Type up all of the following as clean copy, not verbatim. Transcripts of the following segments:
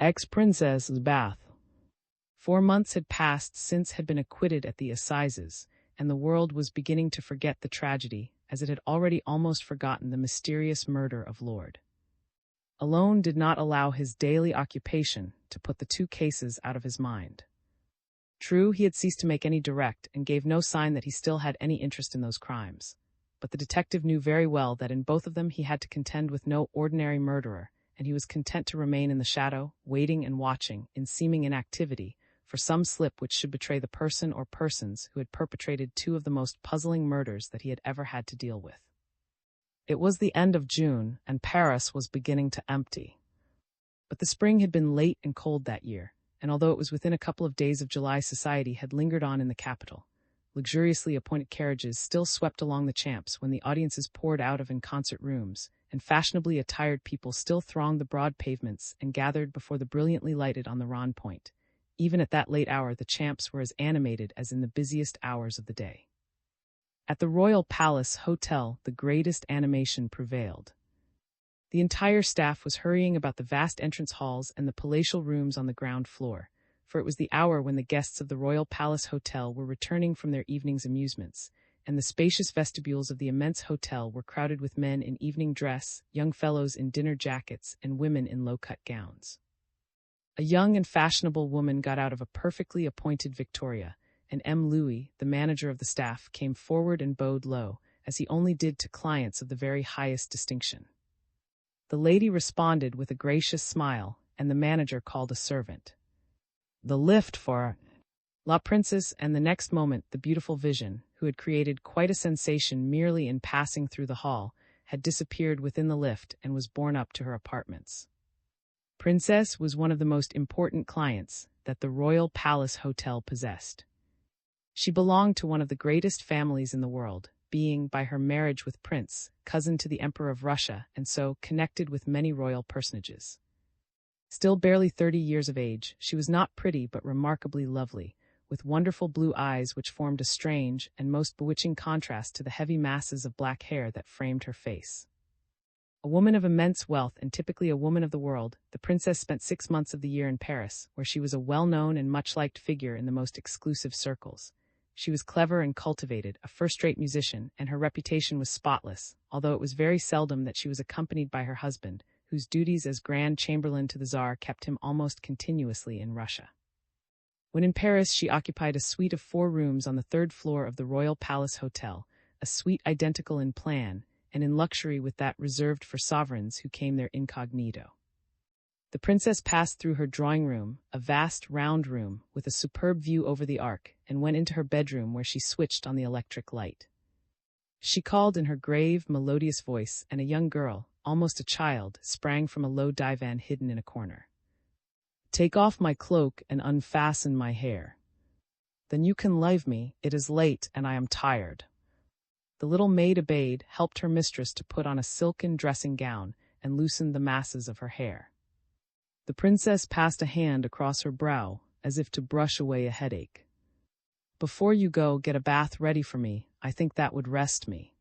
Ex-princess's bath. 4 months had passed since had been acquitted at the assizes, and the world was beginning to forget the tragedy, as it had already almost forgotten the mysterious murder of Lord. Alone did not allow his daily occupation to put the two cases out of his mind. True, he had ceased to make any direct and gave no sign that he still had any interest in those crimes. But the detective knew very well that in both of them he had to contend with no ordinary murderer, and he was content to remain in the shadow, waiting and watching, in seeming inactivity, for some slip which should betray the person or persons who had perpetrated two of the most puzzling murders that he had ever had to deal with. It was the end of June, and Paris was beginning to empty. But the spring had been late and cold that year, and although it was within a couple of days of July, society had lingered on in the capital. Luxuriously appointed carriages still swept along the champs when the audiences poured out of in-concert rooms, and fashionably attired people still thronged the broad pavements and gathered before the brilliantly lighted on the Rond Point. Even at that late hour the champs were as animated as in the busiest hours of the day. At the Royal Palace Hotel the greatest animation prevailed. The entire staff was hurrying about the vast entrance halls and the palatial rooms on the ground floor, for it was the hour when the guests of the Royal Palace Hotel were returning from their evening's amusements, and the spacious vestibules of the immense hotel were crowded with men in evening dress, young fellows in dinner jackets, and women in low-cut gowns. A young and fashionable woman got out of a perfectly appointed victoria, and M. Louis, the manager of the staff, came forward and bowed low, as he only did to clients of the very highest distinction. The lady responded with a gracious smile, and the manager called a servant. "The lift for La Princess," and the next moment the beautiful vision, who had created quite a sensation merely in passing through the hall, had disappeared within the lift and was borne up to her apartments. Princess was one of the most important clients that the Royal Palace Hotel possessed. She belonged to one of the greatest families in the world, being, by her marriage with Prince, cousin to the Emperor of Russia, and so connected with many royal personages. Still barely 30 years of age, she was not pretty but remarkably lovely, with wonderful blue eyes which formed a strange and most bewitching contrast to the heavy masses of black hair that framed her face. A woman of immense wealth and typically a woman of the world, the princess spent 6 months of the year in Paris, where she was a well-known and much-liked figure in the most exclusive circles. She was clever and cultivated, a first-rate musician, and her reputation was spotless, although it was very seldom that she was accompanied by her husband, whose duties as Grand Chamberlain to the Tsar kept him almost continuously in Russia. When in Paris, she occupied a suite of 4 rooms on the 3rd floor of the Royal Palace Hotel, a suite identical in plan, and in luxury with that reserved for sovereigns who came there incognito. The princess passed through her drawing-room, a vast round room with a superb view over the Arc, and went into her bedroom where she switched on the electric light. She called in her grave, melodious voice, and a young girl, almost a child, sprang from a low divan hidden in a corner. "Take off my cloak and unfasten my hair. Then you can leave me, it is late and I am tired." The little maid obeyed, helped her mistress to put on a silken dressing gown, and loosened the masses of her hair. The princess passed a hand across her brow, as if to brush away a headache. "Before you go, get a bath ready for me, I think that would rest me."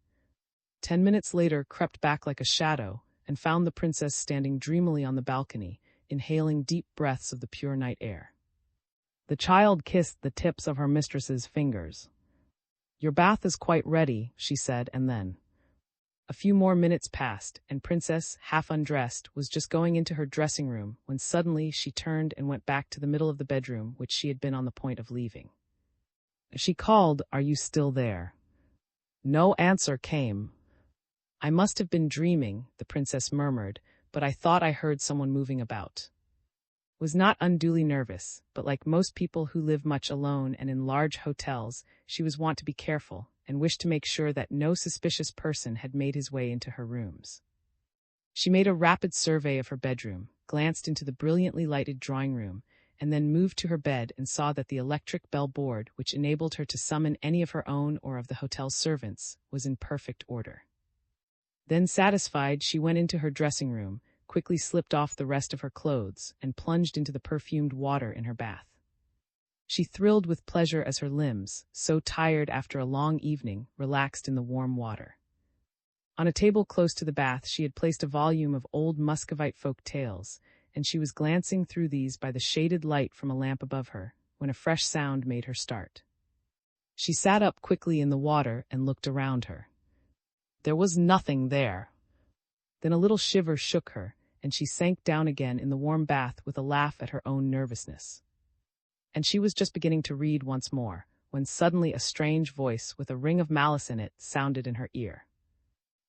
10 minutes later crept back like a shadow, and found the princess standing dreamily on the balcony, inhaling deep breaths of the pure night air. The child kissed the tips of her mistress's fingers. "Your bath is quite ready," she said, and then. A few more minutes passed, and Princess, half undressed, was just going into her dressing room when suddenly she turned and went back to the middle of the bedroom which she had been on the point of leaving. She called, "Are you still there?" No answer came. "I must have been dreaming," the princess murmured, "but I thought I heard someone moving about." Was not unduly nervous, but like most people who live much alone and in large hotels, she was wont to be careful, and wished to make sure that no suspicious person had made his way into her rooms. She made a rapid survey of her bedroom, glanced into the brilliantly lighted drawing-room, and then moved to her bed and saw that the electric bell board, which enabled her to summon any of her own or of the hotel's servants, was in perfect order. Then, satisfied, she went into her dressing-room, quickly slipped off the rest of her clothes, and plunged into the perfumed water in her bath. She thrilled with pleasure as her limbs, so tired after a long evening, relaxed in the warm water. On a table close to the bath she had placed a volume of old Muscovite folk tales, and she was glancing through these by the shaded light from a lamp above her, when a fresh sound made her start. She sat up quickly in the water and looked around her. There was nothing there. Then a little shiver shook her, and she sank down again in the warm bath with a laugh at her own nervousness. And she was just beginning to read once more, when suddenly a strange voice with a ring of malice in it sounded in her ear.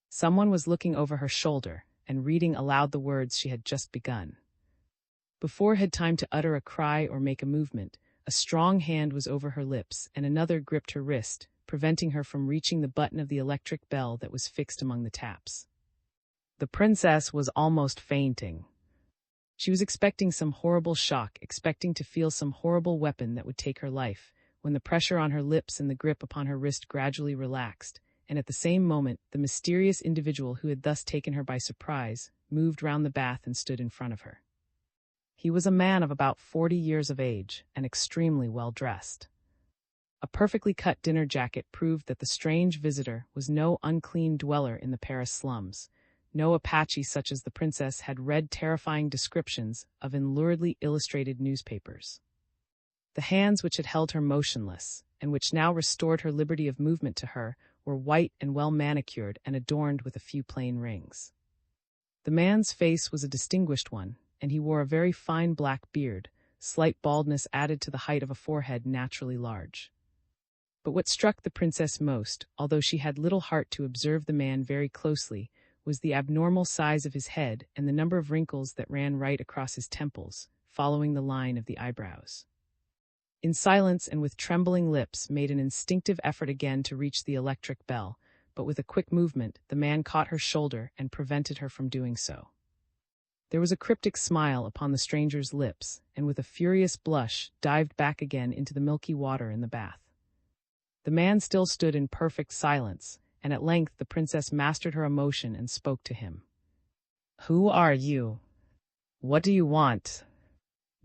Someone was looking over her shoulder and reading aloud the words she had just begun. Before had time to utter a cry or make a movement, a strong hand was over her lips and another gripped her wrist, preventing her from reaching the button of the electric bell that was fixed among the taps. The princess was almost fainting. She was expecting some horrible shock, expecting to feel some horrible weapon that would take her life, when the pressure on her lips and the grip upon her wrist gradually relaxed, and at the same moment the mysterious individual who had thus taken her by surprise moved round the bath and stood in front of her. He was a man of about 40 years of age and extremely well dressed. A perfectly cut dinner jacket proved that the strange visitor was no unclean dweller in the Paris slums, no Apache such as the princess had read terrifying descriptions of in luridly illustrated newspapers. The hands which had held her motionless, and which now restored her liberty of movement to her, were white and well manicured and adorned with a few plain rings. The man's face was a distinguished one, and he wore a very fine black beard, slight baldness added to the height of a forehead naturally large. But what struck the princess most, although she had little heart to observe the man very closely, was the abnormal size of his head and the number of wrinkles that ran right across his temples, following the line of the eyebrows. In silence and with trembling lips made an instinctive effort again to reach the electric bell, but with a quick movement the man caught her shoulder and prevented her from doing so. There was a cryptic smile upon the stranger's lips, and with a furious blush dived back again into the milky water in the bath. The man still stood in perfect silence, and at length the princess mastered her emotion and spoke to him. "Who are you? What do you want?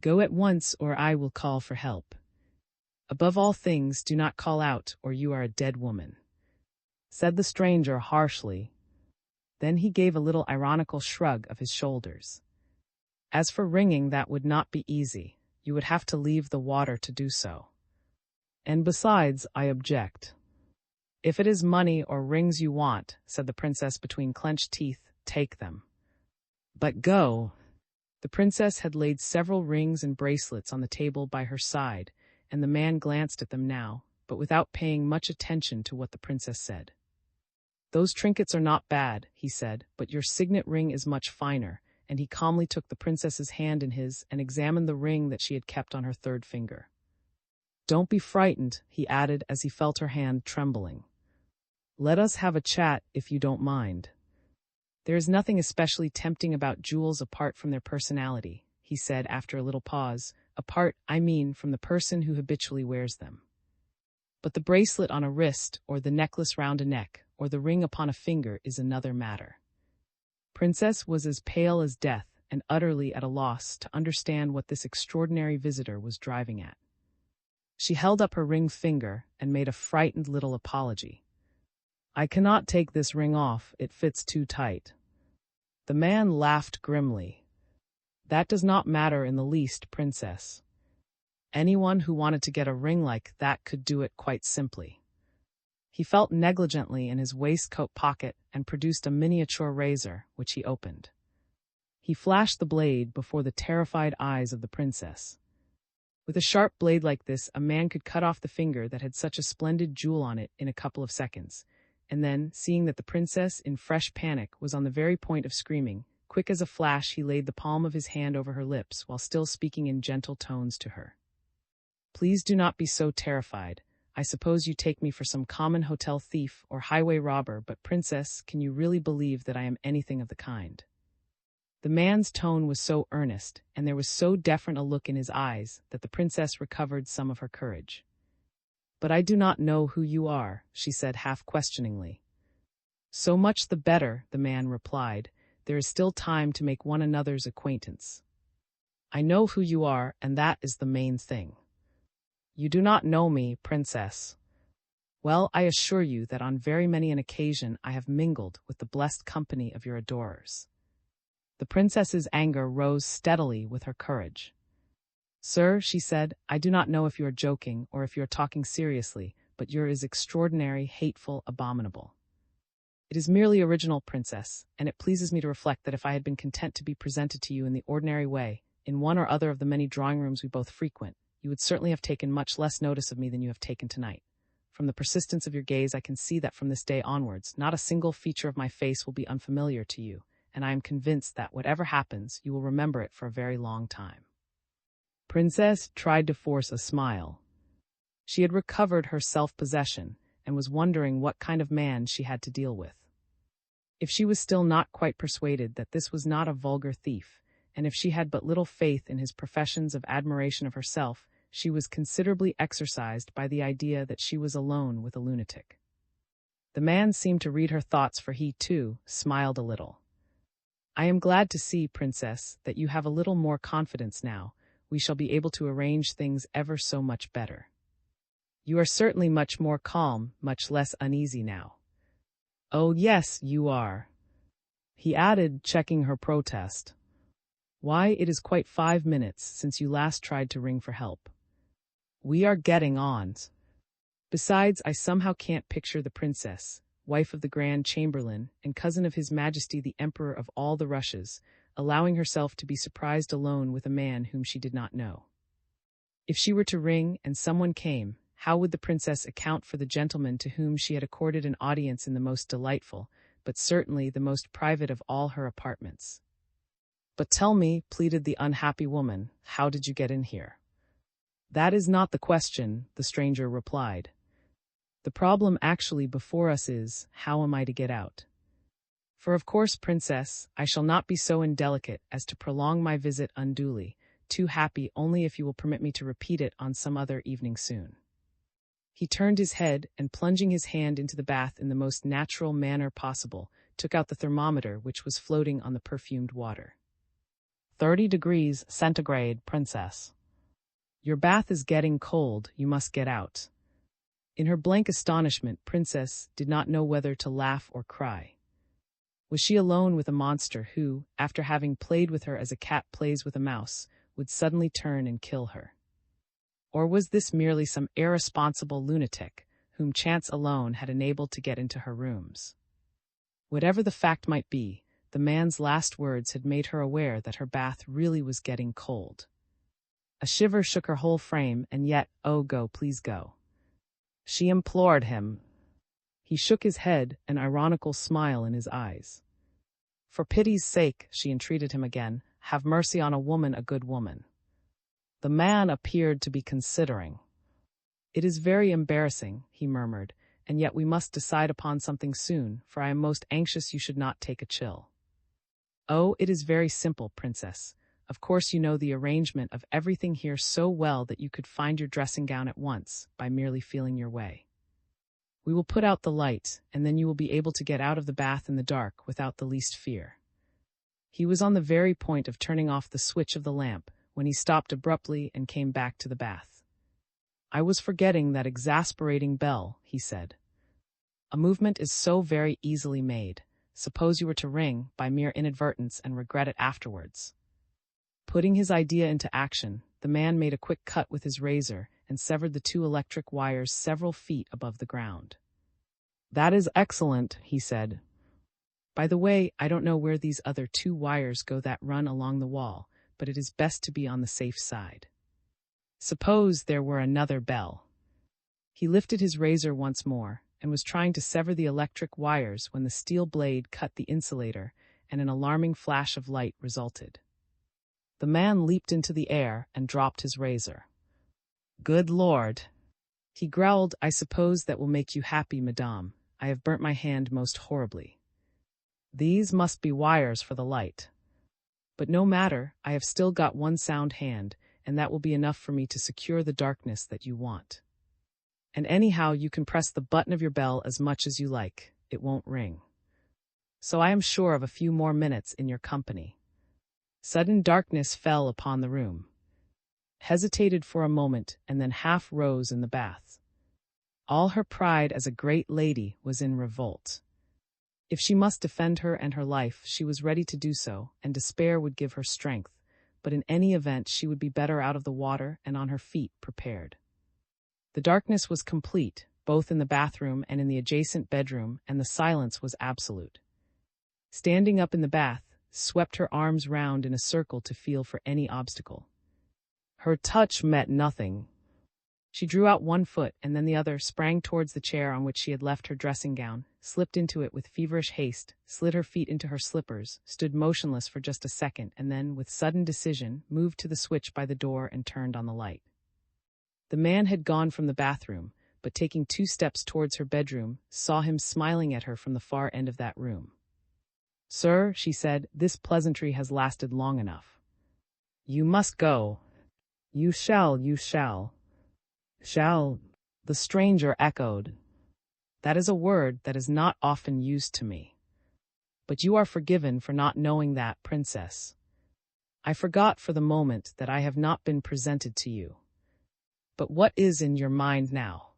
Go at once, or I will call for help. Above all things, do not call out, or you are a dead woman," said the stranger harshly. Then he gave a little ironical shrug of his shoulders. "As for ringing, that would not be easy. You would have to leave the water to do so. And besides, I object." "If it is money or rings you want," said the princess between clenched teeth, "take them. But go." The princess had laid several rings and bracelets on the table by her side, and the man glanced at them now, but without paying much attention to what the princess said. "Those trinkets are not bad," he said, "but your signet ring is much finer," and he calmly took the princess's hand in his and examined the ring that she had kept on her third finger. "Don't be frightened," he added as he felt her hand trembling. "Let us have a chat, if you don't mind. There is nothing especially tempting about jewels apart from their personality," he said after a little pause. "Apart, I mean, from the person who habitually wears them. But the bracelet on a wrist, or the necklace round a neck, or the ring upon a finger is another matter." Princess was as pale as death and utterly at a loss to understand what this extraordinary visitor was driving at. She held up her ring finger and made a frightened little apology. "I cannot take this ring off, it fits too tight." The man laughed grimly. "That does not matter in the least, princess. Anyone who wanted to get a ring like that could do it quite simply." He felt negligently in his waistcoat pocket and produced a miniature razor, which he opened. He flashed the blade before the terrified eyes of the princess. With a sharp blade like this, a man could cut off the finger that had such a splendid jewel on it in a couple of seconds, and then, seeing that the princess, in fresh panic, was on the very point of screaming, quick as a flash he laid the palm of his hand over her lips while still speaking in gentle tones to her. "Please do not be so terrified. I suppose you take me for some common hotel thief or highway robber, but princess, can you really believe that I am anything of the kind?" The man's tone was so earnest, and there was so deferent a look in his eyes, that the princess recovered some of her courage. "But I do not know who you are," she said half-questioningly. "So much the better," the man replied. "There is still time to make one another's acquaintance. I know who you are, and that is the main thing." "You do not know me, princess." "Well, I assure you that on very many an occasion I have mingled with the blessed company of your adorers." The princess's anger rose steadily with her courage. "Sir," she said, "I do not know if you are joking or if you are talking seriously, but you is extraordinary, hateful, abominable. It is merely original, princess, and it pleases me to reflect that if I had been content to be presented to you in the ordinary way, in one or other of the many drawing rooms we both frequent, you would certainly have taken much less notice of me than you have taken tonight. From the persistence of your gaze, I can see that from this day onwards, not a single feature of my face will be unfamiliar to you, and I am convinced that, whatever happens, you will remember it for a very long time." Princess tried to force a smile. She had recovered her self-possession and was wondering what kind of man she had to deal with. If she was still not quite persuaded that this was not a vulgar thief, and if she had but little faith in his professions of admiration of herself, she was considerably exercised by the idea that she was alone with a lunatic. The man seemed to read her thoughts, for he, too, smiled a little. "I am glad to see, princess, that you have a little more confidence now. We shall be able to arrange things ever so much better. You are certainly much more calm, much less uneasy now." "Oh, yes, you are," he added, checking her protest. "Why, it is quite 5 minutes since you last tried to ring for help. We are getting on. Besides, I somehow can't picture the princess, wife of the Grand Chamberlain and cousin of His Majesty the Emperor of all the Russias, allowing herself to be surprised alone with a man whom she did not know. If she were to ring and someone came, how would the princess account for the gentleman to whom she had accorded an audience in the most delightful, but certainly the most private of all her apartments? "But tell me," pleaded the unhappy woman, "how did you get in here?" "That is not the question," the stranger replied. "The problem actually before us is, how am I to get out? For of course, princess, I shall not be so indelicate as to prolong my visit unduly, too happy only if you will permit me to repeat it on some other evening soon." He turned his head, and plunging his hand into the bath in the most natural manner possible, took out the thermometer which was floating on the perfumed water. 30 degrees centigrade, princess. Your bath is getting cold, you must get out." In her blank astonishment, princess did not know whether to laugh or cry. Was she alone with a monster who, after having played with her as a cat plays with a mouse, would suddenly turn and kill her? Or was this merely some irresponsible lunatic, whom chance alone had enabled to get into her rooms? Whatever the fact might be, the man's last words had made her aware that her bath really was getting cold. A shiver shook her whole frame, and yet, "Oh, go, please go," she implored him. He shook his head, an ironical smile in his eyes. "For pity's sake," she entreated him again, "have mercy on a woman, a good woman." The man appeared to be considering. "It is very embarrassing," he murmured, "and yet we must decide upon something soon, for I am most anxious you should not take a chill." "Oh, it is very simple, princess. Of course you know the arrangement of everything here so well that you could find your dressing gown at once, by merely feeling your way. We will put out the light, and then you will be able to get out of the bath in the dark without the least fear." He was on the very point of turning off the switch of the lamp, when he stopped abruptly and came back to the bath. "I was forgetting that exasperating bell," he said. "A movement is so very easily made. Suppose you were to ring, by mere inadvertence, and regret it afterwards." Putting his idea into action, the man made a quick cut with his razor and severed the 2 electric wires several feet above the ground. "That is excellent," he said. "By the way, I don't know where these other 2 wires go that run along the wall, but it is best to be on the safe side. Suppose there were another bell." He lifted his razor once more, and was trying to sever the electric wires when the steel blade cut the insulator, and an alarming flash of light resulted. The man leaped into the air and dropped his razor. "Good Lord!" he growled, "I suppose that will make you happy, madame. I have burnt my hand most horribly. These must be wires for the light. But no matter, I have still got one sound hand, and that will be enough for me to secure the darkness that you want. And anyhow, you can press the button of your bell as much as you like, it won't ring. So I am sure of a few more minutes in your company." Sudden darkness fell upon the room. Hesitated for a moment, and then half rose in the bath. All her pride as a great lady was in revolt. If she must defend her and her life, she was ready to do so, and despair would give her strength, but in any event she would be better out of the water and on her feet, prepared. The darkness was complete, both in the bathroom and in the adjacent bedroom, and the silence was absolute. Standing up in the bath, swept her arms round in a circle to feel for any obstacle. Her touch met nothing. She drew out one foot and then the other, sprang towards the chair on which she had left her dressing gown, slipped into it with feverish haste, slid her feet into her slippers, stood motionless for just a second, and then, with sudden decision, moved to the switch by the door and turned on the light. The man had gone from the bathroom, but taking 2 steps towards her bedroom, saw him smiling at her from the far end of that room. "Sir," she said, "this pleasantry has lasted long enough. You must go." "You shall, you shall." "Shall," the stranger echoed. "That is a word that is not often used to me. But you are forgiven for not knowing that, princess. I forgot for the moment that I have not been presented to you. But what is in your mind now?"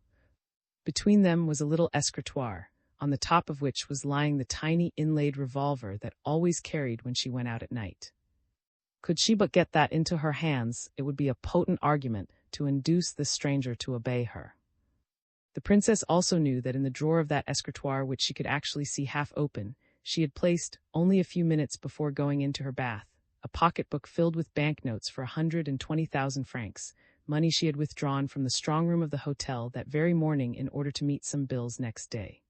Between them was a little escritoire, on the top of which was lying the tiny inlaid revolver that always carried when she went out at night. Could she but get that into her hands, it would be a potent argument to induce this stranger to obey her. The princess also knew that in the drawer of that escritoire, which she could actually see half open, she had placed, only a few minutes before going into her bath, a pocketbook filled with banknotes for 120,000 francs, money she had withdrawn from the strong room of the hotel that very morning in order to meet some bills next day.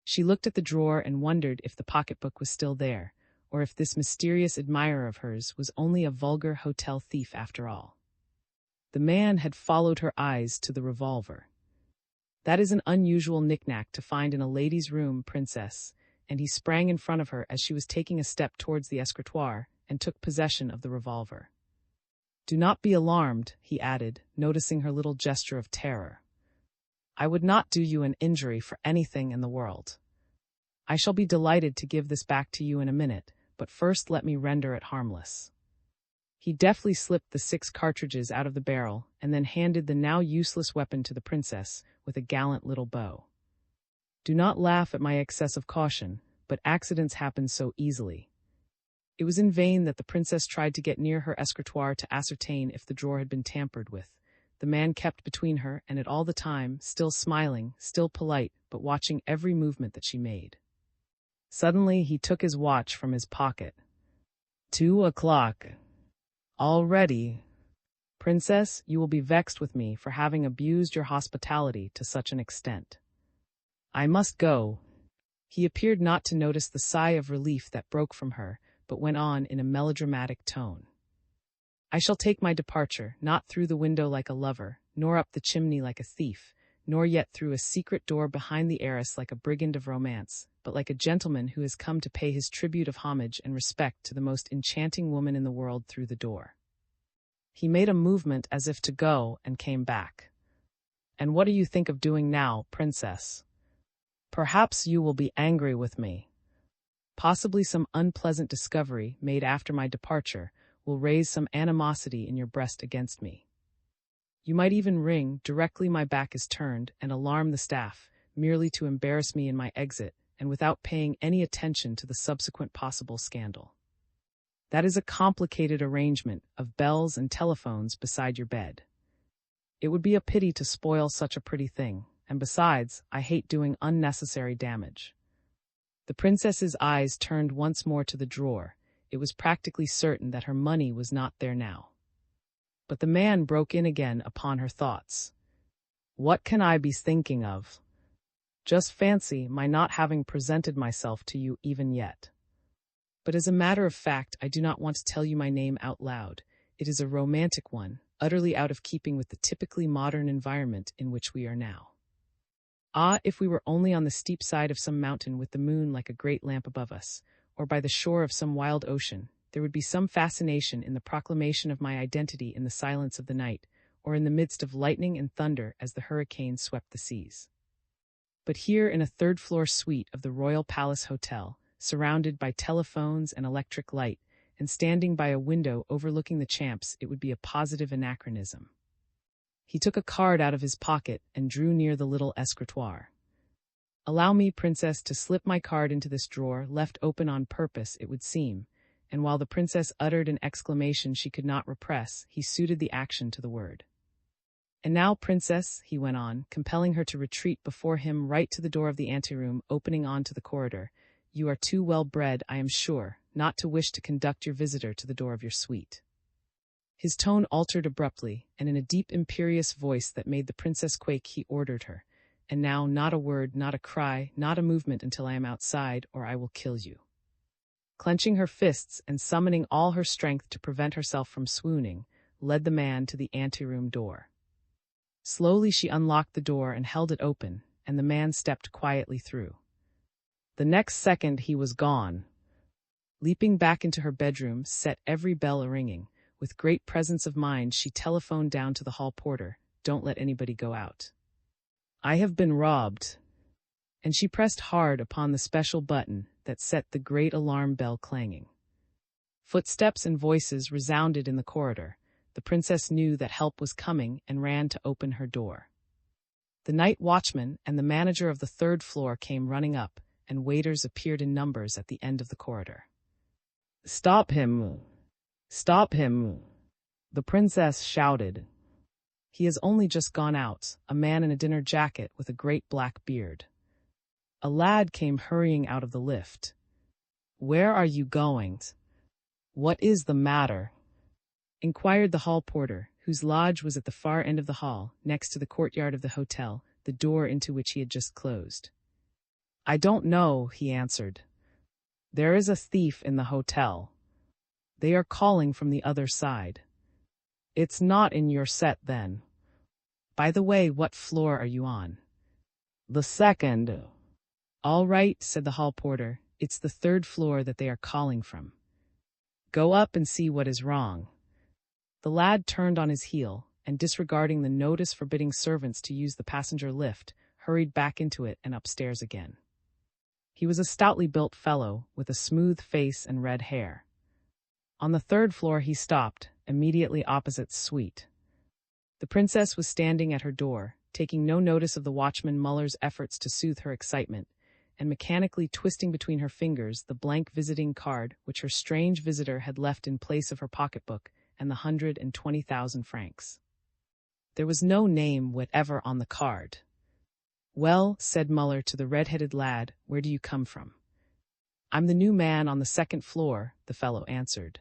She looked at the drawer and wondered if the pocketbook was still there, or if this mysterious admirer of hers was only a vulgar hotel thief after all. The man had followed her eyes to the revolver. "That is an unusual knick-knack to find in a lady's room, princess," and he sprang in front of her as she was taking a step towards the escritoire, and took possession of the revolver. "Do not be alarmed," he added, noticing her little gesture of terror. "I would not do you an injury for anything in the world. I shall be delighted to give this back to you in a minute, but first let me render it harmless." He deftly slipped the 6 cartridges out of the barrel, and then handed the now useless weapon to the princess with a gallant little bow. "Do not laugh at my excess of caution, but accidents happen so easily." It was in vain that the princess tried to get near her escritoire to ascertain if the drawer had been tampered with. The man kept between her and it all the time, still smiling, still polite, but watching every movement that she made. Suddenly he took his watch from his pocket. 2 o'clock. Already. Princess, you will be vexed with me for having abused your hospitality to such an extent. I must go. He appeared not to notice the sigh of relief that broke from her, but went on in a melodramatic tone. I shall take my departure, not through the window like a lover, nor up the chimney like a thief, nor yet through a secret door behind the arras like a brigand of romance, but like a gentleman who has come to pay his tribute of homage and respect to the most enchanting woman in the world through the door. He made a movement as if to go, and came back. And what do you think of doing now, princess? Perhaps you will be angry with me. Possibly some unpleasant discovery, made after my departure, will raise some animosity in your breast against me. You might even ring, directly my back is turned, and alarm the staff, merely to embarrass me in my exit, and without paying any attention to the subsequent possible scandal. That is a complicated arrangement of bells and telephones beside your bed. It would be a pity to spoil such a pretty thing, and besides, I hate doing unnecessary damage. The princess's eyes turned once more to the drawer. It was practically certain that her money was not there now. But the man broke in again upon her thoughts. What can I be thinking of? Just fancy my not having presented myself to you even yet. But as a matter of fact, I do not want to tell you my name out loud. It is a romantic one, utterly out of keeping with the typically modern environment in which we are now. Ah, if we were only on the steep side of some mountain with the moon like a great lamp above us, or by the shore of some wild ocean, there would be some fascination in the proclamation of my identity in the silence of the night, or in the midst of lightning and thunder as the hurricane swept the seas. But here in a third-floor suite of the Royal Palace Hotel, surrounded by telephones and electric light, and standing by a window overlooking the Champs, it would be a positive anachronism. He took a card out of his pocket and drew near the little escritoire. Allow me, princess, to slip my card into this drawer, left open on purpose, it would seem. And while the princess uttered an exclamation she could not repress, he suited the action to the word. And now, princess, he went on, compelling her to retreat before him right to the door of the anteroom opening onto the corridor, you are too well bred, I am sure, not to wish to conduct your visitor to the door of your suite. His tone altered abruptly, and in a deep, imperious voice that made the princess quake, he ordered her, and now not a word, not a cry, not a movement until I am outside, or I will kill you. Clenching her fists and summoning all her strength to prevent herself from swooning, led the man to the anteroom door. Slowly she unlocked the door and held it open, and the man stepped quietly through. The next second he was gone. Leaping back into her bedroom, set every bell a-ringing. With great presence of mind, she telephoned down to the hall porter, "Don't let anybody go out. I have been robbed." And she pressed hard upon the special button that set the great alarm bell clanging. Footsteps and voices resounded in the corridor. The princess knew that help was coming and ran to open her door. The night watchman and the manager of the third floor came running up, and waiters appeared in numbers at the end of the corridor. "Stop him! Stop him!" the princess shouted. "He has only just gone out, a man in a dinner jacket with a great black beard." A lad came hurrying out of the lift. "Where are you going? What is the matter?" inquired the hall porter, whose lodge was at the far end of the hall, next to the courtyard of the hotel, the door into which he had just closed. "I don't know," he answered. "There is a thief in the hotel. They are calling from the other side." "It's not in your set, then. By the way, what floor are you on?" "The second." "All right," said the hall porter. "It's the third floor that they are calling from. Go up and see what is wrong." The lad turned on his heel, and disregarding the notice forbidding servants to use the passenger lift, hurried back into it and upstairs again. He was a stoutly built fellow, with a smooth face and red hair. On the third floor he stopped, immediately opposite suite. The princess was standing at her door, taking no notice of the watchman Muller's efforts to soothe her excitement, and mechanically twisting between her fingers the blank visiting card which her strange visitor had left in place of her pocketbook and the 120,000 francs. There was no name whatever on the card. "Well," said Muller to the red-headed lad, "where do you come from?" "I'm the new man on the second floor," the fellow answered.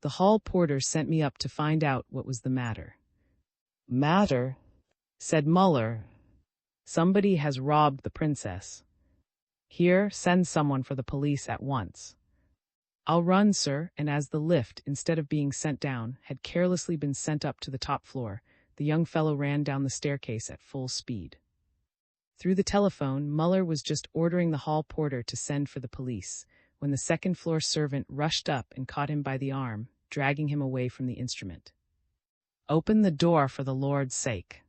"The hall porter sent me up to find out what was the matter." "Matter?" said Muller. "Somebody has robbed the princess. Here, send someone for the police at once." "I'll run, sir," and as the lift, instead of being sent down, had carelessly been sent up to the top floor, the young fellow ran down the staircase at full speed. Through the telephone, Muller was just ordering the hall porter to send for the police, when the second-floor servant rushed up and caught him by the arm, dragging him away from the instrument. "Open the door for the Lord's sake.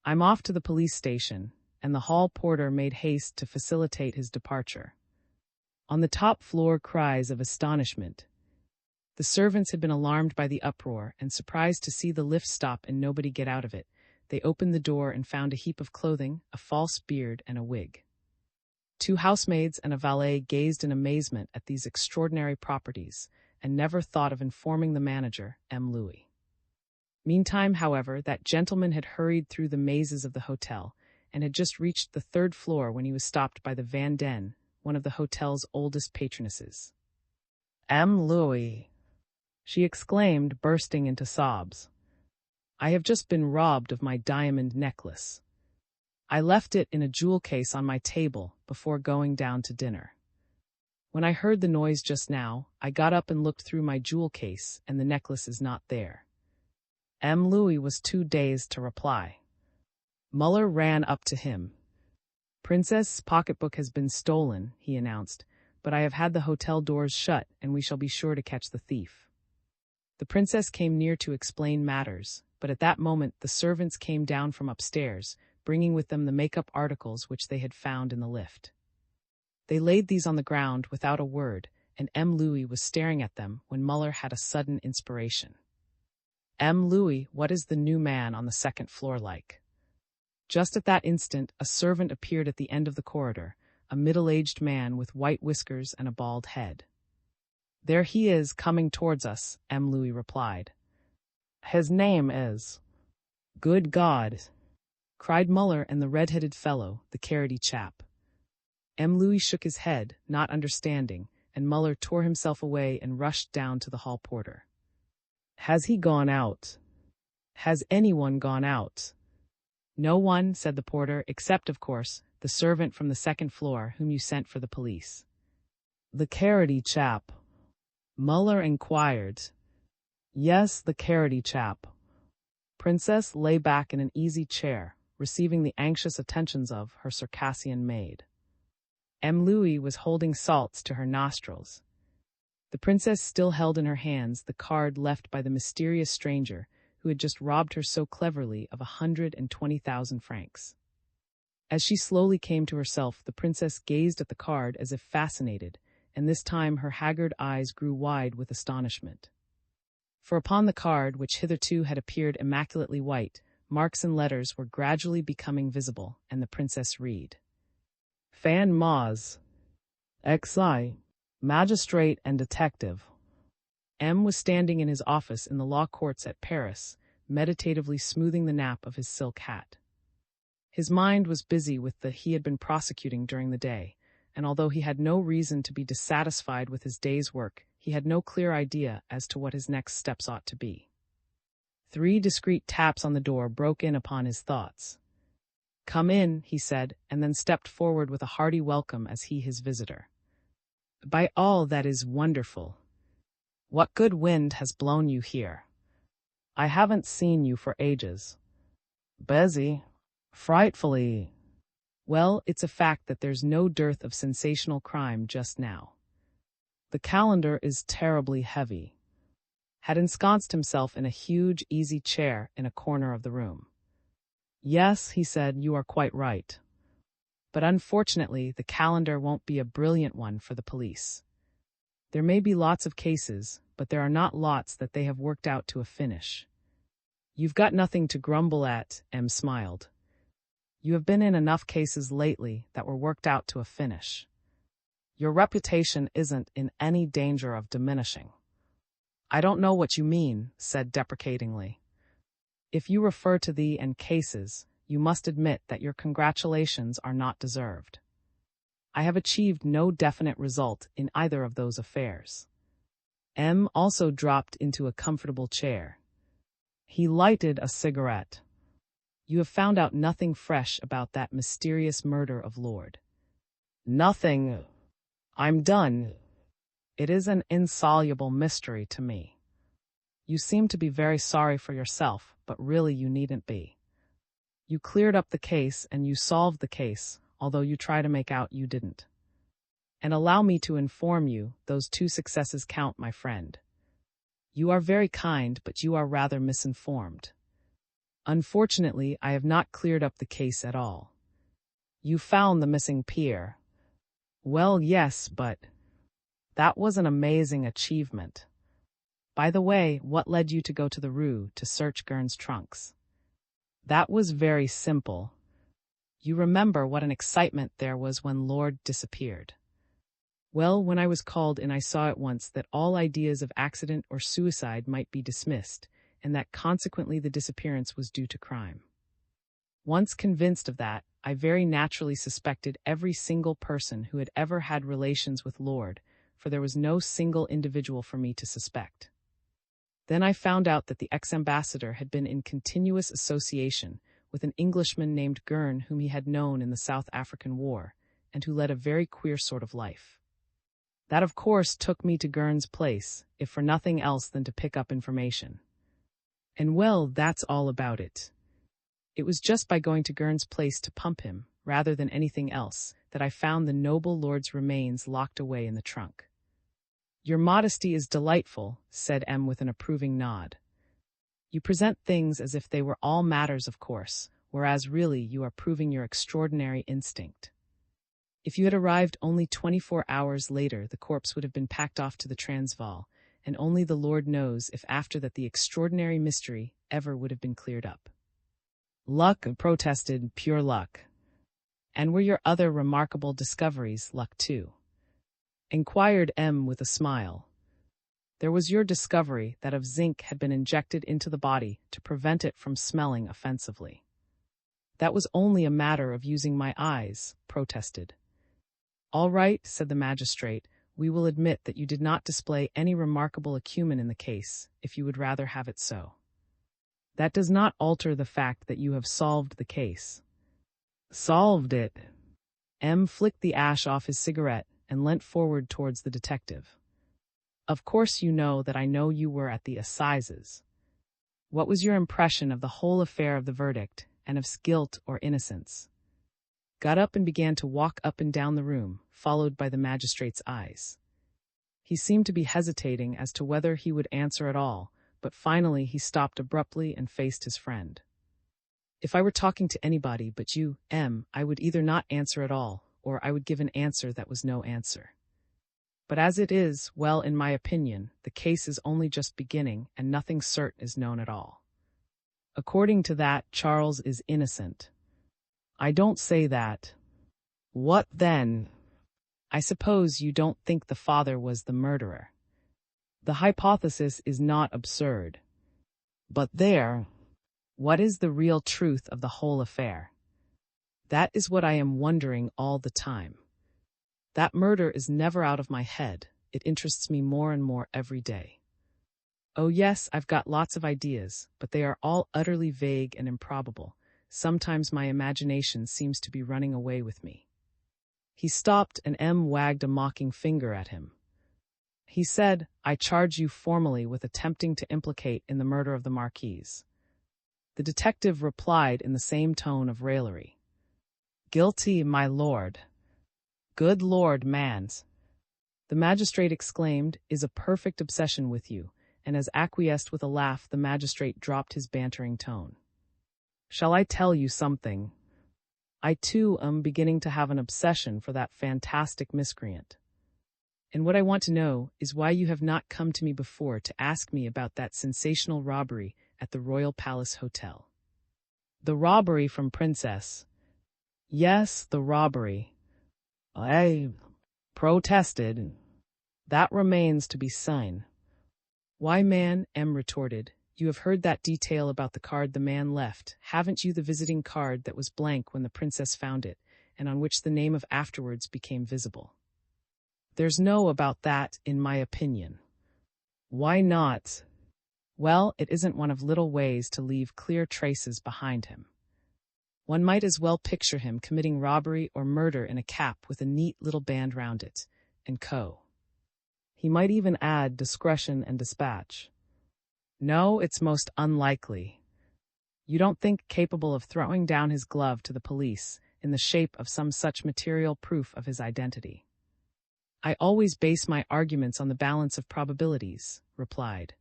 I'm off to the police station," and the hall porter made haste to facilitate his departure. On the top floor, cries of astonishment. The servants had been alarmed by the uproar and surprised to see the lift stop and nobody get out of it. They opened the door and found a heap of clothing, a false beard, and a wig. Two housemaids and a valet gazed in amazement at these extraordinary properties, and never thought of informing the manager, M. Louis. Meantime, however, that gentleman had hurried through the mazes of the hotel, and had just reached the third floor when he was stopped by the Van Den, one of the hotel's oldest patronesses. "M. Louis," she exclaimed, bursting into sobs. "I have just been robbed of my diamond necklace. I left it in a jewel case on my table before going down to dinner. When I heard the noise just now, I got up and looked through my jewel case, and the necklace is not there." M. Louis was too dazed to reply. Muller ran up to him. "Princess' pocketbook has been stolen," he announced, "but I have had the hotel doors shut, and we shall be sure to catch the thief." The princess came near to explain matters, but at that moment the servants came down from upstairs, bringing with them the makeup articles which they had found in the lift. They laid these on the ground without a word, and M. Louis was staring at them when Muller had a sudden inspiration. "M. Louis, what is the new man on the second floor like?" Just at that instant, a servant appeared at the end of the corridor, a middle-aged man with white whiskers and a bald head. "There he is, coming towards us," M. Louis replied. "His name is—" "Good God!" cried Muller and the red-headed fellow, the carroty chap. M. Louis shook his head, not understanding, and Muller tore himself away and rushed down to the hall porter. "Has he gone out? Has anyone gone out?" "No one," said the porter, "except, of course, the servant from the second floor whom you sent for the police." "The carroty chap?" Muller inquired. "Yes, the carroty chap." Princess lay back in an easy chair, receiving the anxious attentions of her Circassian maid. M. Louis was holding salts to her nostrils. The princess still held in her hands the card left by the mysterious stranger who had just robbed her so cleverly of 120,000 francs. As she slowly came to herself, the princess gazed at the card as if fascinated, and this time her haggard eyes grew wide with astonishment. For upon the card, which hitherto had appeared immaculately white, marks and letters were gradually becoming visible, and the princess read: Fan Maz, XI, Magistrate and Detective. M. was standing in his office in the law courts at Paris, meditatively smoothing the nap of his silk hat. His mind was busy with the he had been prosecuting during the day, and although he had no reason to be dissatisfied with his day's work, he had no clear idea as to what his next steps ought to be. 3 discreet taps on the door broke in upon his thoughts. "Come in," he said, and then stepped forward with a hearty welcome as his visitor. "By all that is wonderful! What good wind has blown you here? I haven't seen you for ages." "Busy. Frightfully." "Well, it's a fact that there's no dearth of sensational crime just now. The calendar is terribly heavy." Had ensconced himself in a huge, easy chair in a corner of the room. "Yes," he said, "you are quite right. But unfortunately, the calendar won't be a brilliant one for the police. There may be lots of cases, but there are not lots that they have worked out to a finish." "You've got nothing to grumble at," M. smiled. "You have been in enough cases lately that were worked out to a finish. Your reputation isn't in any danger of diminishing." "I don't know what you mean," said deprecatingly. "If you refer to the cases, you must admit that your congratulations are not deserved. I have achieved no definite result in either of those affairs." M. also dropped into a comfortable chair. He lighted a cigarette. "You have found out nothing fresh about that mysterious murder of Lord?" "Nothing. I'm done. It is an insoluble mystery to me." "You seem to be very sorry for yourself, but really you needn't be. You cleared up the case and you solved the case, although you try to make out you didn't. And allow me to inform you, those 2 successes count, my friend. You are very kind, but you are rather misinformed. Unfortunately, I have not cleared up the case at all." "You found the missing Pierre." "Well, yes, but that was an amazing achievement. By the way, what led you to go to the Rue to search Gurn's trunks?" "That was very simple. You remember what an excitement there was when Lord disappeared. Well, when I was called in, I saw at once that all ideas of accident or suicide might be dismissed, and that consequently the disappearance was due to crime. Once convinced of that, I very naturally suspected every single person who had ever had relations with Lord, for there was no single individual for me to suspect. Then I found out that the ex-ambassador had been in continuous association with an Englishman named Gurn whom he had known in the South African War, and who led a very queer sort of life. That, of course, took me to Gurn's place, if for nothing else than to pick up information. And well, that's all about it. It was just by going to Gurn's place to pump him, rather than anything else, that I found the noble lord's remains locked away in the trunk." "Your modesty is delightful," said M. with an approving nod. "You present things as if they were all matters of course, whereas really you are proving your extraordinary instinct. If you had arrived only 24 hours later, the corpse would have been packed off to the Transvaal, and only the Lord knows if after that the extraordinary mystery ever would have been cleared up. Luck, protested, pure luck. And were your other remarkable discoveries luck too? Inquired M with a smile. There was your discovery that of zinc had been injected into the body to prevent it from smelling offensively. That was only a matter of using my eyes, protested. All right, said the magistrate, we will admit that you did not display any remarkable acumen in the case, if you would rather have it so. That does not alter the fact that you have solved the case. Solved it? M flicked the ash off his cigarette and leant forward towards the detective. Of course you know that I know you were at the assizes. What was your impression of the whole affair of the verdict, and of guilt or innocence? Got up and began to walk up and down the room, followed by the magistrate's eyes. He seemed to be hesitating as to whether he would answer at all, but finally he stopped abruptly and faced his friend. If I were talking to anybody but you, M, I would either not answer at all, or I would give an answer that was no answer. But as it is, well, in my opinion, the case is only just beginning, and nothing certain is known at all. According to that, Charles is innocent. I don't say that. What then? I suppose you don't think the father was the murderer. The hypothesis is not absurd. But what is the real truth of the whole affair? That is what I am wondering all the time. That murder is never out of my head. It interests me more and more every day. Oh yes, I've got lots of ideas, but they are all utterly vague and improbable. Sometimes my imagination seems to be running away with me. He stopped and M wagged a mocking finger at him. He said, I charge you formally with attempting to implicate in the murder of the Marquise. The detective replied in the same tone of raillery. Guilty, my lord. Good Lord, mans. The magistrate exclaimed, is a perfect obsession with you, and as acquiesced with a laugh, the magistrate dropped his bantering tone. Shall I tell you something? I too am beginning to have an obsession for that fantastic miscreant. And what I want to know is why you have not come to me before to ask me about that sensational robbery at the Royal Palace Hotel. The robbery from Princess. Yes, the robbery. I protested. That remains to be seen. Why, man, M retorted, you have heard that detail about the card the man left, haven't you? The visiting card that was blank when the princess found it, and on which the name of afterwards became visible. There's no about that, in my opinion. Why not? Well, it isn't one of little ways to leave clear traces behind him. One might as well picture him committing robbery or murder in a cap with a neat little band round it, and co. He might even add discretion and dispatch. No, it's most unlikely. You don't think capable of throwing down his glove to the police in the shape of some such material proof of his identity. I always base my arguments on the balance of probabilities, replied.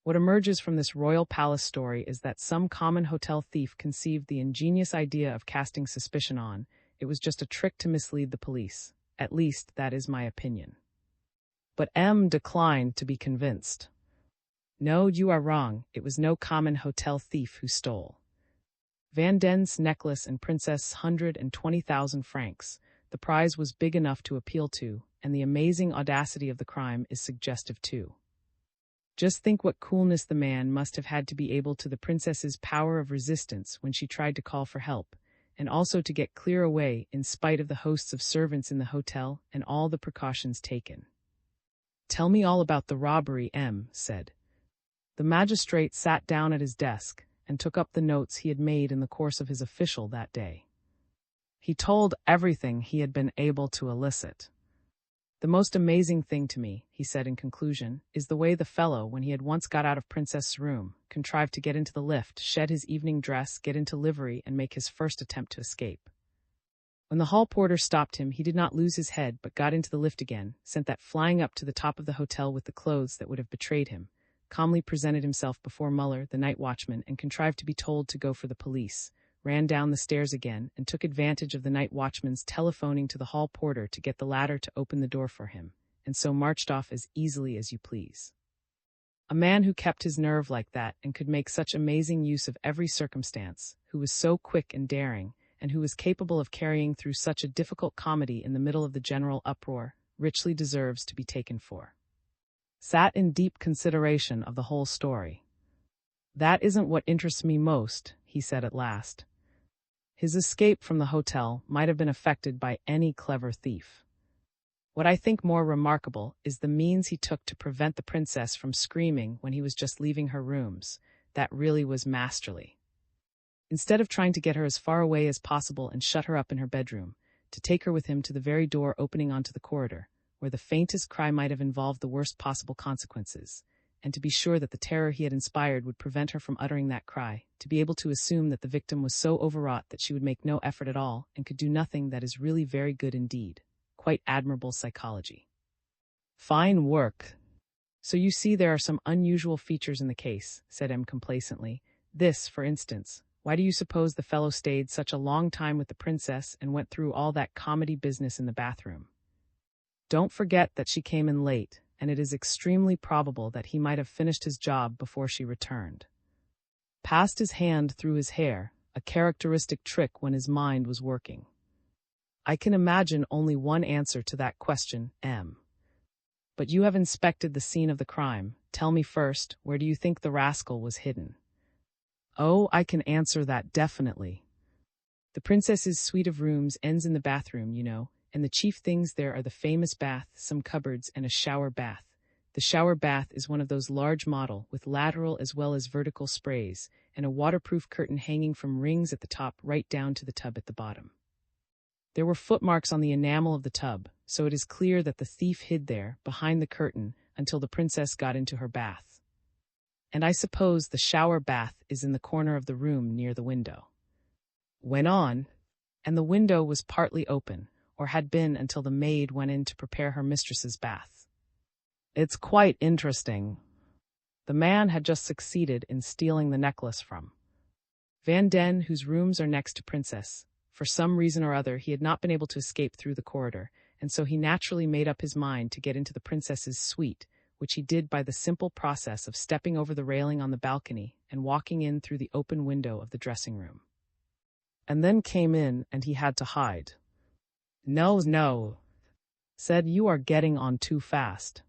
What emerges from this Royal Palace story is that some common hotel thief conceived the ingenious idea of casting suspicion on. It was just a trick to mislead the police. At least, that is my opinion. But M declined to be convinced. No, you are wrong. It was no common hotel thief who stole Van Den's necklace and Princess' 120,000 francs. The prize was big enough to appeal to, and the amazing audacity of the crime is suggestive too. Just think what coolness the man must have had to be able to the princess's power of resistance when she tried to call for help, and also to get clear away in spite of the hosts of servants in the hotel and all the precautions taken. Tell me all about the robbery, M said. The magistrate sat down at his desk and took up the notes he had made in the course of his official that day. He told everything he had been able to elicit. The most amazing thing to me, he said in conclusion, is the way the fellow, when he had once got out of Princess's room, contrived to get into the lift, shed his evening dress, get into livery, and make his first attempt to escape. When the hall porter stopped him, he did not lose his head, but got into the lift again, sent that flying up to the top of the hotel with the clothes that would have betrayed him, calmly presented himself before Muller, the night watchman, and contrived to be told to go for the police, ran down the stairs again, and took advantage of the night watchman's telephoning to the hall porter to get the latter to open the door for him, and so marched off as easily as you please. A man who kept his nerve like that and could make such amazing use of every circumstance, who was so quick and daring, and who was capable of carrying through such a difficult comedy in the middle of the general uproar, richly deserves to be taken for. Sat in deep consideration of the whole story. That isn't what interests me most, he said at last. His escape from the hotel might have been effected by any clever thief. What I think more remarkable is the means he took to prevent the princess from screaming when he was just leaving her rooms. That really was masterly. Instead of trying to get her as far away as possible and shut her up in her bedroom, to take her with him to the very door opening onto the corridor, where the faintest cry might have involved the worst possible consequences, and to be sure that the terror he had inspired would prevent her from uttering that cry, to be able to assume that the victim was so overwrought that she would make no effort at all and could do nothing, that is really very good indeed. Quite admirable psychology. Fine work. So you see there are some unusual features in the case, said M complacently. This, for instance. Why do you suppose the fellow stayed such a long time with the princess and went through all that comedy business in the bathroom? Don't forget that she came in late, and it is extremely probable that he might have finished his job before she returned. Passed his hand through his hair, a characteristic trick when his mind was working. I can imagine only one answer to that question, M. But you have inspected the scene of the crime. Tell me first, where do you think the rascal was hidden? Oh, I can answer that definitely. The princess's suite of rooms ends in the bathroom, you know, and the chief things there are the famous bath, some cupboards, and a shower bath. The shower bath is one of those large model, with lateral as well as vertical sprays, and a waterproof curtain hanging from rings at the top right down to the tub at the bottom. There were footmarks on the enamel of the tub, so it is clear that the thief hid there, behind the curtain, until the princess got into her bath. And I suppose the shower bath is in the corner of the room near the window. Went on, and the window was partly open, or had been until the maid went in to prepare her mistress's bath. It's quite interesting. The man had just succeeded in stealing the necklace from Van Den, whose rooms are next to Princess. For some reason or other, he had not been able to escape through the corridor, and so he naturally made up his mind to get into the princess's suite, which he did by the simple process of stepping over the railing on the balcony and walking in through the open window of the dressing room. And then came in, and he had to hide. No, said, you are getting on too fast.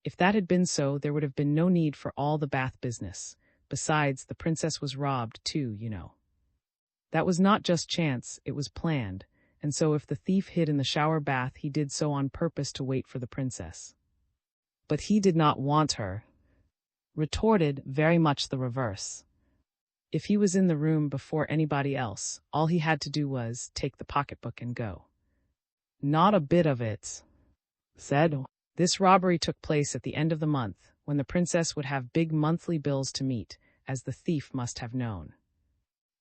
If that had been so, there would have been no need for all the bath business. Besides, the princess was robbed too, you know. That was not just chance, it was planned, and so if the thief hid in the shower bath, he did so on purpose to wait for the princess. But he did not want her. Retorted very much the reverse. If he was in the room before anybody else, all he had to do was take the pocketbook and go. Not a bit of it, said. This robbery took place at the end of the month, when the princess would have big monthly bills to meet, as the thief must have known.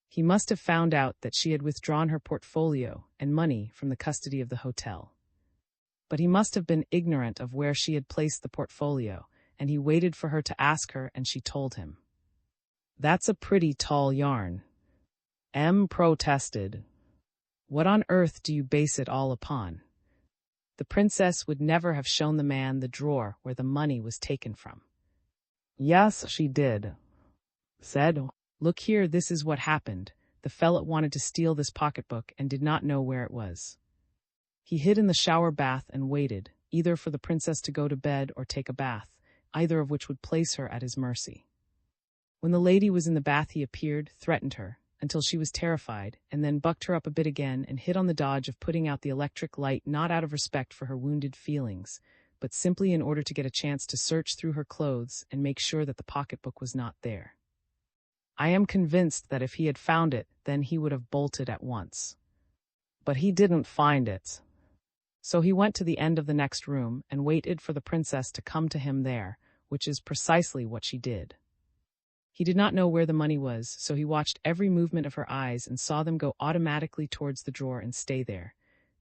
He must have found out that she had withdrawn her portfolio and money from the custody of the hotel. But he must have been ignorant of where she had placed the portfolio, and he waited for her to ask her, and she told him. That's a pretty tall yarn. M protested. What on earth do you base it all upon? The princess would never have shown the man the drawer where the money was taken from. Yes, she did, said. Look here, this is what happened. The fellow wanted to steal this pocketbook and did not know where it was. He hid in the shower bath and waited, either for the princess to go to bed or take a bath, either of which would place her at his mercy. When the lady was in the bath, he appeared, threatened her, until she was terrified, and then bucked her up a bit again and hit on the dodge of putting out the electric light, not out of respect for her wounded feelings, but simply in order to get a chance to search through her clothes and make sure that the pocketbook was not there. I am convinced that if he had found it, then he would have bolted at once. But he didn't find it. So he went to the end of the next room and waited for the princess to come to him there, which is precisely what she did. He did not know where the money was, so he watched every movement of her eyes and saw them go automatically towards the drawer and stay there.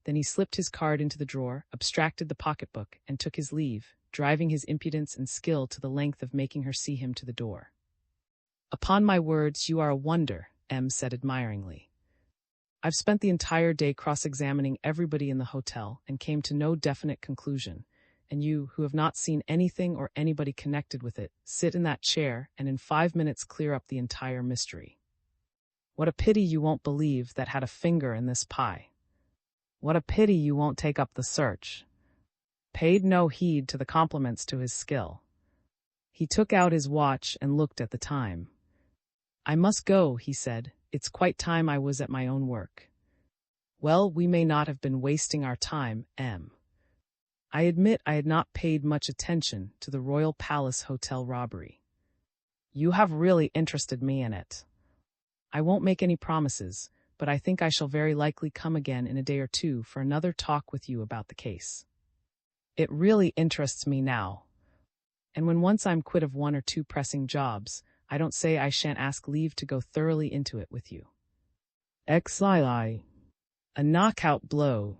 Then he slipped his card into the drawer, abstracted the pocketbook, and took his leave, driving his impudence and skill to the length of making her see him to the door. Upon my words, you are a wonder, M said admiringly. I've spent the entire day cross-examining everybody in the hotel and came to no definite conclusion, and you, who have not seen anything or anybody connected with it, sit in that chair and in 5 minutes clear up the entire mystery. What a pity you won't believe that had a finger in this pie. What a pity you won't take up the search. Paid no heed to the compliments to his skill. He took out his watch and looked at the time. I must go, he said. It's quite time I was at my own work. Well, we may not have been wasting our time, M. I admit I had not paid much attention to the Royal Palace Hotel robbery. You have really interested me in it. I won't make any promises, but I think I shall very likely come again in a day or two for another talk with you about the case. It really interests me now. And when once I'm quit of 1 or 2 pressing jobs, I don't say I shan't ask leave to go thoroughly into it with you. XII. A knockout blow.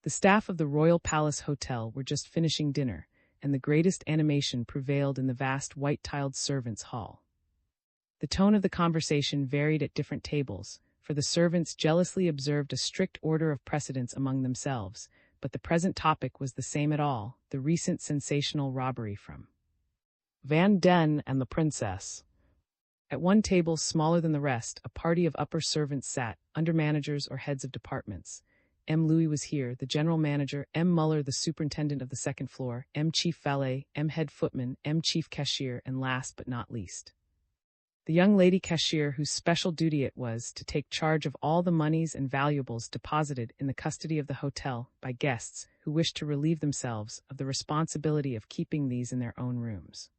The staff of the Royal Palace Hotel were just finishing dinner, and the greatest animation prevailed in the vast white-tiled servants' hall. The tone of the conversation varied at different tables, for the servants jealously observed a strict order of precedence among themselves, but the present topic was the same at all, the recent sensational robbery from Van Den and the Princess. At one table smaller than the rest, a party of upper servants sat, under managers or heads of departments. M. Louis was here, the general manager, M. Muller, the superintendent of the second floor, M. chief valet, M. head footman, M. chief cashier, and last but not least, the young lady cashier whose special duty it was to take charge of all the monies and valuables deposited in the custody of the hotel by guests who wished to relieve themselves of the responsibility of keeping these in their own rooms.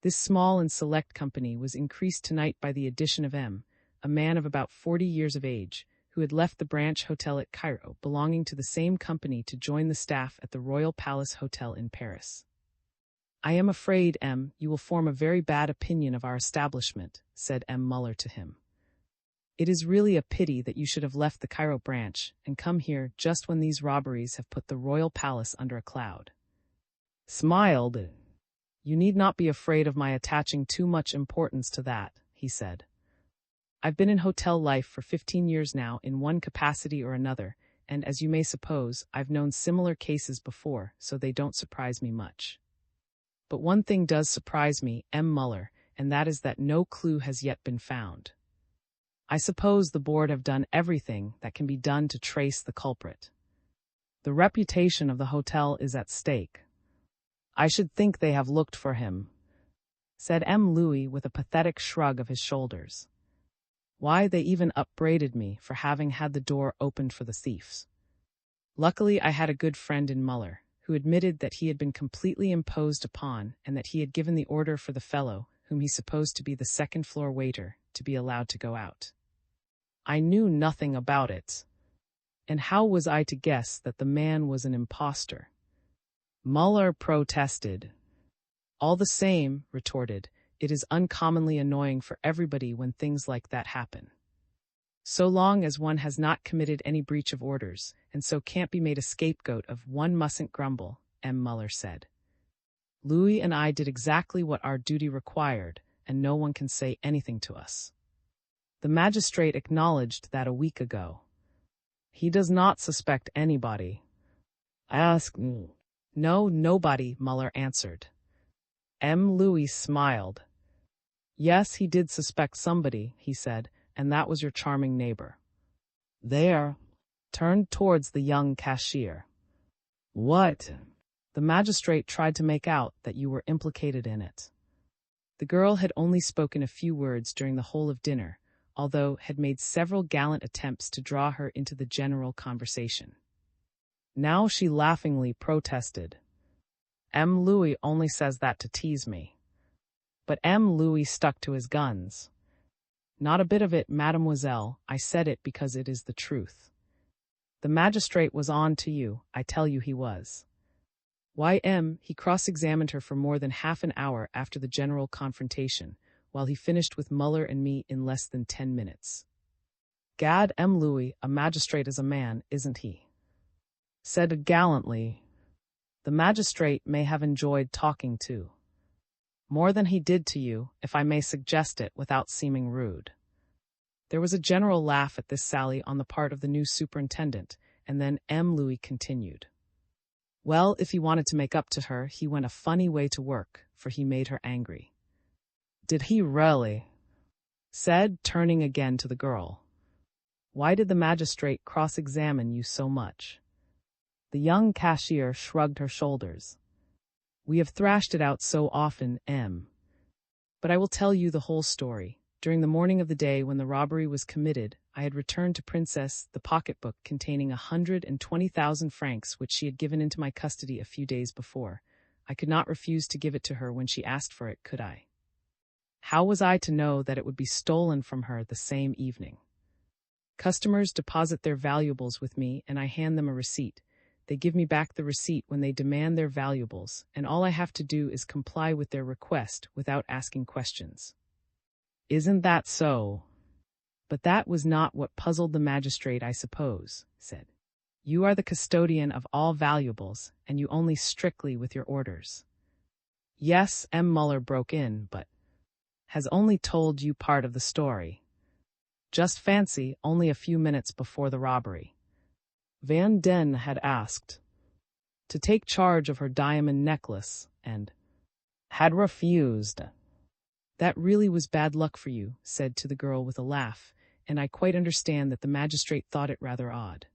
This small and select company was increased tonight by the addition of M., a man of about 40 years of age, who had left the branch hotel at Cairo belonging to the same company to join the staff at the Royal Palace Hotel in Paris. I am afraid, M., you will form a very bad opinion of our establishment, said M. Muller to him. It is really a pity that you should have left the Cairo branch and come here just when these robberies have put the Royal Palace under a cloud. Smiled. You need not be afraid of my attaching too much importance to that, he said. I've been in hotel life for 15 years now in one capacity or another, and as you may suppose, I've known similar cases before, so they don't surprise me much. But one thing does surprise me, M. Muller, and that is that no clue has yet been found. I suppose the board have done everything that can be done to trace the culprit. The reputation of the hotel is at stake. I should think they have looked for him, said M. Louis with a pathetic shrug of his shoulders. Why, they even upbraided me for having had the door opened for the thieves. Luckily, I had a good friend in Muller, who admitted that he had been completely imposed upon and that he had given the order for the fellow, whom he supposed to be the second-floor waiter, to be allowed to go out. I knew nothing about it. And how was I to guess that the man was an impostor? Muller protested. All the same, retorted, it is uncommonly annoying for everybody when things like that happen. So long as one has not committed any breach of orders, and so can't be made a scapegoat of, one mustn't grumble, M. Muller said. Louis and I did exactly what our duty required, and no one can say anything to us. The magistrate acknowledged that a week ago. He does not suspect anybody. Ask me. No, nobody, Muller answered. M. Louis smiled. Yes, he did suspect somebody, he said, and that was your charming neighbor. There, turned towards the young cashier. What? The magistrate tried to make out that you were implicated in it. The girl had only spoken a few words during the whole of dinner, although had made several gallant attempts to draw her into the general conversation. Now she laughingly protested. M. Louis only says that to tease me. But M. Louis stuck to his guns. Not a bit of it, mademoiselle, I said it because it is the truth. The magistrate was on to you, I tell you he was. Why, M., he cross-examined her for more than half an hour after the general confrontation, while he finished with Muller and me in less than 10 minutes. Gad, M. Louis, a magistrate is a man, isn't he? Said gallantly. The magistrate may have enjoyed talking to. More than he did to you, if I may suggest it without seeming rude. There was a general laugh at this sally on the part of the new superintendent, and then M. Louis continued. Well, if he wanted to make up to her, he went a funny way to work, for he made her angry. Did he really? Said, turning again to the girl. Why did the magistrate cross-examine you so much? The young cashier shrugged her shoulders. We have thrashed it out so often, M. But I will tell you the whole story. During the morning of the day when the robbery was committed, I had returned to Princess the pocketbook containing 120,000 francs which she had given into my custody a few days before. I could not refuse to give it to her when she asked for it, could I? How was I to know that it would be stolen from her the same evening? Customers deposit their valuables with me and I hand them a receipt. They give me back the receipt when they demand their valuables, and all I have to do is comply with their request without asking questions. Isn't that so? But that was not what puzzled the magistrate, I suppose, said. You are the custodian of all valuables, and you only strictly with your orders. Yes, M. Muller broke in, but has only told you part of the story. Just fancy, only a few minutes before the robbery. Van Den had asked to take charge of her diamond necklace, and had refused. That really was bad luck for you, said to the girl with a laugh, and I quite understand that the magistrate thought it rather odd.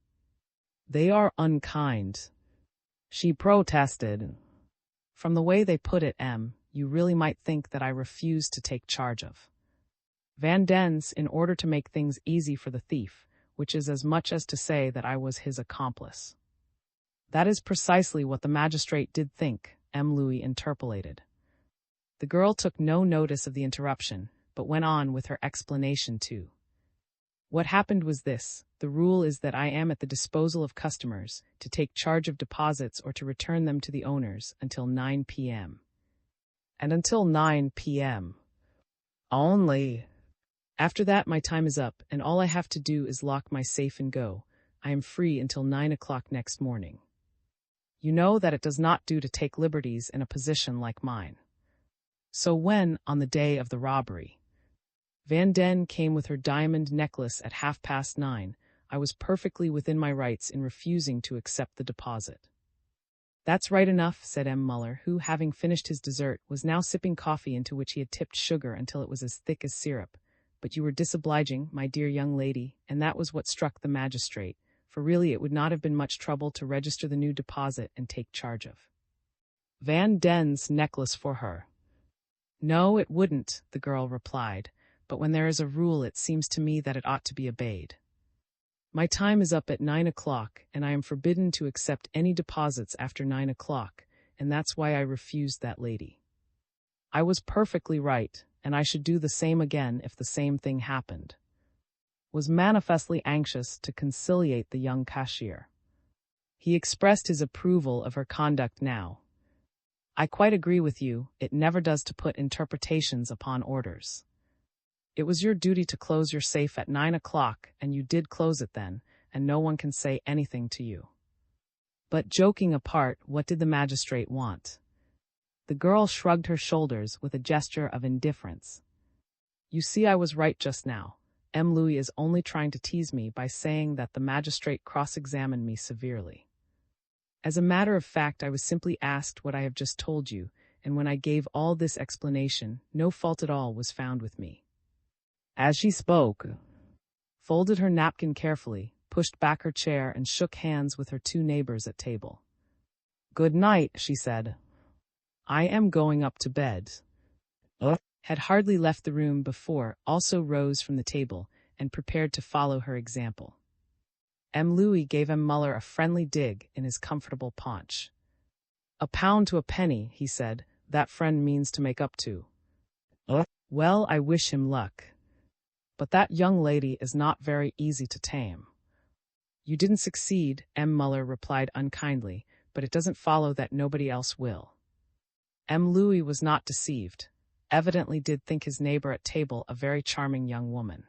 They are unkind, she protested. From the way they put it, M, you really might think that I refused to take charge of Van Den's in order to make things easy for the thief, which is as much as to say that I was his accomplice. That is precisely what the magistrate did think, M. Louis interpolated. The girl took no notice of the interruption, but went on with her explanation too. What happened was this: the rule is that I am at the disposal of customers to take charge of deposits or to return them to the owners until 9 p.m. And until 9 p.m. only. After that, my time is up, and all I have to do is lock my safe and go. I am free until 9 o'clock next morning. You know that it does not do to take liberties in a position like mine. So when, on the day of the robbery, Van Den came with her diamond necklace at 9:30, I was perfectly within my rights in refusing to accept the deposit. That's right enough, said M. Muller, who, having finished his dessert, was now sipping coffee into which he had tipped sugar until it was as thick as syrup. But you were disobliging, my dear young lady, and that was what struck the magistrate, for really it would not have been much trouble to register the new deposit and take charge of Van Den's necklace for her. No, it wouldn't, the girl replied, but when there is a rule it seems to me that it ought to be obeyed. My time is up at 9 o'clock, and I am forbidden to accept any deposits after 9 o'clock, and that's why I refused that lady. I was perfectly right, and I should do the same again if the same thing happened. Was manifestly anxious to conciliate the young cashier. He expressed his approval of her conduct now. I quite agree with you, it never does to put interpretations upon orders. It was your duty to close your safe at 9 o'clock, and you did close it then, and no one can say anything to you. But joking apart, what did the magistrate want? The girl shrugged her shoulders with a gesture of indifference. You see, I was right just now. M. Louis is only trying to tease me by saying that the magistrate cross-examined me severely. As a matter of fact, I was simply asked what I have just told you, and when I gave all this explanation, no fault at all was found with me. As she spoke, folded her napkin carefully, pushed back her chair, and shook hands with her two neighbors at table. Good night, she said. I am going up to bed. Had hardly left the room before, also rose from the table, and prepared to follow her example. M. Louis gave M. Muller a friendly dig in his comfortable paunch. £1 to a penny, he said, that friend means to make up to. Well, I wish him luck. But that young lady is not very easy to tame. You didn't succeed, M. Muller replied unkindly, but it doesn't follow that nobody else will. M. Louis was not deceived, evidently did think his neighbor at table a very charming young woman.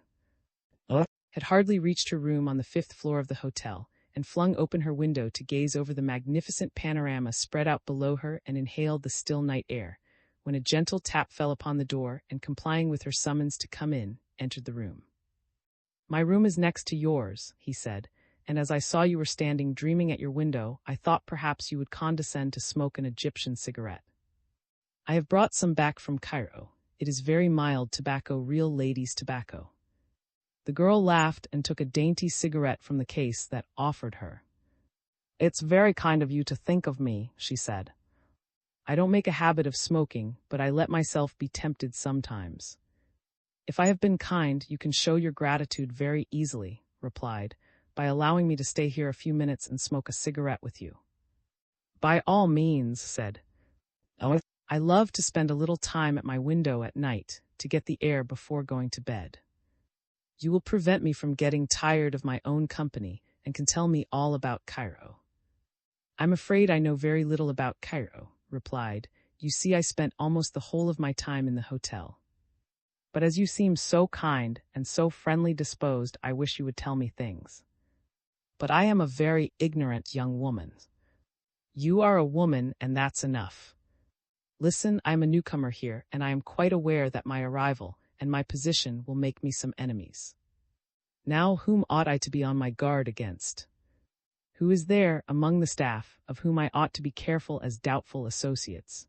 Had hardly reached her room on the 5th floor of the hotel, and flung open her window to gaze over the magnificent panorama spread out below her and inhaled the still night air, when a gentle tap fell upon the door, and complying with her summons to come in, entered the room. My room is next to yours, he said, and as I saw you were standing dreaming at your window, I thought perhaps you would condescend to smoke an Egyptian cigarette. I have brought some back from Cairo. It is very mild tobacco, real ladies' tobacco. The girl laughed and took a dainty cigarette from the case that offered her. It's very kind of you to think of me, she said. I don't make a habit of smoking, but I let myself be tempted sometimes. If I have been kind, you can show your gratitude very easily, replied, by allowing me to stay here a few minutes and smoke a cigarette with you. By all means, said. Oh, I love to spend a little time at my window at night to get the air before going to bed. You will prevent me from getting tired of my own company and can tell me all about Cairo. I'm afraid I know very little about Cairo, replied. You see, I spent almost the whole of my time in the hotel. But as you seem so kind and so friendly disposed, I wish you would tell me things. But I am a very ignorant young woman. You are a woman, and that's enough. Listen, I'm a newcomer here, and I am quite aware that my arrival and my position will make me some enemies. Now, whom ought I to be on my guard against? Who is there among the staff of whom I ought to be careful as doubtful associates?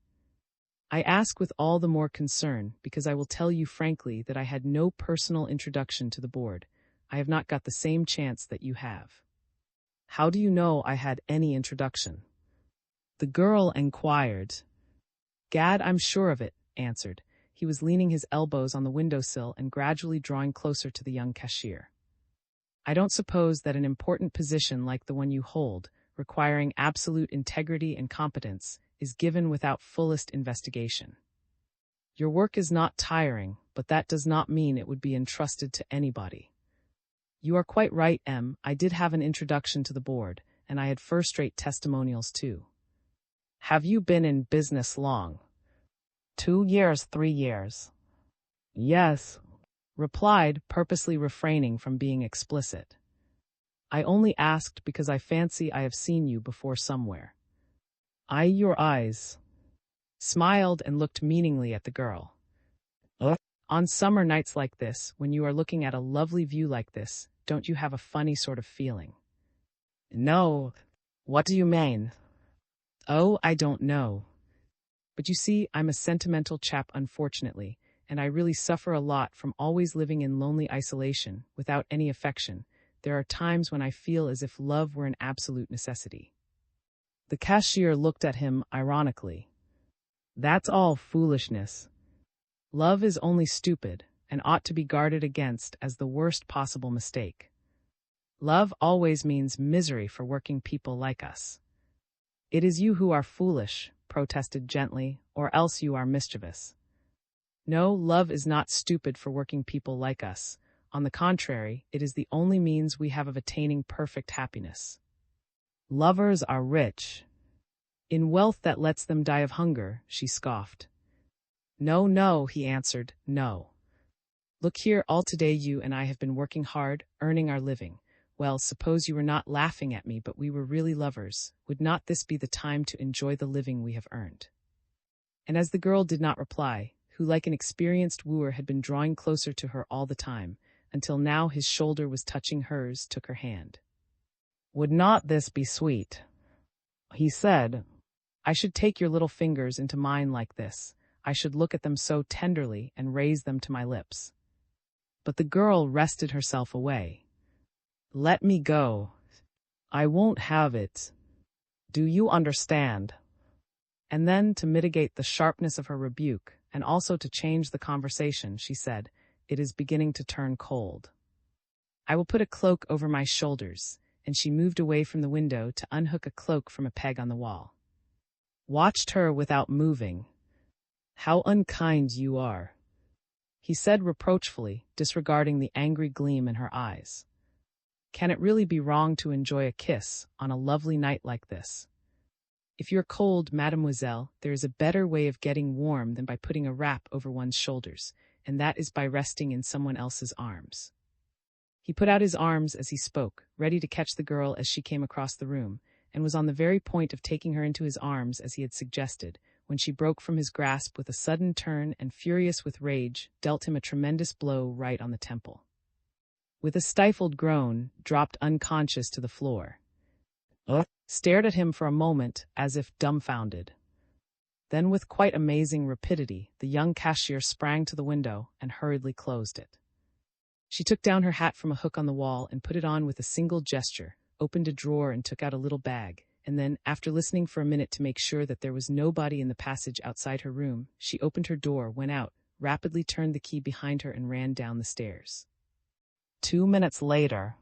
I ask with all the more concern because I will tell you frankly that I had no personal introduction to the board. I have not got the same chance that you have. How do you know I had any introduction? The girl inquired. Gad, I'm sure of it, answered. He was leaning his elbows on the windowsill and gradually drawing closer to the young cashier. I don't suppose that an important position like the one you hold, requiring absolute integrity and competence, is given without fullest investigation. Your work is not tiring, but that does not mean it would be entrusted to anybody. You are quite right, M. I did have an introduction to the board, and I had first-rate testimonials too. Have you been in business long? 2 years, 3 years. Yes, replied, purposely refraining from being explicit. I only asked because I fancy I have seen you before somewhere. Your eyes. Smiled and looked meaningly at the girl. On summer nights like this, when you are looking at a lovely view like this, don't you have a funny sort of feeling? No. What do you mean? Oh, I don't know. But you see, I'm a sentimental chap, unfortunately, and I really suffer a lot from always living in lonely isolation, without any affection. There are times when I feel as if love were an absolute necessity. The cashier looked at him ironically. That's all foolishness. Love is only stupid, and ought to be guarded against as the worst possible mistake. Love always means misery for working people like us. It is you who are foolish, protested gently, or else you are mischievous. No, love is not stupid for working people like us. On the contrary, it is the only means we have of attaining perfect happiness. Lovers are rich. In wealth that lets them die of hunger, she scoffed. No, no, he answered, no. Look here, all today you and I have been working hard, earning our living. Well, suppose you were not laughing at me, but we were really lovers. Would not this be the time to enjoy the living we have earned? And as the girl did not reply, who like an experienced wooer had been drawing closer to her all the time, until now his shoulder was touching hers, took her hand. Would not this be sweet? He said, I should take your little fingers into mine like this. I should look at them so tenderly and raise them to my lips. But the girl wrested herself away. Let me go. I won't have it. Do you understand? And then, to mitigate the sharpness of her rebuke, and also to change the conversation, she said, It is beginning to turn cold. I will put a cloak over my shoulders, and she moved away from the window to unhook a cloak from a peg on the wall. Watched her without moving. How unkind you are, he said reproachfully, disregarding the angry gleam in her eyes. Can it really be wrong to enjoy a kiss on a lovely night like this? If you're cold, mademoiselle, there is a better way of getting warm than by putting a wrap over one's shoulders, and that is by resting in someone else's arms. He put out his arms as he spoke, ready to catch the girl as she came across the room, and was on the very point of taking her into his arms as he had suggested, when she broke from his grasp with a sudden turn and, furious with rage, dealt him a tremendous blow right on the temple. with a stifled groan, dropped unconscious to the floor. Stared at him for a moment, as if dumbfounded. Then with quite amazing rapidity, the young cashier sprang to the window and hurriedly closed it. She took down her hat from a hook on the wall and put it on with a single gesture, opened a drawer and took out a little bag, and then, after listening for a minute to make sure that there was nobody in the passage outside her room, she opened her door, went out, rapidly turned the key behind her and ran down the stairs. 2 minutes later,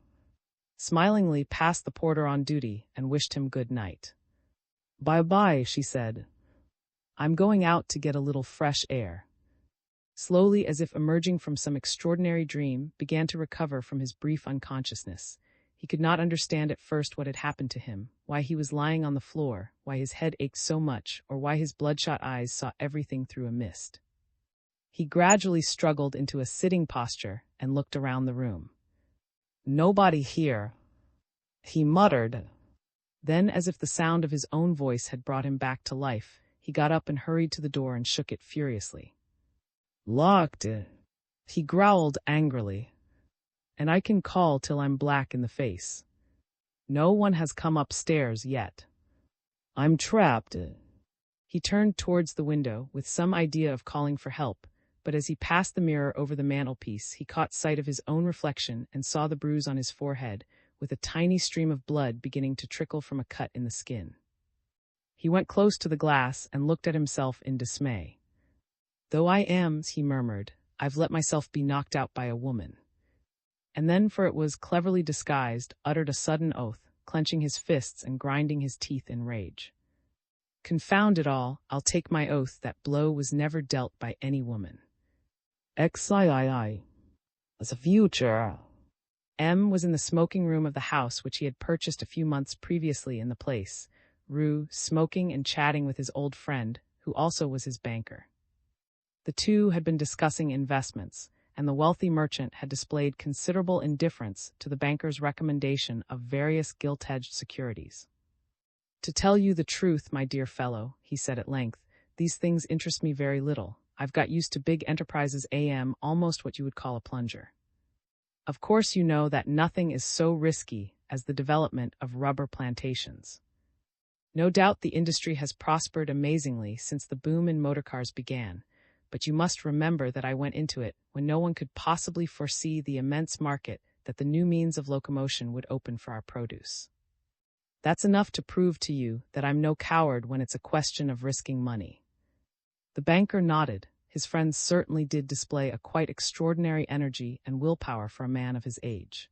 smilingly passed the porter on duty and wished him good night. "Bye-bye," she said. "I'm going out to get a little fresh air." Slowly, as if emerging from some extraordinary dream, began to recover from his brief unconsciousness. He could not understand at first what had happened to him, why he was lying on the floor, why his head ached so much, or why his bloodshot eyes saw everything through a mist. He gradually struggled into a sitting posture and looked around the room. "Nobody here," he muttered. Then, as if the sound of his own voice had brought him back to life, he got up and hurried to the door and shook it furiously. "Locked," he growled angrily. "And I can call till I'm black in the face. No one has come upstairs yet. I'm trapped." He turned towards the window with some idea of calling for help, but as he passed the mirror over the mantelpiece, he caught sight of his own reflection and saw the bruise on his forehead, with a tiny stream of blood beginning to trickle from a cut in the skin. He went close to the glass and looked at himself in dismay. "Though I am," he murmured, "I've let myself be knocked out by a woman." And then, for it was cleverly disguised, uttered a sudden oath, clenching his fists and grinding his teeth in rage. "Confound it all, I'll take my oath that blow was never dealt by any woman. XIII. As a future." M was in the smoking room of the house which he had purchased a few months previously in the place, Rue, smoking and chatting with his old friend, who also was his banker. The two had been discussing investments, and the wealthy merchant had displayed considerable indifference to the banker's recommendation of various gilt-edged securities. "To tell you the truth, my dear fellow," he said at length, "these things interest me very little. I've got used to big enterprises. Am almost what you would call a plunger. Of course you know that nothing is so risky as the development of rubber plantations. No doubt the industry has prospered amazingly since the boom in motorcars began, but you must remember that I went into it when no one could possibly foresee the immense market that the new means of locomotion would open for our produce. That's enough to prove to you that I'm no coward when it's a question of risking money." The banker nodded. His friends certainly did display a quite extraordinary energy and willpower for a man of his age.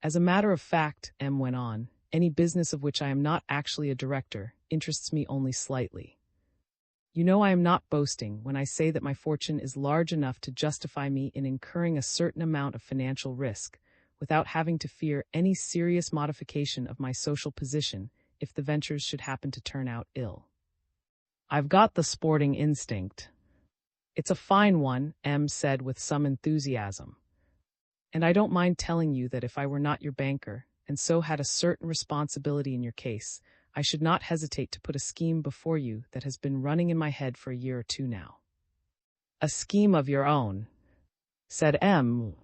"As a matter of fact," M went on, "any business of which I am not actually a director interests me only slightly. You know I am not boasting when I say that my fortune is large enough to justify me in incurring a certain amount of financial risk, without having to fear any serious modification of my social position if the ventures should happen to turn out ill. I've got the sporting instinct." "It's a fine one," M said with some enthusiasm. "And I don't mind telling you that if I were not your banker, and so had a certain responsibility in your case, I should not hesitate to put a scheme before you that has been running in my head for a year or two now." "A scheme of your own?" said M.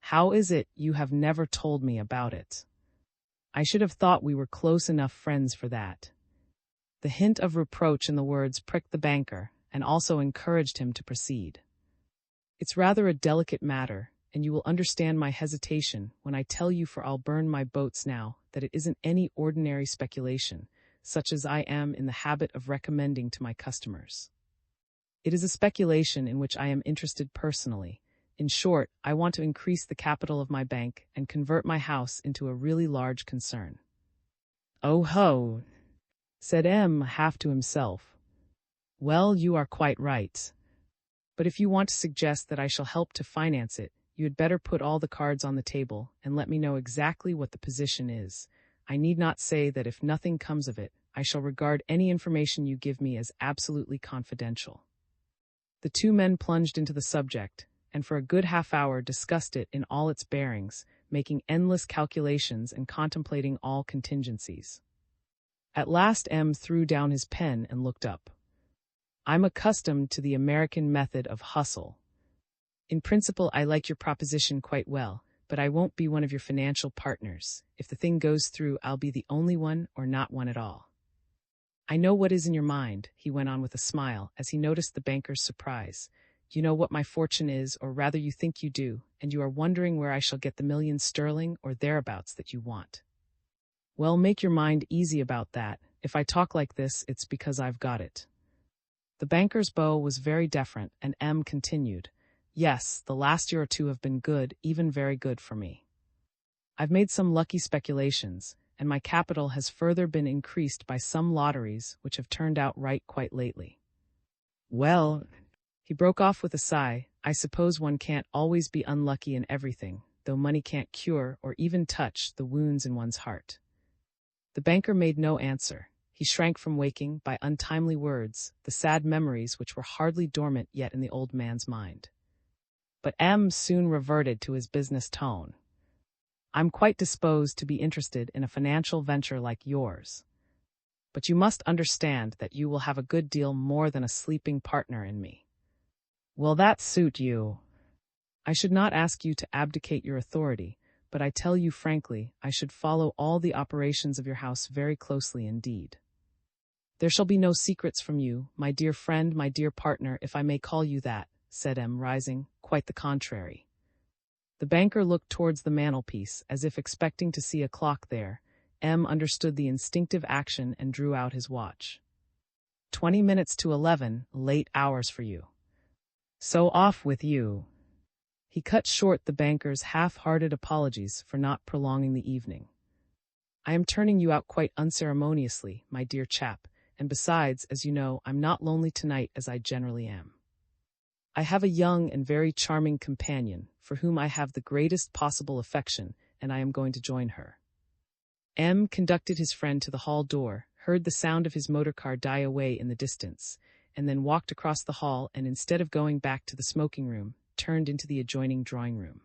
"How is it you have never told me about it? I should have thought we were close enough friends for that." The hint of reproach in the words pricked the banker, and also encouraged him to proceed. "It's rather a delicate matter, and you will understand my hesitation when I tell you, for I'll burn my boats now, that it isn't any ordinary speculation, such as I am in the habit of recommending to my customers. It is a speculation in which I am interested personally. In short, I want to increase the capital of my bank and convert my house into a really large concern." "Oh ho," said M half to himself. "Well, you are quite right. But if you want to suggest that I shall help to finance it, you had better put all the cards on the table and let me know exactly what the position is. I need not say that if nothing comes of it, I shall regard any information you give me as absolutely confidential." The two men plunged into the subject, and for a good half-hour discussed it in all its bearings, making endless calculations and contemplating all contingencies. At last M threw down his pen and looked up. "I'm accustomed to the American method of hustle. In principle, I like your proposition quite well, but I won't be one of your financial partners. If the thing goes through, I'll be the only one or not one at all. I know what is in your mind, he went on with a smile as he noticed the banker's surprise. You know what my fortune is, or rather you think you do, and you are wondering where I shall get the million sterling or thereabouts that you want. Well, make your mind easy about that. If I talk like this, it's because I've got it. The banker's bow was very deferent, and M continued, Yes, the last year or two have been good, even very good for me. I've made some lucky speculations, and my capital has further been increased by some lotteries which have turned out right quite lately. Well, he broke off with a sigh, I suppose one can't always be unlucky in everything, though money can't cure or even touch the wounds in one's heart. The banker made no answer. He shrank from waking, by untimely words, the sad memories which were hardly dormant yet in the old man's mind. But M soon reverted to his business tone. I'm quite disposed to be interested in a financial venture like yours. But you must understand that you will have a good deal more than a sleeping partner in me. Will that suit you? I should not ask you to abdicate your authority, but I tell you frankly, I should follow all the operations of your house very closely indeed. There shall be no secrets from you, my dear friend, my dear partner, if I may call you that, said M, rising. Quite the contrary. The banker looked towards the mantelpiece, as if expecting to see a clock there. M understood the instinctive action and drew out his watch. 20 minutes to 11, late hours for you. So off with you. He cut short the banker's half-hearted apologies for not prolonging the evening. I am turning you out quite unceremoniously, my dear chap, and besides, as you know, I'm not lonely tonight as I generally am. I have a young and very charming companion, for whom I have the greatest possible affection, and I am going to join her. M conducted his friend to the hall door, heard the sound of his motor car die away in the distance, and then walked across the hall and instead of going back to the smoking room, turned into the adjoining drawing room.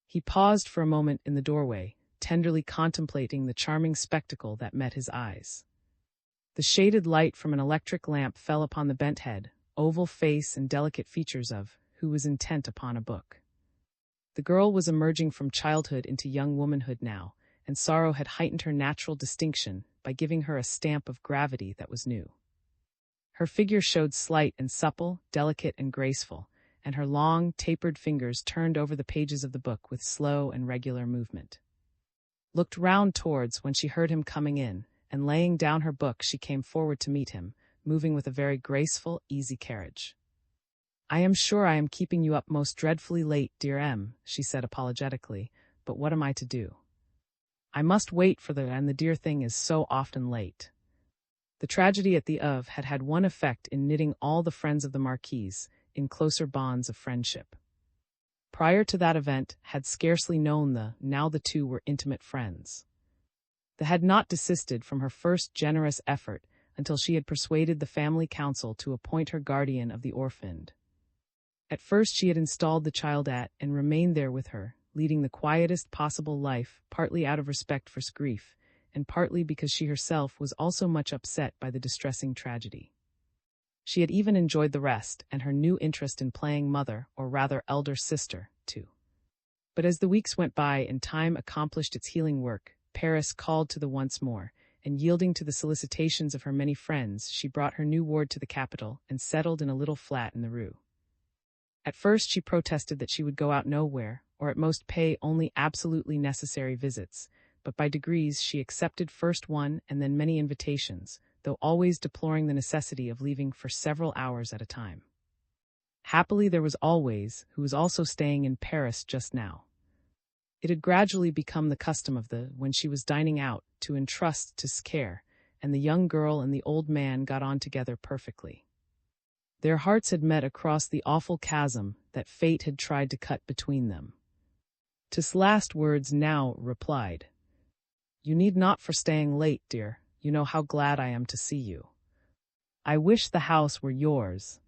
He paused for a moment in the doorway, tenderly contemplating the charming spectacle that met his eyes. The shaded light from an electric lamp fell upon the bent head, oval face and delicate features of, who was intent upon a book. The girl was emerging from childhood into young womanhood now, and sorrow had heightened her natural distinction by giving her a stamp of gravity that was new. Her figure showed slight and supple, delicate and graceful, and her long, tapered fingers turned over the pages of the book with slow and regular movement. Looked round towards when she heard him coming in, and laying down her book she came forward to meet him, moving with a very graceful, easy carriage. I am sure I am keeping you up most dreadfully late, dear M, she said apologetically, but what am I to do? I must wait for and the dear thing is so often late. The tragedy at the Ave had had one effect in knitting all the friends of the Marquise in closer bonds of friendship. Prior to that event, had scarcely known now the two were intimate friends. They had not desisted from her first generous effort until she had persuaded the family council to appoint her guardian of the orphaned. At first she had installed the child at and remained there with her, leading the quietest possible life, partly out of respect for grief, and partly because she herself was also much upset by the distressing tragedy. She had even enjoyed the rest, and her new interest in playing mother, or rather elder sister, too. But as the weeks went by and time accomplished its healing work, Paris called to the once more, and yielding to the solicitations of her many friends, she brought her new ward to the capital and settled in a little flat in the Rue. At first she protested that she would go out nowhere, or at most pay only absolutely necessary visits, but by degrees she accepted first one and then many invitations, though always deploring the necessity of leaving for several hours at a time. Happily there was always, who was also staying in Paris just now. It had gradually become the custom of when she was dining out, to entrust to care, and the young girl and the old man got on together perfectly. Their hearts had met across the awful chasm that fate had tried to cut between them. Tis last words now replied. You need not for staying late, dear. You know how glad I am to see you. I wish the house were yours.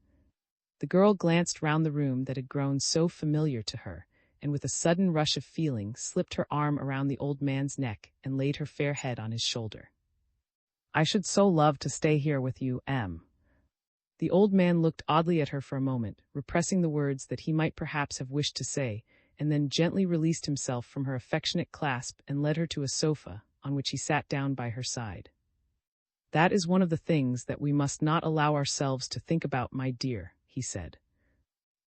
The girl glanced round the room that had grown so familiar to her, and with a sudden rush of feeling slipped her arm around the old man's neck and laid her fair head on his shoulder. I should so love to stay here with you, M. The old man looked oddly at her for a moment, repressing the words that he might perhaps have wished to say, and then gently released himself from her affectionate clasp and led her to a sofa, on which he sat down by her side. "That is one of the things that we must not allow ourselves to think about, my dear," he said.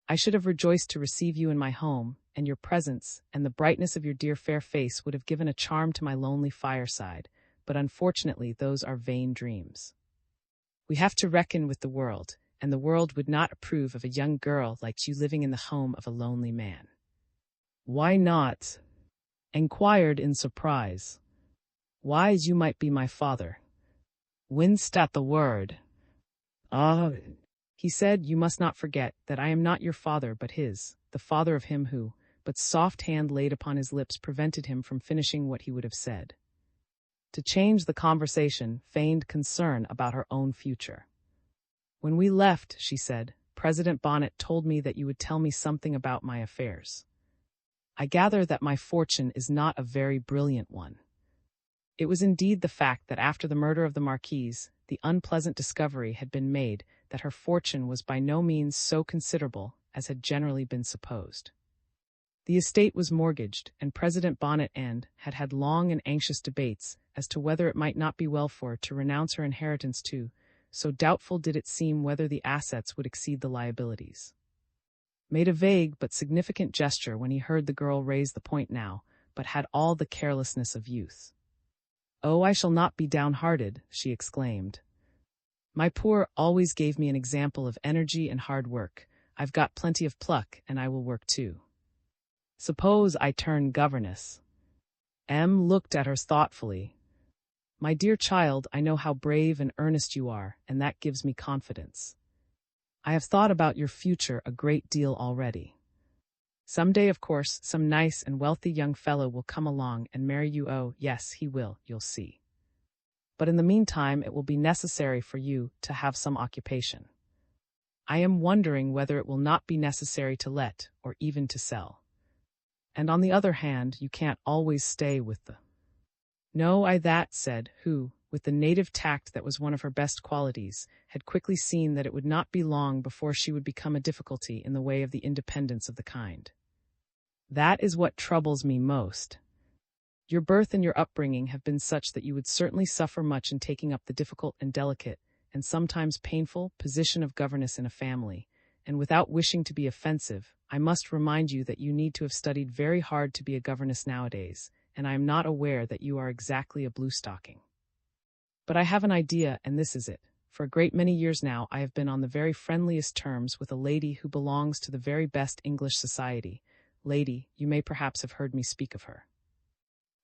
"I should have rejoiced to receive you in my home, and your presence and the brightness of your dear fair face would have given a charm to my lonely fireside, but unfortunately those are vain dreams. We have to reckon with the world, and the world would not approve of a young girl like you living in the home of a lonely man." "Why not?" inquired in surprise. "Why, as you might be my father." Winced at the word. "Ah," he said, "you must not forget that I am not your father but his, the father of him who—" But soft hand laid upon his lips prevented him from finishing what he would have said. To change the conversation, feigned concern about her own future. "When we left," she said, "President Bonnet told me that you would tell me something about my affairs. I gather that my fortune is not a very brilliant one." It was indeed the fact that after the murder of the Marquise, the unpleasant discovery had been made that her fortune was by no means so considerable as had generally been supposed. The estate was mortgaged, and President Bonnet had had long and anxious debates as to whether it might not be well for her to renounce her inheritance too, so doubtful did it seem whether the assets would exceed the liabilities. Made a vague but significant gesture when he heard the girl raise the point now, but had all the carelessness of youth. "Oh, I shall not be downhearted," she exclaimed. "My poor always gave me an example of energy and hard work. I've got plenty of pluck, and I will work too. Suppose I turn governess?" M looked at her thoughtfully. "My dear child, I know how brave and earnest you are, and that gives me confidence. I have thought about your future a great deal already. Some day, of course, some nice and wealthy young fellow will come along and marry you. Oh, yes, he will, you'll see. But in the meantime, it will be necessary for you to have some occupation. I am wondering whether it will not be necessary to let, or even to sell. And on the other hand, you can't always stay with the—" "No, I that," said, who, with the native tact that was one of her best qualities, had quickly seen that it would not be long before she would become a difficulty in the way of the independence of the kind. "That is what troubles me most. Your birth and your upbringing have been such that you would certainly suffer much in taking up the difficult and delicate, and sometimes painful, position of governess in a family, and without wishing to be offensive, I must remind you that you need to have studied very hard to be a governess nowadays, and I am not aware that you are exactly a bluestocking. But I have an idea, and this is it. For a great many years now I have been on the very friendliest terms with a lady who belongs to the very best English society. Lady, you may perhaps have heard me speak of her."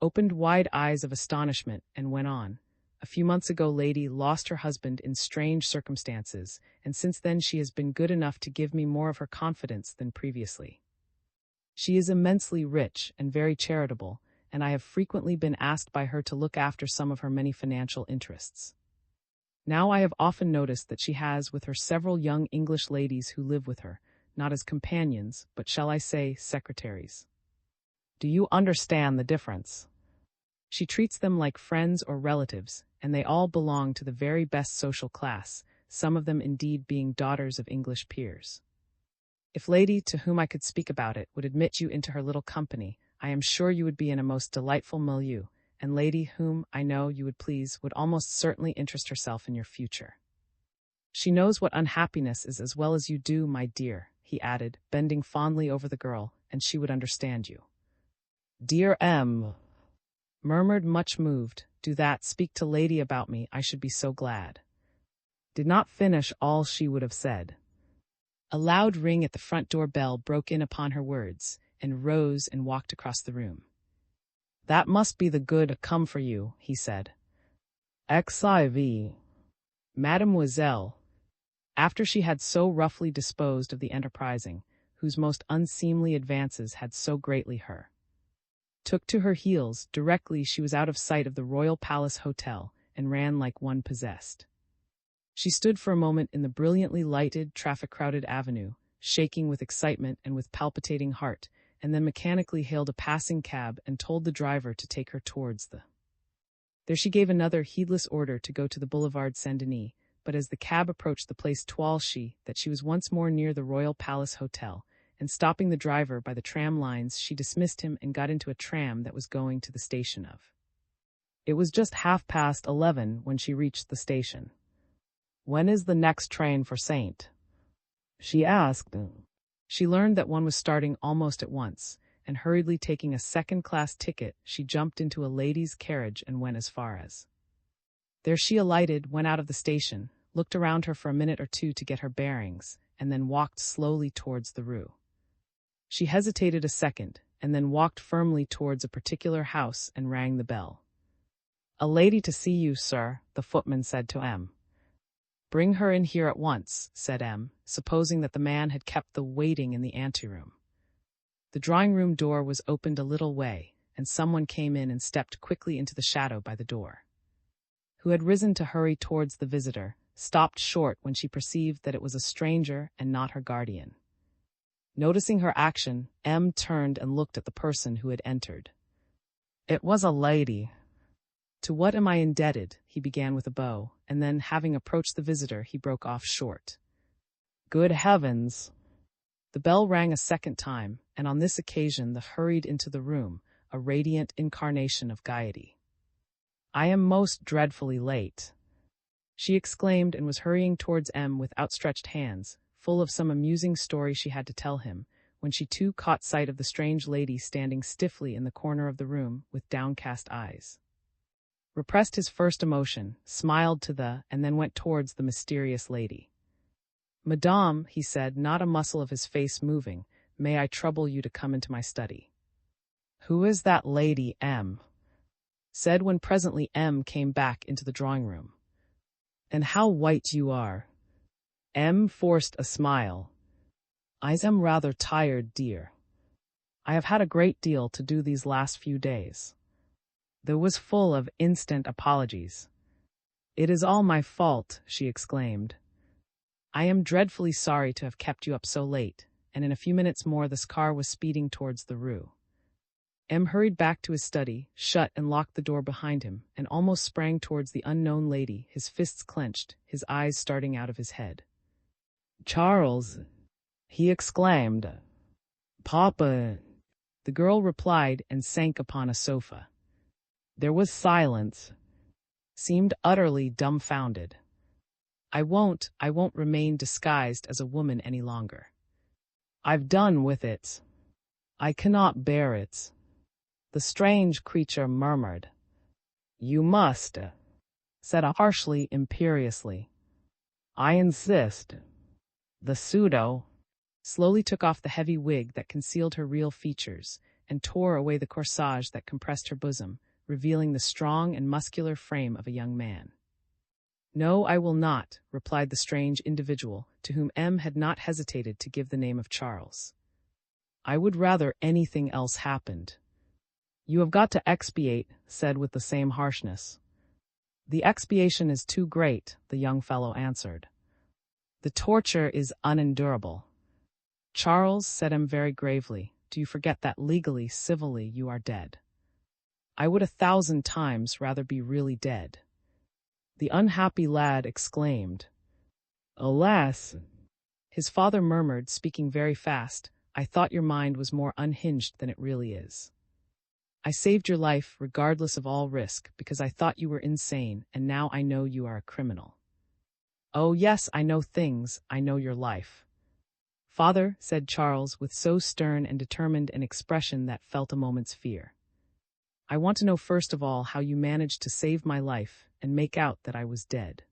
Opened wide eyes of astonishment, and went on. "A few months ago Lady lost her husband in strange circumstances, and since then she has been good enough to give me more of her confidence than previously. She is immensely rich and very charitable, and I have frequently been asked by her to look after some of her many financial interests. Now I have often noticed that she has with her several young English ladies who live with her, not as companions, but shall I say secretaries? Do you understand the difference? She treats them like friends or relatives, and they all belong to the very best social class, some of them indeed being daughters of English peers. If Lady, to whom I could speak about it, would admit you into her little company, I am sure you would be in a most delightful milieu, and Lady, whom I know you would please, would almost certainly interest herself in your future. She knows what unhappiness is as well as you do, my dear," he added, bending fondly over the girl, "and she would understand you." "Dear M," murmured much moved, "do that, speak to Lady about me, I should be so glad." Did not finish all she would have said. A loud ring at the front door bell broke in upon her words, and rose and walked across the room. "That must be the good come for you," he said. "Xiv. Mademoiselle," after she had so roughly disposed of the enterprising, whose most unseemly advances had so greatly her, took to her heels directly she was out of sight of the Royal Palace Hotel, and ran like one possessed. She stood for a moment in the brilliantly lighted, traffic-crowded avenue, shaking with excitement and with palpitating heart, and then mechanically hailed a passing cab and told the driver to take her towards the. There she gave another heedless order to go to the Boulevard Saint-Denis, but as the cab approached the place toiled she that she was once more near the Royal Palace Hotel, and stopping the driver by the tram lines, she dismissed him and got into a tram that was going to the station of. It was just 11:30 when she reached the station. "When is the next train for Saint?" she asked. She learned that one was starting almost at once, and hurriedly taking a second-class ticket, she jumped into a lady's carriage and went as far as. There she alighted, went out of the station, looked around her for a minute or two to get her bearings, and then walked slowly towards the rue. She hesitated a second, and then walked firmly towards a particular house and rang the bell. "A lady to see you, sir," the footman said to M. "Bring her in here at once," said M, supposing that the man had kept the waiting in the anteroom. The drawing-room door was opened a little way, and someone came in and stepped quickly into the shadow by the door. Who had risen to hurry towards the visitor, stopped short when she perceived that it was a stranger and not her guardian. Noticing her action, M turned and looked at the person who had entered. It was a lady. "To what am I indebted?" he began with a bow, and then, having approached the visitor, he broke off short. "Good heavens!" The bell rang a second time, and on this occasion hurried into the room, a radiant incarnation of gaiety. "I am most dreadfully late," she exclaimed, and was hurrying towards M with outstretched hands, full of some amusing story she had to tell him, when she too caught sight of the strange lady standing stiffly in the corner of the room with downcast eyes. Repressed his first emotion, smiled and then went towards the mysterious lady. "Madame," he said, not a muscle of his face moving, "may I trouble you to come into my study?" "Who is that lady, M?" said when presently M came back into the drawing-room. "And how white you are!" M forced a smile. "I am rather tired, dear. I have had a great deal to do these last few days." There was full of instant apologies. "It is all my fault," she exclaimed. "I am dreadfully sorry to have kept you up so late," and in a few minutes more this car was speeding towards the rue. M hurried back to his study, shut and locked the door behind him, and almost sprang towards the unknown lady, his fists clenched, his eyes starting out of his head. "Charles!" he exclaimed. "Papa!" The girl replied and sank upon a sofa. There was silence. Seemed utterly dumbfounded. I won't remain disguised as a woman any longer. I've done with it. I cannot bear it." The strange creature murmured. "You must," said harshly, imperiously. "I insist." The pseudo slowly took off the heavy wig that concealed her real features, and tore away the corsage that compressed her bosom, revealing the strong and muscular frame of a young man. "No, I will not," replied the strange individual, to whom M had not hesitated to give the name of Charles. "I would rather anything else happened." "You have got to expiate," said with the same harshness. "The expiation is too great," the young fellow answered. "The torture is unendurable." "Charles," said M very gravely, "do you forget that legally, civilly, you are dead? I would 1,000 times rather be really dead." The unhappy lad exclaimed. "Alas!" His father murmured, speaking very fast, "I thought your mind was more unhinged than it really is. I saved your life, regardless of all risk, because I thought you were insane, and now I know you are a criminal. Oh yes, I know things, I know your life." "Father," said Charles, with so stern and determined an expression that felt a moment's fear, "I want to know first of all how you managed to save my life and make out that I was dead.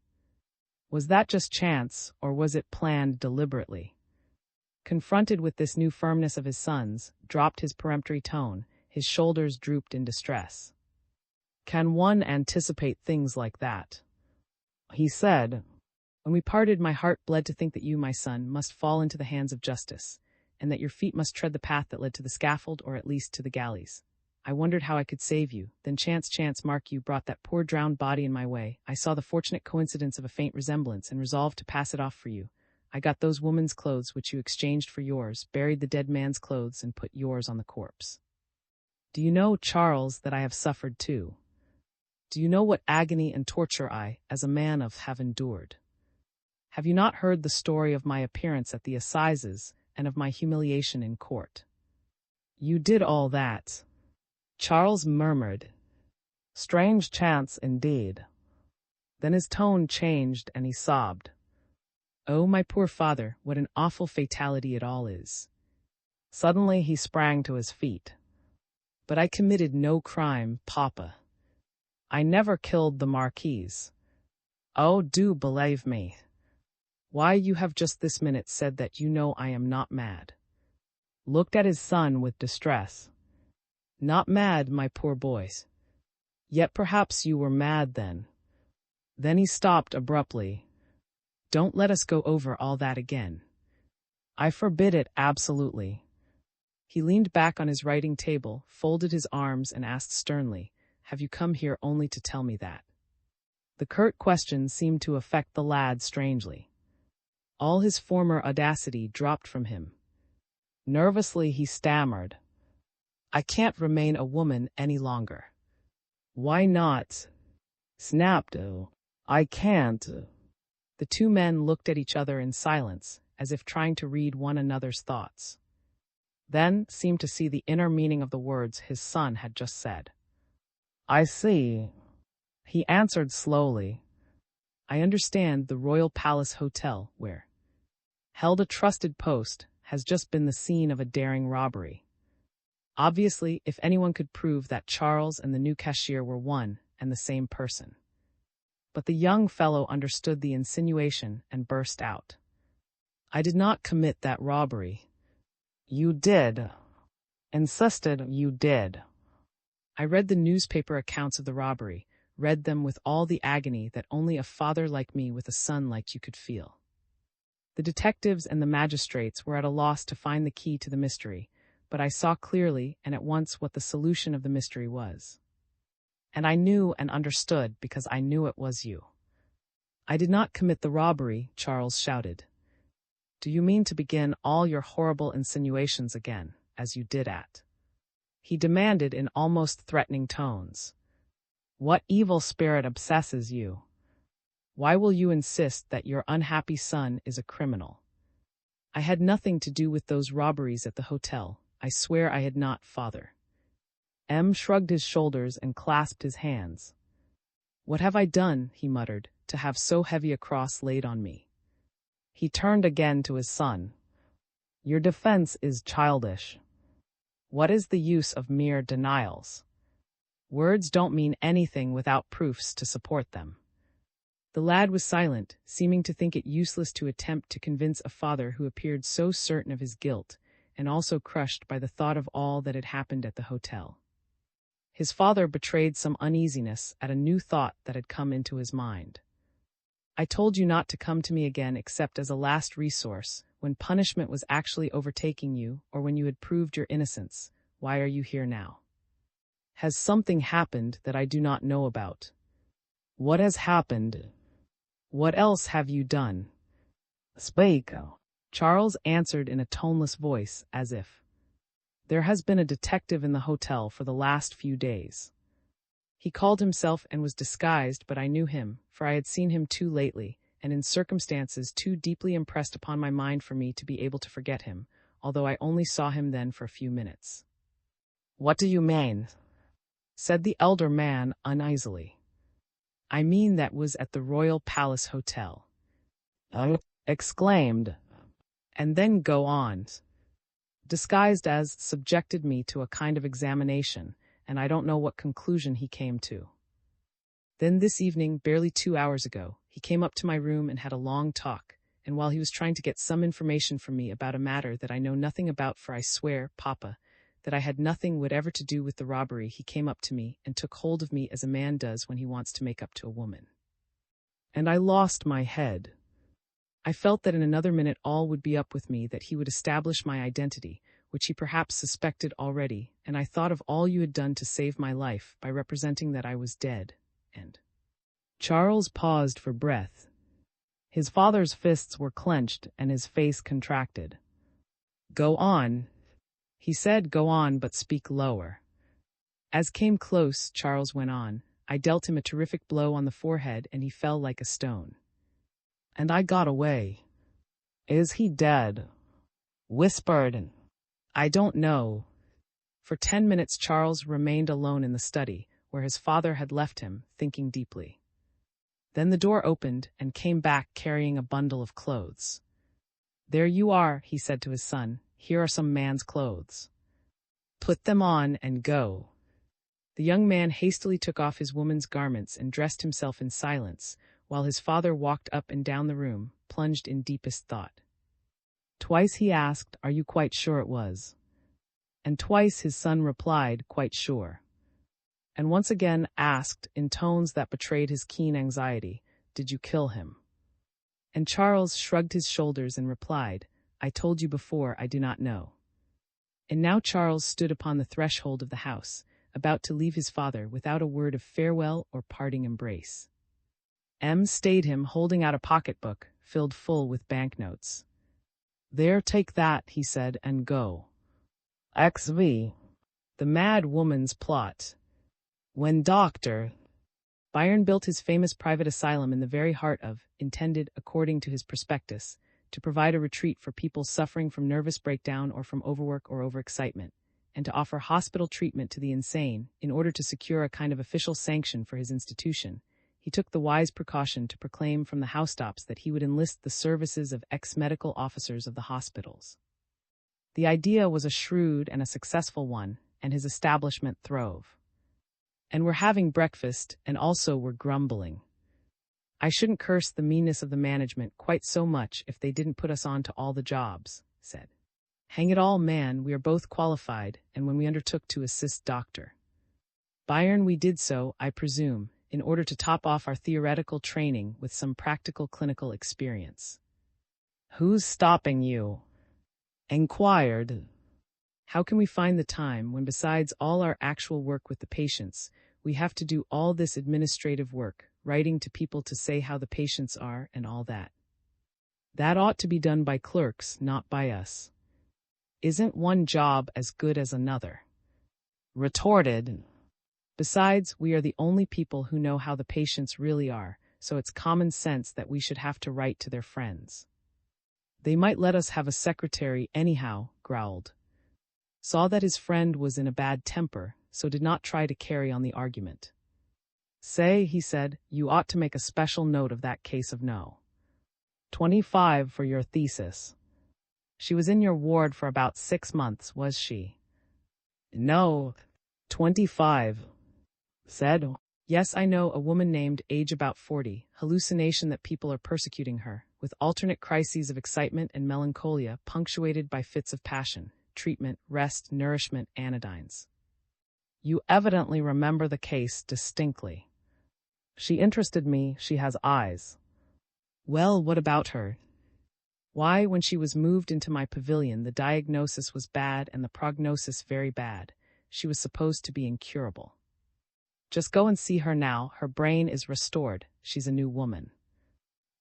Was that just chance, or was it planned deliberately?" Confronted with this new firmness of his son's, dropped his peremptory tone, his shoulders drooped in distress. "Can one anticipate things like that?" he said. "When we parted, my heart bled to think that you, my son, must fall into the hands of justice, and that your feet must tread the path that led to the scaffold or at least to the galleys. I wondered how I could save you. Then chance, mark you, brought that poor drowned body in my way. I saw the fortunate coincidence of a faint resemblance and resolved to pass it off for you. I got those woman's clothes which you exchanged for yours, buried the dead man's clothes, and put yours on the corpse. Do you know, Charles, that I have suffered too? Do you know what agony and torture I, as a man have endured? Have you not heard the story of my appearance at the assizes, and of my humiliation in court. You did all that, Charles murmured. Strange chance indeed. Then his tone changed and he sobbed. Oh, my poor father, what an awful fatality it all is. Suddenly he sprang to his feet. But I committed no crime, Papa. I never killed the Marquise. Oh, do believe me. Why, you have just this minute said that you know I am not mad. Looked at his son with distress. Not mad, my poor boys. Yet perhaps you were mad then. Then he stopped abruptly. Don't let us go over all that again. I forbid it absolutely. He leaned back on his writing table, folded his arms, and asked sternly, Have you come here only to tell me that? The curt question seemed to affect the lad strangely. All his former audacity dropped from him. Nervously he stammered, I can't remain a woman any longer. Why not? Snapped, I can't. The two men looked at each other in silence, as if trying to read one another's thoughts. Then seemed to see the inner meaning of the words his son had just said. I see, he answered slowly. I understand the Royal Palace Hotel, where held a trusted post, has just been the scene of a daring robbery. Obviously, if anyone could prove that Charles and the new cashier were one and the same person. But the young fellow understood the insinuation and burst out. I did not commit that robbery. You did. Insisted you did. I read the newspaper accounts of the robbery, read them with all the agony that only a father like me with a son like you could feel. The detectives and the magistrates were at a loss to find the key to the mystery, but I saw clearly and at once what the solution of the mystery was. And I knew and understood because I knew it was you. I did not commit the robbery, Charles shouted. Do you mean to begin all your horrible insinuations again, as you did at? He demanded in almost threatening tones. What evil spirit obsesses you? Why will you insist that your unhappy son is a criminal? I had nothing to do with those robberies at the hotel. I swear I had not, father. M. shrugged his shoulders and clasped his hands. What have I done, he muttered, to have so heavy a cross laid on me? He turned again to his son. Your defense is childish. What is the use of mere denials? Words don't mean anything without proofs to support them. The lad was silent, seeming to think it useless to attempt to convince a father who appeared so certain of his guilt, and also crushed by the thought of all that had happened at the hotel. His father betrayed some uneasiness at a new thought that had come into his mind. I told you not to come to me again except as a last resource, when punishment was actually overtaking you or when you had proved your innocence. Why are you here now? Has something happened that I do not know about? What has happened? What else have you done? Speak. Charles answered in a toneless voice, as if. There has been a detective in the hotel for the last few days. He called himself and was disguised, but I knew him, for I had seen him too lately, and in circumstances too deeply impressed upon my mind for me to be able to forget him, although I only saw him then for a few minutes. What do you mean? Said the elder man uneasily. I mean that was at the Royal Palace Hotel. Exclaimed. And then go on. Disguised as subjected me to a kind of examination, and I don't know what conclusion he came to. Then this evening, barely 2 hours ago, he came up to my room and had a long talk, and while he was trying to get some information from me about a matter that I know nothing about, for I swear, Papa, that I had nothing whatever to do with the robbery, he came up to me and took hold of me as a man does when he wants to make up to a woman. And I lost my head. I felt that in another minute all would be up with me, that he would establish my identity, which he perhaps suspected already, and I thought of all you had done to save my life by representing that I was dead, and... Charles paused for breath. His father's fists were clenched and his face contracted. Go on, he said, go on, but speak lower. As came close, Charles went on, I dealt him a terrific blow on the forehead and he fell like a stone. And I got away. Is he dead? whispered. I don't know. For 10 minutes Charles remained alone in the study, where his father had left him, thinking deeply. Then the door opened and came back carrying a bundle of clothes. There you are, he said to his son. Here are some man's clothes. Put them on and go. The young man hastily took off his woman's garments and dressed himself in silence, while his father walked up and down the room, plunged in deepest thought. Twice he asked, "Are you quite sure it was?" And twice his son replied, "Quite sure." And once again asked, in tones that betrayed his keen anxiety, "Did you kill him?" And Charles shrugged his shoulders and replied, "I told you before, I do not know." And now Charles stood upon the threshold of the house, about to leave his father without a word of farewell or parting embrace. M stayed him, holding out a pocketbook, filled full with banknotes. "There, take that," he said, "and go." XV. The Mad Woman's Plot. When Dr. Byron built his famous private asylum in the very heart of, intended, according to his prospectus, to provide a retreat for people suffering from nervous breakdown or from overwork or overexcitement, and to offer hospital treatment to the insane, in order to secure a kind of official sanction for his institution, he took the wise precaution to proclaim from the housetops that he would enlist the services of ex-medical officers of the hospitals. The idea was a shrewd and a successful one, and his establishment throve. And we're having breakfast, and also we're grumbling. I shouldn't curse the meanness of the management quite so much if they didn't put us on to all the jobs, said. Hang it all, man, we are both qualified, and when we undertook to assist Dr. Byron we did so, I presume, in order to top off our theoretical training with some practical clinical experience. Who's stopping you? Inquired. How can we find the time when, besides all our actual work with the patients, we have to do all this administrative work, writing to people to say how the patients are and all that? That ought to be done by clerks, not by us. Isn't one job as good as another? Retorted. Besides, we are the only people who know how the patients really are, so it's common sense that we should have to write to their friends. They might let us have a secretary anyhow, growled. Saw that his friend was in a bad temper, so did not try to carry on the argument. Say, he said, you ought to make a special note of that case of No. 25 for your thesis. She was in your ward for about 6 months, was she? No. 25. Said. Yes, I know a woman named, age about 40, hallucination that people are persecuting her, with alternate crises of excitement and melancholia punctuated by fits of passion, treatment, rest, nourishment, anodynes. You evidently remember the case distinctly. She interested me, she has eyes. Well, what about her? Why, when she was moved into my pavilion, the diagnosis was bad and the prognosis very bad. She was supposed to be incurable. Just go and see her now, her brain is restored, she's a new woman.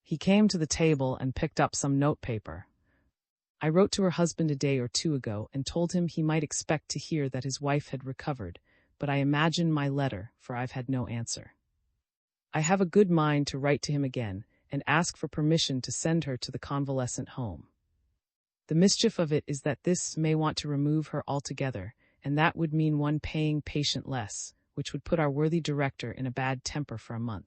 He came to the table and picked up some notepaper. I wrote to her husband a day or two ago and told him he might expect to hear that his wife had recovered, but I imagine my letter, for I've had no answer. I have a good mind to write to him again and ask for permission to send her to the convalescent home. The mischief of it is that this may want to remove her altogether, and that would mean one paying patient less, which would put our worthy director in a bad temper for a month.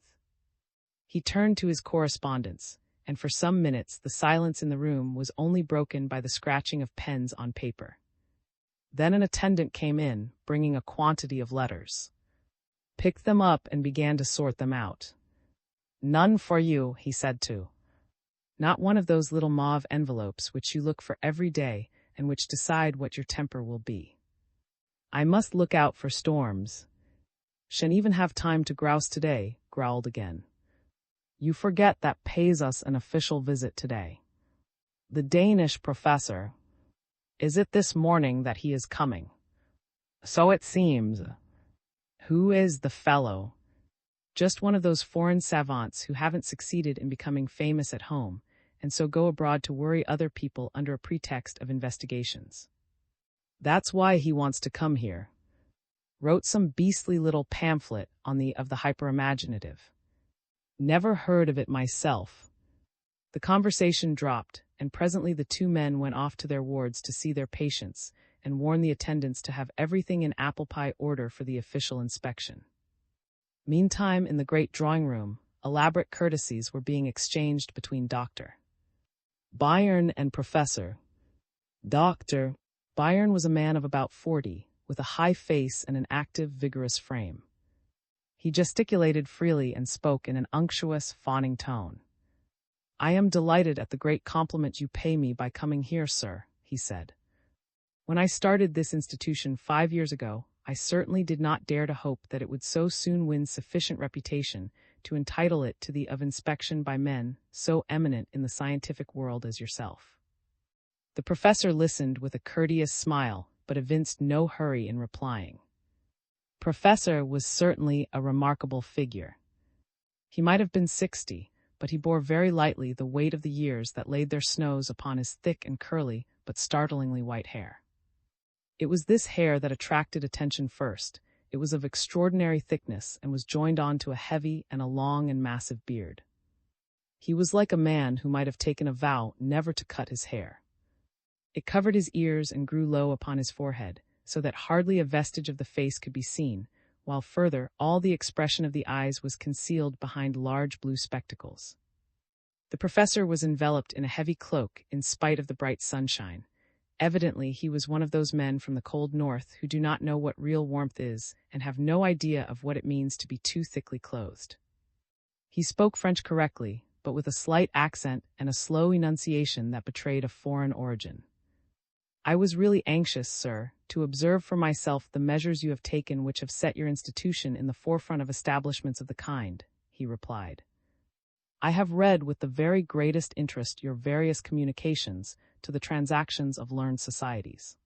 He turned to his correspondence, and for some minutes the silence in the room was only broken by the scratching of pens on paper. Then an attendant came in, bringing a quantity of letters. Picked them up and began to sort them out. None for you, he said to. Not one of those little mauve envelopes which you look for every day and which decide what your temper will be. I must look out for storms. Shan't even have time to grouse today, growled again. You forget that pays us an official visit today. The Danish professor. Is it this morning that he is coming? So it seems. Who is the fellow? Just one of those foreign savants who haven't succeeded in becoming famous at home, and so go abroad to worry other people under a pretext of investigations. That's why he wants to come here. Wrote some beastly little pamphlet on the hyperimaginative. Never heard of it myself. The conversation dropped, and presently the two men went off to their wards to see their patients and warn the attendants to have everything in apple pie order for the official inspection. Meantime, in the great drawing-room, elaborate courtesies were being exchanged between Dr. Bayern and Professor. Dr. Bayern was a man of about 40, with a high face and an active, vigorous frame. He gesticulated freely and spoke in an unctuous, fawning tone. "I am delighted at the great compliment you pay me by coming here, sir," he said. "When I started this institution 5 years ago, I certainly did not dare to hope that it would so soon win sufficient reputation to entitle it to the of inspection by men so eminent in the scientific world as yourself." The professor listened with a courteous smile, but evinced no hurry in replying. Professor was certainly a remarkable figure. He might have been 60, but he bore very lightly the weight of the years that laid their snows upon his thick and curly but startlingly white hair. It was this hair that attracted attention first. It was of extraordinary thickness and was joined on to a heavy and a long and massive beard. He was like a man who might have taken a vow never to cut his hair. It covered his ears and grew low upon his forehead, so that hardly a vestige of the face could be seen, while further, all the expression of the eyes was concealed behind large blue spectacles. The professor was enveloped in a heavy cloak in spite of the bright sunshine. Evidently, he was one of those men from the cold north who do not know what real warmth is and have no idea of what it means to be too thickly clothed. He spoke French correctly, but with a slight accent and a slow enunciation that betrayed a foreign origin. "I was really anxious, sir, to observe for myself the measures you have taken which have set your institution in the forefront of establishments of the kind," he replied. "I have read with the very greatest interest your various communications to the transactions of learned societies.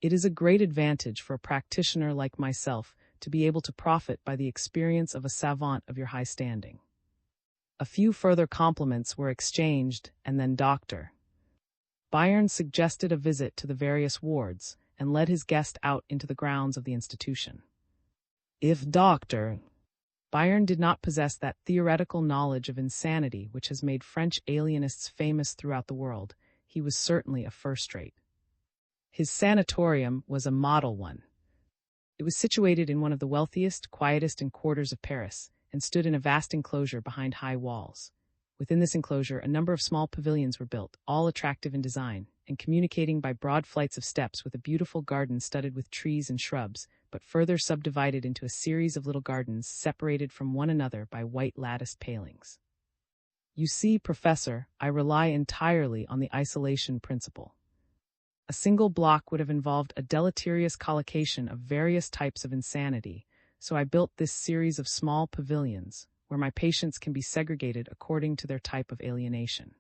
It is a great advantage for a practitioner like myself to be able to profit by the experience of a savant of your high standing." A few further compliments were exchanged, and then Dr. Bayern suggested a visit to the various wards and led his guest out into the grounds of the institution. If Dr. Bayern did not possess that theoretical knowledge of insanity which has made French alienists famous throughout the world, he was certainly a first-rate. His sanatorium was a model one. It was situated in one of the wealthiest, quietest quarters of Paris, and stood in a vast enclosure behind high walls. Within this enclosure, a number of small pavilions were built, all attractive in design, and communicating by broad flights of steps with a beautiful garden studded with trees and shrubs, but further subdivided into a series of little gardens separated from one another by white latticed palings. "You see, Professor, I rely entirely on the isolation principle. A single block would have involved a deleterious collocation of various types of insanity, so I built this series of small pavilions, where my patients can be segregated according to their type of alienation.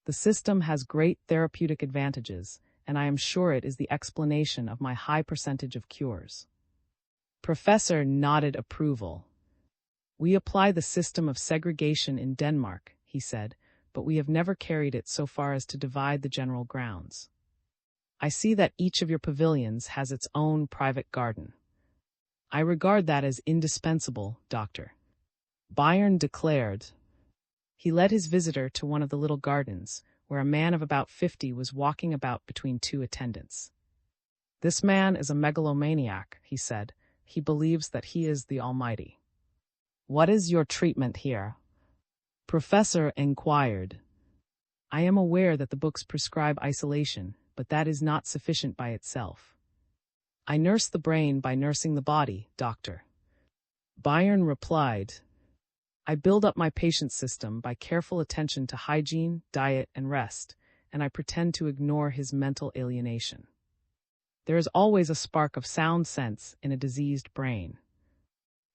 The system has great therapeutic advantages, and I am sure it is the explanation of my high percentage of cures." Professor nodded approval. "We apply the system of segregation in Denmark," he said, "but we have never carried it so far as to divide the general grounds. I see that each of your pavilions has its own private garden. I regard that as indispensable, Doctor," Bayern declared. He led his visitor to one of the little gardens, where a man of about 50 was walking about between two attendants. "This man is a megalomaniac," he said. "He believes that he is the Almighty." "What is your treatment here?" Professor inquired. "I am aware that the books prescribe isolation, but that is not sufficient by itself. I nurse the brain by nursing the body, Doctor," Bayern replied. "I build up my patient's system by careful attention to hygiene, diet, and rest, and I pretend to ignore his mental alienation. There is always a spark of sound sense in a diseased brain.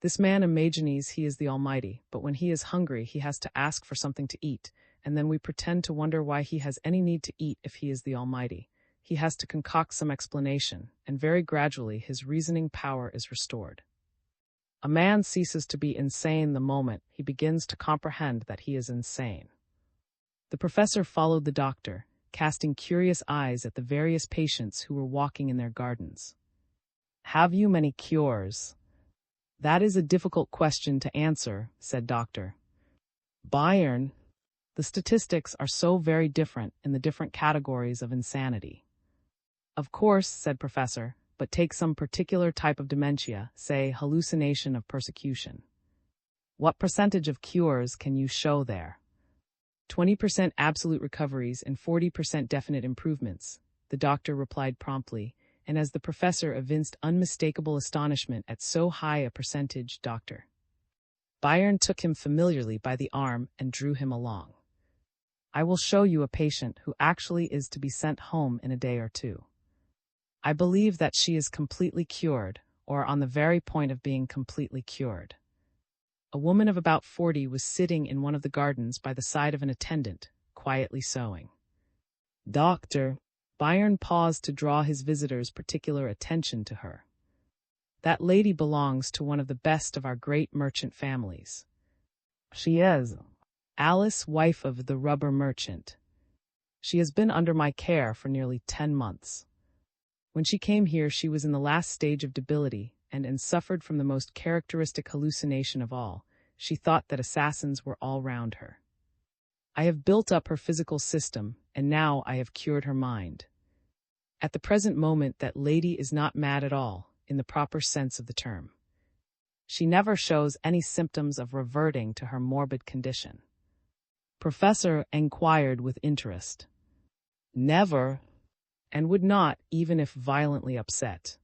This man imagines he is the Almighty, but when he is hungry he has to ask for something to eat, and then we pretend to wonder why he has any need to eat if he is the Almighty. He has to concoct some explanation, and very gradually his reasoning power is restored. A man ceases to be insane the moment he begins to comprehend that he is insane." The professor followed the doctor, casting curious eyes at the various patients who were walking in their gardens. "Have you many cures?" "That is a difficult question to answer," said Dr. Bayern. The statistics are so very different in the different categories of insanity. Of course, said Professor, but take some particular type of dementia, say hallucination of persecution. What percentage of cures can you show there? 20% absolute recoveries and 40% definite improvements, the doctor replied promptly, and as the professor evinced unmistakable astonishment at so high a percentage, Dr. Bayern took him familiarly by the arm and drew him along. I will show you a patient who actually is to be sent home in a day or two. I believe that she is completely cured, or on the very point of being completely cured. A woman of about 40 was sitting in one of the gardens by the side of an attendant, quietly sewing. Doctor, Bayern paused to draw his visitor's particular attention to her. That lady belongs to one of the best of our great merchant families. She is Alice, wife of the rubber merchant. She has been under my care for nearly 10 months. When she came here, she was in the last stage of debility and suffered from the most characteristic hallucination of all. She thought that assassins were all round her. I have built up her physical system, and now I have cured her mind. At the present moment, that lady is not mad at all, in the proper sense of the term. She never shows any symptoms of reverting to her morbid condition. Professor inquired with interest. Never, and would not, even if violently upset.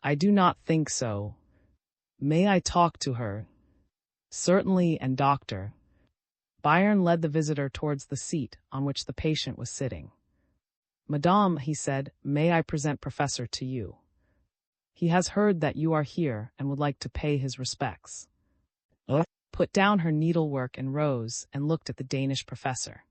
I do not think so. May I talk to her? Certainly, and doctor. Bayern led the visitor towards the seat on which the patient was sitting. Madame, he said, may I present Professor to you? He has heard that you are here and would like to pay his respects. Put down her needlework and rose and looked at the Danish professor.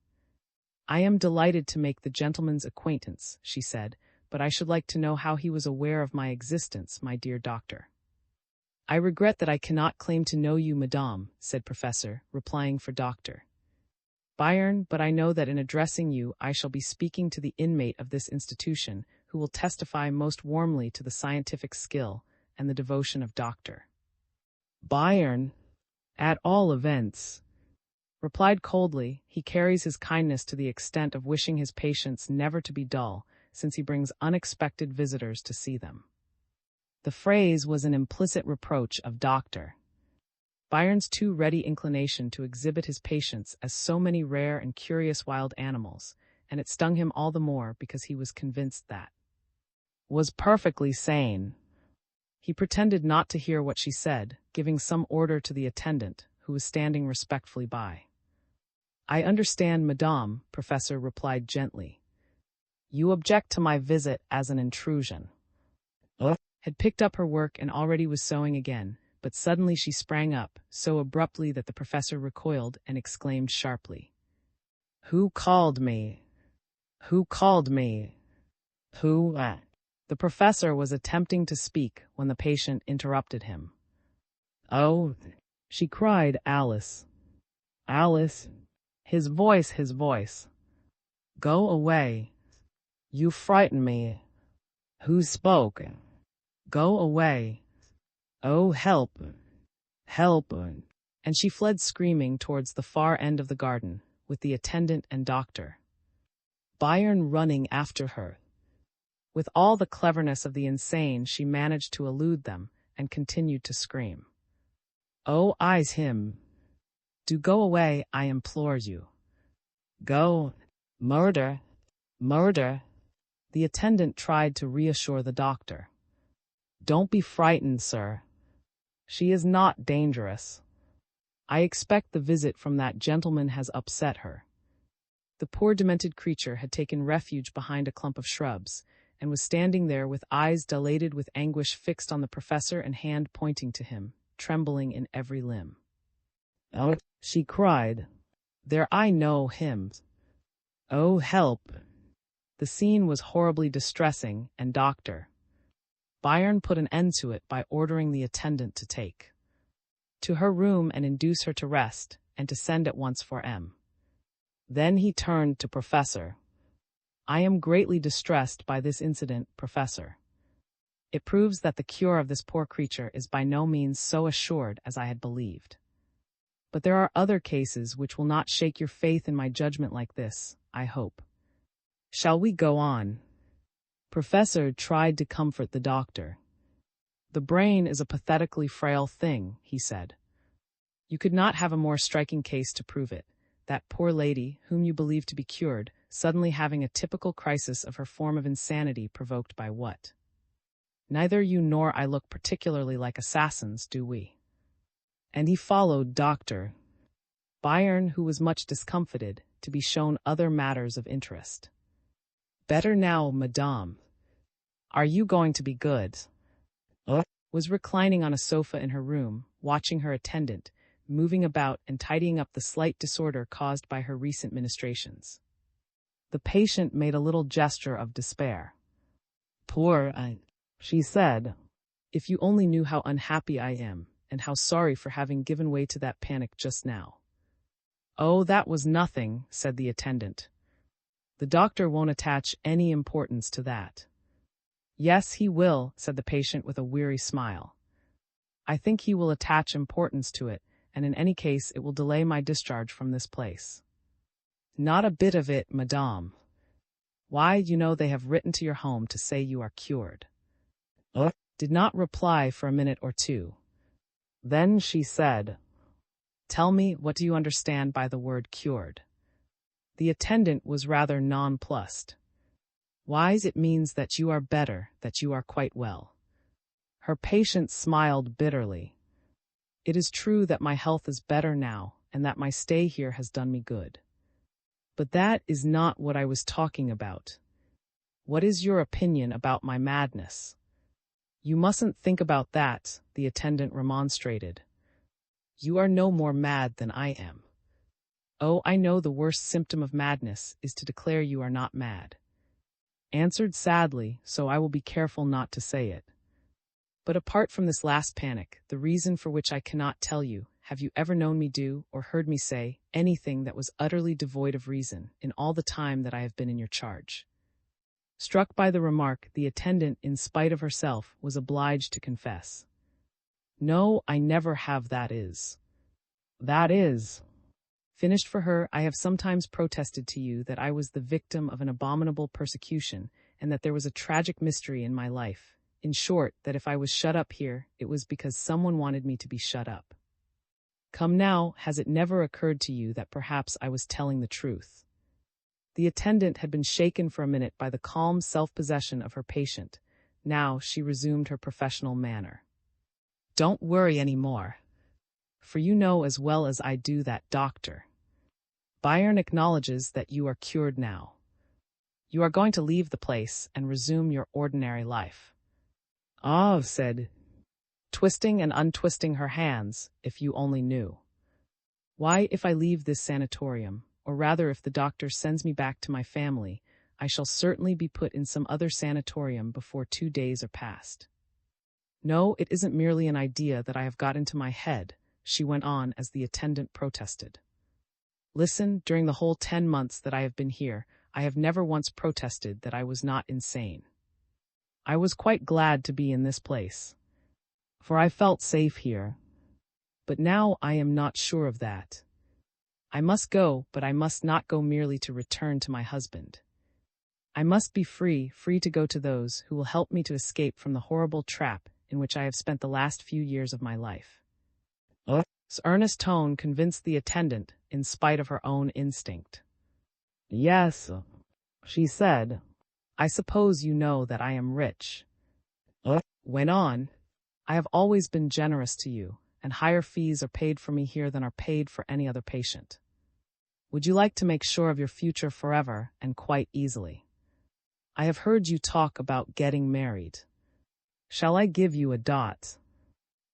I am delighted to make the gentleman's acquaintance, she said, but I should like to know how he was aware of my existence, my dear doctor. I regret that I cannot claim to know you, madame, said Professor, replying for doctor Bayern, but I know that in addressing you I shall be speaking to the inmate of this institution, who will testify most warmly to the scientific skill and the devotion of Dr. Bayern, at all events, replied coldly. He carries his kindness to the extent of wishing his patients never to be dull, since he brings unexpected visitors to see them. The phrase was an implicit reproach of Dr. Bayern's too ready inclination to exhibit his patients as so many rare and curious wild animals, and it stung him all the more because he was convinced that was perfectly sane. He pretended not to hear what she said, giving some order to the attendant, who was standing respectfully by. I understand, madame, Professor replied gently. You object to my visit as an intrusion. Had picked up her work and already was sewing again, but suddenly she sprang up, so abruptly that the professor recoiled and exclaimed sharply. Who called me? Who called me? Who? The professor was attempting to speak when the patient interrupted him. Oh, she cried, Alice. Alice. His voice. Go away. You frighten me. Who spoke? Go away. Oh, help. Help. And she fled screaming towards the far end of the garden, with the attendant and doctor Bayern running after her. With all the cleverness of the insane, she managed to elude them and continued to scream. Oh, eyes him. Do go away, I implore you. Go. Murder. Murder. The attendant tried to reassure the doctor. Don't be frightened, sir. She is not dangerous. I expect the visit from that gentleman has upset her. The poor demented creature had taken refuge behind a clump of shrubs, and was standing there with eyes dilated with anguish fixed on the professor and hand pointing to him, trembling in every limb. Oh, she cried. There, I know him. Oh, help. The scene was horribly distressing, and Dr. Bayern put an end to it by ordering the attendant to take to her room and induce her to rest, and to send at once for M. Then he turned to Professor. I am greatly distressed by this incident, Professor. It proves that the cure of this poor creature is by no means so assured as I had believed. But there are other cases which will not shake your faith in my judgment like this, I hope. Shall we go on? Professor tried to comfort the doctor. The brain is a pathetically frail thing, he said. You could not have a more striking case to prove it. That poor lady, whom you believe to be cured, suddenly having a typical crisis of her form of insanity provoked by what? Neither you nor I look particularly like assassins, do we? And he followed Dr. Bayern, who was much discomfited, to be shown other matters of interest. Better now, madame. Are you going to be good? Was reclining on a sofa in her room, watching her attendant, moving about and tidying up the slight disorder caused by her recent ministrations. The patient made a little gesture of despair. Poor I, she said. If you only knew how unhappy I am, and how sorry for having given way to that panic just now. Oh, that was nothing, said the attendant. The doctor won't attach any importance to that. Yes, he will, said the patient with a weary smile. I think he will attach importance to it, and in any case it will delay my discharge from this place. Not a bit of it, madame. Why, you know they have written to your home to say you are cured. Did not reply for a minute or two. Then she said, Tell me, what do you understand by the word cured? The attendant was rather nonplussed. Wise, it means that you are better, that you are quite well. Her patient smiled bitterly. It is true that my health is better now, and that my stay here has done me good. But that is not what I was talking about. What is your opinion about my madness? You mustn't think about that, the attendant remonstrated. You are no more mad than I am. Oh, I know the worst symptom of madness is to declare you are not mad. Answered sadly, so I will be careful not to say it. But apart from this last panic, the reason for which I cannot tell you, have you ever known me do, or heard me say, anything that was utterly devoid of reason, in all the time that I have been in your charge? Struck by the remark, the attendant, in spite of herself, was obliged to confess. No, I never have, that is. That is. Finished for her, I have sometimes protested to you that I was the victim of an abominable persecution, and that there was a tragic mystery in my life. In short, that if I was shut up here, it was because someone wanted me to be shut up. Come now, has it never occurred to you that perhaps I was telling the truth? The attendant had been shaken for a minute by the calm self-possession of her patient. Now she resumed her professional manner. Don't worry any more. For you know as well as I do that Dr. Bayern acknowledges that you are cured now. You are going to leave the place and resume your ordinary life. Ah, said, twisting and untwisting her hands, if you only knew. Why, if I leave this sanatorium, or rather if the doctor sends me back to my family, I shall certainly be put in some other sanatorium before 2 days are past. No, it isn't merely an idea that I have got into my head, she went on as the attendant protested. Listen, during the whole 10 months that I have been here, I have never once protested that I was not insane. I was quite glad to be in this place, for I felt safe here. But now I am not sure of that. I must go, but I must not go merely to return to my husband. I must be free to go to those who will help me to escape from the horrible trap in which I have spent the last few years of my life. His earnest tone convinced the attendant, in spite of her own instinct. Yes, she said. I suppose you know that I am rich. Went on. I have always been generous to you, and higher fees are paid for me here than are paid for any other patient. Would you like to make sure of your future forever, and quite easily? I have heard you talk about getting married. Shall I give you a dot?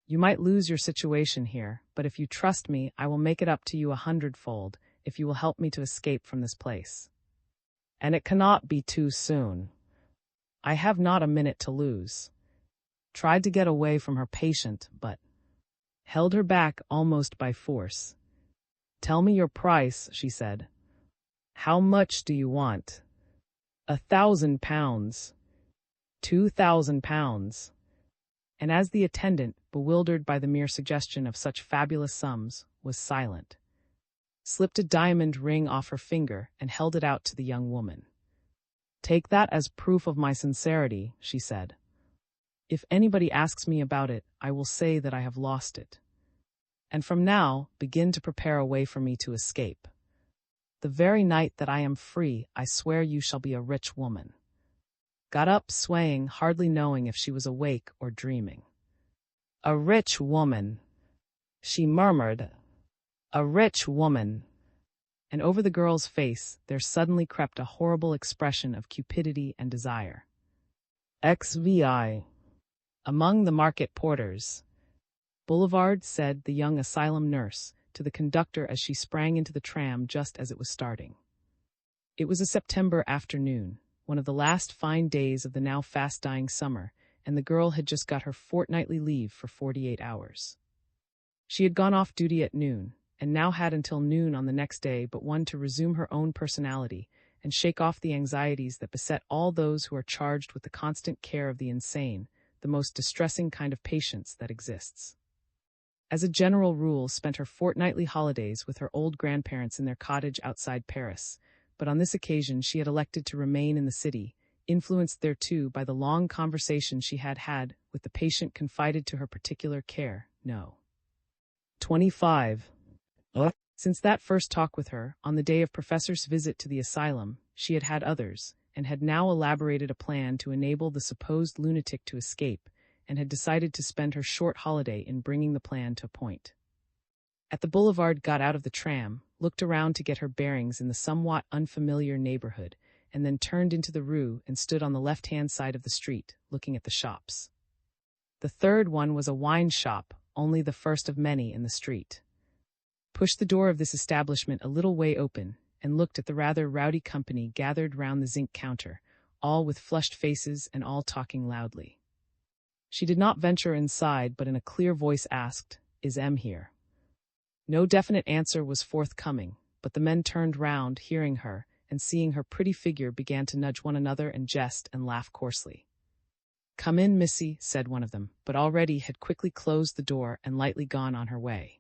You might lose your situation here, but if you trust me, I will make it up to you 100-fold, if you will help me to escape from this place. And it cannot be too soon. I have not a minute to lose. Tried to get away from her patient, but held her back almost by force. Tell me your price, she said. How much do you want? 1,000 pounds. 2,000 pounds. and as the attendant, bewildered by the mere suggestion of such fabulous sums, was silent, slipped a diamond ring off her finger and held it out to the young woman. "Take that as proof of my sincerity," she said. "If anybody asks me about it, I will say that I have lost it. And from now, begin to prepare a way for me to escape. The very night that I am free, I swear you shall be a rich woman." Got up, swaying, hardly knowing if she was awake or dreaming. "A rich woman," she murmured. "A rich woman." And over the girl's face there suddenly crept a horrible expression of cupidity and desire. XVI. Among the market porters. "Boulevard," said the young asylum nurse to the conductor as she sprang into the tram just as it was starting. It was a September afternoon, one of the last fine days of the now fast-dying summer, and the girl had just got her fortnightly leave for 48 hours. She had gone off duty at noon, and now had until noon on the next day but one to resume her own personality and shake off the anxieties that beset all those who are charged with the constant care of the insane, the most distressing kind of patients that exists. As a general rule, spent her fortnightly holidays with her old grandparents in their cottage outside Paris, but on this occasion she had elected to remain in the city, influenced thereto by the long conversation she had had with the patient confided to her particular care. No. 25. Since that first talk with her, on the day of Professor's visit to the asylum, she had had others, and had now elaborated a plan to enable the supposed lunatic to escape, and had decided to spend her short holiday in bringing the plan to a point. At the boulevard, got out of the tram, looked around to get her bearings in the somewhat unfamiliar neighborhood, and then turned into the rue and stood on the left-hand side of the street, looking at the shops. The third one was a wine shop, only the first of many in the street. Pushed the door of this establishment a little way open, and looked at the rather rowdy company gathered round the zinc counter, all with flushed faces and all talking loudly. She did not venture inside, but in a clear voice asked, "Is M here?" No definite answer was forthcoming, but the men turned round, hearing her, and seeing her pretty figure began to nudge one another and jest and laugh coarsely. "Come in, missy," said one of them, but already had quickly closed the door and lightly gone on her way.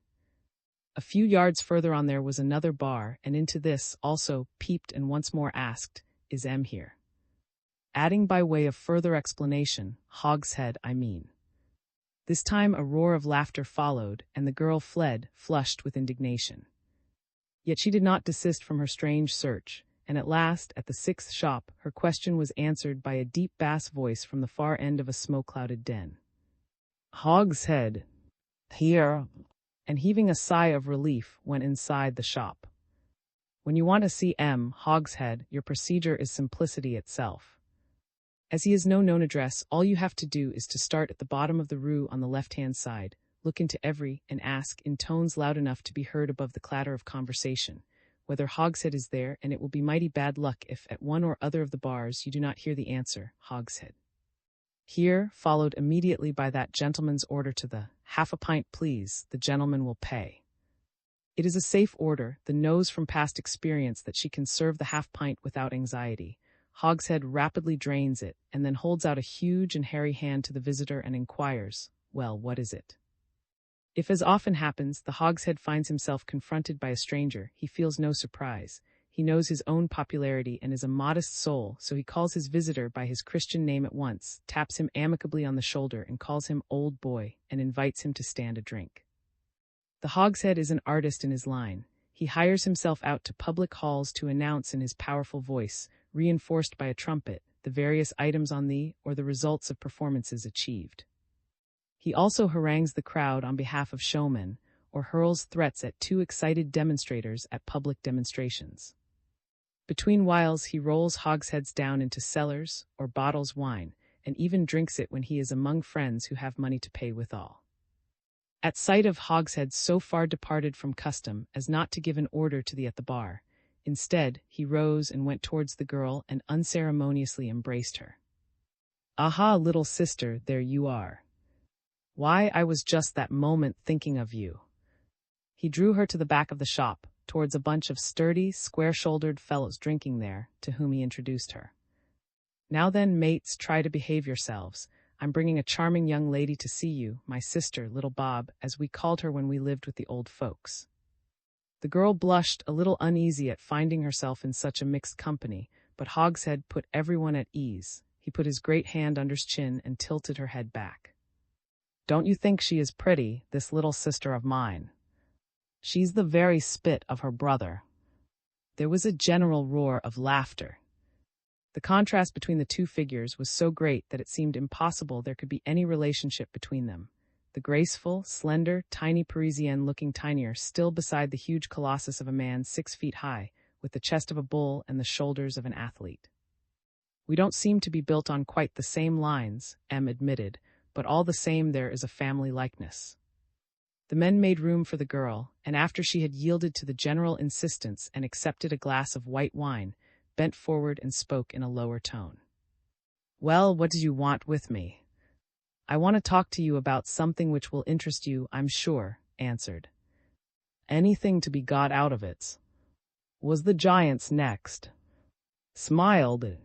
A few yards further on there was another bar, and into this also peeped and once more asked, "Is M here?" Adding by way of further explanation, "Hogshead, I mean." This time a roar of laughter followed, and the girl fled, flushed with indignation. Yet she did not desist from her strange search, and at last, at the sixth shop, her question was answered by a deep bass voice from the far end of a smoke-clouded den. "Hogshead, here," and heaving a sigh of relief, went inside the shop. When you want to see M. Hogshead, your procedure is simplicity itself. As he has no known address, all you have to do is to start at the bottom of the rue on the left-hand side, look into every, and ask, in tones loud enough to be heard above the clatter of conversation, whether Hogshead is there, and it will be mighty bad luck if, at one or other of the bars, you do not hear the answer, "Hogshead." Here, followed immediately by that gentleman's order to the "half a pint, please, the gentleman will pay." It is a safe order, the knows from past experience that she can serve the half pint without anxiety. Hogshead rapidly drains it, and then holds out a huge and hairy hand to the visitor and inquires, "Well, what is it?" If, as often happens, the Hogshead finds himself confronted by a stranger, he feels no surprise. He knows his own popularity and is a modest soul, so he calls his visitor by his Christian name at once, taps him amicably on the shoulder and calls him "old boy," and invites him to stand a drink. The Hogshead is an artist in his line. He hires himself out to public halls to announce in his powerful voice, reinforced by a trumpet, the various items on the, or the results of performances achieved. He also harangues the crowd on behalf of showmen, or hurls threats at too excited demonstrators at public demonstrations. Between whiles he rolls hogsheads down into cellars, or bottles wine, and even drinks it when he is among friends who have money to pay withal. At sight of hogsheads so far departed from custom as not to give an order to the at the bar, instead, he rose and went towards the girl and unceremoniously embraced her. "Aha, little sister, there you are. Why, I was just that moment thinking of you." He drew her to the back of the shop, towards a bunch of sturdy, square-shouldered fellows drinking there, to whom he introduced her. "Now then, mates, try to behave yourselves. I'm bringing a charming young lady to see you, my sister, little Bob, as we called her when we lived with the old folks." The girl blushed, a little uneasy at finding herself in such a mixed company, but Hogshead put everyone at ease. He put his great hand under his chin and tilted her head back. "Don't you think she is pretty, this little sister of mine? She's the very spit of her brother." There was a general roar of laughter. The contrast between the two figures was so great that it seemed impossible there could be any relationship between them. The graceful, slender, tiny Parisienne looking tinier still beside the huge colossus of a man 6 feet high, with the chest of a bull and the shoulders of an athlete. "We don't seem to be built on quite the same lines," Em admitted, "but all the same there is a family likeness." The men made room for the girl, and after she had yielded to the general insistence and accepted a glass of white wine, bent forward and spoke in a lower tone. "Well, what do you want with me?" "I want to talk to you about something which will interest you, I'm sure," answered. "Anything to be got out of it?" was the giant's next. Smiled.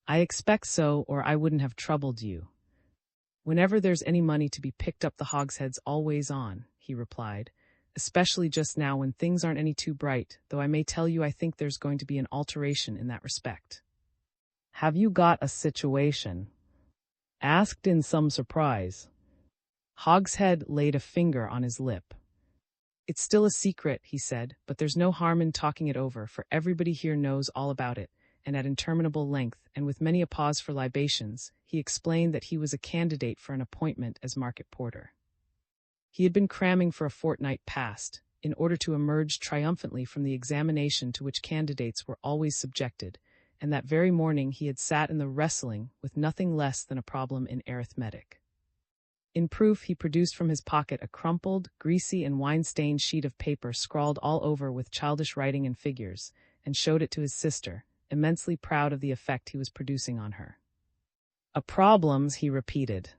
"I expect so, or I wouldn't have troubled you. Whenever there's any money to be picked up the hogshead's always on," he replied, "especially just now when things aren't any too bright, though I may tell you I think there's going to be an alteration in that respect." "Have you got a situation?" asked in some surprise. Hogshead laid a finger on his lip. "It's still a secret," he said, "but there's no harm in talking it over, for everybody here knows all about it," and at interminable length, and with many a pause for libations, he explained that he was a candidate for an appointment as market porter. He had been cramming for a fortnight past, in order to emerge triumphantly from the examination to which candidates were always subjected, and that very morning he had sat in the wrestling with nothing less than a problem in arithmetic. In proof, he produced from his pocket a crumpled, greasy, and wine-stained sheet of paper scrawled all over with childish writing and figures, and showed it to his sister, immensely proud of the effect he was producing on her. "A problems," he repeated.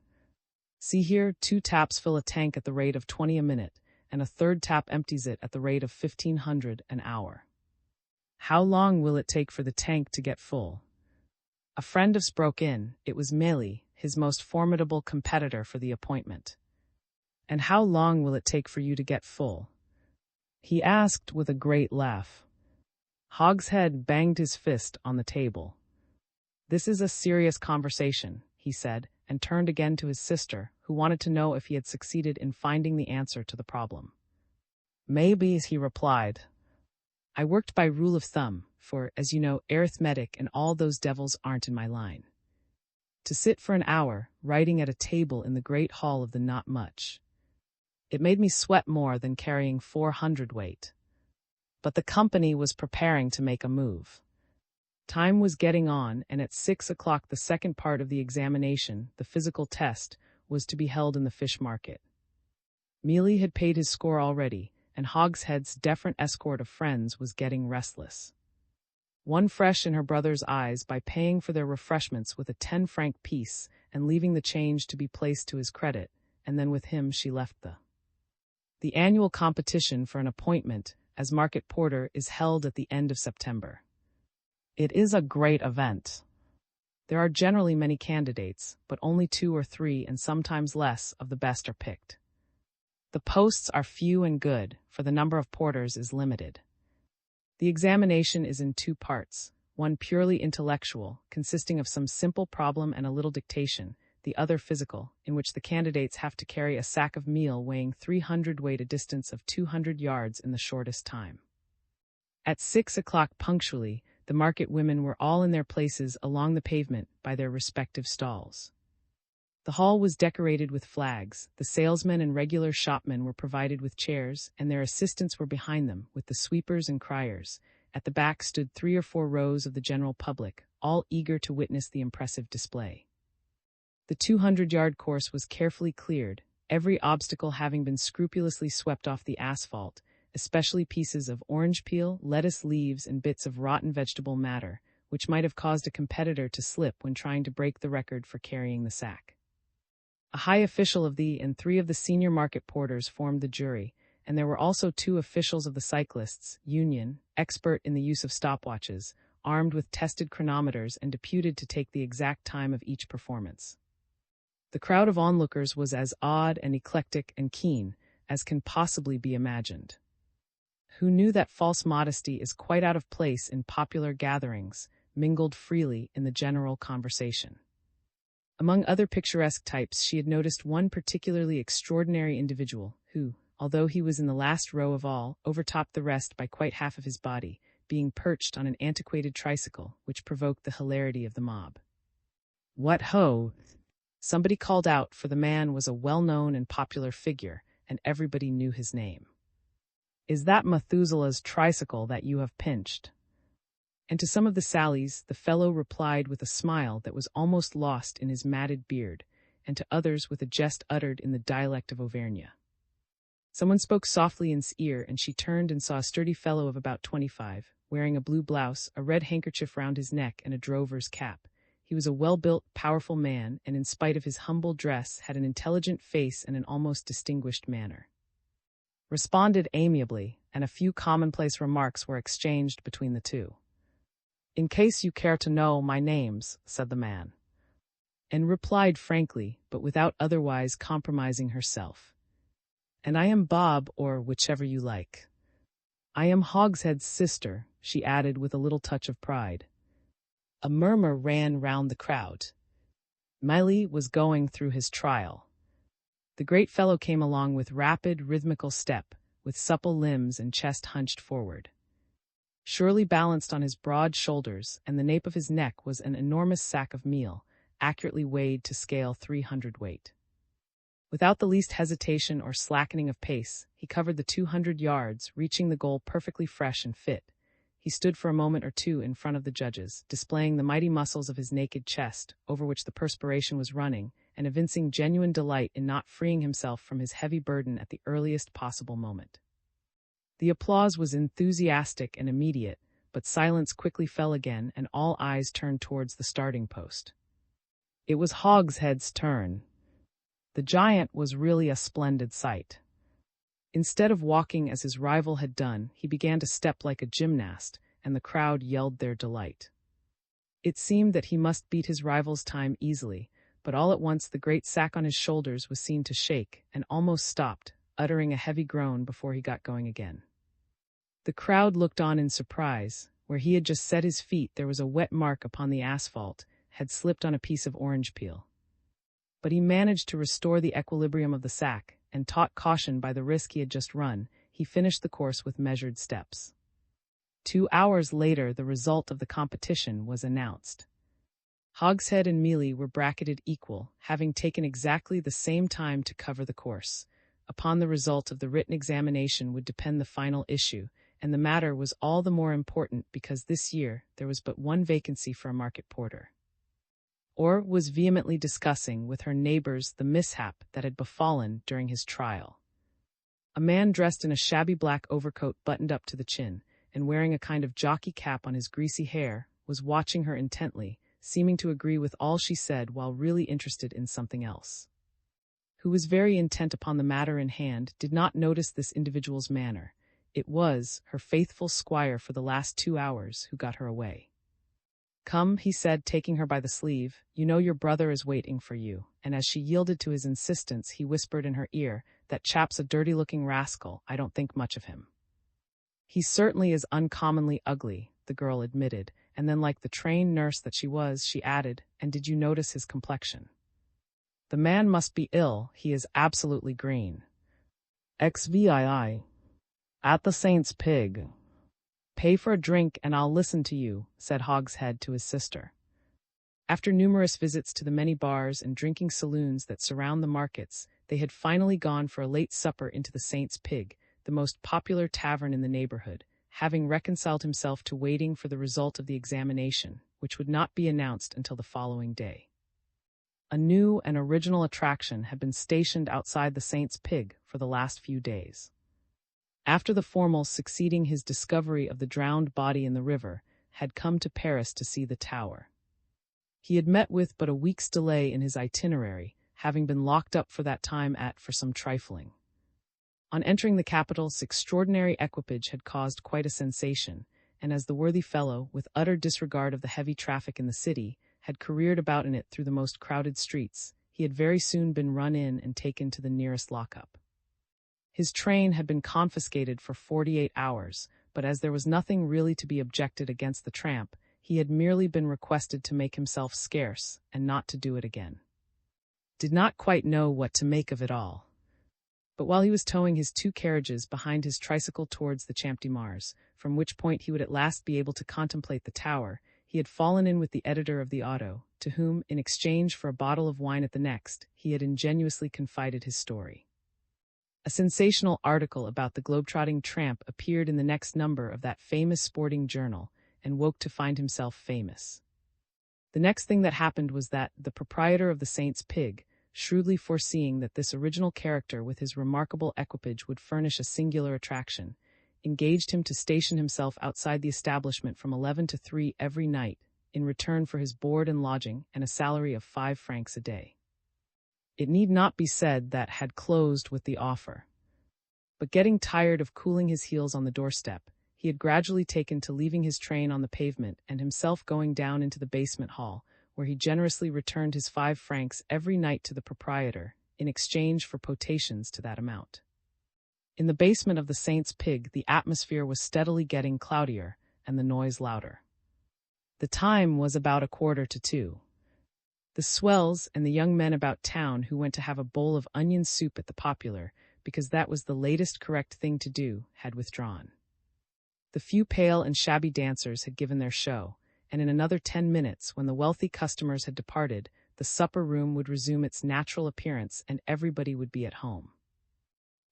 "See here, 2 taps fill a tank at the rate of 20 a minute, and a third tap empties it at the rate of 1,500 an hour. How long will it take for the tank to get full?" A friend of S broke in. It was Mélie, his most formidable competitor for the appointment. "And how long will it take for you to get full?" he asked with a great laugh. Hogshead banged his fist on the table. "This is a serious conversation," he said, and turned again to his sister, who wanted to know if he had succeeded in finding the answer to the problem. "Maybe," he replied. "I worked by rule of thumb, for, as you know, arithmetic and all those devils aren't in my line. To sit for an hour, writing at a table in the great hall of the not much. It made me sweat more than carrying 400 weight. But the company was preparing to make a move. Time was getting on, and at 6 o'clock the second part of the examination, the physical test, was to be held in the fish market. Mélie had paid his score already, and Hogshead's deferent escort of friends was getting restless. One fresh in her brother's eyes by paying for their refreshments with a 10-franc piece and leaving the change to be placed to his credit, and then with him she left the annual competition for an appointment as market porter is held at the end of September. It is a great event. There are generally many candidates, but only 2 or 3 and sometimes less of the best are picked. The posts are few and good, for the number of porters is limited. The examination is in 2 parts, one purely intellectual, consisting of some simple problem and a little dictation, the other physical, in which the candidates have to carry a sack of meal weighing 300 weight a distance of 200 yards in the shortest time. At 6 o'clock punctually, the market women were all in their places along the pavement by their respective stalls. The hall was decorated with flags, the salesmen and regular shopmen were provided with chairs, and their assistants were behind them, with the sweepers and criers. At the back stood 3 or 4 rows of the general public, all eager to witness the impressive display. The 200-yard course was carefully cleared, every obstacle having been scrupulously swept off the asphalt, especially pieces of orange peel, lettuce leaves, and bits of rotten vegetable matter, which might have caused a competitor to slip when trying to break the record for carrying the sack. A high official of the and 3 of the senior market porters formed the jury, and there were also 2 officials of the cyclists' union, expert in the use of stopwatches, armed with tested chronometers and deputed to take the exact time of each performance. The crowd of onlookers was as odd and eclectic and keen as can possibly be imagined. Who knew that false modesty is quite out of place in popular gatherings, mingled freely in the general conversation. Among other picturesque types, she had noticed one particularly extraordinary individual who, although he was in the last row of all, overtopped the rest by quite half of his body, being perched on an antiquated tricycle, which provoked the hilarity of the mob. "What ho!" somebody called out, for the man was a well-known and popular figure, and everybody knew his name. "Is that Methuselah's tricycle that you have pinched?" And to some of the sallies, the fellow replied with a smile that was almost lost in his matted beard, and to others with a jest uttered in the dialect of Auvergne. Someone spoke softly in his ear, and she turned and saw a sturdy fellow of about 25, wearing a blue blouse, a red handkerchief round his neck, and a drover's cap. He was a well-built, powerful man, and in spite of his humble dress, had an intelligent face and an almost distinguished manner. Responded amiably, and a few commonplace remarks were exchanged between the two. "In case you care to know my names," said the man, and replied frankly, but without otherwise compromising herself. "And I am Bob, or whichever you like. I am Hogshead's sister," she added with a little touch of pride. A murmur ran round the crowd. Miley was going through his trial. The great fellow came along with rapid, rhythmical step, with supple limbs and chest hunched forward. Surely balanced on his broad shoulders, and the nape of his neck was an enormous sack of meal, accurately weighed to scale 300 weight. Without the least hesitation or slackening of pace, he covered the 200 yards, reaching the goal perfectly fresh and fit. He stood for a moment or two in front of the judges, displaying the mighty muscles of his naked chest, over which the perspiration was running, and evincing genuine delight in not freeing himself from his heavy burden at the earliest possible moment. The applause was enthusiastic and immediate, but silence quickly fell again, and all eyes turned towards the starting post. It was Hogshead's turn. The giant was really a splendid sight. Instead of walking as his rival had done, he began to step like a gymnast, and the crowd yelled their delight. It seemed that he must beat his rival's time easily, but all at once the great sack on his shoulders was seen to shake, and almost stopped, uttering a heavy groan before he got going again. The crowd looked on in surprise. Where he had just set his feet, there was a wet mark upon the asphalt, had slipped on a piece of orange peel. But he managed to restore the equilibrium of the sack, and taught caution by the risk he had just run, he finished the course with measured steps. 2 hours later, the result of the competition was announced. Hogshead and Mealy were bracketed equal, having taken exactly the same time to cover the course. Upon the result of the written examination would depend the final issue, and the matter was all the more important because this year there was but one vacancy for a market porter. Or was vehemently discussing with her neighbors the mishap that had befallen during his trial. A man dressed in a shabby black overcoat buttoned up to the chin, and wearing a kind of jockey cap on his greasy hair, was watching her intently, seeming to agree with all she said while really interested in something else. Who was very intent upon the matter in hand, did not notice this individual's manner. It was her faithful squire for the last 2 hours who got her away. "Come," he said, taking her by the sleeve, "you know your brother is waiting for you," and as she yielded to his insistence, he whispered in her ear, "That chap's a dirty-looking rascal, I don't think much of him." "He certainly is uncommonly ugly," the girl admitted, and then, like the trained nurse that she was, she added, "And did you notice his complexion? The man must be ill, he is absolutely green. XVII. At the Saint's Pig. Pay for a drink and I'll listen to you," said Hogshead to his sister. After numerous visits to the many bars and drinking saloons that surround the markets, they had finally gone for a late supper into the Saint's Pig, the most popular tavern in the neighborhood, having reconciled himself to waiting for the result of the examination, which would not be announced until the following day. A new and original attraction had been stationed outside the Saint's Pig for the last few days. After the formal succeeding his discovery of the drowned body in the river, had come to Paris to see the tower. He had met with but a week's delay in his itinerary, having been locked up for that time for some trifling. On entering the capital, this extraordinary equipage had caused quite a sensation, and as the worthy fellow, with utter disregard of the heavy traffic in the city, had careered about in it through the most crowded streets, he had very soon been run in and taken to the nearest lockup. His train had been confiscated for 48 hours, but as there was nothing really to be objected against the tramp, he had merely been requested to make himself scarce and not to do it again. Did not quite know what to make of it all. But while he was towing his 2 carriages behind his tricycle towards the Champ de Mars, from which point he would at last be able to contemplate the tower, he had fallen in with the editor of the Auto, to whom, in exchange for a bottle of wine at the next, he had ingenuously confided his story. A sensational article about the globetrotting tramp appeared in the next number of that famous sporting journal, and woke to find himself famous. The next thing that happened was that the proprietor of the Saint's Pig, shrewdly foreseeing that this original character with his remarkable equipage would furnish a singular attraction, engaged him to station himself outside the establishment from 11 to 3 every night, in return for his board and lodging and a salary of 5 francs a day. It need not be said that had closed with the offer. But getting tired of cooling his heels on the doorstep, he had gradually taken to leaving his train on the pavement and himself going down into the basement hall, where he generously returned his 5 francs every night to the proprietor, in exchange for potations to that amount. In the basement of the Saint's Pig, the atmosphere was steadily getting cloudier, and the noise louder. The time was about 1:45. The swells and the young men about town who went to have a bowl of onion soup at the Popular, because that was the latest correct thing to do, had withdrawn. The few pale and shabby dancers had given their show, and in another 10 minutes, when the wealthy customers had departed, the supper-room would resume its natural appearance and everybody would be at home.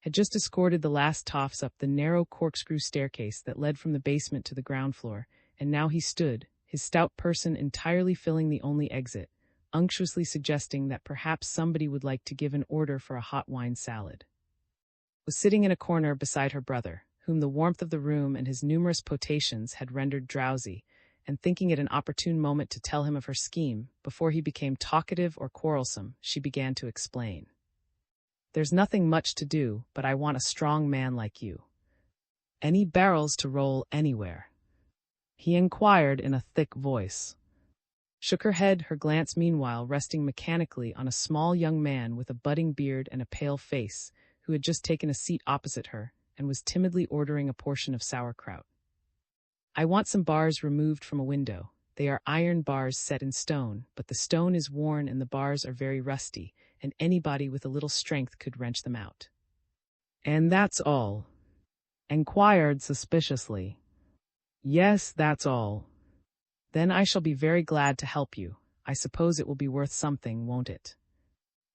Had just escorted the last toffs up the narrow corkscrew staircase that led from the basement to the ground floor, and now he stood, his stout person entirely filling the only exit, unctuously suggesting that perhaps somebody would like to give an order for a hot wine salad. Was sitting in a corner beside her brother, whom the warmth of the room and his numerous potations had rendered drowsy, and thinking it an opportune moment to tell him of her scheme, before he became talkative or quarrelsome, she began to explain. "There's nothing much to do, but I want a strong man like you. Any barrels to roll anywhere?" he inquired in a thick voice. Shook her head, her glance meanwhile resting mechanically on a small young man with a budding beard and a pale face, who had just taken a seat opposite her, and was timidly ordering a portion of sauerkraut. "I want some bars removed from a window. They are iron bars set in stone, but the stone is worn and the bars are very rusty, and anybody with a little strength could wrench them out." "And that's all?" enquired suspiciously. "Yes, that's all." "Then I shall be very glad to help you. I suppose it will be worth something, won't it?"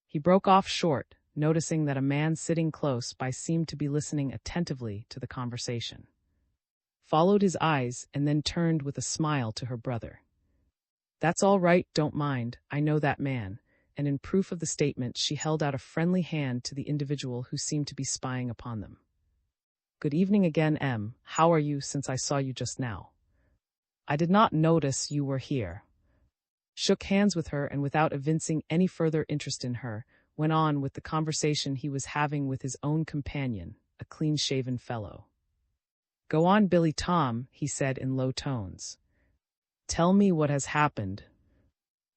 He broke off short, noticing that a man sitting close by seemed to be listening attentively to the conversation. Followed his eyes, and then turned with a smile to her brother. "That's all right, don't mind, I know that man," and in proof of the statement she held out a friendly hand to the individual who seemed to be spying upon them. "Good evening again, M. How are you since I saw you just now? I did not notice you were here." Shook hands with her, and without evincing any further interest in her, went on with the conversation he was having with his own companion, a clean-shaven fellow. "Go on, Billy Tom," he said in low tones. "Tell me what has happened."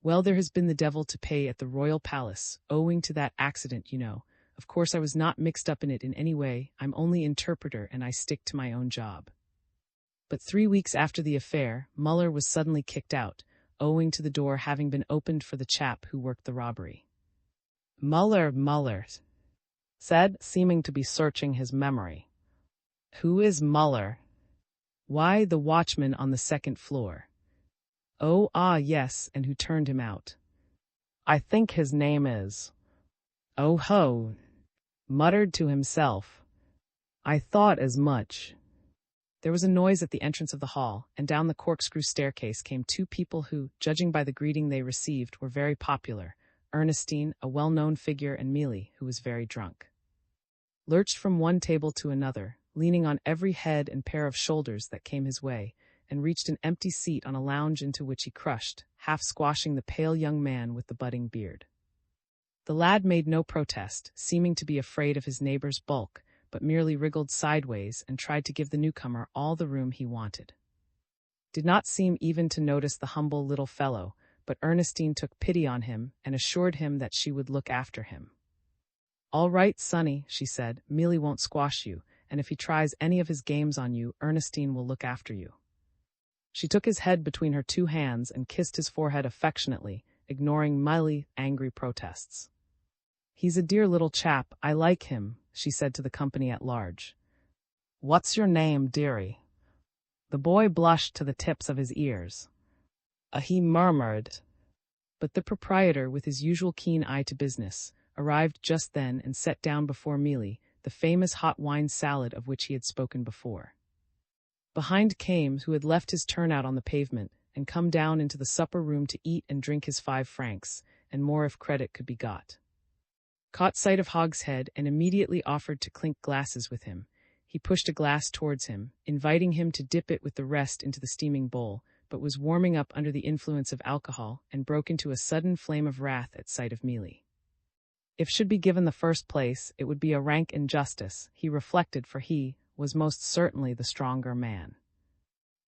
"Well, there has been the devil to pay at the Royal Palace, owing to that accident, you know. Of course I was not mixed up in it in any way, I'm only interpreter and I stick to my own job. But 3 weeks after the affair, Muller was suddenly kicked out, owing to the door having been opened for the chap who worked the robbery." Muller, said, seeming to be searching his memory. "Who is Muller?" "Why, the watchman on the 2nd floor. "Oh, ah, yes, and who turned him out?" "I think his name is—" "Oh ho," muttered to himself. "I thought as much." There was a noise at the entrance of the hall, and down the corkscrew staircase came 2 people who, judging by the greeting they received, were very popular: Ernestine, a well-known figure, and Mealy, who was very drunk. Lurched from one table to another, leaning on every head and pair of shoulders that came his way, and reached an empty seat on a lounge into which he crushed, half squashing the pale young man with the budding beard. The lad made no protest, seeming to be afraid of his neighbor's bulk, but merely wriggled sideways and tried to give the newcomer all the room he wanted. Did not seem even to notice the humble little fellow, but Ernestine took pity on him and assured him that she would look after him. "All right, Sonny," she said, "Mealy won't squash you, and if he tries any of his games on you, Ernestine will look after you." She took his head between her two hands and kissed his forehead affectionately, ignoring Miley's angry protests. "He's a dear little chap, I like him," she said to the company at large. "What's your name, dearie?" The boy blushed to the tips of his ears. He murmured. But the proprietor, with his usual keen eye to business, arrived just then and set down before Mealy the famous hot wine salad of which he had spoken before. Behind came, who had left his turnout on the pavement and come down into the supper room to eat and drink his 5 francs, and more if credit could be got. Caught sight of Hogshead and immediately offered to clink glasses with him. He pushed a glass towards him, inviting him to dip it with the rest into the steaming bowl, but was warming up under the influence of alcohol and broke into a sudden flame of wrath at sight of Mealy. If should be given the first place, it would be a rank injustice, he reflected, for he was most certainly the stronger man.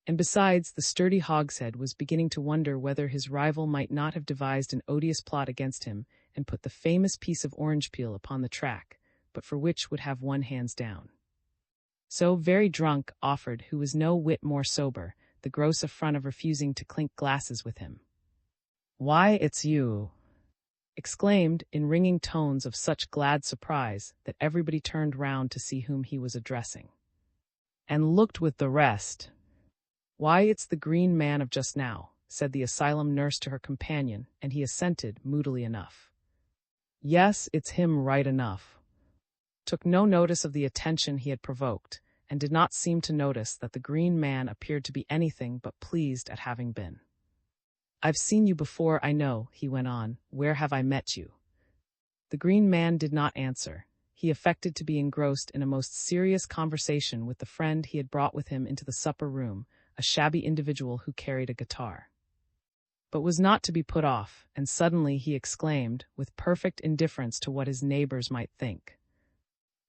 And besides, the sturdy Hogshead was beginning to wonder whether his rival might not have devised an odious plot against him and put the famous piece of orange peel upon the track, but for which would have won hands down. So, very drunk, offered, who was no whit more sober, the gross affront of refusing to clink glasses with him. "Why, it's you!" exclaimed, in ringing tones of such glad surprise that everybody turned round to see whom he was addressing. And looked with the rest. "Why, it's the green man of just now," said the asylum nurse to her companion, and he assented, moodily enough. "Yes, it's him right enough." Took no notice of the attention he had provoked, and did not seem to notice that the green man appeared to be anything but pleased at having been. "I've seen you before, I know," he went on. "Where have I met you?" The green man did not answer. He affected to be engrossed in a most serious conversation with the friend he had brought with him into the supper room, a shabby individual who carried a guitar. But was not to be put off, and suddenly he exclaimed, with perfect indifference to what his neighbors might think,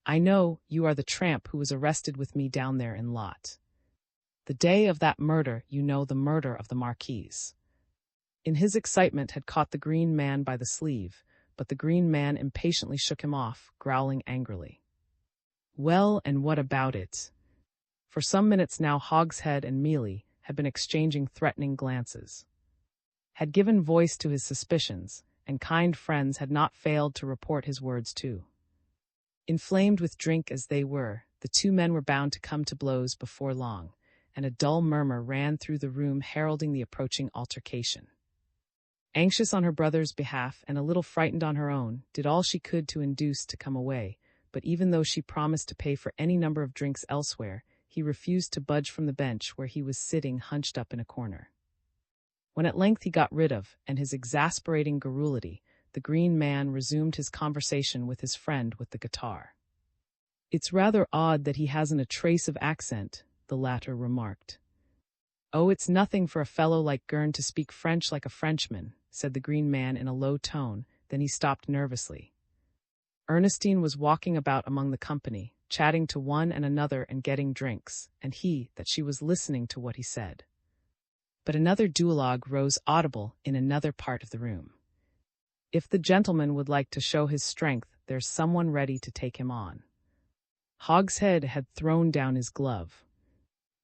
"I know, you are the tramp who was arrested with me down there in Lot. The day of that murder, you know, the murder of the Marquise." In his excitement had caught the green man by the sleeve, but the green man impatiently shook him off, growling angrily. "Well, and what about it?" For some minutes now Hogshead and Mealy had been exchanging threatening glances. Had given voice to his suspicions, and kind friends had not failed to report his words too. Inflamed with drink as they were, the two men were bound to come to blows before long, and a dull murmur ran through the room heralding the approaching altercation. Anxious on her brother's behalf and a little frightened on her own, did all she could to induce to come away, but even though she promised to pay for any number of drinks elsewhere, he refused to budge from the bench where he was sitting hunched up in a corner. When at length he got rid of, and his exasperating garrulity, the green man resumed his conversation with his friend with the guitar. "It's rather odd that he hasn't a trace of accent," the latter remarked. "Oh, it's nothing for a fellow like Gurn to speak French like a Frenchman," said the green man in a low tone, then he stopped nervously. Ernestine was walking about among the company, chatting to one and another and getting drinks, and that she was listening to what he said. But another duologue rose audible in another part of the room. "If the gentleman would like to show his strength, there's someone ready to take him on." Hogshead had thrown down his glove.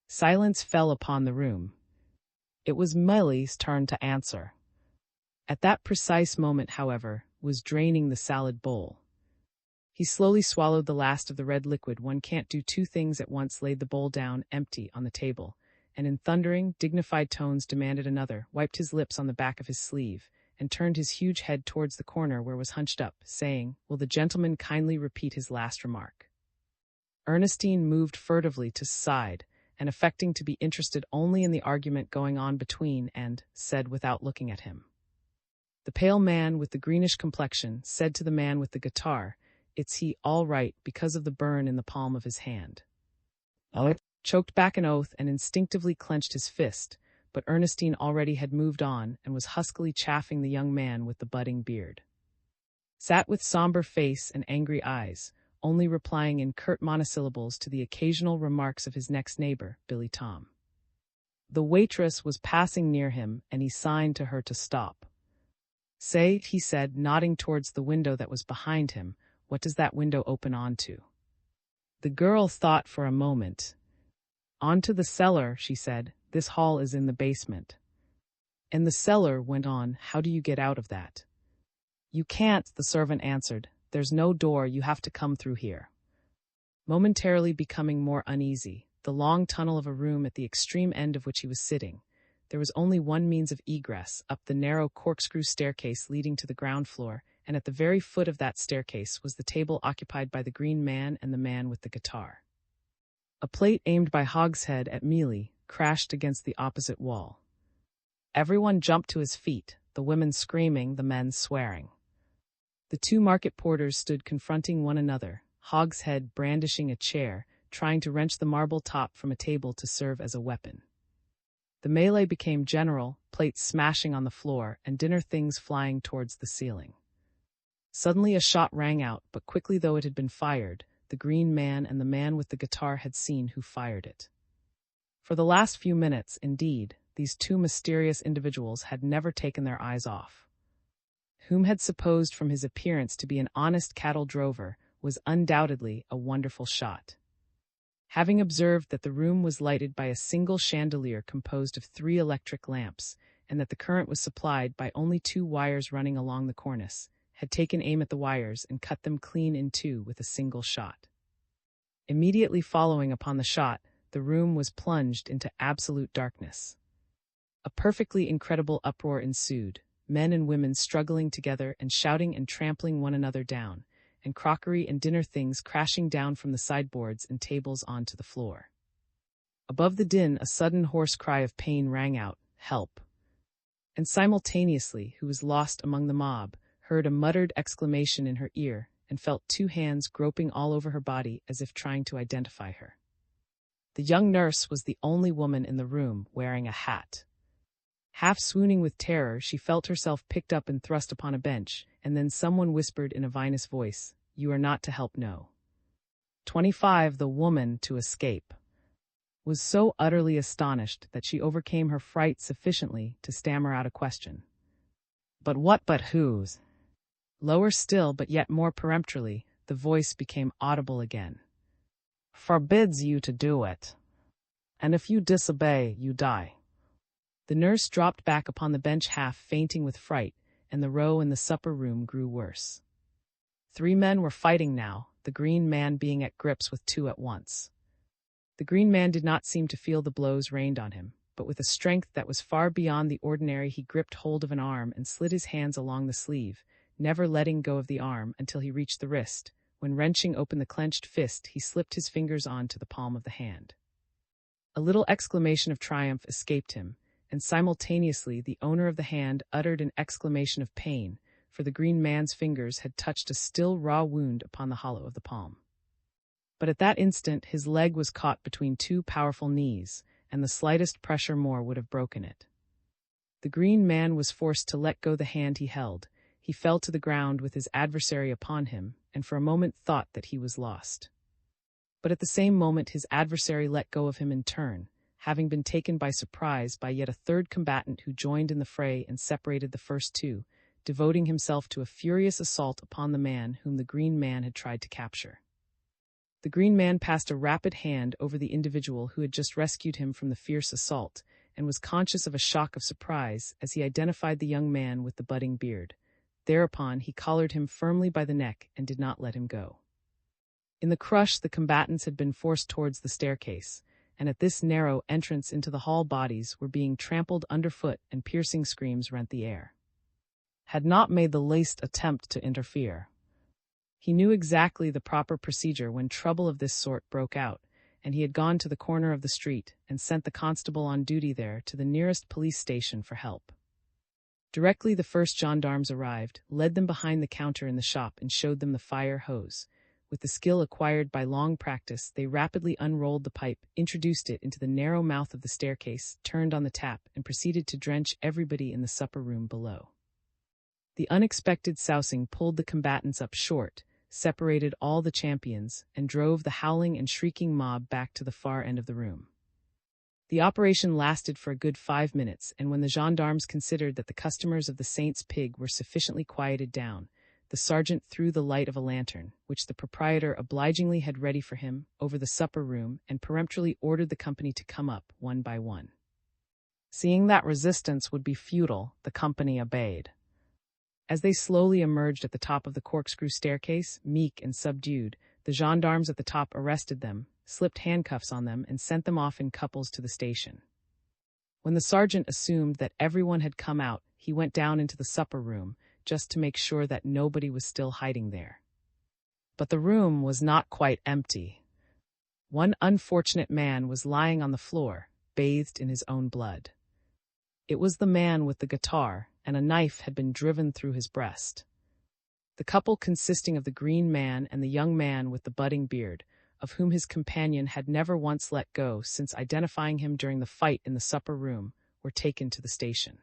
Silence fell upon the room. It was Miley's turn to answer. At that precise moment, however, was draining the salad bowl. He slowly swallowed the last of the red liquid. One can't do two things at once, laid the bowl down, empty, on the table, and in thundering, dignified tones demanded another, wiped his lips on the back of his sleeve, and turned his huge head towards the corner where was hunched up, saying, "Will the gentleman kindly repeat his last remark?" Ernestine moved furtively to his side, and affecting to be interested only in the argument going on between, and said without looking at him. The pale man with the greenish complexion said to the man with the guitar, "It's he, all right, because of the burn in the palm of his hand." Allain choked back an oath and instinctively clenched his fist, but Ernestine already had moved on and was huskily chaffing the young man with the budding beard. Sat with somber face and angry eyes, only replying in curt monosyllables to the occasional remarks of his next neighbor, Billy Tom. The waitress was passing near him, and he signed to her to stop. "Say," he said, nodding towards the window that was behind him, "what does that window open onto?" The girl thought for a moment. "Onto the cellar," she said. "This hall is in the basement." "And the cellar," went on, "how do you get out of that?" "You can't," the servant answered. "There's no door, you have to come through here." Momentarily becoming more uneasy, the long tunnel of a room at the extreme end of which he was sitting, there was only one means of egress, up the narrow corkscrew staircase leading to the ground floor, and at the very foot of that staircase was the table occupied by the green man and the man with the guitar. A plate aimed by Hogshead at Mealy crashed against the opposite wall. Everyone jumped to his feet, the women screaming, the men swearing. The two market porters stood confronting one another, Hogshead brandishing a chair, trying to wrench the marble top from a table to serve as a weapon. The melee became general, plates smashing on the floor and dinner things flying towards the ceiling. Suddenly a shot rang out, but quickly though it had been fired, the green man and the man with the guitar had seen who fired it. For the last few minutes, indeed, these two mysterious individuals had never taken their eyes off. Whom had supposed from his appearance to be an honest cattle drover was undoubtedly a wonderful shot. Having observed that the room was lighted by a single chandelier composed of 3 electric lamps, and that the current was supplied by only 2 wires running along the cornice, had taken aim at the wires and cut them clean in two with a single shot. Immediately following upon the shot, the room was plunged into absolute darkness. A perfectly incredible uproar ensued, men and women struggling together and shouting and trampling one another down, and crockery and dinner things crashing down from the sideboards and tables onto the floor. Above the din, a sudden hoarse cry of pain rang out, "Help!" And simultaneously, who was lost among the mob, heard a muttered exclamation in her ear, and felt 2 hands groping all over her body as if trying to identify her. The young nurse was the only woman in the room wearing a hat. Half swooning with terror, she felt herself picked up and thrust upon a bench, and then someone whispered in a vinous voice, "You are not to help, no." 25. The woman, to escape, was so utterly astonished that she overcame her fright sufficiently to stammer out a question. "But what, but whose?" Lower still, but yet more peremptorily, the voice became audible again. "Forbids you to do it. And if you disobey, you die." The nurse dropped back upon the bench half fainting with fright, and the row in the supper room grew worse. 3 men were fighting now, the green man being at grips with 2 at once. The green man did not seem to feel the blows rained on him, but with a strength that was far beyond the ordinary he gripped hold of an arm and slid his hands along the sleeve, never letting go of the arm until he reached the wrist, when wrenching open the clenched fist he slipped his fingers on to the palm of the hand. A little exclamation of triumph escaped him, and simultaneously the owner of the hand uttered an exclamation of pain, for the green man's fingers had touched a still raw wound upon the hollow of the palm. But at that instant his leg was caught between 2 powerful knees, and the slightest pressure more would have broken it. The green man was forced to let go the hand he held. He fell to the ground with his adversary upon him, and for a moment thought that he was lost. But at the same moment his adversary let go of him in turn, having been taken by surprise by yet a 3rd combatant who joined in the fray and separated the first 2, devoting himself to a furious assault upon the man whom the green man had tried to capture. The green man passed a rapid hand over the individual who had just rescued him from the fierce assault, and was conscious of a shock of surprise as he identified the young man with the budding beard. Thereupon he collared him firmly by the neck and did not let him go. In the crush, the combatants had been forced towards the staircase, and at this narrow entrance into the hall bodies were being trampled underfoot and piercing screams rent the air. Had not made the least attempt to interfere. He knew exactly the proper procedure when trouble of this sort broke out, and he had gone to the corner of the street and sent the constable on duty there to the nearest police station for help. Directly the first gendarmes arrived, led them behind the counter in the shop and showed them the fire hose. With the skill acquired by long practice, they rapidly unrolled the pipe, introduced it into the narrow mouth of the staircase, turned on the tap, and proceeded to drench everybody in the supper room below. The unexpected sousing pulled the combatants up short, separated all the champions, and drove the howling and shrieking mob back to the far end of the room. The operation lasted for a good 5 minutes, and when the gendarmes considered that the customers of the Saint's Pig were sufficiently quieted down, the sergeant threw the light of a lantern, which the proprietor obligingly had ready for him, over the supper room, and peremptorily ordered the company to come up, one by one. Seeing that resistance would be futile, the company obeyed. As they slowly emerged at the top of the corkscrew staircase, meek and subdued, the gendarmes at the top arrested them, slipped handcuffs on them, and sent them off in couples to the station. When the sergeant assumed that everyone had come out, he went down into the supper room, just to make sure that nobody was still hiding there. But the room was not quite empty. One unfortunate man was lying on the floor, bathed in his own blood. It was the man with the guitar, and a knife had been driven through his breast. The couple, consisting of the green man and the young man with the budding beard, of whom his companion had never once let go since identifying him during the fight in the supper room, were taken to the station.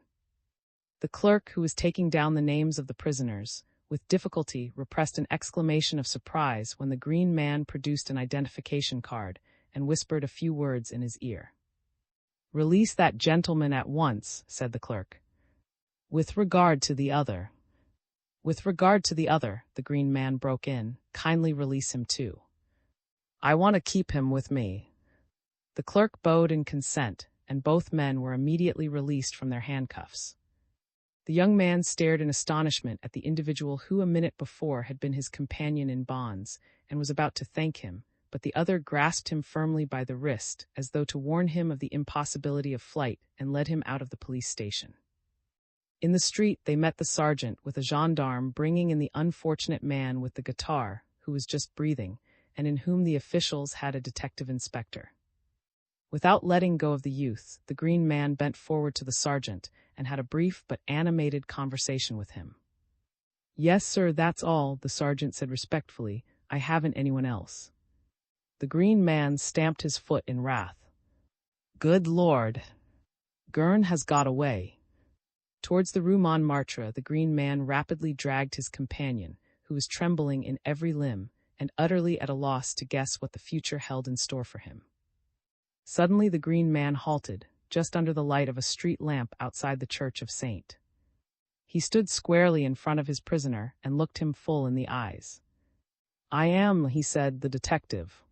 The clerk, who was taking down the names of the prisoners, with difficulty repressed an exclamation of surprise when the green man produced an identification card and whispered a few words in his ear. "Release that gentleman at once," said the clerk. "With regard to the other." "With regard to the other," the green man broke in, "kindly release him too. I want to keep him with me." The clerk bowed in consent, and both men were immediately released from their handcuffs. The young man stared in astonishment at the individual who a minute before had been his companion in bonds, and was about to thank him, but the other grasped him firmly by the wrist, as though to warn him of the impossibility of flight, and led him out of the police station. In the street they met the sergeant with a gendarme bringing in the unfortunate man with the guitar, who was just breathing, and in whom the officials had a detective inspector. Without letting go of the youth, the green man bent forward to the sergeant and had a brief but animated conversation with him. "Yes, sir, that's all," the sergeant said respectfully. "I haven't anyone else." The green man stamped his foot in wrath. "Good Lord! Gurn has got away." Towards the Rue Montmartre, the green man rapidly dragged his companion, who was trembling in every limb and utterly at a loss to guess what the future held in store for him. Suddenly the green man halted, just under the light of a street lamp outside the church of Saint. He stood squarely in front of his prisoner and looked him full in the eyes. "I am," he said, "the detective."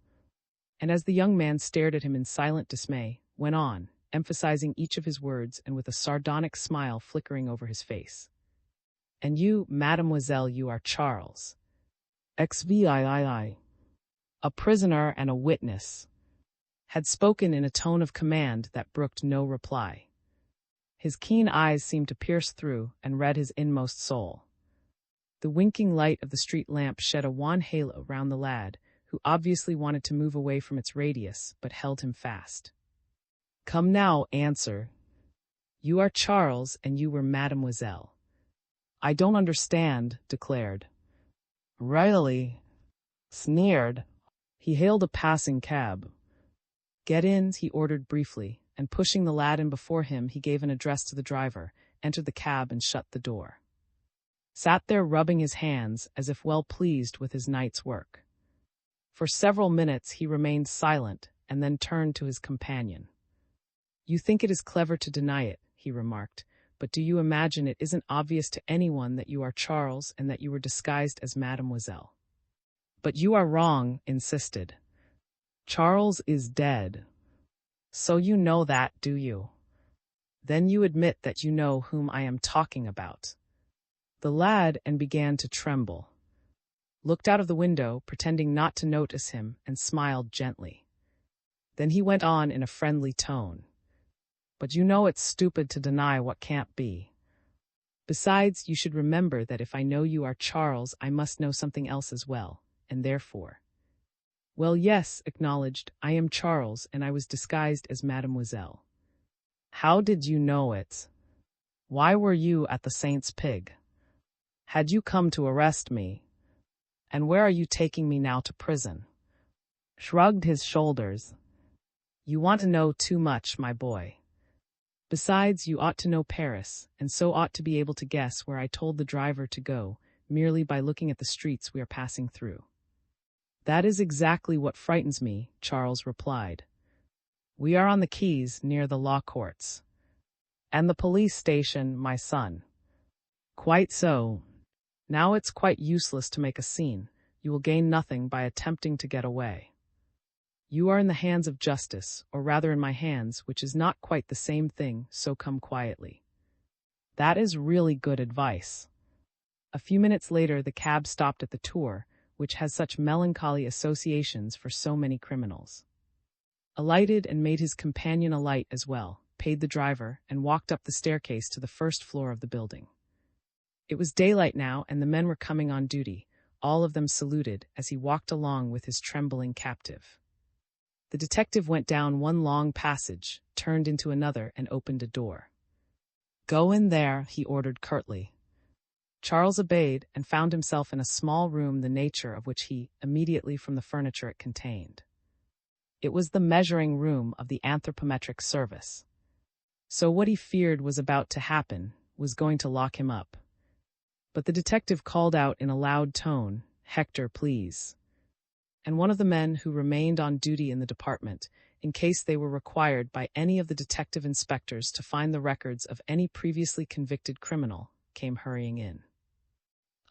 And as the young man stared at him in silent dismay, went on, emphasizing each of his words and with a sardonic smile flickering over his face. "And you, mademoiselle, you are Charles. XVII, a prisoner and a witness," had spoken in a tone of command that brooked no reply. His keen eyes seemed to pierce through and read his inmost soul. The winking light of the street lamp shed a wan halo round the lad, who obviously wanted to move away from its radius, but held him fast. "Come now, answer. You are Charles, and you were mademoiselle." "I don't understand," declared. "Really?" sneered. He hailed a passing cab. "Get in," he ordered briefly, and pushing the lad in before him, he gave an address to the driver, entered the cab and shut the door. Sat there rubbing his hands as if well pleased with his night's work. For several minutes he remained silent and then turned to his companion. "You think it is clever to deny it," he remarked, "but do you imagine it isn't obvious to anyone that you are Charles and that you were disguised as mademoiselle?" "But you are wrong," insisted. "Charles is dead." "So you know that, do you? Then you admit that you know whom I am talking about." The lad began to tremble, looked out of the window, pretending not to notice him, and smiled gently. Then he went on in a friendly tone. "But you know it's stupid to deny what can't be. Besides, you should remember that if I know you are Charles, I must know something else as well, and therefore—" "Well, yes," acknowledged, "I am Charles, and I was disguised as mademoiselle." "How did you know it? Why were you at the Saint's Pig? Had you come to arrest me? And where are you taking me now to prison?" Shrugged his shoulders. "You want to know too much, my boy. Besides, you ought to know Paris, and so ought to be able to guess where I told the driver to go, merely by looking at the streets we are passing through." "That is exactly what frightens me," Charles replied. We are on the quays near the law courts. And the police station, my son. Quite so. Now it's quite useless to make a scene. You will gain nothing by attempting to get away. You are in the hands of justice, or rather in my hands, which is not quite the same thing, so come quietly. That is really good advice. A few minutes later the cab stopped at the Tour, which has such melancholy associations for so many criminals. Alighted and made his companion alight as well, paid the driver, and walked up the staircase to the first floor of the building. It was daylight now, and the men were coming on duty. All of them saluted as he walked along with his trembling captive. The detective went down one long passage, turned into another, and opened a door. "Go in there," he ordered curtly. Charles obeyed and found himself in a small room, the nature of which he, immediately from the furniture it contained. It was the measuring room of the anthropometric service. So what he feared was about to happen, was going to lock him up. But the detective called out in a loud tone, "Hector, please." And one of the men who remained on duty in the department, in case they were required by any of the detective inspectors to find the records of any previously convicted criminal, came hurrying in.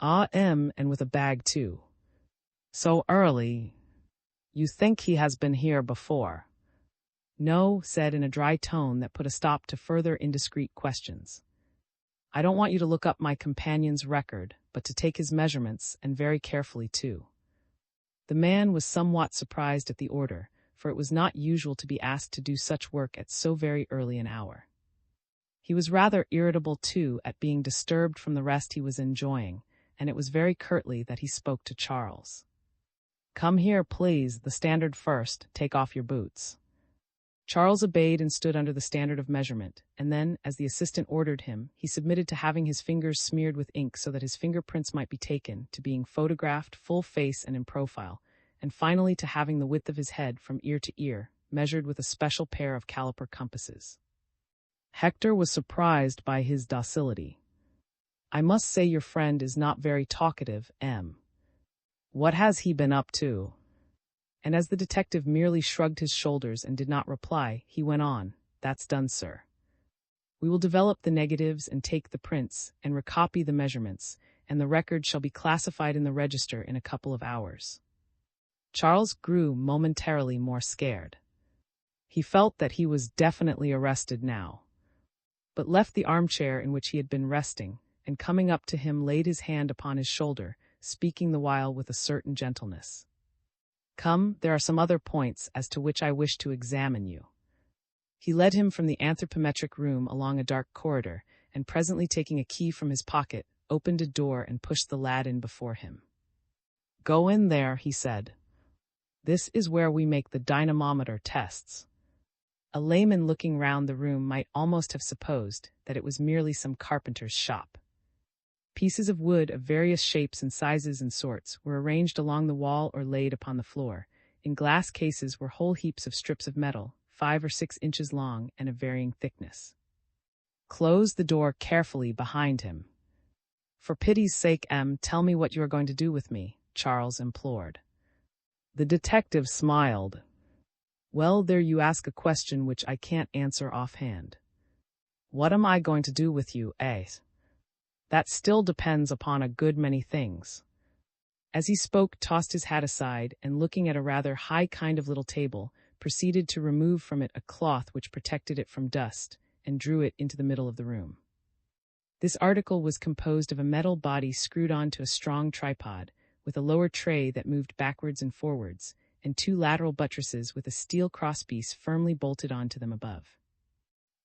And with a bag too. "So early? You think he has been here before?" "No," said in a dry tone that put a stop to further indiscreet questions. "I don't want you to look up my companion's record, but to take his measurements, and very carefully too." The man was somewhat surprised at the order, for it was not usual to be asked to do such work at so very early an hour. He was rather irritable too at being disturbed from the rest he was enjoying, and it was very curtly that he spoke to Charles. "Come here, please, the standard first, take off your boots." Charles obeyed and stood under the standard of measurement, and then, as the assistant ordered him, he submitted to having his fingers smeared with ink so that his fingerprints might be taken, to being photographed full face and in profile, and finally to having the width of his head from ear to ear, measured with a special pair of caliper compasses. Hector was surprised by his docility. "I must say your friend is not very talkative, M. What has he been up to?" And as the detective merely shrugged his shoulders and did not reply, he went on, "That's done, sir. We will develop the negatives and take the prints and recopy the measurements, and the record shall be classified in the register in a couple of hours." Charles grew momentarily more scared. He felt that he was definitely arrested now, but left the armchair in which he had been resting, and coming up to him laid his hand upon his shoulder, speaking the while with a certain gentleness. "Come, there are some other points as to which I wish to examine you." He led him from the anthropometric room along a dark corridor, and presently taking a key from his pocket, opened a door and pushed the lad in before him. "Go in there," he said. "This is where we make the dynamometer tests." A layman looking round the room might almost have supposed that it was merely some carpenter's shop. Pieces of wood of various shapes and sizes and sorts were arranged along the wall or laid upon the floor. In glass cases were whole heaps of strips of metal, 5 or 6 inches long and of varying thickness. "Close the door carefully behind him." "For pity's sake, M, tell me what you are going to do with me," Charles implored. The detective smiled. "Well, there you ask a question which I can't answer offhand. What am I going to do with you, eh? That still depends upon a good many things." As he spoke, tossed his hat aside, and looking at a rather high kind of little table, proceeded to remove from it a cloth which protected it from dust, and drew it into the middle of the room. This article was composed of a metal body screwed on to a strong tripod, with a lower tray that moved backwards and forwards, and 2 lateral buttresses with a steel crosspiece firmly bolted onto them above.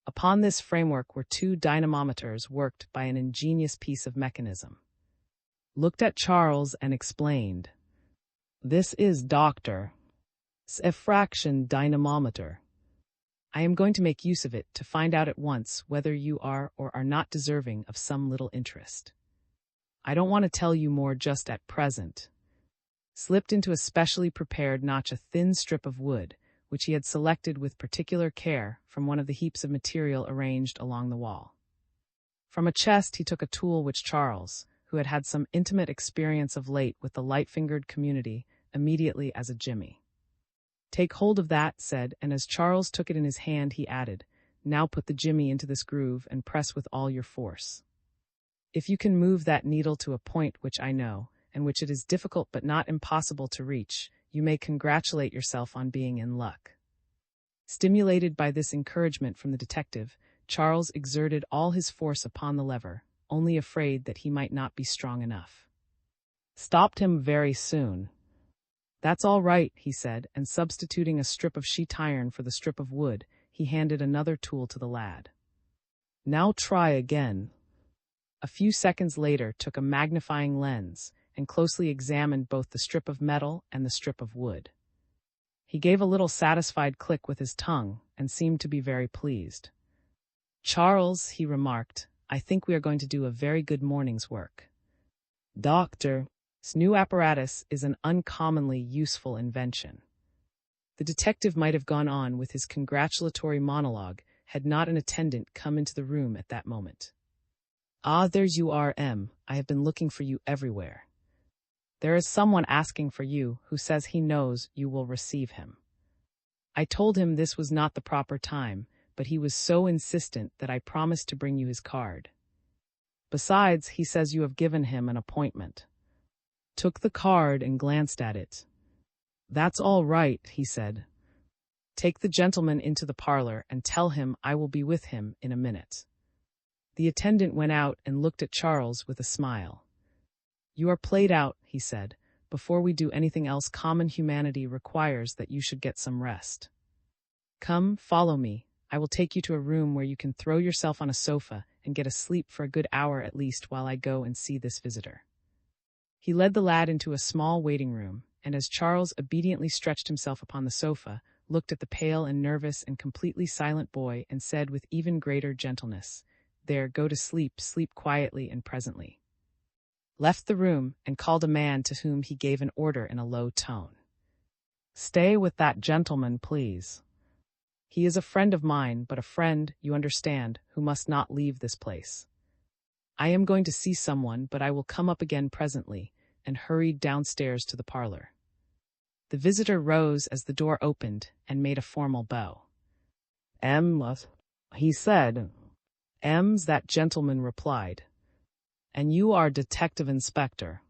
Upon this framework were 2 dynamometers worked by an ingenious piece of mechanism. Looked at Charles and explained, "This is Dr. S. fraction dynamometer. I am going to make use of it to find out at once whether you are or are not deserving of some little interest. I don't want to tell you more just at present." Slipped into a specially prepared notch a thin strip of wood, which he had selected with particular care from one of the heaps of material arranged along the wall. From a chest he took a tool which Charles, who had had some intimate experience of late with the light-fingered community, immediately as a jimmy. Take hold of that, said, and as Charles took it in his hand, he added, now put the jimmy into this groove and press with all your force. If you can move that needle to a point which I know, and which it is difficult but not impossible to reach, you may congratulate yourself on being in luck. Stimulated by this encouragement from the detective, Charles exerted all his force upon the lever, only afraid that he might not be strong enough. Stopped him very soon. That's all right, he said, and substituting a strip of sheet iron for the strip of wood, he handed another tool to the lad. Now try again. A few seconds later took a magnifying lens and closely examined both the strip of metal and the strip of wood. He gave a little satisfied click with his tongue and seemed to be very pleased. Charles, he remarked, I think we are going to do a very good morning's work. Doctor, this new apparatus is an uncommonly useful invention. The detective might have gone on with his congratulatory monologue had not an attendant come into the room at that moment. Ah, there you are, M. I have been looking for you everywhere. There is someone asking for you who says he knows you will receive him. I told him this was not the proper time, but he was so insistent that I promised to bring you his card. Besides, he says you have given him an appointment. Took the card and glanced at it. That's all right, he said. Take the gentleman into the parlor and tell him I will be with him in a minute. The attendant went out and looked at Charles with a smile. You are played out, he said. Before we do anything else, common humanity requires that you should get some rest. Come, follow me. I will take you to a room where you can throw yourself on a sofa and get a sleep for a good hour at least while I go and see this visitor. He led the lad into a small waiting room, and as Charles obediently stretched himself upon the sofa, looked at the pale and nervous and completely silent boy and said with even greater gentleness, There, go to sleep, sleep quietly and presently. Left the room and called a man to whom he gave an order in a low tone. Stay with that gentleman, please. He is a friend of mine, but a friend, you understand, who must not leave this place. I am going to see someone, but I will come up again presently, and hurried downstairs to the parlor. The visitor rose as the door opened and made a formal bow. He said. M's, that gentleman replied. And you are Detective Inspector?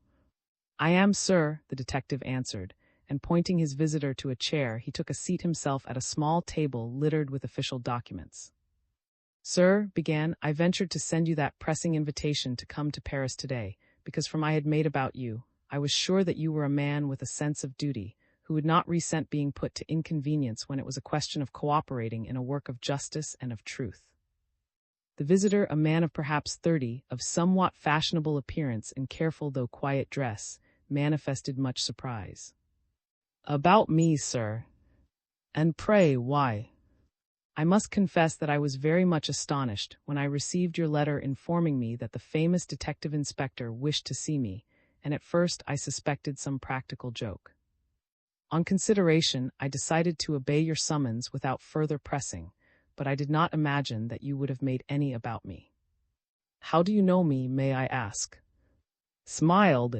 I am, sir, the detective answered, and pointing his visitor to a chair, he took a seat himself at a small table littered with official documents. Sir, began, I ventured to send you that pressing invitation to come to Paris today, because from I had made about you, I was sure that you were a man with a sense of duty, who would not resent being put to inconvenience when it was a question of cooperating in a work of justice and of truth. The visitor, a man of perhaps 30, of somewhat fashionable appearance and careful though quiet dress, manifested much surprise. About me, sir. And pray, why? I must confess that I was very much astonished when I received your letter informing me that the famous detective inspector wished to see me, and at first I suspected some practical joke. On consideration, I decided to obey your summons without further pressing, but I did not imagine that you would have made any about me. How do you know me, may I ask? Smiled.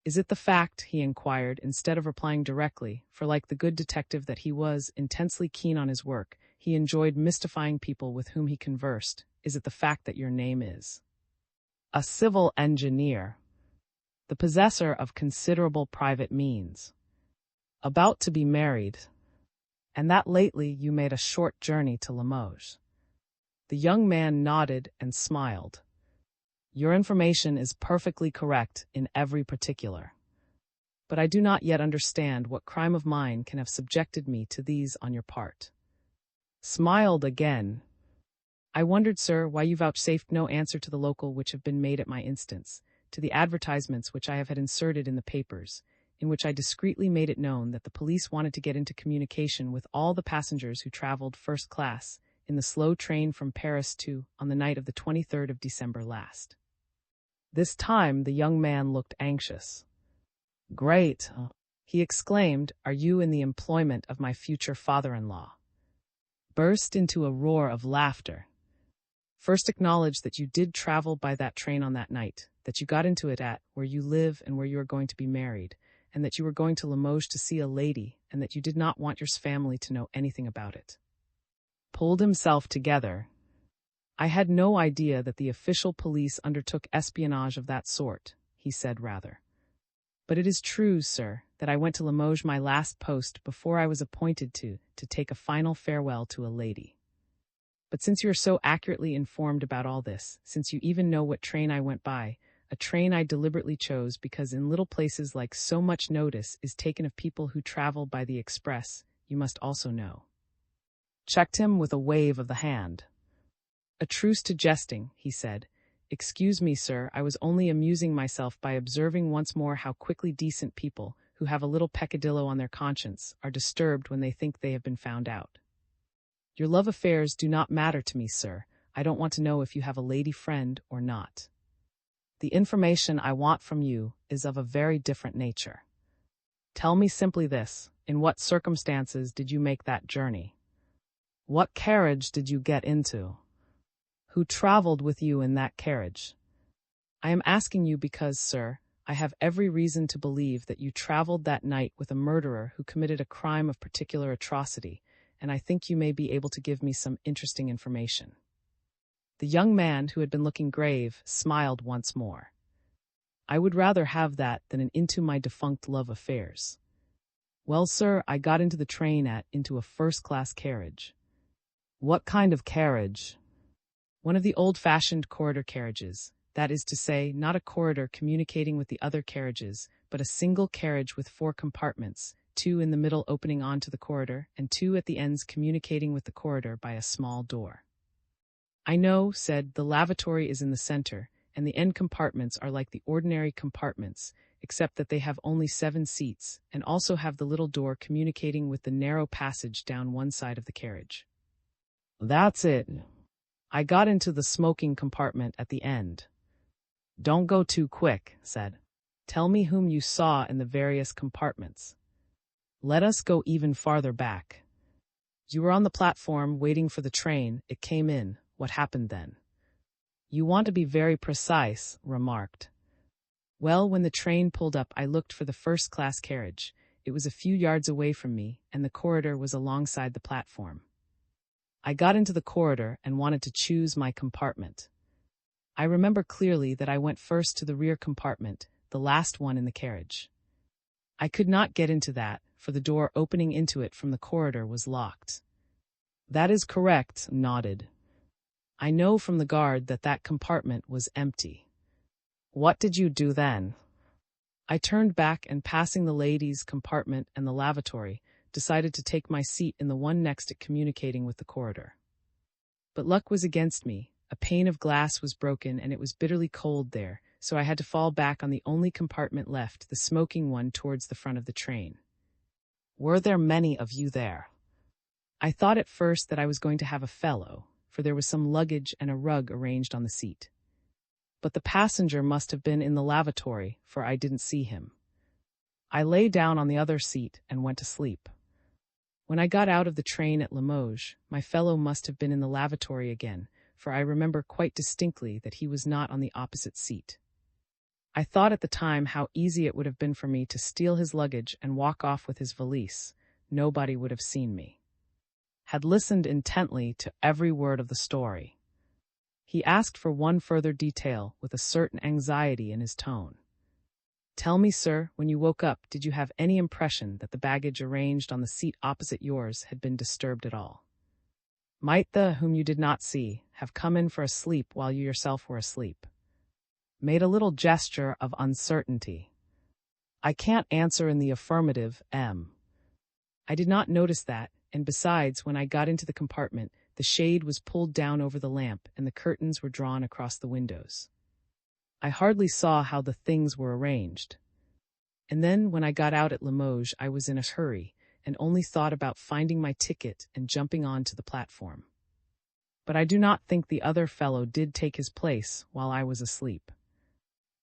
Is it the fact, he inquired, instead of replying directly, for like the good detective that he was, intensely keen on his work, he enjoyed mystifying people with whom he conversed. Is it the fact that your name is a civil engineer, the possessor of considerable private means, about to be married, and that lately you made a short journey to Limoges? The young man nodded and smiled. Your information is perfectly correct in every particular. But I do not yet understand what crime of mine can have subjected me to these on your part. Smiled again. I wondered, sir, why you vouchsafed no answer to the local which have been made at my instance, to the advertisements which I have had inserted in the papers, in which I discreetly made it known that the police wanted to get into communication with all the passengers who traveled first class in the slow train from Paris on the night of the 23rd of December last. This time the young man looked anxious. Great, he exclaimed, are you in the employment of my future father-in-law? Burst into a roar of laughter. First acknowledge that you did travel by that train on that night, that you got into it at where you live and where you are going to be married, and that you were going to Limoges to see a lady, and that you did not want your family to know anything about it. Pulled himself together. I had no idea that the official police undertook espionage of that sort, he said rather. But it is true, sir, that I went to Limoges my last post before I was appointed to take a final farewell to a lady. But since you are so accurately informed about all this, since you even know what train I went by, a train I deliberately chose because in little places like so much notice is taken of people who travel by the express, you must also know. Checked him with a wave of the hand. A truce to jesting, he said. Excuse me, sir, I was only amusing myself by observing once more how quickly decent people, who have a little peccadillo on their conscience, are disturbed when they think they have been found out. Your love affairs do not matter to me, sir. I don't want to know if you have a lady friend or not. The information I want from you is of a very different nature. Tell me simply this: in what circumstances did you make that journey? What carriage did you get into? Who traveled with you in that carriage? I am asking you because, sir, I have every reason to believe that you traveled that night with a murderer who committed a crime of particular atrocity, and I think you may be able to give me some interesting information. The young man, who had been looking grave, smiled once more. I would rather have that than an into my defunct love affairs. Well, sir, I got into the train into a first-class carriage. What kind of carriage? One of the old-fashioned corridor carriages, that is to say, not a corridor communicating with the other carriages, but a single carriage with 4 compartments, 2 in the middle opening onto the corridor, and 2 at the ends communicating with the corridor by a small door. I know, said, the lavatory is in the center, and the end compartments are like the ordinary compartments, except that they have only 7 seats, and also have the little door communicating with the narrow passage down one side of the carriage. That's it. I got into the smoking compartment at the end. Don't go too quick, said. Tell me whom you saw in the various compartments. Let us go even farther back. You were on the platform waiting for the train. It came in. What happened then? You want to be very precise, remarked. Well, when the train pulled up, I looked for the first-class carriage. It was a few yards away from me, and the corridor was alongside the platform. I got into the corridor and wanted to choose my compartment. I remember clearly that I went first to the rear compartment, the last one in the carriage. I could not get into that, for the door opening into it from the corridor was locked. That is correct, nodded. I know from the guard that that compartment was empty. What did you do then? I turned back and, passing the ladies' compartment and the lavatory, decided to take my seat in the one next it communicating with the corridor. But luck was against me. A pane of glass was broken and it was bitterly cold there, so I had to fall back on the only compartment left, the smoking one towards the front of the train. Were there many of you there? I thought at first that I was going to have a fellow, for there was some luggage and a rug arranged on the seat. But the passenger must have been in the lavatory, for I didn't see him. I lay down on the other seat and went to sleep. When I got out of the train at Limoges, my fellow must have been in the lavatory again, for I remember quite distinctly that he was not on the opposite seat. I thought at the time how easy it would have been for me to steal his luggage and walk off with his valise. Nobody would have seen me. Had listened intently to every word of the story. He asked for one further detail with a certain anxiety in his tone. Tell me, sir, when you woke up, did you have any impression that the baggage arranged on the seat opposite yours had been disturbed at all? Might the whom you did not see have come in for a sleep while you yourself were asleep? Made a little gesture of uncertainty. I can't answer in the affirmative, M. I did not notice that, and besides, when I got into the compartment, the shade was pulled down over the lamp and the curtains were drawn across the windows. I hardly saw how the things were arranged. And then, when I got out at Limoges, I was in a hurry, and only thought about finding my ticket and jumping on to the platform. But I do not think the other fellow did take his place while I was asleep.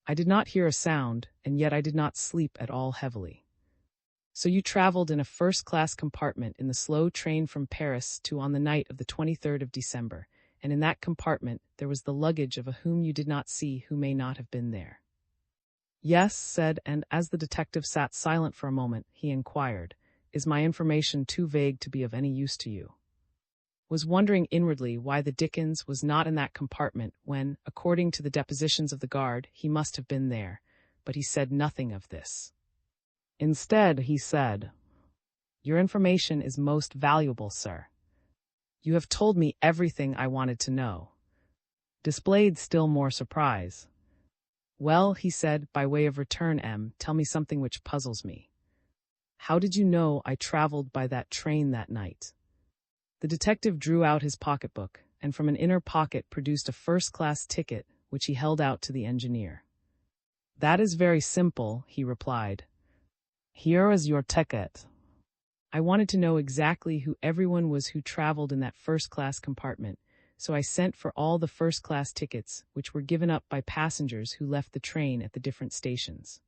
I did not hear a sound, and yet I did not sleep at all heavily. So you traveled in a first-class compartment in the slow train from Paris to on the night of the 23rd of December, and in that compartment there was the luggage of a whom you did not see who may not have been there. Yes, said, and as the detective sat silent for a moment, he inquired, is my information too vague to be of any use to you? Was wondering inwardly why the dickens was not in that compartment when, according to the depositions of the guard, he must have been there, but he said nothing of this. Instead, he said, your information is most valuable, sir. You have told me everything I wanted to know. Displayed still more surprise. Well, he said, by way of return, tell me something which puzzles me. How did you know I traveled by that train that night? The detective drew out his pocketbook, and from an inner pocket produced a first-class ticket, which he held out to the engineer. That is very simple, he replied. Here is your ticket. I wanted to know exactly who everyone was who traveled in that first-class compartment, so I sent for all the first-class tickets, which were given up by passengers who left the train at the different stations.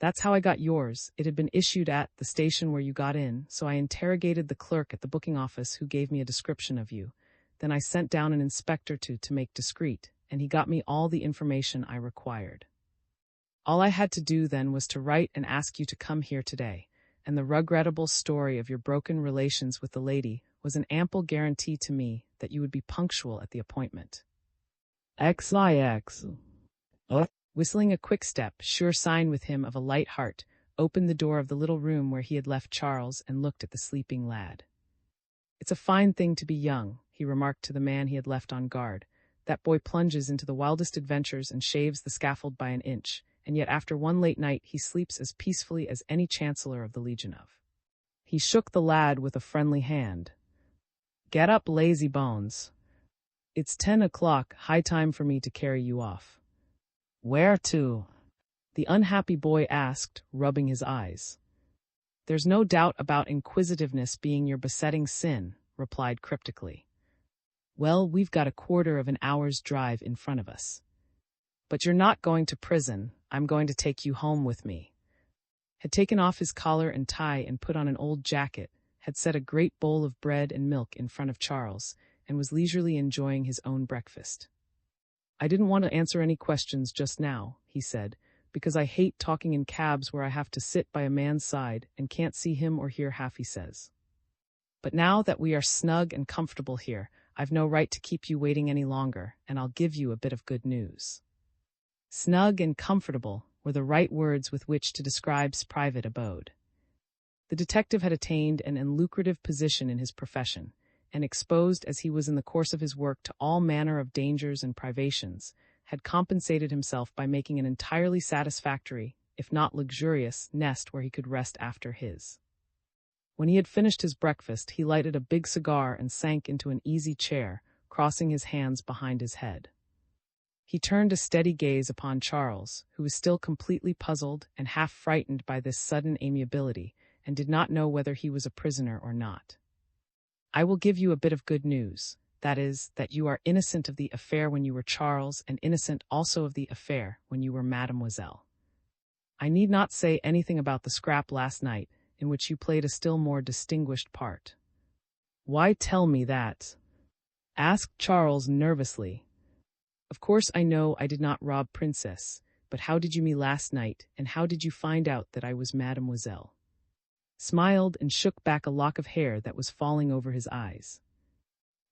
That's how I got yours. It had been issued at the station where you got in, so I interrogated the clerk at the booking office who gave me a description of you. Then I sent down an inspector to make discreet, and he got me all the information I required. All I had to do then was to write and ask you to come here today, and the regrettable story of your broken relations with the lady was an ample guarantee to me that you would be punctual at the appointment. XIX. Whistling a quick step, sure sign with him of a light heart, opened the door of the little room where he had left Charles and looked at the sleeping lad. It's a fine thing to be young, he remarked to the man he had left on guard. That boy plunges into the wildest adventures and shaves the scaffold by an inch, and yet after one late night he sleeps as peacefully as any chancellor of the Legion of. He shook the lad with a friendly hand. Get up, lazy bones. It's 10 o'clock, high time for me to carry you off. Where to? The unhappy boy asked, rubbing his eyes. There's no doubt about inquisitiveness being your besetting sin, replied cryptically. Well, we've got a quarter of an hour's drive in front of us. But you're not going to prison, I'm going to take you home with me. Had taken off his collar and tie and put on an old jacket, had set a great bowl of bread and milk in front of Charles, and was leisurely enjoying his own breakfast. I didn't want to answer any questions just now, he said, because I hate talking in cabs where I have to sit by a man's side and can't see him or hear half he says. But now that we are snug and comfortable here, I've no right to keep you waiting any longer, and I'll give you a bit of good news. Snug and comfortable were the right words with which to describe's private abode. The detective had attained an lucrative position in his profession, and exposed as he was in the course of his work to all manner of dangers and privations, had compensated himself by making an entirely satisfactory, if not luxurious, nest where he could rest after his. When he had finished his breakfast, he lighted a big cigar and sank into an easy chair, crossing his hands behind his head. He turned a steady gaze upon Charles, who was still completely puzzled and half frightened by this sudden amiability, and did not know whether he was a prisoner or not. I will give you a bit of good news, that is, that you are innocent of the affair when you were Charles, and innocent also of the affair when you were Mademoiselle. I need not say anything about the scrap last night, in which you played a still more distinguished part. Why tell me that? Asked Charles nervously. Of course I know I did not rob Princess, but how did you meet last night, and how did you find out that I was Mademoiselle? Smiled and shook back a lock of hair that was falling over his eyes.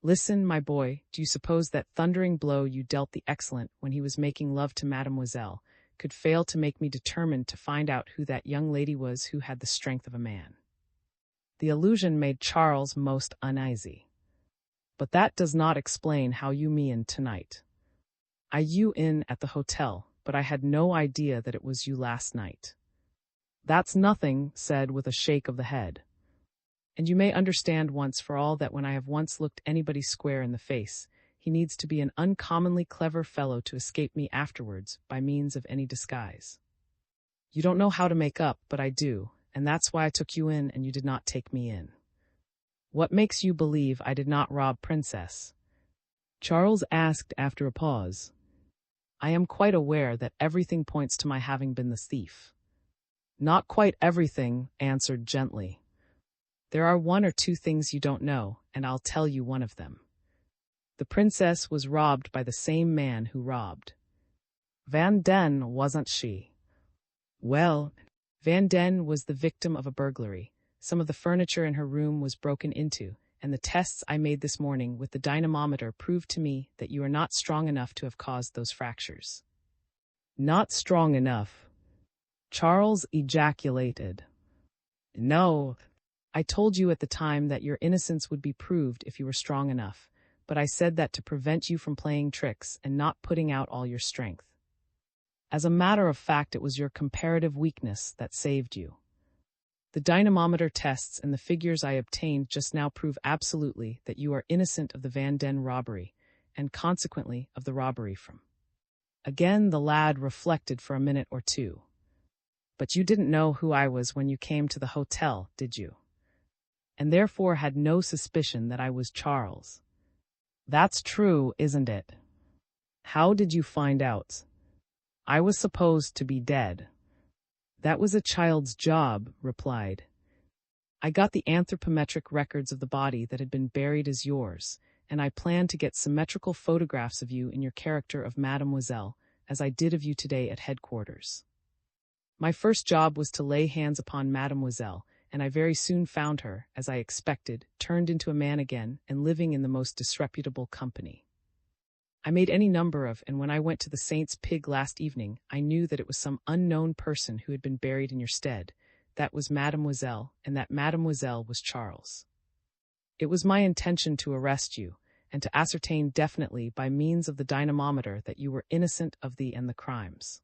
Listen, my boy, do you suppose that thundering blow you dealt the excellent when he was making love to Mademoiselle could fail to make me determined to find out who that young lady was who had the strength of a man? The allusion made Charles most uneasy. But that does not explain how you mean tonight. I you in at the hotel, but I had no idea that it was you last night. That's nothing, said with a shake of the head. And you may understand once for all that when I have once looked anybody square in the face, he needs to be an uncommonly clever fellow to escape me afterwards by means of any disguise. You don't know how to make up, but I do, and that's why I took you in and you did not take me in. What makes you believe I did not rob Princess? Charles asked after a pause. I am quite aware that everything points to my having been the thief. Not quite everything, answered gently. There are one or two things you don't know, and I'll tell you one of them. The princess was robbed by the same man who robbed Van Den, wasn't she? Well, Van Den was the victim of a burglary. Some of the furniture in her room was broken into, and the tests I made this morning with the dynamometer proved to me that you are not strong enough to have caused those fractures. Not strong enough? Charles ejaculated. No, I told you at the time that your innocence would be proved if you were strong enough, but I said that to prevent you from playing tricks and not putting out all your strength. As a matter of fact, it was your comparative weakness that saved you. The dynamometer tests and the figures I obtained just now prove absolutely that you are innocent of the Van Den robbery, and consequently of the robbery from. Again the lad reflected for a minute or two. But you didn't know who I was when you came to the hotel, did you? And therefore had no suspicion that I was Charles. That's true, isn't it? How did you find out? I was supposed to be dead. That was a child's job, replied. I got the anthropometric records of the body that had been buried as yours, and I planned to get symmetrical photographs of you in your character of Mademoiselle, as I did of you today at headquarters. My first job was to lay hands upon Mademoiselle, and I very soon found her, as I expected, turned into a man again and living in the most disreputable company. I made any number of, and when I went to the Saint's Pig last evening, I knew that it was some unknown person who had been buried in your stead. That was Mademoiselle, and that Mademoiselle was Charles. It was my intention to arrest you, and to ascertain definitely by means of the dynamometer that you were innocent of the crimes.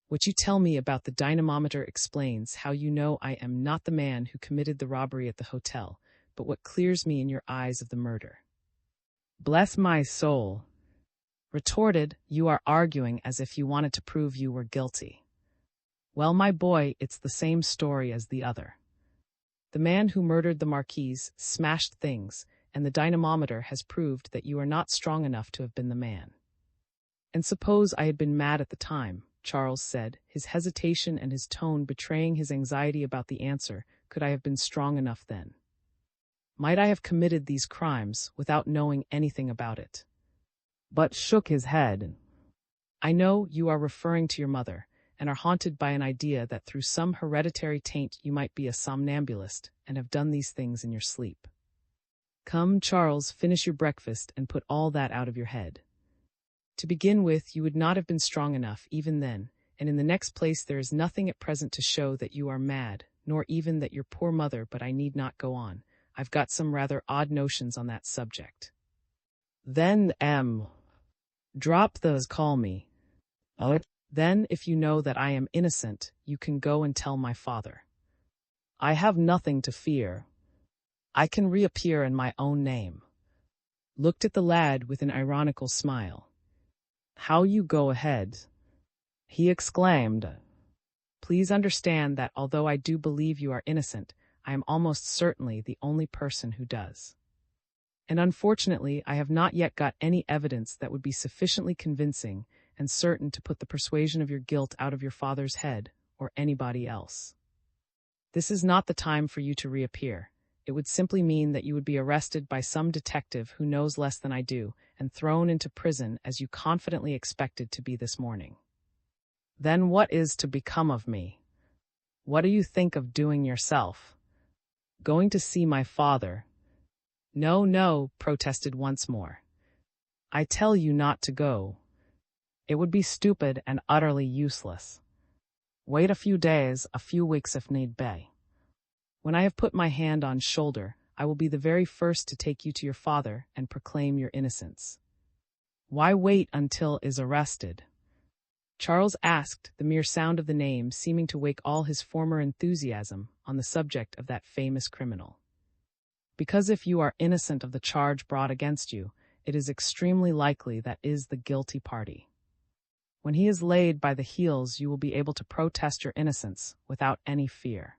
What you tell me about the dynamometer explains how you know I am not the man who committed the robbery at the hotel, but what clears me in your eyes of the murder. Bless my soul! Retorted, you are arguing as if you wanted to prove you were guilty. Well, my boy, it's the same story as the other. The man who murdered the Marquise smashed things, and the dynamometer has proved that you are not strong enough to have been the man. And suppose I had been mad at the time, Charles said, his hesitation and his tone betraying his anxiety about the answer, could I have been strong enough then? Might I have committed these crimes without knowing anything about it? But shook his head. I know you are referring to your mother, and are haunted by an idea that through some hereditary taint you might be a somnambulist and have done these things in your sleep. Come, Charles, finish your breakfast and put all that out of your head. To begin with, you would not have been strong enough even then, and in the next place there is nothing at present to show that you are mad, nor even that your poor mother, but I need not go on. I've got some rather odd notions on that subject. Then, drop those, call me. Then, if you know that I am innocent, you can go and tell my father. I have nothing to fear. I can reappear in my own name. Looked at the lad with an ironical smile. How you go ahead? He exclaimed. Please understand that although I do believe you are innocent, I am almost certainly the only person who does. And unfortunately, I have not yet got any evidence that would be sufficiently convincing and certain to put the persuasion of your guilt out of your father's head or anybody else. This is not the time for you to reappear. It would simply mean that you would be arrested by some detective who knows less than I do and thrown into prison as you confidently expected to be this morning. Then what is to become of me? What do you think of doing yourself? Going to see my father? No, no, protested once more. I tell you not to go. It would be stupid and utterly useless. Wait a few days, a few weeks if need be. When I have put my hand on shoulder, I will be the very first to take you to your father and proclaim your innocence. Why wait until is arrested? Charles asked, the mere sound of the name seeming to wake all his former enthusiasm on the subject of that famous criminal. Because if you are innocent of the charge brought against you, it is extremely likely that is the guilty party. When he is laid by the heels, you will be able to protest your innocence without any fear.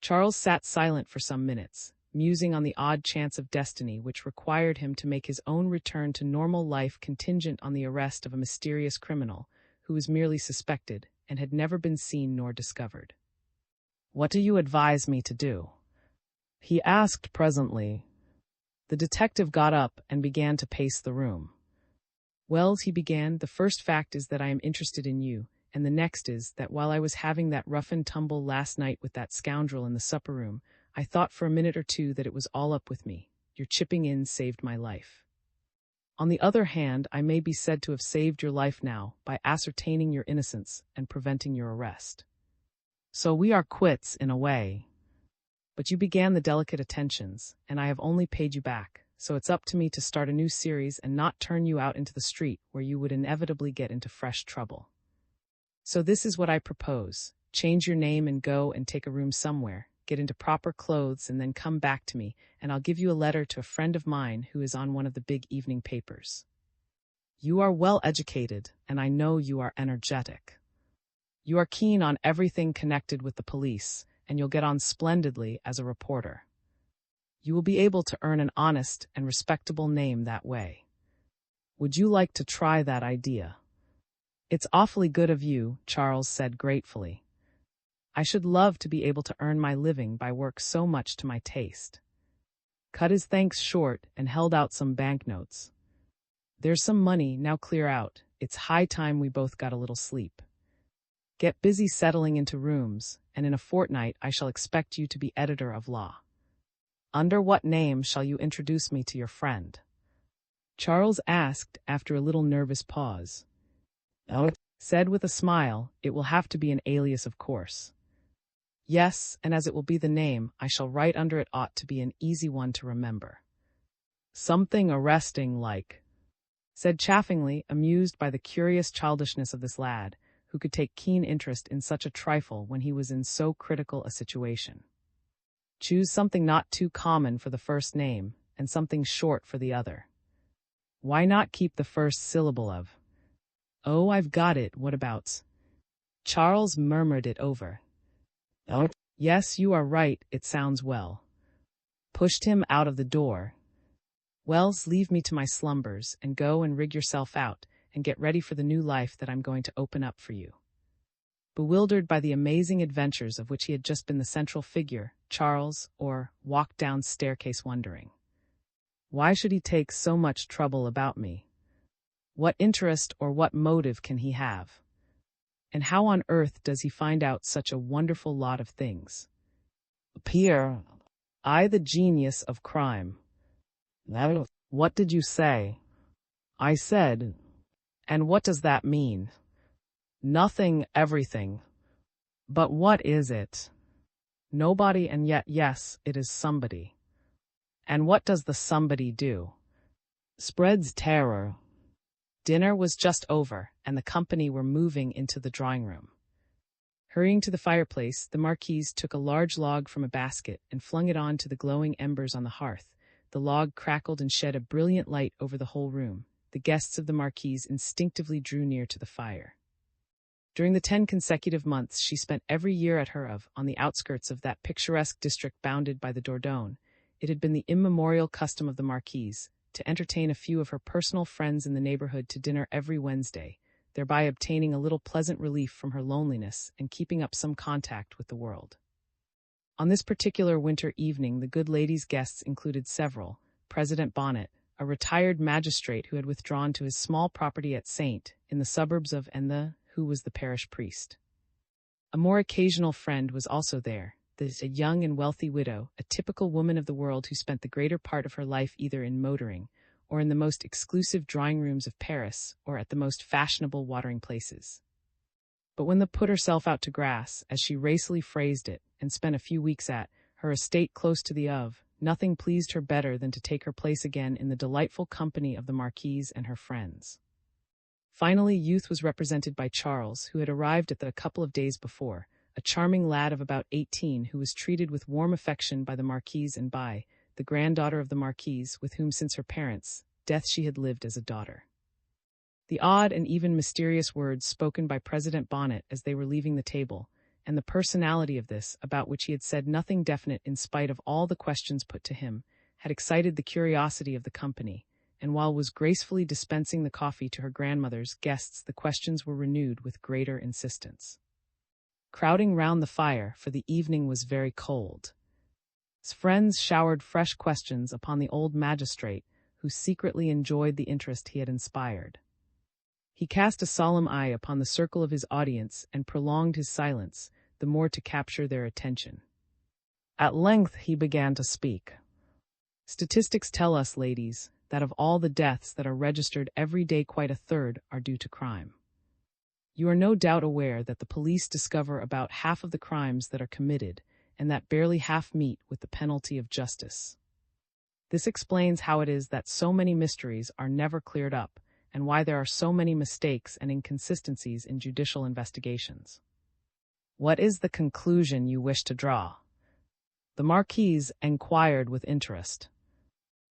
Charles sat silent for some minutes, musing on the odd chance of destiny which required him to make his own return to normal life contingent on the arrest of a mysterious criminal who was merely suspected and had never been seen nor discovered. What do you advise me to do? He asked presently. The detective got up and began to pace the room. Well, he began, the first fact is that I am interested in you, and the next is that while I was having that rough and tumble last night with that scoundrel in the supper room, I thought for a minute or two that it was all up with me. Your chipping in saved my life. On the other hand, I may be said to have saved your life now by ascertaining your innocence and preventing your arrest. So we are quits in a way. But you began the delicate attentions, and I have only paid you back, so it's up to me to start a new series and not turn you out into the street where you would inevitably get into fresh trouble. So this is what I propose. Change your name and go and take a room somewhere, get into proper clothes, and then come back to me, and I'll give you a letter to a friend of mine who is on one of the big evening papers. You are well educated, and I know you are energetic. You are keen on everything connected with the police, and you'll get on splendidly as a reporter. You will be able to earn an honest and respectable name that way. Would you like to try that idea? It's awfully good of you, Charles said gratefully. I should love to be able to earn my living by work so much to my taste. Cut his thanks short and held out some banknotes. There's some money, now clear out. It's high time we both got a little sleep. Get busy settling into rooms, and in a fortnight I shall expect you to be editor of law. Under what name shall you introduce me to your friend? Charles asked after a little nervous pause. Alex said with a smile, it will have to be an alias, of course. Yes, and as it will be the name, I shall write under it ought to be an easy one to remember. Something arresting like, said chaffingly, amused by the curious childishness of this lad, who could take keen interest in such a trifle when he was in so critical a situation. Choose something not too common for the first name, and something short for the other. Why not keep the first syllable of? Oh, I've got it, what abouts? Charles murmured it over. Oh, yes, you are right, it sounds well. Pushed him out of the door. Wells, leave me to my slumbers, and go and rig yourself out, and get ready for the new life that I'm going to open up for you. Bewildered by the amazing adventures of which he had just been the central figure, Charles, walked down staircase wondering. Why should he take so much trouble about me? What interest or what motive can he have? And how on earth does he find out such a wonderful lot of things? Pierre, I the genius of crime. What did you say? I said, and what does that mean? Nothing, everything. But what is it? Nobody, and yet yes, it is somebody. And what does the somebody do? Spreads terror. Dinner was just over, and the company were moving into the drawing-room. Hurrying to the fireplace, the Marquise took a large log from a basket and flung it on to the glowing embers on the hearth. The log crackled and shed a brilliant light over the whole room. The guests of the Marquise instinctively drew near to the fire. During the 10 consecutive months she spent every year at Herve, on the outskirts of that picturesque district bounded by the Dordogne, it had been the immemorial custom of the Marquise to entertain a few of her personal friends in the neighborhood to dinner every Wednesday, thereby obtaining a little pleasant relief from her loneliness and keeping up some contact with the world. On this particular winter evening the good lady's guests included several: President Bonnet, a retired magistrate who had withdrawn to his small property at Saint, in the suburbs of Enna, who was the parish priest. A more occasional friend was also there, a young and wealthy widow, a typical woman of the world who spent the greater part of her life either in motoring, or in the most exclusive drawing-rooms of Paris, or at the most fashionable watering places. But when the put herself out to grass, as she racily phrased it, and spent a few weeks at her estate close to the Of, nothing pleased her better than to take her place again in the delightful company of the Marquise and her friends. Finally, youth was represented by Charles, who had arrived at a couple of days before, a charming lad of about 18 who was treated with warm affection by the Marquise and by the granddaughter of the Marquise, with whom since her parents' death she had lived as a daughter. The odd and even mysterious words spoken by President Bonnet as they were leaving the table, and the personality of this, about which he had said nothing definite in spite of all the questions put to him, had excited the curiosity of the company, and while was gracefully dispensing the coffee to her grandmother's guests, the questions were renewed with greater insistence. Crowding round the fire, for the evening was very cold, his friends showered fresh questions upon the old magistrate, who secretly enjoyed the interest he had inspired. He cast a solemn eye upon the circle of his audience and prolonged his silence, the more to capture their attention. At length he began to speak. Statistics tell us, ladies, that of all the deaths that are registered every day, quite a third are due to crime. You are no doubt aware that the police discover about half of the crimes that are committed, and that barely half meet with the penalty of justice. This explains how it is that so many mysteries are never cleared up, and why there are so many mistakes and inconsistencies in judicial investigations. What is the conclusion you wish to draw? The Marquise enquired with interest.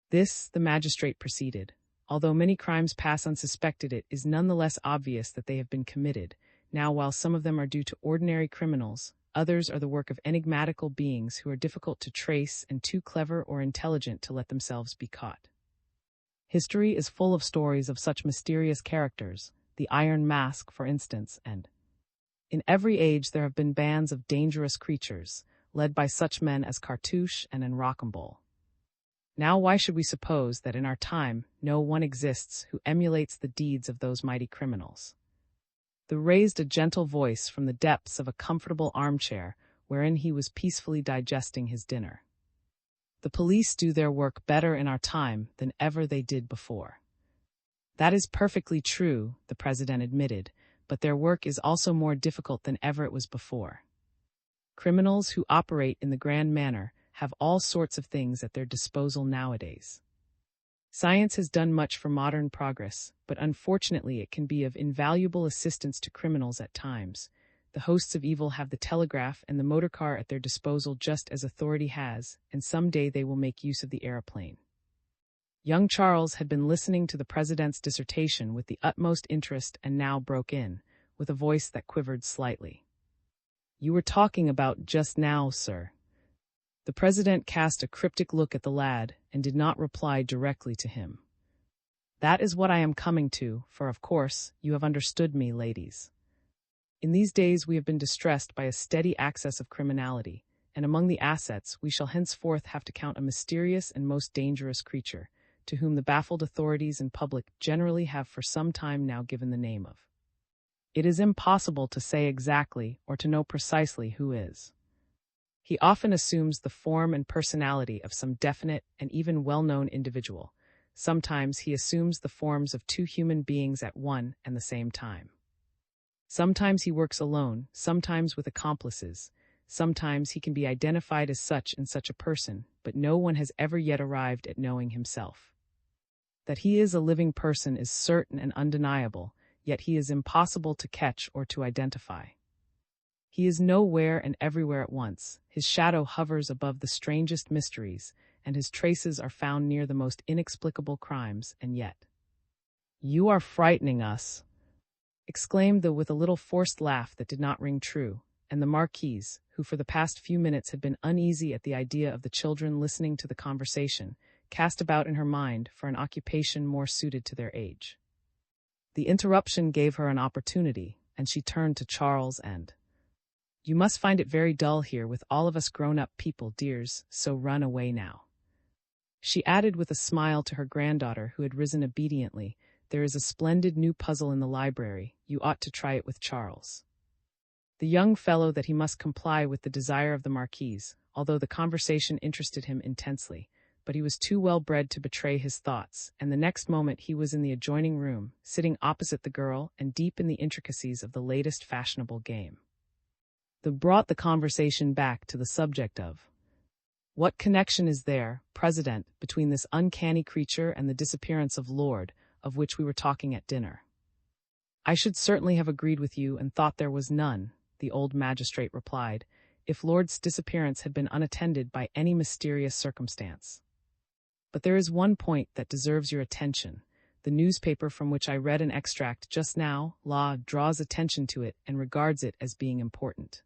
This, the magistrate proceeded. Although many crimes pass unsuspected, it is nonetheless obvious that they have been committed. Now, while some of them are due to ordinary criminals, others are the work of enigmatical beings who are difficult to trace and too clever or intelligent to let themselves be caught. History is full of stories of such mysterious characters, the Iron Mask, for instance, and in every age there have been bands of dangerous creatures, led by such men as Cartouche and Enrocambole. Now why should we suppose that in our time no one exists who emulates the deeds of those mighty criminals? They raised a gentle voice from the depths of a comfortable armchair wherein he was peacefully digesting his dinner. The police do their work better in our time than ever they did before. That is perfectly true, the president admitted, but their work is also more difficult than ever it was before. Criminals who operate in the grand manner have all sorts of things at their disposal nowadays. Science has done much for modern progress, but unfortunately it can be of invaluable assistance to criminals at times. The hosts of evil have the telegraph and the motor car at their disposal just as authority has, and someday they will make use of the aeroplane. Young Charles had been listening to the president's dissertation with the utmost interest and now broke in, with a voice that quivered slightly. "You were talking about just now, sir." The president cast a cryptic look at the lad and did not reply directly to him. "That is what I am coming to, for of course you have understood me, ladies. In these days we have been distressed by a steady access of criminality, and among the assets we shall henceforth have to count a mysterious and most dangerous creature, to whom the baffled authorities and public generally have for some time now given the name of. It is impossible to say exactly or to know precisely who is. He often assumes the form and personality of some definite and even well-known individual. Sometimes he assumes the forms of two human beings at one and the same time. Sometimes he works alone, sometimes with accomplices. Sometimes he can be identified as such and such a person, but no one has ever yet arrived at knowing himself. That he is a living person is certain and undeniable, yet he is impossible to catch or to identify. He is nowhere and everywhere at once. His shadow hovers above the strangest mysteries, and his traces are found near the most inexplicable crimes, and yet— "You are frightening us," exclaimed the with a little forced laugh that did not ring true, and the Marquise, who for the past few minutes had been uneasy at the idea of the children listening to the conversation, cast about in her mind for an occupation more suited to their age. The interruption gave her an opportunity, and she turned to Charles and— "You must find it very dull here with all of us grown-up people, dears, so run away now." She added with a smile to her granddaughter, who had risen obediently, "There is a splendid new puzzle in the library. You ought to try it with Charles." The young fellow that he must comply with the desire of the Marquise, although the conversation interested him intensely, but he was too well bred to betray his thoughts, and the next moment he was in the adjoining room, sitting opposite the girl and deep in the intricacies of the latest fashionable game. They brought the conversation back to the subject of, "What connection is there, President, between this uncanny creature and the disappearance of Lord, of which we were talking at dinner?" "I should certainly have agreed with you and thought there was none," the old magistrate replied, "if Lord's disappearance had been unattended by any mysterious circumstance. But there is one point that deserves your attention. The newspaper from which I read an extract just now, draws attention to it and regards it as being important.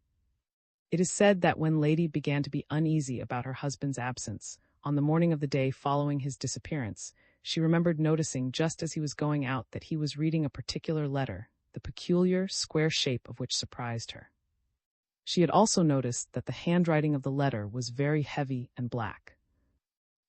It is said that when Lady began to be uneasy about her husband's absence, on the morning of the day following his disappearance, she remembered noticing just as he was going out that he was reading a particular letter, the peculiar, square shape of which surprised her. She had also noticed that the handwriting of the letter was very heavy and black.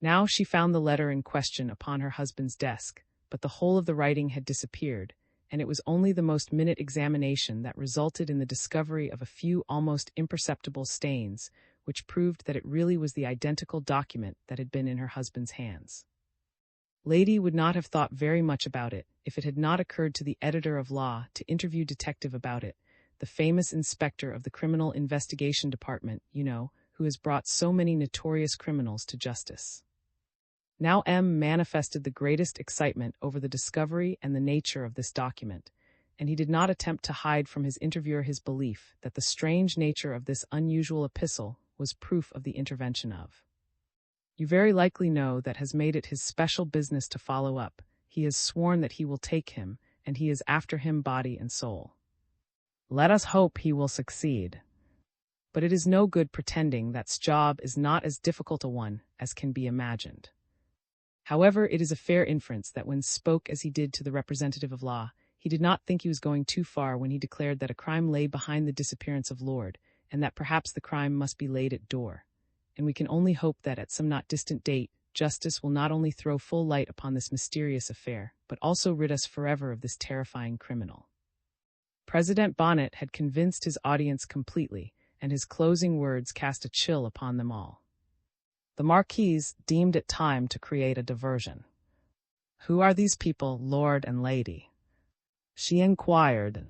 Now she found the letter in question upon her husband's desk, but the whole of the writing had disappeared, and it was only the most minute examination that resulted in the discovery of a few almost imperceptible stains, which proved that it really was the identical document that had been in her husband's hands. Lady would not have thought very much about it if it had not occurred to the editor of law to interview Detective about it, the famous inspector of the Criminal Investigation Department, you know, who has brought so many notorious criminals to justice. Now M manifested the greatest excitement over the discovery and the nature of this document, and he did not attempt to hide from his interviewer his belief that the strange nature of this unusual epistle was proof of the intervention of. You very likely know that has made it his special business to follow up. He has sworn that he will take him, and he is after him body and soul. Let us hope he will succeed. But it is no good pretending that job is not as difficult a one as can be imagined. However, it is a fair inference that when spoke as he did to the representative of law, he did not think he was going too far when he declared that a crime lay behind the disappearance of Lord, and that perhaps the crime must be laid at door. And we can only hope that at some not distant date, justice will not only throw full light upon this mysterious affair, but also rid us forever of this terrifying criminal. President Bonnet had convinced his audience completely, and his closing words cast a chill upon them all. The Marquise deemed it time to create a diversion. "Who are these people, Lord and Lady?" she inquired.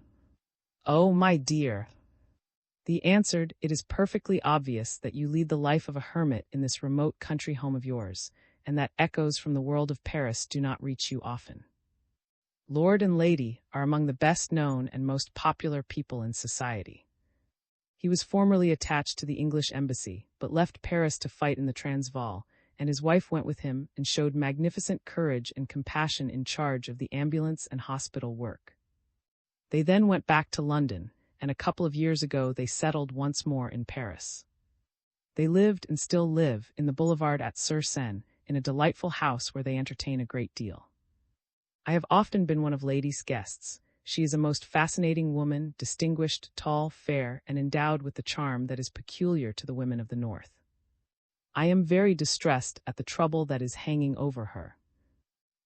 "Oh, my dear," he answered, "it is perfectly obvious that you lead the life of a hermit in this remote country home of yours, and that echoes from the world of Paris do not reach you often. Lord and Lady are among the best known and most popular people in society. He was formerly attached to the English embassy, but left Paris to fight in the Transvaal, and his wife went with him and showed magnificent courage and compassion in charge of the ambulance and hospital work. They then went back to London, and a couple of years ago they settled once more in Paris. They lived and still live in the boulevard at Sur-Seine, in a delightful house where they entertain a great deal. I have often been one of Lady's guests. She is a most fascinating woman, distinguished, tall, fair, and endowed with the charm that is peculiar to the women of the North. I am very distressed at the trouble that is hanging over her."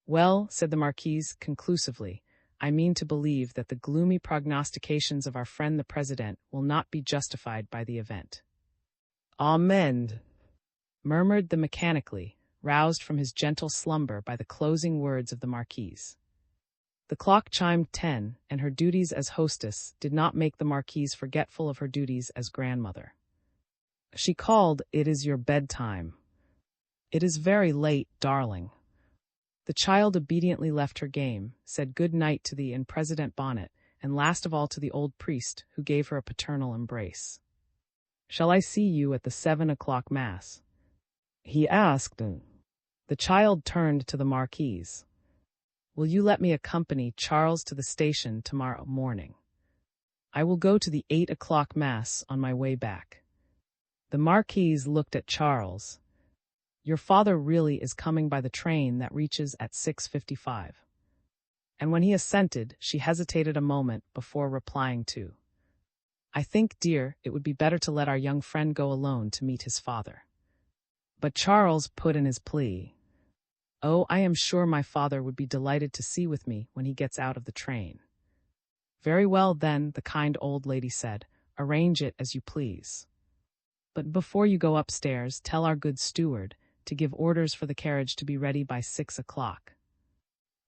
"Well," said the Marquise conclusively, "I mean to believe that the gloomy prognostications of our friend the President will not be justified by the event." "Amen," murmured the mechanically, roused from his gentle slumber by the closing words of the Marquise. The clock chimed 10, and her duties as hostess did not make the Marquise forgetful of her duties as grandmother. She called, "It is your bedtime." "It is very late, darling." The child obediently left her game, said good night to the and President Bonnet, and last of all to the old priest, who gave her a paternal embrace. "Shall I see you at the 7 o'clock Mass?" he asked. The child turned to the Marquise. "Will you let me accompany Charles to the station tomorrow morning? I will go to the 8 o'clock Mass on my way back." The Marquise looked at Charles. "Your father really is coming by the train that reaches at 6:55. And when he assented, she hesitated a moment before replying to, "I think, dear, it would be better to let our young friend go alone to meet his father." But Charles put in his plea. "Oh, I am sure my father would be delighted to see with me when he gets out of the train." "Very well, then," the kind old lady said, "arrange it as you please. But before you go upstairs, tell our good steward to give orders for the carriage to be ready by 6 o'clock.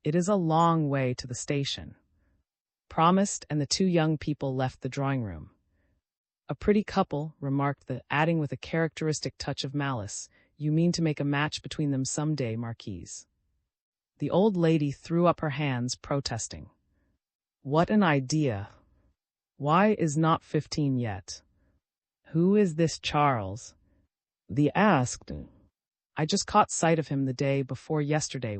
It is a long way to the station." Promised, and the two young people left the drawing-room. "A pretty couple," remarked adding with a characteristic touch of malice, "You mean to make a match between them some day, Marquise." The old lady threw up her hands, protesting. "What an idea! Why is not 15 yet? Who is this Charles?" he asked. "I just caught sight of him the day before yesterday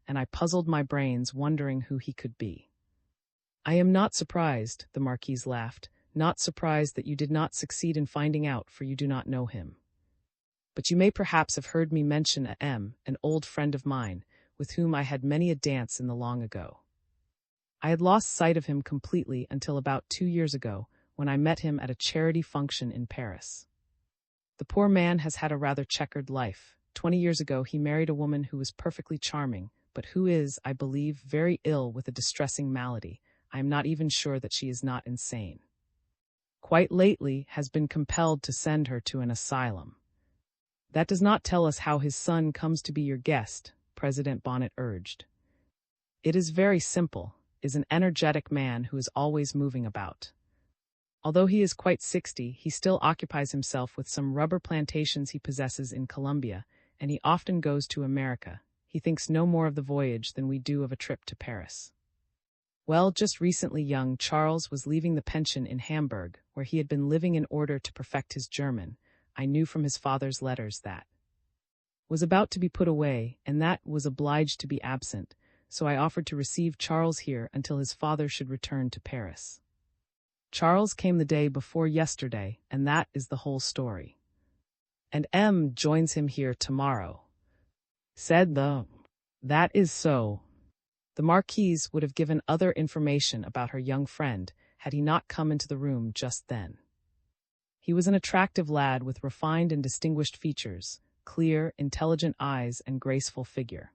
and I puzzled my brains wondering who he could be." "I am not surprised," the Marquise laughed, "not surprised that you did not succeed in finding out, for you do not know him. But you may perhaps have heard me mention an old friend of mine, with whom I had many a dance in the long ago. I had lost sight of him completely until about 2 years ago, when I met him at a charity function in Paris. The poor man has had a rather checkered life. 20 years ago he married a woman who was perfectly charming, but who is, I believe, very ill with a distressing malady, I am not even sure that she is not insane. Quite lately has been compelled to send her to an asylum. That does not tell us how his son comes to be your guest, President Bonnet urged. It is very simple, is an energetic man who is always moving about. Although he is quite 60, he still occupies himself with some rubber plantations he possesses in Colombia, and he often goes to America. He thinks no more of the voyage than we do of a trip to Paris. Well, just recently young Charles was leaving the pension in Hamburg, where he had been living in order to perfect his German. I knew from his father's letters that was about to be put away, and that was obliged to be absent, so I offered to receive Charles here until his father should return to Paris. Charles came the day before yesterday, and that is the whole story. And M joins him here tomorrow, said the. That is so. The Marquise would have given other information about her young friend had he not come into the room just then. He was an attractive lad with refined and distinguished features, clear, intelligent eyes, and graceful figure.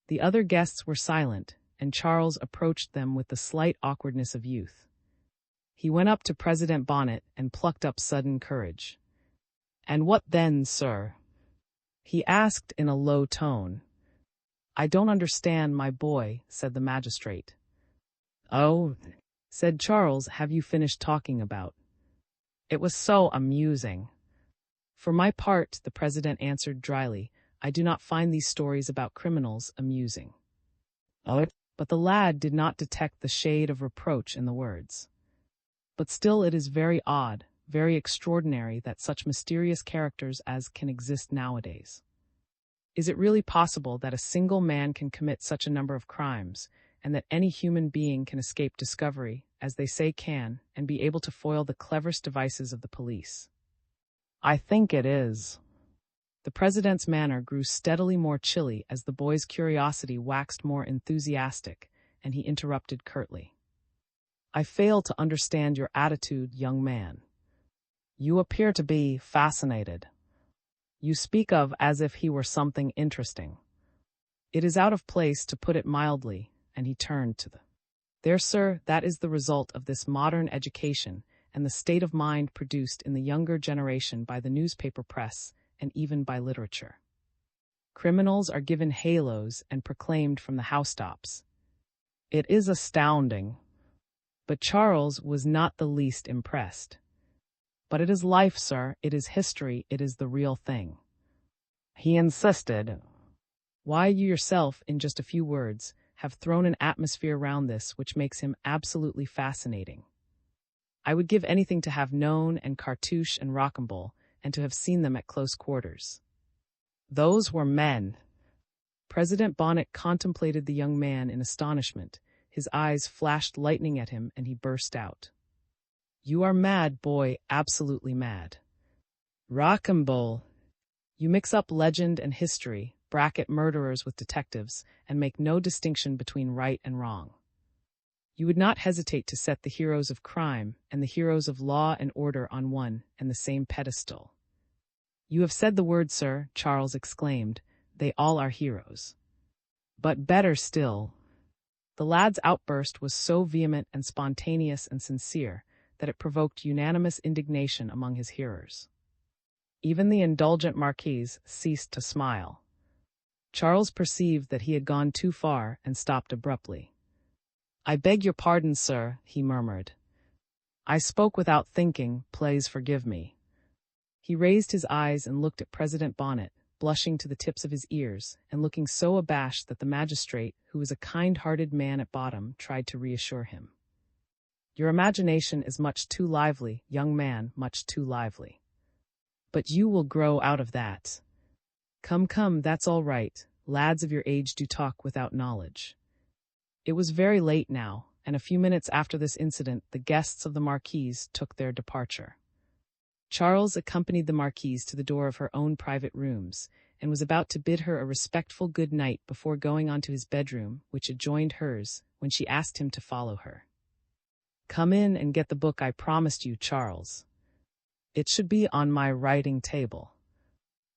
The other guests were silent, and Charles approached them with the slight awkwardness of youth. He went up to President Bonnet and plucked up sudden courage. "And what then, sir?" he asked in a low tone. "I don't understand, my boy," said the magistrate. "Oh," said Charles, "have you finished talking about? It was so amusing." "For my part," the president answered dryly, "I do not find these stories about criminals amusing." Oh. But the lad did not detect the shade of reproach in the words. "But still it is very odd, very extraordinary that such mysterious characters as can exist nowadays. Is it really possible that a single man can commit such a number of crimes, and that any human being can escape discovery, as they say can, and be able to foil the cleverest devices of the police?" "I think it is." The president's manner grew steadily more chilly as the boy's curiosity waxed more enthusiastic, and he interrupted curtly. "I fail to understand your attitude, young man. You appear to be fascinated. You speak of as if he were something interesting. It is out of place, to put it mildly," and he turned to the. "There, sir, that is the result of this modern education and the state of mind produced in the younger generation by the newspaper press and even by literature. Criminals are given halos and proclaimed from the housetops. It is astounding." But Charles was not the least impressed. "But it is life, sir, it is history, it is the real thing," he insisted. "Why, you yourself, in just a few words, have thrown an atmosphere round this which makes him absolutely fascinating. I would give anything to have known and Cartouche and Rocambole, and to have seen them at close quarters. Those were men." President Bonnet contemplated the young man in astonishment. His eyes flashed lightning at him, and he burst out. "You are mad, boy, absolutely mad. Rocambole! You mix up legend and history, bracket murderers with detectives, and make no distinction between right and wrong. You would not hesitate to set the heroes of crime and the heroes of law and order on one and the same pedestal." "You have said the word, sir," Charles exclaimed. "They all are heroes. But better still." The lad's outburst was so vehement and spontaneous and sincere that it provoked unanimous indignation among his hearers. Even the indulgent Marquise ceased to smile. Charles perceived that he had gone too far and stopped abruptly. "I beg your pardon, sir," he murmured. "I spoke without thinking, please forgive me." He raised his eyes and looked at President Bonnet, blushing to the tips of his ears, and looking so abashed that the magistrate, who was a kind-hearted man at bottom, tried to reassure him. "Your imagination is much too lively, young man, much too lively. But you will grow out of that. Come, that's all right. Lads of your age do talk without knowledge." It was very late now, and a few minutes after this incident the guests of the Marquise took their departure. Charles accompanied the Marquise to the door of her own private rooms, and was about to bid her a respectful good night before going on to his bedroom, which adjoined hers, when she asked him to follow her. "Come in and get the book I promised you, Charles. It should be on my writing table."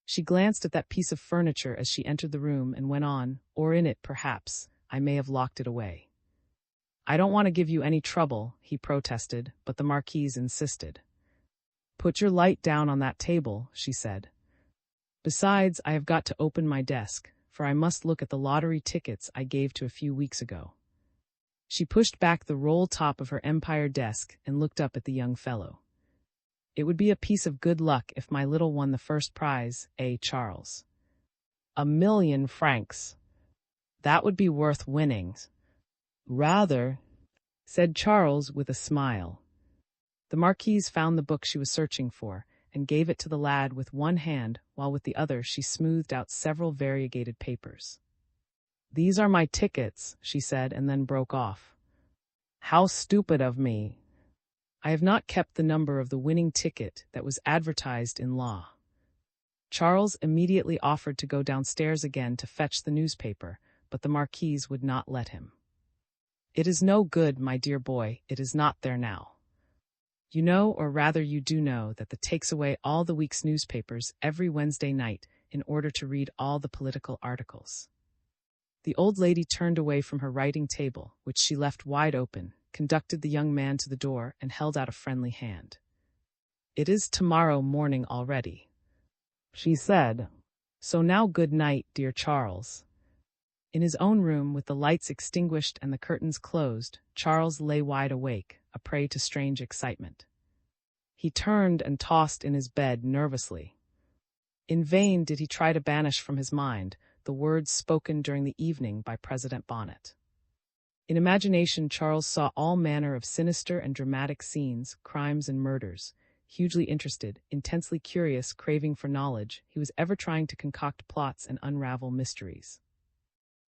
She glanced at that piece of furniture as she entered the room and went on, "Or in it, perhaps. I may have locked it away." I don't want to give you any trouble, he protested, but the Marquise insisted. Put your light down on that table, she said. Besides, I have got to open my desk, for I must look at the lottery tickets I gave to a few weeks ago. She pushed back the roll top of her Empire desk and looked up at the young fellow. It would be a piece of good luck if my little won the first prize, Charles. 1,000,000 francs. That would be worth winning. Rather, said Charles with a smile. The Marquise found the book she was searching for and gave it to the lad with one hand, while with the other she smoothed out several variegated papers. These are my tickets, she said, and then broke off. How stupid of me. I have not kept the number of the winning ticket that was advertised in law. Charles immediately offered to go downstairs again to fetch the newspaper, but the Marquise would not let him. It is no good, my dear boy, it is not there now. You know, or rather you do know, that the takes away all the week's newspapers every Wednesday night in order to read all the political articles. The old lady turned away from her writing table, which she left wide open, conducted the young man to the door, and held out a friendly hand. It is tomorrow morning already, she said. So now good night, dear Charles. In his own room, with the lights extinguished and the curtains closed, Charles lay wide awake, a prey to strange excitement. He turned and tossed in his bed nervously. In vain did he try to banish from his mind the words spoken during the evening by President Bonnet. In imagination, Charles saw all manner of sinister and dramatic scenes, crimes and murders. Hugely interested, intensely curious, craving for knowledge, he was ever trying to concoct plots and unravel mysteries.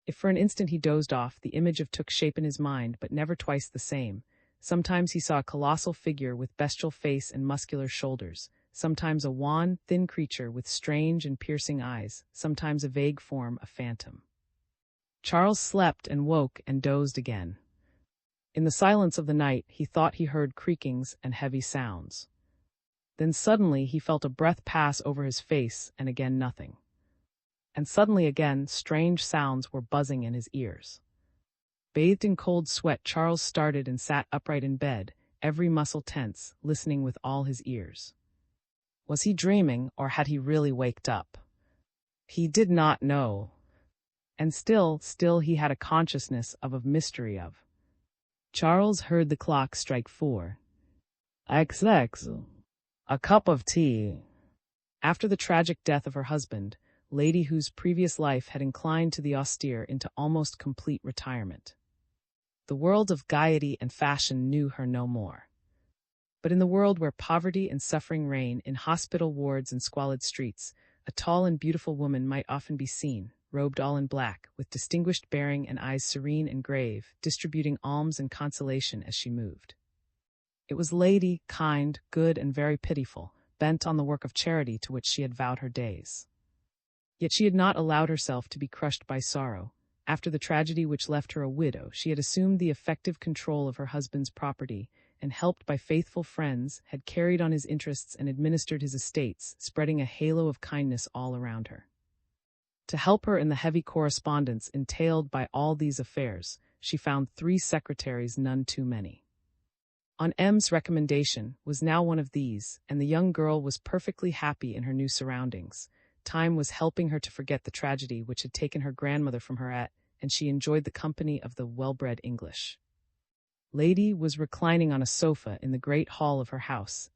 If for an instant he dozed off, the image of took shape in his mind, but never twice the same. Sometimes he saw a colossal figure with bestial face and muscular shoulders, sometimes a wan, thin creature with strange and piercing eyes, sometimes a vague form, a phantom. Charles slept and woke and dozed again. In the silence of the night, he thought he heard creakings and heavy sounds. Then suddenly he felt a breath pass over his face, and again nothing. And suddenly again strange sounds were buzzing in his ears. Bathed in cold sweat, Charles started and sat upright in bed, every muscle tense, listening with all his ears. Was he dreaming, or had he really waked up? He did not know. And still he had a consciousness of a mystery of. Charles heard the clock strike 4. XX. A cup of tea. After the tragic death of her husband, Lady whose previous life had inclined to the austere into almost complete retirement. The world of gaiety and fashion knew her no more. But in the world where poverty and suffering reign, in hospital wards and squalid streets, a tall and beautiful woman might often be seen, robed all in black, with distinguished bearing and eyes serene and grave, distributing alms and consolation as she moved. It was Lady, kind, good, and very pitiful, bent on the work of charity to which she had vowed her days. Yet she had not allowed herself to be crushed by sorrow. After the tragedy which left her a widow, she had assumed the effective control of her husband's property, and helped by faithful friends, had carried on his interests and administered his estates, spreading a halo of kindness all around her. To help her in the heavy correspondence entailed by all these affairs, she found 3 secretaries, none too many. On M's recommendation was now one of these, and the young girl was perfectly happy in her new surroundings. Time was helping her to forget the tragedy which had taken her grandmother from her, and she enjoyed the company of the well-bred English. Lady was reclining on a sofa in the great hall of her house.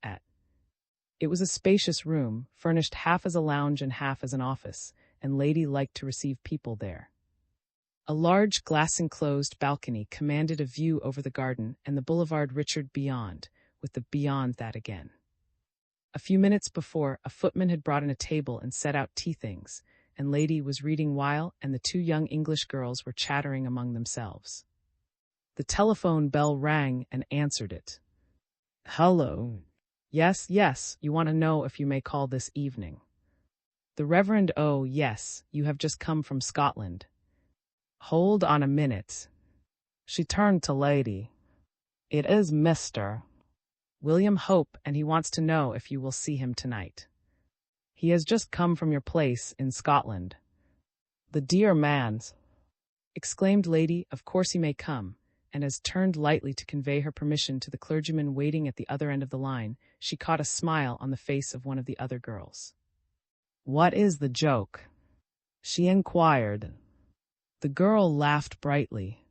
It was a spacious room, furnished half as a lounge and half as an office, and Lady liked to receive people there. A large glass-enclosed balcony commanded a view over the garden and the boulevard Richard beyond, with the beyond that again. A few minutes before, a footman had brought in a table and set out tea things, and Lady was reading while, and the 2 young English girls were chattering among themselves. The telephone bell rang and answered it. Hello. Yes, you want to know if you may call this evening. The Reverend, oh, yes, you have just come from Scotland. Hold on a minute. She turned to Lady. It is Mr. William Hope, and he wants to know if you will see him tonight. He has just come from your place in Scotland. The dear man, exclaimed Lady, of course he may come, and as turned lightly to convey her permission to the clergyman waiting at the other end of the line, she caught a smile on the face of one of the other girls. "What is the joke?" she inquired. The girl laughed brightly.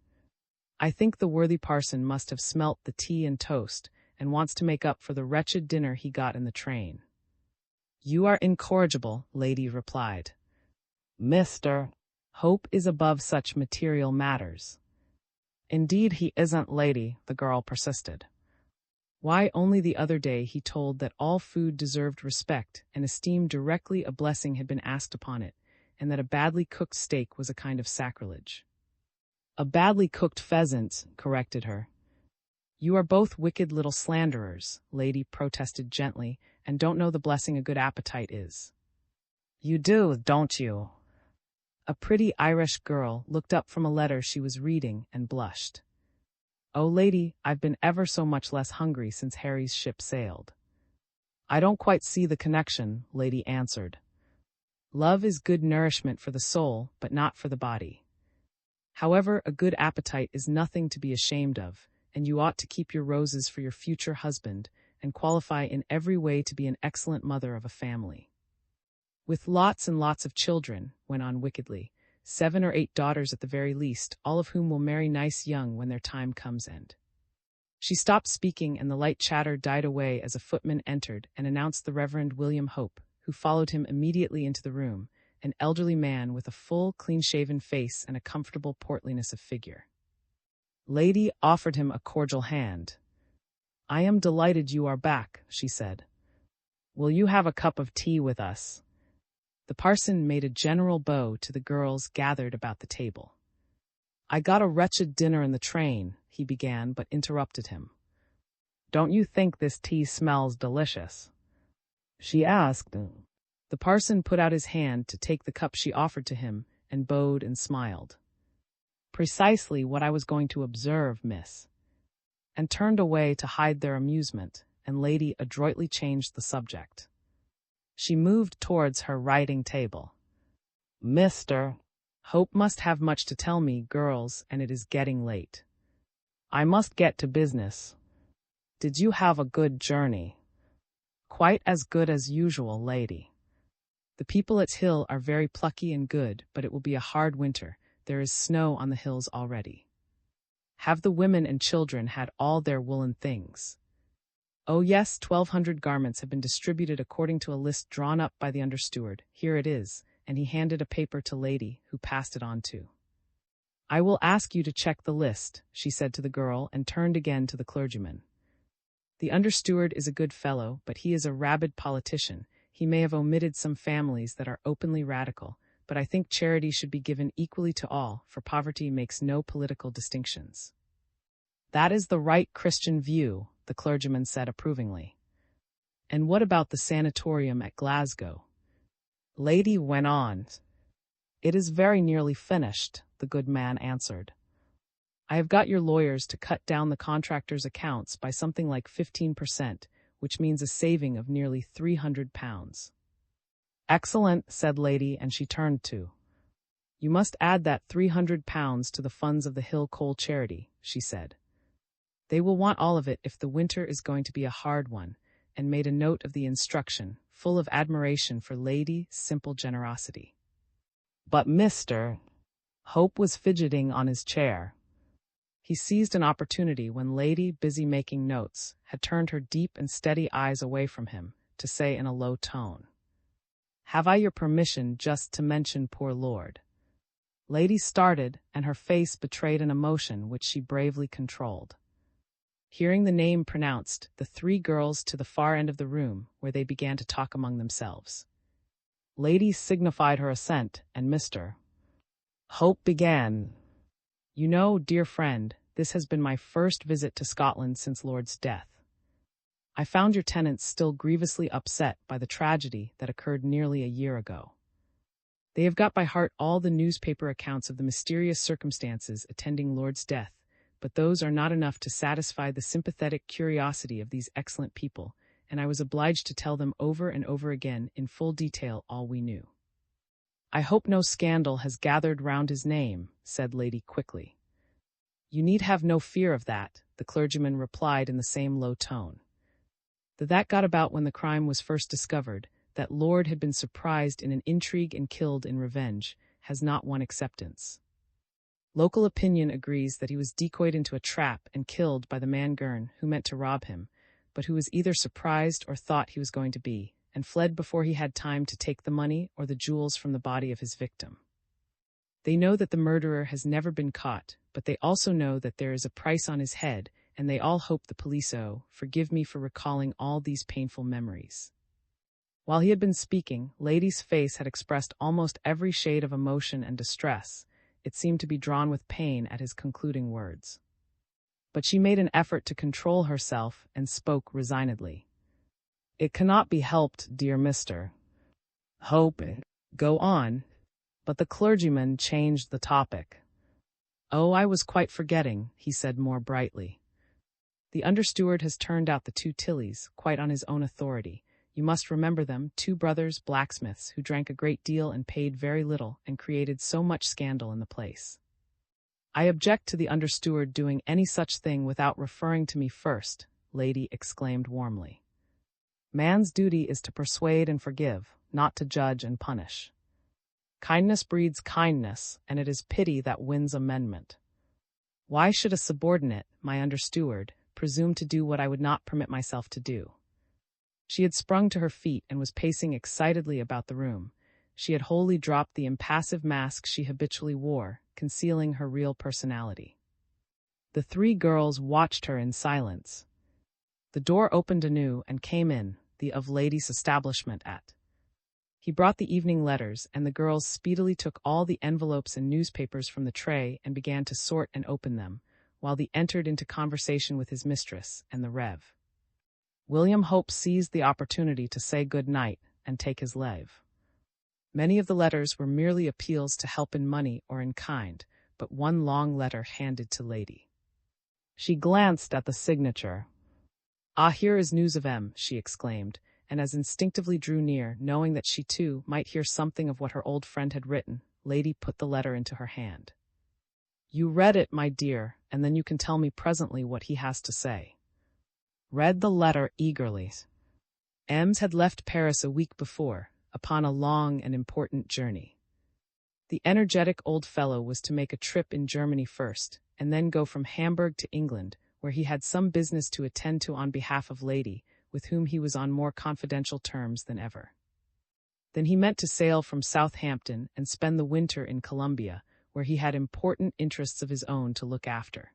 "I think the worthy parson must have smelt the tea and toast, and wants to make up for the wretched dinner he got in the train." "You are incorrigible," Lady replied. "Mr. Hope is above such material matters." "Indeed he isn't, lady," the girl persisted. Why, only the other day he told that all food deserved respect and esteem directly a blessing had been asked upon it, and that a badly cooked steak was a kind of sacrilege. "A badly cooked pheasant," corrected her. "You are both wicked little slanderers," Lady protested gently, "and don't know the blessing a good appetite is." "You do, don't you?" A pretty Irish girl looked up from a letter she was reading and blushed. "Oh, lady, I've been ever so much less hungry since Harry's ship sailed." "I don't quite see the connection," Lady answered. "Love is good nourishment for the soul, but not for the body. However, a good appetite is nothing to be ashamed of, and you ought to keep your roses for your future husband, and qualify in every way to be an excellent mother of a family. With lots and lots of children," went on wickedly, 7 or 8 daughters at the very least, all of whom will marry nice young when their time comes and. She stopped speaking, and the light chatter died away as a footman entered and announced the Reverend William Hope, who followed him immediately into the room, an elderly man with a full, clean-shaven face and a comfortable portliness of figure. Lady offered him a cordial hand. "I am delighted you are back," she said. "Will you have a cup of tea with us?" The parson made a general bow to the girls gathered about the table. "I got a wretched dinner in the train," he began, but interrupted him. "Don't you think this tea smells delicious?" she asked. The parson put out his hand to take the cup she offered to him, and bowed and smiled. "Precisely what I was going to observe, miss," and turned away to hide their amusement, and Lady adroitly changed the subject. She moved towards her writing table. "Mr. Hope must have much to tell me, girls, and it is getting late. I must get to business. Did you have a good journey?" "Quite as good as usual, lady. The people at Hill are very plucky and good, but it will be a hard winter. There is snow on the hills already." "Have the women and children had all their woolen things?" "Oh yes, 1,200 garments have been distributed according to a list drawn up by the understeward. Here it is," and he handed a paper to Lady, who passed it on to. "I will ask you to check the list," she said to the girl, and turned again to the clergyman. "The understeward is a good fellow, but he is a rabid politician. He may have omitted some families that are openly radical, but I think charity should be given equally to all, for poverty makes no political distinctions." "That is the right Christian view," the clergyman said approvingly. "And what about the sanatorium at Glasgow?" Lady went on. "It is very nearly finished," the good man answered. "I have got your lawyers to cut down the contractor's accounts by something like 15%, which means a saving of nearly £300. "Excellent," said Lady, and she turned to. "You must add that £300 to the funds of the Hill Coal Charity," she said. "They will want all of it if the winter is going to be a hard one," and made a note of the instruction, full of admiration for Lady's simple generosity. But Mr. Hope was fidgeting on his chair. He seized an opportunity when Lady, busy making notes, had turned her deep and steady eyes away from him, to say in a low tone, "Have I your permission just to mention poor Lord?" Lady started, and her face betrayed an emotion which she bravely controlled. Hearing the name pronounced, the 3 girls to the far end of the room, where they began to talk among themselves. Lady signified her assent, and Mr. Hope began. "You know, dear friend, this has been my first visit to Scotland since Lord's death. I found your tenants still grievously upset by the tragedy that occurred nearly a year ago. They have got by heart all the newspaper accounts of the mysterious circumstances attending Lord's death, but those are not enough to satisfy the sympathetic curiosity of these excellent people, and I was obliged to tell them over and over again in full detail all we knew." "I hope no scandal has gathered round his name," said Lady quickly. You need have no fear of that, the clergyman replied in the same low tone. That got about when the crime was first discovered, that Lord had been surprised in an intrigue and killed in revenge, has not won acceptance. Local opinion agrees that he was decoyed into a trap and killed by the man Gurn who meant to rob him, but who was either surprised or thought he was going to be, and fled before he had time to take the money or the jewels from the body of his victim. They know that the murderer has never been caught, but they also know that there is a price on his head, and they all hope the police forgive me for recalling all these painful memories. While he had been speaking, Lady's face had expressed almost every shade of emotion and distress. It seemed to be drawn with pain at his concluding words. But she made an effort to control herself and spoke resignedly. It cannot be helped, dear Mr. Hope. Go on. But the clergyman changed the topic. Oh, I was quite forgetting, he said more brightly. The understeward has turned out the 2 Tillys, quite on his own authority. You must remember them, 2 brothers blacksmiths who drank a great deal and paid very little and created so much scandal in the place. I object to the understeward doing any such thing without referring to me first, Lady exclaimed warmly. Man's duty is to persuade and forgive, not to judge and punish. Kindness breeds kindness, and it is pity that wins amendment. Why should a subordinate, my understeward, presume to do what I would not permit myself to do? She had sprung to her feet and was pacing excitedly about the room. She had wholly dropped the impassive mask she habitually wore, concealing her real personality. The 3 girls watched her in silence. The door opened anew and came in, the of Lady's establishment at. He brought the evening letters, and the girls speedily took all the envelopes and newspapers from the tray and began to sort and open them, while he entered into conversation with his mistress and the Rev. William Hope seized the opportunity to say good night and take his leave. Many of the letters were merely appeals to help in money or in kind, but one long letter handed to Lady. She glanced at the signature. Ah, here is news of M, she exclaimed, and as instinctively drew near, knowing that she too might hear something of what her old friend had written, Lady put the letter into her hand. You read it, my dear, and then you can tell me presently what he has to say. Read the letter eagerly. Ems had left Paris a week before, upon a long and important journey. The energetic old fellow was to make a trip in Germany first, and then go from Hamburg to England, where he had some business to attend to on behalf of Lady, with whom he was on more confidential terms than ever. Then he meant to sail from Southampton and spend the winter in Colombia, where he had important interests of his own to look after.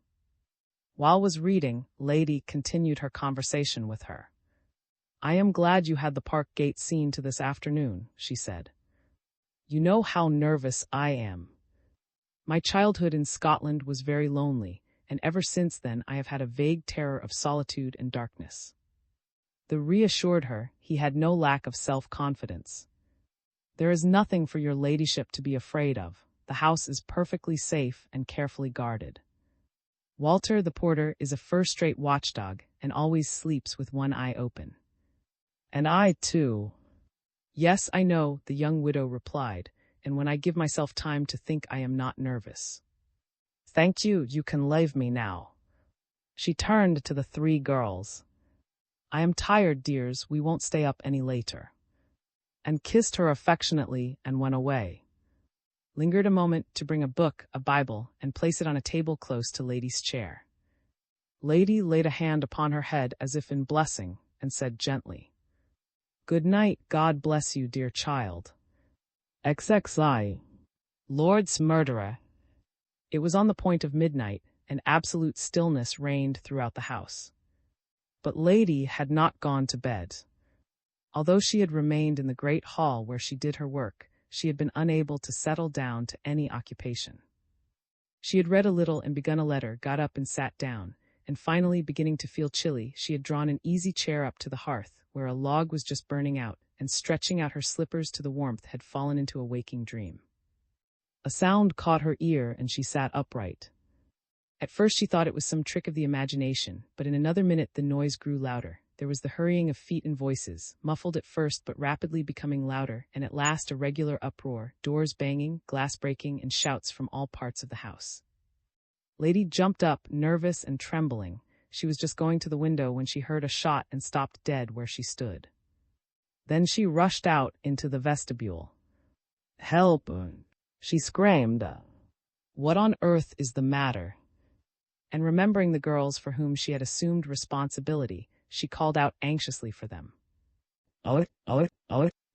While was reading, Lady continued her conversation with her. I am glad you had the park gate seen to this afternoon, she said. You know how nervous I am. My childhood in Scotland was very lonely, and ever since then I have had a vague terror of solitude and darkness. The reassured her he had no lack of self-confidence. There is nothing for your ladyship to be afraid of. The house is perfectly safe and carefully guarded. Walter, the porter, is a first-rate watchdog and always sleeps with one eye open. And I, too. Yes, I know, the young widow replied, and when I give myself time to think I am not nervous. Thank you, you can leave me now. She turned to the 3 girls. I am tired, dears, we won't stay up any later. And kissed her affectionately and went away. Lingered a moment to bring a book, a Bible, and place it on a table close to Lady's chair. Lady laid a hand upon her head as if in blessing, and said gently, Good night, God bless you, dear child. XXI. Lord's murderer. It was on the point of midnight, and absolute stillness reigned throughout the house. But Lady had not gone to bed. Although she had remained in the great hall where she did her work, she had been unable to settle down to any occupation. She had read a little and begun a letter, got up and sat down, and finally, beginning to feel chilly, she had drawn an easy chair up to the hearth, where a log was just burning out, and stretching out her slippers to the warmth had fallen into a waking dream. A sound caught her ear, and she sat upright. At first she thought it was some trick of the imagination, but in another minute the noise grew louder. There was the hurrying of feet and voices, muffled at first but rapidly becoming louder, and at last a regular uproar, doors banging, glass breaking, and shouts from all parts of the house. Lady jumped up, nervous and trembling. She was just going to the window when she heard a shot and stopped dead where she stood. Then she rushed out into the vestibule. "Help!" she screamed. "What on earth is the matter?" And remembering the girls for whom she had assumed responsibility, she called out anxiously for them.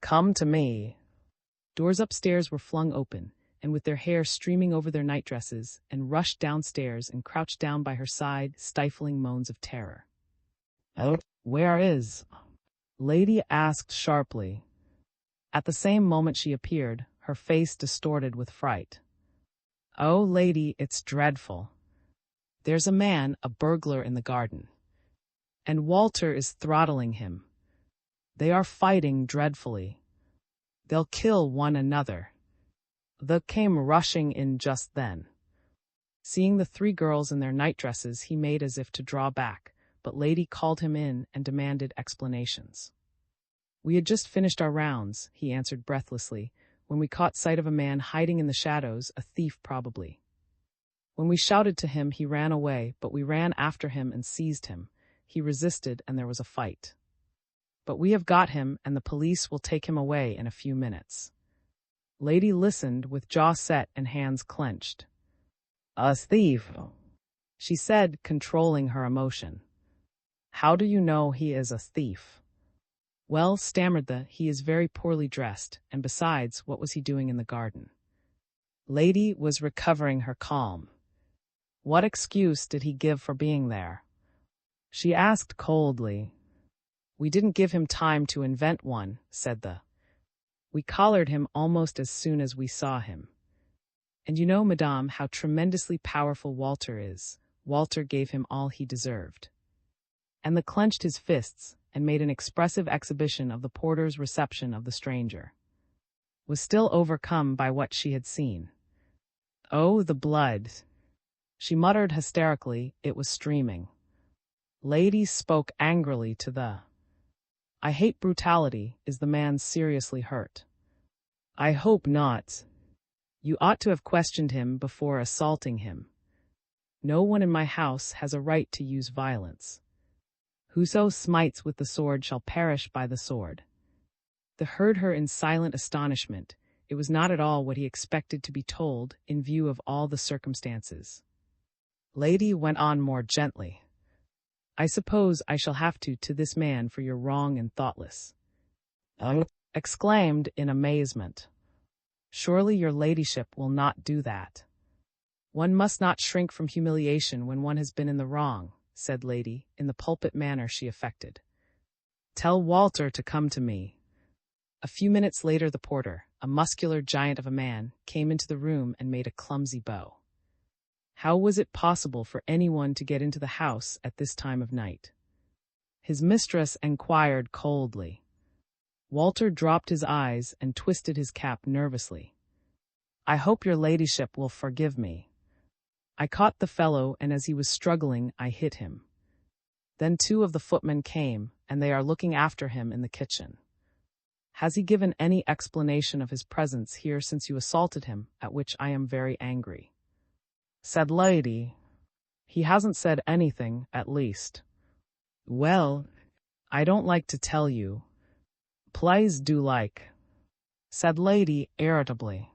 Come to me." Doors upstairs were flung open, and with their hair streaming over their nightdresses, and rushed downstairs and crouched down by her side, stifling moans of terror. "Where is?" Lady asked sharply. At the same moment she appeared, her face distorted with fright. "Oh, lady, it's dreadful. There's a man, a burglar in the garden. And Walter is throttling him. They are fighting dreadfully. They'll kill one another." They came rushing in just then. Seeing the three girls in their nightdresses, he made as if to draw back, but Lady called him in and demanded explanations. "We had just finished our rounds," he answered breathlessly, "when we caught sight of a man hiding in the shadows, a thief probably. When we shouted to him, he ran away, but we ran after him and seized him. He resisted, and there was a fight. But we have got him, and the police will take him away in a few minutes." Lady listened with jaw set and hands clenched. "A thief," she said, controlling her emotion. "How do you know he is a thief?" "Well," stammered he is very poorly dressed, and besides, what was he doing in the garden?" Lady was recovering her calm. "What excuse did he give for being there?" she asked coldly. "We didn't give him time to invent one," said "We collared him almost as soon as we saw him. And you know, madame, how tremendously powerful Walter is. Walter gave him all he deserved." And the clenched his fists and made an expressive exhibition of the porter's reception of the stranger. Was still overcome by what she had seen. "Oh, the blood!" she muttered hysterically. It was streaming. Lady spoke angrily to "I hate brutality. Is the man seriously hurt?" "I hope not. You ought to have questioned him before assaulting him. No one in my house has a right to use violence. Whoso smites with the sword shall perish by the sword." They heard her in silent astonishment. It was not at all what he expected to be told, in view of all the circumstances. Lady went on more gently. "I suppose I shall have to this man for your wrong and thoughtless." Exclaimed in amazement. "Surely your ladyship will not do that." "One must not shrink from humiliation when one has been in the wrong," said Lady, in the pulpit manner she affected. "Tell Walter to come to me." A few minutes later the porter, a muscular giant of a man, came into the room and made a clumsy bow. How was it possible for anyone to get into the house at this time of night? His mistress enquired coldly. Walter dropped his eyes and twisted his cap nervously. "I hope your ladyship will forgive me. I caught the fellow, and as he was struggling, I hit him. Then two of the footmen came, and they are looking after him in the kitchen. Has he given any explanation of his presence here since you assaulted him, at which I am very angry?" said Lady. "He hasn't said anything, at least." "Well, I don't like to tell you." "Please do like," said Lady irritably.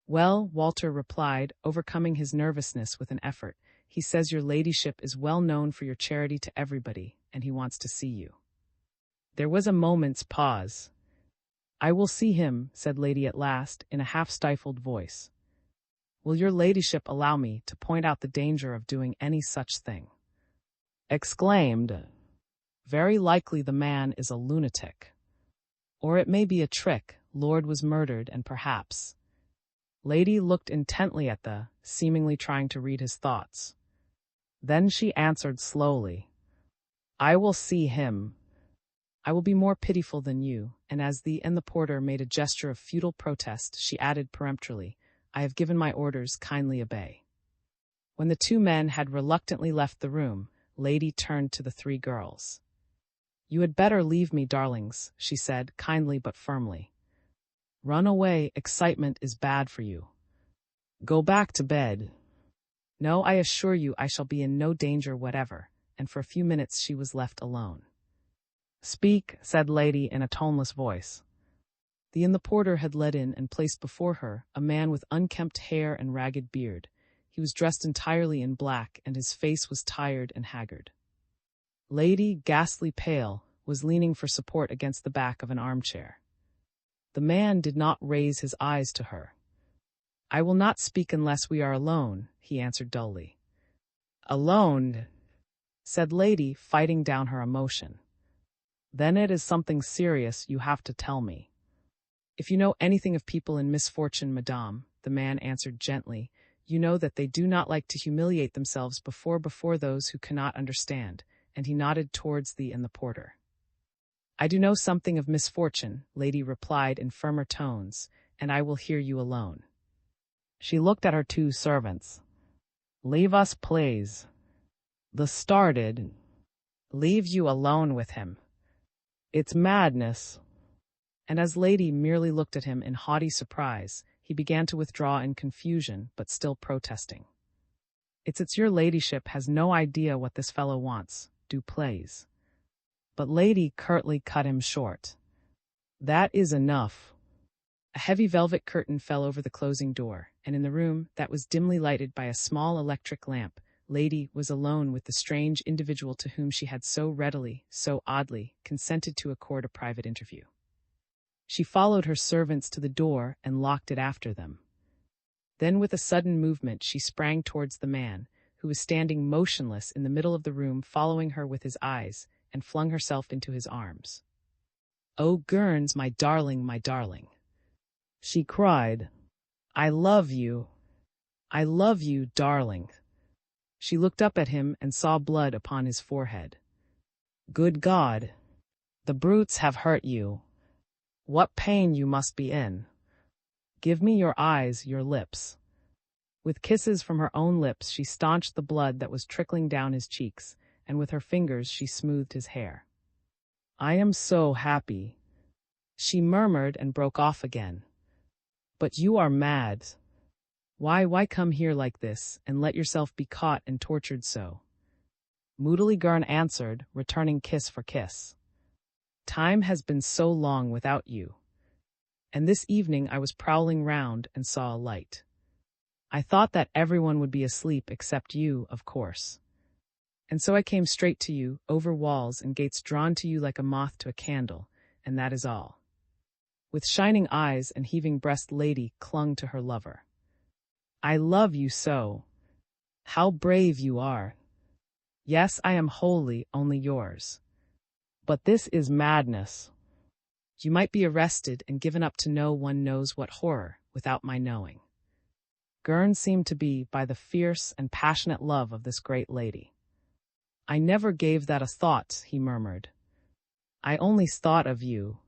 "Well," Walter replied, overcoming his nervousness with an effort, "he says your ladyship is well known for your charity to everybody, and he wants to see you." There was a moment's pause. "I will see him," said Lady at last, in a half-stifled voice. "Will your ladyship allow me to point out the danger of doing any such thing?" Exclaimed. "Very likely the man is a lunatic. Or it may be a trick. Lord was murdered, and perhaps—" Lady looked intently at seemingly trying to read his thoughts. Then she answered slowly, "I will see him. I will be more pitiful than you," and as the porter made a gesture of futile protest, she added peremptorily, "I have given my orders, kindly obey." When the two men had reluctantly left the room, Lady turned to the three girls. "You had better leave me, darlings," she said, kindly but firmly. "Run away, excitement is bad for you. Go back to bed. No, I assure you I shall be in no danger whatever, and for a few minutes she was left alone. Speak, said Lady in a toneless voice. The porter had led in and placed before her a man with unkempt hair and ragged beard. He was dressed entirely in black, and his face was tired and haggard. Lady, ghastly pale, was leaning for support against the back of an armchair. The man did not raise his eyes to her. I will not speak unless we are alone, he answered dully. Alone, said Lady, fighting down her emotion. Then it is something serious you have to tell me. If you know anything of people in misfortune, madame, the man answered gently, you know that they do not like to humiliate themselves before those who cannot understand, and he nodded towards thee and the porter. I do know something of misfortune, Lady replied in firmer tones, and I will hear you alone. She looked at her two servants. Leave us, please. The started. Leave you alone with him. It's madness. And as Lady merely looked at him in haughty surprise, he began to withdraw in confusion, but still protesting. It's your ladyship has no idea what this fellow wants, do please. But Lady curtly cut him short. That is enough. A heavy velvet curtain fell over the closing door, and in the room that was dimly lighted by a small electric lamp, Lady was alone with the strange individual to whom she had so readily, so oddly, consented to accord a private interview. She followed her servants to the door and locked it after them. Then with a sudden movement she sprang towards the man, who was standing motionless in the middle of the room following her with his eyes, and flung herself into his arms. "Oh, Gurns, my darling, she cried. I love you, darling." She looked up at him and saw blood upon his forehead. "Good God! The brutes have hurt you. What pain you must be in. Give me your eyes, your lips." With kisses from her own lips she staunched the blood that was trickling down his cheeks, and with her fingers she smoothed his hair. "I am so happy," she murmured and broke off again. "But you are mad. Why come here like this, and let yourself be caught and tortured so?" Moodily Gurn answered, returning kiss for kiss. "Time has been so long without you. And this evening I was prowling round and saw a light. I thought that everyone would be asleep except you, of course. And so I came straight to you, over walls and gates, drawn to you like a moth to a candle, and that is all." With shining eyes and heaving breast, Lady clung to her lover. "I love you so. How brave you are. Yes, I am wholly only yours. But this is madness. You might be arrested and given up to no one knows what horror, without my knowing." Gurn seemed to be by the fierce and passionate love of this great lady. "I never gave that a thought," he murmured. "I only thought of you."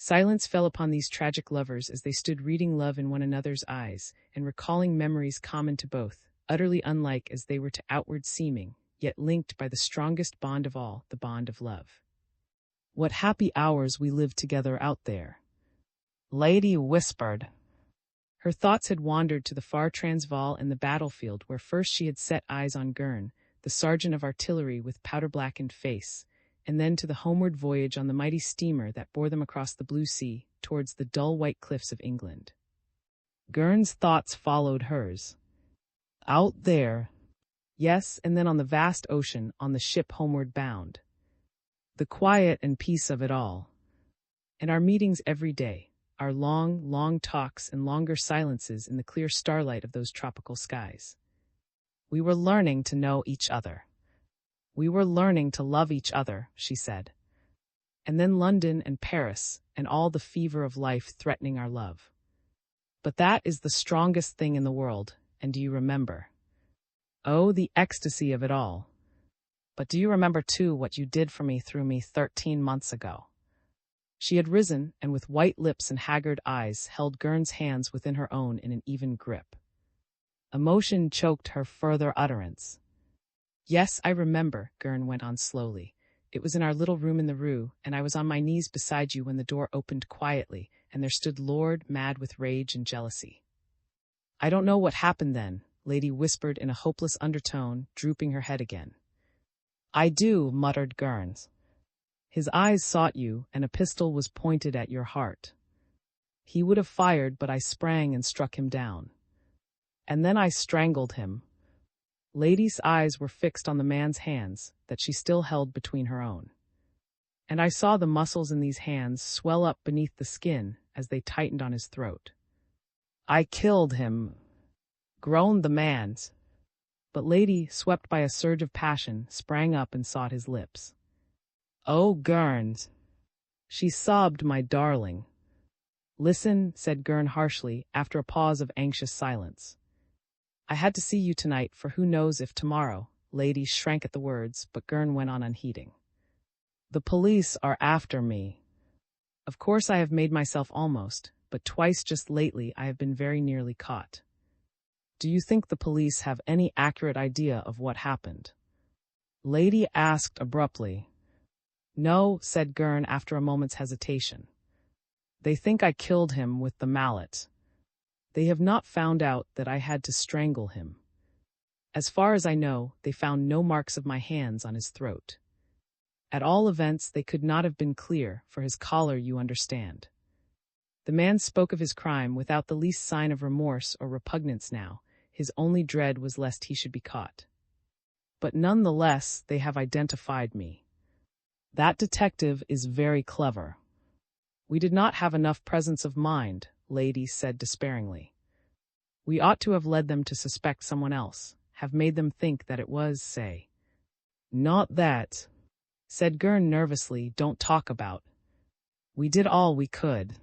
Silence fell upon these tragic lovers as they stood reading love in one another's eyes, and recalling memories common to both, utterly unlike as they were to outward seeming, yet linked by the strongest bond of all, the bond of love. "What happy hours we lived together out there," Lady whispered. Her thoughts had wandered to the far Transvaal and the battlefield where first she had set eyes on Gurn, the sergeant of artillery with powder-blackened face, and then to the homeward voyage on the mighty steamer that bore them across the blue sea, towards the dull white cliffs of England. Gurn's thoughts followed hers. Out there. Yes, and then on the vast ocean, on the ship homeward bound. The quiet and peace of it all. And our meetings every day, our long, long talks and longer silences in the clear starlight of those tropical skies. We were learning to know each other. We were learning to love each other, she said. And then London and Paris, and all the fever of life threatening our love. But that is the strongest thing in the world, and do you remember? Oh, the ecstasy of it all. But do you remember, too, what you did for me through me 13 months ago? She had risen, and with white lips and haggard eyes held Gurn's hands within her own in an even grip. Emotion choked her further utterance. Yes, I remember, Gurn went on slowly. It was in our little room in the Rue, and I was on my knees beside you when the door opened quietly, and there stood Lord, mad with rage and jealousy. I don't know what happened then, Lady whispered in a hopeless undertone, drooping her head again. I do, muttered Gurns. His eyes sought you, and a pistol was pointed at your heart. He would have fired, but I sprang and struck him down. And then I strangled him. Lady's eyes were fixed on the man's hands that she still held between her own. And I saw the muscles in these hands swell up beneath the skin as they tightened on his throat. I killed him, groaned the man. But Lady, swept by a surge of passion, sprang up and sought his lips. Oh, Gurns! She sobbed, my darling. Listen, said Gurn harshly, after a pause of anxious silence. I had to see you tonight, for who knows if tomorrow. Lady shrank at the words, but Gurn went on unheeding. The police are after me. Of course I have made myself almost, but twice just lately I have been very nearly caught. Do you think the police have any accurate idea of what happened? Lady asked abruptly. No, said Gurn after a moment's hesitation. They think I killed him with the mallet. They have not found out that I had to strangle him. As far as I know, they found no marks of my hands on his throat. At all events, they could not have been clear, for his collar, you understand. The man spoke of his crime without the least sign of remorse or repugnance now. His only dread was lest he should be caught. But nonetheless, they have identified me. That detective is very clever. We did not have enough presence of mind, Lady said despairingly. We ought to have led them to suspect someone else, have made them think that it was, say. Not that, said Gurn nervously, don't talk about. We did all we could.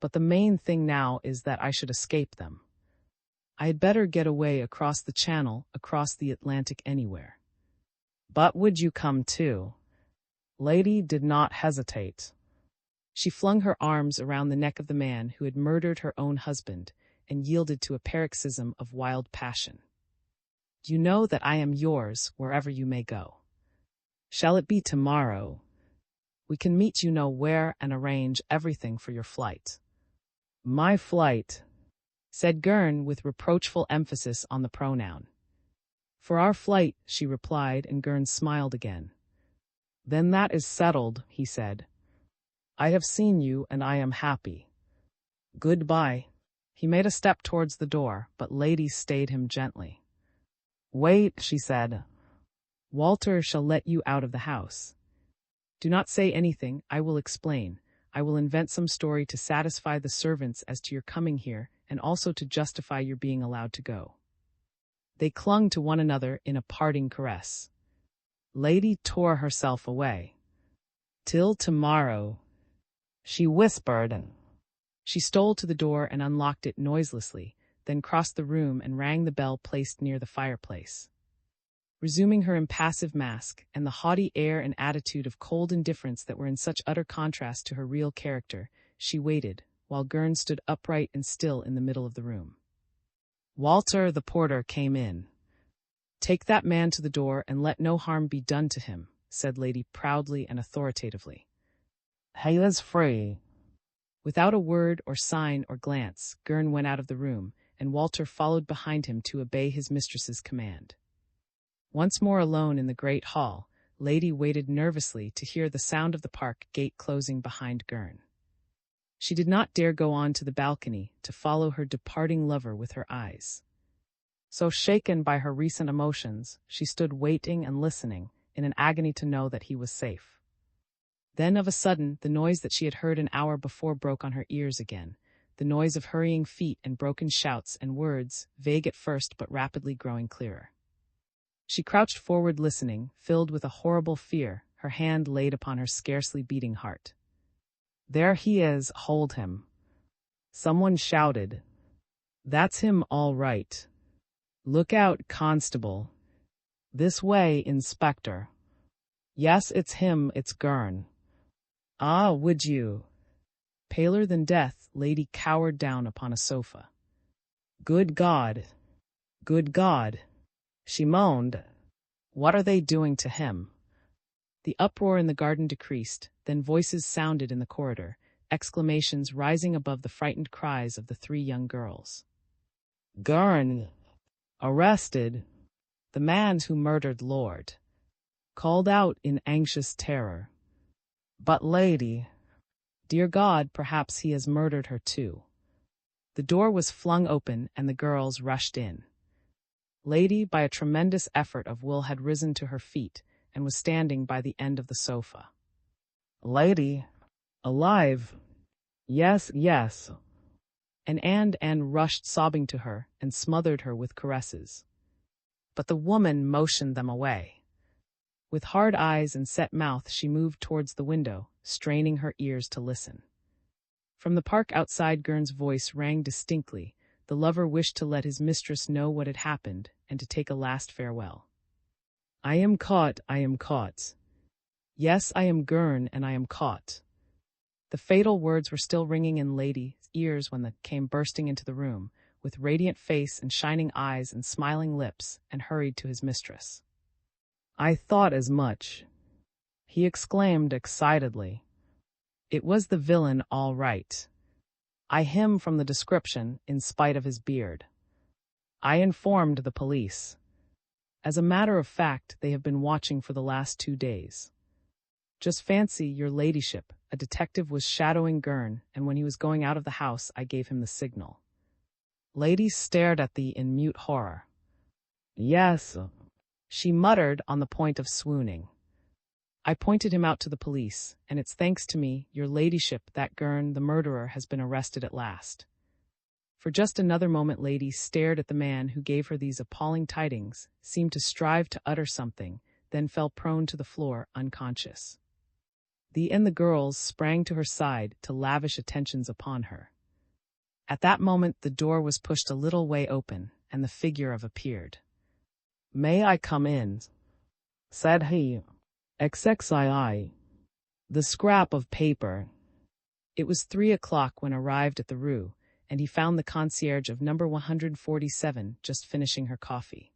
But the main thing now is that I should escape them. I had better get away across the Channel, across the Atlantic, anywhere. But would you come too? Lady did not hesitate. She flung her arms around the neck of the man who had murdered her own husband and yielded to a paroxysm of wild passion. You know that I am yours wherever you may go. Shall it be tomorrow? We can meet you know where and arrange everything for your flight. My flight, said Gurn with reproachful emphasis on the pronoun. For our flight, she replied, and Gurn smiled again. Then that is settled, he said. I have seen you and I am happy. Goodbye. He made a step towards the door, but Lady stayed him gently. Wait, she said. Walter shall let you out of the house. Do not say anything, I will explain. I will invent some story to satisfy the servants as to your coming here, and also to justify your being allowed to go. They clung to one another in a parting caress. Lady tore herself away. Till tomorrow, she whispered. She stole to the door and unlocked it noiselessly, then crossed the room and rang the bell placed near the fireplace. Resuming her impassive mask, and the haughty air and attitude of cold indifference that were in such utter contrast to her real character, she waited, while Gurn stood upright and still in the middle of the room. Walter, the porter, came in. Take that man to the door and let no harm be done to him, said Lady proudly and authoritatively. He is free. Without a word or sign or glance, Gurn went out of the room, and Walter followed behind him to obey his mistress's command. Once more alone in the great hall, Lady waited nervously to hear the sound of the park gate closing behind Gurn. She did not dare go on to the balcony to follow her departing lover with her eyes. So shaken by her recent emotions, she stood waiting and listening, in an agony to know that he was safe. Then of a sudden, the noise that she had heard an hour before broke on her ears again, the noise of hurrying feet and broken shouts and words, vague at first but rapidly growing clearer. She crouched forward listening, filled with a horrible fear, her hand laid upon her scarcely beating heart. There he is, hold him. Someone shouted. That's him all right. Look out, constable. This way, inspector. Yes, it's him, it's Gurn. Ah, would you? Paler than death, Lady cowered down upon a sofa. Good God! Good God! She moaned. What are they doing to him? The uproar in the garden decreased, then voices sounded in the corridor, exclamations rising above the frightened cries of the three young girls. Gurn! Arrested? The man who murdered Lord called out in anxious terror. But lady, dear God, perhaps he has murdered her too. The door was flung open and the girls rushed in. Lady, by a tremendous effort of will, had risen to her feet and was standing by the end of the sofa. Lady, alive? Yes, yes. And Anne rushed sobbing to her and smothered her with caresses. But the woman motioned them away. With hard eyes and set mouth, she moved towards the window, straining her ears to listen. From the park outside, Gurn's voice rang distinctly. The lover wished to let his mistress know what had happened and to take a last farewell. I am caught, I am caught. Yes, I am Gurn, and I am caught. The fatal words were still ringing in Lady's ears when they came bursting into the room, with radiant face and shining eyes and smiling lips, and hurried to his mistress. I thought as much, he exclaimed excitedly. It was the villain, all right. I him from the description, in spite of his beard. I informed the police. As a matter of fact, they have been watching for the last 2 days. Just fancy, your ladyship, a detective was shadowing Gurn, and when he was going out of the house, I gave him the signal. Lady stared at thee in mute horror. Yes, she muttered, on the point of swooning. I pointed him out to the police, and it's thanks to me, your ladyship, that Gurn, the murderer, has been arrested at last. For just another moment Lady stared at the man who gave her these appalling tidings, seemed to strive to utter something, then fell prone to the floor, unconscious. Thee and the girls sprang to her side to lavish attentions upon her. At that moment the door was pushed a little way open, and the figure of appeared. May I come in? Said he. XXII. The scrap of paper. It was 3 o'clock when arrived at the Rue, and he found the concierge of number 147 just finishing her coffee.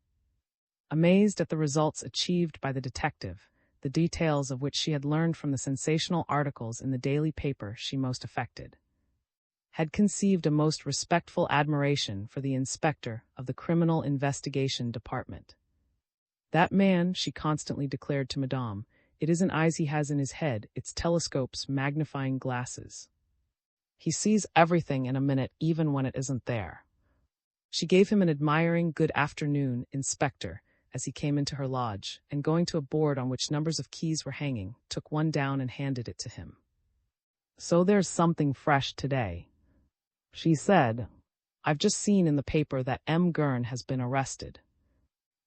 Amazed at the results achieved by the detective, the details of which she had learned from the sensational articles in the daily paper she most affected, had conceived a most respectful admiration for the inspector of the Criminal Investigation Department. That man, she constantly declared to Madame, it isn't eyes he has in his head, it's telescopes, magnifying glasses. He sees everything in a minute, even when it isn't there. She gave him an admiring good afternoon, Inspector, as he came into her lodge, and going to a board on which numbers of keys were hanging, took one down and handed it to him. So there's something fresh today, she said. I've just seen in the paper that M. Gurn has been arrested.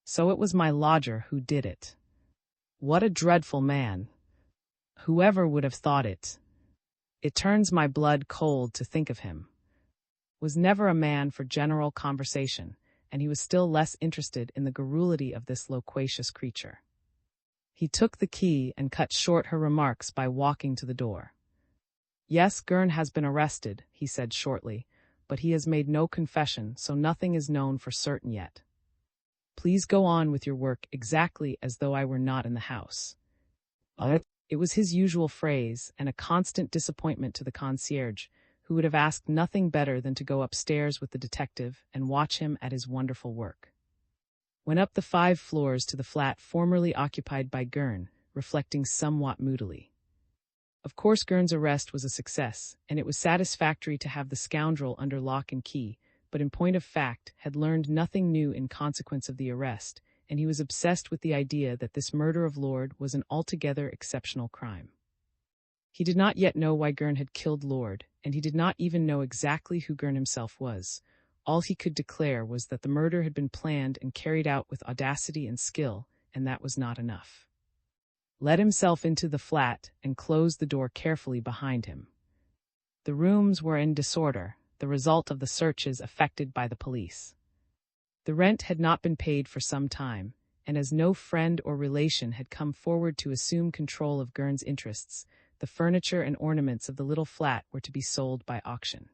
So it was my lodger who did it. What a dreadful man. Whoever would have thought it? It turns my blood cold to think of him. Was never a man for general conversation, and he was still less interested in the garrulity of this loquacious creature. He took the key and cut short her remarks by walking to the door. Yes, Gurn has been arrested, he said shortly, but he has made no confession, so nothing is known for certain yet. Please go on with your work exactly as though I were not in the house. It was his usual phrase, and a constant disappointment to the concierge, who would have asked nothing better than to go upstairs with the detective and watch him at his wonderful work. Went up the 5 floors to the flat formerly occupied by Gurn, reflecting somewhat moodily. Of course Gurn's arrest was a success, and it was satisfactory to have the scoundrel under lock and key, but in point of fact had learned nothing new in consequence of the arrest, and he was obsessed with the idea that this murder of Lord was an altogether exceptional crime. He did not yet know why Gurn had killed Lord, and he did not even know exactly who Gurn himself was. All he could declare was that the murder had been planned and carried out with audacity and skill, and that was not enough. Let himself into the flat and closed the door carefully behind him. The rooms were in disorder, the result of the searches effected by the police. The rent had not been paid for some time, and as no friend or relation had come forward to assume control of Gurn's interests, the furniture and ornaments of the little flat were to be sold by auction.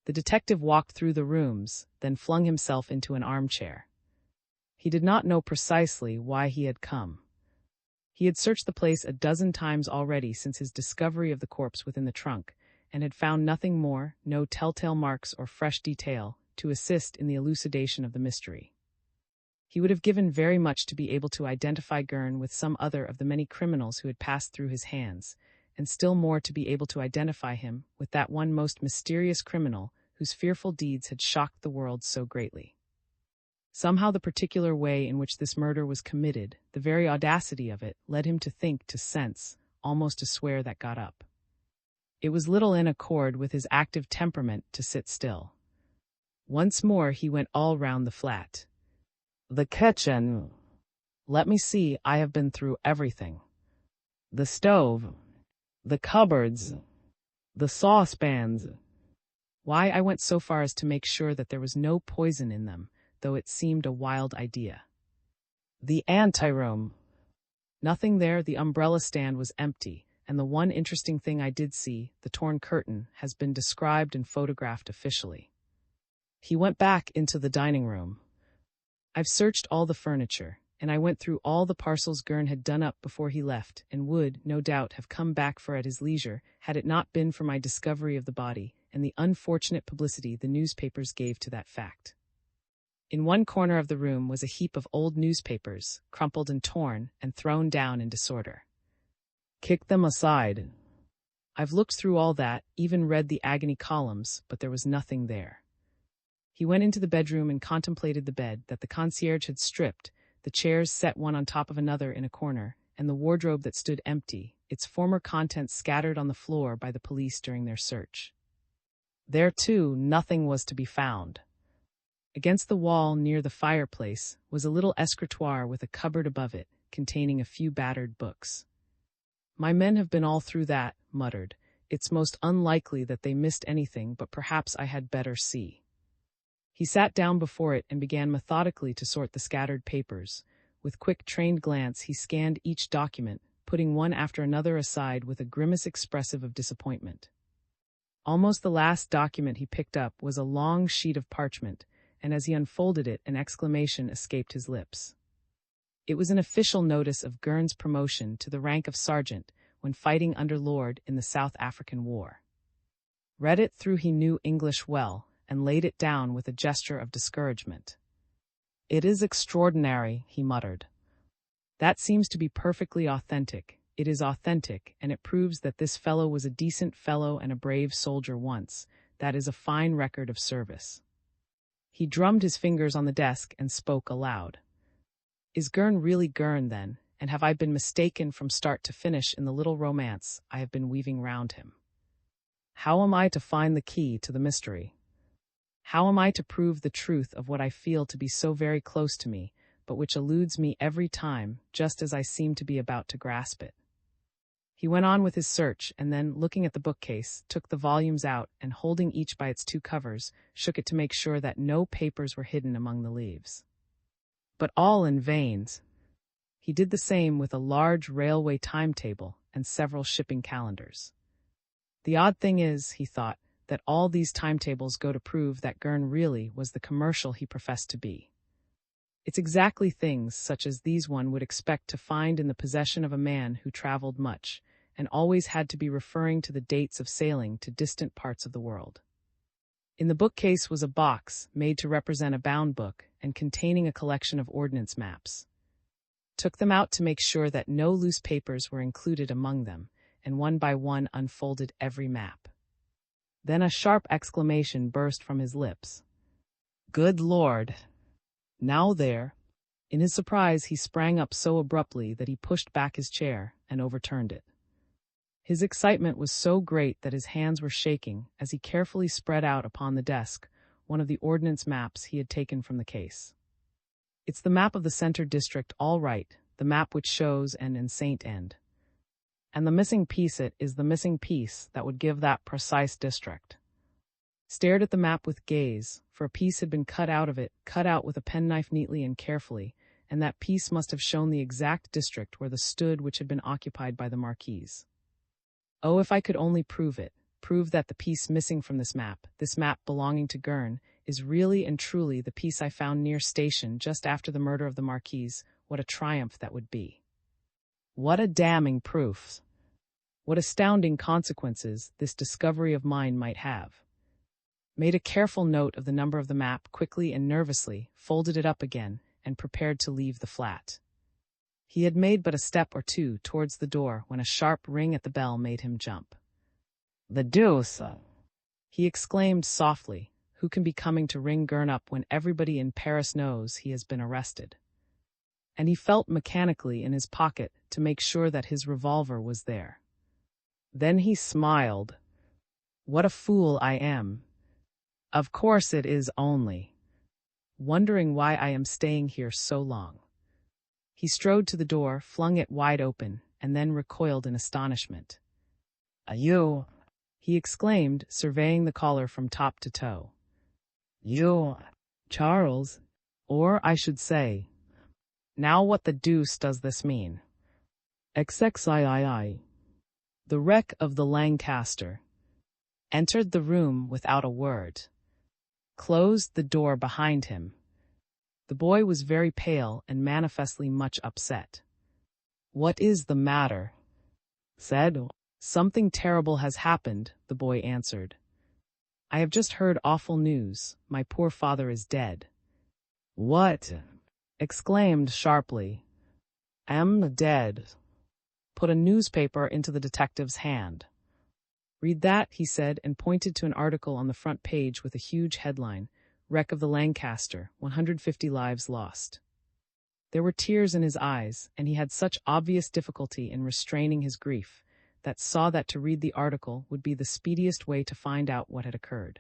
The detective walked through the rooms, then flung himself into an armchair. He did not know precisely why he had come. He had searched the place a dozen times already since his discovery of the corpse within the trunk, and had found nothing more, no telltale marks or fresh detail, to assist in the elucidation of the mystery. He would have given very much to be able to identify Gurn with some other of the many criminals who had passed through his hands, and still more to be able to identify him with that one most mysterious criminal whose fearful deeds had shocked the world so greatly. Somehow the particular way in which this murder was committed, the very audacity of it, led him to think, to sense, almost to swear that got up. It was little in accord with his active temperament to sit still. Once more he went all round the flat. The kitchen. Let me see, I have been through everything. The stove. The cupboards. The saucepans. Why, I went so far as to make sure that there was no poison in them, though it seemed a wild idea. The anteroom. Nothing there, the umbrella stand was empty, and the one interesting thing I did see, the torn curtain, has been described and photographed officially. He went back into the dining room. I've searched all the furniture, and I went through all the parcels Gurn had done up before he left, and would, no doubt, have come back for at his leisure, had it not been for my discovery of the body, and the unfortunate publicity the newspapers gave to that fact. In one corner of the room was a heap of old newspapers, crumpled and torn, and thrown down in disorder. Kick them aside. I've looked through all that, even read the agony columns, but there was nothing there. He went into the bedroom and contemplated the bed that the concierge had stripped, the chairs set one on top of another in a corner, and the wardrobe that stood empty, its former contents scattered on the floor by the police during their search. There, too, nothing was to be found. Against the wall near the fireplace was a little escritoire with a cupboard above it, containing a few battered books. My men have been all through that, muttered. It's most unlikely that they missed anything, but perhaps I had better see. He sat down before it and began methodically to sort the scattered papers. With quick, trained glance, he scanned each document, putting one after another aside with a grimace expressive of disappointment. Almost the last document he picked up was a long sheet of parchment, and as he unfolded it, an exclamation escaped his lips. It was an official notice of Gurn's promotion to the rank of sergeant when fighting under Lord in the South African War. Read it through, he knew English well, and laid it down with a gesture of discouragement. It is extraordinary, he muttered. That seems to be perfectly authentic. It is authentic, and it proves that this fellow was a decent fellow and a brave soldier once. That is a fine record of service. He drummed his fingers on the desk and spoke aloud. Is Gurn really Gurn, then, and have I been mistaken from start to finish in the little romance I have been weaving round him? How am I to find the key to the mystery? How am I to prove the truth of what I feel to be so very close to me, but which eludes me every time, just as I seem to be about to grasp it? He went on with his search, and then, looking at the bookcase, took the volumes out, and holding each by its two covers, shook it to make sure that no papers were hidden among the leaves. But all in vain. He did the same with a large railway timetable and several shipping calendars. The odd thing is, he thought, that all these timetables go to prove that Gurn really was the commercial he professed to be. It's exactly things such as these one would expect to find in the possession of a man who traveled much, and always had to be referring to the dates of sailing to distant parts of the world. In the bookcase was a box, made to represent a bound book, and containing a collection of ordnance maps. Took them out to make sure that no loose papers were included among them, and one by one unfolded every map. Then a sharp exclamation burst from his lips. Good Lord! Now there! In his surprise, he sprang up so abruptly that he pushed back his chair and overturned it. His excitement was so great that his hands were shaking as he carefully spread out upon the desk one of the ordnance maps he had taken from the case. It's the map of the center district, all right, the map which shows an in Saint End. And the missing piece is the missing piece that would give that precise district. Stared at the map with gaze, for a piece had been cut out of it, cut out with a penknife neatly and carefully, and that piece must have shown the exact district where the stood which had been occupied by the Marquise. Oh, if I could only prove it, prove that the piece missing from this map belonging to Gurn, is really and truly the piece I found near station just after the murder of the Marquise, what a triumph that would be. What a damning proof! What astounding consequences this discovery of mine might have. Made a careful note of the number of the map quickly and nervously, folded it up again, and prepared to leave the flat. He had made but a step or two towards the door when a sharp ring at the bell made him jump. "The deuce!" he exclaimed softly. Who can be coming to ring Gurnup when everybody in Paris knows he has been arrested? And he felt mechanically in his pocket to make sure that his revolver was there. Then he smiled. "What a fool I am. Of course it is only. Wondering why I am staying here so long." He strode to the door, flung it wide open, and then recoiled in astonishment. "You," he exclaimed, surveying the caller from top to toe. "You, Charles, or I should say. Now what the deuce does this mean?" XXIII. The wreck of the Lancaster entered the room without a word, closed the door behind him. The boy was very pale and manifestly much upset. "What is the matter?" said. "Something terrible has happened," the boy answered. "I have just heard awful news. My poor father is dead." "What?" exclaimed sharply. "Am dead." Put a newspaper into the detective's hand. "Read that," he said, and pointed to an article on the front page with a huge headline, "Wreck of the Lancaster, 150 lives lost." There were tears in his eyes, and he had such obvious difficulty in restraining his grief that saw that to read the article would be the speediest way to find out what had occurred.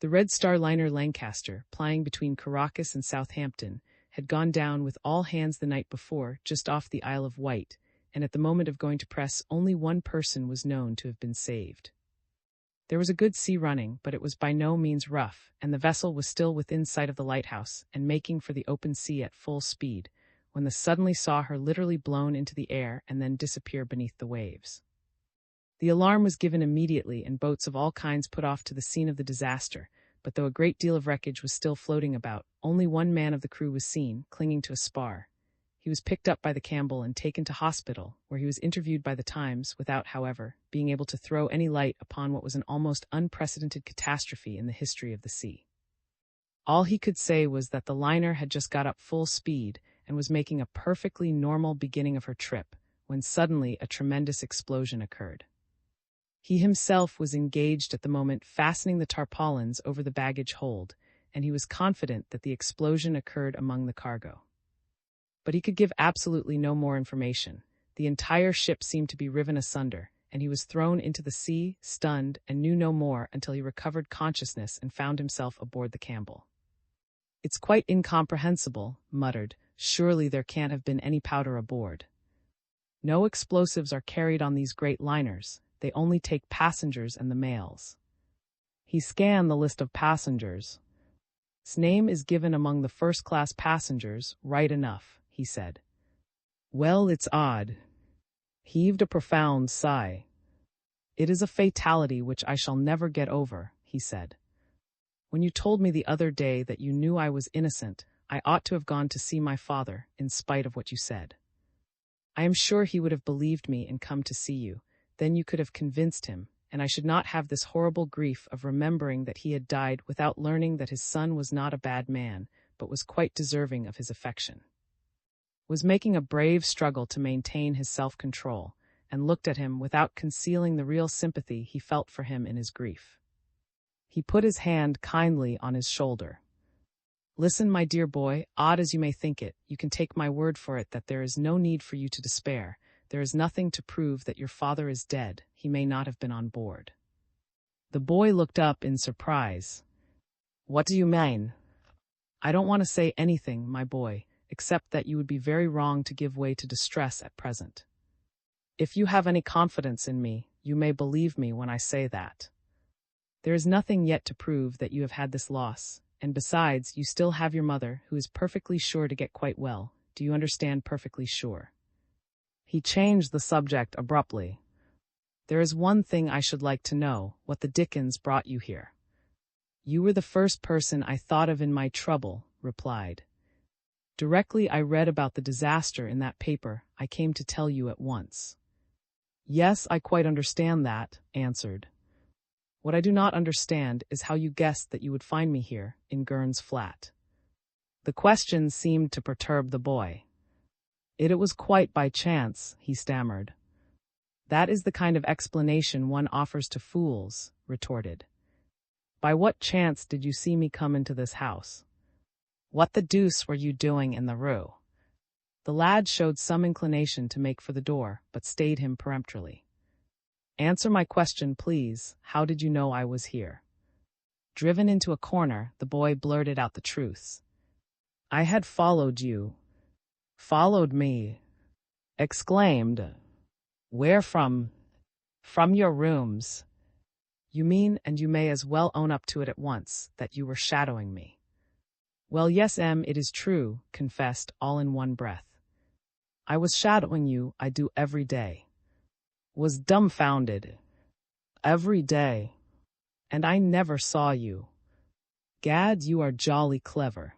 The Red Star liner Lancaster, plying between Caracas and Southampton, had gone down with all hands the night before, just off the Isle of Wight, and at the moment of going to press only one person was known to have been saved. There was a good sea running, but it was by no means rough, and the vessel was still within sight of the lighthouse and making for the open sea at full speed, when they suddenly saw her literally blown into the air and then disappear beneath the waves. The alarm was given immediately, and boats of all kinds put off to the scene of the disaster, but though a great deal of wreckage was still floating about, only one man of the crew was seen, clinging to a spar. He was picked up by the Campbell and taken to hospital, where he was interviewed by the Times, without, however, being able to throw any light upon what was an almost unprecedented catastrophe in the history of the sea. All he could say was that the liner had just got up full speed and was making a perfectly normal beginning of her trip, when suddenly a tremendous explosion occurred. He himself was engaged at the moment fastening the tarpaulins over the baggage hold, and he was confident that the explosion occurred among the cargo. But he could give absolutely no more information. The entire ship seemed to be riven asunder, and he was thrown into the sea, stunned, and knew no more until he recovered consciousness and found himself aboard the Campbell. "It's quite incomprehensible," muttered. "Surely there can't have been any powder aboard. No explosives are carried on these great liners. They only take passengers and the mails." He scanned the list of passengers. "His name is given among the first-class passengers, right enough," he said. "Well, it's odd." Heaved a profound sigh. "It is a fatality which I shall never get over," he said. "When you told me the other day that you knew I was innocent, I ought to have gone to see my father, in spite of what you said. I am sure he would have believed me and come to see you. Then you could have convinced him, and I should not have this horrible grief of remembering that he had died without learning that his son was not a bad man, but was quite deserving of his affection." Was making a brave struggle to maintain his self-control, and looked at him without concealing the real sympathy he felt for him in his grief. He put his hand kindly on his shoulder. "Listen, my dear boy, odd as you may think it, you can take my word for it that there is no need for you to despair. There is nothing to prove that your father is dead. He may not have been on board." The boy looked up in surprise. "What do you mean?" "I don't want to say anything, my boy, except that you would be very wrong to give way to distress at present. If you have any confidence in me, you may believe me when I say that. There is nothing yet to prove that you have had this loss, and besides, you still have your mother, who is perfectly sure to get quite well. Do you understand, perfectly sure?" He changed the subject abruptly. "There is one thing I should like to know, what the dickens brought you here?" "You were the first person I thought of in my trouble," replied. "Directly I read about the disaster in that paper, I came to tell you at once." "Yes, I quite understand that," answered. "What I do not understand is how you guessed that you would find me here, in Gurn's flat." The question seemed to perturb the boy. It was quite by chance, he stammered. That is the kind of explanation one offers to fools, retorted. By what chance did you see me come into this house? What the deuce were you doing in the rue? The lad showed some inclination to make for the door, but stayed him peremptorily. Answer my question, please. How did you know I was here? Driven into a corner, the boy blurted out the truth. I had followed you. Followed me? Exclaimed. Where from? From your rooms. You mean, and you may as well own up to it at once, that you were shadowing me. Well, yes, it is true, confessed, all in one breath. I was shadowing you, I do every day. Was dumbfounded. Every day. And I never saw you. Gad, you are jolly clever.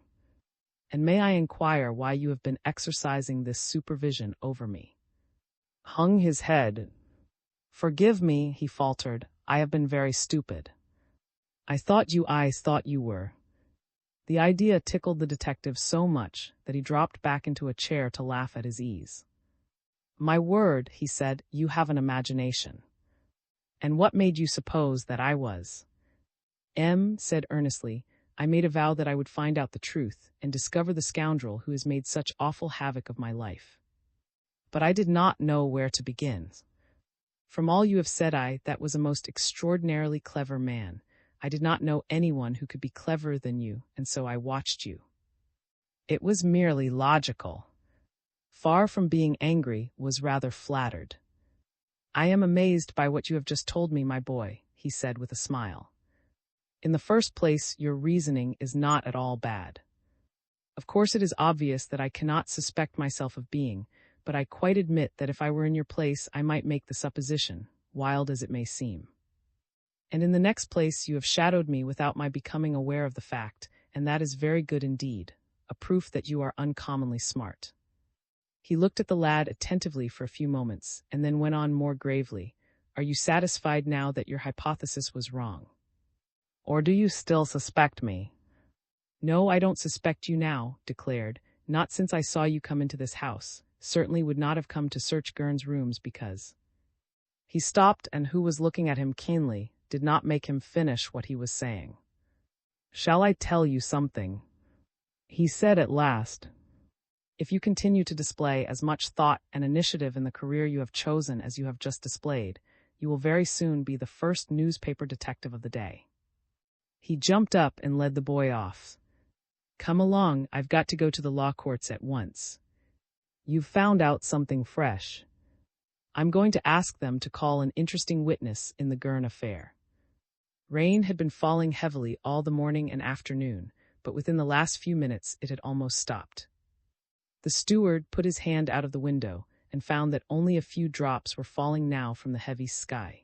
And may I inquire why you have been exercising this supervision over me? Hung his head. Forgive me, he faltered, I have been very stupid. I thought you were. The idea tickled the detective so much that he dropped back into a chair to laugh at his ease. My word, he said, you have an imagination. And what made you suppose that I was? Said earnestly, I made a vow that I would find out the truth and discover the scoundrel who has made such awful havoc of my life. But I did not know where to begin. From all you have said, that was a most extraordinarily clever man. I did not know anyone who could be cleverer than you, and so I watched you. It was merely logical. Far from being angry, was rather flattered. I am amazed by what you have just told me, my boy, he said with a smile. In the first place, your reasoning is not at all bad. Of course it is obvious that I cannot suspect myself of being, but I quite admit that if I were in your place I might make the supposition, wild as it may seem. And in the next place you have shadowed me without my becoming aware of the fact, and that is very good indeed, a proof that you are uncommonly smart. He looked at the lad attentively for a few moments, and then went on more gravely. Are you satisfied now that your hypothesis was wrong? Or do you still suspect me? No, I don't suspect you now, declared, not since I saw you come into this house. Certainly would not have come to search Gurn's rooms because... He stopped, and who was looking at him keenly did not make him finish what he was saying. Shall I tell you something? He said at last. If you continue to display as much thought and initiative in the career you have chosen as you have just displayed, you will very soon be the first newspaper detective of the day. He jumped up and led the boy off. Come along, I've got to go to the law courts at once. You've found out something fresh. I'm going to ask them to call an interesting witness in the Gurn affair. Rain had been falling heavily all the morning and afternoon, but within the last few minutes it had almost stopped. The steward put his hand out of the window and found that only a few drops were falling now from the heavy sky.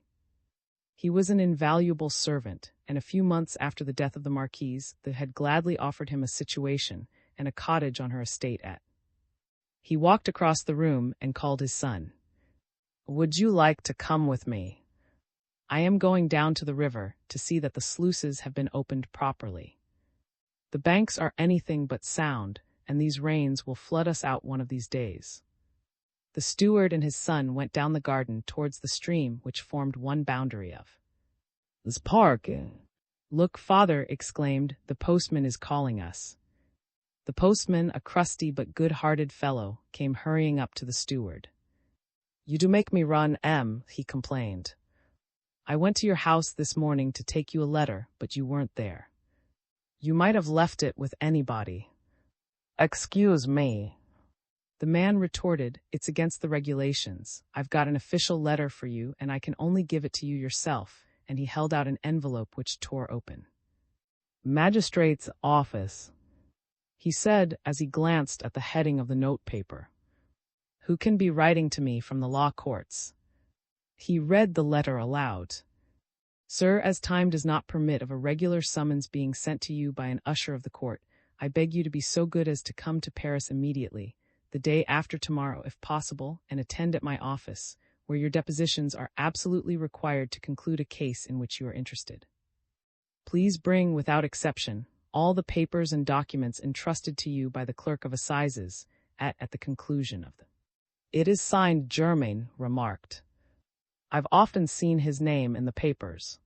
He was an invaluable servant, and a few months after the death of the Marquise, they had gladly offered him a situation and a cottage on her estate at. He walked across the room and called his son. Would you like to come with me? I am going down to the river to see that the sluices have been opened properly. The banks are anything but sound, and these rains will flood us out one of these days. The steward and his son went down the garden towards the stream which formed one boundary of this park. Look, father, exclaimed, the postman is calling us. The postman, a crusty but good-hearted fellow, came hurrying up to the steward. You do make me run, he complained. I went to your house this morning to take you a letter, but you weren't there. You might have left it with anybody. Excuse me. The man retorted, it's against the regulations. I've got an official letter for you, and I can only give it to you yourself, and he held out an envelope which tore open. Magistrate's office, he said as he glanced at the heading of the notepaper. Who can be writing to me from the law courts? He read the letter aloud. Sir, as time does not permit of a regular summons being sent to you by an usher of the court, I beg you to be so good as to come to Paris immediately, the day after tomorrow if possible, and attend at my office, where your depositions are absolutely required to conclude a case in which you are interested. Please bring, without exception, all the papers and documents entrusted to you by the clerk of assizes, at the conclusion of the. It is signed Germain remarked. I've often seen his name in the papers.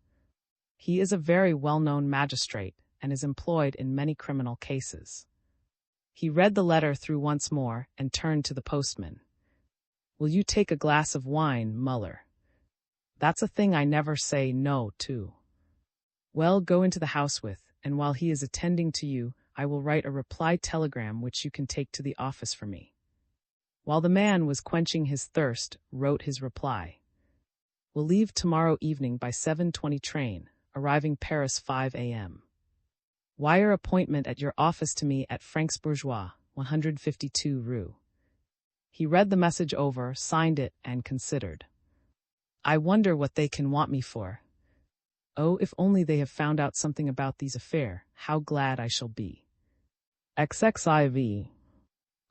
He is a very well-known magistrate and is employed in many criminal cases. He read the letter through once more and turned to the postman. Will you take a glass of wine, Muller? That's a thing I never say no to. Well, go into the house with, and while he is attending to you, I will write a reply telegram which you can take to the office for me. While the man was quenching his thirst, wrote his reply. Will leave tomorrow evening by 7:20 train, arriving Paris 5 a.m. Wire appointment at your office to me at Franks Bourgeois, 152 Rue. He read the message over, signed it, and considered. I wonder what they can want me for. Oh, if only they have found out something about these affairs, how glad I shall be. XXIV.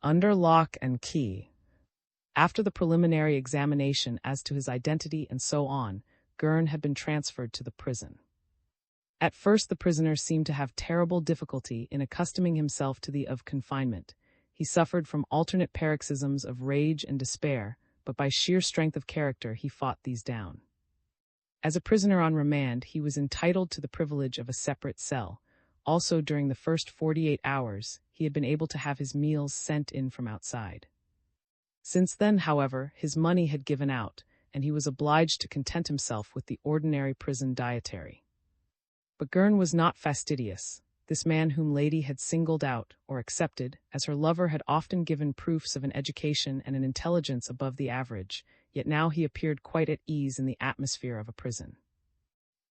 Under lock and key. After the preliminary examination as to his identity and so on, Gurn had been transferred to the prison. At first the prisoner seemed to have terrible difficulty in accustoming himself to the of confinement. He suffered from alternate paroxysms of rage and despair, but by sheer strength of character he fought these down. As a prisoner on remand, he was entitled to the privilege of a separate cell. Also, during the first 48 hours, he had been able to have his meals sent in from outside. Since then, however, his money had given out, and he was obliged to content himself with the ordinary prison dietary. But Gurn was not fastidious. This man whom Lady had singled out, or accepted, as her lover had often given proofs of an education and an intelligence above the average, yet now he appeared quite at ease in the atmosphere of a prison.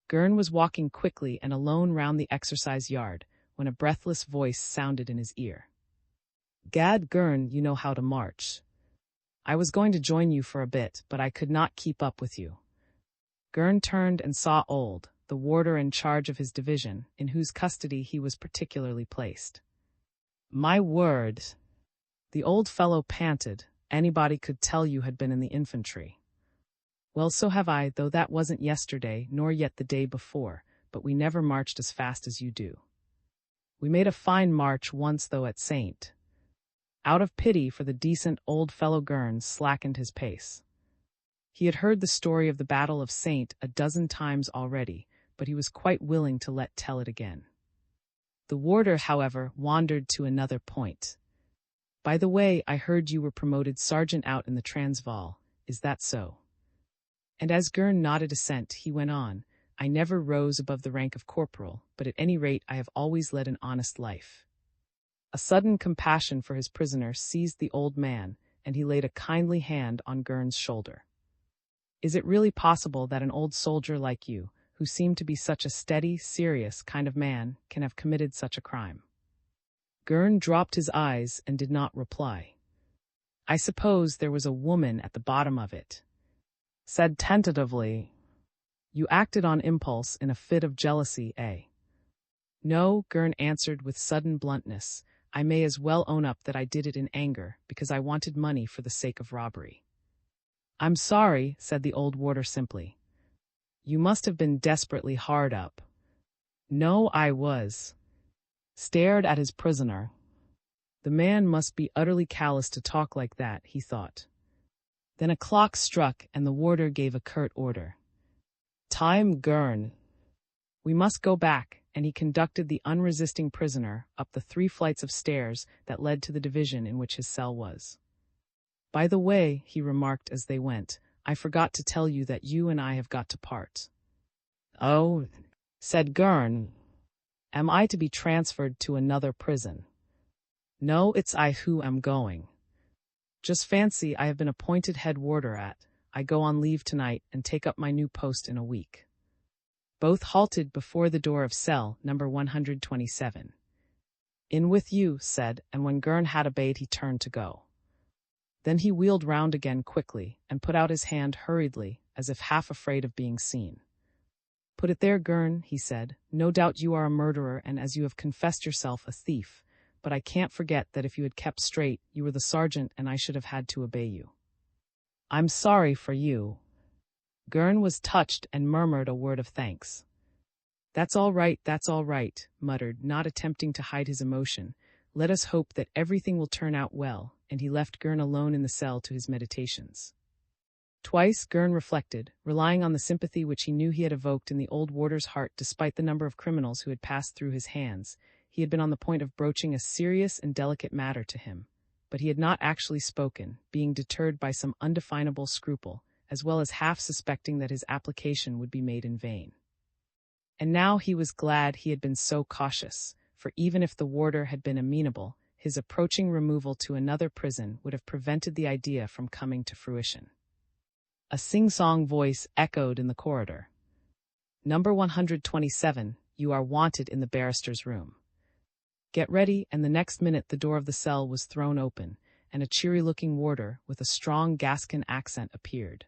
Gurn was walking quickly and alone round the exercise yard, when a breathless voice sounded in his ear. Gad, Gurn, you know how to march. I was going to join you for a bit, but I could not keep up with you. Gurn turned and saw Old, the warder in charge of his division, in whose custody he was particularly placed. My word! The old fellow panted. Anybody could tell you had been in the infantry. Well, so have I, though that wasn't yesterday, nor yet the day before, but we never marched as fast as you do. We made a fine march once, though, at Saint. Out of pity for the decent old fellow, Gurn slackened his pace. He had heard the story of the Battle of Saint a dozen times already, but he was quite willing to let tell it again. The warder, however, wandered to another point. By the way, I heard you were promoted sergeant out in the Transvaal. Is that so? And as Gurn nodded assent, he went on, I never rose above the rank of corporal, but at any rate I have always led an honest life. A sudden compassion for his prisoner seized the old man, and he laid a kindly hand on Gurn's shoulder. Is it really possible that an old soldier like you, who seemed to be such a steady, serious kind of man, can have committed such a crime? Gurn dropped his eyes and did not reply. I suppose there was a woman at the bottom of it. Said tentatively, You acted on impulse in a fit of jealousy, eh? No, Gurn answered with sudden bluntness. I may as well own up that I did it in anger, because I wanted money for the sake of robbery. I'm sorry, said the old warder simply. You must have been desperately hard up. No, I was. Stared at his prisoner. The man must be utterly callous to talk like that, he thought. Then a clock struck, and the warder gave a curt order. Time, Gurn. We must go back, and he conducted the unresisting prisoner up the 3 flights of stairs that led to the division in which his cell was. By the way, he remarked as they went, I forgot to tell you that you and I have got to part. Oh, said Gurn. Am I to be transferred to another prison? No, it's I who am going. Just fancy, I have been appointed head warder at. I go on leave tonight and take up my new post in a week. Both halted before the door of cell number 127. In with you, said, and when Gurn had obeyed he turned to go. Then he wheeled round again quickly and put out his hand hurriedly, as if half afraid of being seen. Put it there, Gurn, he said. No doubt you are a murderer, and as you have confessed yourself, a thief. But I can't forget that if you had kept straight, you were the sergeant and I should have had to obey you. I'm sorry for you. Gurn was touched and murmured a word of thanks. That's all right, muttered, not attempting to hide his emotion. Let us hope that everything will turn out well, and he left Gurn alone in the cell to his meditations. Twice Gurn reflected, relying on the sympathy which he knew he had evoked in the old warder's heart despite the number of criminals who had passed through his hands. He had been on the point of broaching a serious and delicate matter to him, but he had not actually spoken, being deterred by some undefinable scruple, as well as half suspecting that his application would be made in vain. And now he was glad he had been so cautious, for even if the warder had been amenable, his approaching removal to another prison would have prevented the idea from coming to fruition. A sing-song voice echoed in the corridor. "Number 127, you are wanted in the barrister's room." Get ready, and the next minute the door of the cell was thrown open, and a cheery-looking warder with a strong Gascon accent appeared.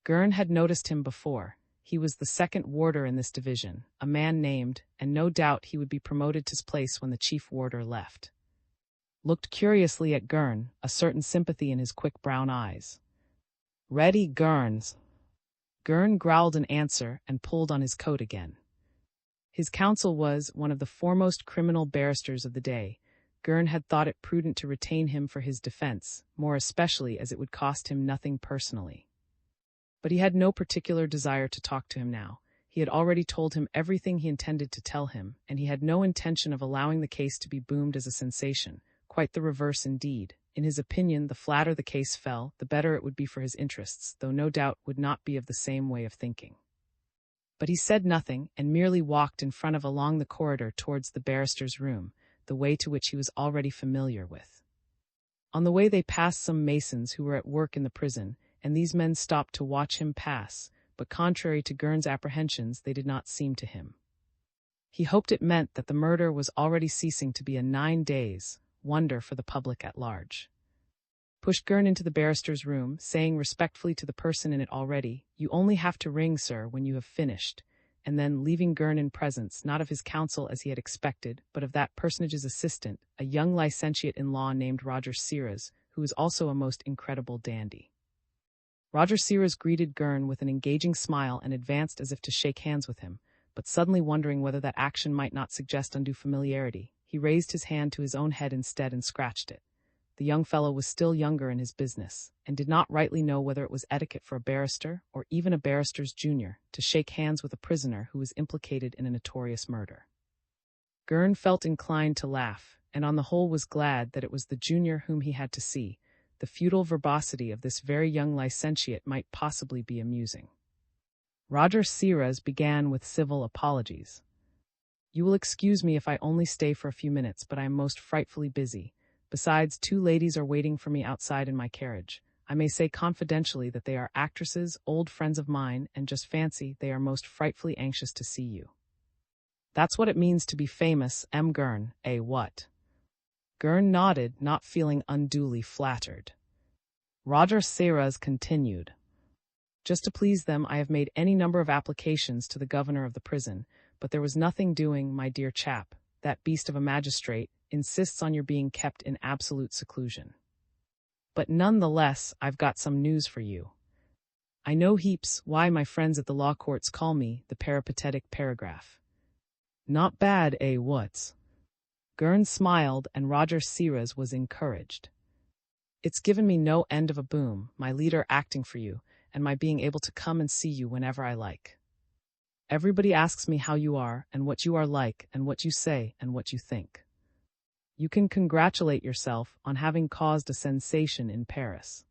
Gurn had noticed him before. He was the second warder in this division, a man named, and no doubt he would be promoted to his place when the chief warder left. Looked curiously at Gurn, a certain sympathy in his quick brown eyes. "Ready, Gurns." Gurn growled an answer and pulled on his coat again. His counsel was one of the foremost criminal barristers of the day. Gurn had thought it prudent to retain him for his defense, more especially as it would cost him nothing personally. But he had no particular desire to talk to him now. He had already told him everything he intended to tell him, and he had no intention of allowing the case to be boomed as a sensation. Quite the reverse indeed. In his opinion, the flatter the case fell, the better it would be for his interests, though no doubt would not be of the same way of thinking. But he said nothing, and merely walked in front of along the corridor towards the barrister's room, the way to which he was already familiar with. On the way they passed some masons who were at work in the prison, and these men stopped to watch him pass, but contrary to Gurn's apprehensions, they did not seem to him. He hoped it meant that the murder was already ceasing to be a 9 days wonder for the public at large. Pushed Gurn into the barrister's room, saying respectfully to the person in it already, "You only have to ring, sir, when you have finished," and then, leaving Gurn in presence, not of his counsel as he had expected, but of that personage's assistant, a young licentiate in law named Roger Siras, who was also a most incredible dandy. Roger Siras greeted Gurn with an engaging smile and advanced as if to shake hands with him, but suddenly wondering whether that action might not suggest undue familiarity, he raised his hand to his own head instead and scratched it. The young fellow was still younger in his business, and did not rightly know whether it was etiquette for a barrister, or even a barrister's junior, to shake hands with a prisoner who was implicated in a notorious murder. Gurn felt inclined to laugh, and on the whole was glad that it was the junior whom he had to see. The futile verbosity of this very young licentiate might possibly be amusing. Roger Siras began with civil apologies. "You will excuse me if I only stay for a few minutes, but I am most frightfully busy. Besides, 2 ladies are waiting for me outside in my carriage. I may say confidentially that they are actresses, old friends of mine, and just fancy, they are most frightfully anxious to see you." "That's what it means to be famous, Gurn, eh, what?" Gurn nodded, not feeling unduly flattered. Roger Siras continued. "Just to please them, I have made any number of applications to the governor of the prison, but there was nothing doing, my dear chap. That beast of a magistrate insists on your being kept in absolute seclusion. But none the less, I've got some news for you. I know heaps why my friends at the law courts call me the peripatetic paragraph. Not bad, eh, what's?" Gurn smiled, and Roger Siras was encouraged. "It's given me no end of a boom, my leader acting for you, and my being able to come and see you whenever I like. Everybody asks me how you are, and what you are like, and what you say, and what you think. You can congratulate yourself on having caused a sensation in Paris."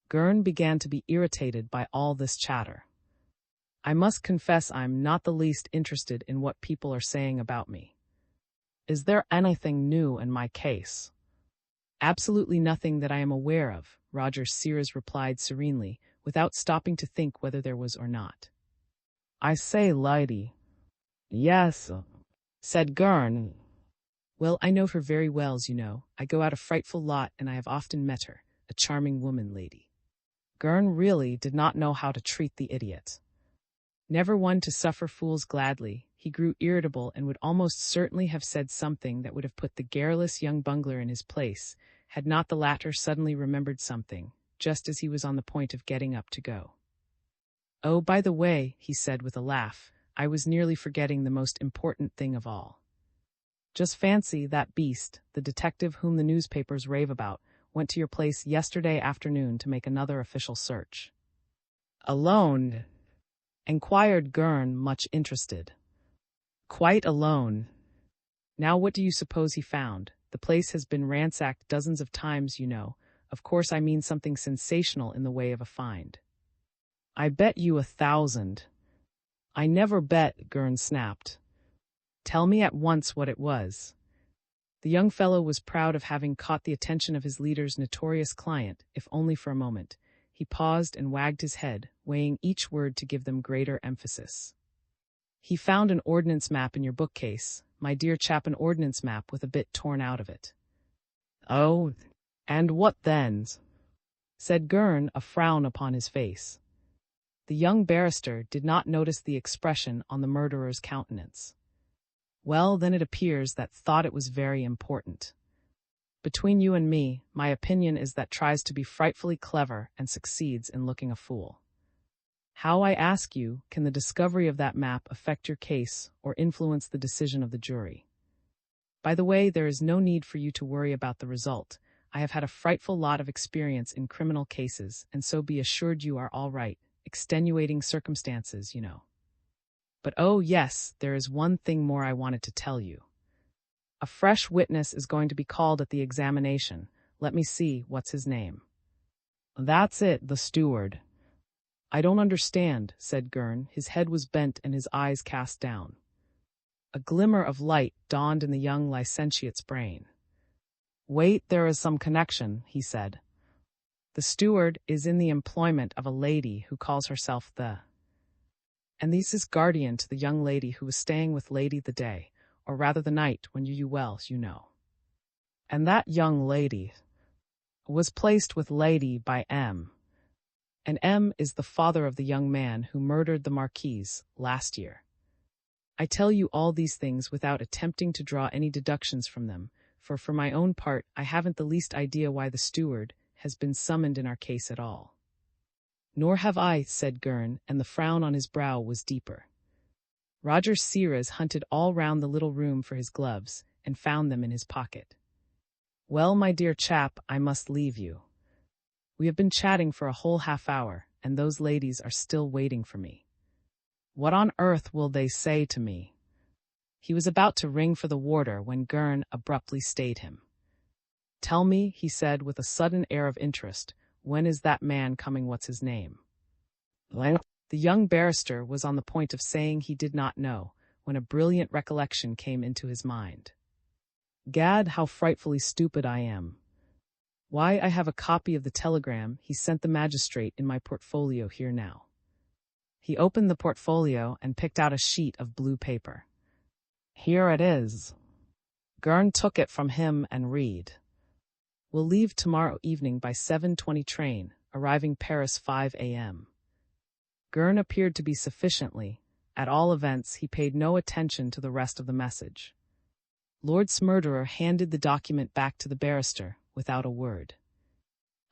Gurn began to be irritated by all this chatter. "I must confess I'm not the least interested in what people are saying about me. Is there anything new in my case?" "Absolutely nothing that I am aware of," Roger Siras replied serenely, without stopping to think whether there was or not. "I say, lady." "Yes," said Gurn. "Well, I know her very well, as you know. I go out a frightful lot, and I have often met her. A charming woman, lady." Gurn really did not know how to treat the idiot. Never one to suffer fools gladly, he grew irritable and would almost certainly have said something that would have put the garrulous young bungler in his place, had not the latter suddenly remembered something, just as he was on the point of getting up to go. "Oh, by the way," he said with a laugh, I was nearly forgetting the most important thing of all. Just fancy that beast, the detective whom the newspapers rave about, went to your place yesterday afternoon to make another official search." "Alone?" inquired Gurn, much interested. "Quite alone. Now what do you suppose he found? The place has been ransacked dozens of times, you know. Of course I mean something sensational in the way of a find." "I bet you 1,000. "I never bet," Gurn snapped. "Tell me at once what it was." The young fellow was proud of having caught the attention of his leader's notorious client, if only for a moment. He paused and wagged his head, weighing each word to give them greater emphasis. "He found an ordnance map in your bookcase, my dear chap, an ordnance map with a bit torn out of it." "Oh, and what then?" said Gurn, a frown upon his face. The young barrister did not notice the expression on the murderer's countenance. "Well, then it appears that thought it was very important. Between you and me, my opinion is that tries to be frightfully clever and succeeds in looking a fool. How, I ask you, can the discovery of that map affect your case or influence the decision of the jury? By the way, there is no need for you to worry about the result. I have had a frightful lot of experience in criminal cases, and so be assured you are all right. Extenuating circumstances, you know. But oh yes, there is one thing more I wanted to tell you. A fresh witness is going to be called at the examination. Let me see, what's his name?" "That's it, the steward." "I don't understand," said Gurn. His head was bent and his eyes cast down. A glimmer of light dawned in the young licentiate's brain. "Wait, there is some connection," he said. "The steward is in the employment of a lady who calls herself the... and this is guardian to the young lady who was staying with Lady the day, or rather the night, when you well, you know. And that young lady was placed with Lady by M. And M is the father of the young man who murdered the Marquise last year. I tell you all these things without attempting to draw any deductions from them, for my own part, I haven't the least idea why the steward has been summoned in our case at all." "Nor have I," said Gurn, and the frown on his brow was deeper. Roger Siras hunted all round the little room for his gloves, and found them in his pocket. "Well, my dear chap, I must leave you. We have been chatting for a whole half-hour, and those ladies are still waiting for me. What on earth will they say to me?" He was about to ring for the warder when Gurn abruptly stayed him. "Tell me," he said with a sudden air of interest, "when is that man coming? What's his name?" The young barrister was on the point of saying he did not know, when a brilliant recollection came into his mind. "Gad, how frightfully stupid I am. Why, I have a copy of the telegram he sent the magistrate in my portfolio here now." He opened the portfolio and picked out a sheet of blue paper. "Here it is." Gurn took it from him and read. "Will leave tomorrow evening by 7:20 train, arriving Paris 5 a.m. Gurn appeared to be sufficiently, at all events he paid no attention to the rest of the message. Lord's murderer handed the document back to the barrister, without a word.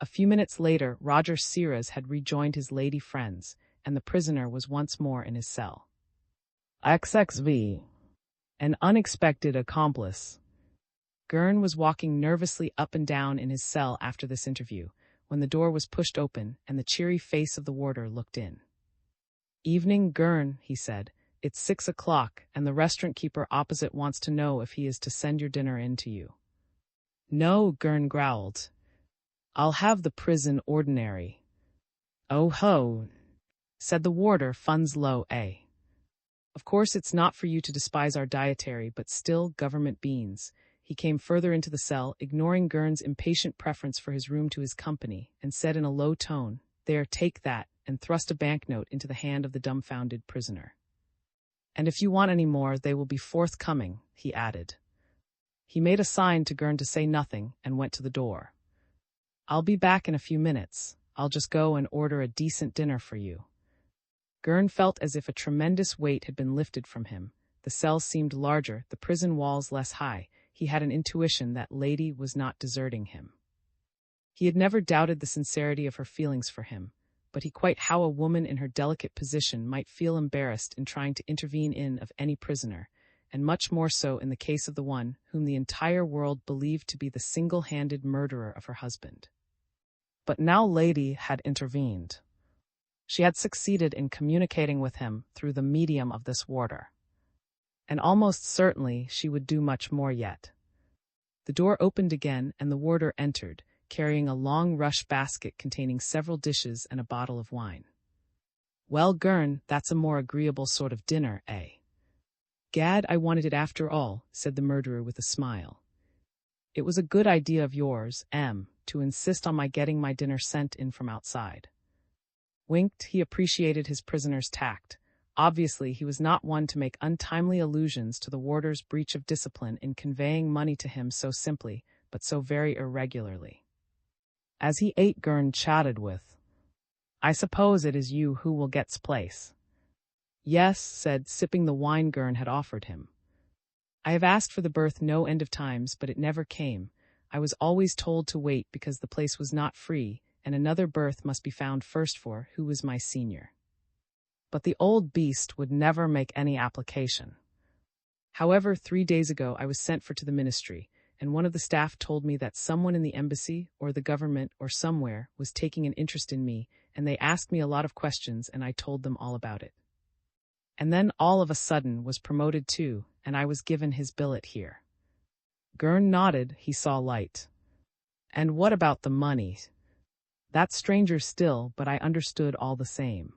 A few minutes later, Roger Siras had rejoined his lady friends, and the prisoner was once more in his cell. XXV. An unexpected accomplice. Gurn was walking nervously up and down in his cell after this interview, when the door was pushed open and the cheery face of the warder looked in. "Evening, Gurn," he said. "It's 6 o'clock, and the restaurant keeper opposite wants to know if he is to send your dinner in to you." "No," Gurn growled. "I'll have the prison ordinary." "Oh ho," said the warder, funds low, eh? "Of course it's not for you to despise our dietary, but still, government beans." He came further into the cell, ignoring Gurn's impatient preference for his room to his company, and said in a low tone, "There, take that," and thrust a banknote into the hand of the dumbfounded prisoner. "And if you want any more, they will be forthcoming," he added. He made a sign to Gurn to say nothing, and went to the door. "I'll be back in a few minutes. I'll just go and order a decent dinner for you." Gurn felt as if a tremendous weight had been lifted from him. The cell seemed larger, the prison walls less high. He had an intuition that Lady was not deserting him. He had never doubted the sincerity of her feelings for him, but he quite how a woman in her delicate position might feel embarrassed in trying to intervene in of any prisoner, and much more so in the case of the one whom the entire world believed to be the single-handed murderer of her husband. But now Lady had intervened. She had succeeded in communicating with him through the medium of this warder. And almost certainly she would do much more yet. The door opened again, and the warder entered, carrying a long rush basket containing several dishes and a bottle of wine. "Well, Gurn, that's a more agreeable sort of dinner, eh?" "Gad, I wanted it after all," said the murderer with a smile. "It was a good idea of yours, to insist on my getting my dinner sent in from outside." Winked, he appreciated his prisoner's tact. Obviously, he was not one to make untimely allusions to the warder's breach of discipline in conveying money to him so simply, but so very irregularly. As he ate, Gurn chatted with, "I suppose it is you who will get's place." "Yes," said, sipping the wine Gurn had offered him. "I have asked for the berth no end of times, but it never came. I was always told to wait because the place was not free, and another berth must be found first for who was my senior. But the old beast would never make any application. However, 3 days ago I was sent for to the ministry, and one of the staff told me that someone in the embassy, or the government, or somewhere, was taking an interest in me, and they asked me a lot of questions, and I told them all about it. And then all of a sudden was promoted too, and I was given his billet here." Gurn nodded. He saw light. "And what about the money?" "That's stranger still, but I understood all the same.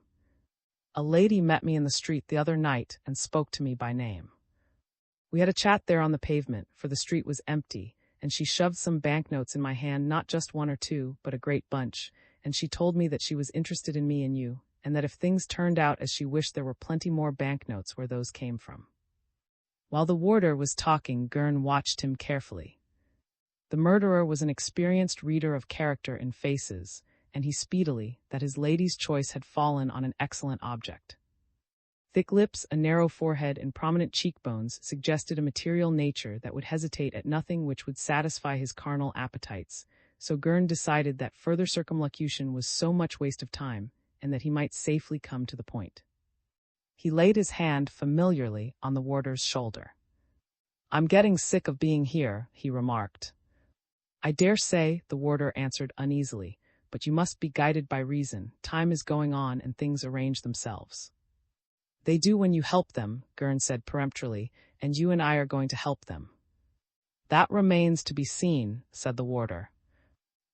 A lady met me in the street the other night and spoke to me by name. We had a chat there on the pavement, for the street was empty, and she shoved some banknotes in my hand, not just one or two, but a great bunch, and she told me that she was interested in me and you, and that if things turned out as she wished there were plenty more banknotes where those came from." While the warder was talking, Gurn watched him carefully. The murderer was an experienced reader of character in faces, and he speedily, that his lady's choice had fallen on an excellent object. Thick lips, a narrow forehead, and prominent cheekbones suggested a material nature that would hesitate at nothing which would satisfy his carnal appetites, so Gurn decided that further circumlocution was so much waste of time, and that he might safely come to the point. He laid his hand familiarly on the warder's shoulder. "I'm getting sick of being here," he remarked. "I dare say," the warder answered uneasily, "but you must be guided by reason. Time is going on and things arrange themselves." "They do when you help them," Gurn said peremptorily, "and you and I are going to help them." "That remains to be seen," said the warder.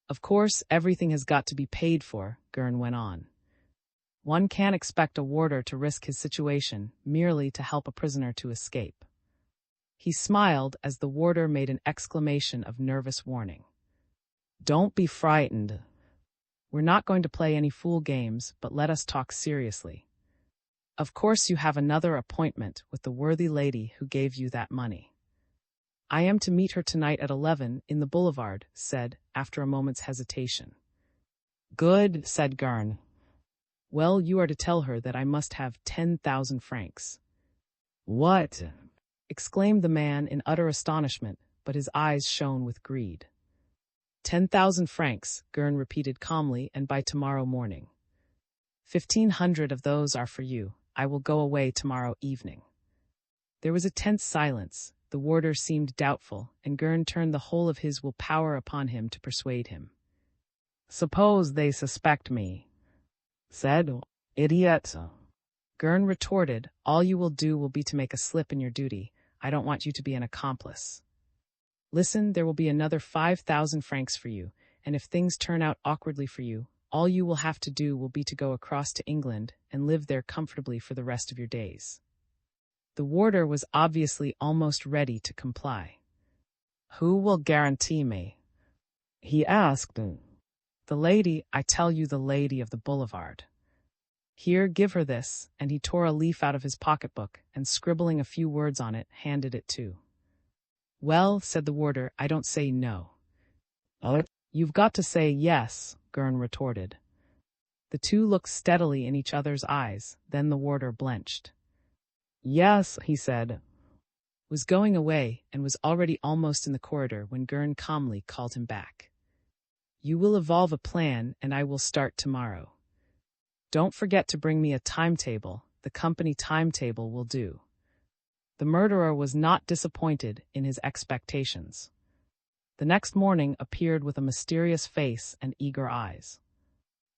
"Of course, everything has got to be paid for," Gurn went on. "One can't expect a warder to risk his situation merely to help a prisoner to escape." He smiled as the warder made an exclamation of nervous warning. "Don't be frightened. We're not going to play any fool games, but let us talk seriously. Of course you have another appointment with the worthy lady who gave you that money." "I am to meet her tonight at 11 in the boulevard," said, after a moment's hesitation. "Good," said Gurn. "Well, you are to tell her that I must have 10,000 francs. "What?" exclaimed the man in utter astonishment, but his eyes shone with greed. 10,000 francs, Gurn repeated calmly, and by tomorrow morning. 1,500 of those are for you. I will go away tomorrow evening. There was a tense silence. The warder seemed doubtful, and Gurn turned the whole of his will power upon him to persuade him. "Suppose they suspect me?" said. "Idiot." Gurn retorted, "All you will do will be to make a slip in your duty. I don't want you to be an accomplice. Listen, there will be another 5,000 francs for you, and if things turn out awkwardly for you, all you will have to do will be to go across to England and live there comfortably for the rest of your days." The warder was obviously almost ready to comply. "Who will guarantee me?" he asked. "The lady, I tell you, the lady of the boulevard. Here, give her this," and he tore a leaf out of his pocketbook, and scribbling a few words on it, handed it to. "Well," said the warder, "I don't say no." "You've got to say yes," Gurn retorted. The two looked steadily in each other's eyes, then the warder blenched. "Yes," he said. Was going away, and was already almost in the corridor when Gurn calmly called him back. "You will evolve a plan, and I will start tomorrow. Don't forget to bring me a timetable. The company timetable will do. The murderer was not disappointed in his expectations. The next morning appeared with a mysterious face and eager eyes.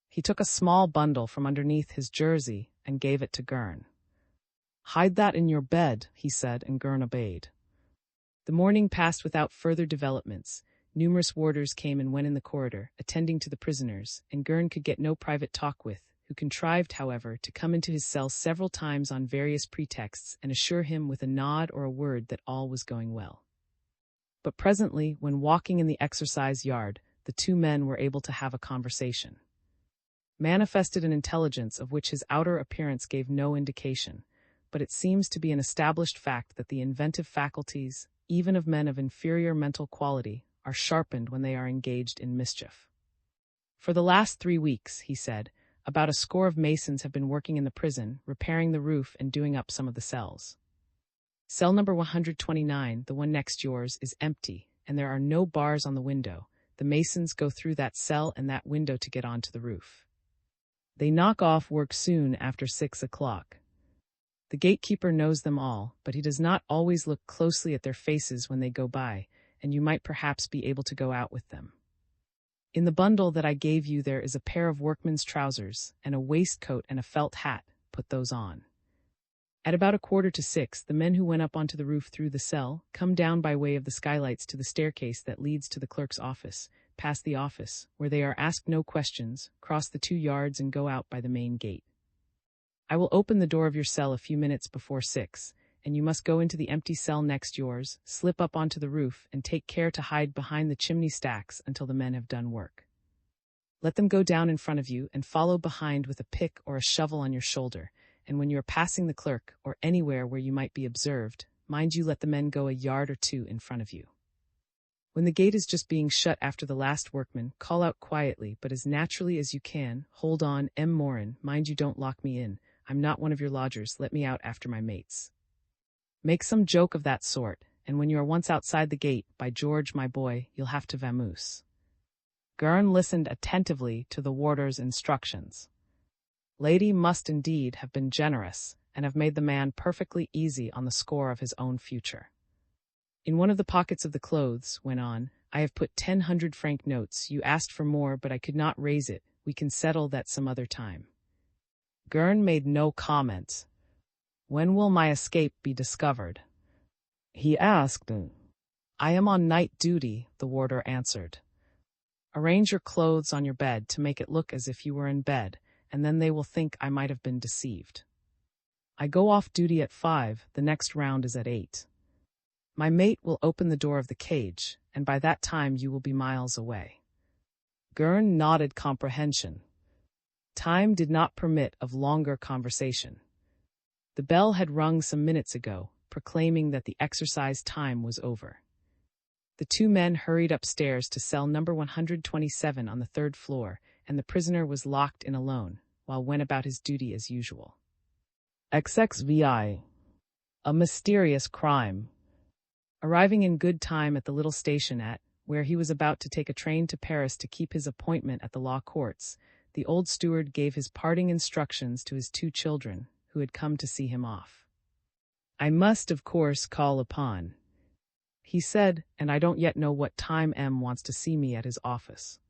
He took a small bundle from underneath his jersey and gave it to Gurn. "Hide that in your bed," he said, and Gurn obeyed. The morning passed without further developments. Numerous warders came and went in the corridor, attending to the prisoners, and Gurn could get no private talk with, who contrived, however, to come into his cell several times on various pretexts and assure him with a nod or a word that all was going well. But presently, when walking in the exercise yard, the two men were able to have a conversation. Manifested an intelligence of which his outer appearance gave no indication, but it seems to be an established fact that the inventive faculties, even of men of inferior mental quality, are sharpened when they are engaged in mischief. "For the last 3 weeks," he said, "about a score of masons have been working in the prison, repairing the roof and doing up some of the cells. Cell number 129, the one next yours, is empty, and there are no bars on the window. The masons go through that cell and that window to get onto the roof. They knock off work soon after 6 o'clock. The gatekeeper knows them all, but he does not always look closely at their faces when they go by, and you might perhaps be able to go out with them. In the bundle that I gave you there is a pair of workman's trousers, and a waistcoat and a felt hat. Put those on. At about 5:45, the men who went up onto the roof through the cell come down by way of the skylights to the staircase that leads to the clerk's office, pass the office, where they are asked no questions, cross the 2 yards and go out by the main gate. I will open the door of your cell a few minutes before 6, and you must go into the empty cell next yours, slip up onto the roof, and take care to hide behind the chimney stacks until the men have done work. Let them go down in front of you and follow behind with a pick or a shovel on your shoulder, and when you are passing the clerk or anywhere where you might be observed, mind you let the men go a yard or 2 in front of you. When the gate is just being shut after the last workman, call out quietly, but as naturally as you can, 'Hold on, M. Morin, mind you don't lock me in. I'm not one of your lodgers, let me out after my mates.' Make some joke of that sort, and when you are once outside the gate, by George, my boy, you'll have to vamoose." Gurn listened attentively to the warder's instructions. Lady must indeed have been generous, and have made the man perfectly easy on the score of his own future. "In one of the pockets of the clothes," went on, "I have put 100-franc notes. You asked for more, but I could not raise it. We can settle that some other time." Gurn made no comment. "When will my escape be discovered?" he asked. "I am on night duty," the warder answered. "Arrange your clothes on your bed to make it look as if you were in bed, and then they will think I might have been deceived. I go off duty at 5, the next round is at 8. My mate will open the door of the cage, and by that time you will be miles away." Gurn nodded comprehension. Time did not permit of longer conversation. The bell had rung some minutes ago, proclaiming that the exercise time was over. The 2 men hurried upstairs to cell number 127 on the 3rd floor, and the prisoner was locked in alone, while went about his duty as usual. XXVI. A mysterious crime. Arriving in good time at the little station where he was about to take a train to Paris to keep his appointment at the law courts, the old steward gave his parting instructions to his 2 children, who had come to see him off. "I must, of course, call upon," he said, "and I don't yet know what time M wants to see me at his office.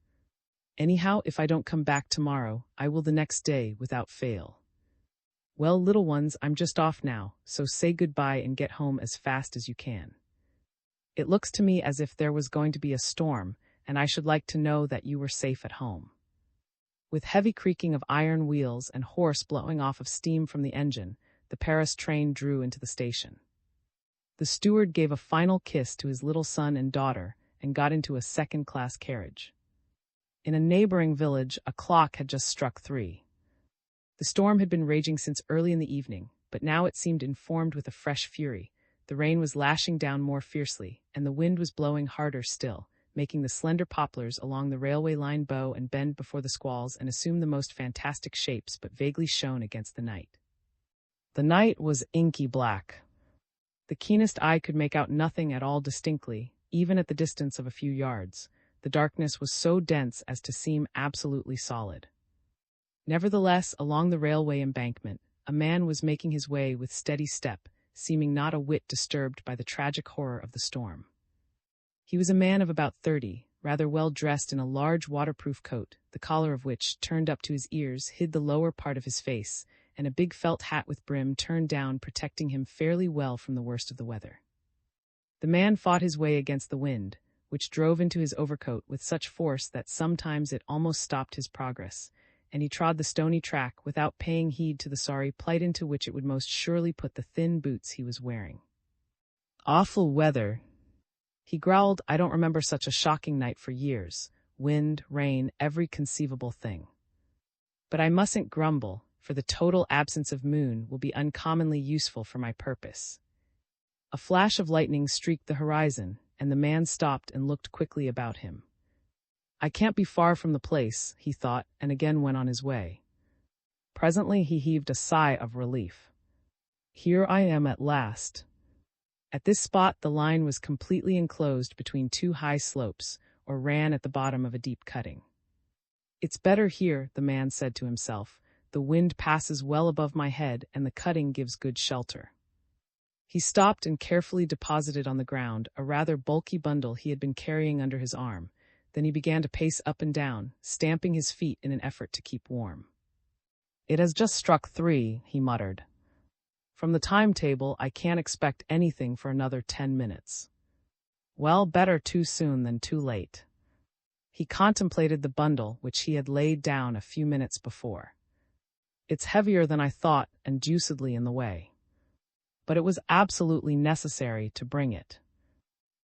Anyhow, if I don't come back tomorrow, I will the next day without fail. Well, little ones, I'm just off now, so say goodbye and get home as fast as you can. It looks to me as if there was going to be a storm, and I should like to know that you were safe at home." With heavy creaking of iron wheels and hoarse blowing off of steam from the engine, the Paris train drew into the station. The steward gave a final kiss to his little son and daughter and got into a second-class carriage. In a neighboring village, a clock had just struck 3. The storm had been raging since early in the evening, but now it seemed informed with a fresh fury. The rain was lashing down more fiercely, and the wind was blowing harder still, making the slender poplars along the railway line bow and bend before the squalls and assume the most fantastic shapes but vaguely shone against the night. The night was inky black. The keenest eye could make out nothing at all distinctly, even at the distance of a few yards. The darkness was so dense as to seem absolutely solid. Nevertheless, along the railway embankment, a man was making his way with steady step, seeming not a whit disturbed by the tragic horror of the storm. He was a man of about 30, rather well dressed in a large waterproof coat, the collar of which, turned up to his ears, hid the lower part of his face, and a big felt hat with brim turned down protecting him fairly well from the worst of the weather. The man fought his way against the wind, which drove into his overcoat with such force that sometimes it almost stopped his progress, and he trod the stony track without paying heed to the sorry plight into which it would most surely put the thin boots he was wearing. "Awful weather," he growled. "I don't remember such a shocking night for years. Wind, rain, every conceivable thing. But I mustn't grumble, for the total absence of moon will be uncommonly useful for my purpose." A flash of lightning streaked the horizon, and the man stopped and looked quickly about him. "I can't be far from the place," he thought, and again went on his way. Presently he heaved a sigh of relief. "Here I am at last." At this spot the line was completely enclosed between two high slopes, or ran at the bottom of a deep cutting. "It's better here," the man said to himself. "The wind passes well above my head, and the cutting gives good shelter." He stopped and carefully deposited on the ground a rather bulky bundle he had been carrying under his arm. Then he began to pace up and down, stamping his feet in an effort to keep warm. "It has just struck 3, he muttered. "From the timetable, I can't expect anything for another 10 minutes. Well, better too soon than too late." He contemplated the bundle which he had laid down a few minutes before. "It's heavier than I thought and deucedly in the way. But it was absolutely necessary to bring it.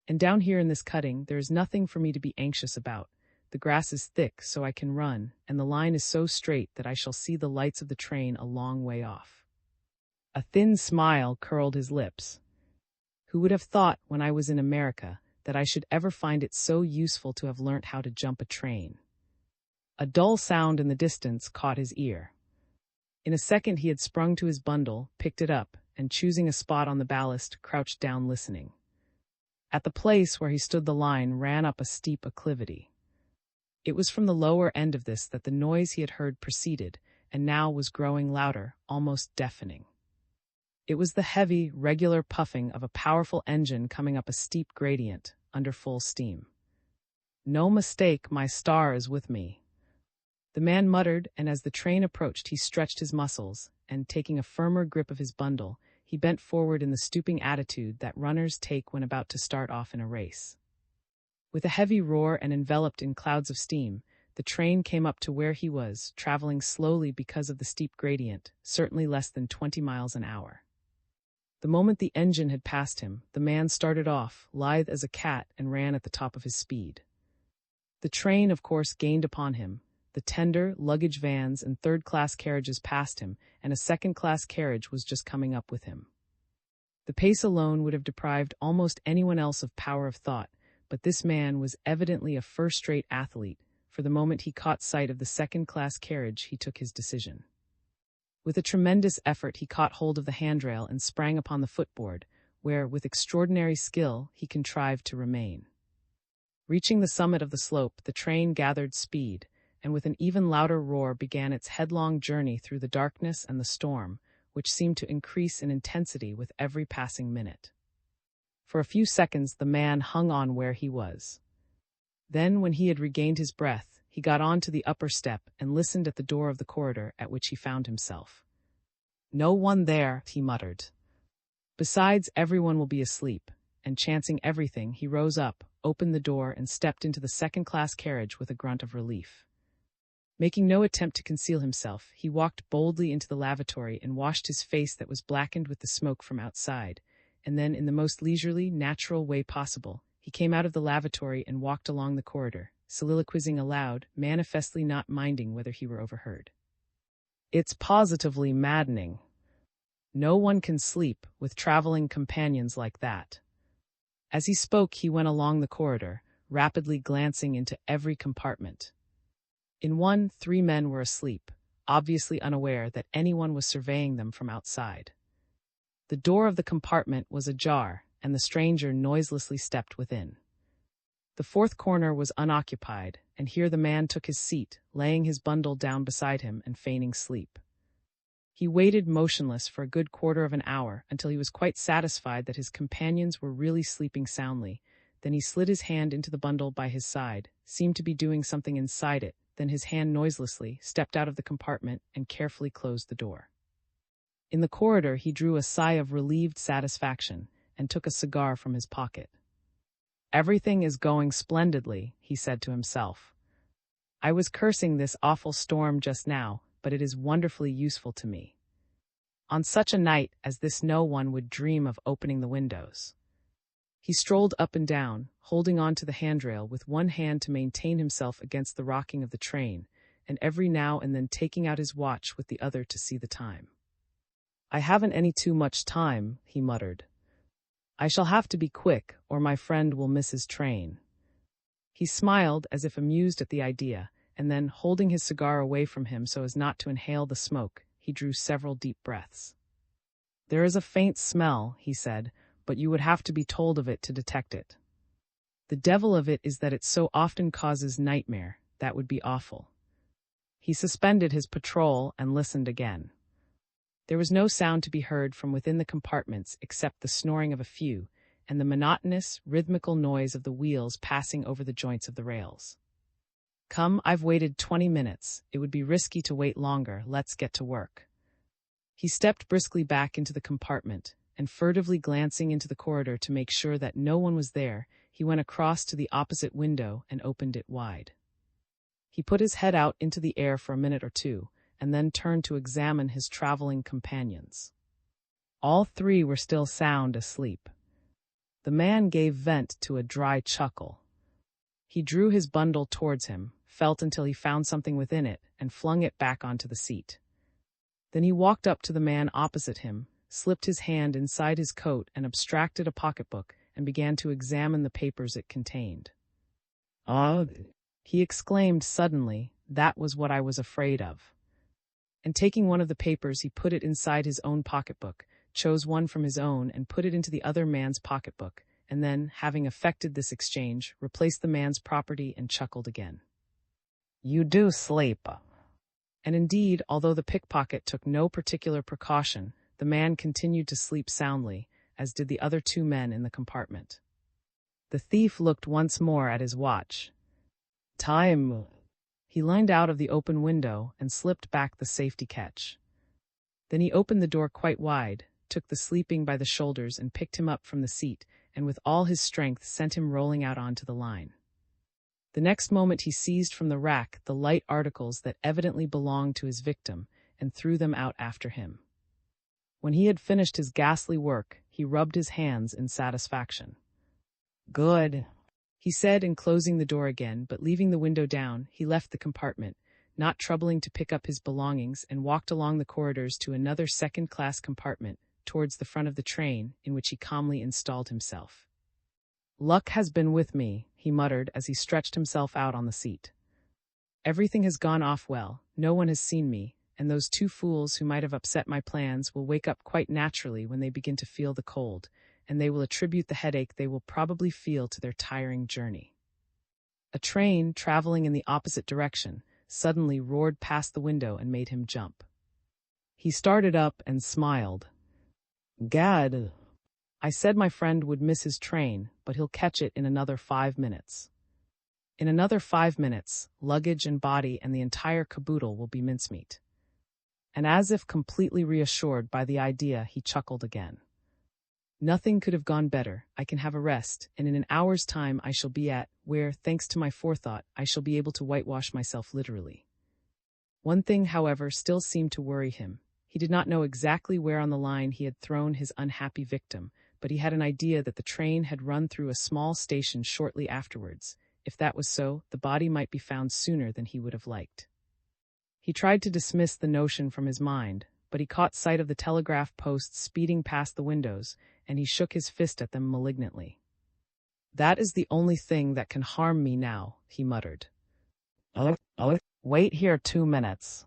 And down here in this cutting, there is nothing for me to be anxious about. The grass is thick, so I can run, and the line is so straight that I shall see the lights of the train a long way off." A thin smile curled his lips. "Who would have thought, when I was in America, that I should ever find it so useful to have learnt how to jump a train?" A dull sound in the distance caught his ear. In a second he had sprung to his bundle, picked it up, and choosing a spot on the ballast, crouched down listening. At the place where he stood the line ran up a steep acclivity. It was from the lower end of this that the noise he had heard proceeded, and now was growing louder, almost deafening. It was the heavy, regular puffing of a powerful engine coming up a steep gradient, under full steam. "No mistake, my star is with me," the man muttered, and as the train approached he stretched his muscles, and taking a firmer grip of his bundle, he bent forward in the stooping attitude that runners take when about to start off in a race. With a heavy roar and enveloped in clouds of steam, the train came up to where he was, traveling slowly because of the steep gradient, certainly less than 20 miles an hour. The moment the engine had passed him, the man started off, lithe as a cat, and ran at the top of his speed. The train, of course, gained upon him. The tender, luggage vans, and third-class carriages passed him, and a second-class carriage was just coming up with him. The pace alone would have deprived almost anyone else of power of thought, but this man was evidently a first-rate athlete, for the moment he caught sight of the second-class carriage he took his decision. With a tremendous effort he caught hold of the handrail and sprang upon the footboard, where, with extraordinary skill, he contrived to remain. Reaching the summit of the slope, the train gathered speed, and with an even louder roar began its headlong journey through the darkness and the storm, which seemed to increase in intensity with every passing minute. For a few seconds the man hung on where he was. Then, when he had regained his breath, he got on to the upper step and listened at the door of the corridor at which he found himself. "No one there," he muttered. "Besides, everyone will be asleep," and chancing everything, he rose up, opened the door, and stepped into the second-class carriage with a grunt of relief. Making no attempt to conceal himself, he walked boldly into the lavatory and washed his face that was blackened with the smoke from outside, and then, in the most leisurely, natural way possible, he came out of the lavatory and walked along the corridor, soliloquizing aloud, manifestly not minding whether he were overheard. "It's positively maddening. No one can sleep with traveling companions like that." As he spoke, he went along the corridor, rapidly glancing into every compartment. In one, 3 men were asleep, obviously unaware that anyone was surveying them from outside. The door of the compartment was ajar, and the stranger noiselessly stepped within. The fourth corner was unoccupied, and here the man took his seat, laying his bundle down beside him and feigning sleep. He waited motionless for a good quarter of an hour until he was quite satisfied that his companions were really sleeping soundly. Then he slid his hand into the bundle by his side, seemed to be doing something inside it, then his hand noiselessly stepped out of the compartment and carefully closed the door. In the corridor he drew a sigh of relieved satisfaction and took a cigar from his pocket. "Everything is going splendidly," he said to himself. "I was cursing this awful storm just now, but it is wonderfully useful to me. On such a night as this no one would dream of opening the windows." He strolled up and down, holding on to the handrail with one hand to maintain himself against the rocking of the train, and every now and then taking out his watch with the other to see the time. "I haven't any too much time," he muttered. "I shall have to be quick, or my friend will miss his train." He smiled as if amused at the idea, and then, holding his cigar away from him so as not to inhale the smoke, he drew several deep breaths. "There is a faint smell," he said, "but you would have to be told of it to detect it. The devil of it is that it so often causes nightmare. That would be awful." He suspended his patrol and listened again. There was no sound to be heard from within the compartments except the snoring of a few, and the monotonous, rhythmical noise of the wheels passing over the joints of the rails. "Come, I've waited 20 minutes. It would be risky to wait longer. Let's get to work." He stepped briskly back into the compartment, and furtively glancing into the corridor to make sure that no one was there, he went across to the opposite window and opened it wide. He put his head out into the air for a minute or two, and then turned to examine his traveling companions. All three were still sound asleep. The man gave vent to a dry chuckle. He drew his bundle towards him, felt until he found something within it, and flung it back onto the seat. Then he walked up to the man opposite him, slipped his hand inside his coat and abstracted a pocketbook, and began to examine the papers it contained. "Ah," he exclaimed suddenly, "that was what I was afraid of." And taking one of the papers, he put it inside his own pocketbook, chose one from his own and put it into the other man's pocketbook, and then, having effected this exchange, replaced the man's property and chuckled again. "You do sleep." And indeed, although the pickpocket took no particular precaution, the man continued to sleep soundly, as did the other two men in the compartment. The thief looked once more at his watch. "Time." He leaned out of the open window and slipped back the safety catch. Then he opened the door quite wide, took the sleeping by the shoulders and picked him up from the seat, and with all his strength sent him rolling out onto the line. The next moment he seized from the rack the light articles that evidently belonged to his victim and threw them out after him. When he had finished his ghastly work, he rubbed his hands in satisfaction. "Good," he said, in closing the door again, but leaving the window down, he left the compartment, not troubling to pick up his belongings, and walked along the corridors to another second-class compartment, towards the front of the train, in which he calmly installed himself. "Luck has been with me," he muttered as he stretched himself out on the seat. "Everything has gone off well, no one has seen me, and those two fools who might have upset my plans will wake up quite naturally when they begin to feel the cold, and they will attribute the headache they will probably feel to their tiring journey." A train, traveling in the opposite direction, suddenly roared past the window and made him jump. He started up and smiled. "Gad, I said my friend would miss his train, but he'll catch it in another 5 minutes. In another 5 minutes, luggage and body and the entire caboodle will be mincemeat." And as if completely reassured by the idea, he chuckled again. "Nothing could have gone better. I can have a rest, and in an hour's time I shall be at where, thanks to my forethought, I shall be able to whitewash myself literally." One thing, however, still seemed to worry him. He did not know exactly where on the line he had thrown his unhappy victim, but he had an idea that the train had run through a small station shortly afterwards. If that was so, the body might be found sooner than he would have liked. He tried to dismiss the notion from his mind, but he caught sight of the telegraph posts speeding past the windows, and he shook his fist at them malignantly. "That is the only thing that can harm me now," he muttered. "Wait here 2 minutes."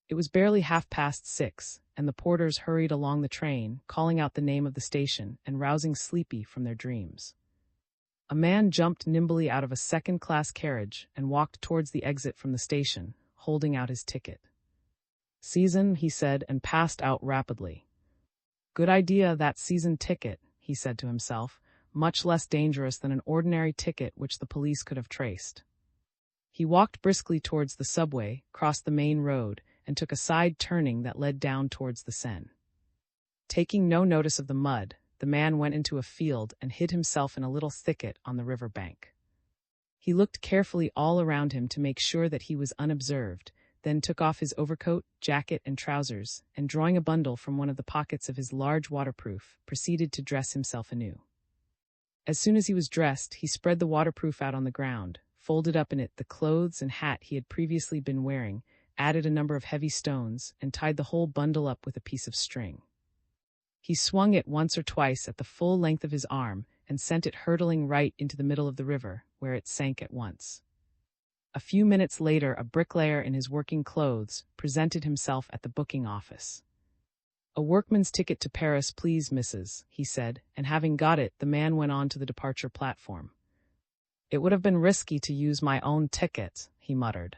It was barely 6:30, and the porters hurried along the train, calling out the name of the station and rousing sleepy from their dreams. A man jumped nimbly out of a second-class carriage and walked towards the exit from the station, holding out his ticket. "Season," he said, and passed out rapidly. "Good idea, that season ticket," he said to himself, much less dangerous than an ordinary ticket which the police could have traced. He walked briskly towards the subway, crossed the main road, and took a side turning that led down towards the Seine. Taking no notice of the mud, the man went into a field and hid himself in a little thicket on the river bank. He looked carefully all around him to make sure that he was unobserved, then took off his overcoat, jacket, and trousers, and drawing a bundle from one of the pockets of his large waterproof, proceeded to dress himself anew. As soon as he was dressed, he spread the waterproof out on the ground, folded up in it the clothes and hat he had previously been wearing, added a number of heavy stones, and tied the whole bundle up with a piece of string. He swung it once or twice at the full length of his arm and sent it hurtling right into the middle of the river, where it sank at once. A few minutes later, a bricklayer in his working clothes presented himself at the booking office. "A workman's ticket to Paris, please, missus," he said, and having got it, the man went on to the departure platform. "It would have been risky to use my own ticket," he muttered.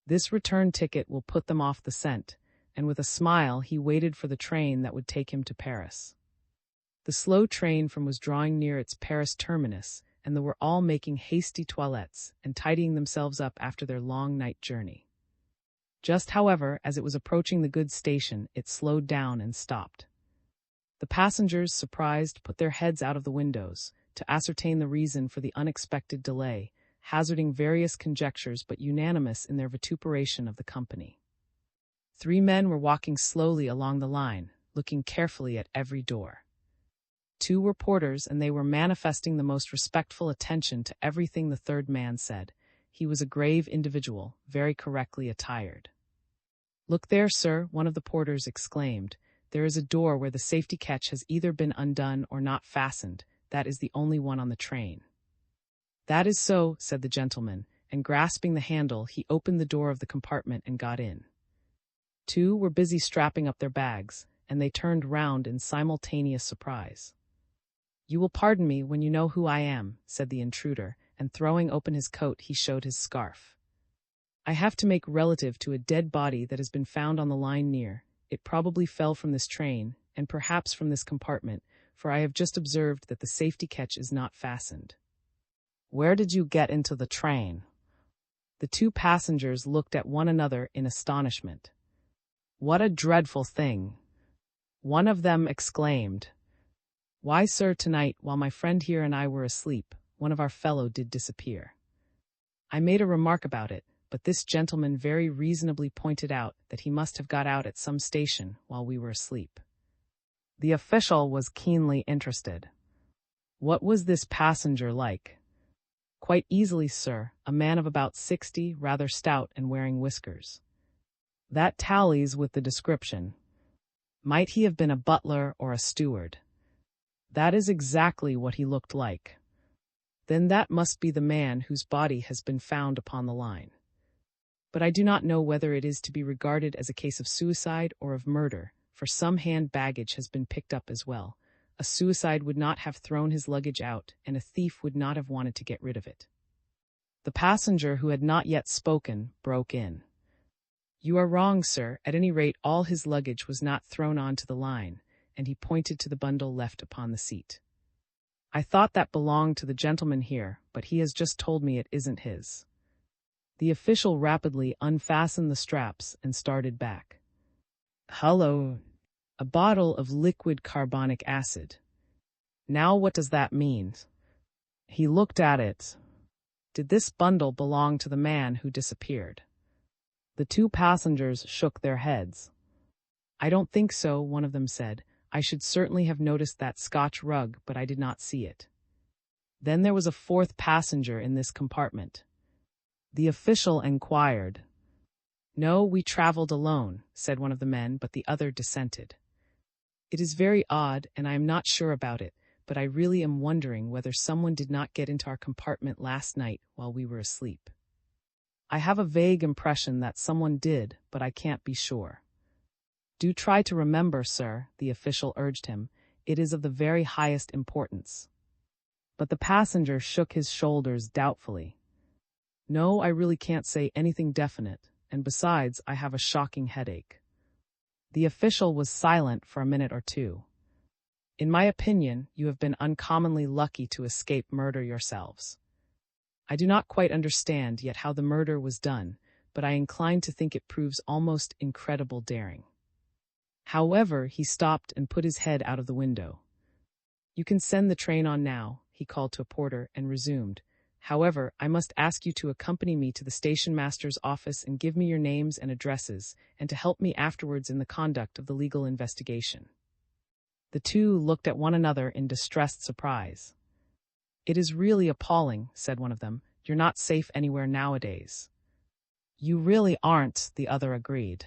"This return ticket will put them off the scent," and with a smile he waited for the train that would take him to Paris. The slow train was drawing near its Paris terminus, and they were all making hasty toilettes and tidying themselves up after their long night journey. Just, however, as it was approaching the goods station, it slowed down and stopped. The passengers, surprised, put their heads out of the windows to ascertain the reason for the unexpected delay, hazarding various conjectures but unanimous in their vituperation of the company. 3 men were walking slowly along the line, looking carefully at every door. 2 were porters, and they were manifesting the most respectful attention to everything the third man said. He was a grave individual, very correctly attired. "Look there, sir," one of the porters exclaimed. "There is a door where the safety catch has either been undone or not fastened. That is the only one on the train." "That is so," said the gentleman, and grasping the handle, he opened the door of the compartment and got in. 2 were busy strapping up their bags, and they turned round in simultaneous surprise. "You will pardon me when you know who I am," said the intruder, and throwing open his coat he showed his scarf. "I have to make relative to a dead body that has been found on the line near. It probably fell from this train, and perhaps from this compartment, for I have just observed that the safety catch is not fastened." "Where did you get into the train?" The 2 passengers looked at one another in astonishment. "What a dreadful thing!" One of them exclaimed. "Why, sir, tonight, while my friend here and I were asleep, one of our fellow did disappear. I made a remark about it, but this gentleman very reasonably pointed out that he must have got out at some station while we were asleep." The official was keenly interested. "What was this passenger like?" "Quite easily, sir, a man of about 60, rather stout and wearing whiskers." "That tallies with the description. Might he have been a butler or a steward?" "That is exactly what he looked like." "Then that must be the man whose body has been found upon the line. But I do not know whether it is to be regarded as a case of suicide or of murder, for some hand baggage has been picked up as well. A suicide would not have thrown his luggage out, and a thief would not have wanted to get rid of it." The passenger, who had not yet spoken, broke in. "You are wrong, sir. At any rate, all his luggage was not thrown on to the line," and he pointed to the bundle left upon the seat. "I thought that belonged to the gentleman here, but he has just told me it isn't his." The official rapidly unfastened the straps and started back. "Hullo! A bottle of liquid carbonic acid. Now what does that mean?" He looked at it. "Did this bundle belong to the man who disappeared?" The 2 passengers shook their heads. "I don't think so," one of them said. "I should certainly have noticed that Scotch rug, but I did not see it." "Then there was a 4th passenger in this compartment?" the official inquired. "No, we traveled alone," said one of the men, but the other dissented. "It is very odd, and I am not sure about it, but I really am wondering whether someone did not get into our compartment last night while we were asleep. I have a vague impression that someone did, but I can't be sure." "Do try to remember, sir," the official urged him. "It is of the very highest importance." But the passenger shook his shoulders doubtfully. No, I really can't say anything definite, and besides, I have a shocking headache. The official was silent for a minute or two. In my opinion, you have been uncommonly lucky to escape murder yourselves. I do not quite understand yet how the murder was done, but I incline to think it proves almost incredible daring. However, he stopped and put his head out of the window. You can send the train on now, he called to a porter and resumed. However, I must ask you to accompany me to the station master's office and give me your names and addresses, and to help me afterwards in the conduct of the legal investigation. The two looked at one another in distressed surprise. It is really appalling, said one of them. You're not safe anywhere nowadays. You really aren't, the other agreed.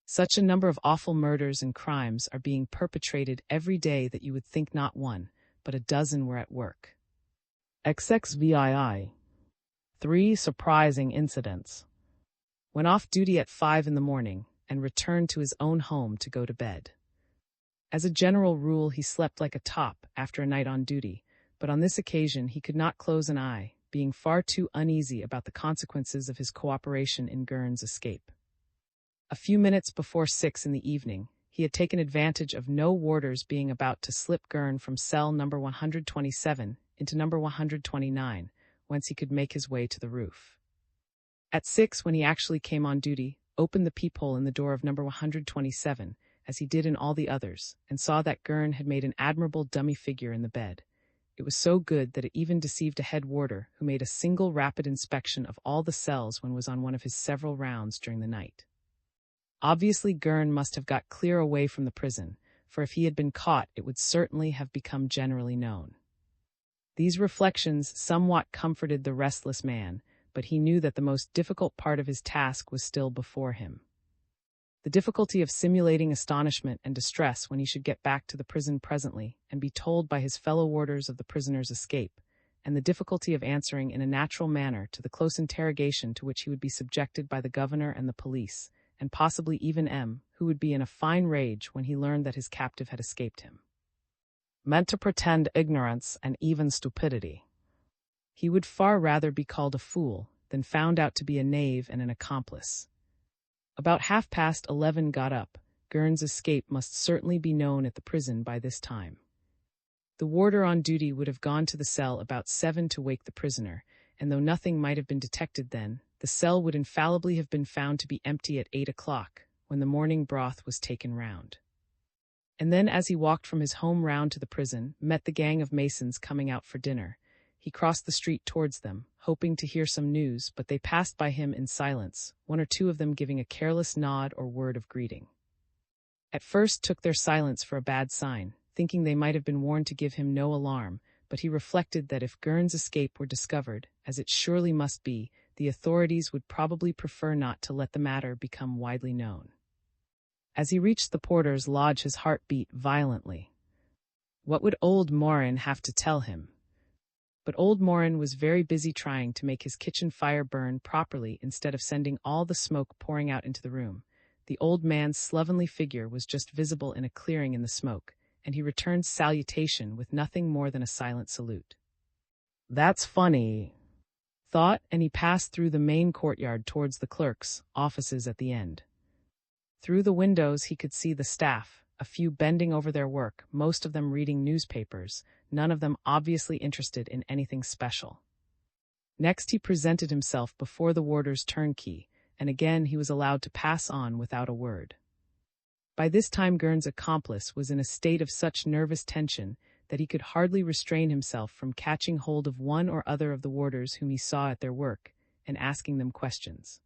Such a number of awful murders and crimes are being perpetrated every day that you would think not one, but a dozen were at work. XXVII. 3 surprising incidents. Went off duty at 5 in the morning and returned to his own home to go to bed. As a general rule, he slept like a top after a night on duty, but on this occasion he could not close an eye, being far too uneasy about the consequences of his cooperation in Gurn's escape. A few minutes before 6 in the evening, he had taken advantage of no warders being about to slip Gurn from cell number 127 into number 129, whence he could make his way to the roof. At 6, when he actually came on duty, opened the peephole in the door of number 127, as he did in all the others, and saw that Gurn had made an admirable dummy figure in the bed. It was so good that it even deceived a head warder, who made a single rapid inspection of all the cells when was on one of his several rounds during the night. Obviously, Gurn must have got clear away from the prison, for if he had been caught, it would certainly have become generally known. These reflections somewhat comforted the restless man, but he knew that the most difficult part of his task was still before him. The difficulty of simulating astonishment and distress when he should get back to the prison presently and be told by his fellow warders of the prisoner's escape, and the difficulty of answering in a natural manner to the close interrogation to which he would be subjected by the governor and the police, and possibly even M., who would be in a fine rage when he learned that his captive had escaped him. Meant to pretend ignorance and even stupidity. He would far rather be called a fool than found out to be a knave and an accomplice. About 11:30 got up. Gurn's escape must certainly be known at the prison by this time. The warder on duty would have gone to the cell about 7 to wake the prisoner, and though nothing might have been detected then, the cell would infallibly have been found to be empty at 8 o'clock, when the morning broth was taken round. And then, as he walked from his home round to the prison, met the gang of masons coming out for dinner. He crossed the street towards them, hoping to hear some news, but they passed by him in silence, one or two of them giving a careless nod or word of greeting. At first took their silence for a bad sign, thinking they might have been warned to give him no alarm, but he reflected that if Gurn's escape were discovered, as it surely must be, the authorities would probably prefer not to let the matter become widely known. As he reached the porter's lodge, his heart beat violently. What would old Morin have to tell him? But old Morin was very busy trying to make his kitchen fire burn properly instead of sending all the smoke pouring out into the room. The old man's slovenly figure was just visible in a clearing in the smoke, and he returned salutation with nothing more than a silent salute. That's funny, thought, and he passed through the main courtyard towards the clerks' offices at the end. Through the windows he could see the staff, a few bending over their work, most of them reading newspapers, none of them obviously interested in anything special. Next he presented himself before the warder's turnkey, and again he was allowed to pass on without a word. By this time Gurn's accomplice was in a state of such nervous tension that he could hardly restrain himself from catching hold of one or other of the warders whom he saw at their work, and asking them questions.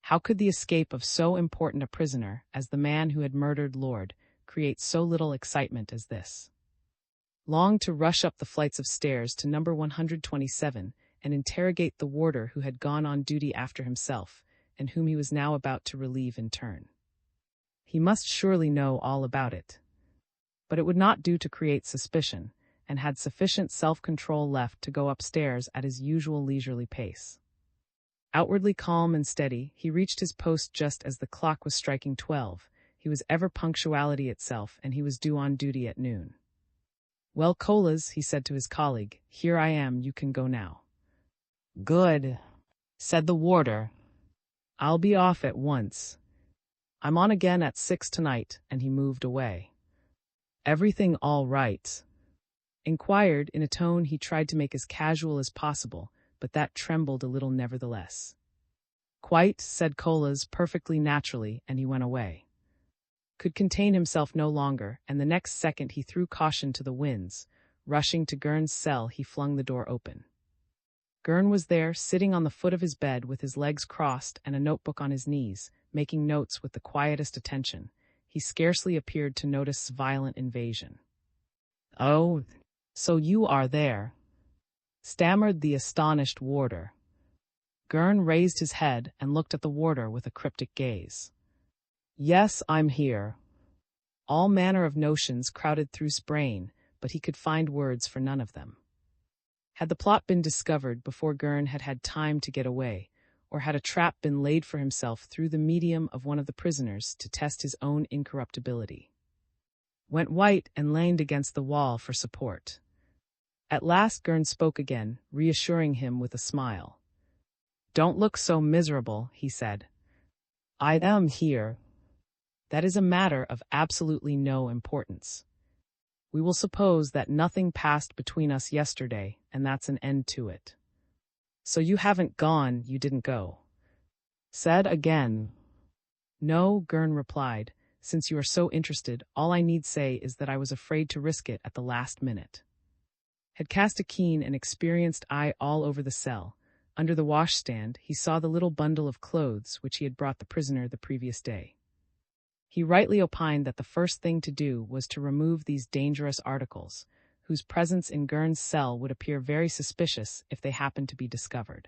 How could the escape of so important a prisoner as the man who had murdered Lord create so little excitement as this? Longed to rush up the flights of stairs to number 127 and interrogate the warder who had gone on duty after himself, and whom he was now about to relieve in turn. He must surely know all about it. But it would not do to create suspicion, and had sufficient self-control left to go upstairs at his usual leisurely pace. Outwardly calm and steady, he reached his post just as the clock was striking 12. He was ever punctuality itself, and he was due on duty at noon. Well, Colas, he said to his colleague, here I am, you can go now. Good, said the warder. I'll be off at once. I'm on again at 6 tonight, and he moved away. Everything all right? Inquired in a tone he tried to make as casual as possible, but that trembled a little nevertheless. Quite, said Colas perfectly naturally, and he went away. Could contain himself no longer, and the next second he threw caution to the winds. Rushing to Gurn's cell, he flung the door open. Gurn was there, sitting on the foot of his bed with his legs crossed and a notebook on his knees, making notes with the quietest attention. He scarcely appeared to notice violent invasion. Oh, so you are there, stammered the astonished warder. Gurn raised his head and looked at the warder with a cryptic gaze. Yes, I'm here. All manner of notions crowded through his brain, but he could find words for none of them. Had the plot been discovered before Gurn had had time to get away, or had a trap been laid for himself through the medium of one of the prisoners to test his own incorruptibility? Went white and leaned against the wall for support. At last Gurn spoke again, reassuring him with a smile. Don't look so miserable, he said. I am here. That is a matter of absolutely no importance. We will suppose that nothing passed between us yesterday, and that's an end to it. So you haven't gone, you didn't go. Said again. No, Gurn replied. Since you are so interested, all I need say is that I was afraid to risk it at the last minute. Had cast a keen and experienced eye all over the cell. Under the washstand, he saw the little bundle of clothes which he had brought the prisoner the previous day. He rightly opined that the first thing to do was to remove these dangerous articles, whose presence in Gurn's cell would appear very suspicious if they happened to be discovered.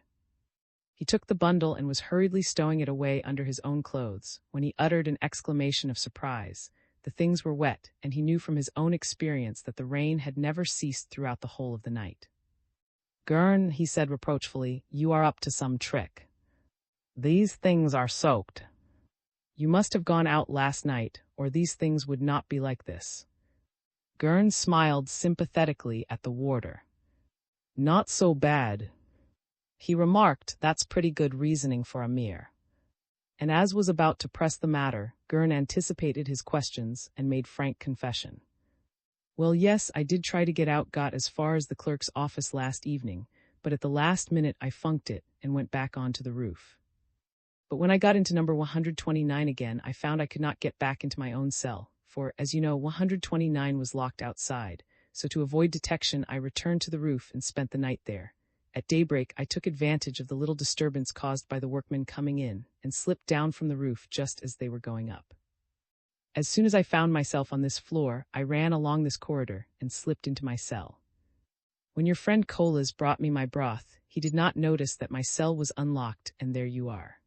He took the bundle and was hurriedly stowing it away under his own clothes, when he uttered an exclamation of surprise. The things were wet, and he knew from his own experience that the rain had never ceased throughout the whole of the night. Gurn, he said reproachfully, you are up to some trick. These things are soaked. You must have gone out last night, or these things would not be like this. Gurn smiled sympathetically at the warder. Not so bad. He remarked, that's pretty good reasoning for a mere. And as was about to press the matter, Gurn anticipated his questions and made frank confession. Well, yes, I did try to get out, got as far as the clerk's office last evening, but at the last minute I funked it and went back onto the roof. But when I got into number 129 again, I found I could not get back into my own cell, for, as you know, 129 was locked outside, so to avoid detection I returned to the roof and spent the night there. At daybreak I took advantage of the little disturbance caused by the workmen coming in, and slipped down from the roof just as they were going up. As soon as I found myself on this floor, I ran along this corridor and slipped into my cell. When your friend Colas brought me my broth, he did not notice that my cell was unlocked, and there you are.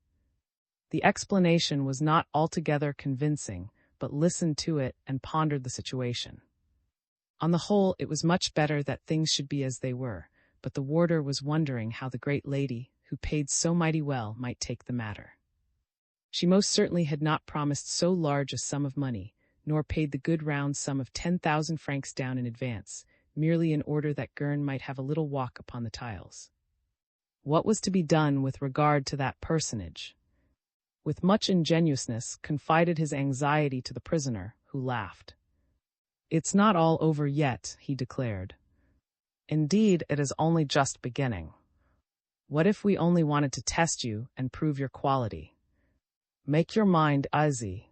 The explanation was not altogether convincing, but listened to it and pondered the situation. On the whole, it was much better that things should be as they were, but the warder was wondering how the great lady, who paid so mighty well, might take the matter. She most certainly had not promised so large a sum of money, nor paid the good round sum of 10,000 francs down in advance, merely in order that Gurn might have a little walk upon the tiles. What was to be done with regard to that personage? With much ingenuousness, confided his anxiety to the prisoner, who laughed. It's not all over yet, he declared. Indeed, it is only just beginning. What if we only wanted to test you and prove your quality? Make your mind easy.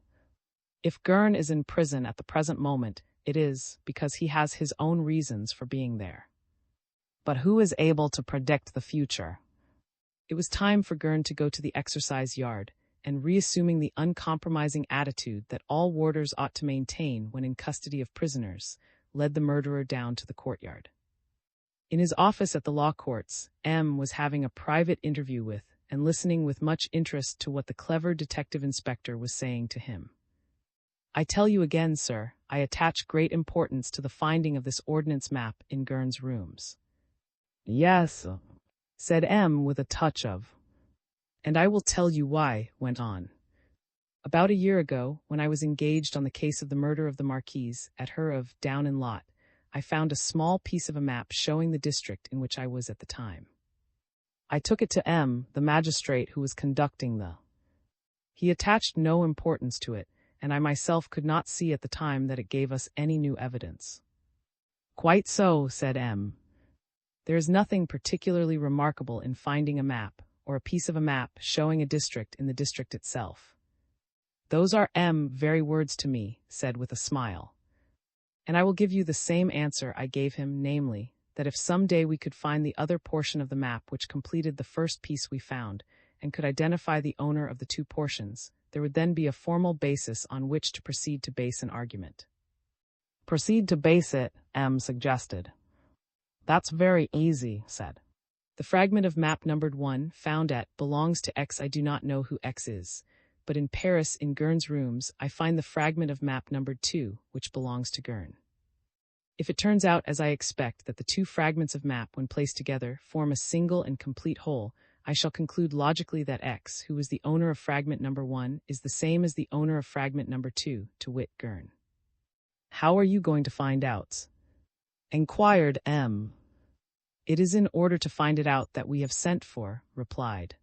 If Gurn is in prison at the present moment, it is because he has his own reasons for being there. But who is able to predict the future? It was time for Gurn to go to the exercise yard, and reassuming the uncompromising attitude that all warders ought to maintain when in custody of prisoners, led the murderer down to the courtyard. In his office at the law courts, M. was having a private interview with, and listening with much interest to what the clever detective inspector was saying to him. I tell you again, sir, I attach great importance to the finding of this ordnance map in Gurn's rooms. Yes, said M. with a touch of. And I will tell you why, went on. About a year ago, when I was engaged on the case of the murder of the Marquise, at her of Down and Lot, I found a small piece of a map showing the district in which I was at the time. I took it to M, the magistrate who was conducting the. He attached no importance to it, and I myself could not see at the time that it gave us any new evidence. Quite so, said M. There is nothing particularly remarkable in finding a map, or a piece of a map showing a district in the district itself. Those are very words to me, said with a smile. And I will give you the same answer I gave him, namely, that if some day we could find the other portion of the map which completed the first piece we found, and could identify the owner of the two portions, there would then be a formal basis on which to proceed to base an argument. Proceed to base it, M suggested. That's very easy, said. The fragment of map numbered 1, found at, belongs to X. I do not know who X is, but in Paris, in Gurn's rooms, I find the fragment of map numbered 2, which belongs to Gurn. If it turns out, as I expect, that the two fragments of map, when placed together, form a single and complete whole, I shall conclude logically that X, who is the owner of fragment number 1, is the same as the owner of fragment number 2, to wit, Gurn. How are you going to find out? Inquired M. It is in order to find it out that we have sent for, replied.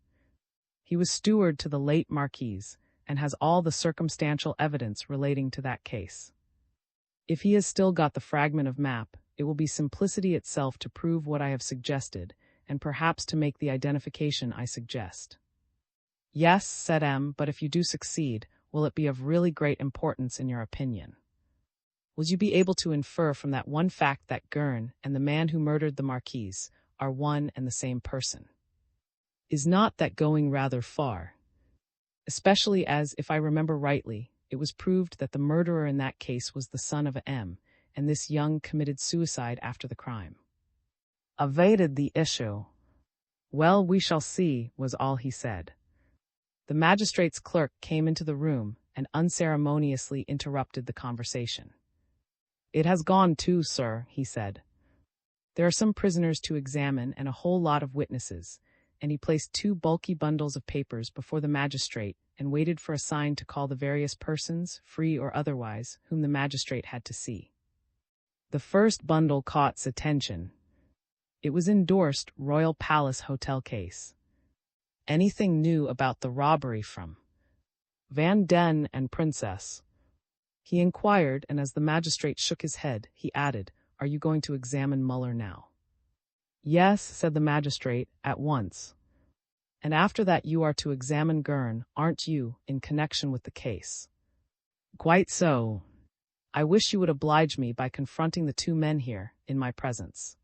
He was steward to the late Marquise, and has all the circumstantial evidence relating to that case. If he has still got the fragment of map, it will be simplicity itself to prove what I have suggested, and perhaps to make the identification I suggest. Yes, said M, but if you do succeed, will it be of really great importance in your opinion? Will you be able to infer from that one fact that Gurn and the man who murdered the Marquise are one and the same person? Is not that going rather far? Especially as, if I remember rightly, it was proved that the murderer in that case was the son of M, and this young committed suicide after the crime. Evaded the issue. Well, we shall see, was all he said. The magistrate's clerk came into the room and unceremoniously interrupted the conversation. It has gone too, sir, he said. There are some prisoners to examine and a whole lot of witnesses, and he placed 2 bulky bundles of papers before the magistrate and waited for a sign to call the various persons, free or otherwise, whom the magistrate had to see. The first bundle caught his attention. It was endorsed Royal Palace Hotel case. Anything new about the robbery from Van Den and Princess? He inquired, and as the magistrate shook his head, he added, Are you going to examine Muller now? Yes, said the magistrate, at once. And after that you are to examine Gurn, aren't you, in connection with the case? Quite so. I wish you would oblige me by confronting the 2 men here, in my presence.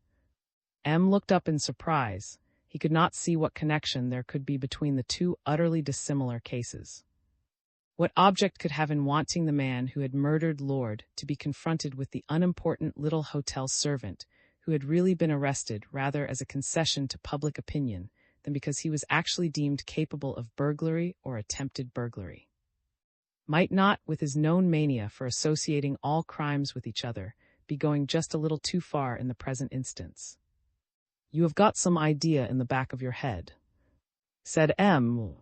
M looked up in surprise. He could not see what connection there could be between the 2 utterly dissimilar cases. What object could have in wanting the man who had murdered Lord to be confronted with the unimportant little hotel servant who had really been arrested rather as a concession to public opinion than because he was actually deemed capable of burglary or attempted burglary? Might not, with his known mania for associating all crimes with each other, be going just a little too far in the present instance? You have got some idea in the back of your head, said M.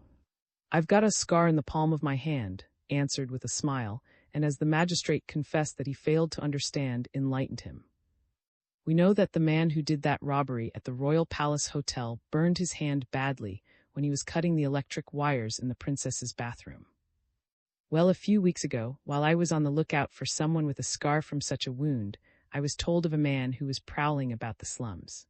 I've got a scar in the palm of my hand, answered with a smile, and as the magistrate confessed that he failed to understand, enlightened him. We know that the man who did that robbery at the Royal Palace Hotel burned his hand badly when he was cutting the electric wires in the princess's bathroom. Well, a few weeks ago, while I was on the lookout for someone with a scar from such a wound, I was told of a man who was prowling about the slums.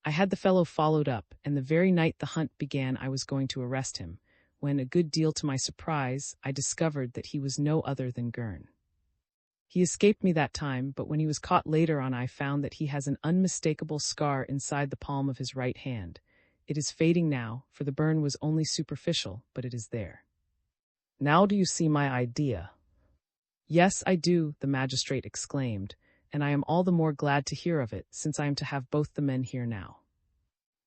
I had the fellow followed up, and the very night the hunt began I was going to arrest him, when, a good deal to my surprise, I discovered that he was no other than Gurn. He escaped me that time, but when he was caught later on I found that he has an unmistakable scar inside the palm of his right hand. It is fading now, for the burn was only superficial, but it is there. Now do you see my idea? Yes, I do, the magistrate exclaimed, and I am all the more glad to hear of it, since I am to have both the men here now.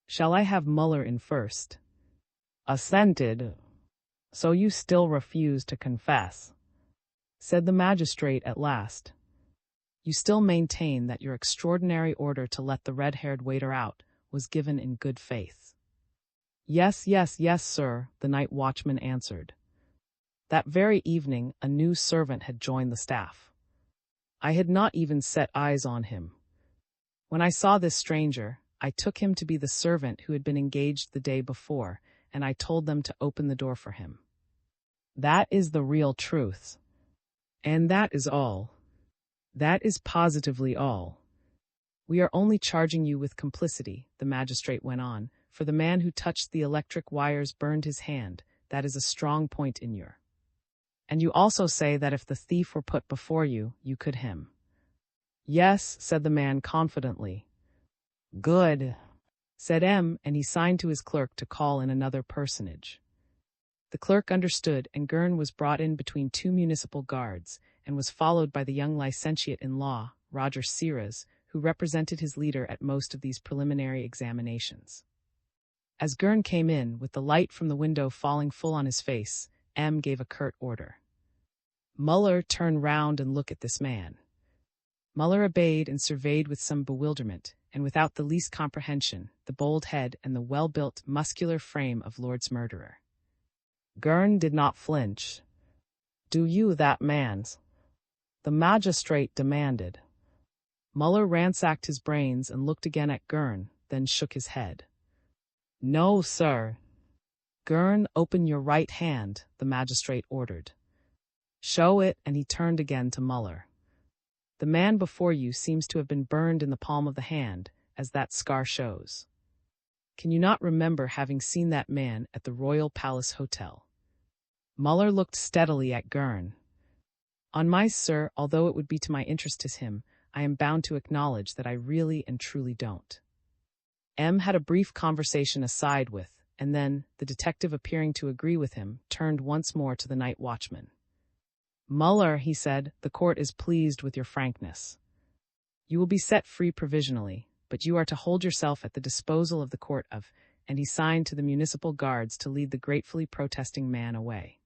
Shall I have Muller in first? Assented. So you still refuse to confess? Said the magistrate at last. You still maintain that your extraordinary order to let the red-haired waiter out was given in good faith? Yes, sir, the night watchman answered. That very evening a new servant had joined the staff. I had not even set eyes on him. When I saw this stranger, I took him to be the servant who had been engaged the day before, and I told them to open the door for him. That is the real truth. And that is all. That is positively all. We are only charging you with complicity, the magistrate went on, for the man who touched the electric wires burned his hand. That is a strong point in your. And you also say that if the thief were put before you, you could him. Yes, said the man confidently. Good, said M, and he signed to his clerk to call in another personage. The clerk understood, and Gurn was brought in between two municipal guards, and was followed by the young licentiate in law, Roger Siras, who represented his leader at most of these preliminary examinations. As Gurn came in, with the light from the window falling full on his face, M gave a curt order. Muller, turn round and look at this man. Muller obeyed and surveyed with some bewilderment, and without the least comprehension, the bold head and the well-built, muscular frame of Lord's murderer. Gurn did not flinch. Do you that man's? The magistrate demanded. Muller ransacked his brains and looked again at Gurn, then shook his head. No, sir. Gurn, open your right hand, the magistrate ordered. Show it, and he turned again to Muller. The man before you seems to have been burned in the palm of the hand, as that scar shows. Can you not remember having seen that man at the Royal Palace Hotel? Muller looked steadily at Gurn. On my sir, although it would be to my interest as him, I am bound to acknowledge that I really and truly don't. M had a brief conversation aside with, and then, the detective appearing to agree with him, turned once more to the night watchman. Muller, he said, the court is pleased with your frankness. You will be set free provisionally, but you are to hold yourself at the disposal of the court of, and he signed to the municipal guards to lead the gratefully protesting man away.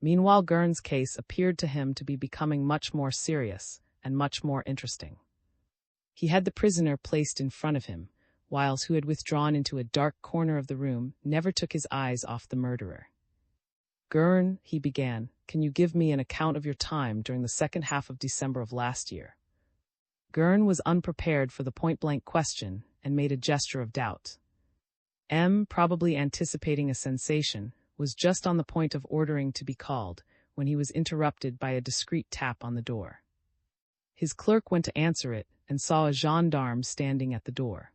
Meanwhile Gurn's case appeared to him to be becoming much more serious and much more interesting. He had the prisoner placed in front of him, whiles who had withdrawn into a dark corner of the room never took his eyes off the murderer. Gurn, he began, can you give me an account of your time during the second half of December of last year? Gurn was unprepared for the point-blank question and made a gesture of doubt. M, probably anticipating a sensation, was just on the point of ordering to be called when he was interrupted by a discreet tap on the door. His clerk went to answer it and saw a gendarme standing at the door.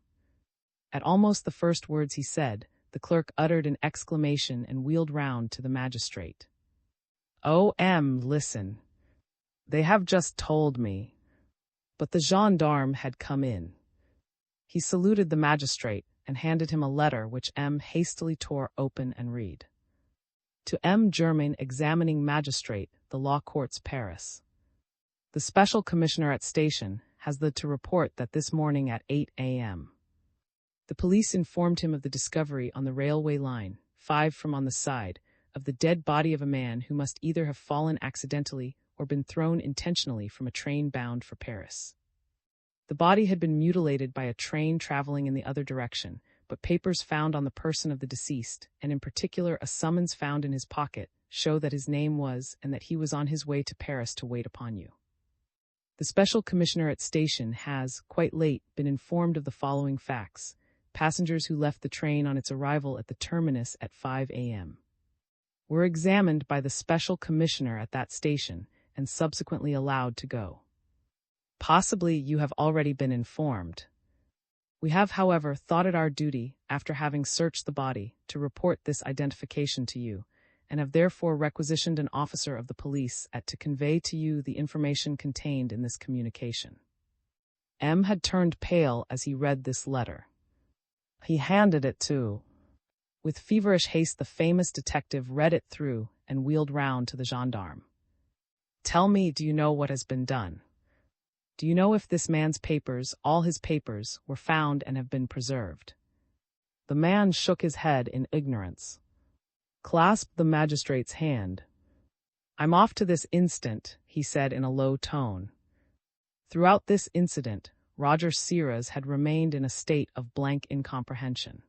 At almost the first words he said, the clerk uttered an exclamation and wheeled round to the magistrate. "Oh, M, listen. They have just told me." But the gendarme had come in. He saluted the magistrate and handed him a letter which M hastily tore open and read. To M. Germain, examining magistrate, the Law Courts, Paris. The special commissioner at station has to report that this morning at 8 a.m. The police informed him of the discovery on the railway line, 5 from on the side, of the dead body of a man who must either have fallen accidentally or been thrown intentionally from a train bound for Paris. The body had been mutilated by a train traveling in the other direction, but papers found on the person of the deceased, and in particular a summons found in his pocket, show that his name was and that he was on his way to Paris to wait upon you. The special commissioner at station has, quite late, been informed of the following facts. Passengers who left the train on its arrival at the terminus at 5 a.m. were examined by the special commissioner at that station and subsequently allowed to go. Possibly you have already been informed. We have, however, thought it our duty, after having searched the body, to report this identification to you, and have therefore requisitioned an officer of the police to convey to you the information contained in this communication. M had turned pale as he read this letter. He handed it to. With feverish haste the famous detective read it through and wheeled round to the gendarme. Tell me, do you know what has been done? Do you know if this man's papers, all his papers, were found and have been preserved? The man shook his head in ignorance. Clasped the magistrate's hand. I'm off to this instant, he said in a low tone. Throughout this incident, Roger Siras had remained in a state of blank incomprehension.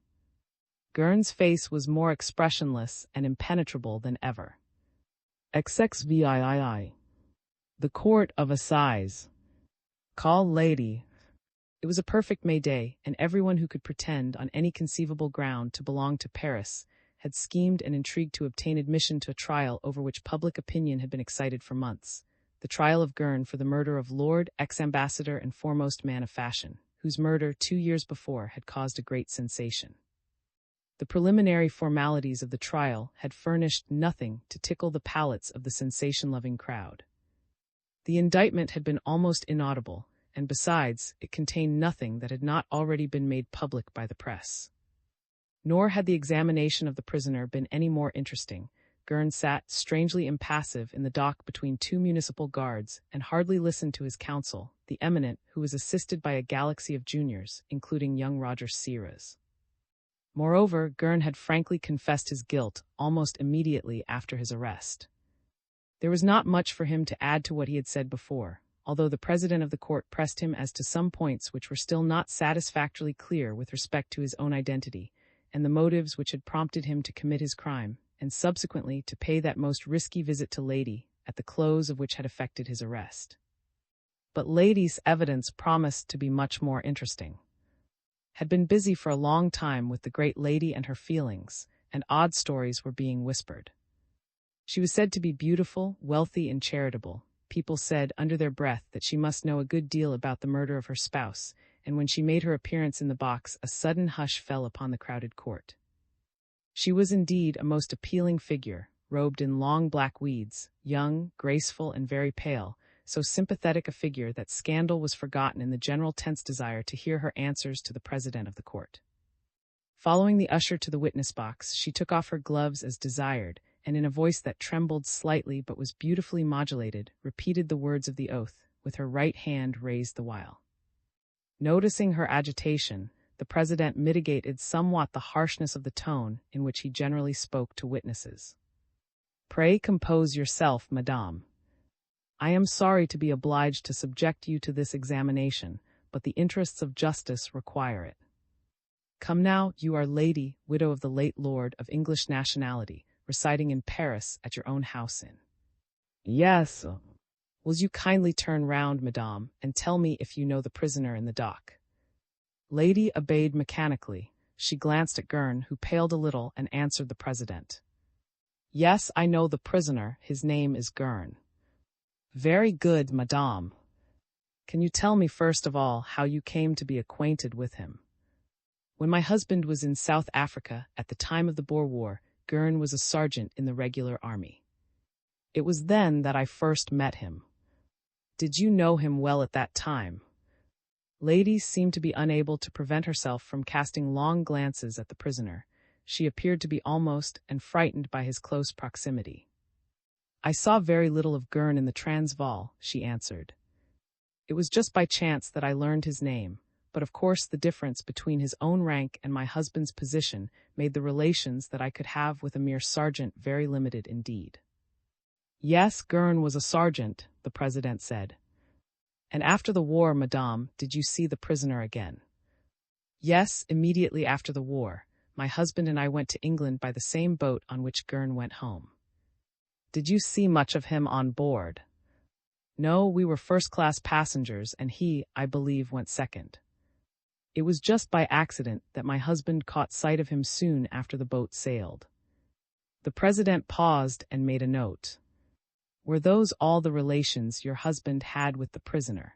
Gurn's face was more expressionless and impenetrable than ever. XXVIII. The Court of Assize. Call lady. It was a perfect May day, and everyone who could pretend on any conceivable ground to belong to Paris had schemed and intrigued to obtain admission to a trial over which public opinion had been excited for months. The trial of Gurn for the murder of Lord, ex-ambassador and foremost man of fashion, whose murder 2 years before had caused a great sensation. The preliminary formalities of the trial had furnished nothing to tickle the palates of the sensation-loving crowd. The indictment had been almost inaudible, and besides, it contained nothing that had not already been made public by the press. Nor had the examination of the prisoner been any more interesting. Gurn sat, strangely impassive, in the dock between 2 municipal guards, and hardly listened to his counsel, the eminent, who was assisted by a galaxy of juniors, including young Roger Sierras. Moreover, Gurn had frankly confessed his guilt almost immediately after his arrest. There was not much for him to add to what he had said before, although the president of the court pressed him as to some points which were still not satisfactorily clear with respect to his own identity, and the motives which had prompted him to commit his crime, and subsequently to pay that most risky visit to Lady, at the close of which had effected his arrest. But Lady's evidence promised to be much more interesting. Had been busy for a long time with the great lady and her feelings, and odd stories were being whispered. She was said to be beautiful, wealthy, and charitable. People said under their breath that she must know a good deal about the murder of her spouse, and when she made her appearance in the box, a sudden hush fell upon the crowded court. She was indeed a most appealing figure, robed in long black weeds, young, graceful, and very pale, so sympathetic a figure that scandal was forgotten in the general tense desire to hear her answers to the president of the court. Following the usher to the witness box, she took off her gloves as desired, and in a voice that trembled slightly but was beautifully modulated, repeated the words of the oath, with her right hand raised the while. Noticing her agitation, the president mitigated somewhat the harshness of the tone in which he generally spoke to witnesses. "Pray compose yourself, madame. I am sorry to be obliged to subject you to this examination, but the interests of justice require it. Come now, you are Lady, widow of the late lord of English nationality, residing in Paris at your own house in." "Yes." "Will you kindly turn round, madame, and tell me if you know the prisoner in the dock?" Lady obeyed mechanically. She glanced at Gurn, who paled a little, and answered the president. "Yes, I know the prisoner. His name is Gurn." "Very good, madame. Can you tell me first of all how you came to be acquainted with him?" "When my husband was in South Africa at the time of the Boer War, Gurn was a sergeant in the regular army. It was then that I first met him." "Did you know him well at that time?" Lady seemed to be unable to prevent herself from casting long glances at the prisoner. She appeared to be almost and frightened by his close proximity. "I saw very little of Gurn in the Transvaal," she answered. "It was just by chance that I learned his name, but of course the difference between his own rank and my husband's position made the relations that I could have with a mere sergeant very limited indeed." "Yes, Gurn was a sergeant," the president said. "And after the war, madame, did you see the prisoner again?" "Yes, immediately after the war. My husband and I went to England by the same boat on which Gurn went home." "Did you see much of him on board?" "No, we were first-class passengers, and he, I believe, went second. It was just by accident that my husband caught sight of him soon after the boat sailed." The president paused and made a note. "Were those all the relations your husband had with the prisoner?"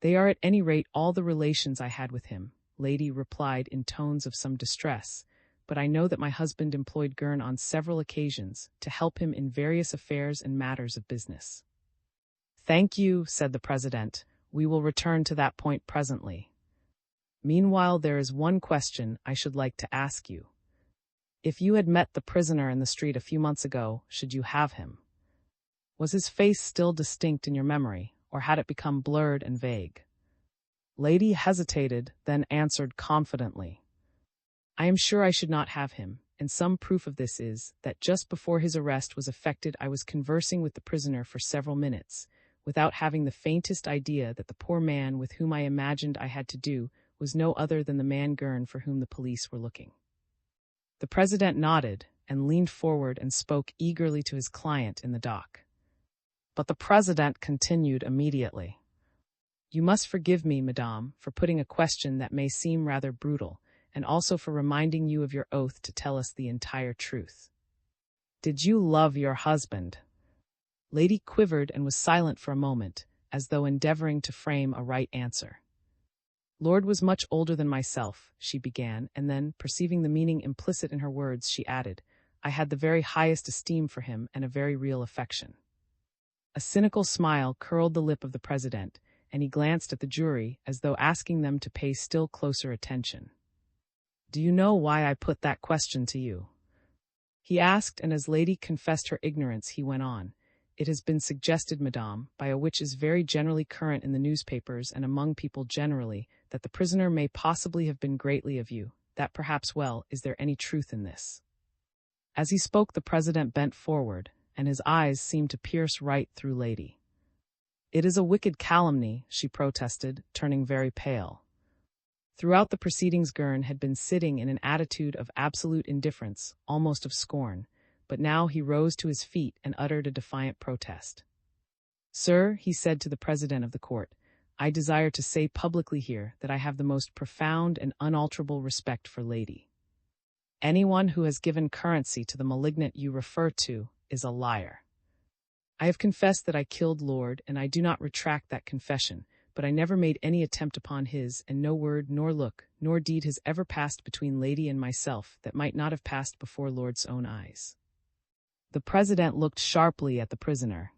"They are at any rate all the relations I had with him," Lady replied in tones of some distress, "but I know that my husband employed Gurn on several occasions to help him in various affairs and matters of business." "Thank you," said the president. "We will return to that point presently. Meanwhile, there is one question I should like to ask you. If you had met the prisoner in the street a few months ago, should you have him? Was his face still distinct in your memory, or had it become blurred and vague?" Lady hesitated, then answered confidently, "I am sure I should not have him, and some proof of this is that just before his arrest was effected I was conversing with the prisoner for several minutes, without having the faintest idea that the poor man with whom I imagined I had to do was no other than the man Gurn for whom the police were looking." The president nodded, and leaned forward and spoke eagerly to his client in the dock. But the president continued immediately. You must forgive me, madame, for putting a question that may seem rather brutal, and also for reminding you of your oath to tell us the entire truth. Did you love your husband? Lady quivered and was silent for a moment, as though endeavoring to frame a right answer. Lord was much older than myself, she began, and then, perceiving the meaning implicit in her words, she added, I had the very highest esteem for him and a very real affection. A cynical smile curled the lip of the president, and he glanced at the jury as though asking them to pay still closer attention. Do you know why I put that question to you? He asked, and as Lady confessed her ignorance, he went on. It has been suggested, madame, by a which is very generally current in the newspapers and among people generally, that the prisoner may possibly have been greatly of you. That perhaps well, is there any truth in this? As he spoke, the president bent forward, and his eyes seemed to pierce right through Lady. It is a wicked calumny, she protested, turning very pale. Throughout the proceedings Gurn had been sitting in an attitude of absolute indifference, almost of scorn, but now he rose to his feet and uttered a defiant protest. Sir, he said to the president of the court, I desire to say publicly here that I have the most profound and unalterable respect for Lady. Anyone who has given currency to the malignant you refer to is a liar. I have confessed that I killed Lord, and I do not retract that confession, but I never made any attempt upon his, and no word, nor look, nor deed has ever passed between Lady and myself that might not have passed before Lord's own eyes. The president looked sharply at the prisoner.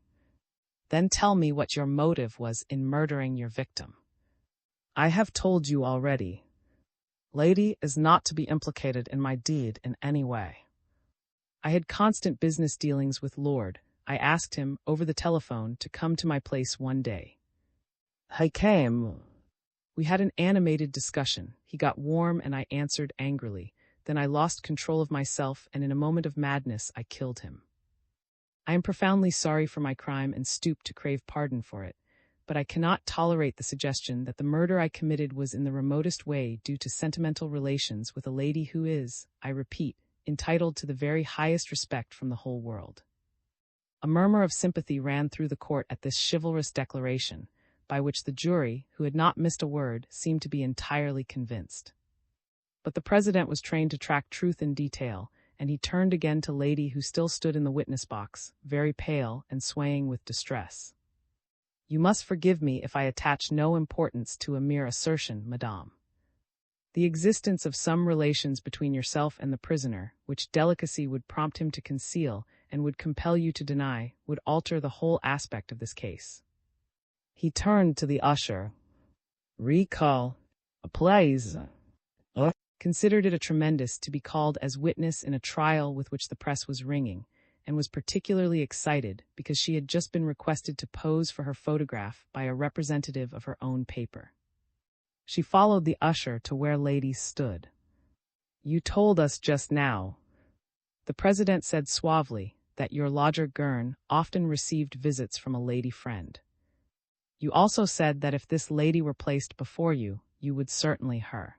Then tell me what your motive was in murdering your victim. I have told you already. Lady is not to be implicated in my deed in any way. I had constant business dealings with Lord. I asked him, over the telephone, to come to my place one day. He came. We had an animated discussion. He got warm and I answered angrily. Then I lost control of myself, and in a moment of madness I killed him. I am profoundly sorry for my crime and stoop to crave pardon for it, but I cannot tolerate the suggestion that the murder I committed was in the remotest way due to sentimental relations with a lady who is, I repeat, entitled to the very highest respect from the whole world. A murmur of sympathy ran through the court at this chivalrous declaration, by which the jury, who had not missed a word, seemed to be entirely convinced. But the president was trained to track truth in detail, and he turned again to Lady, who still stood in the witness box, very pale and swaying with distress. You must forgive me if I attach no importance to a mere assertion, madame. The existence of some relations between yourself and the prisoner, which delicacy would prompt him to conceal and would compel you to deny, would alter the whole aspect of this case. He turned to the usher. Recall, please. Considered it a tremendous to be called as witness in a trial with which the press was ringing, and was particularly excited because she had just been requested to pose for her photograph by a representative of her own paper. She followed the usher to where Lady stood. You told us just now, the president said suavely, that your lodger Gurn often received visits from a lady friend. You also said that if this lady were placed before you, you would certainly her.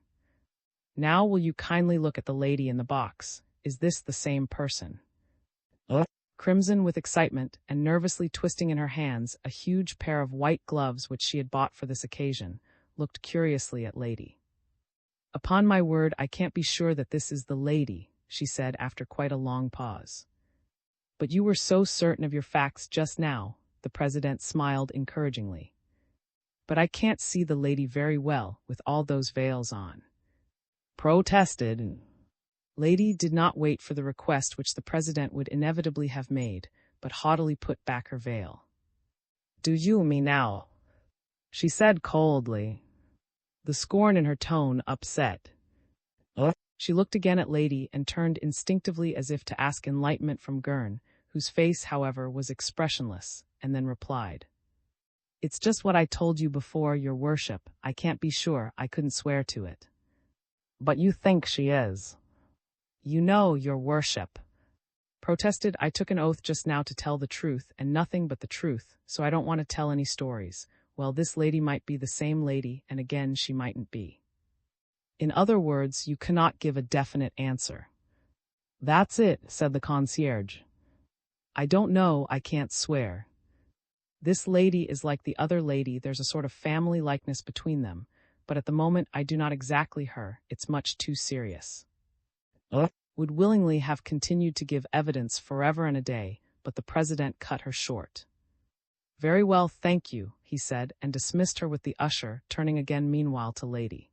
Now will you kindly look at the lady in the box? Is this the same person? Crimson with excitement and nervously twisting in her hands a huge pair of white gloves which she had bought for this occasion, looked curiously at Lady. Upon my word, I can't be sure that this is the lady, she said after quite a long pause. But you were so certain of your facts just now, the president smiled encouragingly. But I can't see the lady very well with all those veils on. Protested. Lady did not wait for the request which the president would inevitably have made, but haughtily put back her veil. Do you mean now? She said coldly. The scorn in her tone upset. She looked again at Lady and turned instinctively as if to ask enlightenment from Gurn, whose face, however, was expressionless, and then replied. It's just what I told you before, your worship. I can't be sure, I couldn't swear to it. But you think she is. You know, your worship. Protested, I took an oath just now to tell the truth, and nothing but the truth, so I don't want to tell any stories. Well, this lady might be the same lady, and again she mightn't be. In other words, you cannot give a definite answer. That's it, said the concierge. I don't know, I can't swear. This lady is like the other lady, there's a sort of family likeness between them, but at the moment I do not exactly her, it's much too serious. Would willingly have continued to give evidence forever and a day, but the president cut her short. Very well, thank you, he said, and dismissed her with the usher, turning again meanwhile to Lady.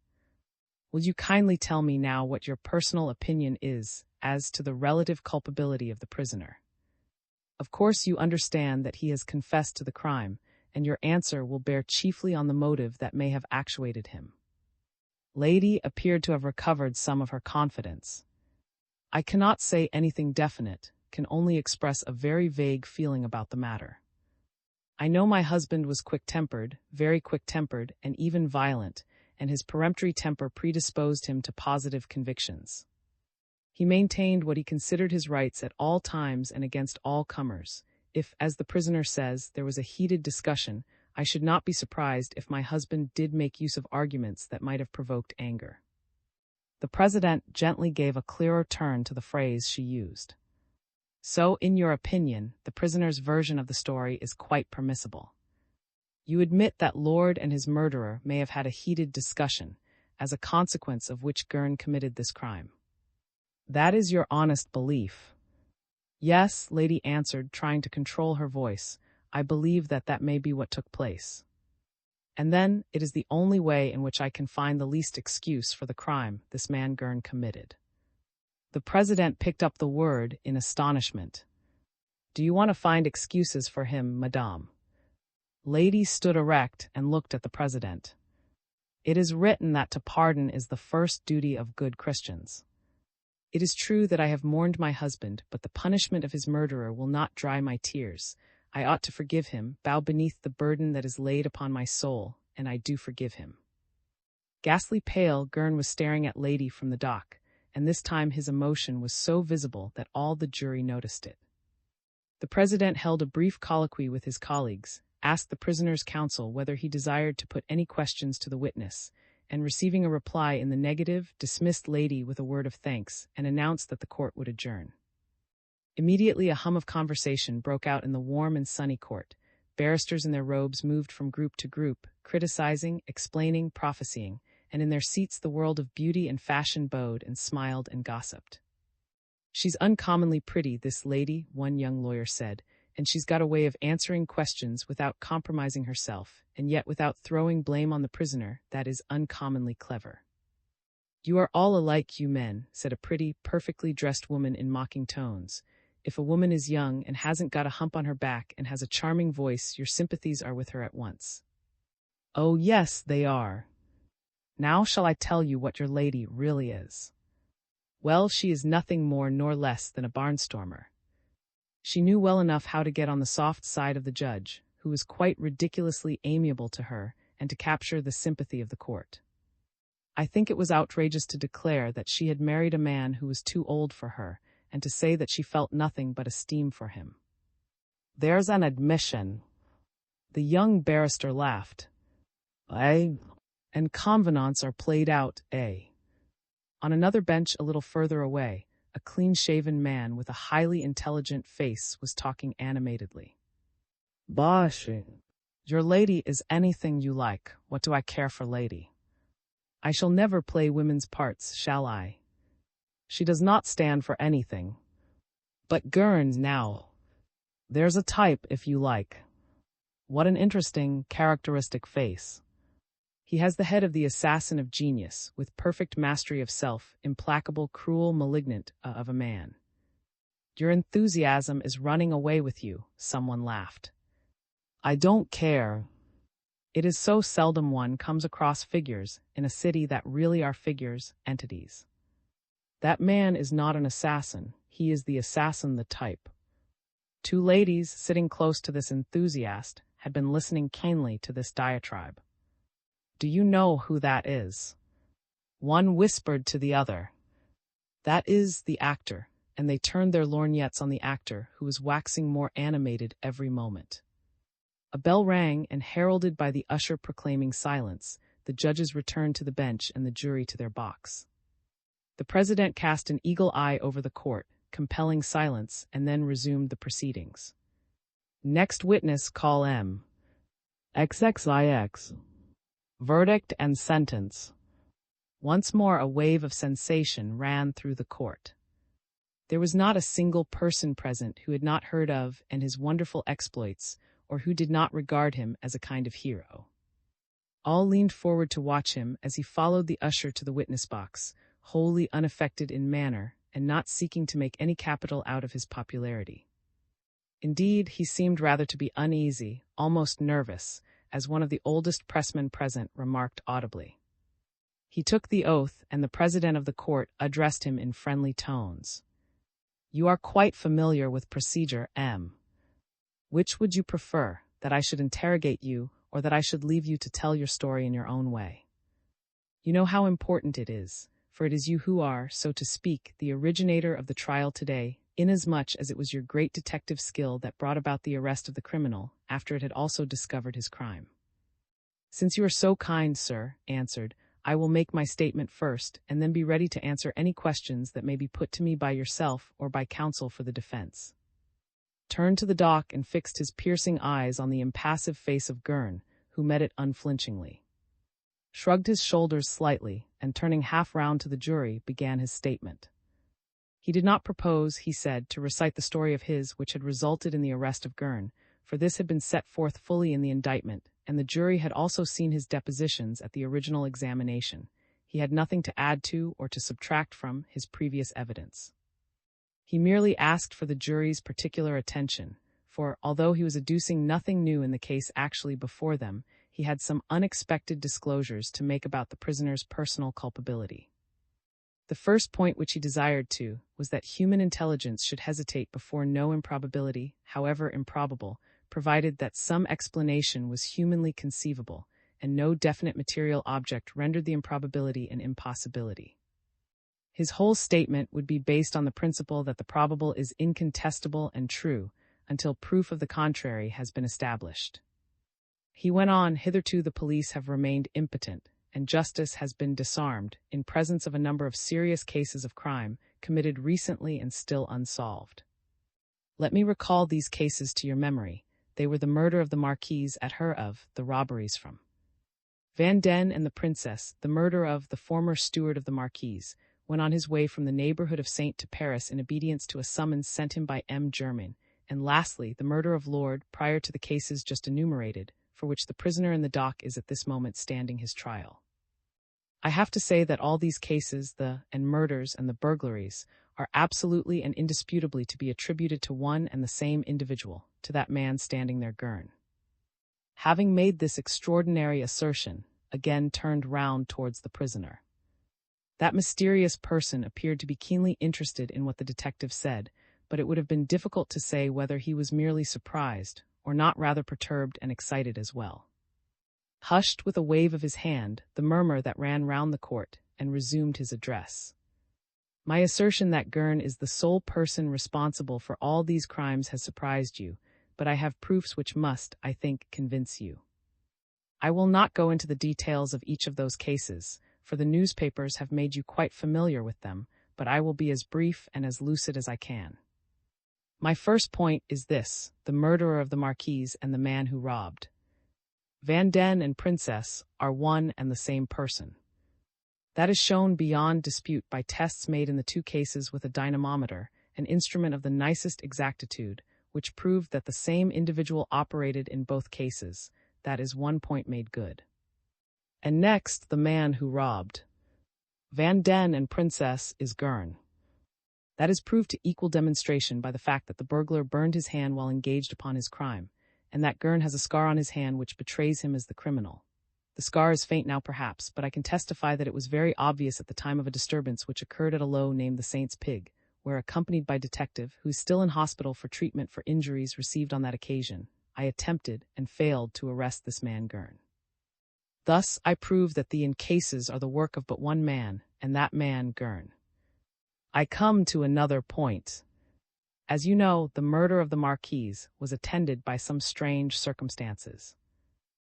Will you kindly tell me now what your personal opinion is as to the relative culpability of the prisoner? Of course you understand that he has confessed to the crime, and your answer will bear chiefly on the motive that may have actuated him. Lady appeared to have recovered some of her confidence. I cannot say anything definite, can only express a very vague feeling about the matter. I know my husband was quick-tempered, very quick-tempered, and even violent, and his peremptory temper predisposed him to positive convictions. He maintained what he considered his rights at all times and against all comers. If, as the prisoner says, there was a heated discussion, I should not be surprised if my husband did make use of arguments that might have provoked anger. The president gently gave a clearer turn to the phrase she used. So, in your opinion, the prisoner's version of the story is quite permissible. You admit that Lord and his murderer may have had a heated discussion, as a consequence of which Gurn committed this crime. That is your honest belief. Yes, Lady answered, trying to control her voice, I believe that may be what took place. And then, it is the only way in which I can find the least excuse for the crime this man Gurn committed. The president picked up the word in astonishment. Do you want to find excuses for him, madame? Lady stood erect and looked at the president. It is written that to pardon is the first duty of good Christians. It is true that I have mourned my husband, but the punishment of his murderer will not dry my tears. I ought to forgive him, bow beneath the burden that is laid upon my soul, and I do forgive him. Ghastly pale, Gurn was staring at Lady from the dock, and this time his emotion was so visible that all the jury noticed it. The president held a brief colloquy with his colleagues, asked the prisoner's counsel whether he desired to put any questions to the witness, and receiving a reply in the negative, dismissed Lady with a word of thanks and announced that the court would adjourn. Immediately a hum of conversation broke out in the warm and sunny court. Barristers in their robes moved from group to group, criticizing, explaining, prophesying, and in their seats the world of beauty and fashion bowed and smiled and gossiped. She's uncommonly pretty, this lady, one young lawyer said, and she's got a way of answering questions without compromising herself, and yet without throwing blame on the prisoner, that is uncommonly clever. You are all alike, you men, said a pretty, perfectly dressed woman in mocking tones. If a woman is young and hasn't got a hump on her back and has a charming voice, your sympathies are with her at once. Oh yes, they are. Now shall I tell you what your lady really is? Well, she is nothing more nor less than a barnstormer. She knew well enough how to get on the soft side of the judge, who was quite ridiculously amiable to her, and to capture the sympathy of the court. I think it was outrageous to declare that she had married a man who was too old for her, and to say that she felt nothing but esteem for him. There's an admission. The young barrister laughed. Aye, and convenants are played out, eh? On another bench a little further away, a clean-shaven man with a highly intelligent face was talking animatedly. Bosh, your lady is anything you like. What do I care for Lady? I shall never play women's parts, shall I? She does not stand for anything. But Gurn, now. There's a type, if you like. What an interesting, characteristic face. He has the head of the assassin of genius, with perfect mastery of self, implacable, cruel, malignant, of a man. Your enthusiasm is running away with you, someone laughed. I don't care. It is so seldom one comes across figures in a city that really are figures, entities. That man is not an assassin, he is the assassin, the type. Two ladies, sitting close to this enthusiast, had been listening keenly to this diatribe. Do you know who that is? One whispered to the other. That is the actor, and they turned their lorgnettes on the actor, who was waxing more animated every moment. A bell rang, and heralded by the usher proclaiming silence, the judges returned to the bench and the jury to their box. The president cast an eagle eye over the court, compelling silence, and then resumed the proceedings. Next witness, call M. XXIX. Verdict and sentence. Once more a wave of sensation ran through the court. There was not a single person present who had not heard of and his wonderful exploits, or who did not regard him as a kind of hero. All leaned forward to watch him as he followed the usher to the witness box, wholly unaffected in manner and not seeking to make any capital out of his popularity. Indeed, he seemed rather to be uneasy, almost nervous, as one of the oldest pressmen present remarked audibly. He took the oath, and the president of the court addressed him in friendly tones. "You are quite familiar with procedure, M. Which would you prefer, that I should interrogate you, or that I should leave you to tell your story in your own way? You know how important it is, for it is you who are, so to speak, the originator of the trial today, inasmuch as it was your great detective skill that brought about the arrest of the criminal, after it had also discovered his crime. Since you are so kind, sir, answered, I will make my statement first, and then be ready to answer any questions that may be put to me by yourself or by counsel for the defense." Turned to the dock and fixed his piercing eyes on the impassive face of Gurn, who met it unflinchingly. Shrugged his shoulders slightly, and turning half round to the jury, began his statement. He did not propose, he said, to recite the story of his which had resulted in the arrest of Gurn, for this had been set forth fully in the indictment, and the jury had also seen his depositions at the original examination. He had nothing to add to or to subtract from his previous evidence. He merely asked for the jury's particular attention, for, although he was adducing nothing new in the case actually before them, he had some unexpected disclosures to make about the prisoner's personal culpability. The first point which he desired to was that human intelligence should hesitate before no improbability, however improbable, provided that some explanation was humanly conceivable, and no definite material object rendered the improbability an impossibility. His whole statement would be based on the principle that the probable is incontestable and true, until proof of the contrary has been established. He went on, hitherto the police have remained impotent, and justice has been disarmed, in presence of a number of serious cases of crime, committed recently and still unsolved. Let me recall these cases to your memory. They were the murder of the Marquise at her of, the robberies from Van Den and the Princess, the murder of the former steward of the Marquise, when on his way from the neighborhood of Saint to Paris in obedience to a summons sent him by M. Germain, and lastly, the murder of Lord, prior to the cases just enumerated, for which the prisoner in the dock is at this moment standing his trial. I have to say that all these cases, the murders and the burglaries, are absolutely and indisputably to be attributed to one and the same individual, to that man standing there, Gurn. Having made this extraordinary assertion, again turned round towards the prisoner. That mysterious person appeared to be keenly interested in what the detective said, but it would have been difficult to say whether he was merely surprised, or not rather perturbed and excited as well. Hushed with a wave of his hand the murmur that ran round the court, and resumed his address. My assertion that Gurn is the sole person responsible for all these crimes has surprised you, but I have proofs which must, I think, convince you. I will not go into the details of each of those cases, for the newspapers have made you quite familiar with them, but I will be as brief and as lucid as I can. My first point is this: the murderer of the Marquise and the man who robbed Van Den and Princess are one and the same person. That is shown beyond dispute by tests made in the two cases with a dynamometer, an instrument of the nicest exactitude, which proved that the same individual operated in both cases. That is one point made good. And next, the man who robbed Van Den and Princess is Gurn. That is proved to equal demonstration by the fact that the burglar burned his hand while engaged upon his crime, and that Gurn has a scar on his hand which betrays him as the criminal. The scar is faint now perhaps, but I can testify that it was very obvious at the time of a disturbance which occurred at a low named the Saint's Pig, where, accompanied by detective, who is still in hospital for treatment for injuries received on that occasion, I attempted and failed to arrest this man Gurn. Thus I prove that the cases are the work of but one man, and that man Gurn. I come to another point. As you know, the murder of the Marquise was attended by some strange circumstances.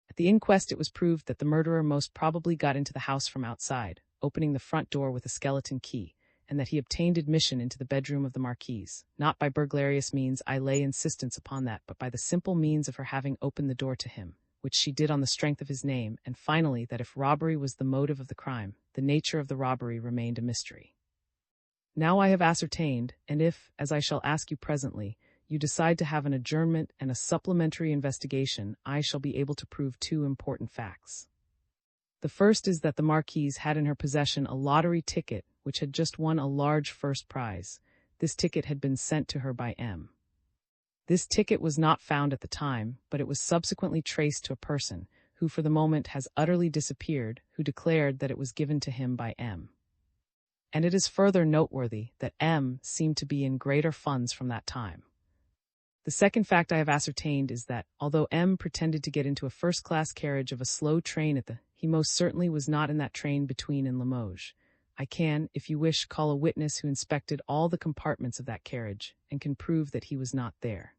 At the inquest it was proved that the murderer most probably got into the house from outside, opening the front door with a skeleton key, and that he obtained admission into the bedroom of the Marquise, not by burglarious means. I lay insistence upon that, but by the simple means of her having opened the door to him, which she did on the strength of his name, and finally that if robbery was the motive of the crime, the nature of the robbery remained a mystery. Now I have ascertained, and if, as I shall ask you presently, you decide to have an adjournment and a supplementary investigation, I shall be able to prove two important facts. The first is that the Marquise had in her possession a lottery ticket which had just won a large first prize. This ticket had been sent to her by M. This ticket was not found at the time, but it was subsequently traced to a person, who for the moment has utterly disappeared, who declared that it was given to him by M. And it is further noteworthy that M seemed to be in greater funds from that time. The second fact I have ascertained is that, although M pretended to get into a first-class carriage of a slow train he most certainly was not in that train between and Limoges. I can, if you wish, call a witness who inspected all the compartments of that carriage, and can prove that he was not there.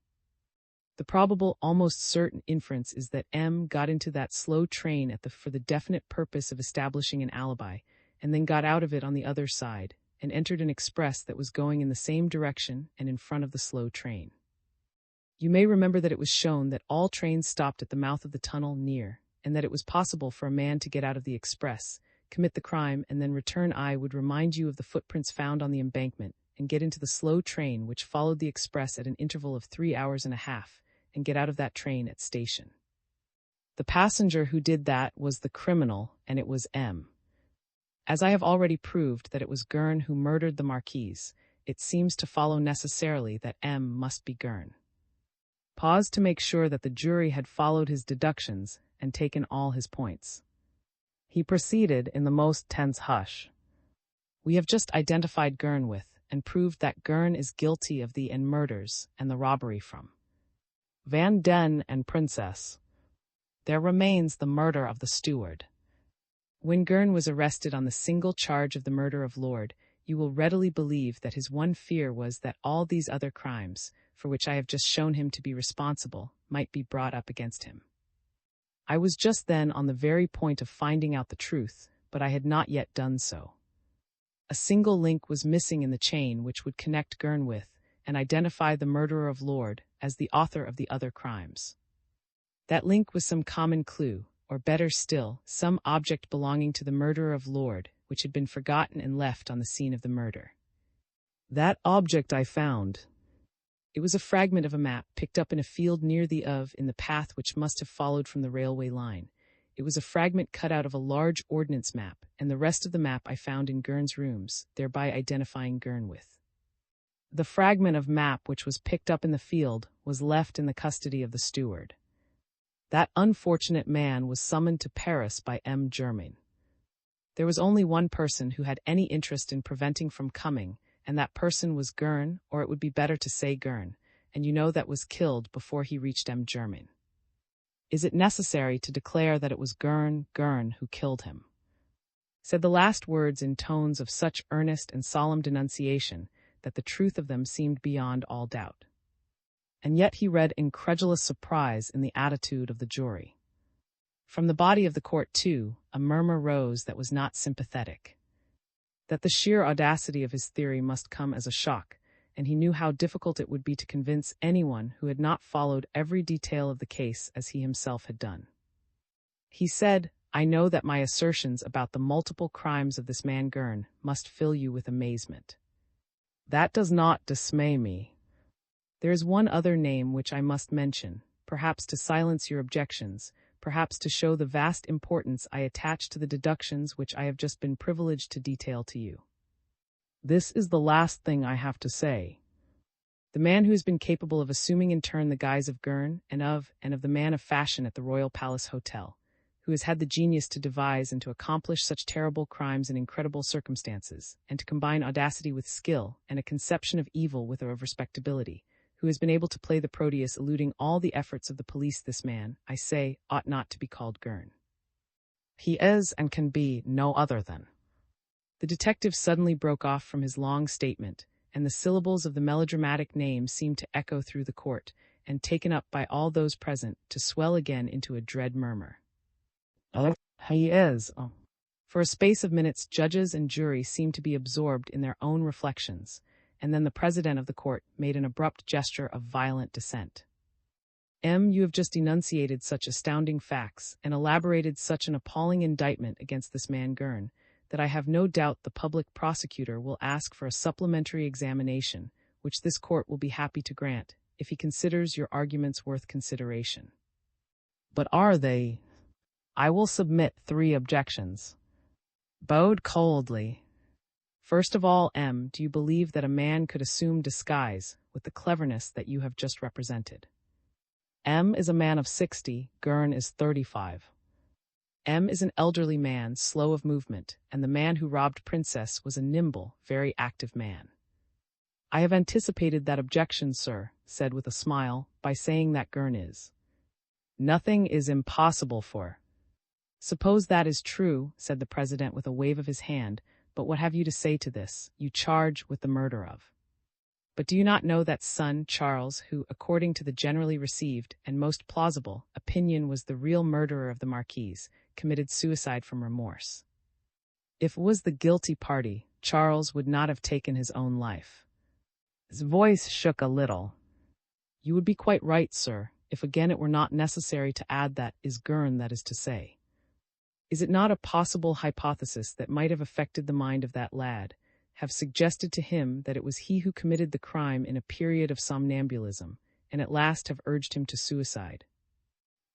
The probable, almost certain inference is that M got into that slow train for the definite purpose of establishing an alibi, and then got out of it on the other side, and entered an express that was going in the same direction and in front of the slow train. You may remember that it was shown that all trains stopped at the mouth of the tunnel near, and that it was possible for a man to get out of the express, commit the crime, and then return. I would remind you of the footprints found on the embankment, and get into the slow train which followed the express at an interval of 3 hours and a half, and get out of that train at station. The passenger who did that was the criminal, and it was M. As I have already proved that it was Gurn who murdered the Marquise, it seems to follow necessarily that M must be Gurn. Pause to make sure that the jury had followed his deductions and taken all his points. He proceeded in the most tense hush. We have just identified Gurn with, and proved that Gurn is guilty of the murders and the robbery from Van Den and Princess. There remains the murder of the steward. When Gurn was arrested on the single charge of the murder of Lord, you will readily believe that his one fear was that all these other crimes, for which I have just shown him to be responsible, might be brought up against him. I was just then on the very point of finding out the truth, but I had not yet done so. A single link was missing in the chain which would connect Gurn with, and identify the murderer of Lord as the author of the other crimes. That link was some common clue, or better still, some object belonging to the murderer of Lord, which had been forgotten and left on the scene of the murder. That object I found. It was a fragment of a map picked up in a field near in the path which must have followed from the railway line. It was a fragment cut out of a large ordnance map, and the rest of the map I found in Gurn's rooms, thereby identifying Gurn with. The fragment of map which was picked up in the field was left in the custody of the steward. That unfortunate man was summoned to Paris by M. Germain. There was only one person who had any interest in preventing from coming, and that person was Gurn, or it would be better to say Gurn, and you know that was killed before he reached M. Germain. Is it necessary to declare that it was Gurn who killed him? Said the last words in tones of such earnest and solemn denunciation that the truth of them seemed beyond all doubt. And yet he read incredulous surprise in the attitude of the jury. From the body of the court, too, a murmur rose that was not sympathetic. That the sheer audacity of his theory must come as a shock, and he knew how difficult it would be to convince anyone who had not followed every detail of the case as he himself had done. He said, I know that my assertions about the multiple crimes of this man Gurn must fill you with amazement. That does not dismay me. There is one other name which I must mention, perhaps to silence your objections, perhaps to show the vast importance I attach to the deductions which I have just been privileged to detail to you. This is the last thing I have to say. The man who has been capable of assuming in turn the guise of Gurn and of the man of fashion at the Royal Palace Hotel, who has had the genius to devise and to accomplish such terrible crimes in incredible circumstances, and to combine audacity with skill and a conception of evil with of respectability, who has been able to play the Proteus eluding all the efforts of the police, this man, I say, ought not to be called Gurn. He is and can be no other than. The detective suddenly broke off from his long statement, and the syllables of the melodramatic name seemed to echo through the court, and taken up by all those present, to swell again into a dread murmur. He is. For a space of minutes, judges and jury seemed to be absorbed in their own reflections, and then the president of the court made an abrupt gesture of violent dissent. You have just enunciated such astounding facts and elaborated such an appalling indictment against this man Gurn, that I have no doubt the public prosecutor will ask for a supplementary examination, which this court will be happy to grant, if he considers your arguments worth consideration. But are they? I will submit 3 objections. Bowed coldly. First of all, do you believe that a man could assume disguise with the cleverness that you have just represented? Is a man of 60, Gurn is 35. Is an elderly man, slow of movement, and the man who robbed Princess was a nimble, very active man. I have anticipated that objection, sir, said with a smile, by saying that Gurn is. Nothing is impossible for. Suppose that is true, said the president with a wave of his hand, but what have you to say to this? You charge with the murder of. But do you not know that son, Charles, who, according to the generally received and most plausible opinion, was the real murderer of the Marquise, committed suicide from remorse? If it was the guilty party, Charles would not have taken his own life. His voice shook a little. You would be quite right, sir, if again it were not necessary to add that is Gurn, that is to say. Is it not a possible hypothesis that might have affected the mind of that lad, have suggested to him that it was he who committed the crime in a period of somnambulism, and at last have urged him to suicide?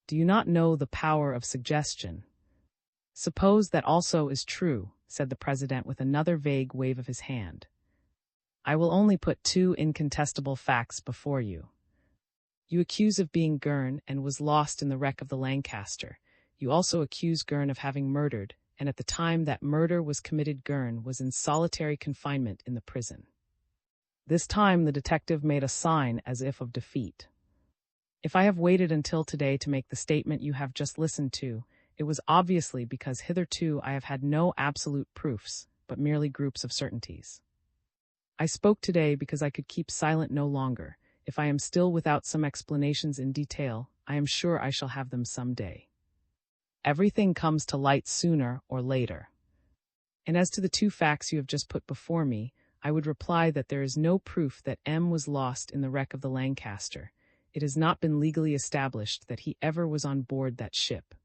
Do you not know the power of suggestion? Suppose that also is true, said the president with another vague wave of his hand. I will only put 2 incontestable facts before you. You accuse of being Gurn and was lost in the wreck of the Lancaster. You also accuse Gurn of having murdered, and at the time that murder was committed Gurn was in solitary confinement in the prison. This time the detective made a sign as if of defeat. If I have waited until today to make the statement you have just listened to, it was obviously because hitherto I have had no absolute proofs, but merely groups of certainties. I spoke today because I could keep silent no longer. If I am still without some explanations in detail, I am sure I shall have them some day. Everything comes to light sooner or later. And as to the 2 facts you have just put before me, I would reply that there is no proof that was lost in the wreck of the Lancaster. It has not been legally established that he ever was on board that ship.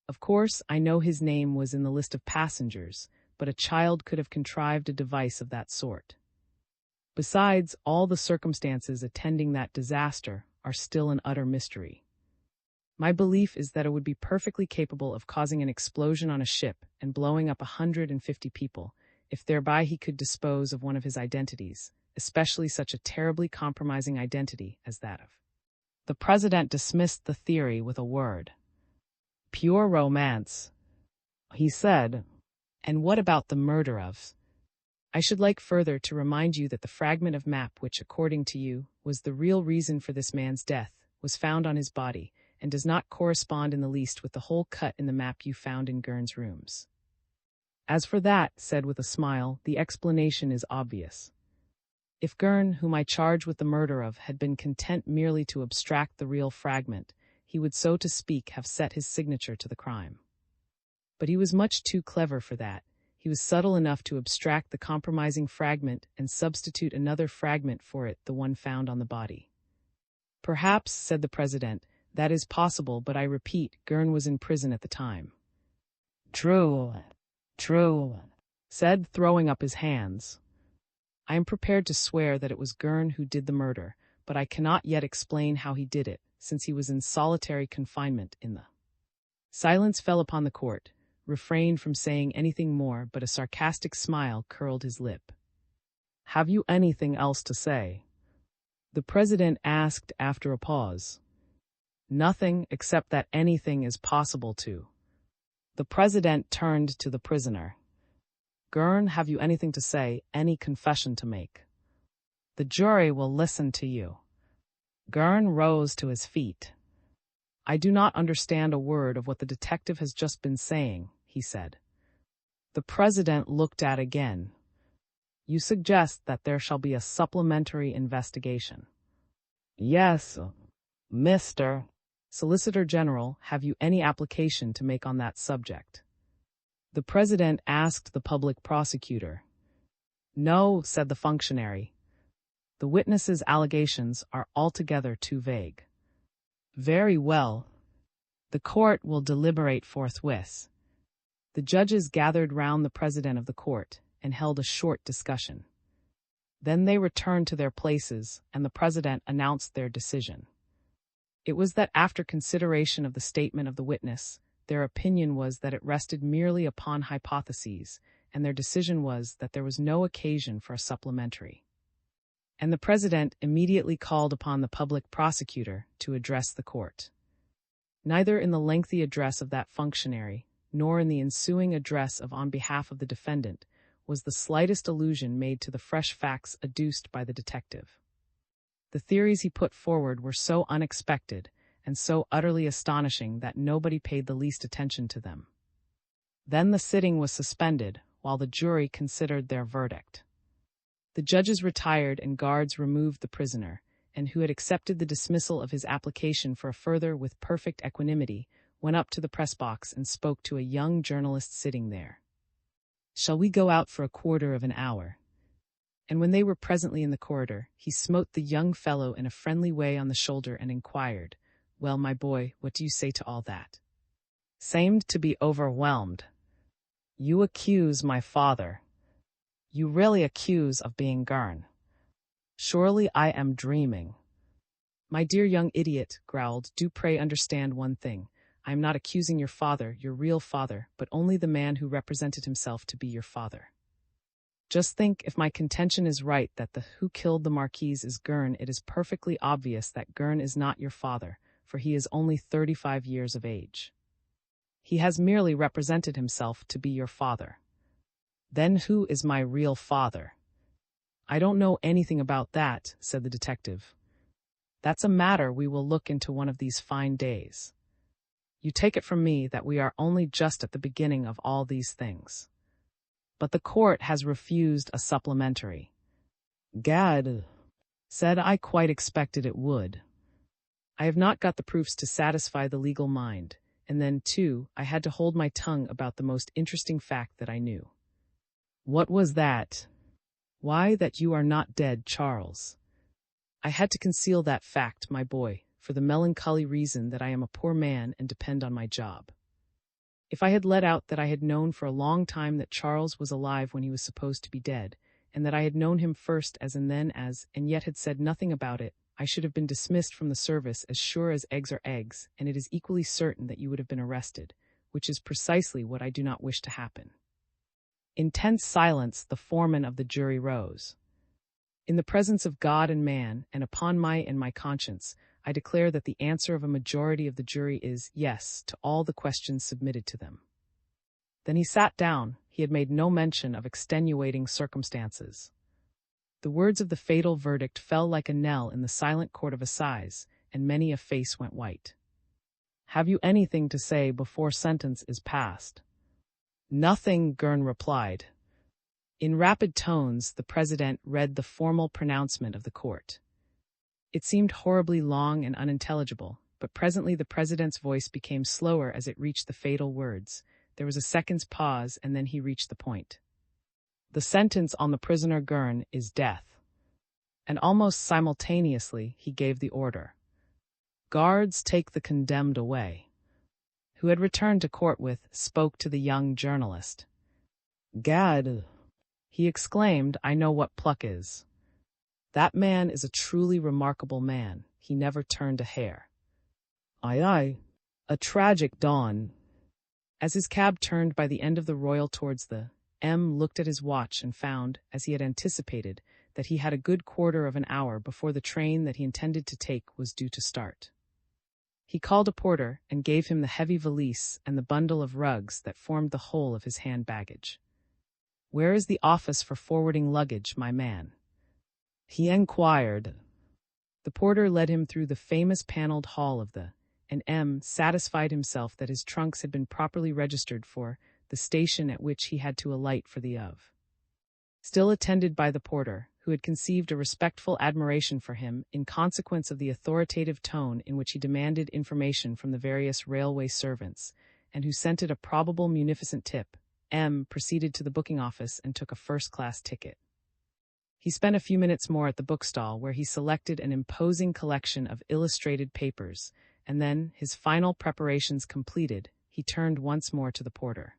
Of course, I know his name was in the list of passengers, but a child could have contrived a device of that sort. Besides, all the circumstances attending that disaster are still an utter mystery. My belief is that it would be perfectly capable of causing an explosion on a ship and blowing up 150 people, if thereby he could dispose of one of his identities, especially such a terribly compromising identity as that of. The president dismissed the theory with a word. Pure romance, he said. And what about the murder of? I should like further to remind you that the fragment of map which, according to you, was the real reason for this man's death, was found on his body, and does not correspond in the least with the hole cut in the map you found in Gurn's rooms. As for that, said with a smile, the explanation is obvious. If Gurn, whom I charge with the murder of, had been content merely to abstract the real fragment, he would, so to speak, have set his signature to the crime. But he was much too clever for that. He was subtle enough to abstract the compromising fragment and substitute another fragment for it, the one found on the body. Perhaps, said the president, that is possible, but I repeat, Gurn was in prison at the time. True, said, throwing up his hands. I am prepared to swear that it was Gurn who did the murder, but I cannot yet explain how he did it, since he was in solitary confinement in the. Silence fell upon the court, refrained from saying anything more, but a sarcastic smile curled his lip. Have you anything else to say? The president asked after a pause. Nothing, except that anything is possible to. The president turned to the prisoner. Gurn, have you anything to say, any confession to make? The jury will listen to you. Gurn rose to his feet. I do not understand a word of what the detective has just been saying, he said. The president looked at again. You suggest that there shall be a supplementary investigation. Yes, Mr. Solicitor General, have you any application to make on that subject? The president asked the public prosecutor. No, said the functionary. The witness's allegations are altogether too vague. Very well. The court will deliberate forthwith. The judges gathered round the president of the court and held a short discussion. Then they returned to their places, and the president announced their decision. It was that after consideration of the statement of the witness, their opinion was that it rested merely upon hypotheses, and their decision was that there was no occasion for a supplementary. And the president immediately called upon the public prosecutor to address the court. Neither in the lengthy address of that functionary, nor in the ensuing address on behalf of the defendant, was the slightest allusion made to the fresh facts adduced by the detective. The theories he put forward were so unexpected and so utterly astonishing that nobody paid the least attention to them. Then the sitting was suspended while the jury considered their verdict. The judges retired and guards removed the prisoner, and who had accepted the dismissal of his application for a further with perfect equanimity, went up to the press box and spoke to a young journalist sitting there. Shall we go out for a quarter of an hour? And when they were presently in the corridor, he smote the young fellow in a friendly way on the shoulder and inquired, Well, my boy, what do you say to all that? Seemed to be overwhelmed. You accuse my father. You really accuse of being Gurn. Surely I am dreaming. My dear young idiot, growled, do pray understand one thing. I am not accusing your father, your real father, but only the man who represented himself to be your father. Just think, if my contention is right that the who killed the Marquise is Gurn, it is perfectly obvious that Gurn is not your father, for he is only 35 years of age. He has merely represented himself to be your father. Then who is my real father? I don't know anything about that, said the detective. That's a matter we will look into one of these fine days. You take it from me that we are only just at the beginning of all these things. But the court has refused a supplementary. Gad, said I quite expected it would. I have not got the proofs to satisfy the legal mind, and then, too, I had to hold my tongue about the most interesting fact that I knew. What was that? Why, that you are not dead, Charles. I had to conceal that fact, my boy, for the melancholy reason that I am a poor man and depend on my job. If I had let out that I had known for a long time that Charles was alive when he was supposed to be dead, and that I had known him first as and then as, and yet had said nothing about it, I should have been dismissed from the service as sure as eggs are eggs, and it is equally certain that you would have been arrested, which is precisely what I do not wish to happen. In tense silence, the foreman of the jury rose. In the presence of God and man, and upon my conscience, I declare that the answer of a majority of the jury is yes to all the questions submitted to them. Then he sat down. He had made no mention of extenuating circumstances. The words of the fatal verdict fell like a knell in the silent court of assize, and many a face went white. Have you anything to say before sentence is passed? Nothing, Gurn replied. In rapid tones, the president read the formal pronouncement of the court. It seemed horribly long and unintelligible, but presently the president's voice became slower as it reached the fatal words. There was a second's pause, and then he reached the point. The sentence on the prisoner Gurn is death. And almost simultaneously he gave the order. Guards, take the condemned away. Who had returned to court spoke to the young journalist. Gad, he exclaimed, I know what pluck is. That man is a truly remarkable man. He never turned a hair. Aye, a tragic dawn. As his cab turned by the end of the Royal towards the looked at his watch and found, as he had anticipated, that he had a good quarter of an hour before the train that he intended to take was due to start. He called a porter and gave him the heavy valise and the bundle of rugs that formed the whole of his hand baggage. Where is the office for forwarding luggage, my man? He inquired. The porter led him through the famous paneled hall of the and satisfied himself that his trunks had been properly registered for the station at which he had to alight for the Still attended by the porter, who had conceived a respectful admiration for him in consequence of the authoritative tone in which he demanded information from the various railway servants, and who scented a probable munificent tip, M proceeded to the booking office and took a first-class ticket. He spent a few minutes more at the bookstall where he selected an imposing collection of illustrated papers, and then, his final preparations completed, he turned once more to the porter.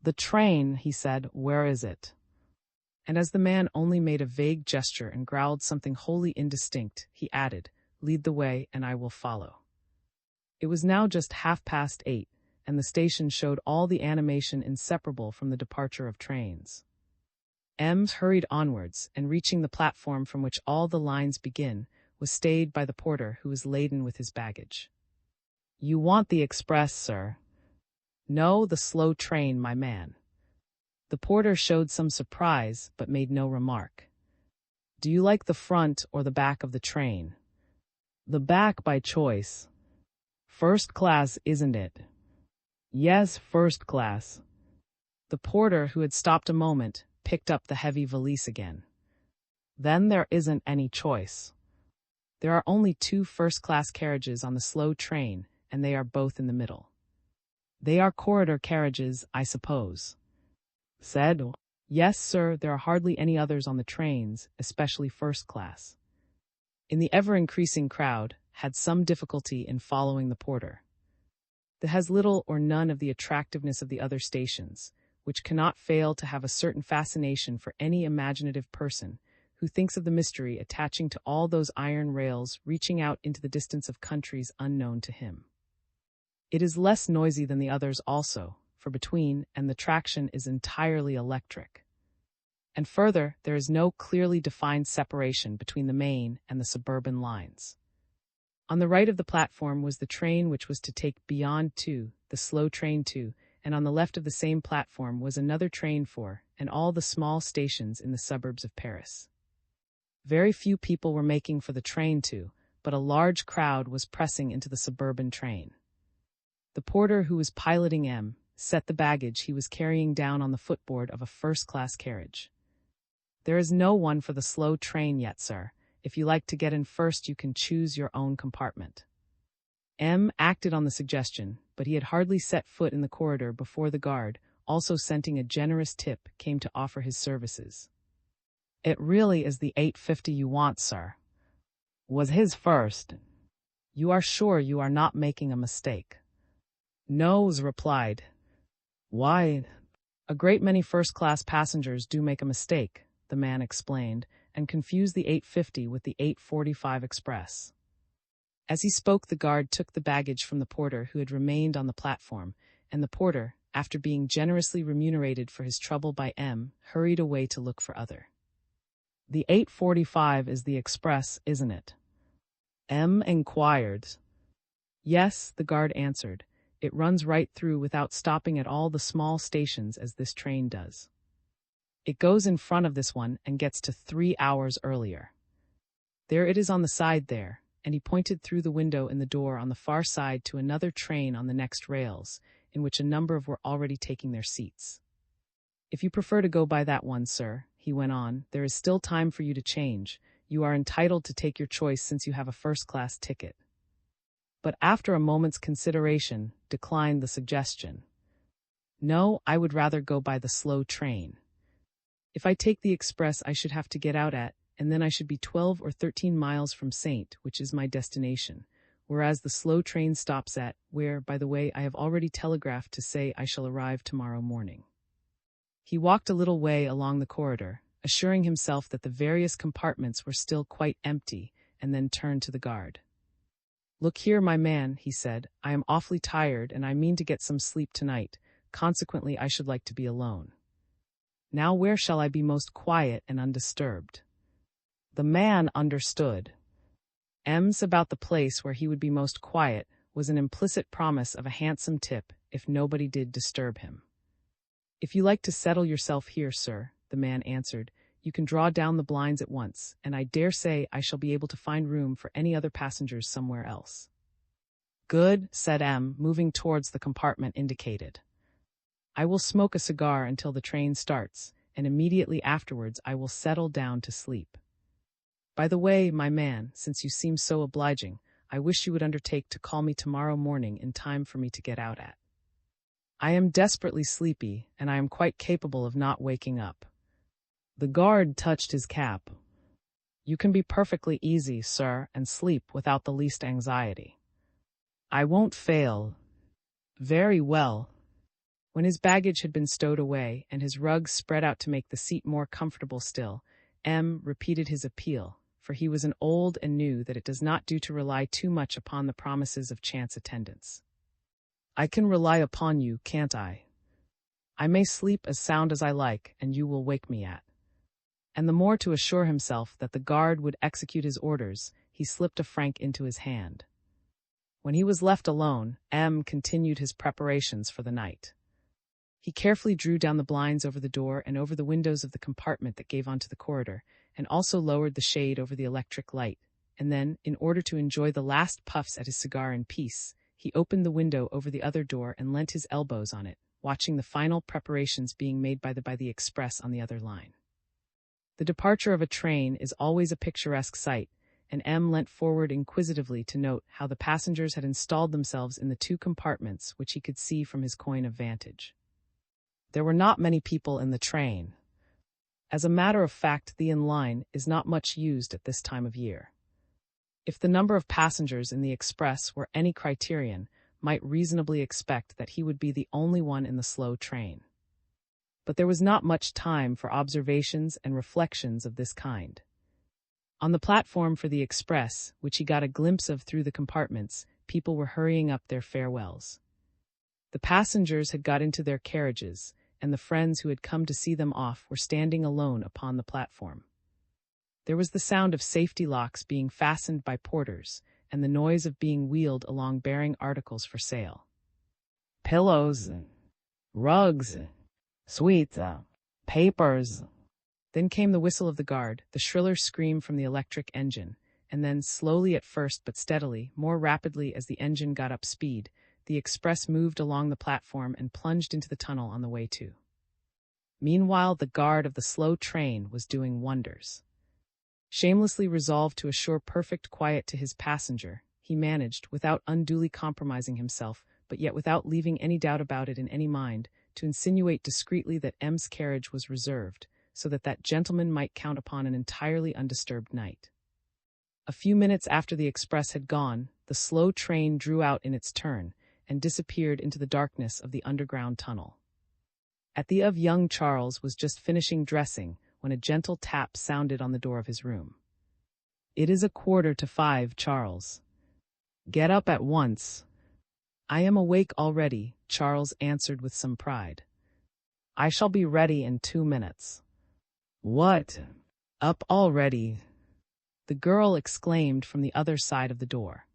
"The train," he said, "where is it?" And as the man only made a vague gesture and growled something wholly indistinct, he added, "Lead the way, and I will follow." It was now just 8:30, and the station showed all the animation inseparable from the departure of trains. Ems hurried onwards, and reaching the platform from which all the lines begin, was stayed by the porter who was laden with his baggage. "You want the express, sir?" "No, the slow train, my man." The porter showed some surprise, but made no remark. "Do you like the front or the back of the train?" "The back by choice." "First class, isn't it?" "Yes, first class." The porter, who had stopped a moment, picked up the heavy valise again. "Then there isn't any choice. There are only 2 first-class carriages on the slow train, and they are both in the middle." "They are corridor carriages, I suppose?" said. "Yes, sir, there are hardly any others on the trains, especially first class." In the ever-increasing crowd, had some difficulty in following the porter. That has little or none of the attractiveness of the other stations, which cannot fail to have a certain fascination for any imaginative person who thinks of the mystery attaching to all those iron rails reaching out into the distance of countries unknown to him. It is less noisy than the others also, for between and the traction is entirely electric. And further, there is no clearly defined separation between the main and the suburban lines. On the right of the platform was the train which was to take Beyond 2, the slow train 2, and on the left of the same platform was another train for, and all the small stations in the suburbs of Paris. Very few people were making for the train 2, but a large crowd was pressing into the suburban train. The porter who was piloting M set the baggage he was carrying down on the footboard of a first-class carriage. "There is no one for the slow train yet, sir. If you like to get in first, you can choose your own compartment." M acted on the suggestion, but he had hardly set foot in the corridor before the guard, also scenting a generous tip, came to offer his services. "It really is the 8:50 you want, sir." Was his first. "You are sure you are not making a mistake?" "No's," replied. "Why?" "A great many first-class passengers do make a mistake," the man explained, and confused the 8:50 with the 8:45 express. As he spoke, the guard took the baggage from the porter who had remained on the platform, and the porter, after being generously remunerated for his trouble by M, hurried away to look for other. "The 8:45 is the express, isn't it?" M inquired. "Yes," the guard answered. "It runs right through without stopping at all the small stations as this train does. It goes in front of this one and gets to 3 hours earlier. There it is on the side there," and he pointed through the window in the door on the far side to another train on the next rails, in which a number were already taking their seats. "If you prefer to go by that one, sir," he went on, "there is still time for you to change. You are entitled to take your choice since you have a first-class ticket." But after a moment's consideration, declined the suggestion. "No, I would rather go by the slow train. If I take the express, I should have to get out at, and then I should be 12 or 13 miles from Saint, which is my destination, whereas the slow train stops at, where, by the way, I have already telegraphed to say I shall arrive tomorrow morning." He walked a little way along the corridor, assuring himself that the various compartments were still quite empty, and then turned to the guard. "Look here, my man," he said, "I am awfully tired, and I mean to get some sleep tonight, consequently I should like to be alone. Now where shall I be most quiet and undisturbed?" The man understood. M's about the place where he would be most quiet was an implicit promise of a handsome tip if nobody did disturb him. "If you like to settle yourself here, sir," the man answered, "you can draw down the blinds at once, and I dare say I shall be able to find room for any other passengers somewhere else." "Good," said M, moving towards the compartment indicated. "I will smoke a cigar until the train starts, and immediately afterwards I will settle down to sleep. By the way, my man, since you seem so obliging, I wish you would undertake to call me tomorrow morning in time for me to get out at." I am desperately sleepy, and I am quite capable of not waking up. The guard touched his cap. You can be perfectly easy, sir, and sleep without the least anxiety. I won't fail. Very well. When his baggage had been stowed away and his rugs spread out to make the seat more comfortable still, M repeated his appeal, for he was an old and knew that it does not do to rely too much upon the promises of chance attendance. I can rely upon you, can't I? I may sleep as sound as I like, and you will wake me at. And the more to assure himself that the guard would execute his orders, he slipped a franc into his hand. When he was left alone, M continued his preparations for the night. He carefully drew down the blinds over the door and over the windows of the compartment that gave onto the corridor, and also lowered the shade over the electric light, and then, in order to enjoy the last puffs at his cigar in peace, he opened the window over the other door and leant his elbows on it, watching the final preparations being made by the express on the other line. The departure of a train is always a picturesque sight, and M leant forward inquisitively to note how the passengers had installed themselves in the two compartments which he could see from his coign of vantage. There were not many people in the train. As a matter of fact, the inn line is not much used at this time of year. If the number of passengers in the express were any criterion, might reasonably expect that he would be the only one in the slow train. But there was not much time for observations and reflections of this kind. On the platform for the express, which he got a glimpse of through the compartments, people were hurrying up their farewells. The passengers had got into their carriages, and the friends who had come to see them off were standing alone upon the platform. There was the sound of safety locks being fastened by porters, and the noise of being wheeled along bearing articles for sale. Pillows, rugs, sweets, papers. Then came the whistle of the guard, the shriller scream from the electric engine, and then, slowly at first but steadily, more rapidly as the engine got up speed, the express moved along the platform and plunged into the tunnel on the way to. Meanwhile, the guard of the slow train was doing wonders. Shamelessly resolved to assure perfect quiet to his passenger, he managed, without unduly compromising himself, but yet without leaving any doubt about it in any mind, to insinuate discreetly that M's carriage was reserved, so that that gentleman might count upon an entirely undisturbed night. A few minutes after the express had gone, the slow train drew out in its turn, and disappeared into the darkness of the underground tunnel. At the of young Charles was just finishing dressing, when a gentle tap sounded on the door of his room. "It is 4:45, Charles. Get up at once." "I am awake already," Charles answered with some pride. "I shall be ready in 2 minutes." "What? Up already?" the girl exclaimed from the other side of the door.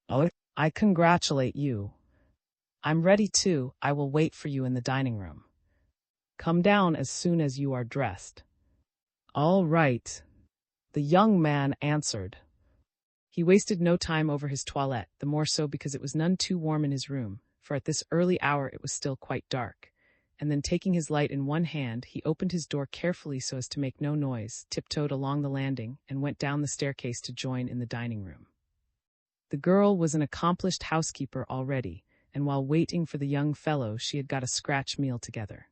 "Oh, I congratulate you. I'm ready too. I will wait for you in the dining room. Come down as soon as you are dressed." "All right," the young man answered. He wasted no time over his toilette, the more so because it was none too warm in his room, for at this early hour it was still quite dark, and then taking his light in one hand, he opened his door carefully so as to make no noise, tiptoed along the landing, and went down the staircase to join in the dining room. The girl was an accomplished housekeeper already, and while waiting for the young fellow she had got a scratch meal together.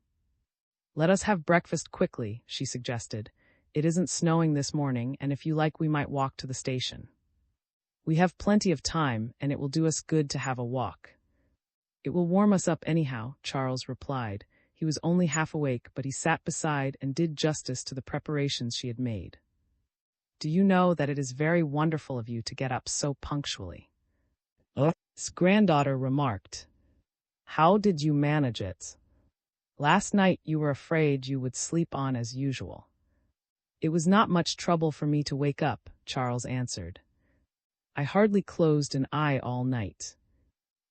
"Let us have breakfast quickly," she suggested. "It isn't snowing this morning, and if you like we might walk to the station. We have plenty of time, and it will do us good to have a walk." "It will warm us up anyhow," Charles replied. He was only half awake, but he sat beside and did justice to the preparations she had made. "Do you know that it is very wonderful of you to get up so punctually?" His granddaughter remarked. "How did you manage it? Last night you were afraid you would sleep on as usual." "It was not much trouble for me to wake up," Charles answered. "I hardly closed an eye all night.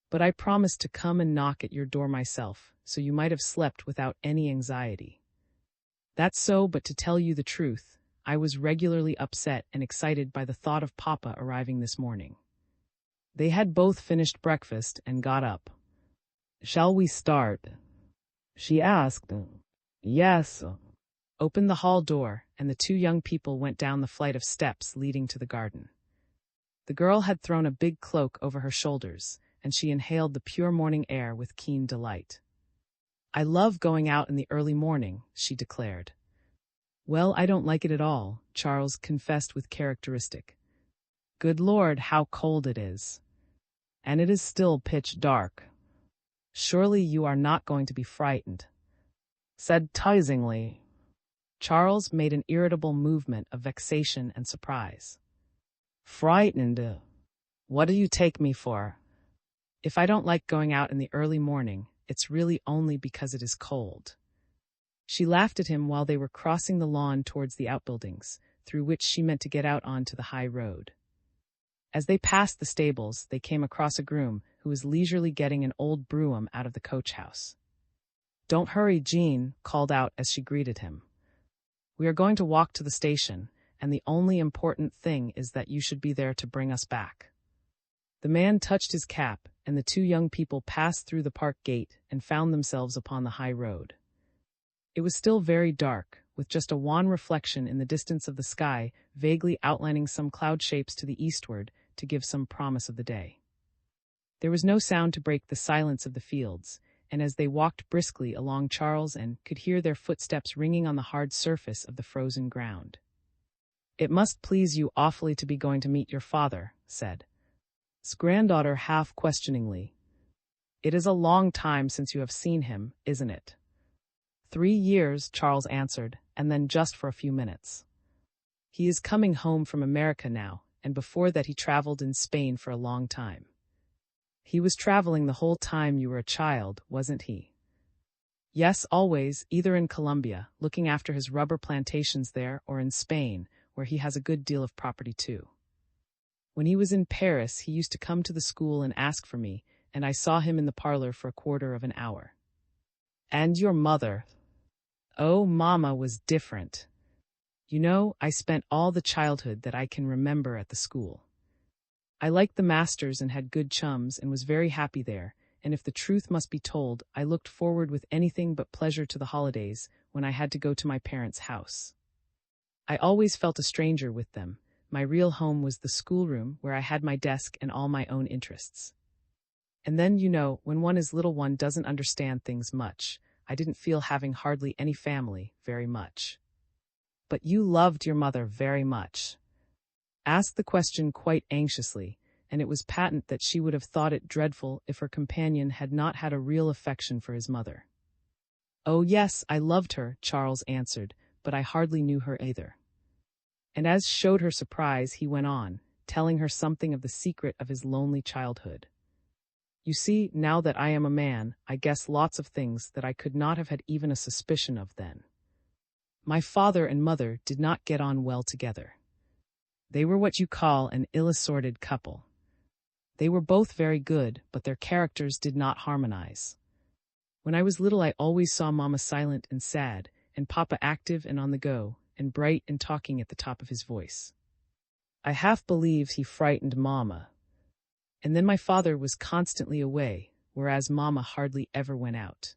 But I promised to come and knock at your door myself, so you might have slept without any anxiety." "That's so, but to tell you the truth, I was regularly upset and excited by the thought of Papa arriving this morning." They had both finished breakfast and got up. "Shall we start?" she asked. "Yes." Opened the hall door, and the two young people went down the flight of steps leading to the garden. The girl had thrown a big cloak over her shoulders, and she inhaled the pure morning air with keen delight. "I love going out in the early morning," she declared. "Well, I don't like it at all," Charles confessed with characteristic. "Good Lord, how cold it is. And it is still pitch dark. Surely you are not going to be frightened," said teasingly. Charles made an irritable movement of vexation and surprise. "Frightened? What do you take me for?" "If I don't like going out in the early morning, it's really only because it is cold." She laughed at him while they were crossing the lawn towards the outbuildings, through which she meant to get out onto the high road. As they passed the stables, they came across a groom who was leisurely getting an old brougham out of the coach-house. "Don't hurry, Jean," called out as she greeted him. "We are going to walk to the station, and the only important thing is that you should be there to bring us back." The man touched his cap, and the two young people passed through the park gate and found themselves upon the high road. It was still very dark, with just a wan reflection in the distance of the sky vaguely outlining some cloud shapes to the eastward to give some promise of the day. There was no sound to break the silence of the fields, and as they walked briskly along, Charles and could hear their footsteps ringing on the hard surface of the frozen ground. "It must please you awfully to be going to meet your father," said his granddaughter half questioningly. "It is a long time since you have seen him, isn't it?" 3 years, Charles answered, and then just for a few minutes. "He is coming home from America now, and before that he traveled in Spain for a long time." "He was traveling the whole time you were a child, wasn't he?" "Yes, always, either in Colombia, looking after his rubber plantations there, or in Spain, where he has a good deal of property too. When he was in Paris, he used to come to the school and ask for me, and I saw him in the parlor for a quarter of an hour." "And your mother?" "Oh, Mama was different. You know, I spent all the childhood that I can remember at the school. I liked the masters and had good chums and was very happy there, and if the truth must be told, I looked forward with anything but pleasure to the holidays when I had to go to my parents' house. I always felt a stranger with them. My real home was the schoolroom, where I had my desk and all my own interests. And then, you know, when one is little, one doesn't understand things much. I didn't feel having hardly any family very much." "But you loved your mother very much?" Asked the question quite anxiously, and it was patent that she would have thought it dreadful if her companion had not had a real affection for his mother. "Oh yes, I loved her," Charles answered, "but I hardly knew her either." And as showed her surprise, he went on, telling her something of the secret of his lonely childhood. "You see, now that I am a man, I guess lots of things that I could not have had even a suspicion of then. My father and mother did not get on well together. They were what you call an ill-assorted couple. They were both very good, but their characters did not harmonize. When I was little, I always saw Mama silent and sad, and Papa active and on the go, and bright and talking at the top of his voice. I half believed he frightened Mama. And then my father was constantly away, whereas Mama hardly ever went out.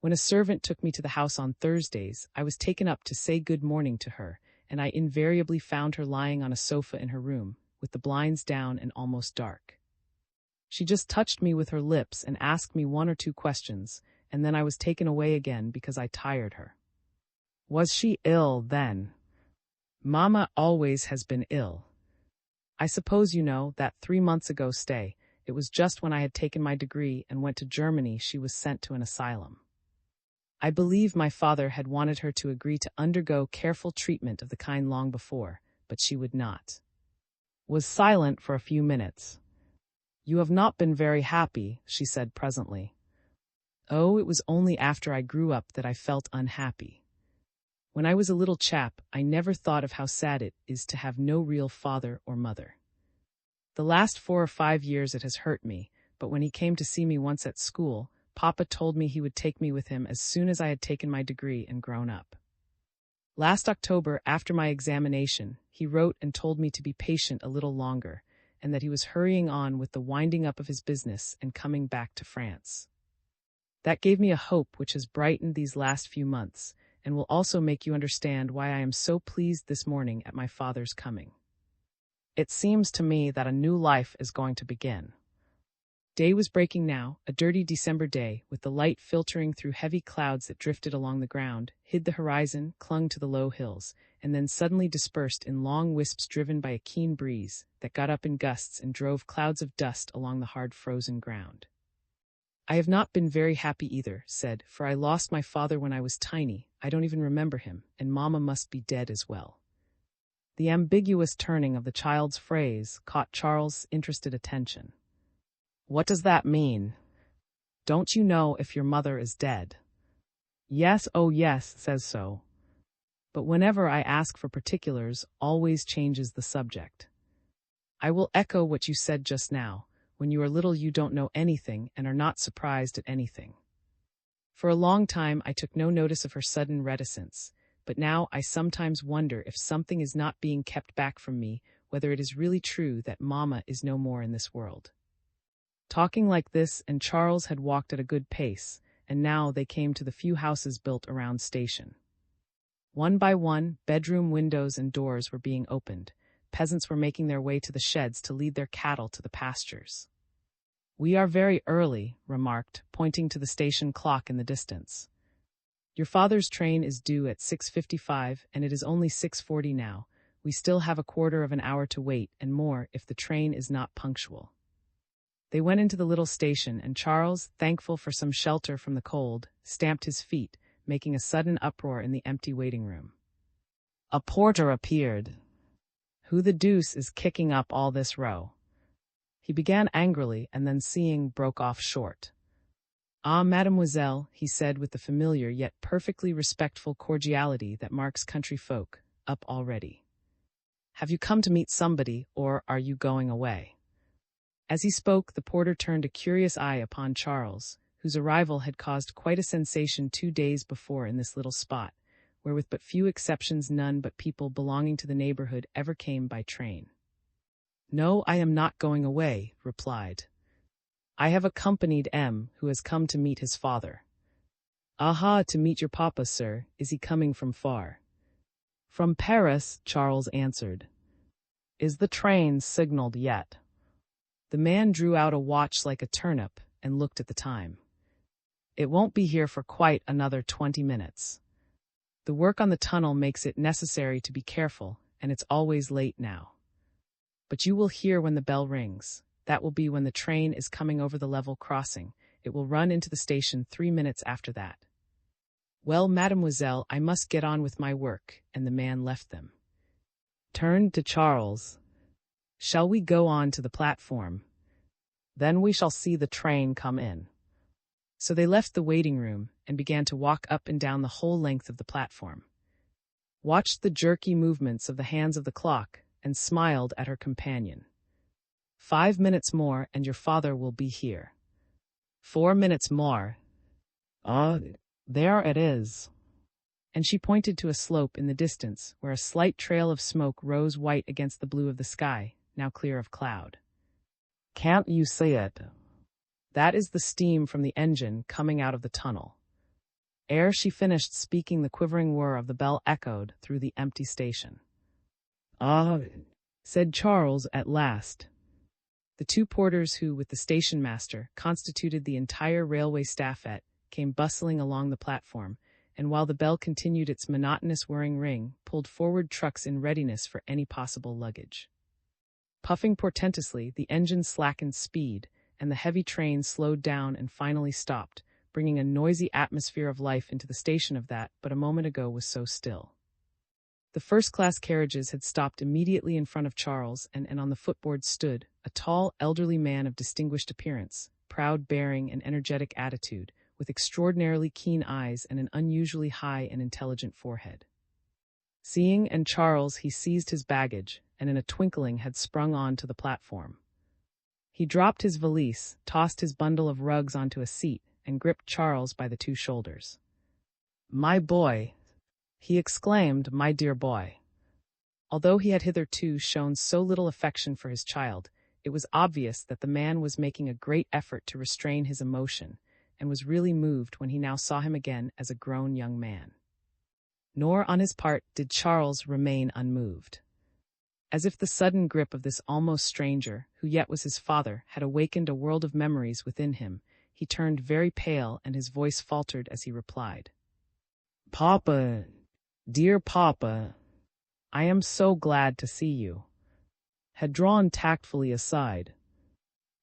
When a servant took me to the house on Thursdays, I was taken up to say good morning to her, and I invariably found her lying on a sofa in her room, with the blinds down and almost dark. She just touched me with her lips and asked me 1 or 2 questions, and then I was taken away again because I tired her." "Was she ill then?" "Mama always has been ill. I suppose you know that 3 months ago stay, it was just when I had taken my degree and went to Germany, she was sent to an asylum. I believe my father had wanted her to agree to undergo careful treatment of the kind long before, but she would not. Was silent for a few minutes. 'You have not been very happy,' she said presently. 'Oh, it was only after I grew up that I felt unhappy. When I was a little chap, I never thought of how sad it is to have no real father or mother. The last 4 or 5 years it has hurt me, but when he came to see me once at school, Papa told me he would take me with him as soon as I had taken my degree and grown up. Last October, after my examination, he wrote and told me to be patient a little longer, and that he was hurrying on with the winding up of his business and coming back to France. That gave me a hope which has brightened these last few months, and will also make you understand why I am so pleased this morning at my father's coming. It seems to me that a new life is going to begin. Day was breaking now, a dirty December day, with the light filtering through heavy clouds that drifted along the ground, hid the horizon, clung to the low hills, and then suddenly dispersed in long wisps driven by a keen breeze that got up in gusts and drove clouds of dust along the hard frozen ground. I have not been very happy either, said, for I lost my father when I was tiny, I don't even remember him, and Mama must be dead as well. The ambiguous turning of the child's phrase caught Charles' interested attention. What does that mean? Don't you know if your mother is dead? Yes, oh yes, says so. But whenever I ask for particulars, always changes the subject. I will echo what you said just now. When you are little you don't know anything and are not surprised at anything. For a long time I took no notice of her sudden reticence, but now I sometimes wonder if something is not being kept back from me, whether it is really true that Mama is no more in this world. Talking like this, and Charles had walked at a good pace, and now they came to the few houses built around station. One by one, bedroom windows and doors were being opened. Peasants were making their way to the sheds to lead their cattle to the pastures. We are very early, remarked, pointing to the station clock in the distance. Your father's train is due at 6:55, and it is only 6:40 now. We still have a quarter of an hour to wait, and more if the train is not punctual. They went into the little station, and Charles, thankful for some shelter from the cold, stamped his feet, making a sudden uproar in the empty waiting room. A porter appeared. Who the deuce is kicking up all this row? He began angrily, and then seeing, broke off short. Ah, mademoiselle, he said with the familiar yet perfectly respectful cordiality that marks country folk, up already. Have you come to meet somebody, or are you going away? As he spoke, the porter turned a curious eye upon Charles, whose arrival had caused quite a sensation 2 days before in this little spot, where with but few exceptions none but people belonging to the neighborhood ever came by train. No, I am not going away, replied. I have accompanied M, who has come to meet his father. Aha, to meet your papa, sir. Is he coming from far? From Paris, Charles answered. Is the train signaled yet? The man drew out a watch like a turnip and looked at the time. It won't be here for quite another 20 minutes. The work on the tunnel makes it necessary to be careful, and it's always late now. But you will hear when the bell rings. That will be when the train is coming over the level crossing. It will run into the station 3 minutes after that. Well, mademoiselle, I must get on with my work, and the man left them. Turned to Charles. Shall we go on to the platform? Then we shall see the train come in. So they left the waiting room and began to walk up and down the whole length of the platform. Watched the jerky movements of the hands of the clock and smiled at her companion. 5 minutes more and your father will be here. 4 minutes more. Ah, there it is. And she pointed to a slope in the distance where a slight trail of smoke rose white against the blue of the sky, now clear of cloud. Can't you see it? That is the steam from the engine coming out of the tunnel. Ere she finished speaking, the quivering whir of the bell echoed through the empty station. Ah, said Charles at last. The two porters who, with the station master, constituted the entire railway staffette, came bustling along the platform, and while the bell continued its monotonous whirring ring, pulled forward trucks in readiness for any possible luggage. Puffing portentously, the engine slackened speed, and the heavy train slowed down and finally stopped, bringing a noisy atmosphere of life into the station of that but a moment ago was so still. The first-class carriages had stopped immediately in front of Charles, and on the footboard stood a tall, elderly man of distinguished appearance, proud bearing and energetic attitude, with extraordinarily keen eyes and an unusually high and intelligent forehead. Seeing and Charles, he seized his baggage, and in a twinkling had sprung on to the platform. He dropped his valise, tossed his bundle of rugs onto a seat, and gripped Charles by the two shoulders. "My boy," he exclaimed, "my dear boy." Although he had hitherto shown so little affection for his child, it was obvious that the man was making a great effort to restrain his emotion, and was really moved when he now saw him again as a grown young man. Nor, on his part, did Charles remain unmoved. As if the sudden grip of this almost stranger, who yet was his father, had awakened a world of memories within him, he turned very pale and his voice faltered as he replied. "Papa, dear Papa, I am so glad to see you." Had drawn tactfully aside.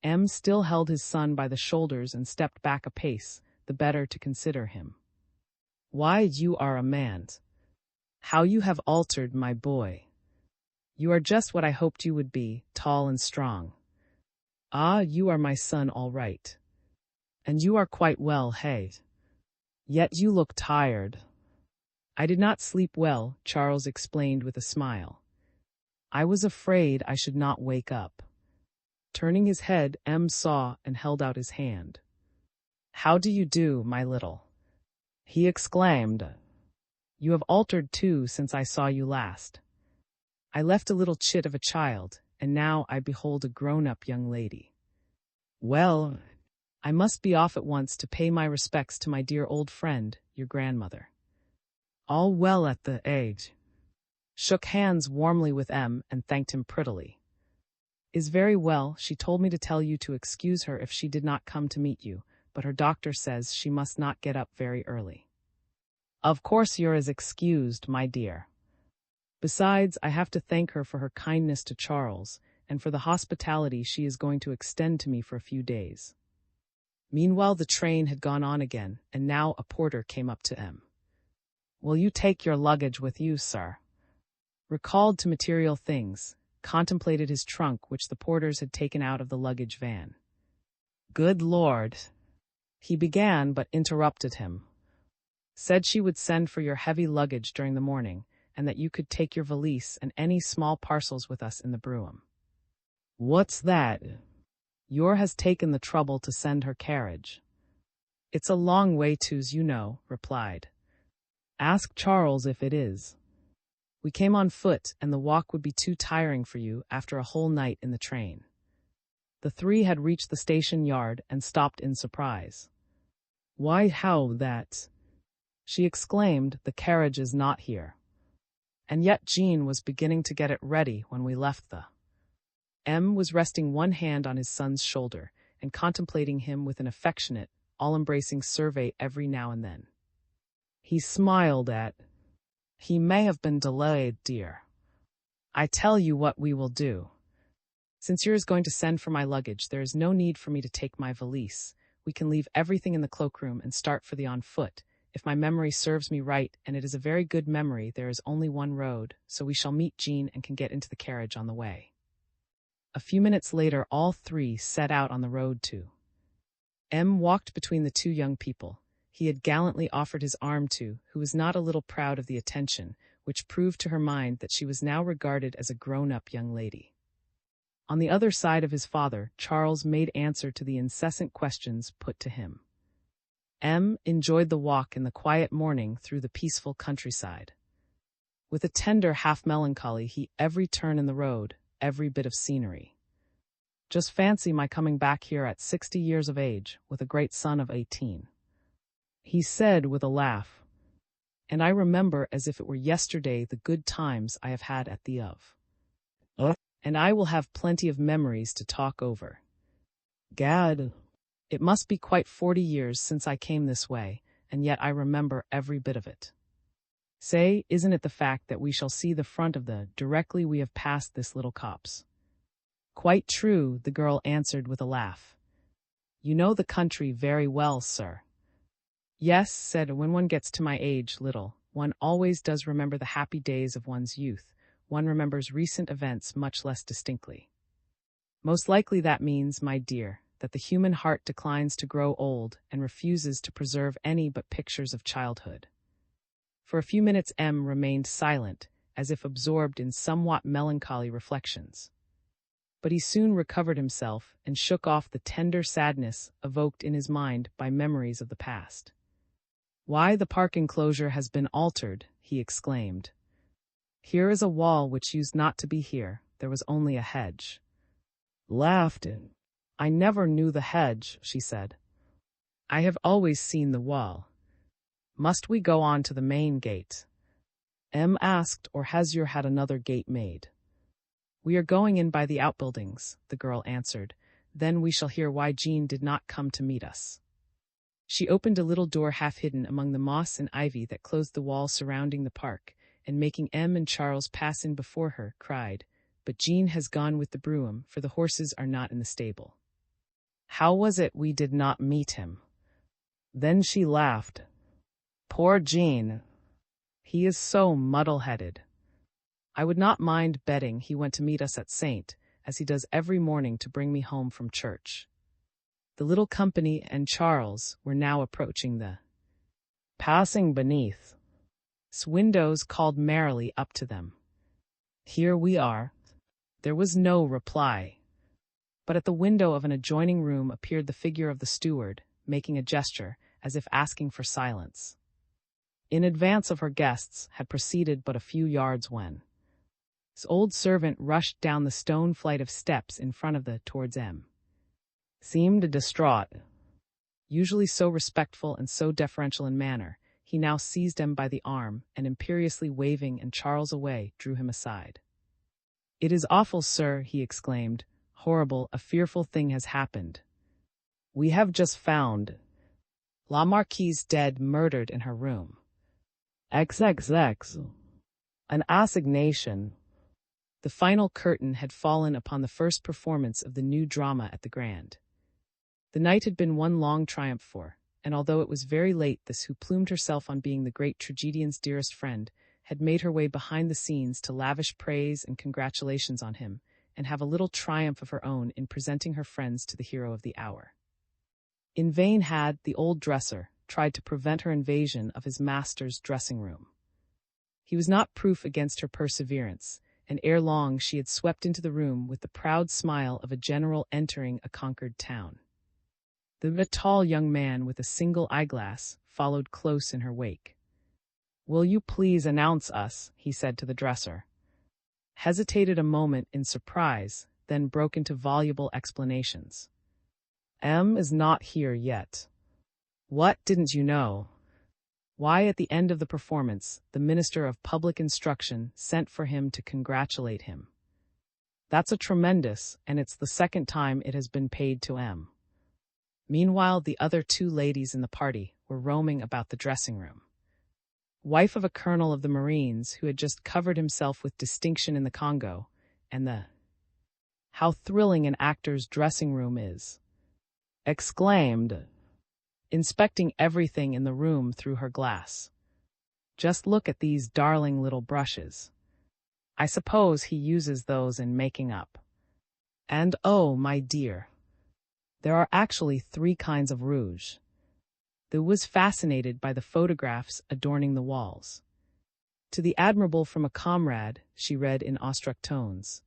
M still held his son by the shoulders and stepped back a pace, the better to consider him. "Why, you are a man. How you have altered, my boy. You are just what I hoped you would be, tall and strong. Ah, you are my son all right. And you are quite well, hey? Yet you look tired." "I did not sleep well," Charles explained with a smile. "I was afraid I should not wake up." Turning his head, M saw and held out his hand. "How do you do, my little?" he exclaimed. "You have altered too since I saw you last. I left a little chit of a child, and now I behold a grown-up young lady. Well, I must be off at once to pay my respects to my dear old friend, your grandmother. All well at the age." Shook hands warmly with M and thanked him prettily. "Is very well. She told me to tell you to excuse her if she did not come to meet you, but her doctor says she must not get up very early." "Of course you're as excused, my dear. Besides, I have to thank her for her kindness to Charles, and for the hospitality she is going to extend to me for a few days." Meanwhile the train had gone on again, and now a porter came up to M. "Will you take your luggage with you, sir?" Recalled to material things, contemplated his trunk which the porters had taken out of the luggage van. "Good Lord," he began, but interrupted him. "Said she would send for your heavy luggage during the morning, and that you could take your valise and any small parcels with us in the brougham." "What's that?" "Your has taken the trouble to send her carriage." "It's a long way to's, you know," replied. "Ask Charles if it is. We came on foot, and the walk would be too tiring for you after a whole night in the train." The three had reached the station yard and stopped in surprise. "Why, how that?" she exclaimed, "the carriage is not here." And yet Jean was beginning to get it ready when we left the. M was resting one hand on his son's shoulder and contemplating him with an affectionate, all-embracing survey every now and then. He smiled at. "He may have been delayed, dear. I tell you what we will do. Since you're going to send for my luggage, there is no need for me to take my valise. We can leave everything in the cloakroom and start for the on foot. If my memory serves me right, and it is a very good memory, there is only one road, so we shall meet Jean and can get into the carriage on the way." A few minutes later, all three set out on the road too. M walked between the two young people. He had gallantly offered his arm to, who was not a little proud of the attention, which proved to her mind that she was now regarded as a grown-up young lady. On the other side of his father, Charles made answer to the incessant questions put to him. M enjoyed the walk in the quiet morning through the peaceful countryside. With a tender half-melancholy, he every turn in the road, every bit of scenery. "Just fancy my coming back here at 60 years of age, with a great son of 18. He said with a laugh. "And I remember as if it were yesterday the good times I have had at the of. And I will have plenty of memories to talk over. Gad, it must be quite 40 years since I came this way, and yet I remember every bit of it. Say, isn't it the fact that we shall see the front of the directly we have passed this little copse?" "Quite true," the girl answered with a laugh. "You know the country very well, sir." "Yes," said, "when one gets to my age, little, one always does remember the happy days of one's youth. One remembers recent events much less distinctly. Most likely that means, my dear, that the human heart declines to grow old and refuses to preserve any but pictures of childhood." For a few minutes M remained silent, as if absorbed in somewhat melancholy reflections. But he soon recovered himself and shook off the tender sadness evoked in his mind by memories of the past. "Why, the park enclosure has been altered," he exclaimed. "Here is a wall which used not to be here. There was only a hedge." Laughed. "I never knew the hedge," she said. "I have always seen the wall. Must we go on to the main gate?" M asked, "Or has your had another gate made?" We are going in by the outbuildings, the girl answered. Then we shall hear why Jean did not come to meet us. She opened a little door half hidden among the moss and ivy that closed the wall surrounding the park, and making Em and Charles pass in before her, cried, "But Jean has gone with the brougham, for the horses are not in the stable." "How was it we did not meet him?" Then she laughed. "Poor Jean. He is so muddle-headed. I would not mind betting he went to meet us at St., as he does every morning to bring me home from church." The little company and Charles were now approaching the passing beneath. Windows called merrily up to them. "Here we are." There was no reply. But at the window of an adjoining room appeared the figure of the steward, making a gesture, as if asking for silence. In advance of her guests, had proceeded but a few yards when this old servant rushed down the stone flight of steps in front of towards Em. Seemed distraught. Usually so respectful and so deferential in manner, he now seized Em by the arm, and imperiously waving and Charles away, drew him aside. "It is awful, sir," he exclaimed. "Horrible, a fearful thing has happened. We have just found La Marquise dead, murdered in her room. XXX. An assignation." The final curtain had fallen upon the first performance of the new drama at the Grand. The night had been one long triumph for, and although it was very late, this who plumed herself on being the great tragedian's dearest friend had made her way behind the scenes to lavish praise and congratulations on him, and have a little triumph of her own in presenting her friends to the hero of the hour. In vain had the old dresser tried to prevent her invasion of his master's dressing-room. He was not proof against her perseverance, and ere long she had swept into the room with the proud smile of a general entering a conquered town. The tall young man with a single eyeglass followed close in her wake. "Will you please announce us?" he said to the dresser. Hesitated a moment in surprise, then broke into voluble explanations. "Em is not here yet." "What, didn't you know?" "Why, at the end of the performance, the Minister of Public Instruction sent for him to congratulate him. That's a tremendous, and it's the second time it has been paid to Em." Meanwhile, the other two ladies in the party were roaming about the dressing-room. Wife of a colonel of the Marines who had just covered himself with distinction in the Congo, and how thrilling an actor's dressing-room is, exclaimed, inspecting everything in the room through her glass. "Just look at these darling little brushes. I suppose he uses those in making up. And oh, my dear, there are actually 3 kinds of rouge." They was fascinated by the photographs adorning the walls. To the admirable from a comrade, she read in awestruck tones,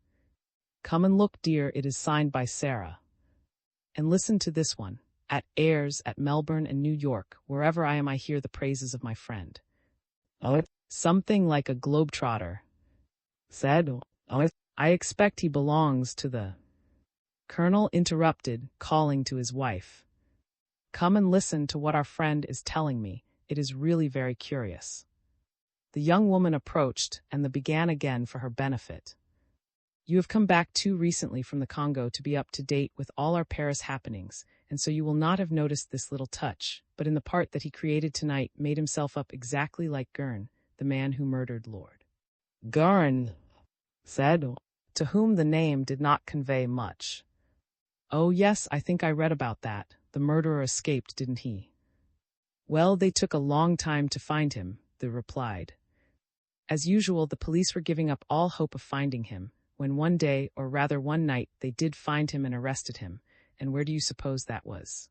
"Come and look, dear, it is signed by Sarah. And listen to this one. At Ayres, at Melbourne and New York, wherever I am I hear the praises of my friend." Something like a globetrotter. Said, "I expect he belongs to the—" Colonel interrupted, calling to his wife, "Come and listen to what our friend is telling me. It is really very curious." The young woman approached, and began again for her benefit. "You have come back too recently from the Congo to be up to date with all our Paris happenings, and so you will not have noticed this little touch, but in the part that he created tonight made himself up exactly like Gurn, the man who murdered Lord Gurn," said, to whom the name did not convey much. "Oh yes, I think I read about that. The murderer escaped, didn't he?" "Well, they took a long time to find him," they replied. As usual, the police were giving up all hope of finding him, when one day, or rather one night, they did find him and arrested him. And where do you suppose that was?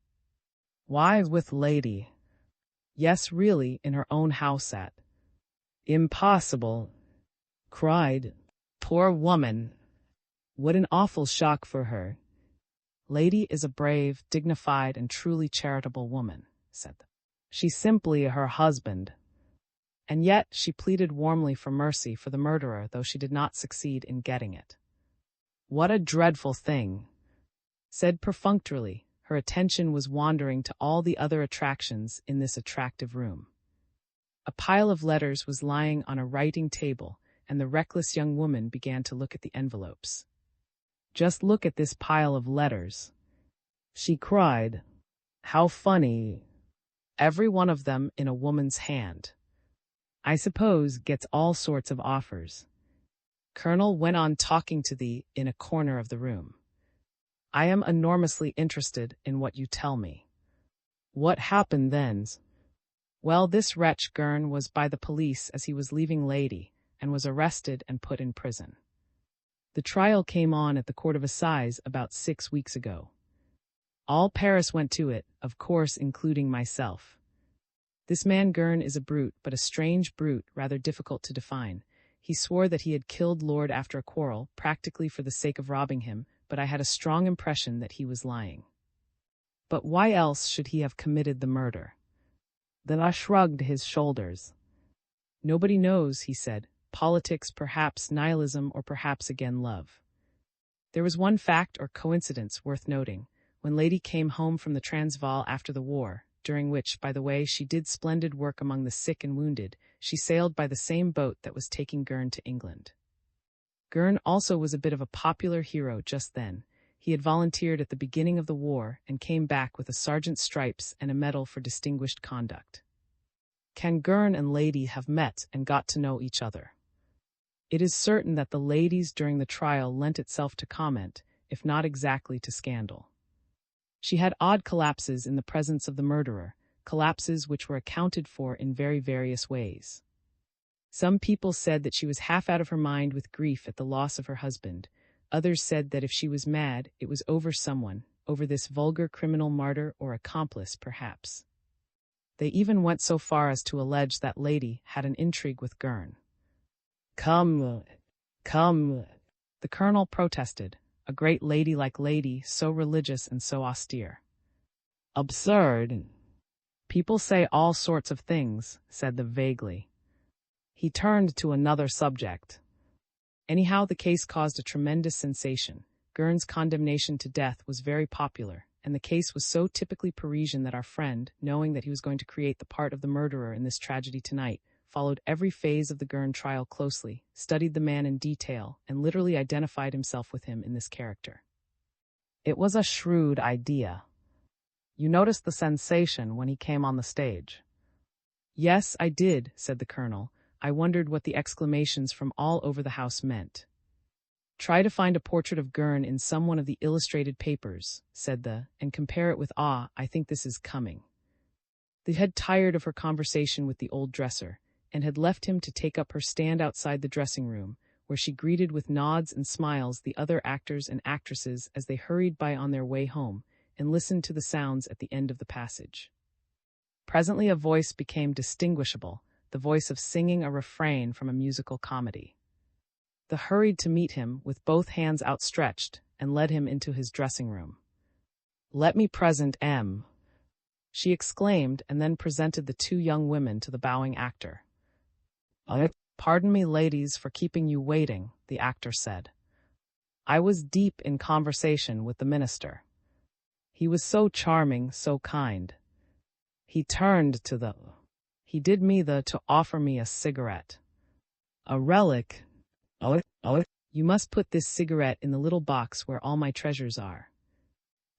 Why, with Lady. Yes, really, in her own house at. Impossible, cried. Poor woman. What an awful shock for her. Lady is a brave, dignified, and truly charitable woman, said they. She's simply her husband. And yet she pleaded warmly for mercy for the murderer, though she did not succeed in getting it. What a dreadful thing, said perfunctorily. Her attention was wandering to all the other attractions in this attractive room. A pile of letters was lying on a writing table, and the reckless young woman began to look at the envelopes. "Just look at this pile of letters," she cried. "How funny. Every one of them in a woman's hand. I suppose gets all sorts of offers." Colonel went on talking to thee in a corner of the room. "I am enormously interested in what you tell me. What happened then?" "Well, this wretch Gurn was by the police as he was leaving Lady, and was arrested and put in prison. The trial came on at the Court of Assize about 6 weeks ago. All Paris went to it, of course including myself. This man Gurn is a brute, but a strange brute, rather difficult to define. He swore that he had killed Lord after a quarrel, practically for the sake of robbing him, but I had a strong impression that he was lying. But why else should he have committed the murder?" Then I shrugged his shoulders. "Nobody knows," he said. "Politics, perhaps nihilism, or perhaps again love. There was one fact or coincidence worth noting. When Lady came home from the Transvaal after the war, during which, by the way, she did splendid work among the sick and wounded, she sailed by the same boat that was taking Gurn to England. Gurn also was a bit of a popular hero just then. He had volunteered at the beginning of the war and came back with a sergeant's stripes and a medal for distinguished conduct. Can Gurn and Lady have met and got to know each other? It is certain that the ladies during the trial lent itself to comment, if not exactly to scandal. She had odd collapses in the presence of the murderer, collapses which were accounted for in very various ways. Some people said that she was half out of her mind with grief at the loss of her husband. Others said that if she was mad, it was over someone, over this vulgar criminal martyr or accomplice, perhaps. They even went so far as to allege that Lady had an intrigue with Gurn. Come, the colonel protested, a great ladylike lady, so religious and so austere. Absurd. People say all sorts of things, said the vaguely. He turned to another subject. Anyhow, the case caused a tremendous sensation. Gurn's condemnation to death was very popular, and the case was so typically Parisian that our friend, knowing that he was going to create the part of the murderer in this tragedy tonight, followed every phase of the Gurn trial closely, studied the man in detail, and literally identified himself with him in this character. It was a shrewd idea. You noticed the sensation when he came on the stage? Yes, I did, said the colonel. I wondered what the exclamations from all over the house meant. Try to find a portrait of Gurn in some one of the illustrated papers, and compare it with I think this is coming. They had tired of her conversation with the old dresser, and had left him to take up her stand outside the dressing room, where she greeted with nods and smiles the other actors and actresses as they hurried by on their way home, and listened to the sounds at the end of the passage. Presently a voice became distinguishable, the voice of singing a refrain from a musical comedy. The hurried to meet him with both hands outstretched and led him into his dressing room. Let me present M. She exclaimed, and then presented the two young women to the bowing actor. Pardon me, ladies, for keeping you waiting, the actor said. I was deep in conversation with the minister. He was so charming, so kind. He turned to He did me to offer me a cigarette. A relic. You must put this cigarette in the little box where all my treasures are.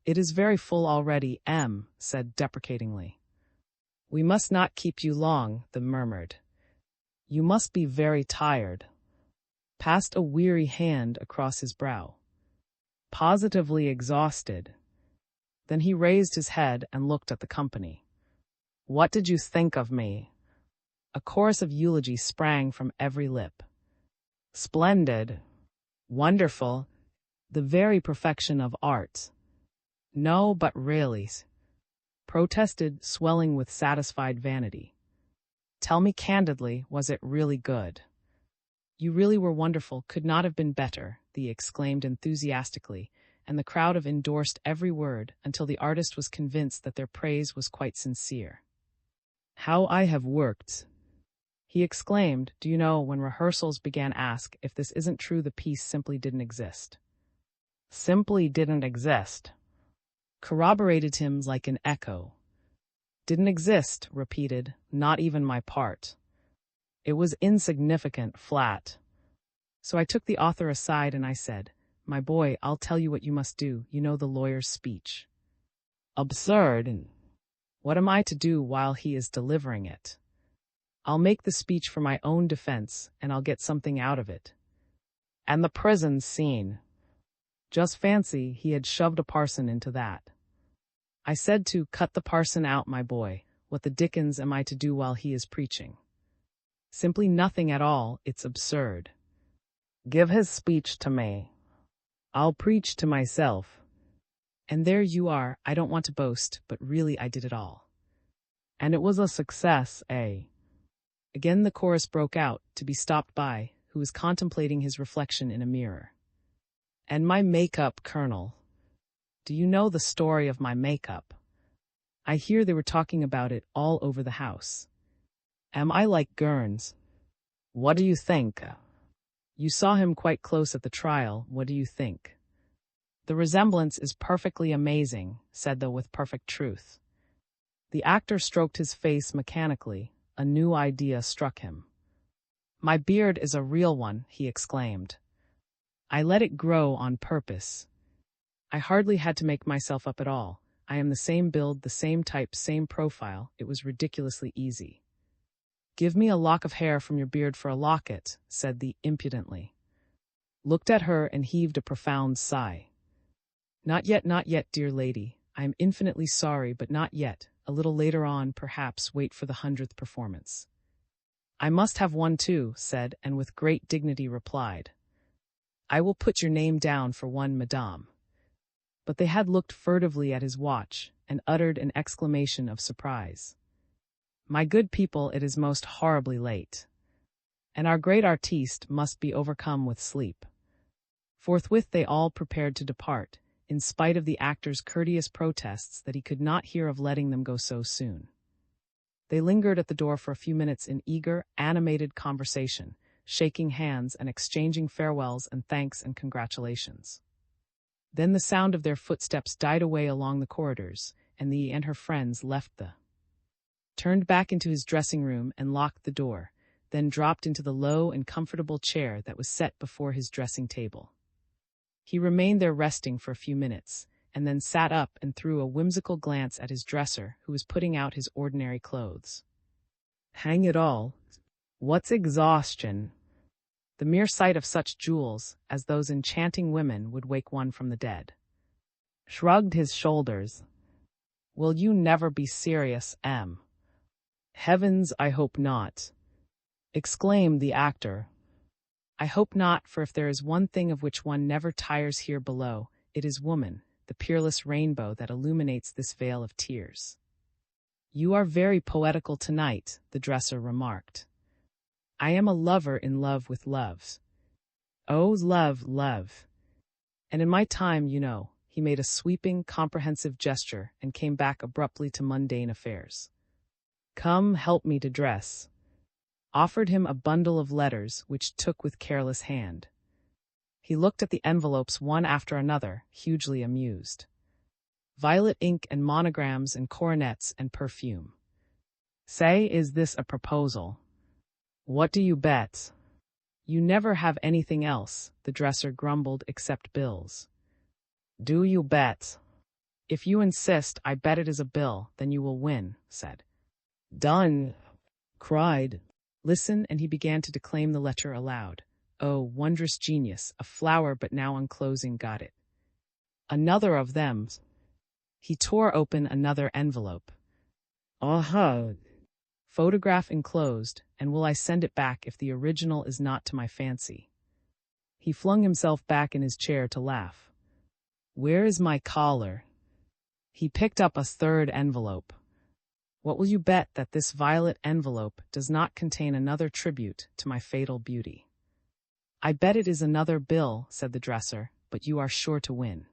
It is very full already, M. said deprecatingly. We must not keep you long, the murmured. You must be very tired. Passed a weary hand across his brow. Positively exhausted. Then he raised his head and looked at the company. What did you think of me? A chorus of eulogy sprang from every lip. Splendid. Wonderful. The very perfection of art. No, but really, protested, swelling with satisfied vanity. Tell me candidly, was it really good? You really were wonderful, could not have been better, they exclaimed enthusiastically, and the crowd endorsed every word until the artist was convinced that their praise was quite sincere. How I have worked, he exclaimed. Do you know, when rehearsals began, ask if this isn't true, the piece simply didn't exist. Simply didn't exist. Corroborated him like an echo. Didn't exist, repeated, not even my part. It was insignificant, flat. So I took the author aside and I said, "My boy, I'll tell you what you must do. You know the lawyer's speech." "Absurd. What am I to do while he is delivering it?" "I'll make the speech for my own defense, and I'll get something out of it." "And the prison scene?" "Just fancy, he had shoved a parson into that." I said to cut the parson out, my boy. What the dickens am I to do while he is preaching? Simply nothing at all, it's absurd. "Give his speech to me. I'll preach to myself." And there you are. I don't want to boast, but really I did it all. "And it was a success, eh?" Again the chorus broke out, to be stopped by, who was contemplating his reflection in a mirror. "And my makeup, Colonel. Do you know the story of my makeup? I hear they were talking about it all over the house. Am I like Gurns? What do you think?" "You saw him quite close at the trial. What do you think?" "The resemblance is perfectly amazing," said the with perfect truth. The actor stroked his face mechanically. A new idea struck him. "My beard is a real one," he exclaimed. "I let it grow on purpose. I hardly had to make myself up at all. I am the same build, the same type, same profile. It was ridiculously easy." "Give me a lock of hair from your beard for a locket," said the impudently. Looked at her and heaved a profound sigh. Not yet, dear lady. I am infinitely sorry, but not yet. A little later on, perhaps, wait for the 100th performance." "I must have one too," said, and with great dignity replied, "I will put your name down for one, madame." But they had looked furtively at his watch, and uttered an exclamation of surprise. "My good people, it is most horribly late. And our great artiste must be overcome with sleep." Forthwith they all prepared to depart, in spite of the actor's courteous protests that he could not hear of letting them go so soon. They lingered at the door for a few minutes in eager, animated conversation, shaking hands and exchanging farewells and thanks and congratulations. Then the sound of their footsteps died away along the corridors, and he and her friends left turned back into his dressing room and locked the door, then dropped into the low and comfortable chair that was set before his dressing table. He remained there resting for a few minutes, and then sat up and threw a whimsical glance at his dresser, who was putting out his ordinary clothes. Hang it all! What's exhaustion? The mere sight of such jewels as those enchanting women would wake one from the dead. Shrugged his shoulders. Will you never be serious, M? Heavens, I hope not, exclaimed the actor. I hope not, for if there is one thing of which one never tires here below, it is woman, the peerless rainbow that illuminates this vale of tears. You are very poetical tonight, the dresser remarked. I am a lover in love with loves. Oh, love, love. And in my time, you know, he made a sweeping, comprehensive gesture and came back abruptly to mundane affairs. Come, help me to dress. Offered him a bundle of letters, which took with careless hand. He looked at the envelopes one after another, hugely amused. Violet ink and monograms and coronets and perfume. Say, is this a proposal? What do you bet? You never have anything else, the dresser grumbled, except bills. Do you bet? If you insist, I bet it is a bill, then you will win, said. Done, cried. Listen, and he began to declaim the letter aloud. Oh, wondrous genius, a flower, but now unclosing got it. Another of them. He tore open another envelope. Aha! Photograph enclosed, and will I send it back if the original is not to my fancy? He flung himself back in his chair to laugh. Where is my collar? He picked up a third envelope. What will you bet that this violet envelope does not contain another tribute to my fatal beauty? I bet it is another bill, said the dresser, but you are sure to win.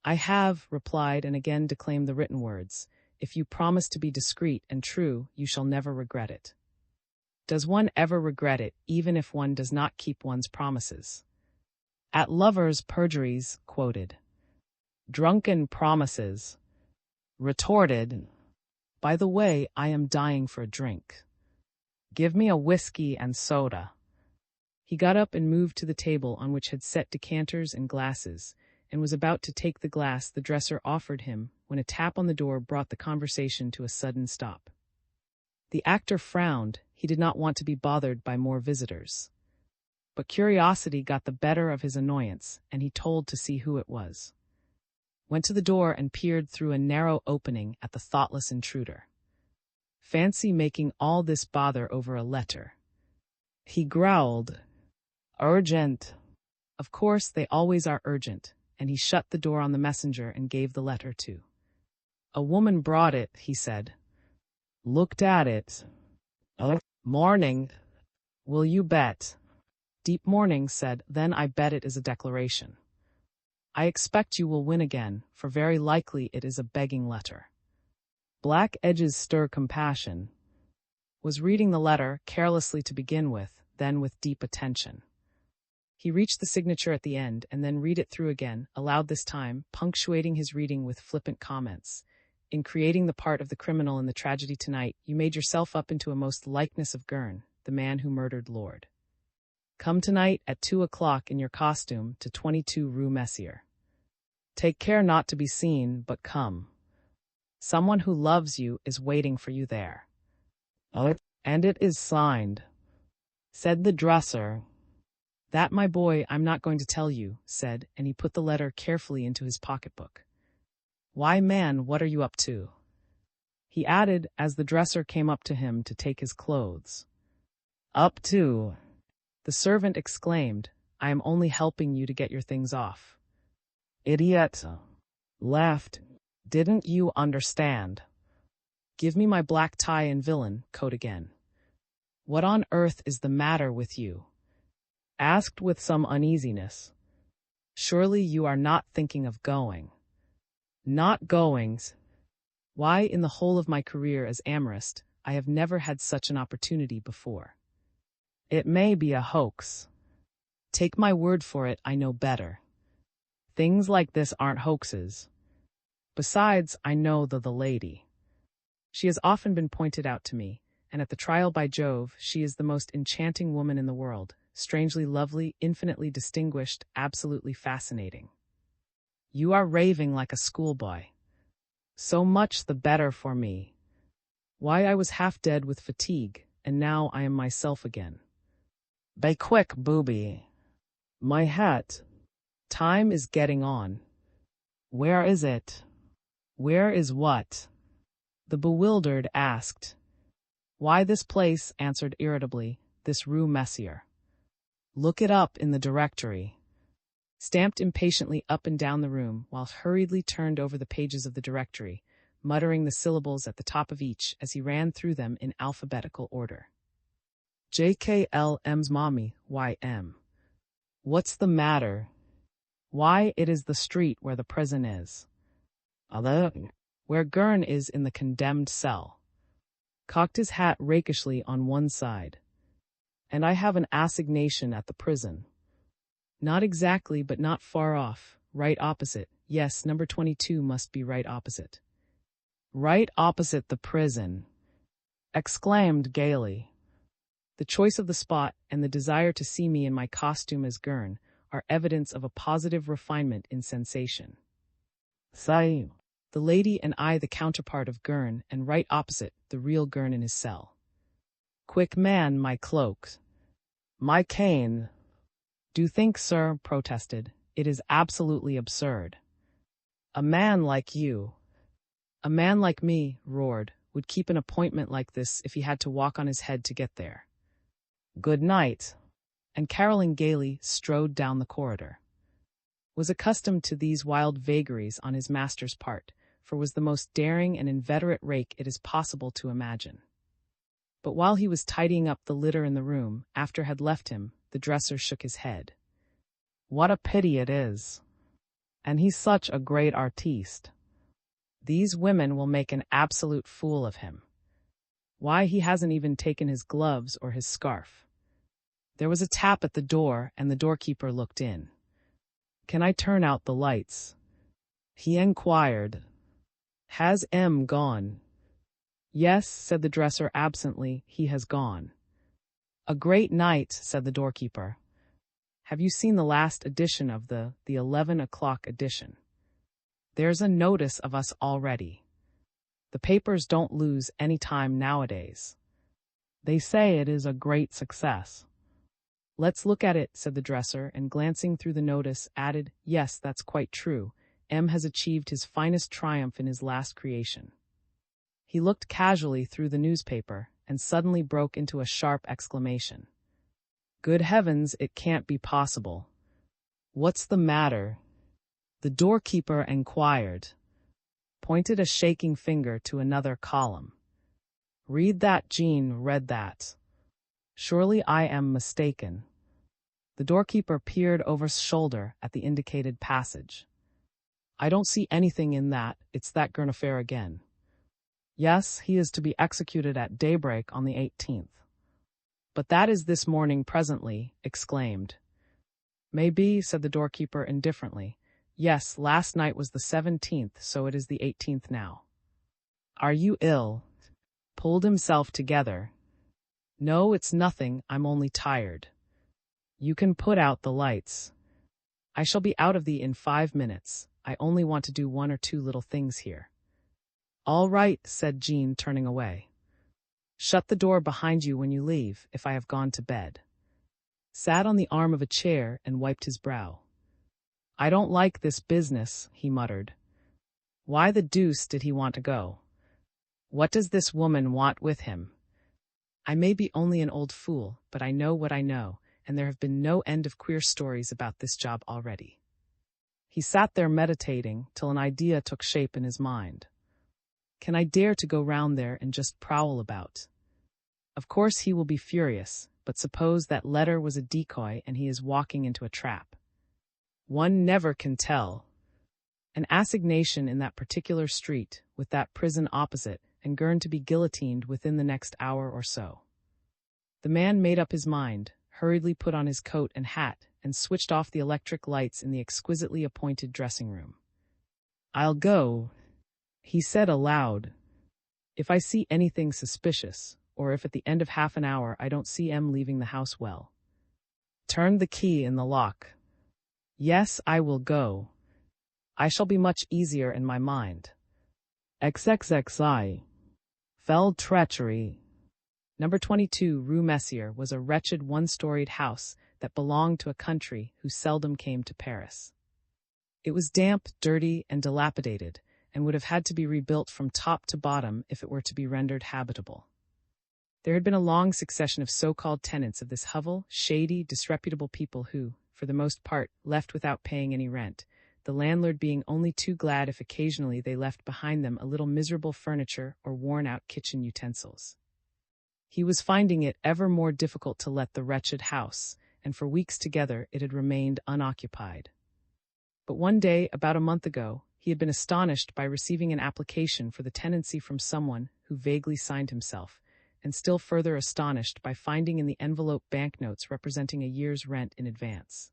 I have, replied, and again declaimed the written words. If you promise to be discreet and true, you shall never regret it. Does one ever regret it, even if one does not keep one's promises? At lovers' perjuries, quoted. Drunken promises, retorted. By the way, I am dying for a drink. Give me a whiskey and soda. He got up and moved to the table on which had set decanters and glasses, and was about to take the glass the dresser offered him when a tap on the door brought the conversation to a sudden stop. The actor frowned. He did not want to be bothered by more visitors. But curiosity got the better of his annoyance, and he told to see who it was. Went to the door and peered through a narrow opening at the thoughtless intruder. Fancy making all this bother over a letter. He growled, "Urgent." Of course, they always are urgent, and he shut the door on the messenger and gave the letter to. "A woman brought it," he said. "Looked at it. Morning. Will you bet?" "Deep mourning," said, "then I bet it is a declaration. I expect you will win again, for very likely it is a begging letter." Black edges stir compassion. Was reading the letter, carelessly to begin with, then with deep attention. He reached the signature at the end and then read it through again, aloud this time, punctuating his reading with flippant comments. "In creating the part of the criminal in the tragedy tonight, you made yourself up into a most likeness of Gurn, the man who murdered Lord. Come tonight at 2 o'clock in your costume to 22 Rue Messier. Take care not to be seen, but come. Someone who loves you is waiting for you there." "And it is signed," said the dresser. "That, my boy, I'm not going to tell you," said, and he put the letter carefully into his pocketbook. "Why, man, what are you up to?" he added as the dresser came up to him to take his clothes. "Up to," the servant exclaimed, "I am only helping you to get your things off." "Idiot," laughed. "Didn't you understand?" "Give me my black tie and villain coat again." "What on earth is the matter with you?" asked with some uneasiness. "Surely you are not thinking of going?" "Not goings. Why, in the whole of my career as amorist, I have never had such an opportunity before." "It may be a hoax." "Take my word for it, I know better. Things like this aren't hoaxes. Besides, I know the lady. She has often been pointed out to me, and at the trial, by Jove, she is the most enchanting woman in the world, strangely lovely, infinitely distinguished, absolutely fascinating." "You are raving like a schoolboy." "So much the better for me. Why, I was half dead with fatigue, and now I am myself again." "Be quick, booby. My hat." "Time is getting on." "Where is it?" "Where is what?" the bewildered asked. "Why, this place," answered irritably, "this Rue Messier. Look it up in the directory." Stamped impatiently up and down the room, while hurriedly turned over the pages of the directory, muttering the syllables at the top of each as he ran through them in alphabetical order. "JKLM's mommy, YM. What's the matter? Why, it is the street where the prison is. Where Gurn is in the condemned cell." Cocked his hat rakishly on one side. "And I have an assignation at the prison." "Not exactly, but not far off. Right opposite. Yes, number 22 must be right opposite." "Right opposite the prison," exclaimed gaily. The choice of the spot and the desire to see me in my costume as Gurn are evidence of a positive refinement in sensation. "Say, the lady and I the counterpart of Gurn, and right opposite, the real Gurn in his cell." "Quick, man, my cloak. My cane." "Do think, sir," protested, "it is absolutely absurd. A man like you—" "A man like me," roared, "would keep an appointment like this if he had to walk on his head to get there. Good night." And caroling gaily, strode down the corridor. Was accustomed to these wild vagaries on his master's part, for was the most daring and inveterate rake it is possible to imagine. But while he was tidying up the litter in the room, after had left him, the dresser shook his head. "What a pity it is. And he's such a great artiste. These women will make an absolute fool of him. Why, he hasn't even taken his gloves or his scarf." There was a tap at the door, and the doorkeeper looked in. "Can I turn out the lights?" he inquired. "Has M gone?" "Yes," said the dresser absently, "he has gone." "A great night," said the doorkeeper. "Have you seen the last edition of the 11 o'clock edition? There's a notice of us already. The papers don't lose any time nowadays. They say it is a great success." "Let's look at it," said the dresser, and glancing through the notice, added, "Yes, that's quite true. M has achieved his finest triumph in his last creation." He looked casually through the newspaper, and suddenly broke into a sharp exclamation. "Good heavens, it can't be possible. What's the matter?" The doorkeeper inquired, pointed a shaking finger to another column. "Read that, Jean, read that. Surely I am mistaken." The doorkeeper peered over his shoulder at the indicated passage. "I don't see anything in that, it's that Gurnefer again." "Yes, he is to be executed at daybreak on the 18th. But that is this morning presently," exclaimed. "Maybe," said the doorkeeper indifferently. "Yes, last night was the 17th, so it is the 18th now." "Are you ill?" Pulled himself together. "No, it's nothing, I'm only tired. You can put out the lights. I shall be out of the in 5 minutes. I only want to do 1 or 2 little things here." "All right," said Jean, turning away. "Shut the door behind you when you leave, if I have gone to bed." Sat on the arm of a chair and wiped his brow. "I don't like this business," he muttered. Why the deuce did he want to go? What does this woman want with him? I may be only an old fool, but I know what I know, and there have been no end of queer stories about this job already. He sat there meditating till an idea took shape in his mind. Can I dare to go round there and just prowl about? Of course he will be furious, but suppose that letter was a decoy and he is walking into a trap. One never can tell. An assignation in that particular street, with that prison opposite, and Gurn to be guillotined within the next hour or so. The man made up his mind, hurriedly put on his coat and hat, and switched off the electric lights in the exquisitely appointed dressing room. "I'll go," he said aloud. "If I see anything suspicious, or if at the end of half an hour I don't see M leaving the house well. Turn the key in the lock. Yes, I will go. I shall be much easier in my mind. XXXI. Fell treachery." Number 22 Rue Messier was a wretched one-storied house that belonged to a country who seldom came to Paris. It was damp, dirty, and dilapidated, and would have had to be rebuilt from top to bottom if it were to be rendered habitable. There had been a long succession of so-called tenants of this hovel, shady, disreputable people who, for the most part, left without paying any rent, the landlord being only too glad if occasionally they left behind them a little miserable furniture or worn-out kitchen utensils. He was finding it ever more difficult to let the wretched house, and for weeks together it had remained unoccupied. But one day, about a month ago, he had been astonished by receiving an application for the tenancy from someone who vaguely signed himself, and still further astonished by finding in the envelope banknotes representing a year's rent in advance.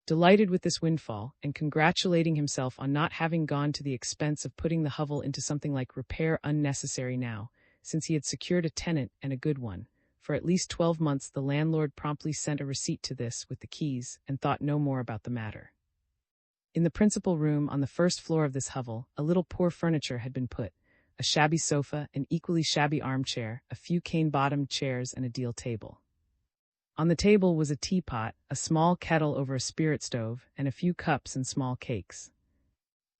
Delighted with this windfall, and congratulating himself on not having gone to the expense of putting the hovel into something like repair unnecessary now, since he had secured a tenant and a good one, for at least 12 months the landlord promptly sent a receipt to this with the keys, and thought no more about the matter. In the principal room on the first floor of this hovel, a little poor furniture had been put, a shabby sofa, an equally shabby armchair, a few cane-bottomed chairs, and a deal table. On the table was a teapot, a small kettle over a spirit stove, and a few cups and small cakes.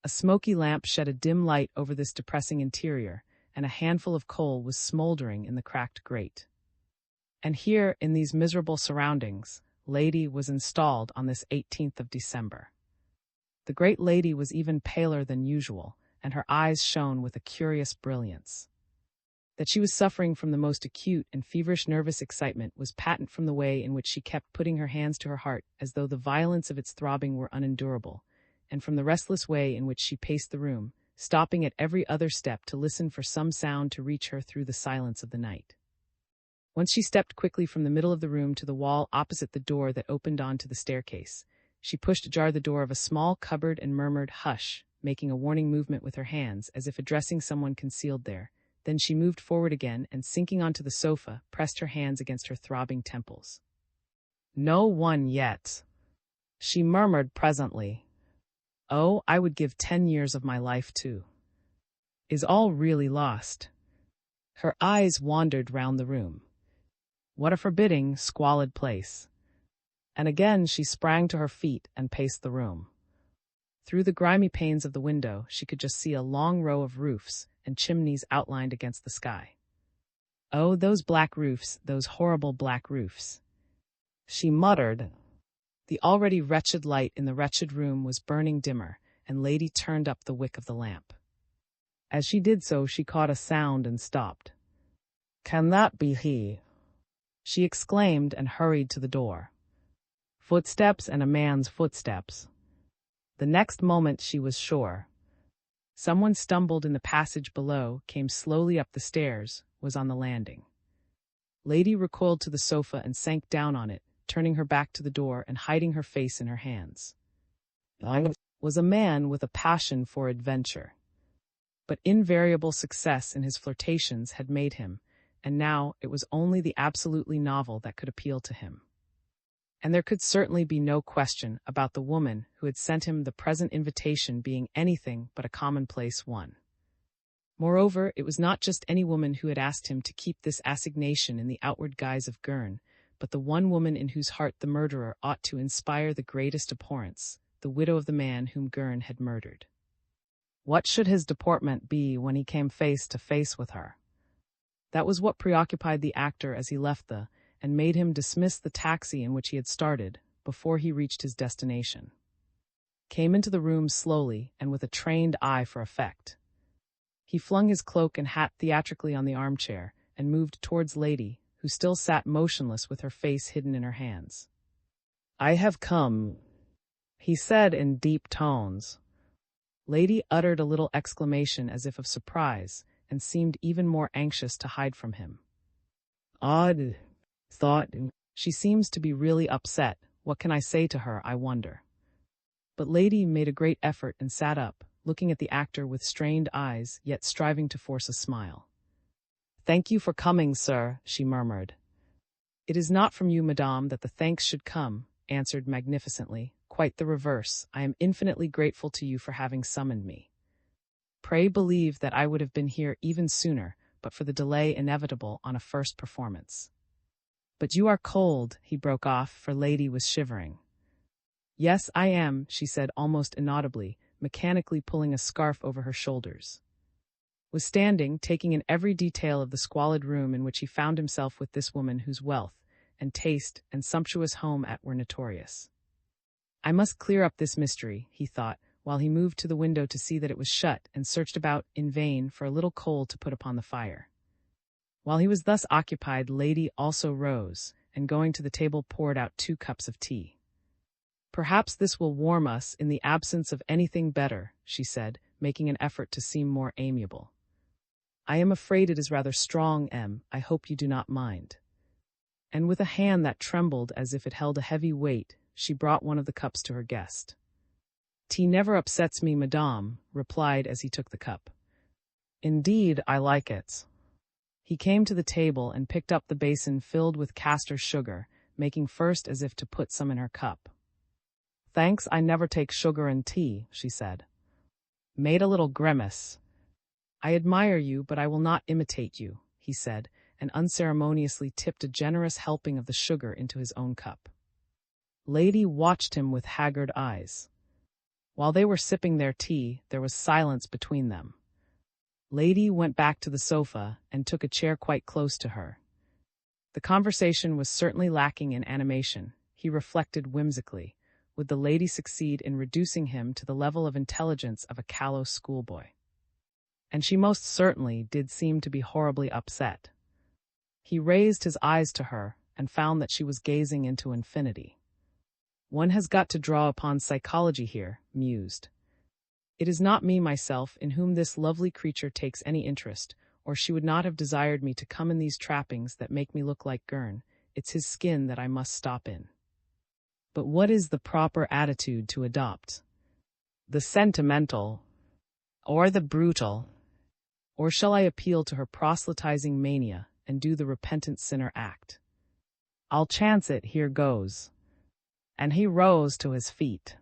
A smoky lamp shed a dim light over this depressing interior, and a handful of coal was smoldering in the cracked grate. And here, in these miserable surroundings, Lady was installed on this 18th of December. The great lady was even paler than usual, and her eyes shone with a curious brilliance. That she was suffering from the most acute and feverish nervous excitement was patent from the way in which she kept putting her hands to her heart as though the violence of its throbbing were unendurable, and from the restless way in which she paced the room, stopping at every other step to listen for some sound to reach her through the silence of the night. Once she stepped quickly from the middle of the room to the wall opposite the door that opened onto the staircase. She pushed ajar the door of a small cupboard and murmured, "Hush," making a warning movement with her hands as if addressing someone concealed there, Then she moved forward again and, sinking onto the sofa, pressed her hands against her throbbing temples. "No one yet," she murmured presently. "Oh, I would give 10 years of my life too. Is all really lost?" Her eyes wandered round the room. What a forbidding, squalid place. And again she sprang to her feet and paced the room. Through the grimy panes of the window, she could just see a long row of roofs and chimneys outlined against the sky. Oh, those black roofs, those horrible black roofs, she muttered. The already wretched light in the wretched room was burning dimmer, and Lady turned up the wick of the lamp. As she did so, she caught a sound and stopped. "Can that be he?" she exclaimed and hurried to the door. Footsteps, and a man's footsteps. The next moment she was sure. Someone stumbled in the passage below, came slowly up the stairs, was on the landing. Lady recoiled to the sofa and sank down on it, turning her back to the door and hiding her face in her hands. Was a man with a passion for adventure. But invariable success in his flirtations had made him, and now it was only the absolutely novel that could appeal to him. And there could certainly be no question about the woman who had sent him the present invitation being anything but a commonplace one. Moreover, it was not just any woman who had asked him to keep this assignation in the outward guise of Gurn, but the one woman in whose heart the murderer ought to inspire the greatest abhorrence, the widow of the man whom Gurn had murdered. What should his deportment be when he came face to face with her? That was what preoccupied the actor as he left and made him dismiss the taxi in which he had started before he reached his destination. Came into the room slowly and with a trained eye for effect. He flung his cloak and hat theatrically on the armchair and moved towards Lady, who still sat motionless with her face hidden in her hands. "I have come," he said in deep tones. Lady uttered a little exclamation as if of surprise, and seemed even more anxious to hide from him. "Odd thought. She seems to be really upset. What can I say to her, I wonder?" But Lady made a great effort and sat up, looking at the actor with strained eyes, yet striving to force a smile. "Thank you for coming, sir," she murmured. "It is not from you, madame, that the thanks should come," answered magnificently. "Quite the reverse. I am infinitely grateful to you for having summoned me. Pray believe that I would have been here even sooner, but for the delay inevitable on a first performance. But you are cold," he broke off, for Lady was shivering. "Yes, I am," she said almost inaudibly, mechanically pulling a scarf over her shoulders. Was standing, taking in every detail of the squalid room in which he found himself with this woman whose wealth, and taste, and sumptuous home were notorious. I must clear up this mystery, he thought, while he moved to the window to see that it was shut and searched about in vain for a little coal to put upon the fire. While he was thus occupied, Lady also rose, and going to the table poured out 2 cups of tea. "Perhaps this will warm us in the absence of anything better," she said, making an effort to seem more amiable. "I am afraid it is rather strong, I hope you do not mind." And with a hand that trembled as if it held a heavy weight, she brought one of the cups to her guest. "Tea never upsets me, madame," replied as he took the cup. "Indeed, I like it." He came to the table and picked up the basin filled with castor sugar, making first as if to put some in her cup. "Thanks, I never take sugar in tea," she said. Made a little grimace. "I admire you, but I will not imitate you," he said, and unceremoniously tipped a generous helping of the sugar into his own cup. Lady watched him with haggard eyes. While they were sipping their tea, there was silence between them. Lady went back to the sofa and took a chair quite close to her. The conversation was certainly lacking in animation, he reflected whimsically. Would the lady succeed in reducing him to the level of intelligence of a callow schoolboy? And she most certainly did seem to be horribly upset. He raised his eyes to her and found that she was gazing into infinity. "One has got to draw upon psychology here," mused. "It is not me myself in whom this lovely creature takes any interest, or she would not have desired me to come in these trappings that make me look like Gurn. It's his skin that I must stop in. But what is the proper attitude to adopt? The sentimental or the brutal? Or shall I appeal to her proselytizing mania and do the repentant sinner act? I'll chance it, here goes." And he rose to his feet.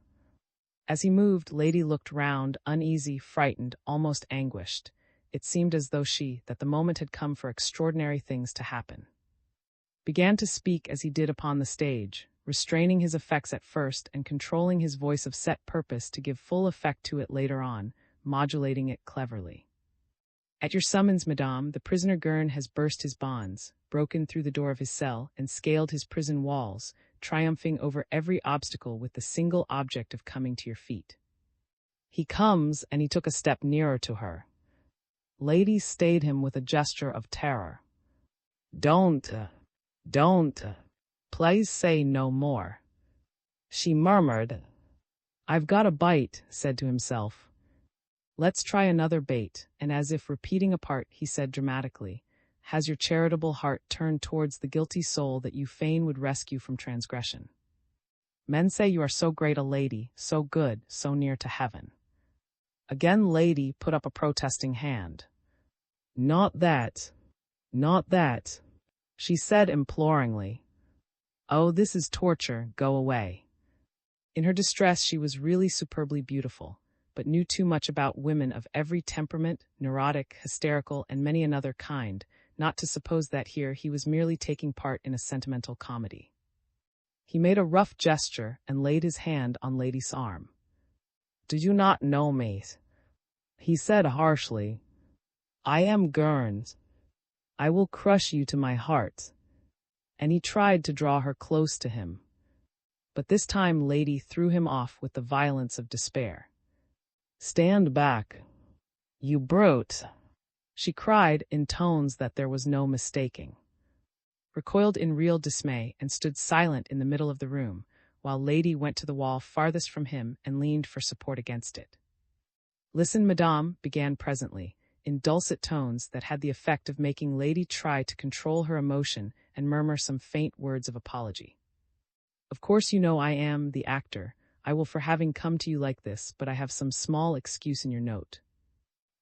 As he moved, Lady looked round, uneasy, frightened, almost anguished. It seemed as though that the moment had come for extraordinary things to happen. Began to speak as he did upon the stage, restraining his effects at first and controlling his voice of set purpose to give full effect to it later on, modulating it cleverly. "At your summons, madame, the prisoner Gurn has burst his bonds, broken through the door of his cell, and scaled his prison walls, triumphing over every obstacle with the single object of coming to your feet. He comes," and he took a step nearer to her. Lady stayed him with a gesture of terror. Don't, please say no more," she murmured. "I've got a bite," said to himself. "Let's try another bait," and as if repeating a part, he said dramatically, "Has your charitable heart turned towards the guilty soul that you fain would rescue from transgression? Men say you are so great a lady, so good, so near to heaven." Again Lady put up a protesting hand. Not that," she said imploringly. "Oh, this is torture, go away." In her distress she was really superbly beautiful, but knew too much about women of every temperament, neurotic, hysterical, and many another kind, not to suppose that here he was merely taking part in a sentimental comedy. He made a rough gesture and laid his hand on Lady's arm. "Do you not know me?" he said harshly. "I am Gurns. I will crush you to my heart." And he tried to draw her close to him. But this time Lady threw him off with the violence of despair. "Stand back, you brute," she cried in tones that there was no mistaking. Recoiled in real dismay and stood silent in the middle of the room, while Lady went to the wall farthest from him and leaned for support against it. "Listen, madame," began presently, in dulcet tones that had the effect of making Lady try to control her emotion and murmur some faint words of apology. "Of course you know I am the actor. I will for having come to you like this, but I have some small excuse in your note."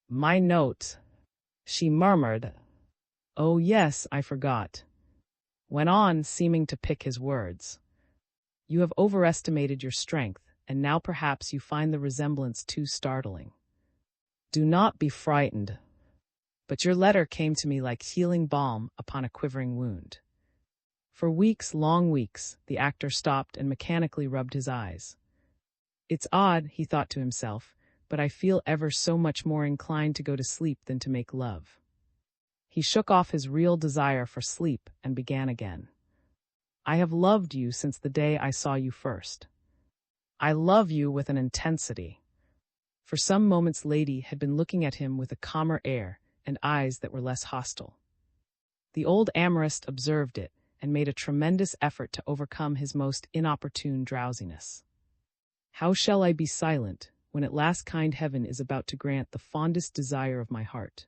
"My note," she murmured. "Oh yes, I forgot," went on, seeming to pick his words. "You have overestimated your strength, and now perhaps you find the resemblance too startling. Do not be frightened. But your letter came to me like healing balm upon a quivering wound." For weeks, long weeks, the actor stopped and mechanically rubbed his eyes. "It's odd," he thought to himself, "but I feel ever so much more inclined to go to sleep than to make love." He shook off his real desire for sleep and began again. "I have loved you since the day I saw you first. I love you with an intensity." For some moments Lady had been looking at him with a calmer air and eyes that were less hostile. The old amorist observed it and made a tremendous effort to overcome his most inopportune drowsiness. "How shall I be silent when at last kind heaven is about to grant the fondest desire of my heart?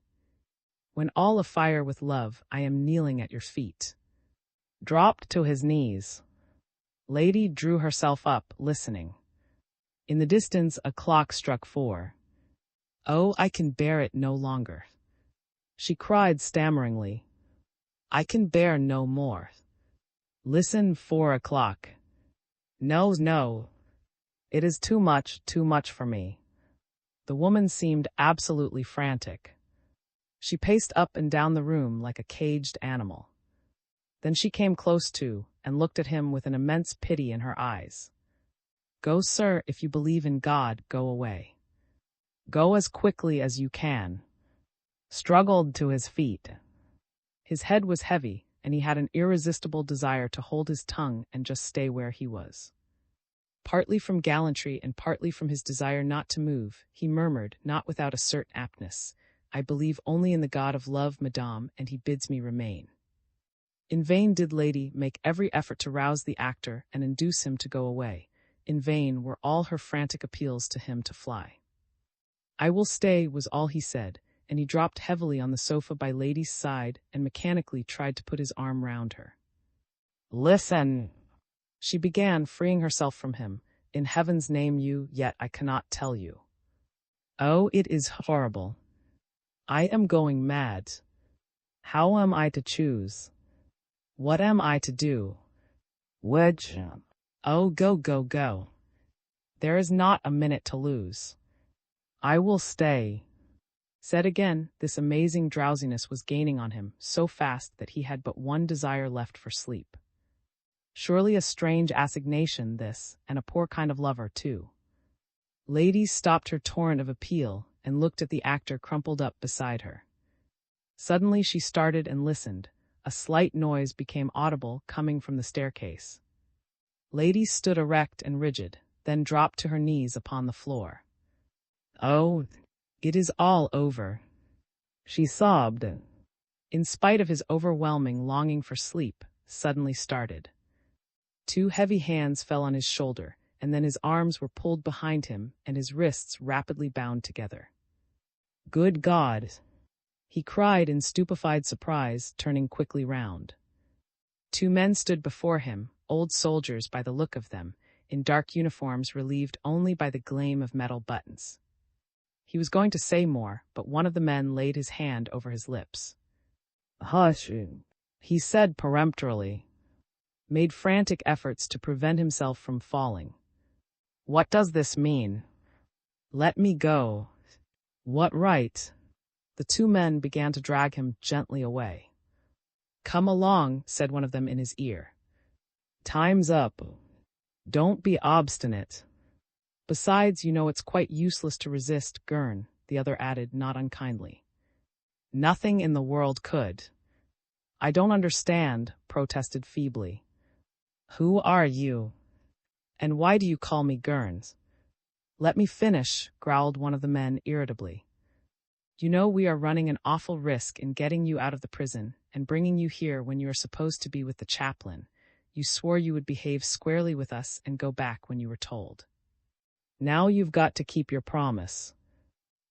When all afire with love, I am kneeling at your feet." Dropped to his knees. Lady drew herself up, listening. In the distance a clock struck 4. "Oh, I can bear it no longer," she cried stammeringly. "I can bear no more. Listen, 4 o'clock. No. It is too much for me." The woman seemed absolutely frantic. She paced up and down the room like a caged animal. Then she came close to and looked at him with an immense pity in her eyes. "Go, sir, if you believe in God, go away. Go as quickly as you can." Struggled to his feet. His head was heavy, and he had an irresistible desire to hold his tongue and just stay where he was. Partly from gallantry and partly from his desire not to move, he murmured, not without a certain aptness, "I believe only in the God of love, madame, and he bids me remain." In vain did Lady make every effort to rouse the actor and induce him to go away. In vain were all her frantic appeals to him to fly. "I will stay," was all he said, and he dropped heavily on the sofa by Lady's side and mechanically tried to put his arm round her. "Listen," she began, freeing herself from him. "In heaven's name yet I cannot tell you. Oh, it is horrible. I am going mad. How am I to choose? What am I to do? Which? Oh, go, go, go. There is not a minute to lose. I will stay. Said again, this amazing drowsiness was gaining on him so fast that he had but one desire left for sleep. Surely a strange assignation, this, and a poor kind of lover, too. Lady stopped her torrent of appeal and looked at the actor crumpled up beside her. Suddenly she started and listened. A slight noise became audible coming from the staircase. Lady stood erect and rigid, then dropped to her knees upon the floor. Oh, it is all over, she sobbed. In spite of his overwhelming longing for sleep, suddenly started. Two heavy hands fell on his shoulder, and then his arms were pulled behind him and his wrists rapidly bound together. Good God! He cried in stupefied surprise, turning quickly round. Two men stood before him, old soldiers by the look of them, in dark uniforms relieved only by the gleam of metal buttons. He was going to say more, but one of the men laid his hand over his lips. Hush, he said peremptorily, made frantic efforts to prevent himself from falling. What does this mean? Let me go. What right? The two men began to drag him gently away. Come along, said one of them in his ear. Time's up. Don't be obstinate. Besides, you know it's quite useless to resist, Gurn, the other added, not unkindly. Nothing in the world could. I don't understand, protested feebly. Who are you? And why do you call me Gurns? Let me finish, growled one of the men irritably. You know we are running an awful risk in getting you out of the prison and bringing you here when you are supposed to be with the chaplain. You swore you would behave squarely with us and go back when you were told. Now you've got to keep your promise.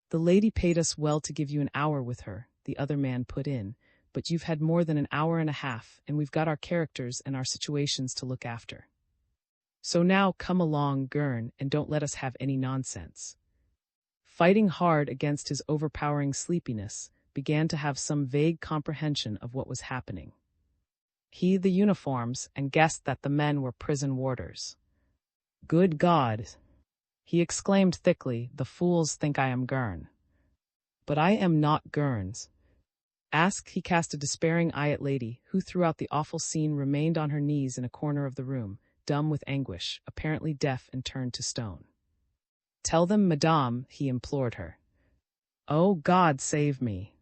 The lady paid us well to give you an hour with her, the other man put in, but you've had more than an hour and a half, and we've got our characters and our situations to look after. So now come along, Gurn, and don't let us have any nonsense. Fighting hard against his overpowering sleepiness, began to have some vague comprehension of what was happening. He the uniforms and guessed that the men were prison warders. Good God! He exclaimed thickly, the fools think I am Gurn. But I am not Gurns. Asked, he cast a despairing eye at Lady, who throughout the awful scene remained on her knees in a corner of the room, dumb with anguish, apparently deaf and turned to stone. Tell them, madame, he implored her. Oh, God save me.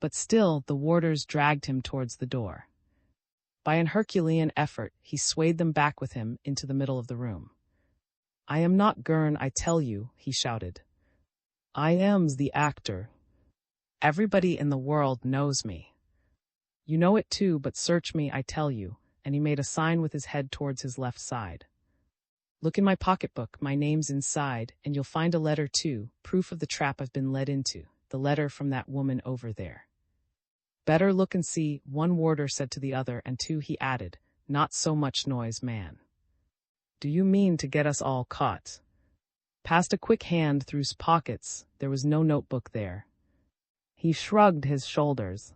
But still the warders dragged him towards the door. By an Herculean effort, he swayed them back with him into the middle of the room. I am not Gurn, I tell you, he shouted. I am's the actor. Everybody in the world knows me. You know it too, but search me, I tell you, and he made a sign with his head towards his left side. Look in my pocketbook, my name's inside, and you'll find a letter too, proof of the trap I've been led into, the letter from that woman over there. Better look and see, one warder said to the other, and two he added, not so much noise, man. Do you mean to get us all caught? Passed a quick hand through his pockets, there was no notebook there. He shrugged his shoulders.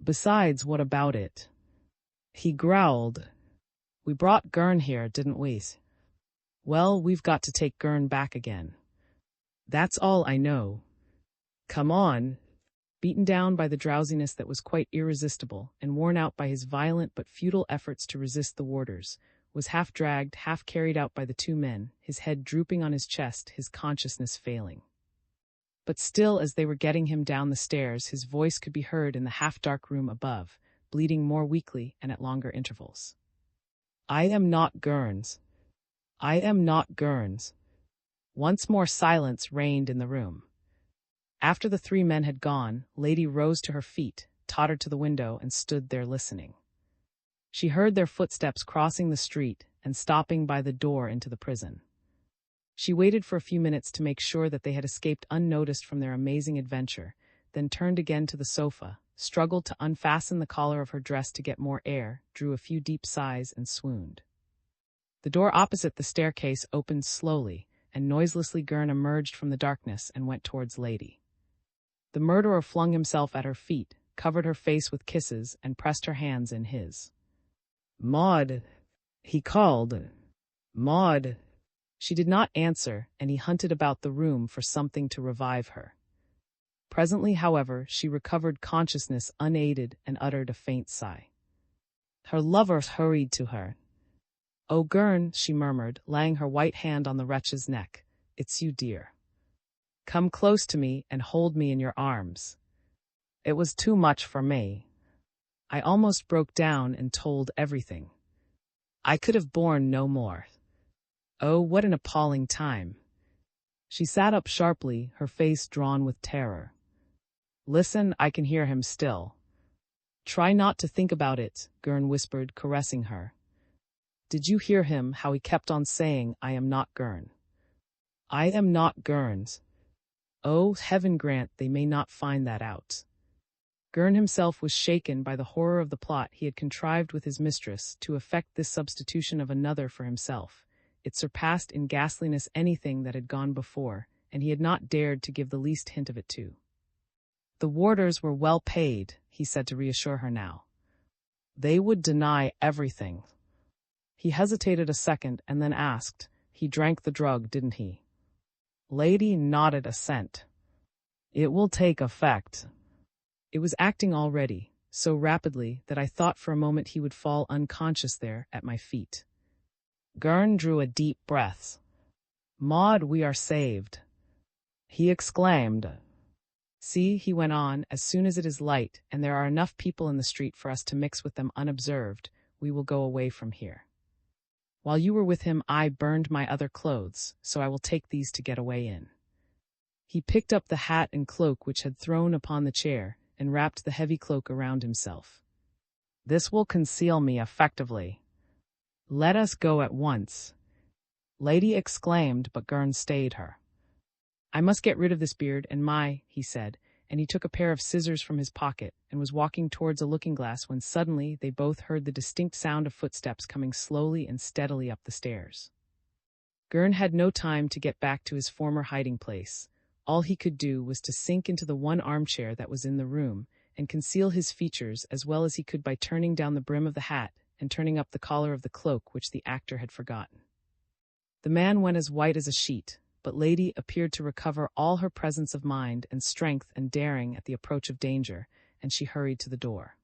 Besides, what about it? He growled. We brought Gurn here, didn't we? Well, we've got to take Gurn back again. That's all I know. Come on. Beaten down by the drowsiness that was quite irresistible, and worn out by his violent but futile efforts to resist the warders, was half dragged, half carried out by the two men, his head drooping on his chest, his consciousness failing. But still, as they were getting him down the stairs, his voice could be heard in the half-dark room above, bleeding more weakly and at longer intervals. I am not Gurns. I am not Gurns. Once more silence reigned in the room. After the three men had gone, Lady rose to her feet, tottered to the window, and stood there listening. She heard their footsteps crossing the street and stopping by the door into the prison. She waited for a few minutes to make sure that they had escaped unnoticed from their amazing adventure, then turned again to the sofa, struggled to unfasten the collar of her dress to get more air, drew a few deep sighs, and swooned. The door opposite the staircase opened slowly, and noiselessly Gurn emerged from the darkness and went towards Lady. The murderer flung himself at her feet, covered her face with kisses, and pressed her hands in his. "Maud," he called. "Maud." She did not answer, and he hunted about the room for something to revive her. Presently, however, she recovered consciousness unaided and uttered a faint sigh. Her lover hurried to her. "Oh, Gurn," she murmured, laying her white hand on the wretch's neck. "It's you, dear. Come close to me and hold me in your arms. It was too much for me. I almost broke down and told everything. I could have borne no more. Oh, what an appalling time." She sat up sharply, her face drawn with terror. "Listen, I can hear him still." "Try not to think about it," Gurn whispered, caressing her. "Did you hear him, how he kept on saying, 'I am not Gurn. I am not Gurn's'? Oh, heaven grant they may not find that out." Gurn himself was shaken by the horror of the plot he had contrived with his mistress to effect this substitution of another for himself. It surpassed in ghastliness anything that had gone before, and he had not dared to give the least hint of it too. "The warders were well paid," he said to reassure her now. "They would deny everything." He hesitated a second and then asked, "He drank the drug, didn't he?" Lady nodded assent. "It will take effect." It was acting already, so rapidly that I thought for a moment he would fall unconscious there at my feet. Gurn drew a deep breath. "Maud, we are saved," he exclaimed. "See," he went on, "as soon as it is light and there are enough people in the street for us to mix with them unobserved, we will go away from here. While you were with him, I burned my other clothes, so I will take these to get away in." He picked up the hat and cloak which had thrown upon the chair and wrapped the heavy cloak around himself. "This will conceal me effectively. Let us go at once." Lady exclaimed, but Gurn stayed her. "I must get rid of this beard and he said, and he took a pair of scissors from his pocket and was walking towards a looking-glass when suddenly they both heard the distinct sound of footsteps coming slowly and steadily up the stairs. Gurn had no time to get back to his former hiding place. All he could do was to sink into the one armchair that was in the room and conceal his features as well as he could by turning down the brim of the hat and turning up the collar of the cloak which the actor had forgotten. The man went as white as a sheet, but Lady appeared to recover all her presence of mind and strength and daring at the approach of danger, and she hurried to the door.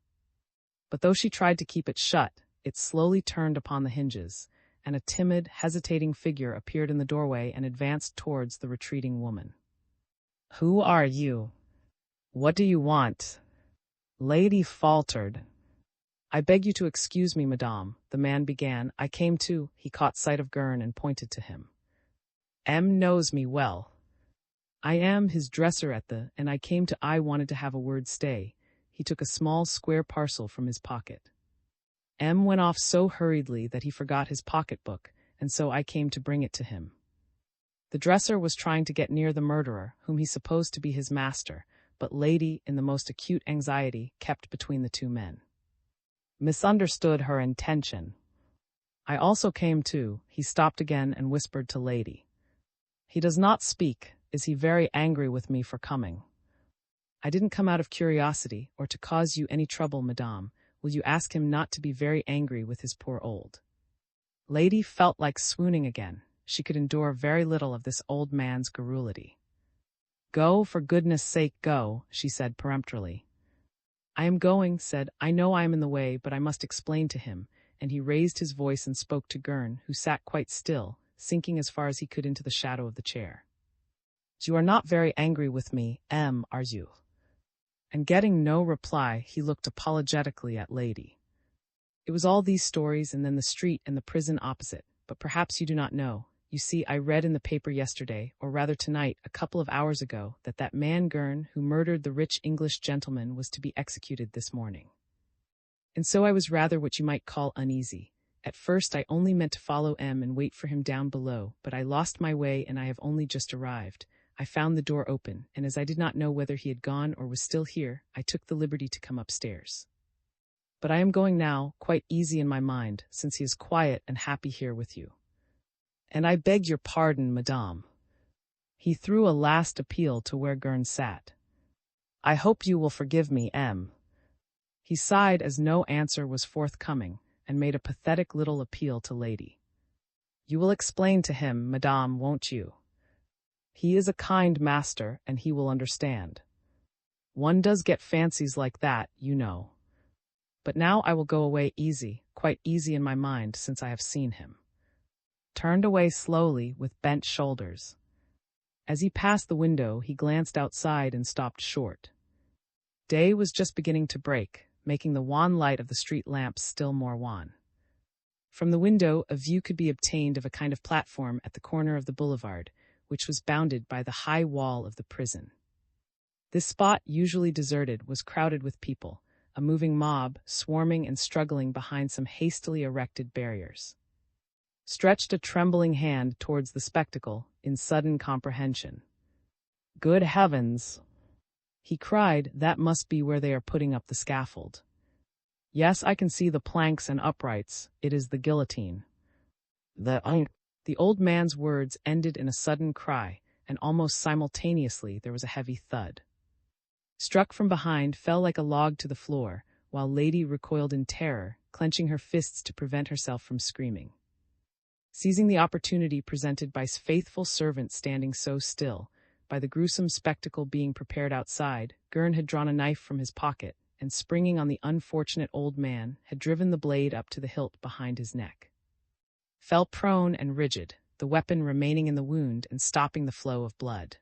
But though she tried to keep it shut, it slowly turned upon the hinges, and a timid, hesitating figure appeared in the doorway and advanced towards the retreating woman. "Who are you? What do you want?" Lady faltered. "I beg you to excuse me, madame," the man began. "I came to—" He caught sight of Gurn and pointed to him. "M knows me well. I am his dresser at the, and I came to I wanted to have a word stay." He took a small square parcel from his pocket. M went off so hurriedly that he forgot his pocketbook, and so I came to bring it to him. The dresser was trying to get near the murderer, whom he supposed to be his master, but Lady, in the most acute anxiety, kept between the two men. Misunderstood her intention. "I also came too." He stopped again and whispered to Lady. "He does not speak. Is he very angry with me for coming?" "I didn't come out of curiosity, or to cause you any trouble, madame. Will you ask him not to be very angry with his poor old—" Lady felt like swooning again. She could endure very little of this old man's garrulity. "Go, for goodness' sake, go," she said peremptorily. "I am going," said. "I know I am in the way, but I must explain to him," and he raised his voice and spoke to Gurn, who sat quite still, sinking as far as he could into the shadow of the chair. "You are not very angry with me, are you?" And getting no reply, he looked apologetically at Lady. It was all these stories and then the street and the prison opposite, but perhaps you do not know. You see, I read in the paper yesterday, or rather tonight, a couple of hours ago, that man Gurn, who murdered the rich English gentleman, was to be executed this morning. And so I was rather what you might call uneasy. At first I only meant to follow M and wait for him down below, but I lost my way and I have only just arrived. I found the door open, and as I did not know whether he had gone or was still here, I took the liberty to come upstairs. But I am going now, quite easy in my mind, since he is quiet and happy here with you. And I beg your pardon, madame." He threw a last appeal to where Gurn sat. I hope you will forgive me, M. He sighed as no answer was forthcoming, and made a pathetic little appeal to Lady. You will explain to him, madame, won't you? He is a kind master, and he will understand. One does get fancies like that, you know. But now I will go away easy, quite easy in my mind, since I have seen him. Turned away slowly, with bent shoulders. As he passed the window, he glanced outside and stopped short. Day was just beginning to break, making the wan light of the street lamps still more wan. From the window, a view could be obtained of a kind of platform at the corner of the boulevard, which was bounded by the high wall of the prison. This spot, usually deserted, was crowded with people, a moving mob, swarming and struggling behind some hastily erected barriers. Stretched a trembling hand towards the spectacle, in sudden comprehension. Good heavens! He cried, that must be where they are putting up the scaffold. Yes, I can see the planks and uprights, it is the guillotine. The old man's words ended in a sudden cry, and almost simultaneously there was a heavy thud. Struck from behind, fell like a log to the floor, while Lady recoiled in terror, clenching her fists to prevent herself from screaming. Seizing the opportunity presented by faithful servant standing so still, by the gruesome spectacle being prepared outside, Gurn had drawn a knife from his pocket, and springing on the unfortunate old man, had driven the blade up to the hilt behind his neck. Fell prone and rigid, the weapon remaining in the wound and stopping the flow of blood.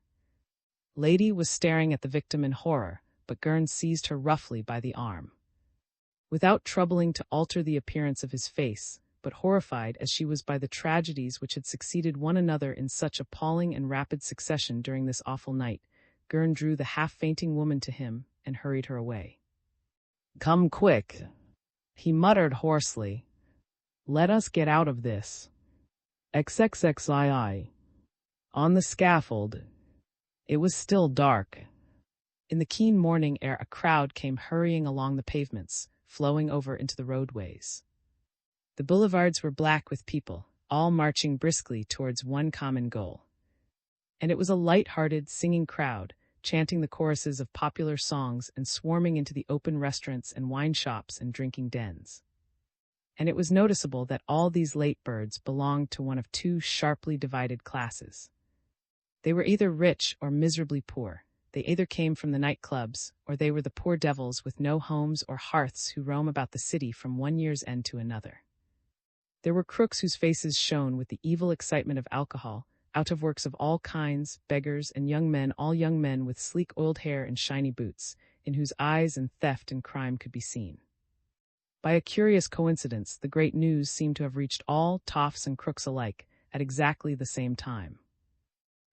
Lady was staring at the victim in horror, but Gurn seized her roughly by the arm. Without troubling to alter the appearance of his face, but horrified as she was by the tragedies which had succeeded one another in such appalling and rapid succession during this awful night, Gurn drew the half-fainting woman to him and hurried her away. Come quick, he muttered hoarsely. Let us get out of this. XXXII. On the scaffold. It was still dark. In the keen morning air a crowd came hurrying along the pavements, flowing over into the roadways. The boulevards were black with people, all marching briskly towards one common goal. And it was a light-hearted, singing crowd, chanting the choruses of popular songs and swarming into the open restaurants and wine shops and drinking dens. And it was noticeable that all these late birds belonged to one of two sharply divided classes. They were either rich or miserably poor. They either came from the nightclubs, or they were the poor devils with no homes or hearths who roam about the city from one year's end to another. There were crooks whose faces shone with the evil excitement of alcohol, out-of-works of all kinds, beggars, and young men, all young men with sleek oiled hair and shiny boots, in whose eyes and theft and crime could be seen. By a curious coincidence, the great news seemed to have reached all toffs and crooks alike, at exactly the same time.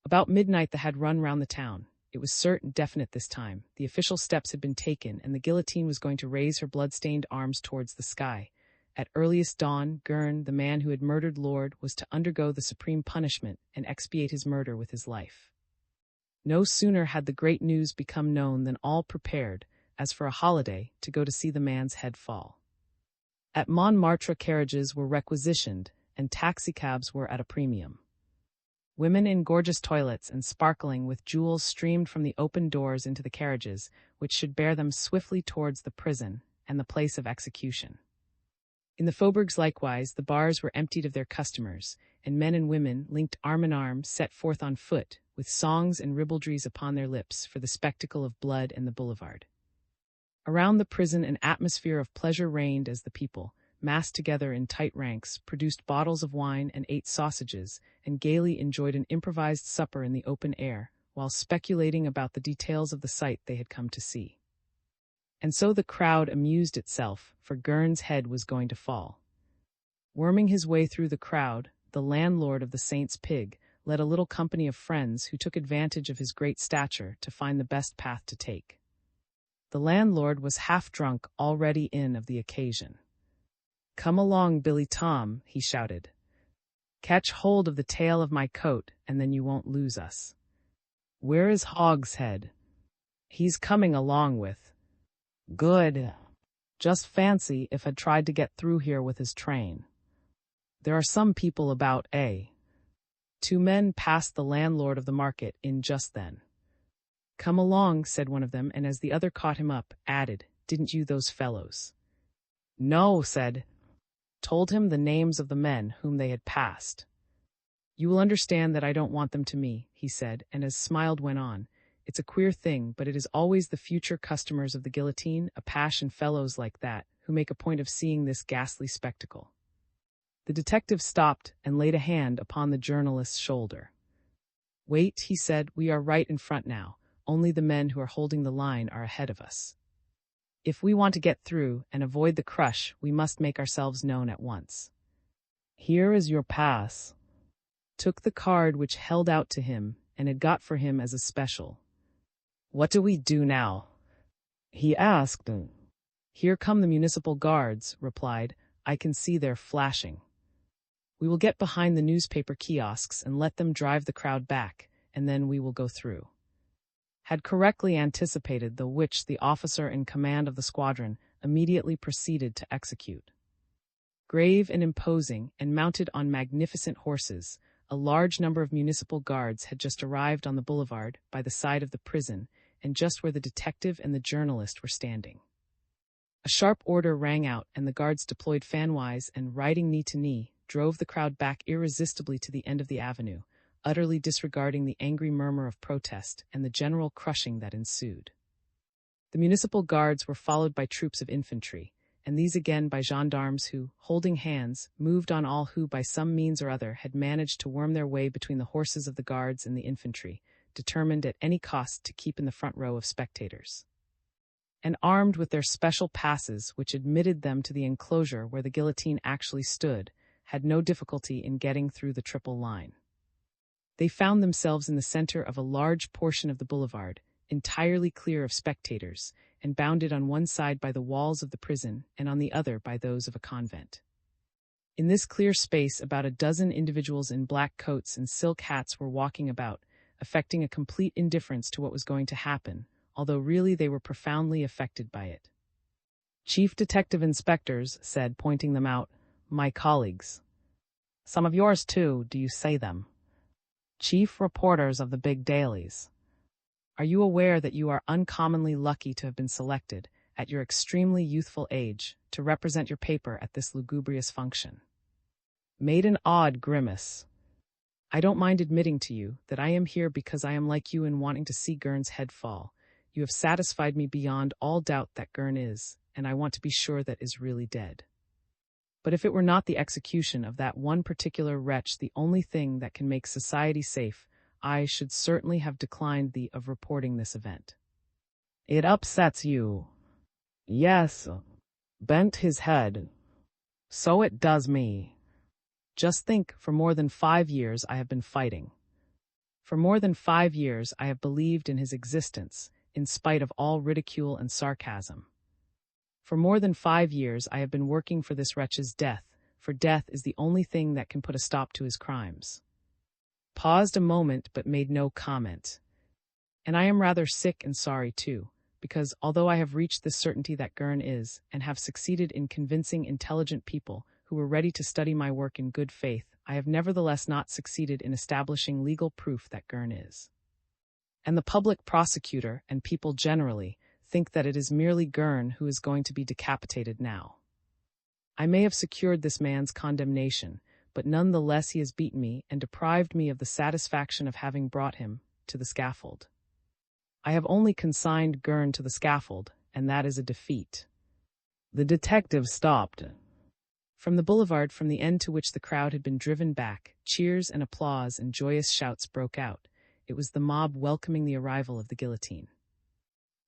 About midnight the had run round the town. It was certain, definite this time. The official steps had been taken, and the guillotine was going to raise her blood-stained arms towards the sky. At earliest dawn, Gurn, the man who had murdered Lord, was to undergo the supreme punishment and expiate his murder with his life. No sooner had the great news become known than all prepared, as for a holiday, to go to see the man's head fall. At Montmartre carriages were requisitioned, and taxicabs were at a premium. Women in gorgeous toilets and sparkling with jewels streamed from the open doors into the carriages, which should bear them swiftly towards the prison and the place of execution. In the faubourgs likewise, the bars were emptied of their customers, and men and women, linked arm in arm, set forth on foot, with songs and ribaldries upon their lips, for the spectacle of blood and the boulevard. Around the prison an atmosphere of pleasure reigned as the people, massed together in tight ranks, produced bottles of wine and ate sausages, and gaily enjoyed an improvised supper in the open air, while speculating about the details of the sight they had come to see. And so the crowd amused itself, for Gurn's head was going to fall. Worming his way through the crowd, the landlord of the Saint's Pig led a little company of friends who took advantage of his great stature to find the best path to take. The landlord was half drunk, already in of the occasion. "Come along, Billy Tom," he shouted. "Catch hold of the tail of my coat, and then you won't lose us. Where is Hogshead?" "He's coming along with." "Good. Just fancy if I'd tried to get through here with his train. There are some people about, eh?" Two men passed the landlord of the market in just then. "Come along," said one of them, and as the other caught him up, added, "Didn't you those fellows?" "No," said. Told him the names of the men whom they had passed. "You will understand that I don't want them to me," he said, and as smiled went on, "It's a queer thing, but it is always the future customers of the guillotine, Apache and fellows like that, who make a point of seeing this ghastly spectacle." The detective stopped and laid a hand upon the journalist's shoulder. "Wait," he said, "we are right in front now. Only the men who are holding the line are ahead of us. If we want to get through and avoid the crush, we must make ourselves known at once. Here is your pass." Took the card which held out to him and had got for him as a special. "What do we do now?" he asked. "Here come the municipal guards," replied. "I can see they're flashing. We will get behind the newspaper kiosks and let them drive the crowd back, and then we will go through." Had correctly anticipated the which the officer in command of the squadron immediately proceeded to execute. Grave and imposing, and mounted on magnificent horses, a large number of municipal guards had just arrived on the boulevard by the side of the prison and just where the detective and the journalist were standing. A sharp order rang out, and the guards deployed fanwise and, riding knee to knee, drove the crowd back irresistibly to the end of the avenue, utterly disregarding the angry murmur of protest and the general crushing that ensued. The municipal guards were followed by troops of infantry, and these again by gendarmes who, holding hands, moved on all who by some means or other had managed to worm their way between the horses of the guards and the infantry, determined at any cost to keep in the front row of spectators. And armed with their special passes which admitted them to the enclosure where the guillotine actually stood, had no difficulty in getting through the triple line. They found themselves in the center of a large portion of the boulevard, entirely clear of spectators, and bounded on one side by the walls of the prison and on the other by those of a convent. In this clear space about a dozen individuals in black coats and silk hats were walking about, affecting a complete indifference to what was going to happen, although really they were profoundly affected by it. "Chief detective inspectors," said, pointing them out, "my colleagues. Some of yours too, do you say them? Chief reporters of the big dailies. Are you aware that you are uncommonly lucky to have been selected, at your extremely youthful age, to represent your paper at this lugubrious function?" Made an odd grimace. "I don't mind admitting to you that I am here because I am like you in wanting to see Gurn's head fall. You have satisfied me beyond all doubt that Gurn is, and I want to be sure that is really dead. But if it were not the execution of that one particular wretch the only thing that can make society safe, I should certainly have declined the of reporting this event." "It upsets you." "Yes." Bent his head. "So it does me. Just think, for more than 5 years I have been fighting. For more than 5 years I have believed in his existence, in spite of all ridicule and sarcasm. For more than 5 years I have been working for this wretch's death, for death is the only thing that can put a stop to his crimes." Paused a moment but made no comment. "And I am rather sick and sorry too, because although I have reached this certainty that Gurn is, and have succeeded in convincing intelligent people who were ready to study my work in good faith, I have nevertheless not succeeded in establishing legal proof that Gurn is. And the public prosecutor, and people generally, think that it is merely Gurn who is going to be decapitated now. I may have secured this man's condemnation, but none the less he has beaten me and deprived me of the satisfaction of having brought him to the scaffold. I have only consigned Gurn to the scaffold, and that is a defeat." The detective stopped. From the boulevard, from the end to which the crowd had been driven back, cheers and applause and joyous shouts broke out. It was the mob welcoming the arrival of the guillotine.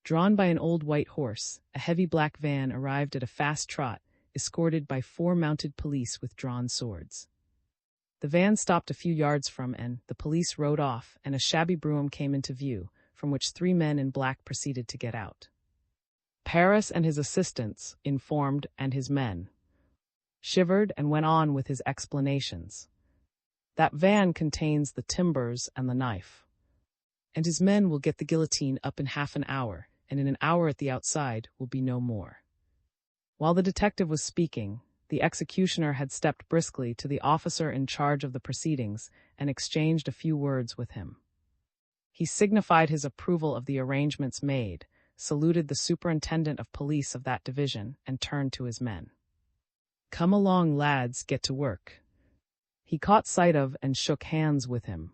Drawn by an old white horse, a heavy black van arrived at a fast trot, escorted by 4 mounted police with drawn swords. The van stopped a few yards from, and the police rode off, and a shabby brougham came into view, from which 3 men in black proceeded to get out. Paris and his assistants, informed, and his men, shivered and went on with his explanations. "That van contains the timbers and the knife. And his men will get the guillotine up in half an hour, and in an hour at the outside will be no more." While the detective was speaking, the executioner had stepped briskly to the officer in charge of the proceedings and exchanged a few words with him. He signified his approval of the arrangements made, saluted the superintendent of police of that division, and turned to his men. "Come along, lads, get to work." He caught sight of and shook hands with him.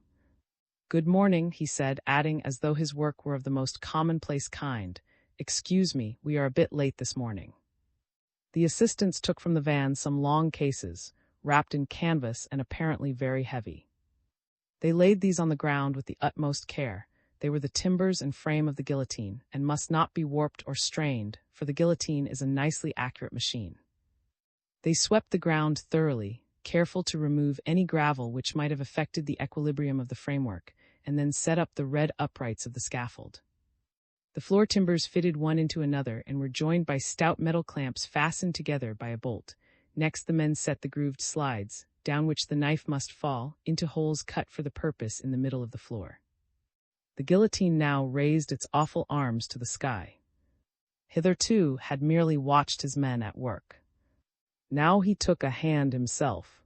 "Good morning," he said, adding, as though his work were of the most commonplace kind, "Excuse me, we are a bit late this morning." The assistants took from the van some long cases, wrapped in canvas and apparently very heavy. They laid these on the ground with the utmost care. They were the timbers and frame of the guillotine, and must not be warped or strained, for the guillotine is a nicely accurate machine. They swept the ground thoroughly, careful to remove any gravel which might have affected the equilibrium of the framework, and then set up the red uprights of the scaffold. The floor timbers fitted one into another and were joined by stout metal clamps fastened together by a bolt. Next the men set the grooved slides, down which the knife must fall, into holes cut for the purpose in the middle of the floor. The guillotine now raised its awful arms to the sky. Hitherto had merely watched his men at work. Now he took a hand himself.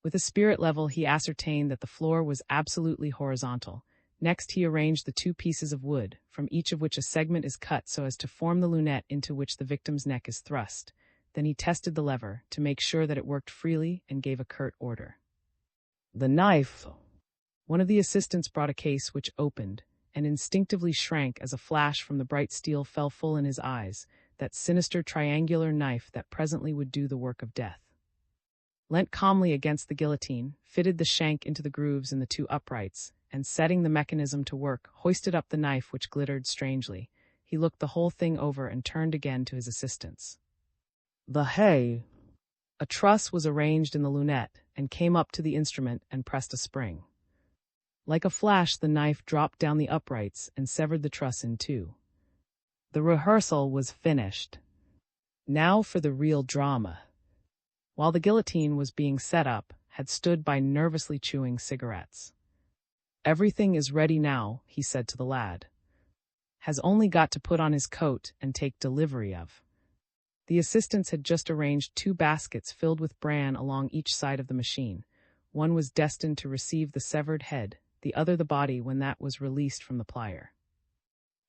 With a spirit level he ascertained that the floor was absolutely horizontal. Next he arranged the two pieces of wood, from each of which a segment is cut so as to form the lunette into which the victim's neck is thrust. Then he tested the lever, to make sure that it worked freely, and gave a curt order. "The knife!" One of the assistants brought a case which opened, and instinctively shrank as a flash from the bright steel fell full in his eyes, that sinister triangular knife that presently would do the work of death. Leant calmly against the guillotine, fitted the shank into the grooves in the two uprights, and setting the mechanism to work, hoisted up the knife which glittered strangely. He looked the whole thing over and turned again to his assistants. "The hay!" A truss was arranged in the lunette, and came up to the instrument and pressed a spring. Like a flash the knife dropped down the uprights and severed the truss in two. The rehearsal was finished. Now for the real drama. While the guillotine was being set up, had stood by nervously chewing cigarettes. "Everything is ready now," he said to the lad. "Has only got to put on his coat and take delivery of." The assistants had just arranged two baskets filled with bran along each side of the machine. One was destined to receive the severed head, the other the body when that was released from the plier.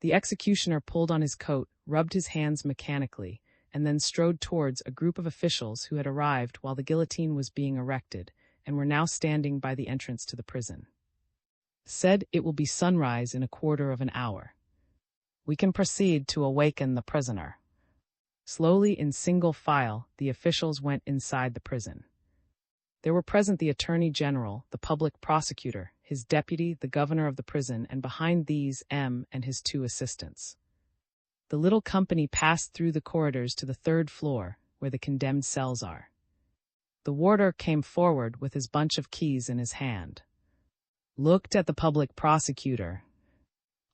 The executioner pulled on his coat, rubbed his hands mechanically, and then strode towards a group of officials who had arrived while the guillotine was being erected, and were now standing by the entrance to the prison. Said, "It will be sunrise in a quarter of an hour. We can proceed to awaken the prisoner." Slowly, in single file, the officials went inside the prison. There were present the Attorney General, the public prosecutor, his deputy, the governor of the prison, and behind these M. and his two assistants. The little company passed through the corridors to the third floor, where the condemned cells are. The warder came forward with his bunch of keys in his hand. Looked at the public prosecutor.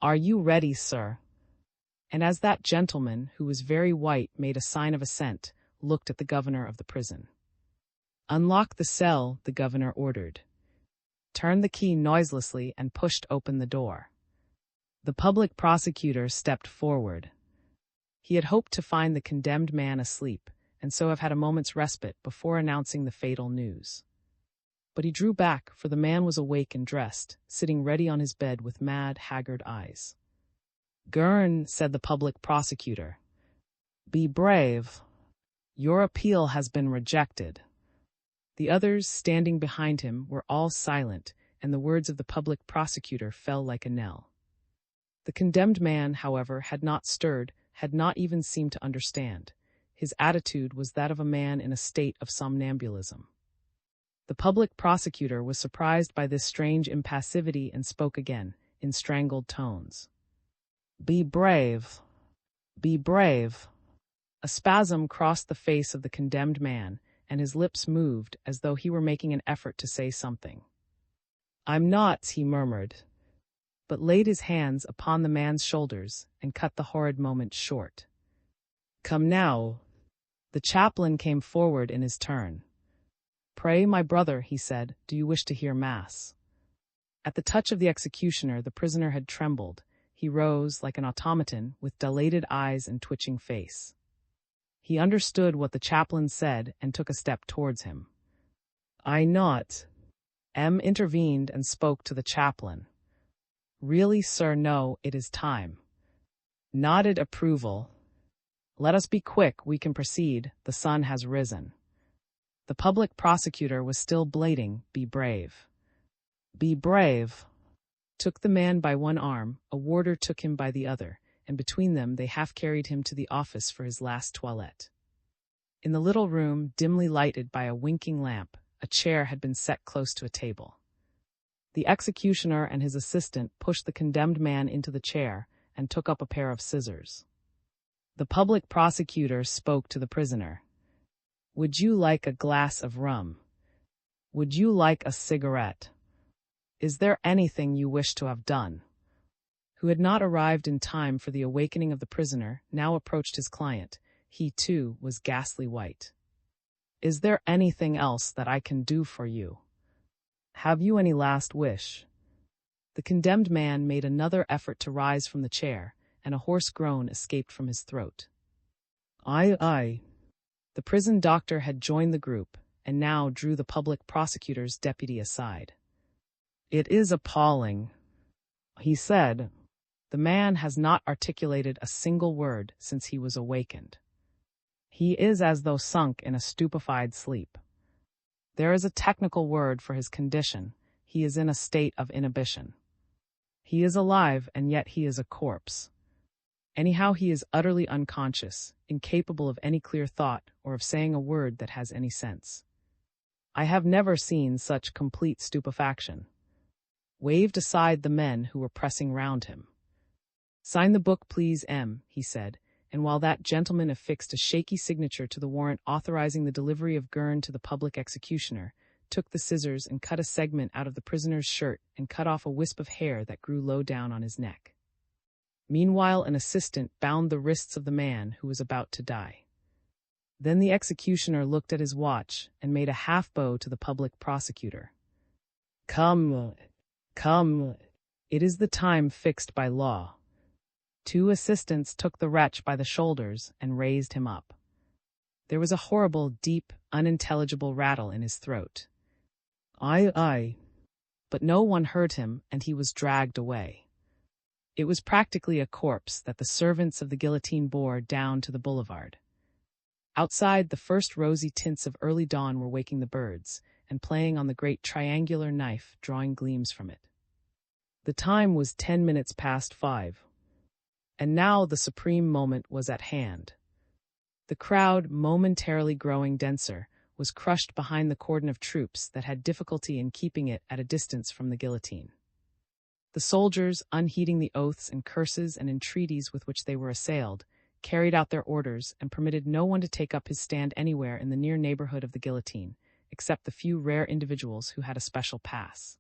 "Are you ready, sir?" And as that gentleman, who was very white, made a sign of assent, looked at the governor of the prison. "Unlock the cell," the governor ordered. Turned the key noiselessly and pushed open the door. The public prosecutor stepped forward. He had hoped to find the condemned man asleep, and so have had a moment's respite before announcing the fatal news. But he drew back, for the man was awake and dressed, sitting ready on his bed with mad, haggard eyes. "Gurn," said the public prosecutor. "Be brave. Your appeal has been rejected." The others, standing behind him, were all silent, and the words of the public prosecutor fell like a knell. The condemned man, however, had not stirred, had not even seemed to understand. His attitude was that of a man in a state of somnambulism. The public prosecutor was surprised by this strange impassivity and spoke again, in strangled tones. "Be brave. Be brave." A spasm crossed the face of the condemned man, and his lips moved as though he were making an effort to say something. "I'm not," he murmured, but laid his hands upon the man's shoulders and cut the horrid moment short. "Come now." The chaplain came forward in his turn. "Pray, my brother," he said, "do you wish to hear Mass?" At the touch of the executioner, the prisoner had trembled. He rose, like an automaton, with dilated eyes and twitching face. He understood what the chaplain said and took a step towards him. "I not." M. intervened and spoke to the chaplain. Really, sir, no, it is time. Nodded approval. Let us be quick, we can proceed, the sun has risen. The public prosecutor was still blading, be brave. Be brave. Took the man by one arm, a warder took him by the other, and between them they half carried him to the office for his last toilette. In the little room, dimly lighted by a winking lamp, a chair had been set close to a table. The executioner and his assistant pushed the condemned man into the chair and took up a pair of scissors. The public prosecutor spoke to the prisoner. Would you like a glass of rum? Would you like a cigarette? Is there anything you wish to have done? Who had not arrived in time for the awakening of the prisoner, now approached his client. He, too, was ghastly white. Is there anything else that I can do for you? Have you any last wish? The condemned man made another effort to rise from the chair, and a hoarse groan escaped from his throat. Aye. The prison doctor had joined the group, and now drew the public prosecutor's deputy aside. It is appalling, he said. The man has not articulated a single word since he was awakened. He is as though sunk in a stupefied sleep. There is a technical word for his condition. He is in a state of inhibition. He is alive, and yet he is a corpse. Anyhow, he is utterly unconscious, incapable of any clear thought or of saying a word that has any sense. I have never seen such complete stupefaction. Waved aside the men who were pressing round him. Sign the book, please, M., he said, and while that gentleman affixed a shaky signature to the warrant authorizing the delivery of Gurn to the public executioner, took the scissors and cut a segment out of the prisoner's shirt and cut off a wisp of hair that grew low down on his neck. Meanwhile, an assistant bound the wrists of the man who was about to die. Then the executioner looked at his watch and made a half-bow to the public prosecutor. Come, it is the time fixed by law. Two assistants took the wretch by the shoulders and raised him up. There was a horrible, deep, unintelligible rattle in his throat. Aye. But no one heard him, and he was dragged away. It was practically a corpse that the servants of the guillotine bore down to the boulevard. Outside, the first rosy tints of early dawn were waking the birds, and playing on the great triangular knife, drawing gleams from it. The time was 10 minutes past 5. And now the supreme moment was at hand. The crowd, momentarily growing denser, was crushed behind the cordon of troops that had difficulty in keeping it at a distance from the guillotine. The soldiers, unheeding the oaths and curses and entreaties with which they were assailed, carried out their orders and permitted no one to take up his stand anywhere in the near neighborhood of the guillotine, except the few rare individuals who had a special pass.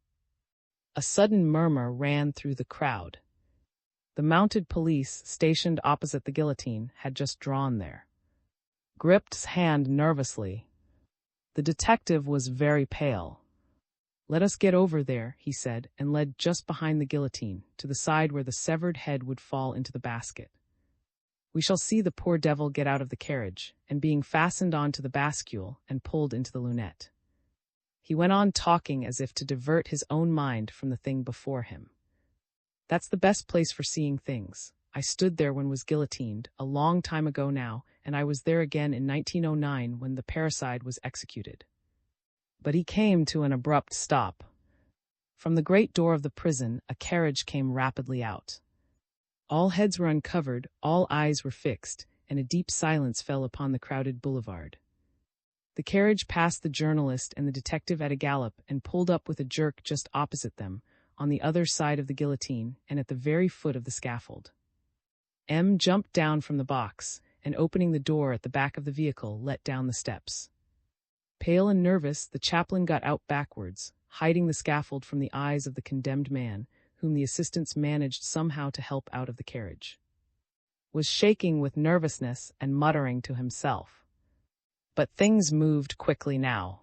A sudden murmur ran through the crowd. The mounted police stationed opposite the guillotine had just drawn there. Gripped his hand nervously. The detective was very pale. Let us get over there, he said, and led just behind the guillotine, to the side where the severed head would fall into the basket. We shall see the poor devil get out of the carriage, and being fastened on to the bascule and pulled into the lunette. He went on talking as if to divert his own mind from the thing before him. That's the best place for seeing things. I stood there when was guillotined, a long time ago now, and I was there again in 1909 when the parricide was executed. But he came to an abrupt stop. From the great door of the prison, a carriage came rapidly out. All heads were uncovered, all eyes were fixed, and a deep silence fell upon the crowded boulevard. The carriage passed the journalist and the detective at a gallop and pulled up with a jerk just opposite them, on the other side of the guillotine and at the very foot of the scaffold. M jumped down from the box, and opening the door at the back of the vehicle, let down the steps. Pale and nervous, the chaplain got out backwards, hiding the scaffold from the eyes of the condemned man, whom the assistants managed somehow to help out of the carriage. Was shaking with nervousness and muttering to himself. But things moved quickly now.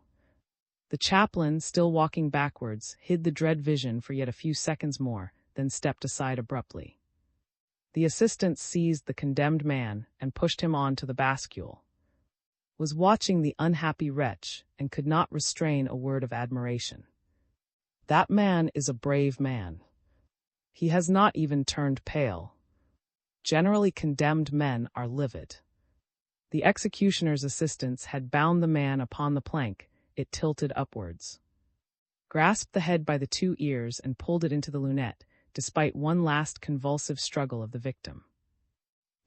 The chaplain, still walking backwards, hid the dread vision for yet a few seconds more, then stepped aside abruptly. The assistant seized the condemned man and pushed him on to the bascule. Was watching the unhappy wretch and could not restrain a word of admiration. That man is a brave man. He has not even turned pale. Generally condemned men are livid. The executioner's assistants had bound the man upon the plank. It tilted upwards. Grasped the head by the 2 ears and pulled it into the lunette, despite one last convulsive struggle of the victim.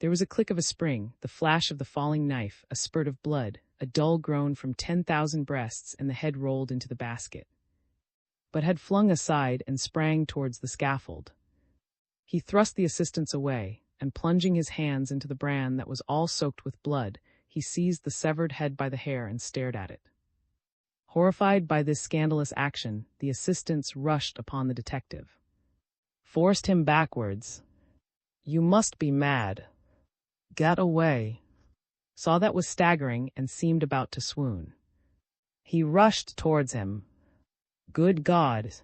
There was a click of a spring, the flash of the falling knife, a spurt of blood, a dull groan from 10,000 breasts, and the head rolled into the basket. But had flung aside and sprang towards the scaffold. He thrust the assistants away, and plunging his hands into the bran that was all soaked with blood, he seized the severed head by the hair and stared at it. Horrified by this scandalous action, the assistants rushed upon the detective. Forced him backwards. "You must be mad. Get away." Saw that was staggering and seemed about to swoon. He rushed towards him. "Good God!"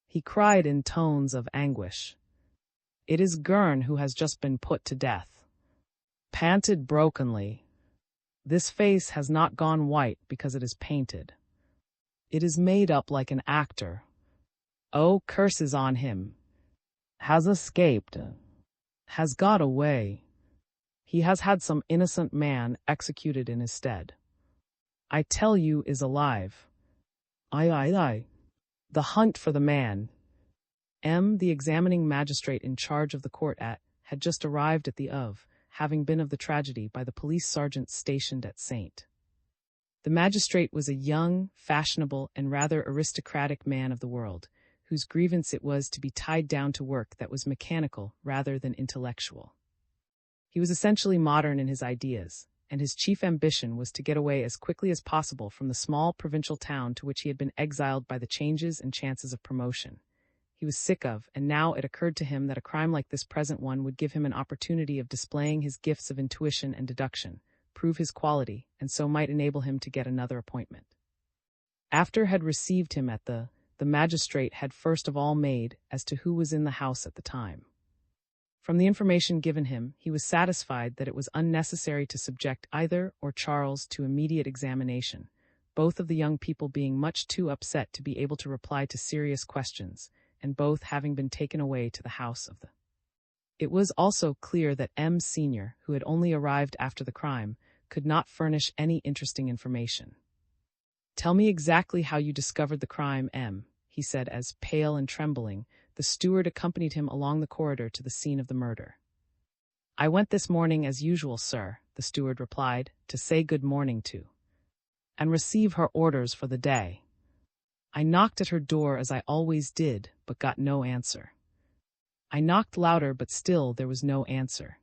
he cried in tones of anguish. "It is Gurn who has just been put to death." Panted brokenly. "This face has not gone white because it is painted. It is made up like an actor. Oh, curses on him. Has escaped. Has got away. He has had some innocent man executed in his stead. I tell you is alive. Aye. The hunt for the man." The examining magistrate in charge of the court had just arrived at the having been of the tragedy by the police sergeant stationed at St. The magistrate was a young, fashionable, and rather aristocratic man of the world, whose grievance it was to be tied down to work that was mechanical rather than intellectual. He was essentially modern in his ideas, and his chief ambition was to get away as quickly as possible from the small provincial town to which he had been exiled by the changes and chances of promotion. He was sick of, and now it occurred to him that a crime like this present one would give him an opportunity of displaying his gifts of intuition and deduction, prove his quality, and so might enable him to get another appointment. After had received him at the magistrate had first of all made as to who was in the house at the time. From the information given him, he was satisfied that it was unnecessary to subject either or Charles to immediate examination, both of the young people being much too upset to be able to reply to serious questions, and both having been taken away to the house of the. It was also clear that M. Sr., who had only arrived after the crime, could not furnish any interesting information. "Tell me exactly how you discovered the crime, M.," he said as, pale and trembling, the steward accompanied him along the corridor to the scene of the murder. "I went this morning as usual, sir," the steward replied, "to say good morning to, and receive her orders for the day. I knocked at her door as I always did, but got no answer. I knocked louder, but still there was no answer.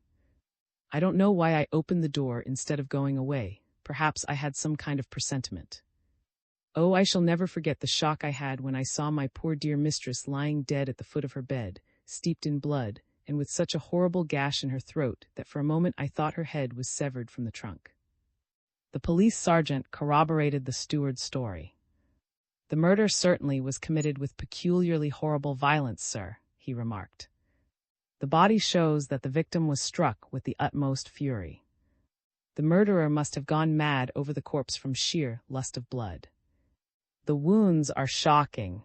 I don't know why I opened the door instead of going away. Perhaps I had some kind of presentiment. Oh, I shall never forget the shock I had when I saw my poor dear mistress lying dead at the foot of her bed, steeped in blood, and with such a horrible gash in her throat that for a moment I thought her head was severed from the trunk." The police sergeant corroborated the steward's story. "The murder certainly was committed with peculiarly horrible violence, sir," he remarked. "The body shows that the victim was struck with the utmost fury. The murderer must have gone mad over the corpse from sheer lust of blood. The wounds are shocking.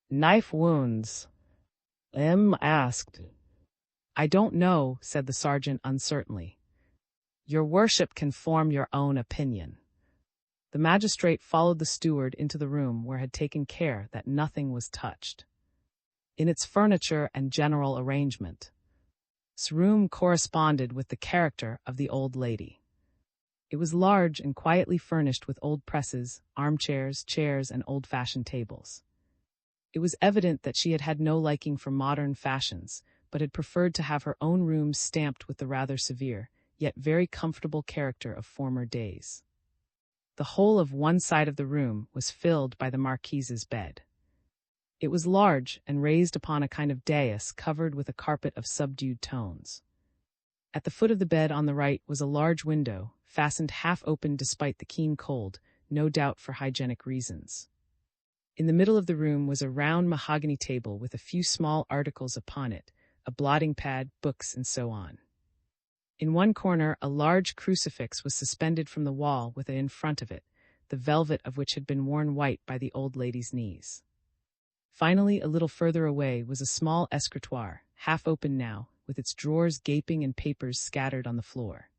Knife wounds?" M. asked. "I don't know," said the sergeant uncertainly. "Your worship can form your own opinion." The magistrate followed the steward into the room where had taken care that nothing was touched. In its furniture and general arrangement, this room corresponded with the character of the old lady. It was large and quietly furnished with old presses, armchairs, chairs, and old-fashioned tables. It was evident that she had had no liking for modern fashions, but had preferred to have her own room stamped with the rather severe, yet very comfortable character of former days. The whole of one side of the room was filled by the marquise's bed. It was large and raised upon a kind of dais covered with a carpet of subdued tones. At the foot of the bed on the right was a large window, fastened half open despite the keen cold, no doubt for hygienic reasons. In the middle of the room was a round mahogany table with a few small articles upon it, a blotting pad, books, and so on. In one corner, a large crucifix was suspended from the wall with it in front of it, the velvet of which had been worn white by the old lady's knees. Finally, a little further away was a small escritoire, half open now, with its drawers gaping and papers scattered on the floor.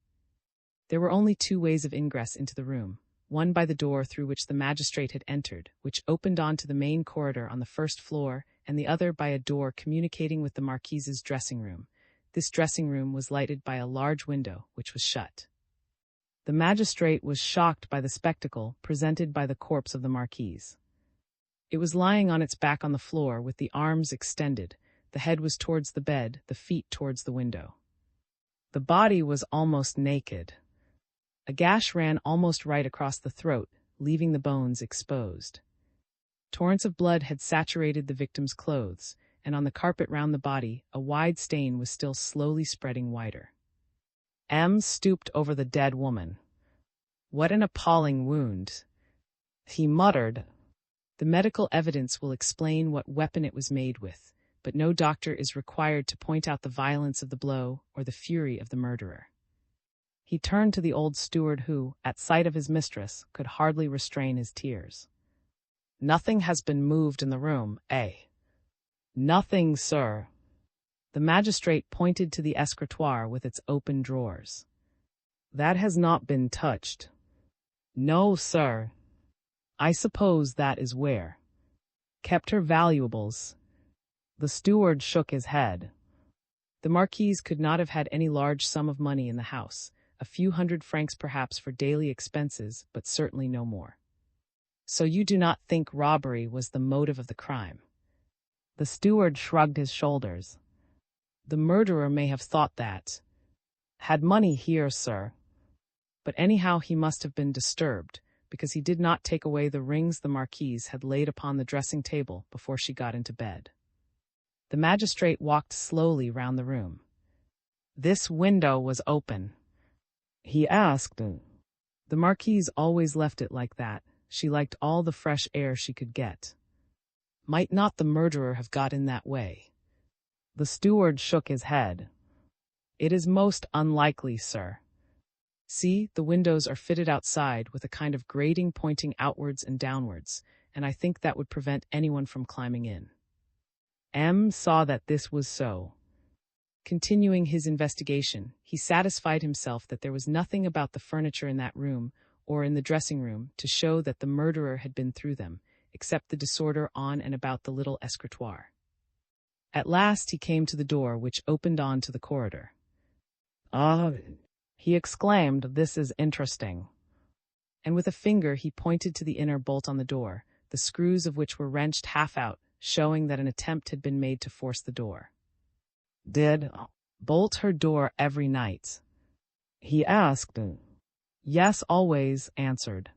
There were only two ways of ingress into the room, one by the door through which the magistrate had entered, which opened onto the main corridor on the first floor, and the other by a door communicating with the Marquise's dressing room. This dressing room was lighted by a large window, which was shut. The magistrate was shocked by the spectacle presented by the corpse of the Marquise. It was lying on its back on the floor with the arms extended. The head was towards the bed, the feet towards the window. The body was almost naked. A gash ran almost right across the throat, leaving the bones exposed. Torrents of blood had saturated the victim's clothes, and on the carpet round the body, a wide stain was still slowly spreading wider. M stooped over the dead woman. "What an appalling wound," he muttered. The medical evidence will explain what weapon it was made with, but no doctor is required to point out the violence of the blow or the fury of the murderer. He turned to the old steward who, at sight of his mistress, could hardly restrain his tears. "Nothing has been moved in the room, eh?" "Nothing, sir." The magistrate pointed to the escritoire with its open drawers. "That has not been touched." "No, sir." "I suppose that is where." "Kept her valuables." The steward shook his head. The Marquise could not have had any large sum of money in the house, a few hundred francs perhaps for daily expenses, but certainly no more. "So you do not think robbery was the motive of the crime?" The steward shrugged his shoulders. "The murderer may have thought that. Had money here, sir." But anyhow he must have been disturbed, because he did not take away the rings the Marquise had laid upon the dressing table before she got into bed. The magistrate walked slowly round the room. "This window was open?" he asked. The Marquise always left it like that. She liked all the fresh air she could get. "Might not the murderer have got in that way?" The steward shook his head. "It is most unlikely, sir. See, the windows are fitted outside with a kind of grating pointing outwards and downwards, and I think that would prevent anyone from climbing in." M saw that this was so. Continuing his investigation, he satisfied himself that there was nothing about the furniture in that room, or in the dressing room, to show that the murderer had been through them, except the disorder on and about the little escritoire. At last he came to the door which opened on to the corridor. "Ah," he exclaimed, "this is interesting." And with a finger he pointed to the inner bolt on the door, the screws of which were wrenched half out, showing that an attempt had been made to force the door. "Did bolt her door every night?" he asked. "Yes, always," answered.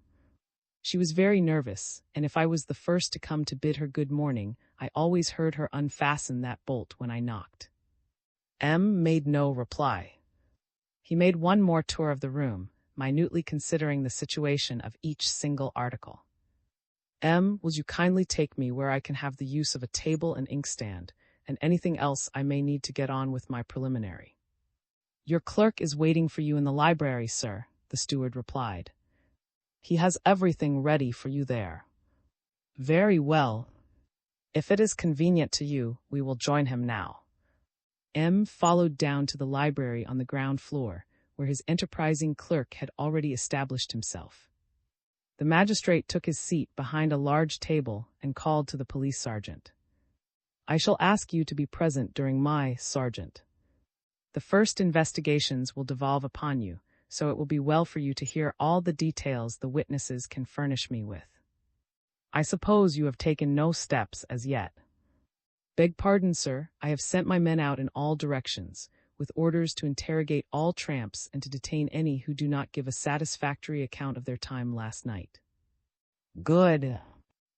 "She was very nervous, and if I was the first to come to bid her good morning, I always heard her unfasten that bolt when I knocked." M made no reply. He made one more tour of the room, minutely considering the situation of each single article. "M, will you kindly take me where I can have the use of a table and inkstand, and anything else I may need to get on with my preliminary?" "Your clerk is waiting for you in the library, sir," the steward replied. "He has everything ready for you there." "Very well. If it is convenient to you, we will join him now." M followed down to the library on the ground floor, where his enterprising clerk had already established himself. The magistrate took his seat behind a large table and called to the police sergeant. "I shall ask you to be present during my, sergeant. The first investigations will devolve upon you, so it will be well for you to hear all the details the witnesses can furnish me with. I suppose you have taken no steps as yet." "Beg pardon, sir, I have sent my men out in all directions, with orders to interrogate all tramps and to detain any who do not give a satisfactory account of their time last night." "Good.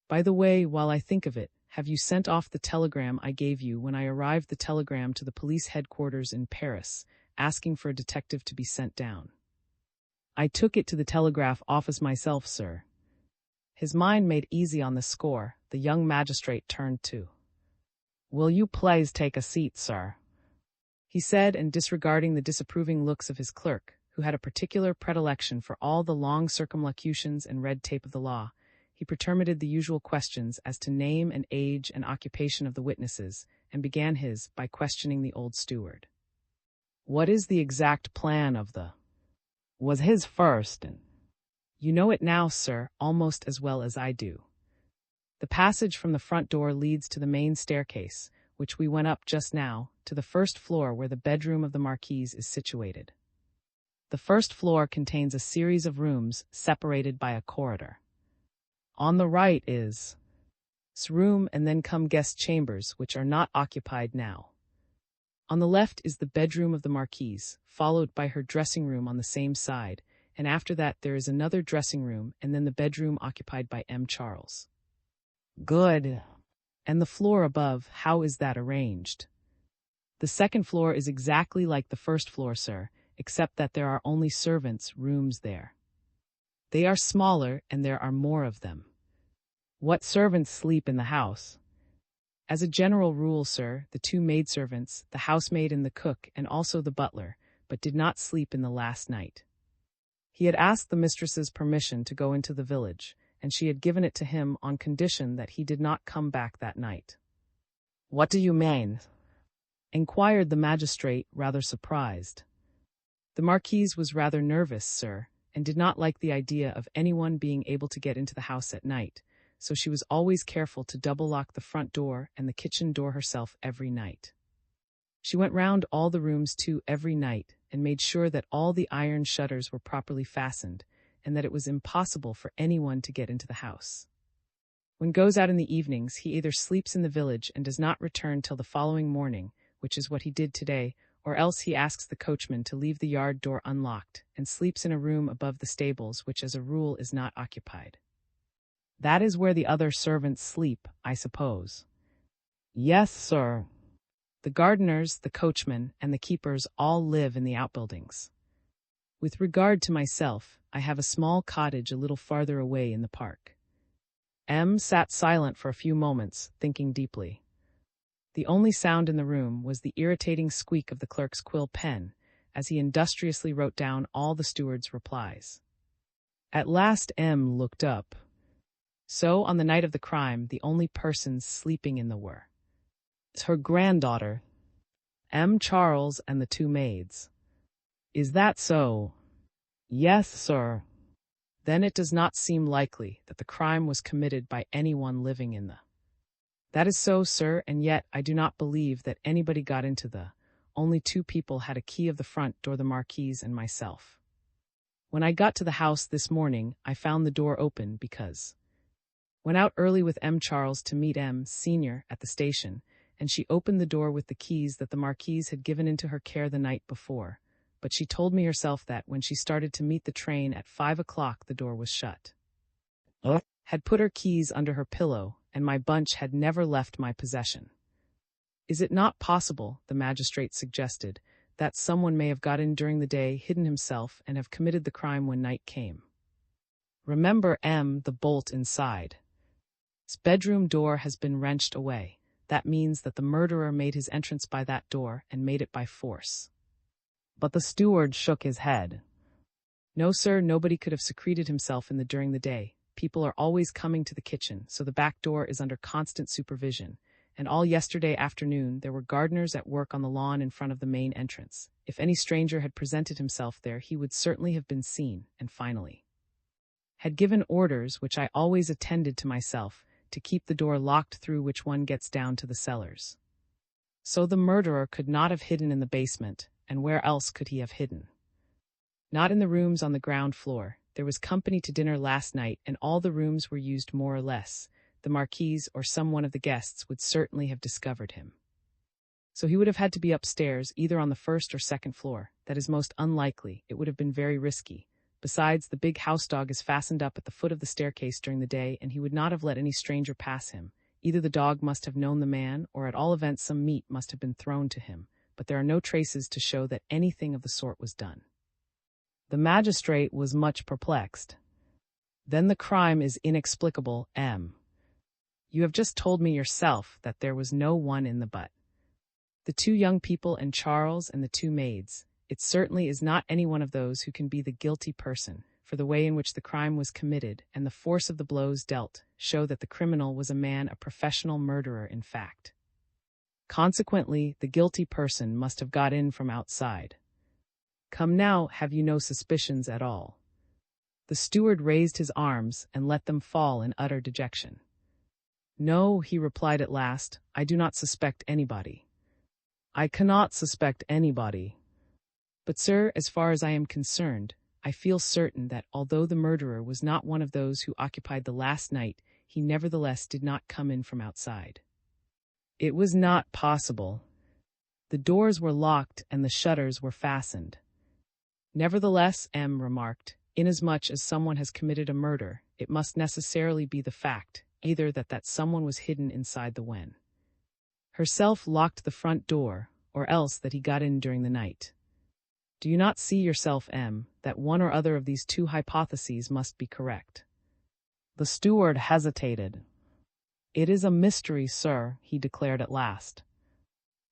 By the way, while I think of it, have you sent off the telegram I gave you when I arrived, the telegram to the police headquarters in Paris, asking for a detective to be sent down?" "I took it to the telegraph office myself, sir." His mind made easy on this score, the young magistrate turned to. "Will you please take a seat, sir?" he said, and disregarding the disapproving looks of his clerk, who had a particular predilection for all the long circumlocutions and red tape of the law, he permitted the usual questions as to name and age and occupation of the witnesses, and began by questioning the old steward. "What is the exact plan of the—" "Was his first, and—" "You know it now, sir, almost as well as I do. The passage from the front door leads to the main staircase, which we went up just now, to the first floor where the bedroom of the Marquise is situated. The first floor contains a series of rooms separated by a corridor. On the right is this room, and then come guest chambers, which are not occupied now. On the left is the bedroom of the Marquise, followed by her dressing room on the same side, and after that there is another dressing room, and then the bedroom occupied by M. Charles." "Good. And the floor above, how is that arranged?" "The second floor is exactly like the first floor, sir, except that there are only servants' rooms there. They are smaller, and there are more of them." "What servants sleep in the house?" "As a general rule, sir, the 2 maidservants, the housemaid and the cook, and also the butler, but did not sleep in the last night. He had asked the mistress's permission to go into the village, and she had given it to him on condition that he did not come back that night." "What do you mean?" inquired the magistrate, rather surprised. "The Marquise was rather nervous, sir, and did not like the idea of anyone being able to get into the house at night, so she was always careful to double-lock the front door and the kitchen door herself every night. She went round all the rooms too every night, and made sure that all the iron shutters were properly fastened, and that it was impossible for anyone to get into the house. When goes out in the evenings, he either sleeps in the village and does not return till the following morning, which is what he did today, or else he asks the coachman to leave the yard door unlocked, and sleeps in a room above the stables, which as a rule is not occupied." "That is where the other servants sleep, I suppose?" "Yes, sir. The gardeners, the coachman, and the keepers all live in the outbuildings. With regard to myself, I have a small cottage a little farther away in the park." M. sat silent for a few moments, thinking deeply. The only sound in the room was the irritating squeak of the clerk's quill pen, as he industriously wrote down all the steward's replies. At last M. looked up. So, on the night of the crime, the only persons sleeping in the were her granddaughter, M. Charles, and the 2 maids. "Is that so?" "Yes, sir." "Then it does not seem likely that the crime was committed by anyone living in the—" "That is so, sir, and yet I do not believe that anybody got into the— only 2 people had a key of the front door, the Marquise and myself. When I got to the house this morning, I found the door open because— went out early with M. Charles to meet M. Sr. at the station, and she opened the door with the keys that the Marquise had given into her care the night before, but she told me herself that when she started to meet the train at 5 o'clock the door was shut. Had put her keys under her pillow, and my bunch had never left my possession. Is it not possible, the magistrate suggested, that someone may have got in during the day, hidden himself, and have committed the crime when night came? Remember M. the bolt inside. His bedroom door has been wrenched away. That means that the murderer made his entrance by that door and made it by force." But the steward shook his head. "No, sir, nobody could have secreted himself during the day. People are always coming to the kitchen, so the back door is under constant supervision, and all yesterday afternoon there were gardeners at work on the lawn in front of the main entrance. If any stranger had presented himself there, he would certainly have been seen, and finally had given orders, which I always attended to myself, to keep the door locked through which one gets down to the cellars. So the murderer could not have hidden in the basement, and where else could he have hidden? Not in the rooms on the ground floor. There was company to dinner last night, and all the rooms were used more or less. The Marquise or some one of the guests would certainly have discovered him. So he would have had to be upstairs, either on the first or second floor. That is most unlikely. It would have been very risky. Besides, the big house dog is fastened up at the foot of the staircase during the day, and he would not have let any stranger pass him. Either the dog must have known the man, or at all events some meat must have been thrown to him, but there are no traces to show that anything of the sort was done." The magistrate was much perplexed. "Then the crime is inexplicable, M. You have just told me yourself that there was no one in the but the 2 young people and Charles and the 2 maids. It certainly is not any one of those who can be the guilty person, for the way in which the crime was committed and the force of the blows dealt show that the criminal was a professional murderer in fact. Consequently, the guilty person must have got in from outside. Come now, have you no suspicions at all? The steward raised his arms and let them fall in utter dejection. No, he replied at last, I do not suspect anybody. I cannot suspect anybody. But, sir, as far as I am concerned, I feel certain that although the murderer was not one of those who occupied the last night, he nevertheless did not come in from outside. It was not possible. The doors were locked and the shutters were fastened. Nevertheless, M. remarked, inasmuch as someone has committed a murder, it must necessarily be the fact, either that someone was hidden inside the wen. Herself locked the front door, or else that he got in during the night. Do you not see yourself, M., that one or other of these two hypotheses must be correct? The steward hesitated. It is a mystery, sir, he declared at last.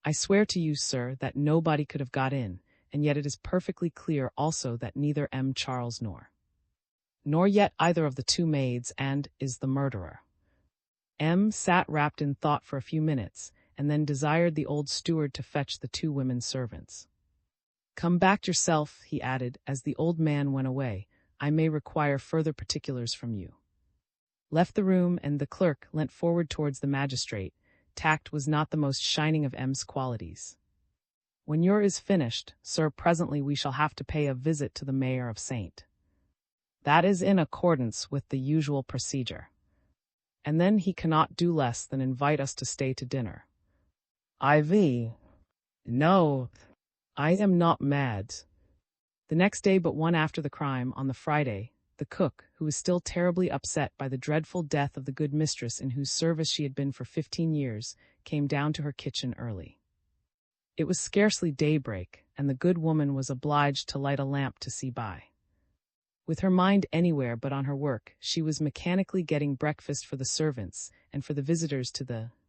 I swear to you, sir, that nobody could have got in, and yet it is perfectly clear also that neither M. Charles nor yet either of the two maids is the murderer. M. sat wrapped in thought for a few minutes, and then desired the old steward to fetch the two women servants. Come back yourself, he added, as the old man went away. I may require further particulars from you. Left the room, and the clerk leant forward towards the magistrate. Tact was not the most shining of M.'s qualities. When your is finished, sir, presently we shall have to pay a visit to the mayor of Saint. That is in accordance with the usual procedure. And then he cannot do less than invite us to stay to dinner. No, I am not mad. The next day but one after the crime, on the Friday, the cook, who was still terribly upset by the dreadful death of the good mistress in whose service she had been for 15 years, came down to her kitchen early. It was scarcely daybreak, and the good woman was obliged to light a lamp to see by. With her mind anywhere but on her work, she was mechanically getting breakfast for the servants and for the visitors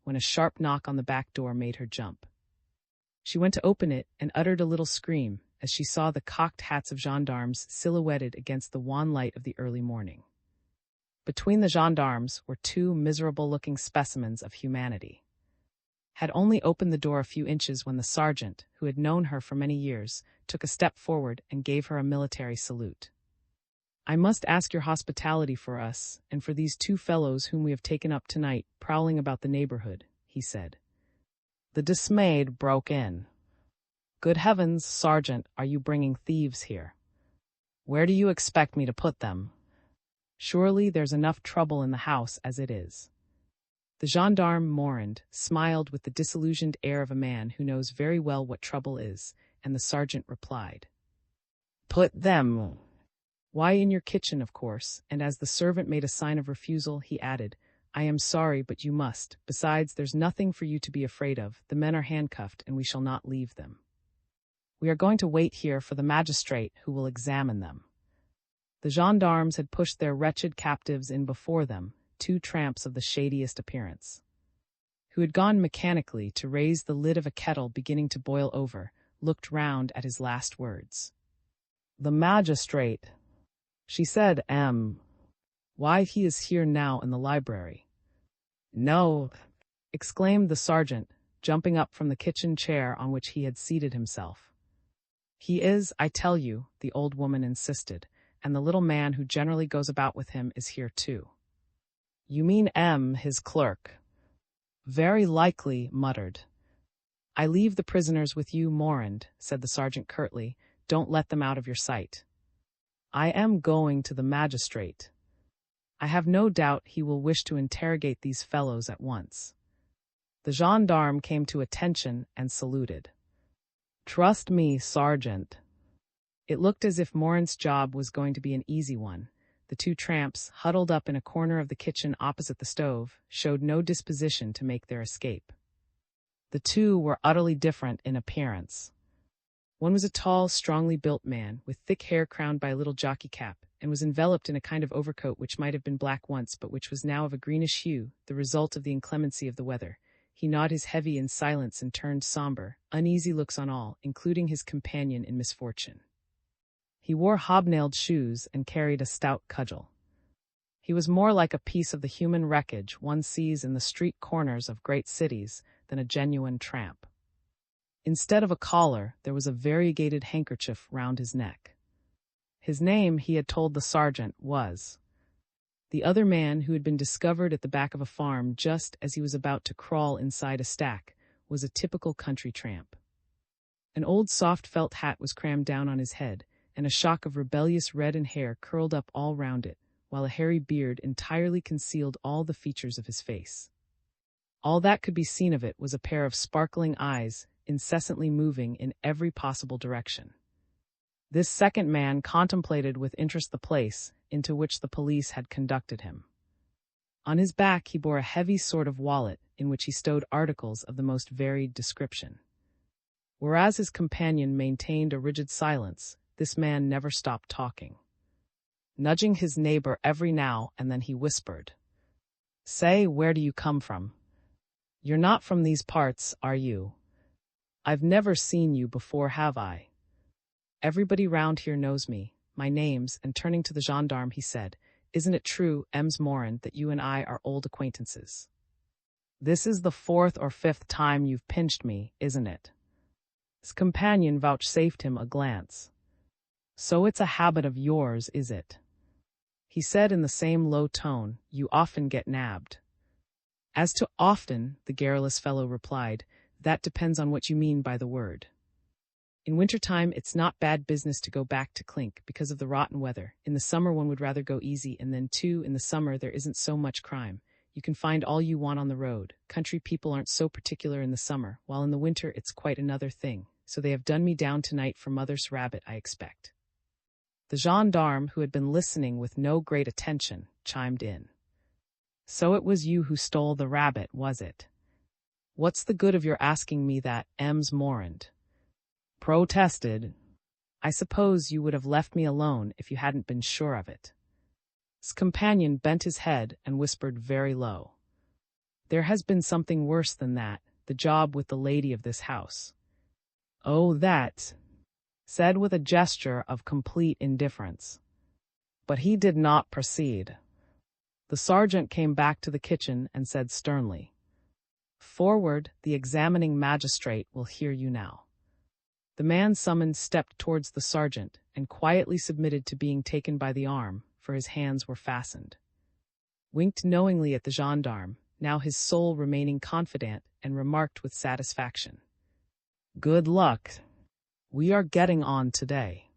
when a sharp knock on the back door made her jump. She went to open it and uttered a little scream as she saw the cocked hats of gendarmes silhouetted against the wan light of the early morning. Between the gendarmes were two miserable-looking specimens of humanity. Had only opened the door a few inches when the sergeant, who had known her for many years, took a step forward and gave her a military salute. I must ask your hospitality for us, and for these two fellows whom we have taken up tonight, prowling about the neighborhood, he said. The dismayed broke in. Good heavens, Sergeant, are you bringing thieves here? Where do you expect me to put them? Surely there's enough trouble in the house as it is. The gendarme Morand smiled with the disillusioned air of a man who knows very well what trouble is, and the sergeant replied, Put them. Why, in your kitchen, of course, and as the servant made a sign of refusal, he added, I am sorry, but you must. Besides, there's nothing for you to be afraid of. The men are handcuffed, and we shall not leave them. We are going to wait here for the magistrate who will examine them. The gendarmes had pushed their wretched captives in before them, two tramps of the shadiest appearance, who had gone mechanically to raise the lid of a kettle beginning to boil over, looked round at his last words. The magistrate, she said, Why, he is here now in the library. No, exclaimed the sergeant, jumping up from the kitchen chair on which he had seated himself. He is, I tell you, the old woman insisted, and the little man who generally goes about with him is here too. You mean his clerk? Very likely, muttered. I leave the prisoners with you, Morand, said the sergeant curtly. Don't let them out of your sight. I am going to the magistrate. I have no doubt he will wish to interrogate these fellows at once. The gendarme came to attention and saluted. Trust me, Sergeant. It looked as if Morand's job was going to be an easy one. The two tramps, huddled up in a corner of the kitchen opposite the stove, showed no disposition to make their escape. The two were utterly different in appearance. One was a tall, strongly built man, with thick hair crowned by a little jockey cap, and was enveloped in a kind of overcoat which might have been black once but which was now of a greenish hue, the result of the inclemency of the weather. He gnawed his heavy in silence and turned somber, uneasy looks on all, including his companion in misfortune. He wore hobnailed shoes and carried a stout cudgel. He was more like a piece of the human wreckage one sees in the street corners of great cities than a genuine tramp. Instead of a collar, there was a variegated handkerchief round his neck. His name, he had told the sergeant, was. The other man, who had been discovered at the back of a farm just as he was about to crawl inside a stack, was a typical country tramp. An old soft felt hat was crammed down on his head, and a shock of rebellious red and hair curled up all round it, while a hairy beard entirely concealed all the features of his face. All that could be seen of it was a pair of sparkling eyes, incessantly moving in every possible direction. This second man contemplated with interest the place into which the police had conducted him. On his back he bore a heavy sort of wallet in which he stowed articles of the most varied description. Whereas his companion maintained a rigid silence, this man never stopped talking. Nudging his neighbor every now and then he whispered, "Say, where do you come from? You're not from these parts, are you? I've never seen you before, have I? Everybody round here knows me, my name's," and turning to the gendarme he said, "Isn't it true, Ems Morin, that you and I are old acquaintances? This is the 4th or 5th time you've pinched me, isn't it?" His companion vouchsafed him a glance. "So it's a habit of yours, is it?" He said in the same low tone, "You often get nabbed." "As to often," the garrulous fellow replied, "that depends on what you mean by the word. In wintertime, it's not bad business to go back to Clink because of the rotten weather. In the summer, one would rather go easy, and then, too, in the summer there isn't so much crime. You can find all you want on the road. Country people aren't so particular in the summer, while in the winter it's quite another thing. So they have done me down tonight for Mother's rabbit, I expect." The gendarme, who had been listening with no great attention, chimed in. "So it was you who stole the rabbit, was it? What's the good of your asking me that, Ems Morin?" Protested. "I suppose you would have left me alone if you hadn't been sure of it." His companion bent his head and whispered very low, "There has been something worse than that, the job with the lady of this house." "Oh, that," said with a gesture of complete indifference. But he did not proceed. The sergeant came back to the kitchen and said sternly, "Forward, the examining magistrate will hear you now." The man summoned stepped towards the sergeant and quietly submitted to being taken by the arm, for his hands were fastened. Winked knowingly at the gendarme, now his soul remaining confident, and remarked with satisfaction, "Good luck. We are getting on today."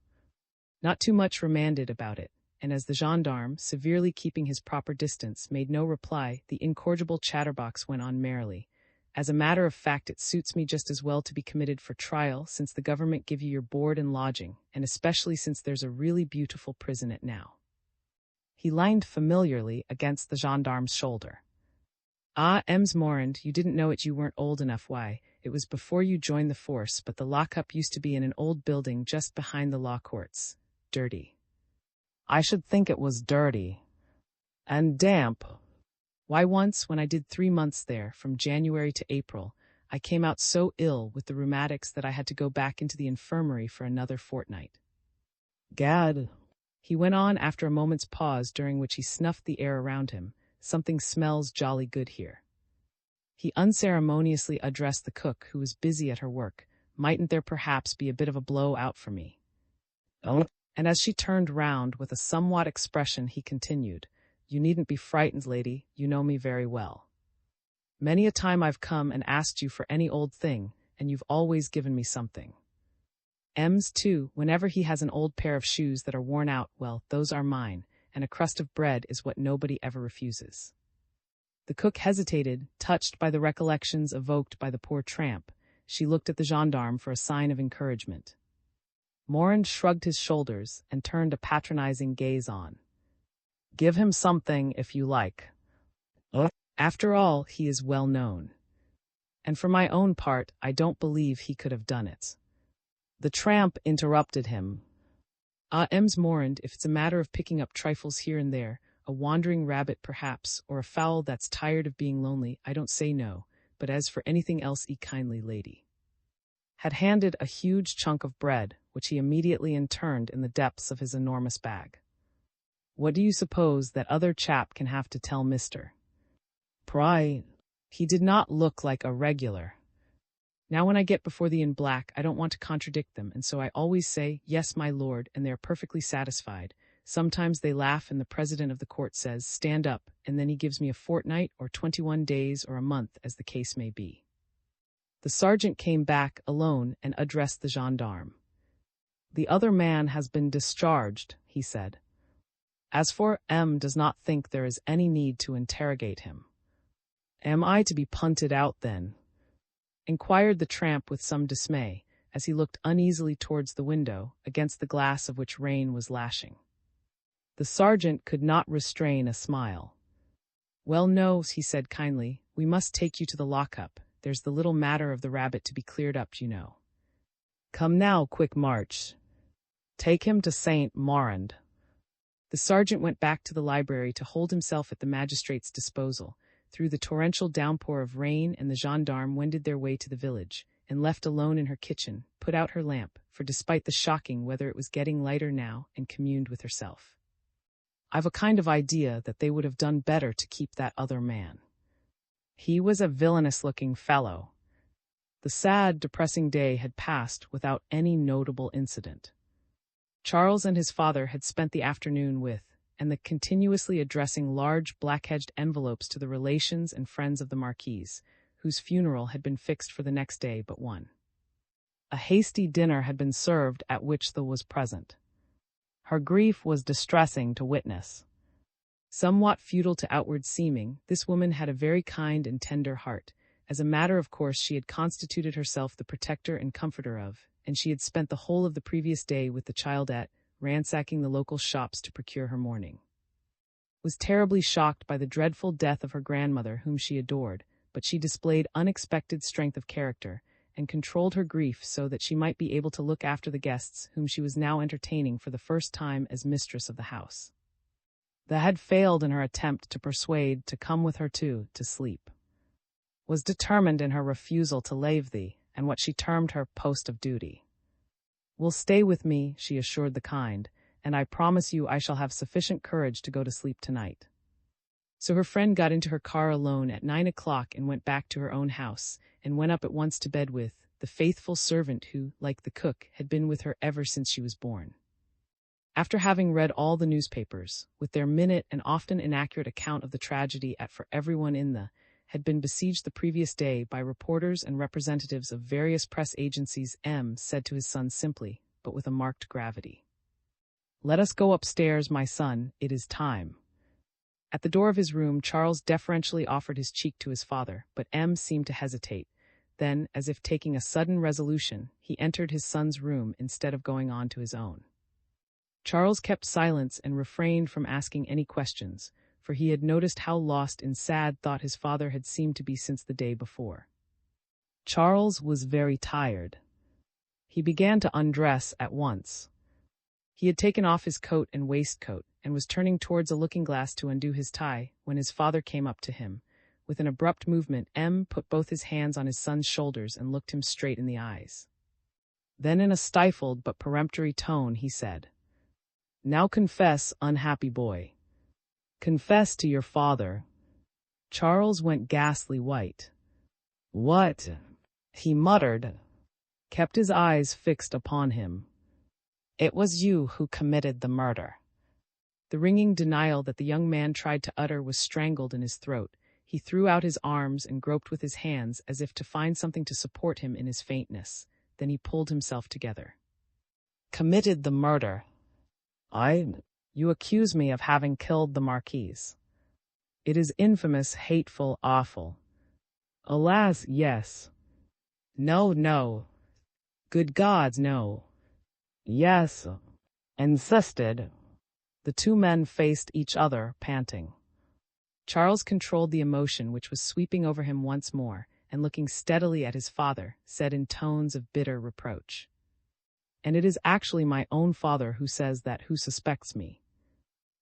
Not too much remanded about it, and as the gendarme, severely keeping his proper distance, made no reply, the incorrigible chatterbox went on merrily. "As a matter of fact, it suits me just as well to be committed for trial, since the government give you your board and lodging, and especially since there's a really beautiful prison at now." He leaned familiarly against the gendarme's shoulder. "Ah, Ems Morin, you didn't know it, you weren't old enough. Why, it was before you joined the force, but the lockup used to be in an old building just behind the law courts. Dirty." "I should think it was dirty. And damp." "Why, once, when I did 3 months there, from January to April, I came out so ill with the rheumatics that I had to go back into the infirmary for another fortnight. Gad," he went on after a moment's pause during which he snuffed the air around him, "something smells jolly good here." He unceremoniously addressed the cook, who was busy at her work. "Mightn't there perhaps be a bit of a blow out for me?" "Oh." And as she turned round with a somewhat expression, he continued, "You needn't be frightened, lady, you know me very well. Many a time I've come and asked you for any old thing, and you've always given me something. Ems, too, whenever he has an old pair of shoes that are worn out, well, those are mine, and a crust of bread is what nobody ever refuses." The cook hesitated, touched by the recollections evoked by the poor tramp. She looked at the gendarme for a sign of encouragement. Morin shrugged his shoulders and turned a patronizing gaze on. "Give him something if you like. After all, he is well known. And for my own part, I don't believe he could have done it." The tramp interrupted him. "Ah, Ems Morin, if it's a matter of picking up trifles here and there, a wandering rabbit perhaps, or a fowl that's tired of being lonely, I don't say no, but as for anything else, kindly lady. had handed a huge chunk of bread, which he immediately interned in the depths of his enormous bag. "What do you suppose that other chap can have to tell Mr. Pry?" He did not look like a regular. Now when I get before thee in black, I don't want to contradict them, and so I always say, "Yes, my lord," and they are perfectly satisfied. Sometimes they laugh and the president of the court says, "Stand up," and then he gives me a fortnight or 21 days or a month, as the case may be. The sergeant came back alone and addressed the gendarme. "The other man has been discharged," he said. "As for does not think there is any need to interrogate him." "Am I to be punted out then?" inquired the tramp with some dismay, as he looked uneasily towards the window, against the glass of which rain was lashing. The sergeant could not restrain a smile. "Well, no," he said kindly, "we must take you to the lockup. There's the little matter of the rabbit to be cleared up, you know. Come now, quick march. Take him to St. Maurand." The sergeant went back to the library to hold himself at the magistrate's disposal. Through the torrential downpour of rain, and the gendarme wended their way to the village, and left alone in her kitchen, put out her lamp, for despite the shocking weather it was getting lighter now, and communed with herself. "I've a kind of idea that they would have done better to keep that other man. He was a villainous-looking fellow." The sad, depressing day had passed without any notable incident. Charles and his father had spent the afternoon with, and the continuously addressing large black-edged envelopes to the relations and friends of the Marquise, whose funeral had been fixed for the next day but one. A hasty dinner had been served at which the was present. Her grief was distressing to witness. Somewhat futile to outward seeming, this woman had a very kind and tender heart. As a matter of course, she had constituted herself the protector and comforter of, and she had spent the whole of the previous day with the childette, ransacking the local shops to procure her mourning. Was terribly shocked by the dreadful death of her grandmother, whom she adored, but she displayed unexpected strength of character, and controlled her grief so that she might be able to look after the guests whom she was now entertaining for the first time as mistress of the house. That had failed in her attempt to persuade to come with her to sleep. Was determined in her refusal to leave thee, and what she termed her post of duty. "Will stay with me," she assured the kind, "and I promise you I shall have sufficient courage to go to sleep tonight." So her friend got into her car alone at 9 o'clock and went back to her own house, and went up at once to bed with the faithful servant who, like the cook, had been with her ever since she was born. After having read all the newspapers, with their minute and often inaccurate account of the tragedy for everyone in the had been besieged the previous day by reporters and representatives of various press agencies, said to his son simply, but with a marked gravity, "Let us go upstairs, my son, it is time." At the door of his room, Charles deferentially offered his cheek to his father, but seemed to hesitate. Then, as if taking a sudden resolution, he entered his son's room instead of going on to his own. Charles kept silence and refrained from asking any questions, for he had noticed how lost in sad thought his father had seemed to be since the day before. Charles was very tired. He began to undress at once. He had taken off his coat and waistcoat, and was turning towards a looking-glass to undo his tie, when his father came up to him. With an abrupt movement, put both his hands on his son's shoulders and looked him straight in the eyes. Then in a stifled but peremptory tone he said, "Now confess, unhappy boy. Confess to your father." Charles went ghastly white. "What?" he muttered, kept his eyes fixed upon him. "It was you who committed the murder." The ringing denial that the young man tried to utter was strangled in his throat. He threw out his arms and groped with his hands as if to find something to support him in his faintness. Then he pulled himself together. "Committed the murder? You accuse me of having killed the Marquise. It is infamous, hateful, awful." "Alas, yes." "No, no. Good gods, no." "Yes." Insisted. The two men faced each other, panting. Charles controlled the emotion which was sweeping over him once more, and looking steadily at his father, said in tones of bitter reproach, "And it is actually my own father who says that, who suspects me."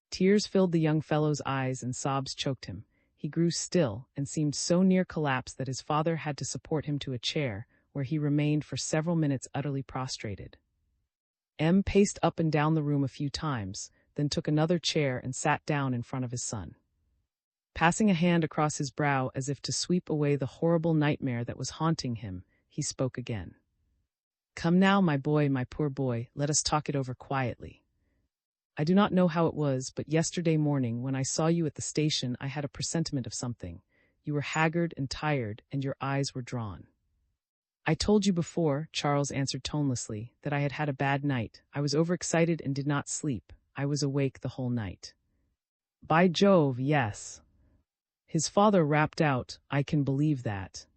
Tears filled the young fellow's eyes and sobs choked him. He grew still and seemed so near collapse that his father had to support him to a chair, where he remained for several minutes utterly prostrated. M paced up and down the room a few times, then took another chair and sat down in front of his son. Passing a hand across his brow as if to sweep away the horrible nightmare that was haunting him, he spoke again. "Come now, my boy, my poor boy, let us talk it over quietly. I do not know how it was, but yesterday morning when I saw you at the station I had a presentiment of something. You were haggard and tired, and your eyes were drawn." "I told you before," Charles answered tonelessly, "that I had had a bad night. I was overexcited and did not sleep. I was awake the whole night." "By Jove, yes." His father rapped out, "I can believe that.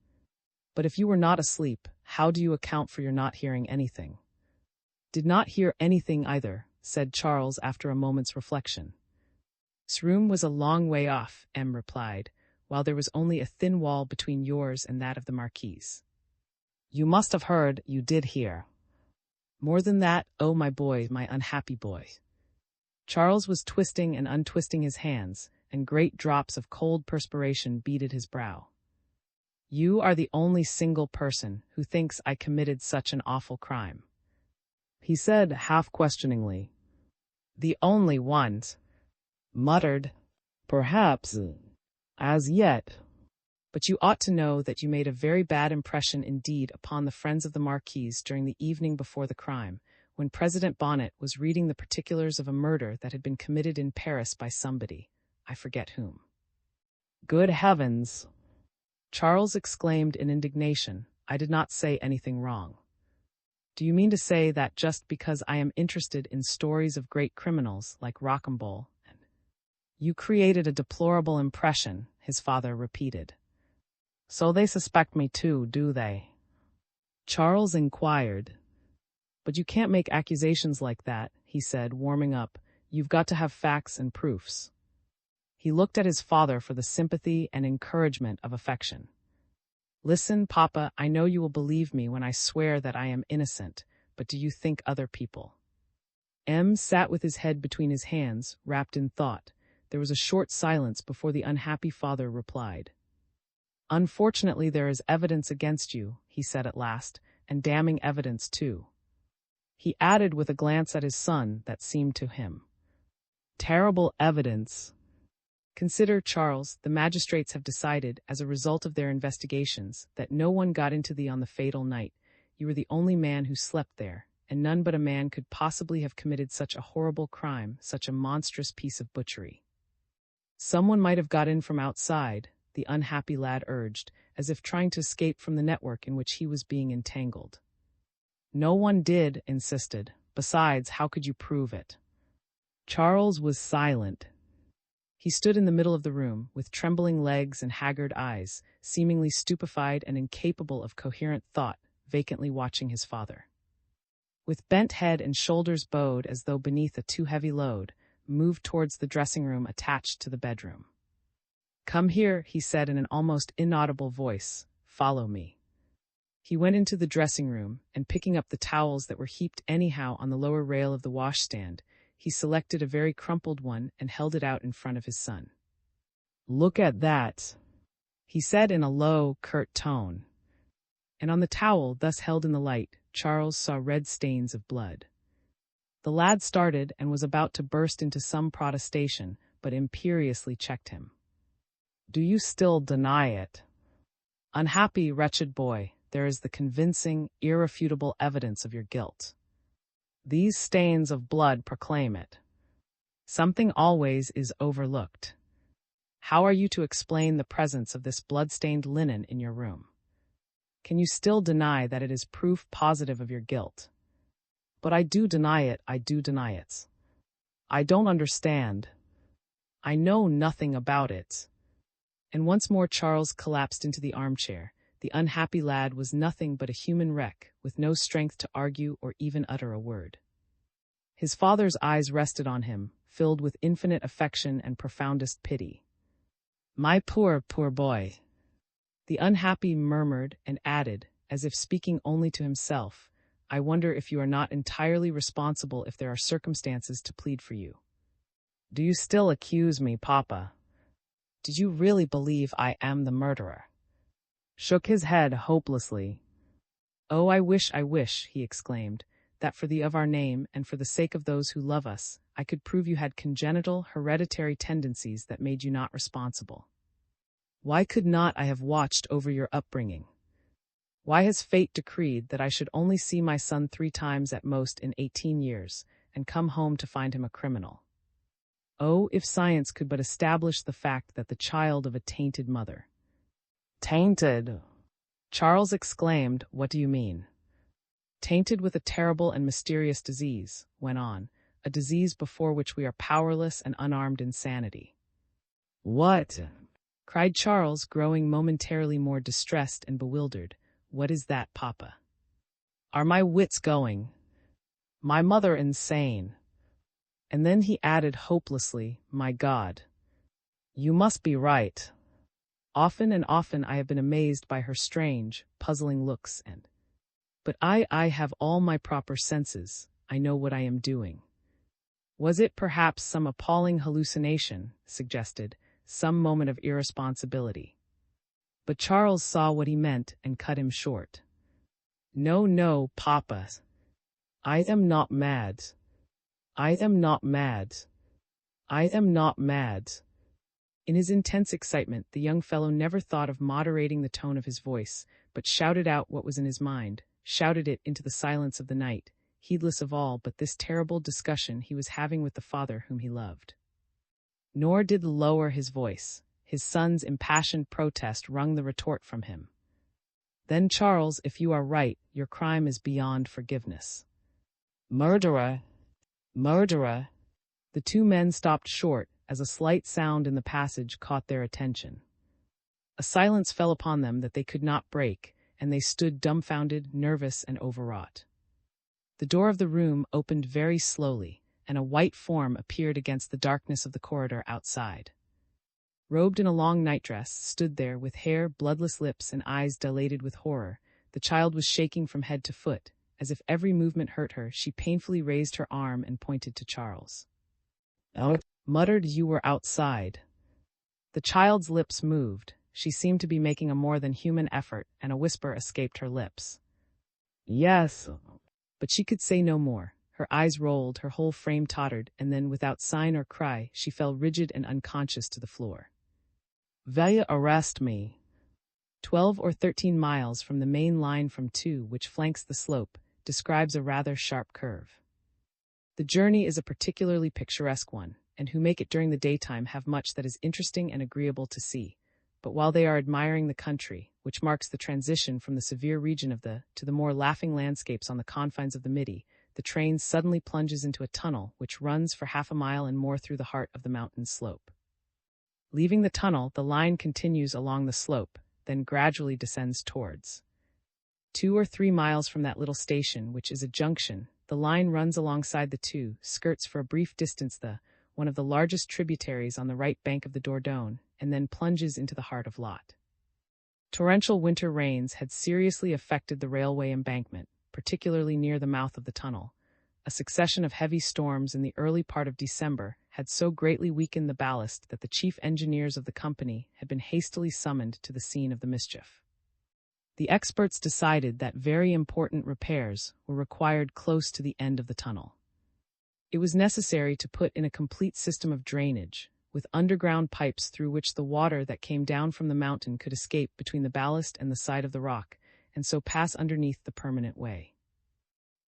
But if you were not asleep, how do you account for your not hearing anything?" "Did not hear anything either," said Charles after a moment's reflection. "This room was a long way off," M replied, "while there was only a thin wall between yours and that of the Marquise." "You must have heard, you did hear." "More than that, oh my boy, my unhappy boy." Charles was twisting and untwisting his hands, and great drops of cold perspiration beaded his brow. "You are the only single person who thinks I committed such an awful crime," he said half-questioningly. "The only ones," muttered. "Perhaps, as yet. But you ought to know that you made a very bad impression indeed upon the friends of the Marquise during the evening before the crime, when President Bonnet was reading the particulars of a murder that had been committed in Paris by somebody, I forget whom." "Good heavens!" Charles exclaimed in indignation. "I did not say anything wrong." "Do you mean to say that just because I am interested in stories of great criminals like Rocambole, you created a deplorable impression?" his father repeated. "So they suspect me too, do they?" Charles inquired. "But you can't make accusations like that," he said, warming up. "You've got to have facts and proofs." He looked at his father for the sympathy and encouragement of affection. "Listen, Papa, I know you will believe me when I swear that I am innocent, but do you think other people?" M sat with his head between his hands, wrapped in thought. There was a short silence before the unhappy father replied. "Unfortunately, there is evidence against you," he said at last, "and damning evidence too." He added with a glance at his son that seemed to him. "Terrible evidence." "Consider, Charles, the magistrates have decided, as a result of their investigations, that no one got into thee on the fatal night. You were the only man who slept there, and none but a man could possibly have committed such a horrible crime, such a monstrous piece of butchery." "Someone might have got in from outside," the unhappy lad urged, as if trying to escape from the network in which he was being entangled. "No one did," insisted. "Besides, how could you prove it?" Charles was silent. He stood in the middle of the room, with trembling legs and haggard eyes, seemingly stupefied and incapable of coherent thought, vacantly watching his father. With bent head and shoulders bowed as though beneath a too heavy load, moved towards the dressing room attached to the bedroom. "Come here," he said in an almost inaudible voice. "Follow me." He went into the dressing room, and picking up the towels that were heaped anyhow on the lower rail of the washstand, he selected a very crumpled one and held it out in front of his son. "Look at that," he said in a low, curt tone. And on the towel thus held in the light, Charles saw red stains of blood. The lad started and was about to burst into some protestation, but imperiously checked him. "Do you still deny it?" "Unhappy, wretched boy, there is the convincing, irrefutable evidence of your guilt. These stains of blood proclaim it. Something always is overlooked. How are you to explain the presence of this blood-stained linen in your room? Can you still deny that it is proof positive of your guilt?" "But I do deny it, I do deny it." "I don't understand." "I know nothing about it." And once more Charles collapsed into the armchair. The unhappy lad was nothing but a human wreck, with no strength to argue or even utter a word. His father's eyes rested on him, filled with infinite affection and profoundest pity. "My poor, poor boy," the unhappy murmured, and added, as if speaking only to himself, "I wonder if you are not entirely responsible if there are circumstances to plead for you." "Do you still accuse me, Papa?" "Did you really believe I am the murderer?" Shook his head hopelessly. "Oh, I wish," he exclaimed, "that for the of our name and for the sake of those who love us, I could prove you had congenital, hereditary tendencies that made you not responsible. Why could not I have watched over your upbringing? Why has fate decreed that I should only see my son 3 times at most in 18 years, and come home to find him a criminal? Oh, if science could but establish the fact that the child of a tainted mother—" "Tainted?" Charles exclaimed, "What do you mean?" "Tainted with a terrible and mysterious disease," went on, "a disease before which we are powerless and unarmed in sanity." "What?" cried Charles, growing momentarily more distressed and bewildered. "What is that, Papa? Are my wits going? My mother insane?" And then he added hopelessly, "My God, you must be right. Often and often I have been amazed by her strange, puzzling looks but I have all my proper senses, I know what I am doing." "Was it perhaps some appalling hallucination," suggested, "some moment of irresponsibility?" But Charles saw what he meant and cut him short. "No, no, Papa. I am not mad. I am not mad. I am not mad." In his intense excitement, the young fellow never thought of moderating the tone of his voice, but shouted out what was in his mind, shouted it into the silence of the night, heedless of all but this terrible discussion he was having with the father whom he loved. Nor did he lower his voice. His son's impassioned protest wrung the retort from him. "Then, Charles, if you are right, your crime is beyond forgiveness." "Murderer! Murderer!" The 2 men stopped short as a slight sound in the passage caught their attention. A silence fell upon them that they could not break, and they stood dumbfounded, nervous, and overwrought. The door of the room opened very slowly, and a white form appeared against the darkness of the corridor outside. Robed in a long nightdress, stood there with hair, bloodless lips, and eyes dilated with horror. The child was shaking from head to foot. As if every movement hurt her, she painfully raised her arm and pointed to Charles. "Oh," muttered, "you were outside." The child's lips moved. She seemed to be making a more than human effort, and a whisper escaped her lips. "Yes." But she could say no more. Her eyes rolled, her whole frame tottered, and then, without sign or cry, she fell rigid and unconscious to the floor. "Will you arrest me?" 12 or 13 miles from the main line from 2, which flanks the slope, describes a rather sharp curve. The journey is a particularly picturesque one, and who make it during the daytime have much that is interesting and agreeable to see. But while they are admiring the country, which marks the transition from the severe region of the to the more laughing landscapes on the confines of the Midi, the train suddenly plunges into a tunnel which runs for half a mile and more through the heart of the mountain slope. Leaving the tunnel, the line continues along the slope, then gradually descends towards 2 or 3 miles from that little station, which is a junction. The line runs alongside the 2, skirts for a brief distance one of the largest tributaries on the right bank of the Dordogne, and then plunges into the heart of Lot. Torrential winter rains had seriously affected the railway embankment, particularly near the mouth of the tunnel. A succession of heavy storms in the early part of December had so greatly weakened the ballast that the chief engineers of the company had been hastily summoned to the scene of the mischief. The experts decided that very important repairs were required close to the end of the tunnel. It was necessary to put in a complete system of drainage, with underground pipes through which the water that came down from the mountain could escape between the ballast and the side of the rock, and so pass underneath the permanent way.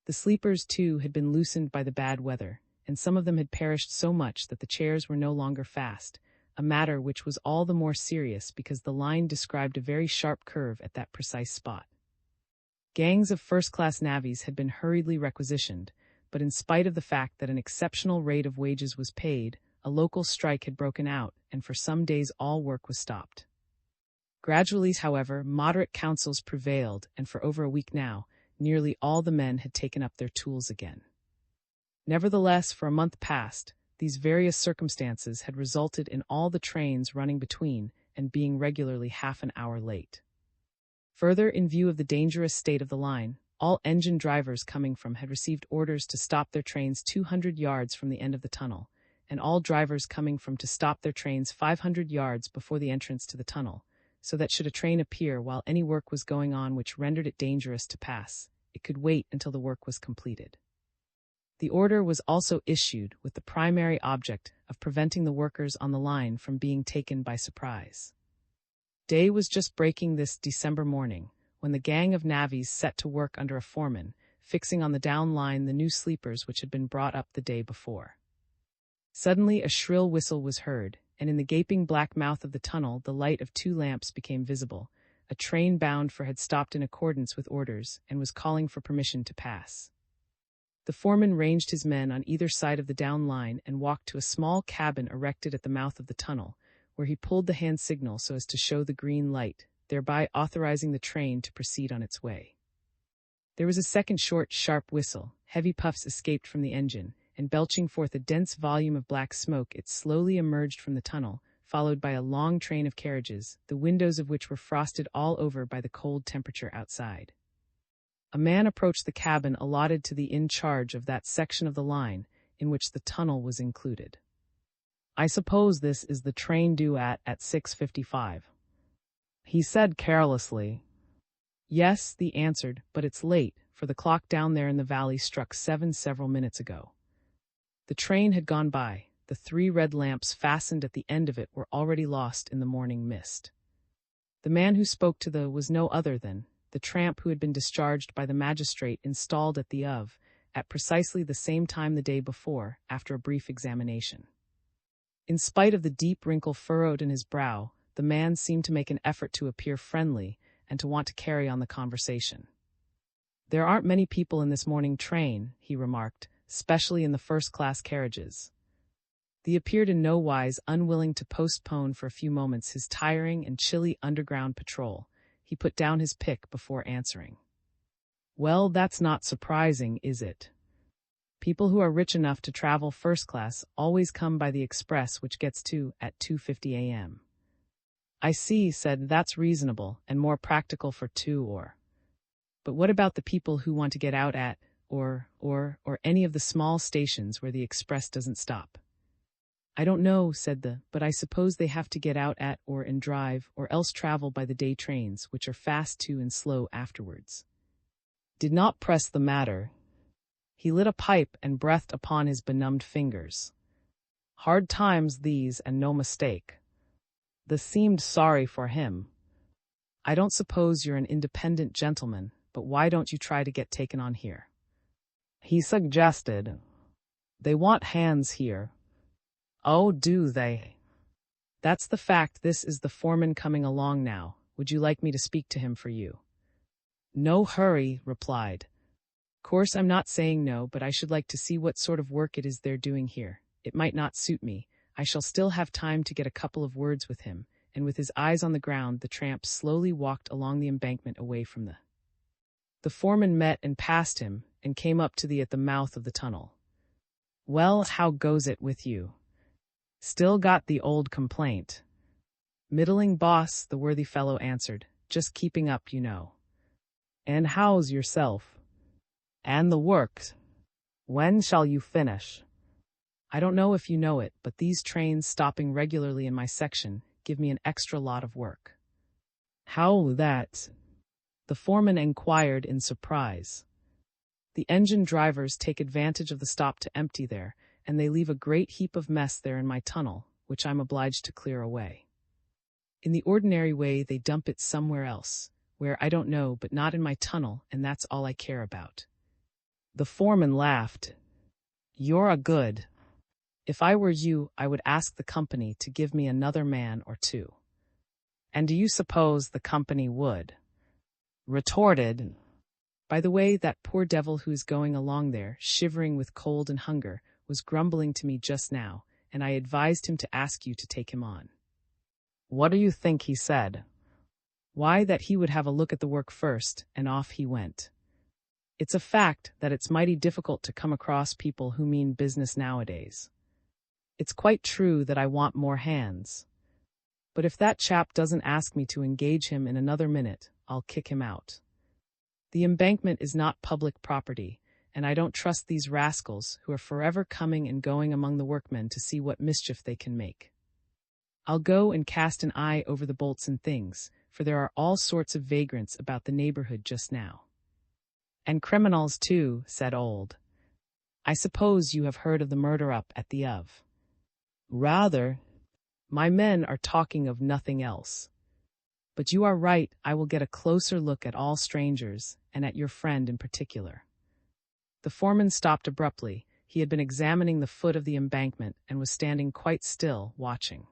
The sleepers, too, had been loosened by the bad weather, and some of them had perished so much that the chairs were no longer fast, a matter which was all the more serious because the line described a very sharp curve at that precise spot. Gangs of first-class navvies had been hurriedly requisitioned, but in spite of the fact that an exceptional rate of wages was paid, a local strike had broken out, and for some days all work was stopped. Gradually, however, moderate counsels prevailed, and for over a week now, nearly all the men had taken up their tools again. Nevertheless, for a month past, these various circumstances had resulted in all the trains running between and being regularly half an hour late. Further, in view of the dangerous state of the line, all engine drivers coming from had received orders to stop their trains 200 yards from the end of the tunnel, and all drivers coming from to stop their trains 500 yards before the entrance to the tunnel, so that should a train appear while any work was going on which rendered it dangerous to pass, it could wait until the work was completed. The order was also issued with the primary object of preventing the workers on the line from being taken by surprise. Day was just breaking this December morning when the gang of navvies set to work under a foreman, fixing on the down line the new sleepers which had been brought up the day before. Suddenly a shrill whistle was heard, and in the gaping black mouth of the tunnel the light of 2 lamps became visible. A train bound for had stopped in accordance with orders and was calling for permission to pass. The foreman ranged his men on either side of the down line and walked to a small cabin erected at the mouth of the tunnel, where he pulled the hand signal so as to show the green light, thereby authorizing the train to proceed on its way. There was a second short, sharp whistle. Heavy puffs escaped from the engine, and belching forth a dense volume of black smoke, it slowly emerged from the tunnel, followed by a long train of carriages, the windows of which were frosted all over by the cold temperature outside. A man approached the cabin allotted to the in charge of that section of the line in which the tunnel was included. "I suppose this is the train due at 6:55. He said carelessly. "Yes," they answered, "but it's late, for the clock down there in the valley struck 7 several minutes ago." The train had gone by. The 3 red lamps fastened at the end of it were already lost in the morning mist. The man who spoke to the was no other than the tramp who had been discharged by the magistrate installed at the at precisely the same time the day before, after a brief examination. In spite of the deep wrinkle furrowed in his brow, the man seemed to make an effort to appear friendly and to want to carry on the conversation. "There aren't many people in this morning train," he remarked, "especially in the first-class carriages." He appeared in no wise unwilling to postpone for a few moments his tiring and chilly underground patrol. He put down his pick before answering. "Well, that's not surprising, is it? People who are rich enough to travel first class always come by the express which gets to at 2:50 a.m. "I see," said, "that's reasonable and more practical for 2 or. But what about the people who want to get out at or any of the small stations where the express doesn't stop?" "I don't know," said but I suppose they have to get out at or and drive or else travel by the day trains, which are fast too and slow afterwards." Did not press the matter. He lit a pipe and breathed upon his benumbed fingers. Hard times these, and no mistake. This seemed sorry for him. "I don't suppose you're an independent gentleman, but why don't you try to get taken on here?" He suggested. "They want hands here." "Oh, do they?" "That's the fact. This is the foreman coming along now. Would you like me to speak to him for you?" "No hurry," replied. "Course I'm not saying no, but I should like to see what sort of work it is they're doing here. It might not suit me. I shall still have time to get a couple of words with him," and with his eyes on the ground the tramp slowly walked along the embankment away from the foreman met and passed him, and came up to at the mouth of the tunnel. "Well, how goes it with you? Still got the old complaint?" "Middling, boss," the worthy fellow answered. "Just keeping up, you know." "And how's yourself? And the work? When shall you finish?" "I don't know if you know it, but these trains stopping regularly in my section give me an extra lot of work." "How that?" the foreman inquired in surprise. "The engine drivers take advantage of the stop to empty there, and they leave a great heap of mess there in my tunnel, which I'm obliged to clear away. In the ordinary way they dump it somewhere else, where I don't know, but not in my tunnel, and that's all I care about." The foreman laughed. "You're a good. If I were you, I would ask the company to give me another man or 2. "And do you suppose the company would?" Retorted. "By the way, that poor devil who's going along there, shivering with cold and hunger, was grumbling to me just now, and I advised him to ask you to take him on." "What do you think he said?" "Why, that he would have a look at the work first," and off he went. It's a fact that it's mighty difficult to come across people who mean business nowadays. It's quite true that I want more hands. But if that chap doesn't ask me to engage him in another minute, I'll kick him out. The embankment is not public property, and I don't trust these rascals who are forever coming and going among the workmen to see what mischief they can make. I'll go and cast an eye over the bolts and things, for there are all sorts of vagrants about the neighborhood just now. And criminals too, said Old. I suppose you have heard of the murder up at the Ov. Rather. My men are talking of nothing else. But you are right, I will get a closer look at all strangers, and at your friend in particular. The foreman stopped abruptly. He had been examining the foot of the embankment and was standing quite still, watching.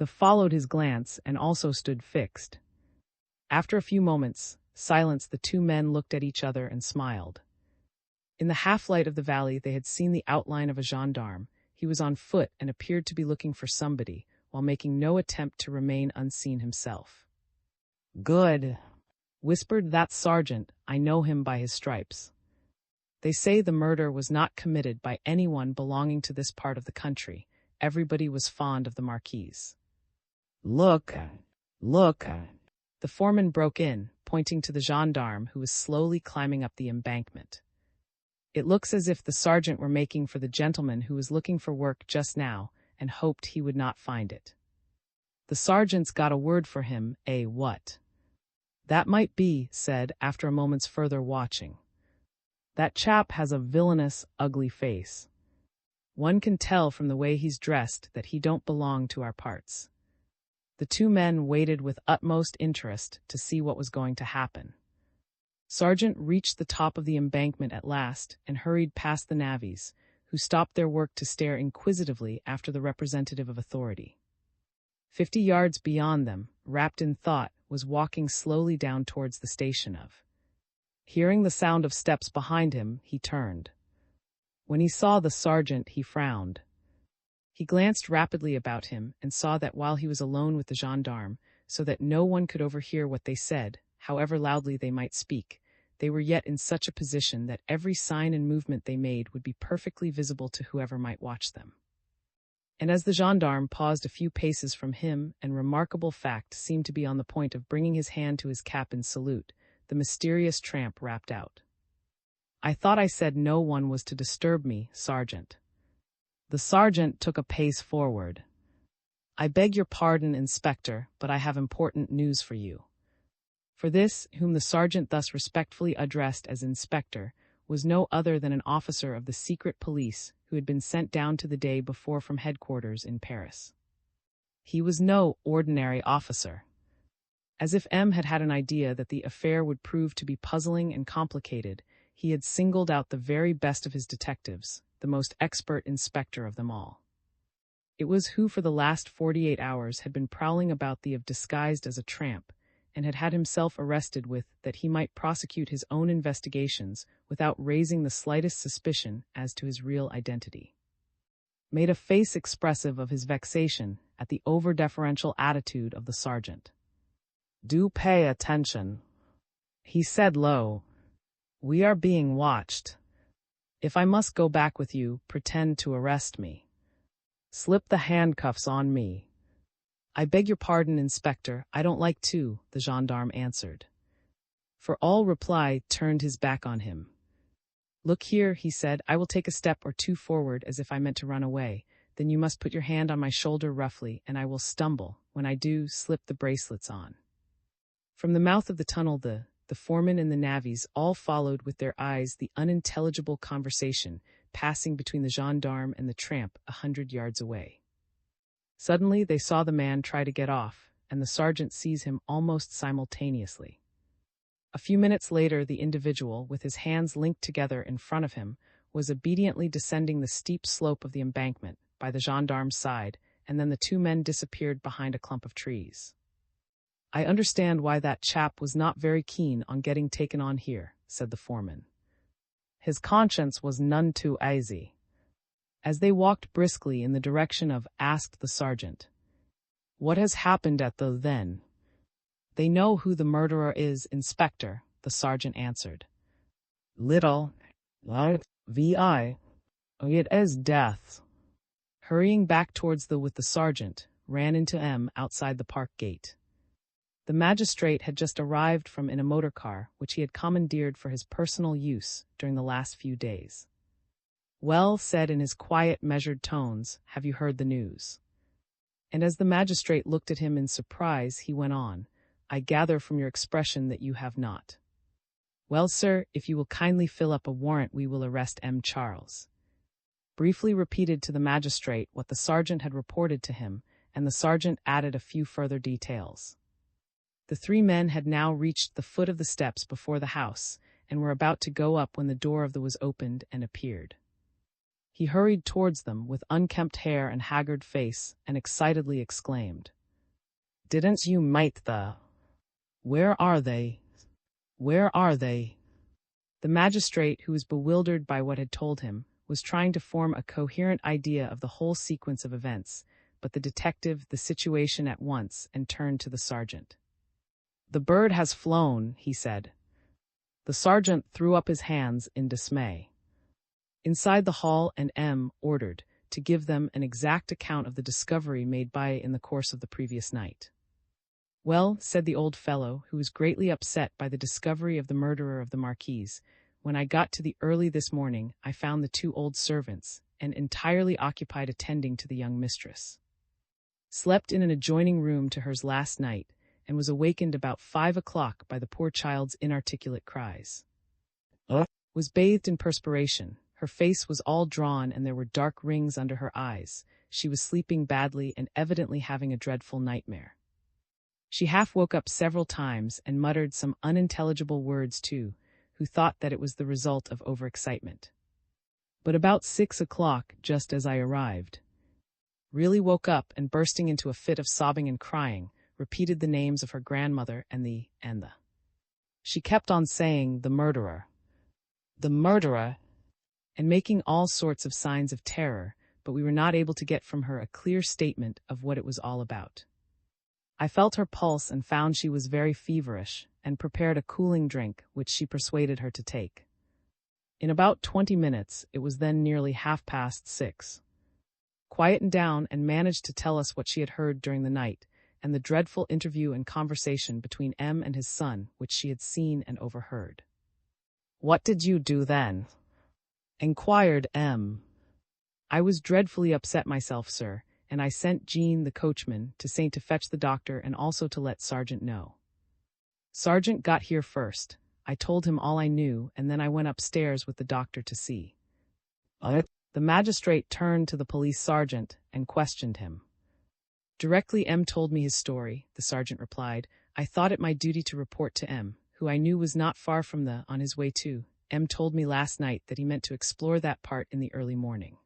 The followed his glance and also stood fixed. After a few moments' silence, the two men looked at each other and smiled. In the half-light of the valley they had seen the outline of a gendarme. He was on foot and appeared to be looking for somebody, while making no attempt to remain unseen himself. Good, whispered that sergeant, I know him by his stripes. They say the murder was not committed by anyone belonging to this part of the country. Everybody was fond of the Marquise. Look. The foreman broke in, pointing to the gendarme who was slowly climbing up the embankment. It looks as if the sergeant were making for the gentleman who was looking for work just now and hoped he would not find it. The sergeant's got a word for him, eh, what? That might be, said, after a moment's further watching. That chap has a villainous, ugly face. One can tell from the way he's dressed that he don't belong to our parts. The two men waited with utmost interest to see what was going to happen. Sergeant reached the top of the embankment at last and hurried past the navvies, who stopped their work to stare inquisitively after the representative of authority. 50 yards beyond them, wrapped in thought, was walking slowly down towards the station of. Hearing the sound of steps behind him, he turned. When he saw the sergeant, he frowned. He glanced rapidly about him and saw that while he was alone with the gendarme, so that no one could overhear what they said, however loudly they might speak, they were yet in such a position that every sign and movement they made would be perfectly visible to whoever might watch them. And as the gendarme paused a few paces from him, and remarkable fact seemed to be on the point of bringing his hand to his cap in salute, the mysterious tramp rapped out. I thought I said no one was to disturb me, Sergeant. The sergeant took a pace forward. I beg your pardon, Inspector, but I have important news for you. For this, whom the sergeant thus respectfully addressed as Inspector, was no other than an officer of the secret police who had been sent down to the day before from headquarters in Paris. He was no ordinary officer. As if M had had an idea that the affair would prove to be puzzling and complicated, he had singled out the very best of his detectives, the most expert inspector of them all. It was who for the last 48 hours had been prowling about the Ov disguised as a tramp, and had had himself arrested with that he might prosecute his own investigations without raising the slightest suspicion as to his real identity. Made a face expressive of his vexation at the over-deferential attitude of the sergeant. Do pay attention, he said low. We are being watched. If I must go back with you, pretend to arrest me. Slip the handcuffs on me. I beg your pardon, Inspector, I don't like to, the gendarme answered. For all reply turned his back on him. Look here, he said, I will take a step or two forward as if I meant to run away. Then you must put your hand on my shoulder roughly, and I will stumble. When I do, slip the bracelets on. From the mouth of the tunnel the foreman and the navvies all followed with their eyes the unintelligible conversation passing between the gendarme and the tramp 100 yards away. Suddenly they saw the man try to get off, and the sergeant seize him almost simultaneously. A few minutes later the individual, with his hands linked together in front of him, was obediently descending the steep slope of the embankment by the gendarme's side, and then the two men disappeared behind a clump of trees. I understand why that chap was not very keen on getting taken on here, said the foreman. His conscience was none too easy. As they walked briskly in the direction of, asked the sergeant, What has happened at the then? They know who the murderer is, Inspector, the sergeant answered. Little, vi, it is death. Hurrying back towards with the sergeant, ran into M outside the park gate. The magistrate had just arrived from in a motor car, which he had commandeered for his personal use during the last few days. Well, said in his quiet, measured tones, have you heard the news? And as the magistrate looked at him in surprise, he went on, "I gather from your expression that you have not. Well, sir, if you will kindly fill up a warrant, we will arrest M. Charles." Briefly repeated to the magistrate what the sergeant had reported to him, and the sergeant added a few further details. The three men had now reached the foot of the steps before the house, and were about to go up when the door of the was opened and appeared. He hurried towards them with unkempt hair and haggard face, and excitedly exclaimed, "Didn't you mate the? Where are they? Where are they?" The magistrate, who was bewildered by what had told him, was trying to form a coherent idea of the whole sequence of events, but the detective the situation at once and turned to the sergeant. "The bird has flown," he said. The sergeant threw up his hands in dismay. Inside the hall, and M. ordered to give them an exact account of the discovery made by in the course of the previous night. "Well," said the old fellow, who was greatly upset by the discovery of the murderer of the Marquise, "when I got to the early this morning, I found the two old servants, and entirely occupied attending to the young mistress. Slept in an adjoining room to hers last night, and was awakened about 5 o'clock by the poor child's inarticulate cries. Was bathed in perspiration. Her face was all drawn, and there were dark rings under her eyes. She was sleeping badly and evidently having a dreadful nightmare. She half woke up several times and muttered some unintelligible words too, who thought that it was the result of overexcitement. But about 6 o'clock, just as I arrived, really woke up and, bursting into a fit of sobbing and crying, repeated the names of her grandmother and the. She kept on saying, 'The murderer, the murderer,' and making all sorts of signs of terror, but we were not able to get from her a clear statement of what it was all about. I felt her pulse and found she was very feverish, and prepared a cooling drink, which she persuaded her to take. In about 20 minutes, it was then nearly 6:30, quietened down and managed to tell us what she had heard during the night, and the dreadful interview and conversation between M. and his son, which she had seen and overheard. 'What did you do then?' inquired M. 'I was dreadfully upset myself, sir, and I sent Jean, the coachman, to say to fetch the doctor and also to let Sergeant know. Sergeant got here first. I told him all I knew, and then I went upstairs with the doctor to see.' The magistrate turned to the police sergeant and questioned him. Directly M. told me his story, the sergeant replied, I thought it my duty to report to M., who I knew was not far from on his way to. M. told me last night that he meant to explore that part in the early morning.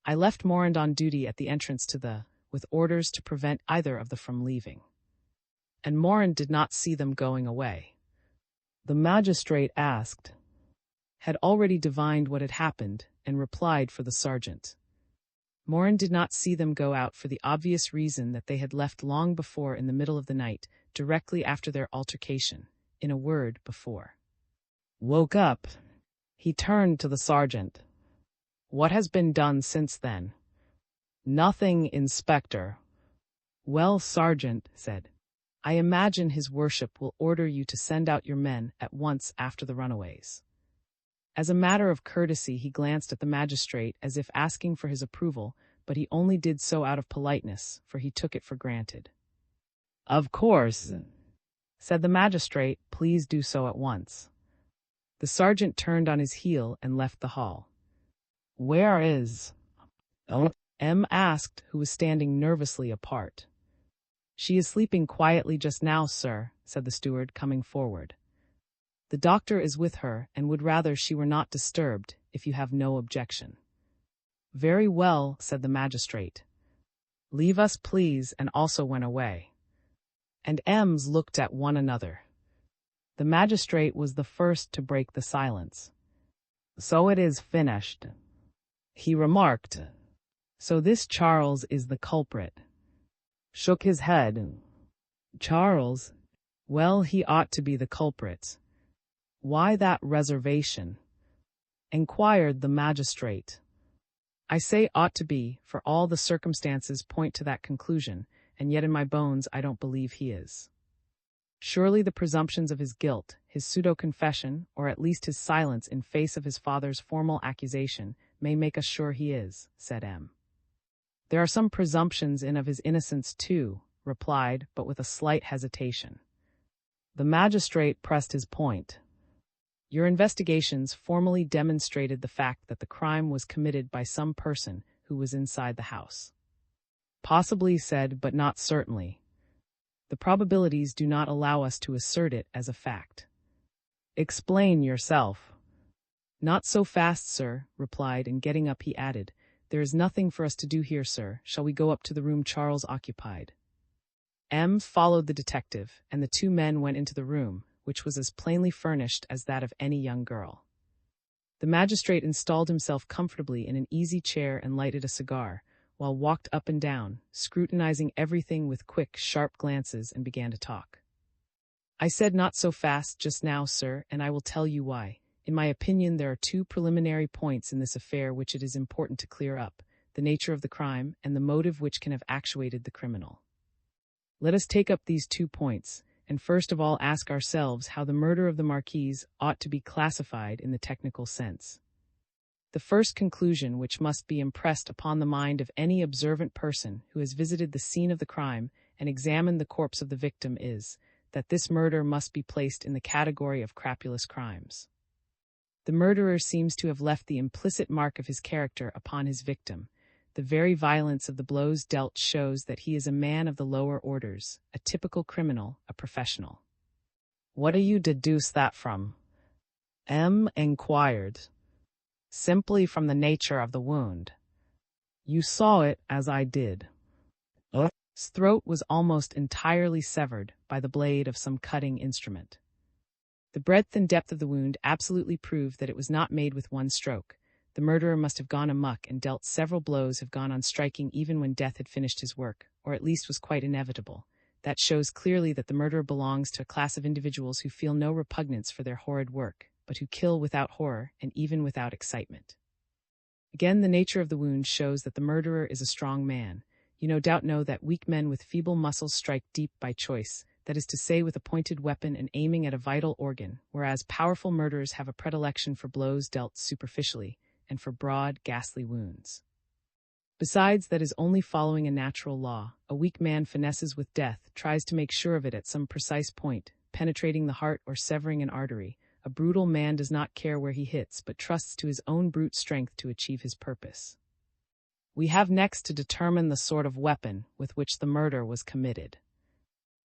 I left Morand on duty at the entrance to with orders to prevent either of them from leaving. And Morand did not see them going away. The magistrate asked, had already divined what had happened, and replied for the sergeant. Morand did not see them go out for the obvious reason that they had left long before in the middle of the night, directly after their altercation, in a word, before. Woke up. He turned to the sergeant. What has been done since then? Nothing, Inspector. Well, Sergeant, said, I imagine his worship will order you to send out your men at once after the runaways. As a matter of courtesy, he glanced at the magistrate as if asking for his approval, but he only did so out of politeness, for he took it for granted. Of course, said the magistrate, please do so at once. The sergeant turned on his heel and left the hall. Where is? M asked, who was standing nervously apart. She is sleeping quietly just now, sir, said the steward, coming forward. The doctor is with her, and would rather she were not disturbed, if you have no objection. Very well, said the magistrate. Leave us, please, and also went away. And M's looked at one another. The magistrate was the first to break the silence. So it is finished, he remarked. So this Charles is the culprit. Shook his head. Charles? Well, he ought to be the culprit. Why that reservation? Inquired the magistrate. I say ought to be, for all the circumstances point to that conclusion, and yet in my bones I don't believe he is. Surely the presumptions of his guilt, his pseudo-confession, or at least his silence in face of his father's formal accusation, may make us sure he is, said M. There are some presumptions in of his innocence too, replied, but with a slight hesitation. The magistrate pressed his point. Your investigations formally demonstrated the fact that the crime was committed by some person who was inside the house. Possibly said, but not certainly. The probabilities do not allow us to assert it as a fact. Explain yourself. Not so fast, sir, replied, and getting up he added, There is nothing for us to do here, sir. Shall we go up to the room Charles occupied? M followed the detective, and the two men went into the room, which was as plainly furnished as that of any young girl. The magistrate installed himself comfortably in an easy chair and lighted a cigar, while walked up and down, scrutinizing everything with quick, sharp glances, and began to talk. I said not so fast just now, sir, and I will tell you why. In my opinion, there are two preliminary points in this affair which it is important to clear up, the nature of the crime and the motive which can have actuated the criminal. Let us take up these 2 points, and first of all ask ourselves how the murder of the Marquise ought to be classified in the technical sense. The first conclusion which must be impressed upon the mind of any observant person who has visited the scene of the crime and examined the corpse of the victim is that this murder must be placed in the category of crapulous crimes. The murderer seems to have left the implicit mark of his character upon his victim. The very violence of the blows dealt shows that he is a man of the lower orders, a typical criminal, a professional. What do you deduce that from? M inquired. Simply from the nature of the wound. You saw it as I did. His throat was almost entirely severed by the blade of some cutting instrument. The breadth and depth of the wound absolutely proved that it was not made with one stroke. The murderer must have gone amuck and dealt several blows, have gone on striking even when death had finished his work, or at least was quite inevitable. That shows clearly that the murderer belongs to a class of individuals who feel no repugnance for their horrid work, but who kill without horror and even without excitement. Again, the nature of the wound shows that the murderer is a strong man. You no doubt know that weak men with feeble muscles strike deep by choice, that is to say with a pointed weapon and aiming at a vital organ, whereas powerful murderers have a predilection for blows dealt superficially, and for broad, ghastly wounds. Besides, that is only following a natural law. A weak man finesses with death, tries to make sure of it at some precise point, penetrating the heart or severing an artery. A brutal man does not care where he hits, but trusts to his own brute strength to achieve his purpose. We have next to determine the sort of weapon with which the murder was committed.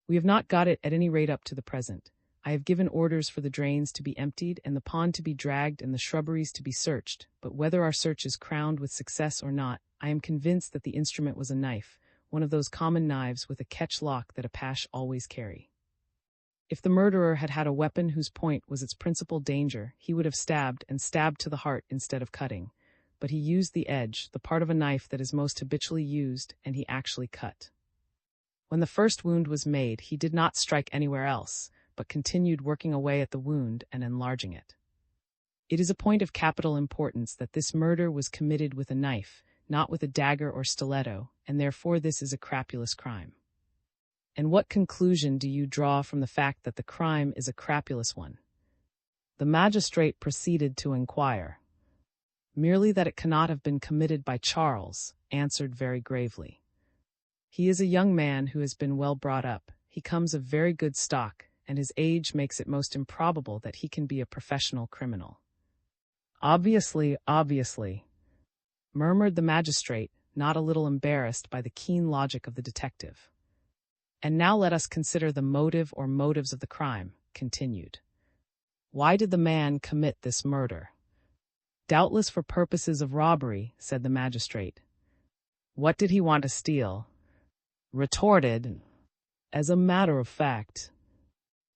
We have not got it at any rate up to the present. I have given orders for the drains to be emptied and the pond to be dragged and the shrubberies to be searched, but whether our search is crowned with success or not, I am convinced that the instrument was a knife, one of those common knives with a catch lock that Apache always carry. If the murderer had had a weapon whose point was its principal danger, he would have stabbed and stabbed to the heart instead of cutting. But he used the edge, the part of a knife that is most habitually used, and he actually cut. When the first wound was made, he did not strike anywhere else, but continued working away at the wound and enlarging it. It is a point of capital importance that this murder was committed with a knife, not with a dagger or stiletto, and therefore this is a crapulous crime. And what conclusion do you draw from the fact that the crime is a crapulous one? The magistrate proceeded to inquire. Merely that it cannot have been committed by Charles, answered very gravely. He is a young man who has been well brought up. He comes of very good stock, and his age makes it most improbable that he can be a professional criminal. Obviously, murmured the magistrate, not a little embarrassed by the keen logic of the detective. And now let us consider the motive or motives of the crime, continued. Why did the man commit this murder? Doubtless for purposes of robbery, said the magistrate. What did he want to steal? Retorted, as a matter of fact.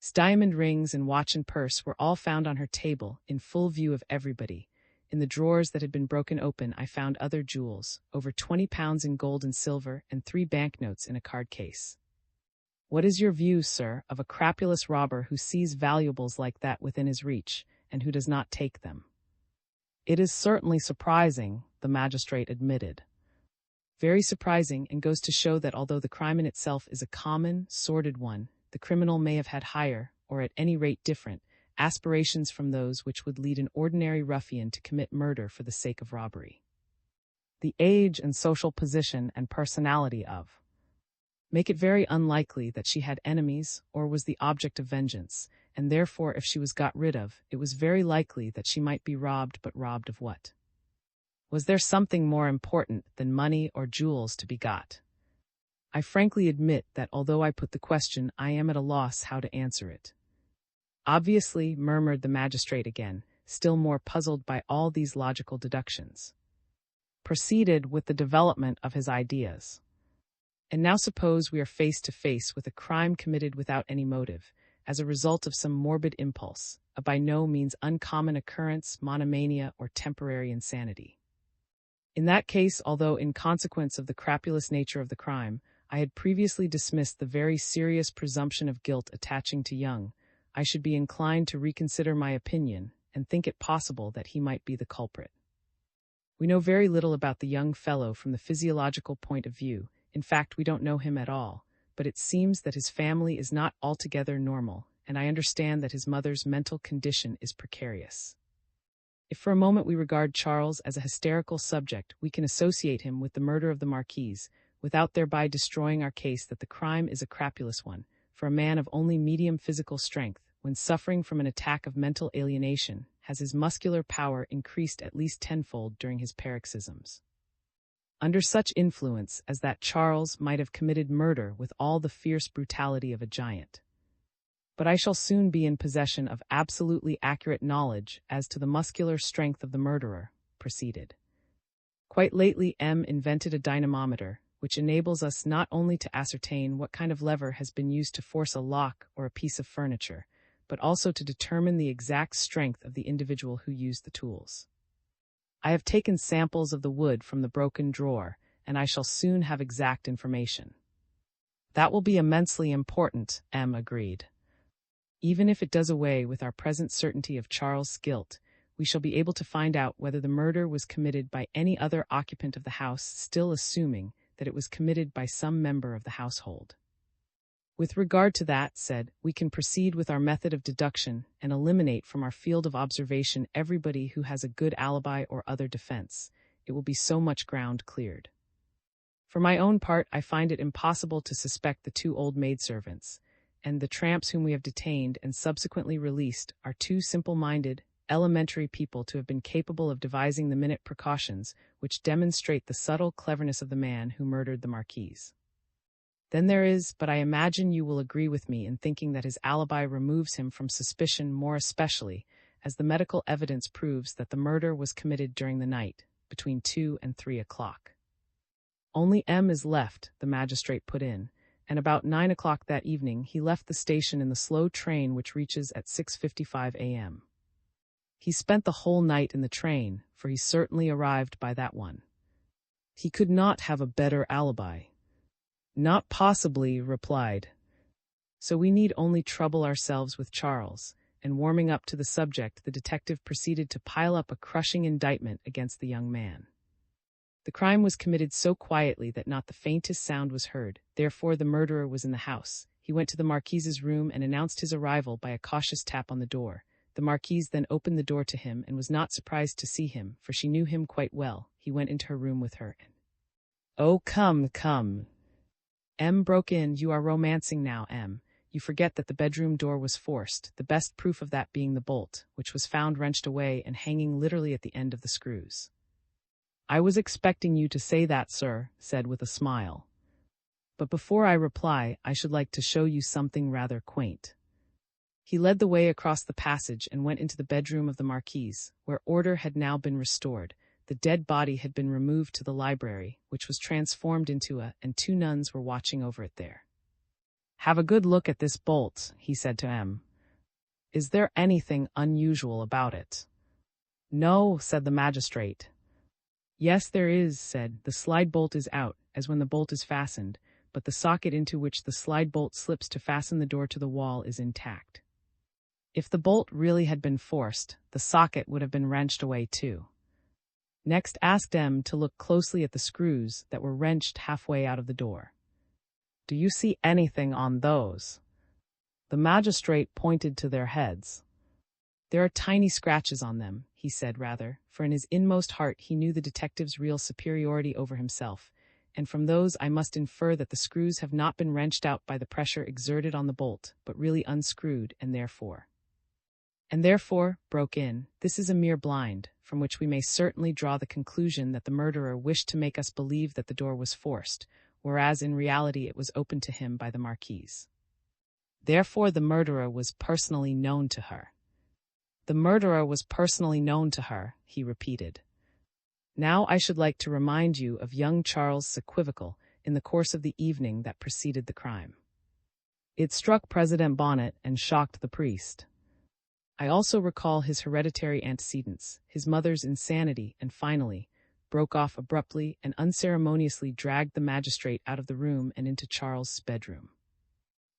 His diamond rings and watch and purse were all found on her table, in full view of everybody. In the drawers that had been broken open I found other jewels, over 20 pounds in gold and silver, and 3 banknotes in a card case. What is your view, sir, of a crapulous robber who sees valuables like that within his reach, and who does not take them? It is certainly surprising, the magistrate admitted. Very surprising, and goes to show that although the crime in itself is a common, sordid one, the criminal may have had higher, or at any rate different, aspirations from those which would lead an ordinary ruffian to commit murder for the sake of robbery. the age and social position and personality of. Make it very unlikely that she had enemies or was the object of vengeance, and therefore if she was got rid of, it was very likely that she might be robbed, but robbed of what? Was there something more important than money or jewels to be got? I frankly admit that although I put the question, I am at a loss how to answer it. Obviously, murmured the magistrate again, still more puzzled by all these logical deductions. Proceeded with the development of his ideas. And now suppose we are face to face with a crime committed without any motive, as a result of some morbid impulse, a by no means uncommon occurrence, monomania, or temporary insanity. In that case, although in consequence of the crapulous nature of the crime, I had previously dismissed the very serious presumption of guilt attaching to Young, I should be inclined to reconsider my opinion and think it possible that he might be the culprit. We know very little about the young fellow from the physiological point of view. In fact, we don't know him at all, but it seems that his family is not altogether normal, and I understand that his mother's mental condition is precarious. If for a moment we regard Charles as a hysterical subject, we can associate him with the murder of the Marquise, without thereby destroying our case that the crime is a crapulous one, for a man of only medium physical strength, when suffering from an attack of mental alienation, has his muscular power increased at least tenfold during his paroxysms. Under such influence as that, Charles might have committed murder with all the fierce brutality of a giant. But I shall soon be in possession of absolutely accurate knowledge as to the muscular strength of the murderer, proceeded. Quite lately M. invented a dynamometer, which enables us not only to ascertain what kind of lever has been used to force a lock or a piece of furniture, but also to determine the exact strength of the individual who used the tools. I have taken samples of the wood from the broken drawer, and I shall soon have exact information. That will be immensely important, M. agreed. Even if it does away with our present certainty of Charles' guilt, we shall be able to find out whether the murder was committed by any other occupant of the house, still assuming that it was committed by some member of the household. With regard to that, said, we can proceed with our method of deduction and eliminate from our field of observation everybody who has a good alibi or other defense. It will be so much ground cleared. For my own part, I find it impossible to suspect the two old maidservants, and the tramps whom we have detained and subsequently released are too simple-minded, elementary people to have been capable of devising the minute precautions which demonstrate the subtle cleverness of the man who murdered the Marquise. Then there is, but I imagine you will agree with me in thinking that his alibi removes him from suspicion, more especially as the medical evidence proves that the murder was committed during the night, between 2 and 3 o'clock. Only M is left, the magistrate put in, and about 9 o'clock that evening he left the station in the slow train which reaches at 6:55 a.m. He spent the whole night in the train, for he certainly arrived by that one. He could not have a better alibi. Not possibly, replied. So we need only trouble ourselves with Charles, and warming up to the subject, the detective proceeded to pile up a crushing indictment against the young man. The crime was committed so quietly that not the faintest sound was heard, therefore the murderer was in the house. He went to the Marquise's room and announced his arrival by a cautious tap on the door. The Marquise then opened the door to him and was not surprised to see him, for she knew him quite well. He went into her room with her and... "Oh, come, come," M. broke in, "you are romancing now, M. You forget that the bedroom door was forced, the best proof of that being the bolt, which was found wrenched away and hanging literally at the end of the screws." "I was expecting you to say that, sir," said with a smile. "But before I reply, I should like to show you something rather quaint." He led the way across the passage and went into the bedroom of the Marquise, where order had now been restored. The dead body had been removed to the library, which was transformed into and 2 nuns were watching over it there. "Have a good look at this bolt," he said to M. "Is there anything unusual about it?" "No," said the magistrate. "Yes, there is," said. "The slide bolt is out, as when the bolt is fastened, but the socket into which the slide bolt slips to fasten the door to the wall is intact. If the bolt really had been forced, the socket would have been wrenched away too." Next asked M to look closely at the screws that were wrenched halfway out of the door. "Do you see anything on those?" The magistrate pointed to their heads. "There are tiny scratches on them," he said rather, for in his inmost heart he knew the detective's real superiority over himself, and from those I must infer that the screws have not been wrenched out by the pressure exerted on the bolt, but really unscrewed, and therefore, broke in, this is a mere blind, from which we may certainly draw the conclusion that the murderer wished to make us believe that the door was forced, whereas in reality it was opened to him by the Marquise. Therefore the murderer was personally known to her. The murderer was personally known to her, he repeated. Now I should like to remind you of young Charles' equivocal in the course of the evening that preceded the crime. It struck President Bonnet and shocked the priest. I also recall his hereditary antecedents, his mother's insanity, and finally, broke off abruptly and unceremoniously dragged the magistrate out of the room and into Charles' bedroom.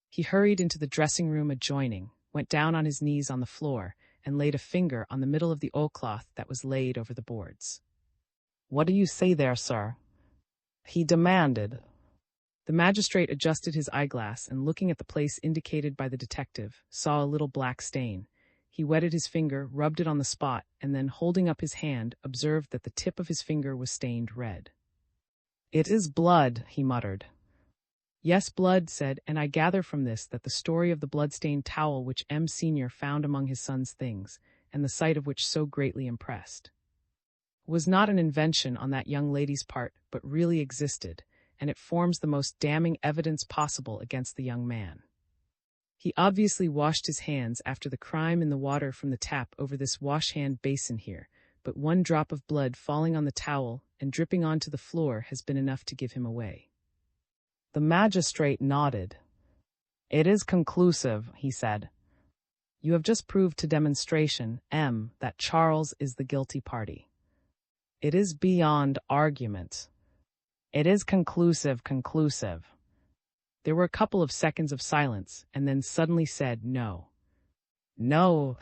He hurried into the dressing room adjoining, went down on his knees on the floor, and laid a finger on the middle of the oilcloth that was laid over the boards. "What do you say there, sir?" he demanded. The magistrate adjusted his eyeglass and, looking at the place indicated by the detective, saw a little black stain. He wetted his finger, rubbed it on the spot, and then, holding up his hand, observed that the tip of his finger was stained red. "It is blood," he muttered. "Yes, blood," said, "and I gather from this that the story of the blood-stained towel which M. Senior found among his son's things, and the sight of which so greatly impressed, was not an invention on that young lady's part, but really existed, and it forms the most damning evidence possible against the young man. He obviously washed his hands after the crime in the water from the tap over this wash-hand basin here, but one drop of blood falling on the towel and dripping onto the floor has been enough to give him away." The magistrate nodded. "It is conclusive," he said. "You have just proved to demonstration, M., that Charles is the guilty party. It is beyond argument. It is conclusive. There were a couple of seconds of silence, and then suddenly said, "No." "No,"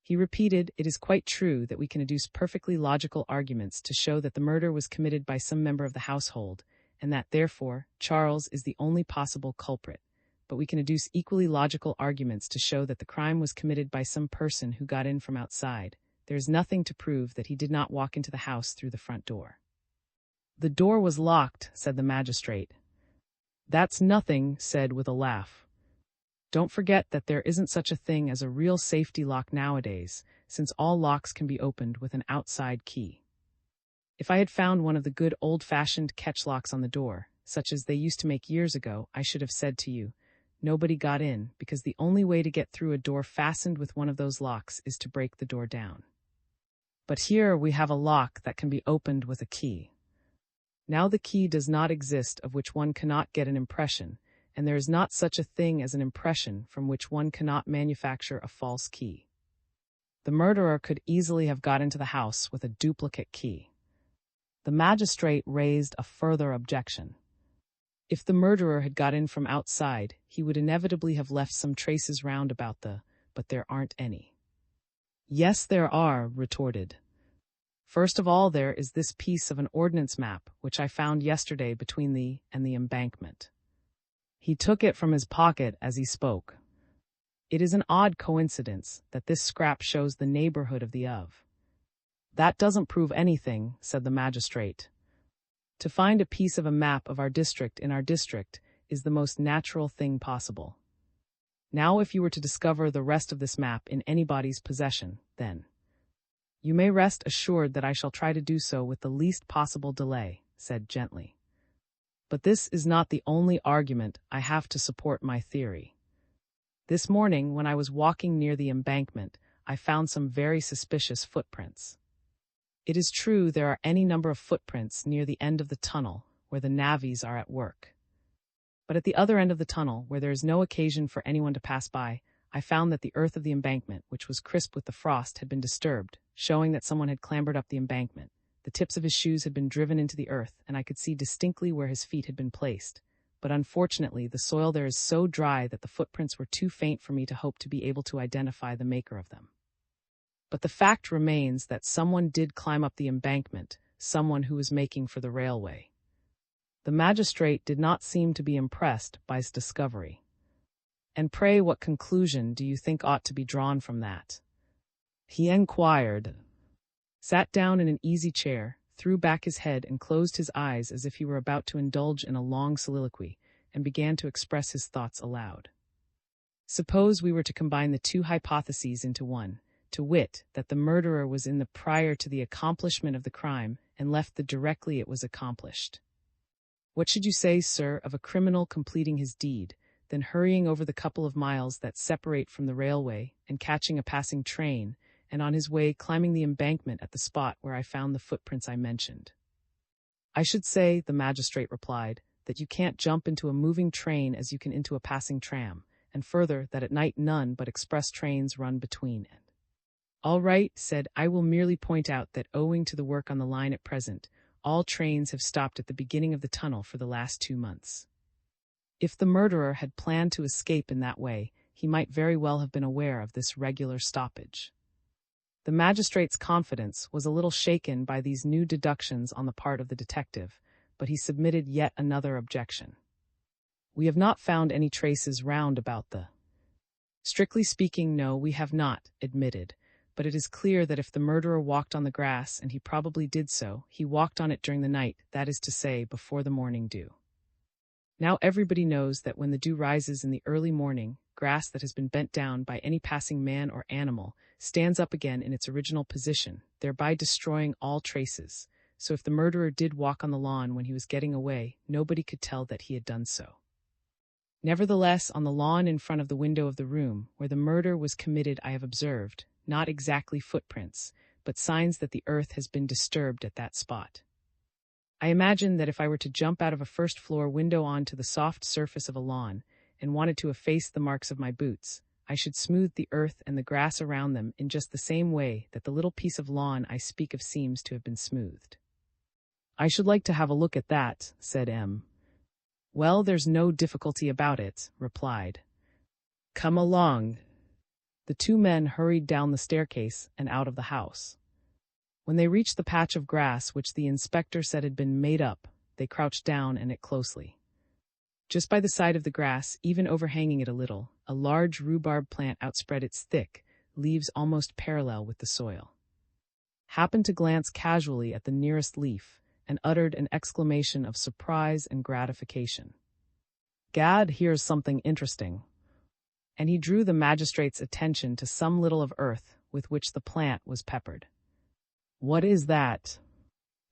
he repeated. "It is quite true that we can adduce perfectly logical arguments to show that the murder was committed by some member of the household, and that, therefore, Charles is the only possible culprit. But we can adduce equally logical arguments to show that the crime was committed by some person who got in from outside. There is nothing to prove that he did not walk into the house through the front door." "The door was locked," said the magistrate. "That's nothing," said with a laugh. "Don't forget that there isn't such a thing as a real safety lock nowadays, since all locks can be opened with an outside key. If I had found one of the good old-fashioned catch locks on the door, such as they used to make years ago, I should have said to you, 'Nobody got in,' because the only way to get through a door fastened with one of those locks is to break the door down. But here we have a lock that can be opened with a key. Now the key does not exist of which one cannot get an impression, and there is not such a thing as an impression from which one cannot manufacture a false key. The murderer could easily have got into the house with a duplicate key." The magistrate raised a further objection. "If the murderer had got in from outside, he would inevitably have left some traces round about but there aren't any." "Yes, there are," retorted. "First of all, there is this piece of an ordnance map, which I found yesterday between and the embankment." He took it from his pocket as he spoke. "It is an odd coincidence that this scrap shows the neighborhood of the of." "That doesn't prove anything," said the magistrate. "To find a piece of a map of our district in our district is the most natural thing possible. Now if you were to discover the rest of this map in anybody's possession, then you may rest assured that I shall try to do so with the least possible delay," said gently. "But this is not the only argument I have to support my theory. This morning, when I was walking near the embankment, I found some very suspicious footprints. It is true there are any number of footprints near the end of the tunnel, where the navvies are at work. But at the other end of the tunnel, where there is no occasion for anyone to pass by, I found that the earth of the embankment, which was crisp with the frost, had been disturbed, showing that someone had clambered up the embankment. The tips of his shoes had been driven into the earth, and I could see distinctly where his feet had been placed. But unfortunately, the soil there is so dry that the footprints were too faint for me to hope to be able to identify the maker of them. But the fact remains that someone did climb up the embankment, someone who was making for the railway." The magistrate did not seem to be impressed by his discovery. "And pray what conclusion do you think ought to be drawn from that?" he inquired. sat down in an easy chair, threw back his head and closed his eyes as if he were about to indulge in a long soliloquy, and began to express his thoughts aloud. Suppose we were to combine the two hypotheses into one, to wit, that the murderer was in the prior to the accomplishment of the crime and left the directly it was accomplished. What should you say, sir, of a criminal completing his deed, then hurrying over the couple of miles that separate from the railway and catching a passing train, and on his way climbing the embankment at the spot where I found the footprints I mentioned? I should say, the magistrate replied, that you can't jump into a moving train as you can into a passing tram, and further, that at night none but express trains run between. All right, said, I will merely point out that owing to the work on the line at present, all trains have stopped at the beginning of the tunnel for the last 2 months. If the murderer had planned to escape in that way, he might very well have been aware of this regular stoppage. The magistrate's confidence was a little shaken by these new deductions on the part of the detective, but he submitted yet another objection. We have not found any traces round about the... Strictly speaking, no, we have not, admitted, but it is clear that if the murderer walked on the grass, and he probably did so, he walked on it during the night, that is to say, before the morning dew. Now everybody knows that when the dew rises in the early morning, grass that has been bent down by any passing man or animal stands up again in its original position, thereby destroying all traces. So if the murderer did walk on the lawn when he was getting away, nobody could tell that he had done so. Nevertheless, on the lawn in front of the window of the room where the murder was committed, I have observed, not exactly footprints, but signs that the earth has been disturbed at that spot. I imagine that if I were to jump out of a first-floor window onto the soft surface of a lawn and wanted to efface the marks of my boots, I should smooth the earth and the grass around them in just the same way that the little piece of lawn I speak of seems to have been smoothed. I should like to have a look at that, said M. Well, there's no difficulty about it, replied. Come along. The two men hurried down the staircase and out of the house. When they reached the patch of grass which the inspector said had been made up, they crouched down in it closely. Just by the side of the grass, even overhanging it a little, a large rhubarb plant outspread its thick leaves almost parallel with the soil. Happened to glance casually at the nearest leaf, and uttered an exclamation of surprise and gratification. Gad, here's something interesting. And he drew the magistrate's attention to some little of earth with which the plant was peppered. What is that?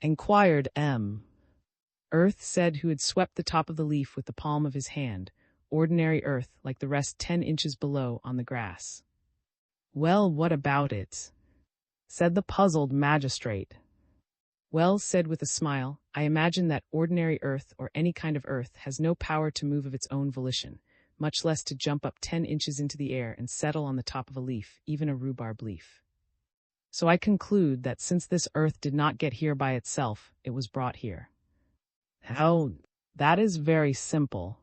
Enquired M. Earth, said who had swept the top of the leaf with the palm of his hand, ordinary earth like the rest 10 inches below on the grass. Well, what about it? Said the puzzled magistrate. Well, said with a smile, I imagine that ordinary earth or any kind of earth has no power to move of its own volition, much less to jump up 10 inches into the air and settle on the top of a leaf, even a rhubarb leaf. So I conclude that since this earth did not get here by itself, it was brought here. How? That is very simple.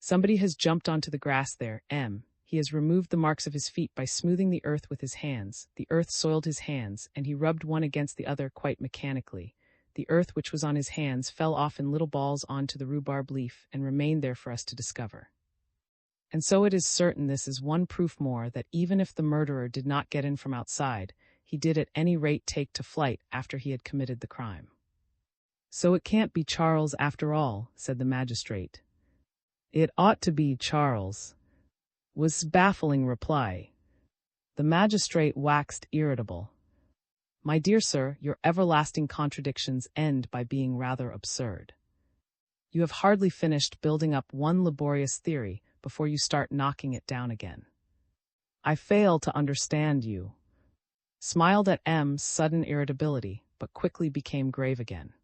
Somebody has jumped onto the grass there, M. He has removed the marks of his feet by smoothing the earth with his hands. The earth soiled his hands, and he rubbed one against the other quite mechanically. The earth which was on his hands fell off in little balls onto the rhubarb leaf and remained there for us to discover. And so it is certain this is one proof more that even if the murderer did not get in from outside, he did at any rate take to flight after he had committed the crime. So it can't be Charles after all, said the magistrate. It ought to be Charles, was baffling reply. The magistrate waxed irritable. My dear sir, your everlasting contradictions end by being rather absurd. You have hardly finished building up one laborious theory before you start knocking it down again. I fail to understand you. Smiled at M's sudden irritability, but quickly became grave again.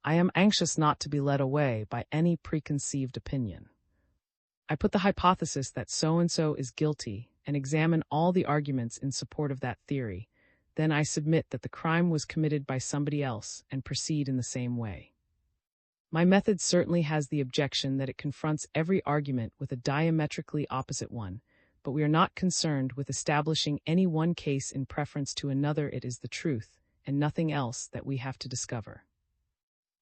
I am anxious not to be led away by any preconceived opinion. I put the hypothesis that so-and-so is guilty and examine all the arguments in support of that theory. Then I submit that the crime was committed by somebody else and proceed in the same way. My method certainly has the objection that it confronts every argument with a diametrically opposite one, but we are not concerned with establishing any one case in preference to another. It is the truth, and nothing else, that we have to discover.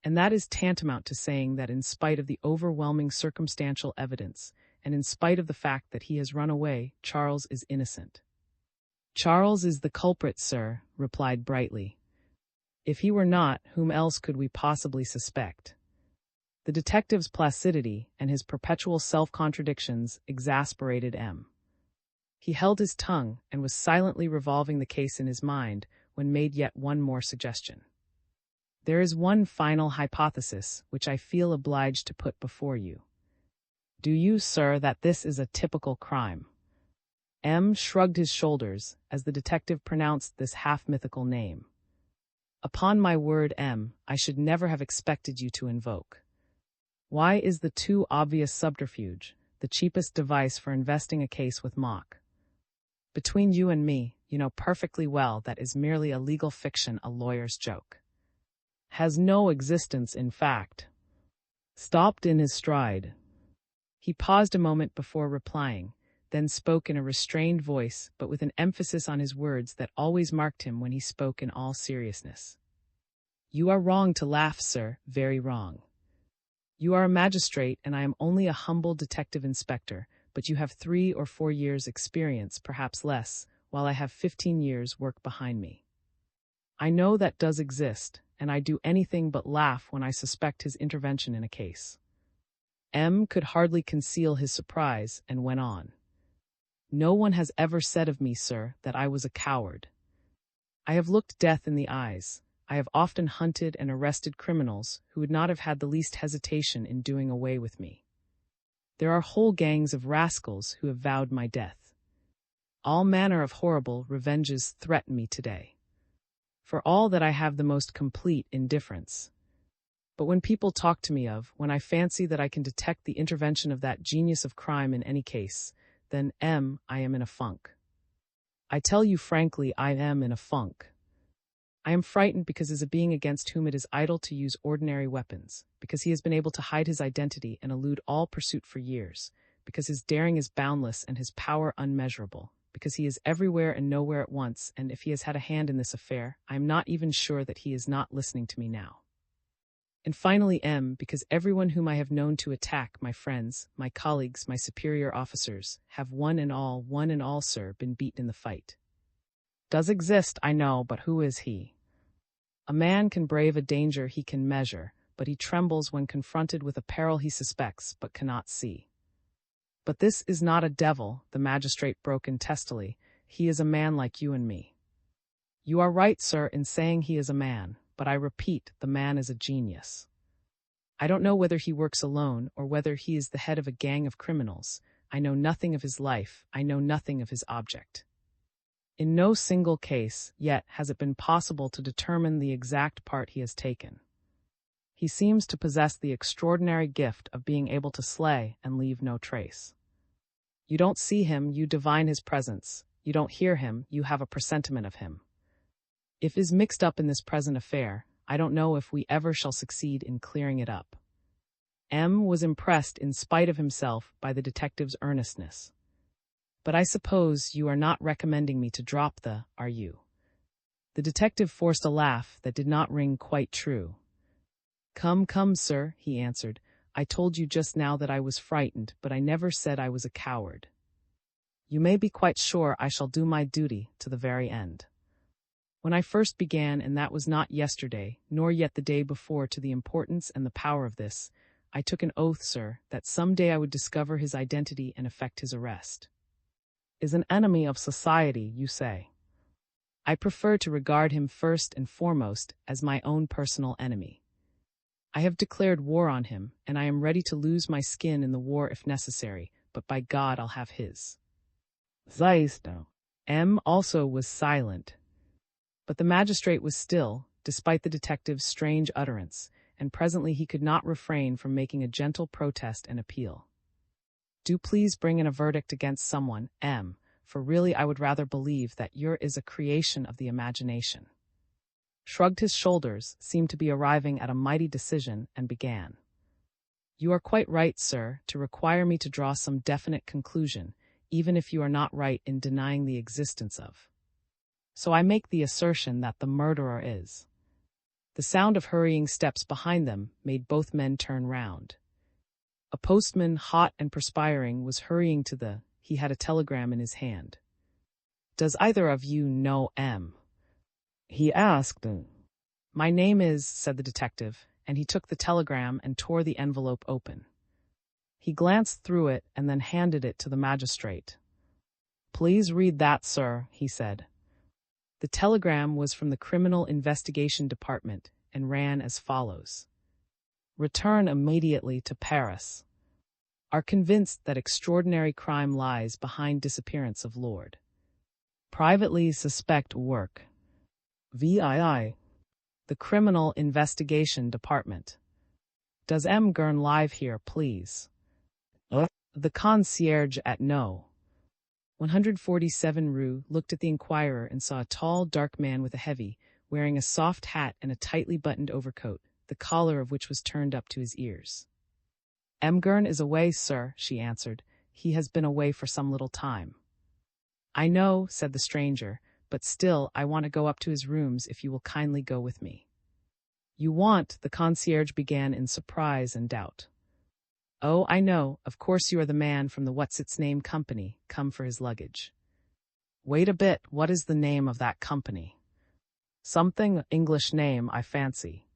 And that is tantamount to saying that in spite of the overwhelming circumstantial evidence, and in spite of the fact that he has run away, Charles is innocent. Charles is the culprit, sir, replied brightly. If he were not, whom else could we possibly suspect? The detective's placidity and his perpetual self-contradictions exasperated M. He held his tongue and was silently revolving the case in his mind when made yet one more suggestion. There is one final hypothesis which I feel obliged to put before you. Do you, sir, that this is a typical crime? M. shrugged his shoulders as the detective pronounced this half-mythical name. Upon my word, M., I should never have expected you to invoke. Why is the too obvious subterfuge the cheapest device for investing a case with mock? Between you and me, you know perfectly well that is merely a legal fiction, a lawyer's joke. Has no existence, in fact. Stopped in his stride. He paused a moment before replying, then spoke in a restrained voice, but with an emphasis on his words that always marked him when he spoke in all seriousness. You are wrong to laugh, sir, very wrong. You are a magistrate, and I am only a humble detective inspector, but you have 3 or 4 years' experience, perhaps less, while I have 15 years' work behind me. I know that does exist, and I do anything but laugh when I suspect his intervention in a case. M. could hardly conceal his surprise and went on. No one has ever said of me, sir, that I was a coward. I have looked death in the eyes. I have often hunted and arrested criminals who would not have had the least hesitation in doing away with me. There are whole gangs of rascals who have vowed my death. All manner of horrible revenges threaten me today. For all that I have the most complete indifference. But when people talk to me of, when I fancy that I can detect the intervention of that genius of crime in any case, then, M., I am in a funk. I tell you frankly, I am in a funk. I am frightened because as a being against whom it is idle to use ordinary weapons, because he has been able to hide his identity and elude all pursuit for years, because his daring is boundless and his power unmeasurable, because he is everywhere and nowhere at once, and if he has had a hand in this affair, I am not even sure that he is not listening to me now. And finally, M., because everyone whom I have known to attack, my friends, my colleagues, my superior officers, have one and all, sir, been beaten in the fight. Does exist, I know, but who is he? A man can brave a danger he can measure, but he trembles when confronted with a peril he suspects but cannot see. But this is not a devil, the magistrate broke in testily. He is a man like you and me. You are right, sir, in saying he is a man, but I repeat, the man is a genius. I don't know whether he works alone or whether he is the head of a gang of criminals. I know nothing of his life, I know nothing of his object. In no single case, yet, has it been possible to determine the exact part he has taken. He seems to possess the extraordinary gift of being able to slay and leave no trace. You don't see him, you divine his presence. You don't hear him, you have a presentiment of him. If is mixed up in this present affair, I don't know if we ever shall succeed in clearing it up. M. was impressed in spite of himself by the detective's earnestness. But I suppose you are not recommending me to drop are you? The detective forced a laugh that did not ring quite true. Come, sir, he answered. I told you just now that I was frightened, but I never said I was a coward. You may be quite sure I shall do my duty to the very end. When I first began, and that was not yesterday, nor yet the day before, to the importance and the power of this, I took an oath, sir, that some day I would discover his identity and effect his arrest. Is an enemy of society, you say? I prefer to regard him first and foremost as my own personal enemy. I have declared war on him, and I am ready to lose my skin in the war if necessary, but by God I'll have his. Zaisto. M. also was silent. But the magistrate was still, despite the detective's strange utterance, and presently he could not refrain from making a gentle protest and appeal. Do please bring in a verdict against someone, M., for really I would rather believe that yours is a creation of the imagination. Shrugged his shoulders, seemed to be arriving at a mighty decision, and began. You are quite right, sir, to require me to draw some definite conclusion, even if you are not right in denying the existence of. So I make the assertion that the murderer is. The sound of hurrying steps behind them made both men turn round. A postman, hot and perspiring, was hurrying to he had a telegram in his hand. Does either of you know M? He asked. My name is, said the detective, and he took the telegram and tore the envelope open. He glanced through it and then handed it to the magistrate. Please read that, sir, he said. The telegram was from the Criminal Investigation Department and ran as follows. Return immediately to Paris. Are convinced that extraordinary crime lies behind disappearance of Lord. Privately suspect work. VII. The Criminal Investigation Department. Does M. Gurn live here, please? The concierge at No. 147 Rue looked at the inquirer and saw a tall, dark man with a heavy, wearing a soft hat and a tightly buttoned overcoat, the collar of which was turned up to his ears. M. Gurn is away, sir, she answered. He has been away for some little time. I know, said the stranger, but still I want to go up to his rooms if you will kindly go with me. You want, the concierge began in surprise and doubt. Oh, I know, of course you are the man from the What's-Its-Name company, come for his luggage. Wait a bit, what is the name of that company? Something English name, I fancy.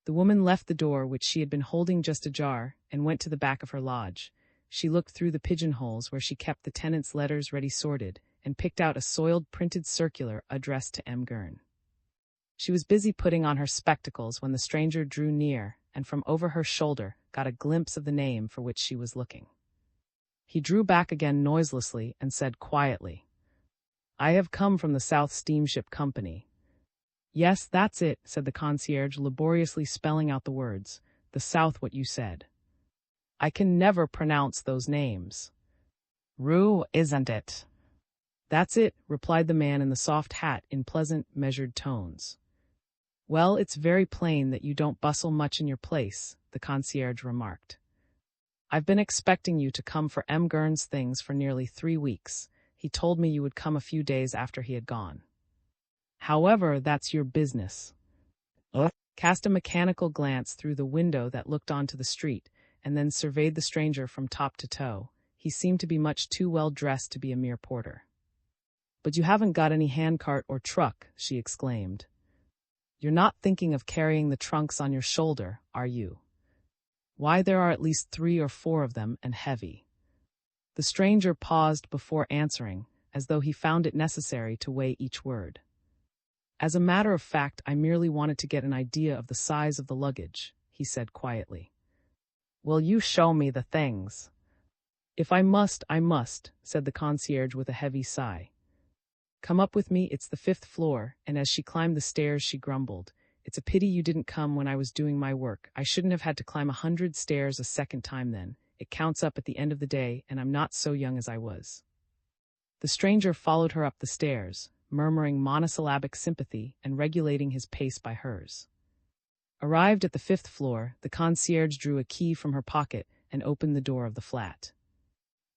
The woman left the door, which she had been holding just ajar, and went to the back of her lodge. She looked through the pigeonholes where she kept the tenants' letters ready sorted, and picked out a soiled printed circular addressed to M. Gurn. She was busy putting on her spectacles when the stranger drew near, and from over her shoulder got a glimpse of the name for which she was looking. He drew back again noiselessly and said quietly, I have come from the South Steamship Company. Yes, that's it, said the concierge, laboriously spelling out the words. The South, what you said. I can never pronounce those names. Rue, isn't it? That's it, replied the man in the soft hat in pleasant, measured tones. Well, it's very plain that you don't bustle much in your place, the concierge remarked. I've been expecting you to come for M. Gurn's things for nearly 3 weeks. He told me you would come a few days after he had gone. However, that's your business. Cast a mechanical glance through the window that looked onto the street, and then surveyed the stranger from top to toe. He seemed to be much too well dressed to be a mere porter. But you haven't got any handcart or truck, she exclaimed. You're not thinking of carrying the trunks on your shoulder, are you? Why, there are at least 3 or 4 of them, and heavy. The stranger paused before answering, as though he found it necessary to weigh each word. As a matter of fact, I merely wanted to get an idea of the size of the luggage, he said quietly. Will you show me the things? If I must, I must, said the concierge with a heavy sigh. Come up with me, it's the 5th floor, and as she climbed the stairs she grumbled, It's a pity you didn't come when I was doing my work. I shouldn't have had to climb 100 stairs a second time then. It counts up at the end of the day, and I'm not so young as I was. The stranger followed her up the stairs, murmuring monosyllabic sympathy and regulating his pace by hers. Arrived at the 5th floor, the concierge drew a key from her pocket and opened the door of the flat.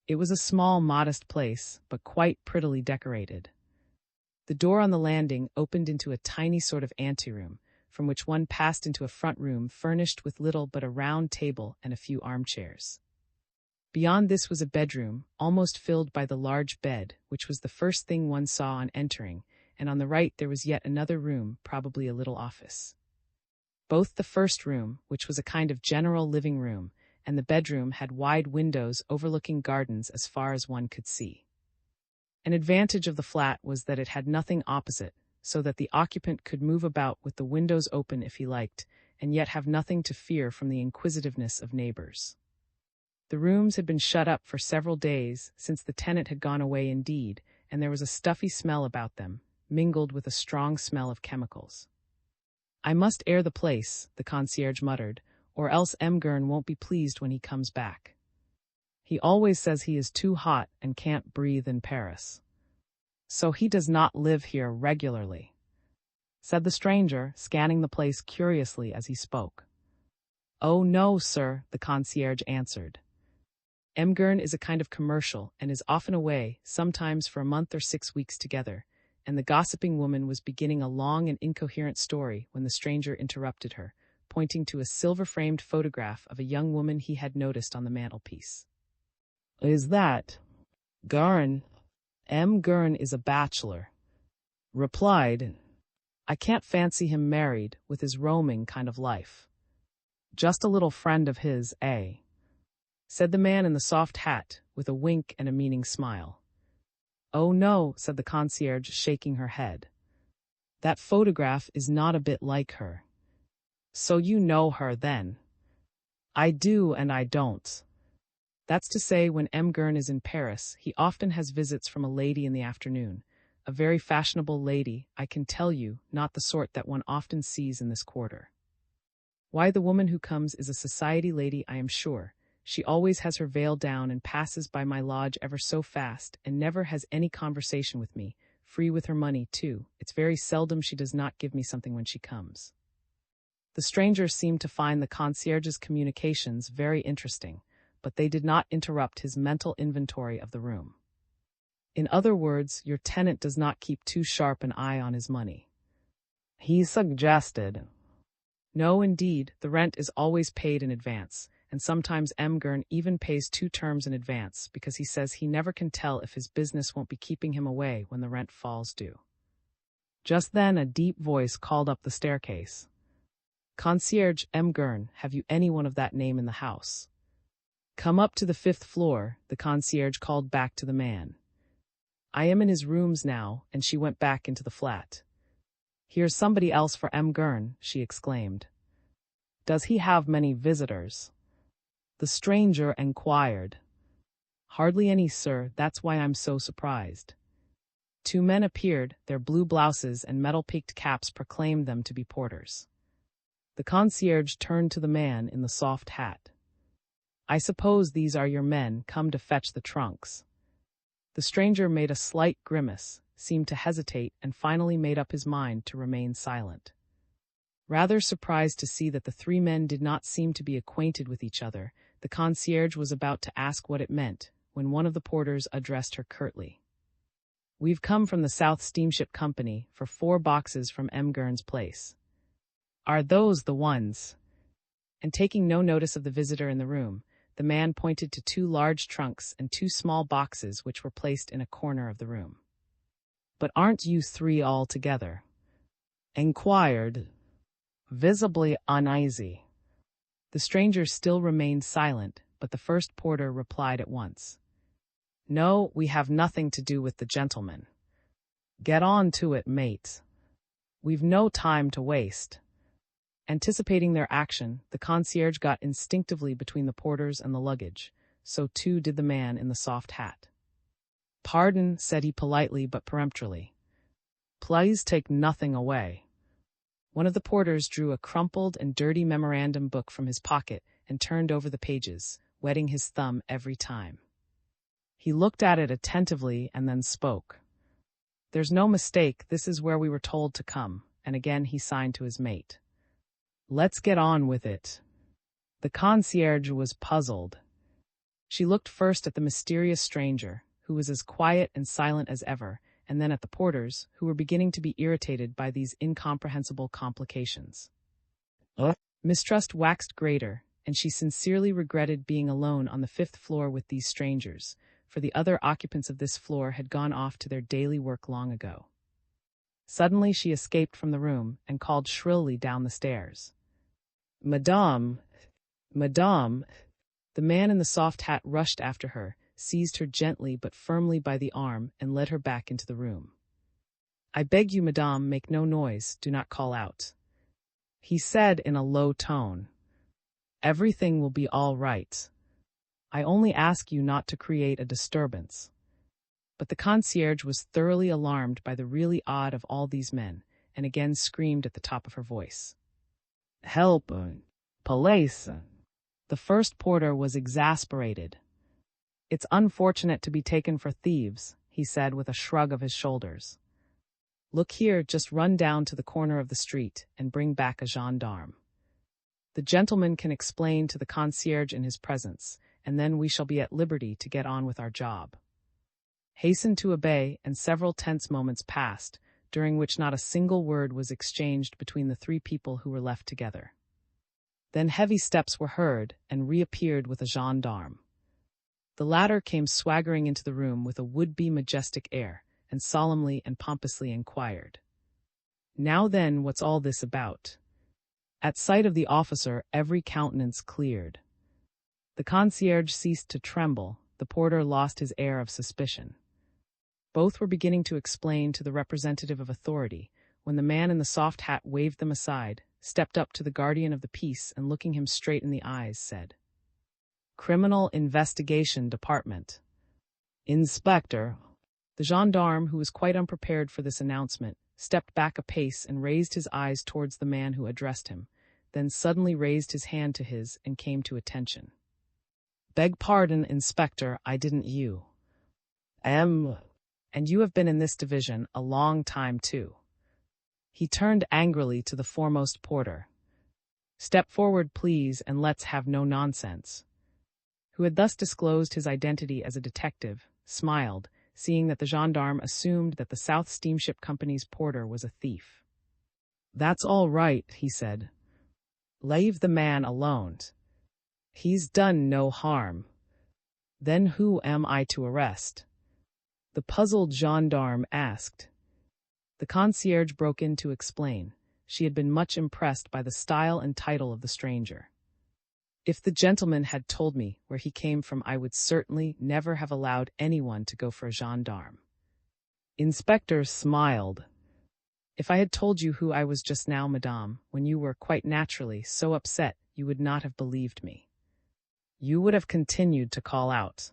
It was a small, modest place, but quite prettily decorated. The door on the landing opened into a tiny sort of anteroom, from which one passed into a front room furnished with little but a round table and a few armchairs. Beyond this was a bedroom, almost filled by the large bed, which was the first thing one saw on entering, and on the right there was yet another room, probably a little office. Both the first room, which was a kind of general living room, and the bedroom had wide windows overlooking gardens as far as one could see. An advantage of the flat was that it had nothing opposite, so that the occupant could move about with the windows open if he liked, and yet have nothing to fear from the inquisitiveness of neighbors. The rooms had been shut up for several days, since the tenant had gone away indeed, and there was a stuffy smell about them, mingled with a strong smell of chemicals. "I must air the place," the concierge muttered, "or else M. Gurn won't be pleased when he comes back. He always says he is too hot and can't breathe in Paris. So he does not live here regularly," said the stranger, scanning the place curiously as he spoke. "Oh no, sir," the concierge answered. "M. Gurn is a kind of commercial and is often away, sometimes for a month or 6 weeks together," and the gossiping woman was beginning a long and incoherent story when the stranger interrupted her, pointing to a silver-framed photograph of a young woman he had noticed on the mantelpiece. "Is that Gurn?" M. Gurn is a bachelor. Replied, I can't fancy him married with his roaming kind of life. Just a little friend of his, eh? Said the man in the soft hat, with a wink and a meaning smile. Oh no, said the concierge, shaking her head. That photograph is not a bit like her. So you know her, then? I do and I don't. That's to say, when M. Gurn is in Paris, he often has visits from a lady in the afternoon. A very fashionable lady, I can tell you, not the sort that one often sees in this quarter. Why, the woman who comes is a society lady, I am sure. She always has her veil down and passes by my lodge ever so fast, and never has any conversation with me, free with her money, too. It's very seldom she does not give me something when she comes. The stranger seemed to find the concierge's communications very interesting, but they did not interrupt his mental inventory of the room. In other words, your tenant does not keep too sharp an eye on his money. He suggested. No, indeed, the rent is always paid in advance, and sometimes M. Gurn even pays 2 terms in advance, because he says he never can tell if his business won't be keeping him away when the rent falls due. Just then a deep voice called up the staircase. Concierge M. Gurn, have you anyone of that name in the house? Come up to the 5th floor, the concierge called back to the man. I am in his rooms now, and she went back into the flat. Here's somebody else for M. Gurn, she exclaimed. Does he have many visitors? The stranger enquired. Hardly any, sir, that's why I'm so surprised. 2 men appeared, their blue blouses and metal-peaked caps proclaimed them to be porters. The concierge turned to the man in the soft hat. I suppose these are your men come to fetch the trunks. The stranger made a slight grimace, seemed to hesitate, and finally made up his mind to remain silent. Rather surprised to see that the 3 men did not seem to be acquainted with each other, the concierge was about to ask what it meant, when one of the porters addressed her curtly. We've come from the South Steamship Company for 4 boxes from M. Gurn's place. Are those the ones? And taking no notice of the visitor in the room, the man pointed to 2 large trunks and 2 small boxes which were placed in a corner of the room. But aren't you 3 all together? Enquired, visibly uneasy. The stranger still remained silent, but the first porter replied at once. No, we have nothing to do with the gentleman. Get on to it, mate. We've no time to waste. Anticipating their action, the concierge got instinctively between the porters and the luggage. So too did the man in the soft hat. Pardon, said he politely but peremptorily. Please take nothing away. One of the porters drew a crumpled and dirty memorandum book from his pocket and turned over the pages, wetting his thumb every time. He looked at it attentively and then spoke. There's no mistake, this is where we were told to come, and again he signed to his mate. Let's get on with it. The concierge was puzzled. She looked first at the mysterious stranger, who was as quiet and silent as ever, and then at the porters, who were beginning to be irritated by these incomprehensible complications. Mistrust waxed greater, and she sincerely regretted being alone on the 5th floor with these strangers, for the other occupants of this floor had gone off to their daily work long ago. Suddenly she escaped from the room and called shrilly down the stairs. Madame, Madame. The man in the soft hat rushed after her, seized her gently but firmly by the arm, and led her back into the room. I beg you, madame, make no noise, do not call out. He said in a low tone. Everything will be all right. I only ask you not to create a disturbance. But the concierge was thoroughly alarmed by the really odd of all these men, and again screamed at the top of her voice. Help! Police! The first porter was exasperated. It's unfortunate to be taken for thieves, he said with a shrug of his shoulders. Look here, just run down to the corner of the street and bring back a gendarme. The gentleman can explain to the concierge in his presence, and then we shall be at liberty to get on with our job. Hastened to obey, and several tense moments passed, during which not a single word was exchanged between the 3 people who were left together. Then heavy steps were heard, and reappeared with a gendarme. The latter came swaggering into the room with a would-be majestic air, and solemnly and pompously inquired, "Now then, what's all this about?" At sight of the officer, every countenance cleared. The concierge ceased to tremble, the porter lost his air of suspicion. Both were beginning to explain to the representative of authority, when the man in the soft hat waved them aside, stepped up to the guardian of the peace, and looking him straight in the eyes, said, "Criminal Investigation Department. Inspector." The gendarme, who was quite unprepared for this announcement, stepped back a pace and raised his eyes towards the man who addressed him, then suddenly raised his hand to his and came to attention. "Beg pardon, Inspector, I didn't you. And you have been in this division a long time too." He turned angrily to the foremost porter. "Step forward, please, and let's have no nonsense," who had thus disclosed his identity as a detective, smiled, seeing that the gendarme assumed that the South Steamship Company's porter was a thief. "That's all right," he said. "Leave the man alone. He's done no harm." "Then who am I to arrest?" the puzzled gendarme asked. The concierge broke in to explain. She had been much impressed by the style and title of the stranger. "If the gentleman had told me where he came from, I would certainly never have allowed anyone to go for a gendarme." Inspector smiled. "If I had told you who I was just now, madame, when you were, quite naturally, so upset, you would not have believed me. You would have continued to call out.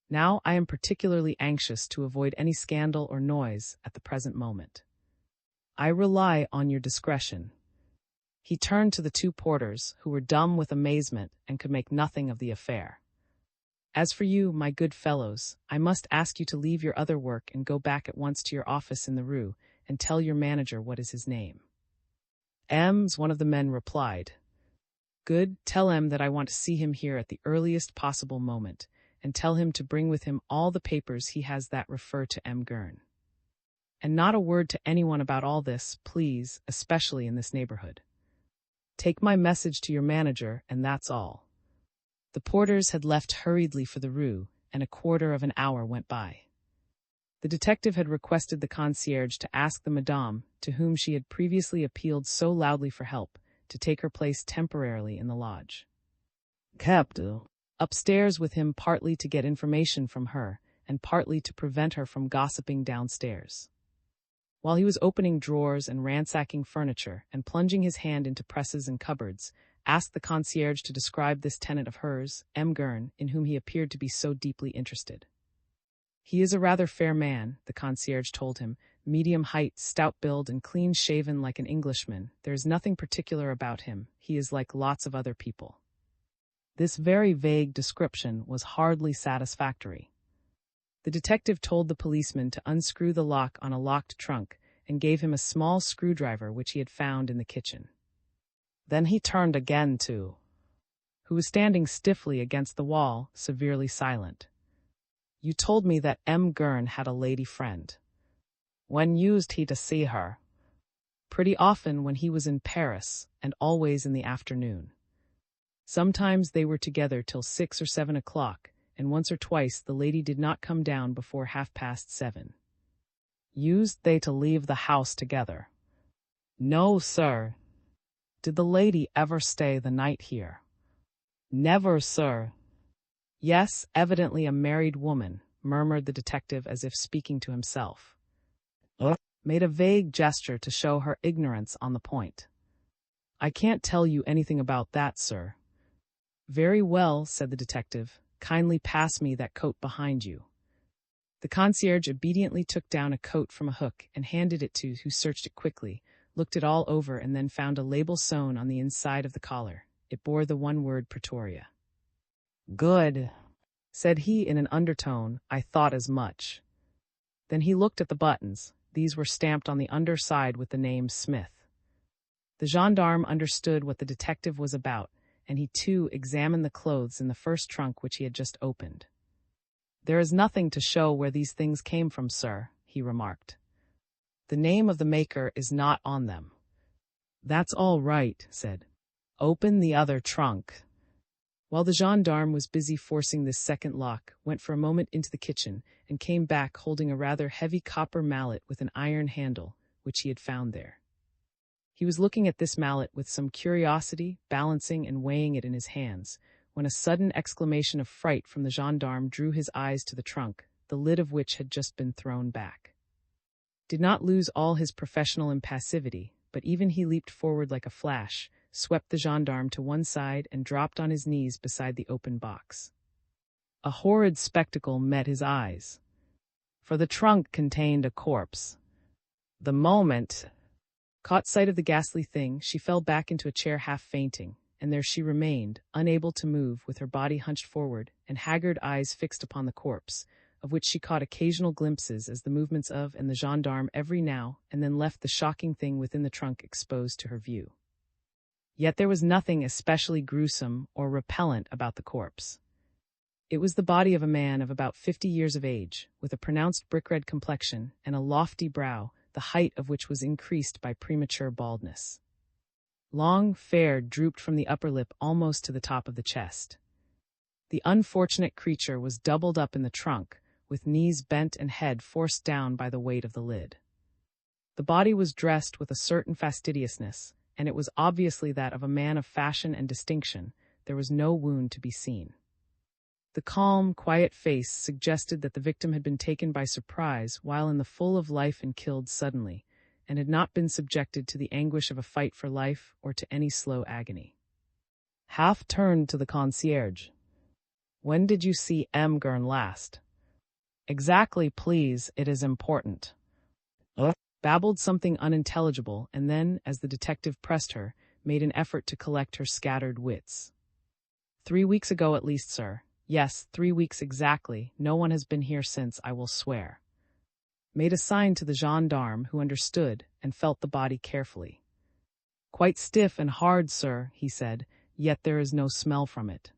Now I am particularly anxious to avoid any scandal or noise at the present moment. I rely on your discretion." He turned to the two porters, who were dumb with amazement and could make nothing of the affair. "As for you, my good fellows, I must ask you to leave your other work and go back at once to your office in the Rue, and tell your manager what is his name." One of the men replied. "Good, tell him that I want to see him here at the earliest possible moment, and tell him to bring with him all the papers he has that refer to M. Gurn. And not a word to anyone about all this, please, especially in this neighborhood. Take my message to your manager, and that's all." The porters had left hurriedly for the Rue, and a quarter of an hour went by. The detective had requested the concierge to ask the madame, to whom she had previously appealed so loudly for help, to take her place temporarily in the lodge. Kept upstairs with him, partly to get information from her, and partly to prevent her from gossiping downstairs. While he was opening drawers and ransacking furniture, and plunging his hand into presses and cupboards, asked the concierge to describe this tenant of hers, M. Gurn, in whom he appeared to be so deeply interested. "He is a rather fair man," the concierge told him, "medium height, stout build, and clean-shaven like an Englishman. There is nothing particular about him. He is like lots of other people." This very vague description was hardly satisfactory. The detective told the policeman to unscrew the lock on a locked trunk and gave him a small screwdriver which he had found in the kitchen. Then he turned again to who was standing stiffly against the wall, severely silent. "You told me that M. Gurn had a lady friend. When used he to see her?" "Pretty often when he was in Paris, and always in the afternoon. Sometimes they were together till 6 or 7 o'clock, and once or twice the lady did not come down before 7:30. "Used they to leave the house together?" "No, sir." "Did the lady ever stay the night here?" "Never, sir." "Yes, evidently a married woman," murmured the detective as if speaking to himself. Made a vague gesture to show her ignorance on the point. "I can't tell you anything about that, sir." "Very well," said the detective. "Kindly pass me that coat behind you." The concierge obediently took down a coat from a hook and handed it to who searched it quickly, looked it all over, and then found a label sewn on the inside of the collar. It bore the one word Pretoria. "Good," said he in an undertone. "I thought as much." Then he looked at the buttons. These were stamped on the underside with the name Smith. The gendarme understood what the detective was about, and he too examined the clothes in the first trunk which he had just opened. "There is nothing to show where these things came from, sir," he remarked. "The name of the maker is not on them." "That's all right," said. "Open the other trunk." While the gendarme was busy forcing this second lock, went for a moment into the kitchen and came back holding a rather heavy copper mallet with an iron handle, which he had found there. He was looking at this mallet with some curiosity, balancing and weighing it in his hands, when a sudden exclamation of fright from the gendarme drew his eyes to the trunk, the lid of which had just been thrown back. Did not lose all his professional impassivity, but even he leaped forward like a flash, swept the gendarme to one side and dropped on his knees beside the open box. A horrid spectacle met his eyes, for the trunk contained a corpse. The moment caught sight of the ghastly thing, she fell back into a chair half fainting, and there she remained, unable to move, with her body hunched forward and haggard eyes fixed upon the corpse, of which she caught occasional glimpses as the movements of and the gendarme every now and then left the shocking thing within the trunk exposed to her view. Yet there was nothing especially gruesome or repellent about the corpse. It was the body of a man of about 50 years of age, with a pronounced brick-red complexion and a lofty brow, the height of which was increased by premature baldness. Long hair drooped from the upper lip almost to the top of the chest. The unfortunate creature was doubled up in the trunk, with knees bent and head forced down by the weight of the lid. The body was dressed with a certain fastidiousness, and it was obviously that of a man of fashion and distinction. There was no wound to be seen. The calm, quiet face suggested that the victim had been taken by surprise while in the full of life and killed suddenly, and had not been subjected to the anguish of a fight for life or to any slow agony. Half turned to the concierge. "When did you see M. Gurn last?" "Exactly, please, it is important." Babbled something unintelligible, and then, as the detective pressed her, made an effort to collect her scattered wits. 3 weeks ago at least, sir. Yes, 3 weeks exactly. No one has been here since, I will swear. Made a sign to the gendarme, who understood, and felt the body carefully. "Quite stiff and hard, sir," he said, "yet there is no smell from it."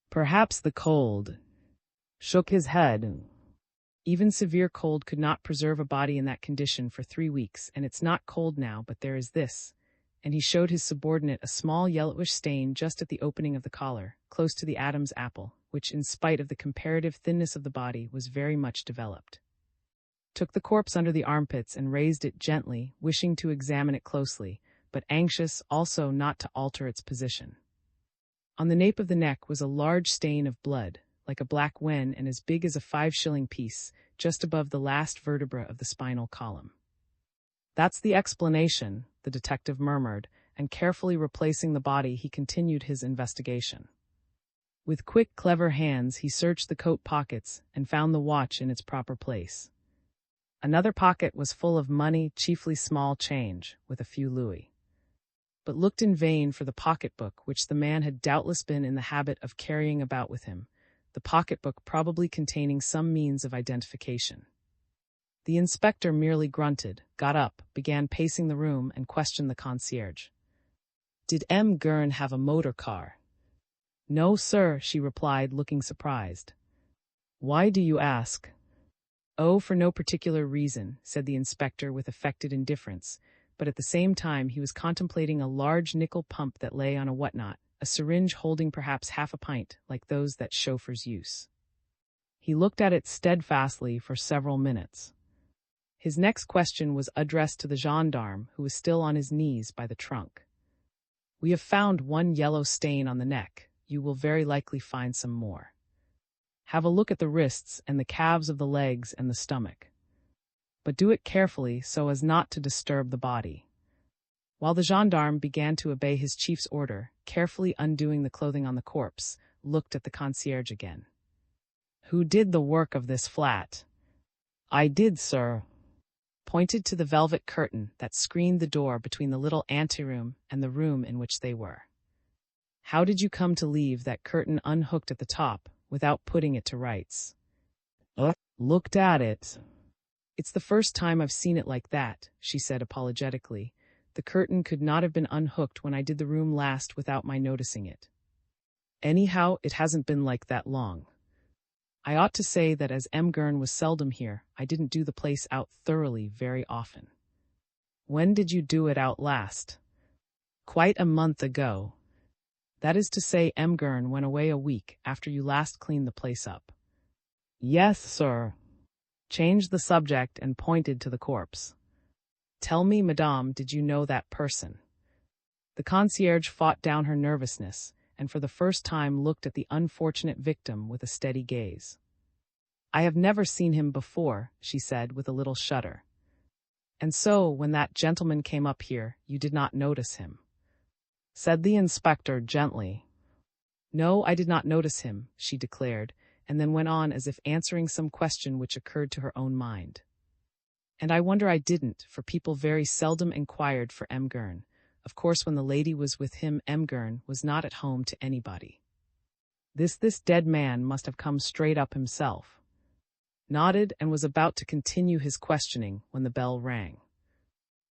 "Perhaps the cold." Shook his head. Even severe cold could not preserve a body in that condition for 3 weeks, and it's not cold now, but there is this. And he showed his subordinate a small yellowish stain just at the opening of the collar, close to the Adam's apple, which, in spite of the comparative thinness of the body, was very much developed. Took the corpse under the armpits and raised it gently, wishing to examine it closely, but anxious also not to alter its position. On the nape of the neck was a large stain of blood, like a black wen and as big as a 5-shilling piece, just above the last vertebra of the spinal column. "That's the explanation," the detective murmured, and carefully replacing the body, he continued his investigation. With quick, clever hands, he searched the coat pockets and found the watch in its proper place. Another pocket was full of money, chiefly small change, with a few louis. But looked in vain for the pocketbook, which the man had doubtless been in the habit of carrying about with him, the pocketbook probably containing some means of identification. The inspector merely grunted, got up, began pacing the room, and questioned the concierge. "Did M. Gurn have a motor car?" "No, sir," she replied, looking surprised. "Why do you ask?" "Oh, for no particular reason," said the inspector with affected indifference, but at the same time he was contemplating a large nickel pump that lay on a whatnot, a syringe holding perhaps half a pint, like those that chauffeurs use. He looked at it steadfastly for several minutes. His next question was addressed to the gendarme, who was still on his knees by the trunk. "We have found one yellow stain on the neck. You will very likely find some more. Have a look at the wrists and the calves of the legs and the stomach. But do it carefully so as not to disturb the body." While the gendarme began to obey his chief's order, carefully undoing the clothing on the corpse, looked at the concierge again. "Who did the work of this flat?" "I did, sir." Pointed to the velvet curtain that screened the door between the little anteroom and the room in which they were. "How did you come to leave that curtain unhooked at the top, without putting it to rights?" Looked at it. "It's the first time I've seen it like that," she said apologetically. "The curtain could not have been unhooked when I did the room last without my noticing it. Anyhow, it hasn't been like that long. I ought to say that as M. Gurn was seldom here, I didn't do the place out thoroughly very often." "When did you do it out last?" "Quite a month ago." That is to say, M. Gurn went away a week after you last cleaned the place up. Yes, sir. Changed the subject and pointed to the corpse. Tell me, madame, did you know that person? The concierge fought down her nervousness, and for the first time looked at the unfortunate victim with a steady gaze. I have never seen him before, she said with a little shudder. And so, when that gentleman came up here, you did not notice him? Said the inspector gently. No, I did not notice him, she declared, and then went on as if answering some question which occurred to her own mind. And I wonder I didn't, for people very seldom inquired for M. Gurn. Of course, when the lady was with him, M. Gurn was not at home to anybody. This dead man must have come straight up himself. Nodded and was about to continue his questioning when the bell rang.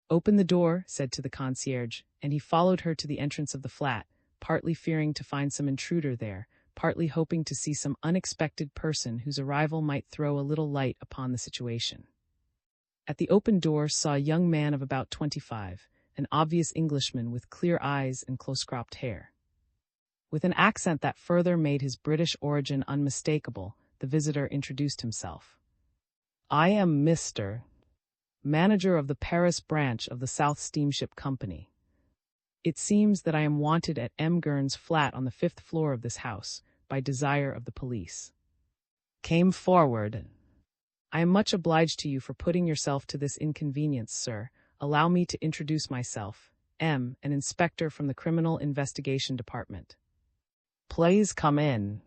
Open the door, said to the concierge, and he followed her to the entrance of the flat, partly fearing to find some intruder there, partly hoping to see some unexpected person whose arrival might throw a little light upon the situation. At the open door saw a young man of about 25, an obvious Englishman with clear eyes and close-cropped hair. With an accent that further made his British origin unmistakable, the visitor introduced himself. I am Mr. Manager of the Paris branch of the South Steamship Company. It seems that I am wanted at M. Gurn's flat on the 5th floor of this house, by desire of the police. Came forward. I am much obliged to you for putting yourself to this inconvenience, sir. Allow me to introduce myself, M., an inspector from the Criminal Investigation Department. Please come in.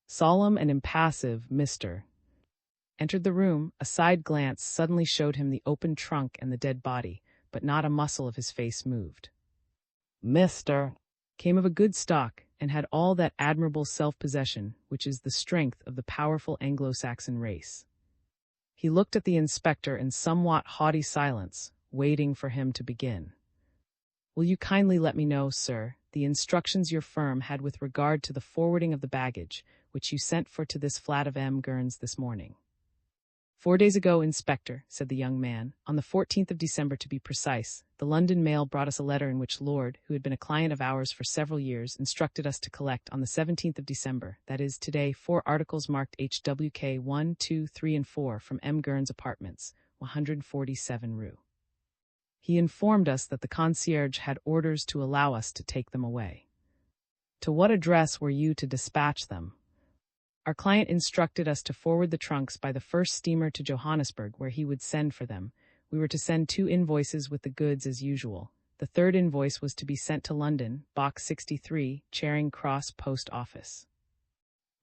Solemn and impassive, Mr. Entered the room. A side glance suddenly showed him the open trunk and the dead body, but not a muscle of his face moved. Mr. Came of a good stock, and had all that admirable self-possession which is the strength of the powerful Anglo-Saxon race. He looked at the inspector in somewhat haughty silence, waiting for him to begin. Will you kindly let me know, sir, the instructions your firm had with regard to the forwarding of the baggage, which you sent for to this flat of M. Gurn's this morning? 4 days ago, Inspector, said the young man, on the 14th of December to be precise, the London mail brought us a letter in which Lord, who had been a client of ours for several years, instructed us to collect on the 17th of December, that is, today, 4 articles marked HWK 1, 2, 3, and 4 from M. Gurn's apartments, 147 Rue. He informed us that the concierge had orders to allow us to take them away. To what address were you to dispatch them? Our client instructed us to forward the trunks by the first steamer to Johannesburg, where he would send for them. We were to send 2 invoices with the goods as usual. The 3rd invoice was to be sent to London, Box 63, Charing Cross Post Office.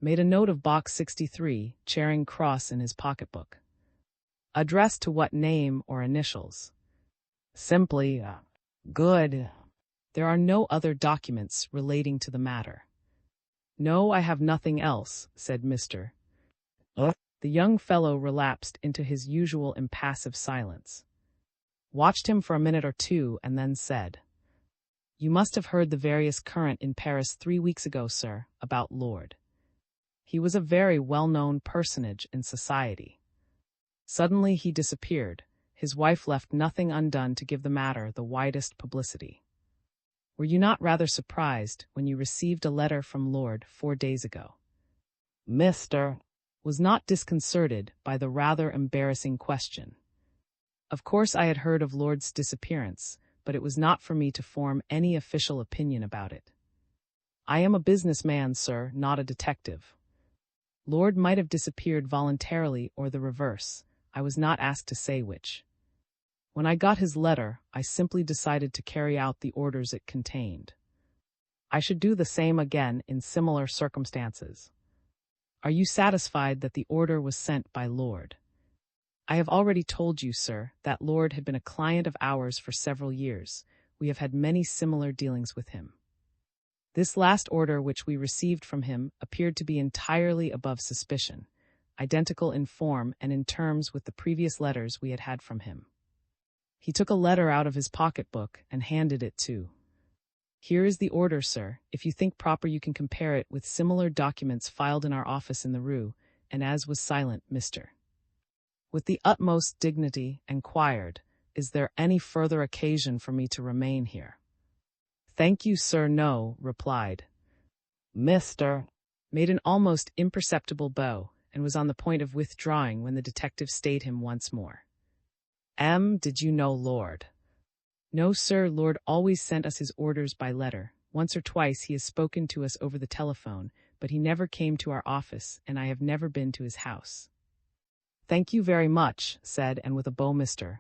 Made a note of Box 63, Charing Cross in his pocketbook. Addressed to what name or initials? Simply, good. There are no other documents relating to the matter. No, I have nothing else, said Mr. The young fellow relapsed into his usual impassive silence. Watched him for a minute or two and then said, You must have heard the various current in Paris 3 weeks ago, sir, about Lord. He was a very well-known personage in society. Suddenly he disappeared. His wife left nothing undone to give the matter the widest publicity. Were you not rather surprised when you received a letter from Lord 4 days ago? Mr. was not disconcerted by the rather embarrassing question. Of course I had heard of Lord's disappearance, but it was not for me to form any official opinion about it. I am a businessman, sir, not a detective. Lord might have disappeared voluntarily or the reverse. I was not asked to say which. When I got his letter, I simply decided to carry out the orders it contained. I should do the same again in similar circumstances. Are you satisfied that the order was sent by Lord? I have already told you, sir, that Lord had been a client of ours for several years. We have had many similar dealings with him. This last order which we received from him appeared to be entirely above suspicion, identical in form and in terms with the previous letters we had had from him. He took a letter out of his pocketbook and handed it to. Here is the order, sir. If you think proper, you can compare it with similar documents filed in our office in the Rue, and as was silent, Mr. With the utmost dignity, enquired, Is there any further occasion for me to remain here? Thank you, sir, no, replied Mr. Made an almost imperceptible bow, and was on the point of withdrawing when the detective stayed him once more. Did you know Lord? No, sir, Lord always sent us his orders by letter. Once or twice he has spoken to us over the telephone, but he never came to our office, and I have never been to his house. Thank you very much, said, and with a bow Mr.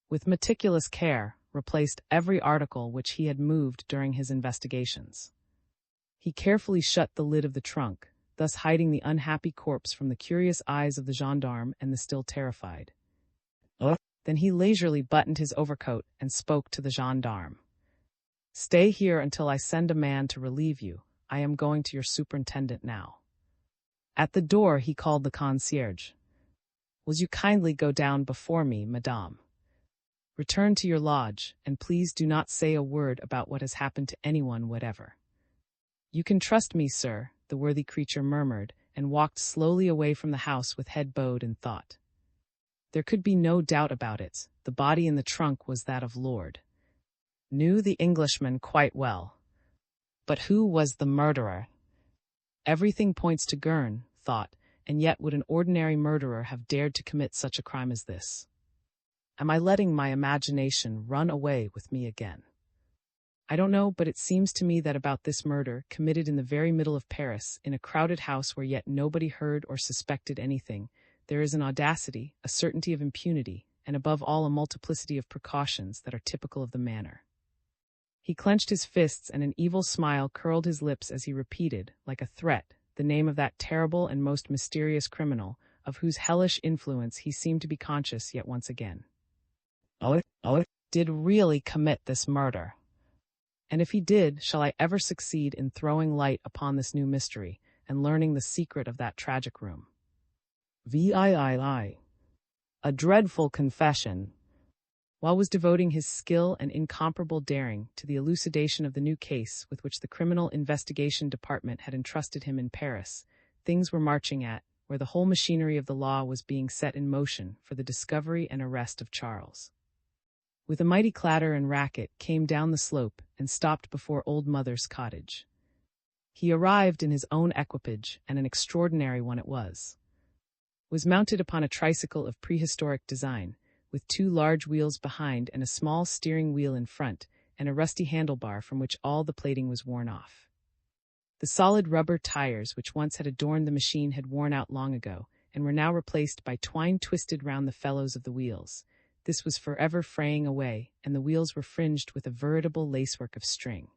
With meticulous care, replaced every article which he had moved during his investigations. He carefully shut the lid of the trunk, thus hiding the unhappy corpse from the curious eyes of the gendarme and the still terrified. Then he leisurely buttoned his overcoat and spoke to the gendarme. Stay here until I send a man to relieve you. I am going to your superintendent now. At the door he called the concierge. Will you kindly go down before me, madame? Return to your lodge, and please do not say a word about what has happened to anyone whatever. You can trust me, sir, the worthy creature murmured, and walked slowly away from the house with head bowed in thought. There could be no doubt about it. The body in the trunk was that of Lord. Knew the Englishman quite well. But who was the murderer? Everything points to Gurn, thought, and yet would an ordinary murderer have dared to commit such a crime as this? Am I letting my imagination run away with me again? I don't know, but it seems to me that about this murder, committed in the very middle of Paris, in a crowded house where yet nobody heard or suspected anything, there is an audacity, a certainty of impunity, and above all a multiplicity of precautions that are typical of the manner. He clenched his fists, and an evil smile curled his lips as he repeated, like a threat, the name of that terrible and most mysterious criminal, of whose hellish influence he seemed to be conscious yet once again. Did really commit this murder? And if he did, shall I ever succeed in throwing light upon this new mystery, and learning the secret of that tragic room? A dreadful confession. While was devoting his skill and incomparable daring to the elucidation of the new case with which the Criminal Investigation Department had entrusted him in Paris, things were marching at, where the whole machinery of the law was being set in motion for the discovery and arrest of Charles. With a mighty clatter and racket, came down the slope and stopped before Old Mother's cottage. He arrived in his own equipage, and an extraordinary one it was mounted upon a tricycle of prehistoric design, with 2 large wheels behind and a small steering wheel in front, and a rusty handlebar from which all the plating was worn off. The solid rubber tires which once had adorned the machine had worn out long ago, and were now replaced by twine twisted round the felloes of the wheels. This was forever fraying away, and the wheels were fringed with a veritable lacework of string.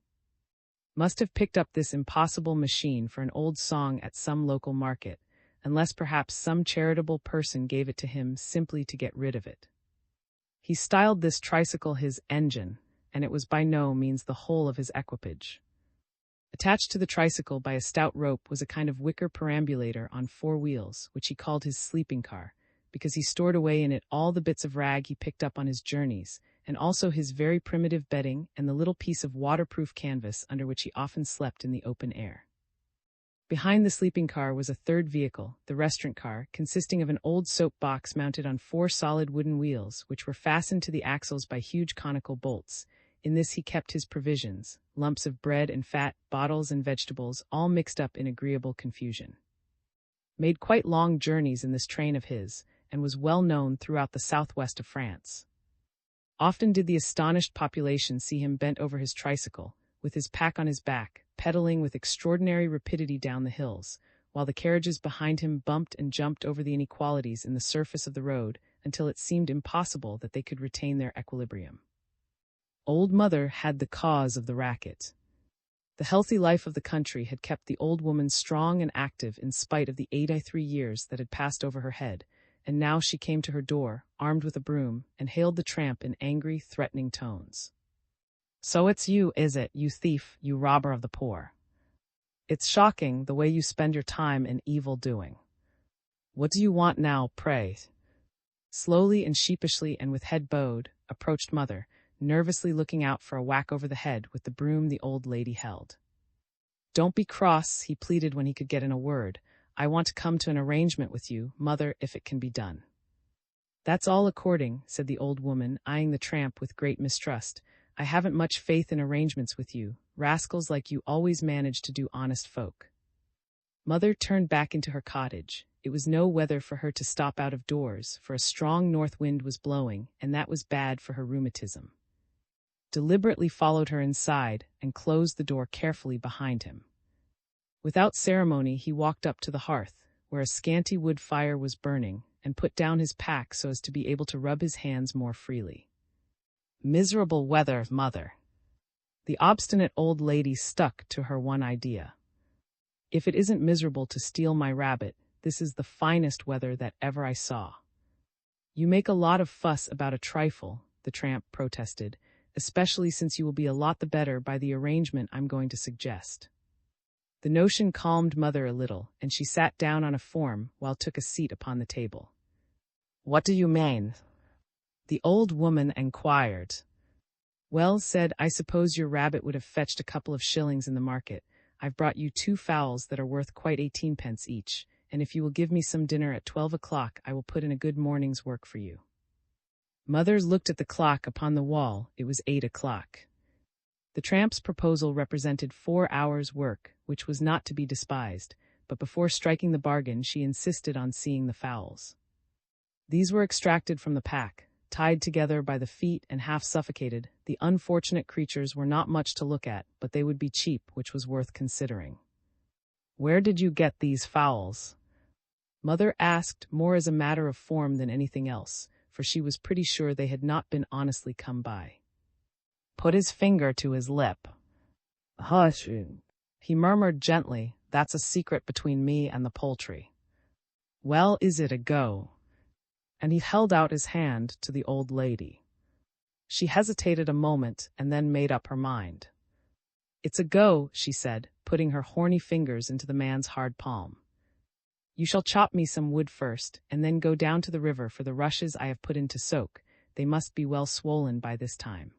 Must have picked up this impossible machine for an old song at some local market, unless perhaps some charitable person gave it to him simply to get rid of it. He styled this tricycle his engine, and it was by no means the whole of his equipage. Attached to the tricycle by a stout rope was a kind of wicker perambulator on 4 wheels, which he called his sleeping car, because he stored away in it all the bits of rag he picked up on his journeys, and also his very primitive bedding and the little piece of waterproof canvas under which he often slept in the open air. Behind the sleeping car was a third vehicle, the restaurant car, consisting of an old soap box mounted on 4 solid wooden wheels, which were fastened to the axles by huge conical bolts. In this he kept his provisions, lumps of bread and fat, bottles and vegetables, all mixed up in agreeable confusion. Made quite long journeys in this train of his, and was well known throughout the southwest of France. Often did the astonished population see him bent over his tricycle, with his pack on his back, pedaling with extraordinary rapidity down the hills, while the carriages behind him bumped and jumped over the inequalities in the surface of the road until it seemed impossible that they could retain their equilibrium. Old Mother had the cause of the racket. The healthy life of the country had kept the old woman strong and active in spite of the 83 years that had passed over her head, and now she came to her door, armed with a broom, and hailed the tramp in angry, threatening tones. "So it's you, is it, you thief, you robber of the poor? It's shocking, the way you spend your time in evil doing. What do you want now, pray?" Slowly and sheepishly and with head bowed, approached Mother, nervously looking out for a whack over the head with the broom the old lady held. "Don't be cross," he pleaded when he could get in a word. "I want to come to an arrangement with you, Mother, if it can be done." "That's all according," said the old woman, eyeing the tramp with great mistrust. I haven't much faith in arrangements with you. Rascals like you always manage to do honest folk." Mother turned back into her cottage. It was no weather for her to stop out of doors, for a strong north wind was blowing, and that was bad for her rheumatism. Deliberately followed her inside and closed the door carefully behind him. Without ceremony, he walked up to the hearth, where a scanty wood fire was burning, and put down his pack so as to be able to rub his hands more freely. "Miserable weather, Mother." The obstinate old lady stuck to her one idea. "If it isn't miserable to steal my rabbit, this is the finest weather that ever I saw." "You make a lot of fuss about a trifle," the tramp protested, "especially since you will be a lot the better by the arrangement I'm going to suggest." The notion calmed Mother a little, and she sat down on a form while took a seat upon the table. "What do you mean?" the old woman enquired. "Well," said, "I suppose your rabbit would have fetched a couple of shillings in the market. I've brought you 2 fowls that are worth quite 18 pence each, and if you will give me some dinner at 12 o'clock, I will put in a good morning's work for you." Mother looked at the clock upon the wall. It was 8 o'clock. The tramp's proposal represented 4 hours' work, which was not to be despised, but before striking the bargain, she insisted on seeing the fowls. These were extracted from the pack, tied together by the feet and half suffocated. The unfortunate creatures were not much to look at, but they would be cheap, which was worth considering. "Where did you get these fowls?" Mother asked, more as a matter of form than anything else, for she was pretty sure they had not been honestly come by. Put his finger to his lip. "Hush," he murmured gently, "that's a secret between me and the poultry." "Well, is it a go?" And he held out his hand to the old lady. She hesitated a moment and then made up her mind. "It's a go," she said, putting her horny fingers into the man's hard palm. "You shall chop me some wood first, and then go down to the river for the rushes I have put in to soak. They must be well swollen by this time."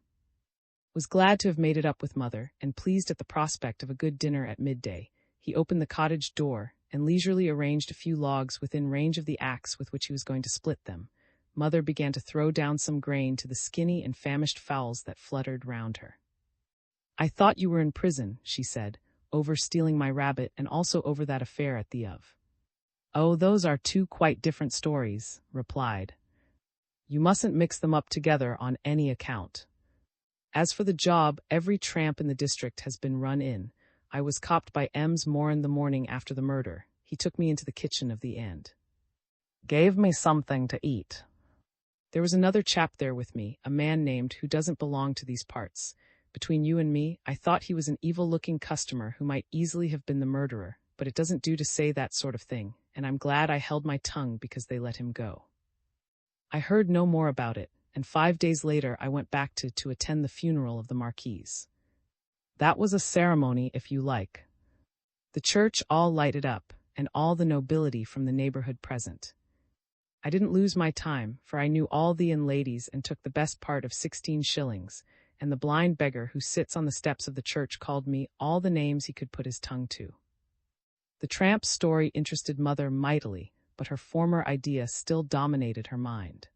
Was glad to have made it up with Mother, and pleased at the prospect of a good dinner at midday, he opened the cottage door and leisurely arranged a few logs within range of the axe with which he was going to split them. Mother began to throw down some grain to the skinny and famished fowls that fluttered round her. "I thought you were in prison," she said, "over stealing my rabbit and also over that affair at the Ov." "Oh, those are 2 quite different stories," replied. "You mustn't mix them up together on any account. As for the job, every tramp in the district has been run in. I was copped by Ems Moran the morning after the murder. He took me into the kitchen of the inn. Gave me something to eat. There was another chap there with me, a man named who doesn't belong to these parts. Between you and me, I thought he was an evil-looking customer who might easily have been the murderer, but it doesn't do to say that sort of thing, and I'm glad I held my tongue because they let him go." I heard no more about it, and 5 days later I went back to attend the funeral of the Marquise. That was a ceremony, if you like. The church all lighted up, and all the nobility from the neighborhood present. I didn't lose my time, for I knew all the inn ladies and took the best part of 16 shillings, and the blind beggar who sits on the steps of the church called me all the names he could put his tongue to. The tramp's story interested Mother mightily, but her former idea still dominated her mind.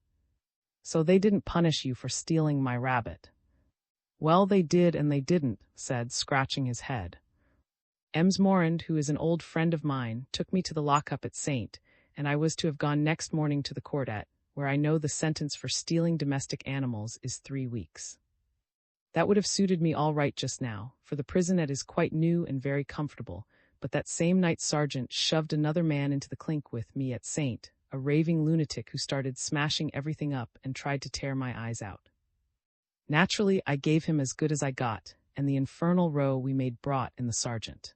"So they didn't punish you for stealing my rabbit?" "Well, they did and they didn't," said, scratching his head. "Ems Morand, who is an old friend of mine, took me to the lockup at Saint, and I was to have gone next morning to the court where I know the sentence for stealing domestic animals is 3 weeks. That would have suited me all right just now, for the prison is quite new and very comfortable, but that same night sergeant shoved another man into the clink with me at Saint, a raving lunatic who started smashing everything up and tried to tear my eyes out. Naturally, I gave him as good as I got, and the infernal row we made brought in the sergeant.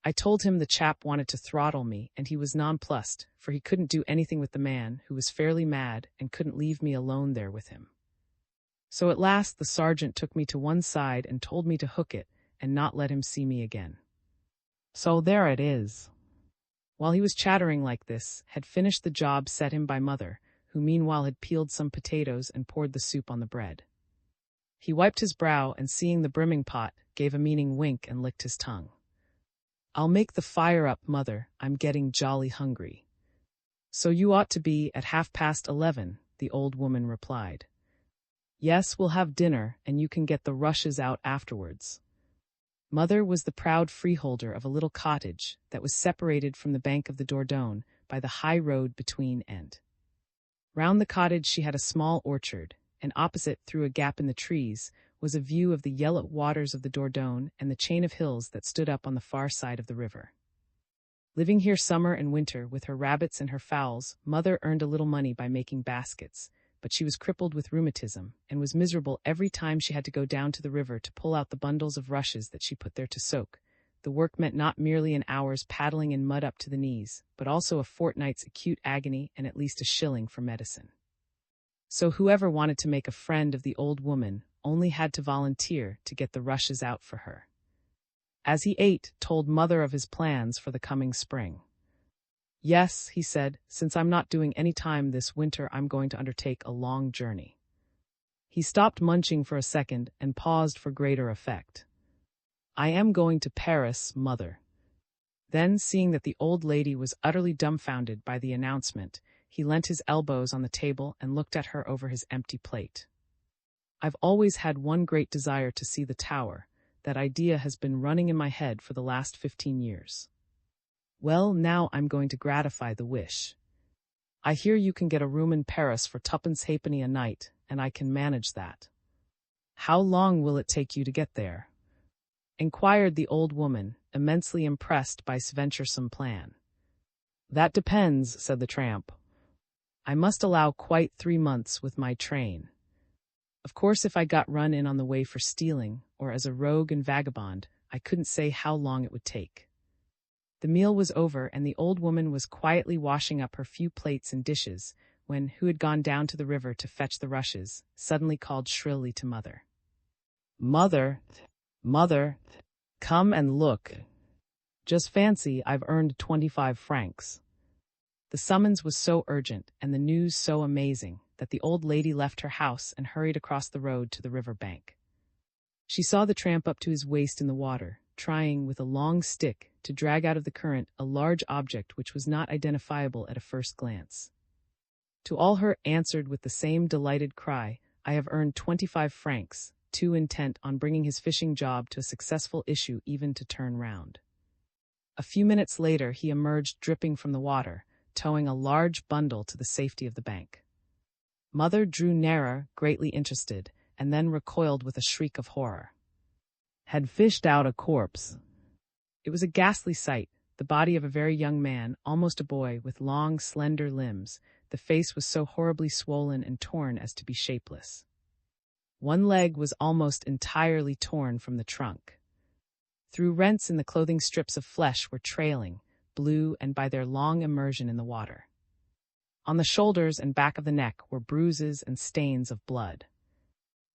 I told him the chap wanted to throttle me, and he was nonplussed, for he couldn't do anything with the man, who was fairly mad, and couldn't leave me alone there with him. So at last the sergeant took me to one side and told me to hook it, and not let him see me again. So there it is. While he was chattering like this, had finished the job set him by Mother, who meanwhile had peeled some potatoes and poured the soup on the bread. He wiped his brow, and seeing the brimming pot, gave a meaning wink and licked his tongue. "I'll make the fire up, Mother. I'm getting jolly hungry." "So you ought to be at 11:30, the old woman replied. Yes, we'll have dinner, and you can get the rushes out afterwards. Mother was the proud freeholder of a little cottage that was separated from the bank of the Dordogne by the high road between and. Round the cottage she had a small orchard, and opposite, through a gap in the trees, was a view of the yellow waters of the Dordogne and the chain of hills that stood up on the far side of the river. Living here summer and winter with her rabbits and her fowls, Mother earned a little money by making baskets, but she was crippled with rheumatism and was miserable every time she had to go down to the river to pull out the bundles of rushes that she put there to soak. The work meant not merely an hour's paddling in mud up to the knees, but also a fortnight's acute agony and at least a shilling for medicine. So whoever wanted to make a friend of the old woman only had to volunteer to get the rushes out for her. As he ate, told Mother of his plans for the coming spring. Yes, he said, since I'm not doing any time this winter, I'm going to undertake a long journey. He stopped munching for a second and paused for greater effect. I am going to Paris, Mother. Then, seeing that the old lady was utterly dumbfounded by the announcement, he leant his elbows on the table and looked at her over his empty plate. I've always had one great desire to see the tower. That idea has been running in my head for the last 15 years. Well, now I'm going to gratify the wish. I hear you can get a room in Paris for twopence halfpenny a night, and I can manage that. How long will it take you to get there? Inquired the old woman, immensely impressed by his venturesome plan. That depends, said the tramp. I must allow quite 3 months with my train. Of course, if I got run in on the way for stealing, or as a rogue and vagabond, I couldn't say how long it would take. The meal was over, and the old woman was quietly washing up her few plates and dishes, when who had gone down to the river to fetch the rushes, suddenly called shrilly to Mother. Mother, Mother, come and look. Just fancy, I've earned 25 francs. The summons was so urgent, and the news so amazing, that the old lady left her house and hurried across the road to the river bank. She saw the tramp up to his waist in the water, trying with a long stick to drag out of the current a large object which was not identifiable at a first glance. To all her answered with the same delighted cry, I have earned 25 francs, too intent on bringing his fishing job to a successful issue even to turn round. A few minutes later he emerged dripping from the water, towing a large bundle to the safety of the bank. Mother drew nearer, greatly interested, and then recoiled with a shriek of horror. Had fished out a corpse. It was a ghastly sight, the body of a very young man, almost a boy, with long, slender limbs. The face was so horribly swollen and torn as to be shapeless. One leg was almost entirely torn from the trunk. Through rents in the clothing strips of flesh were trailing, blue and by their long immersion in the water. On the shoulders and back of the neck were bruises and stains of blood.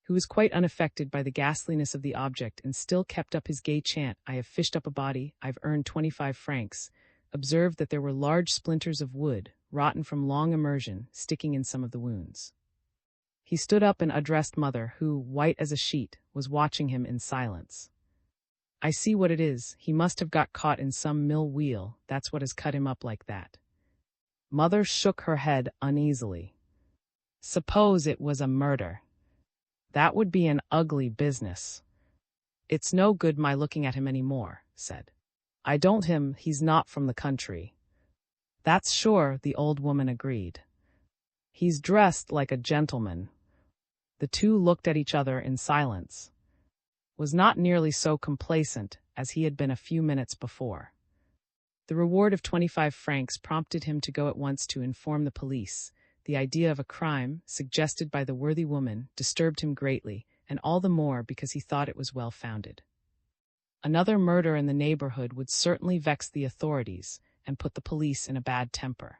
Who was quite unaffected by the ghastliness of the object and still kept up his gay chant, I have fished up a body, I've earned 25 francs, observed that there were large splinters of wood, rotten from long immersion, sticking in some of the wounds. He stood up and addressed Mother, who, white as a sheet, was watching him in silence. I see what it is, he must have got caught in some mill wheel, that's what has cut him up like that. Mother shook her head uneasily. Suppose it was a murder. That would be an ugly business. It's no good my looking at him any more, said. I don't him, he's not from the country. That's sure, the old woman agreed. He's dressed like a gentleman. The two looked at each other in silence. Was not nearly so complacent as he had been a few minutes before. The reward of 25 francs prompted him to go at once to inform the police. The idea of a crime, suggested by the worthy woman, disturbed him greatly, and all the more because he thought it was well-founded. Another murder in the neighborhood would certainly vex the authorities and put the police in a bad temper.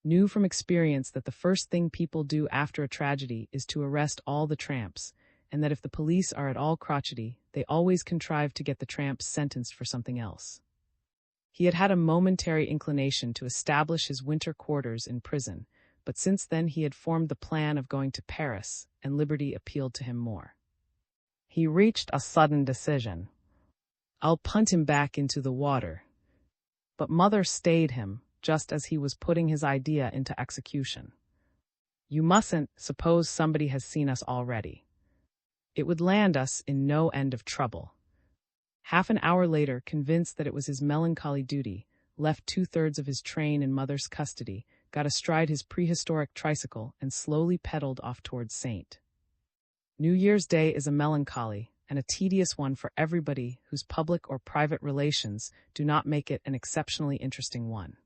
Knew from experience that the first thing people do after a tragedy is to arrest all the tramps, and that if the police are at all crotchety, they always contrive to get the tramps sentenced for something else. He had had a momentary inclination to establish his winter quarters in prison, but since then he had formed the plan of going to Paris, and liberty appealed to him more. He reached a sudden decision. I'll punt him back into the water. But Mother stayed him, just as he was putting his idea into execution. You mustn't suppose somebody has seen us already. It would land us in no end of trouble. Half an hour later, convinced that it was his melancholy duty, left 2/3 of his train in mother's custody, got astride his prehistoric tricycle, and slowly pedaled off towards St. New Year's Day is a melancholy and a tedious one for everybody whose public or private relations do not make it an exceptionally interesting one.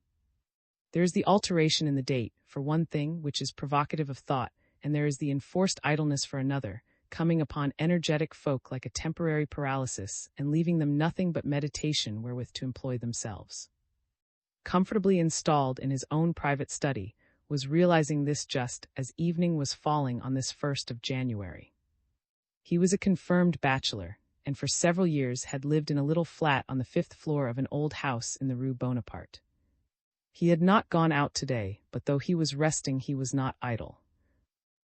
There is the alteration in the date, for one thing, which is provocative of thought, and there is the enforced idleness for another, coming upon energetic folk like a temporary paralysis and leaving them nothing but meditation wherewith to employ themselves. Comfortably installed in his own private study, was realizing this just as evening was falling on this 1st of January. He was a confirmed bachelor, and for several years had lived in a little flat on the 5th floor of an old house in the Rue Bonaparte. He had not gone out today, but though he was resting, he was not idle.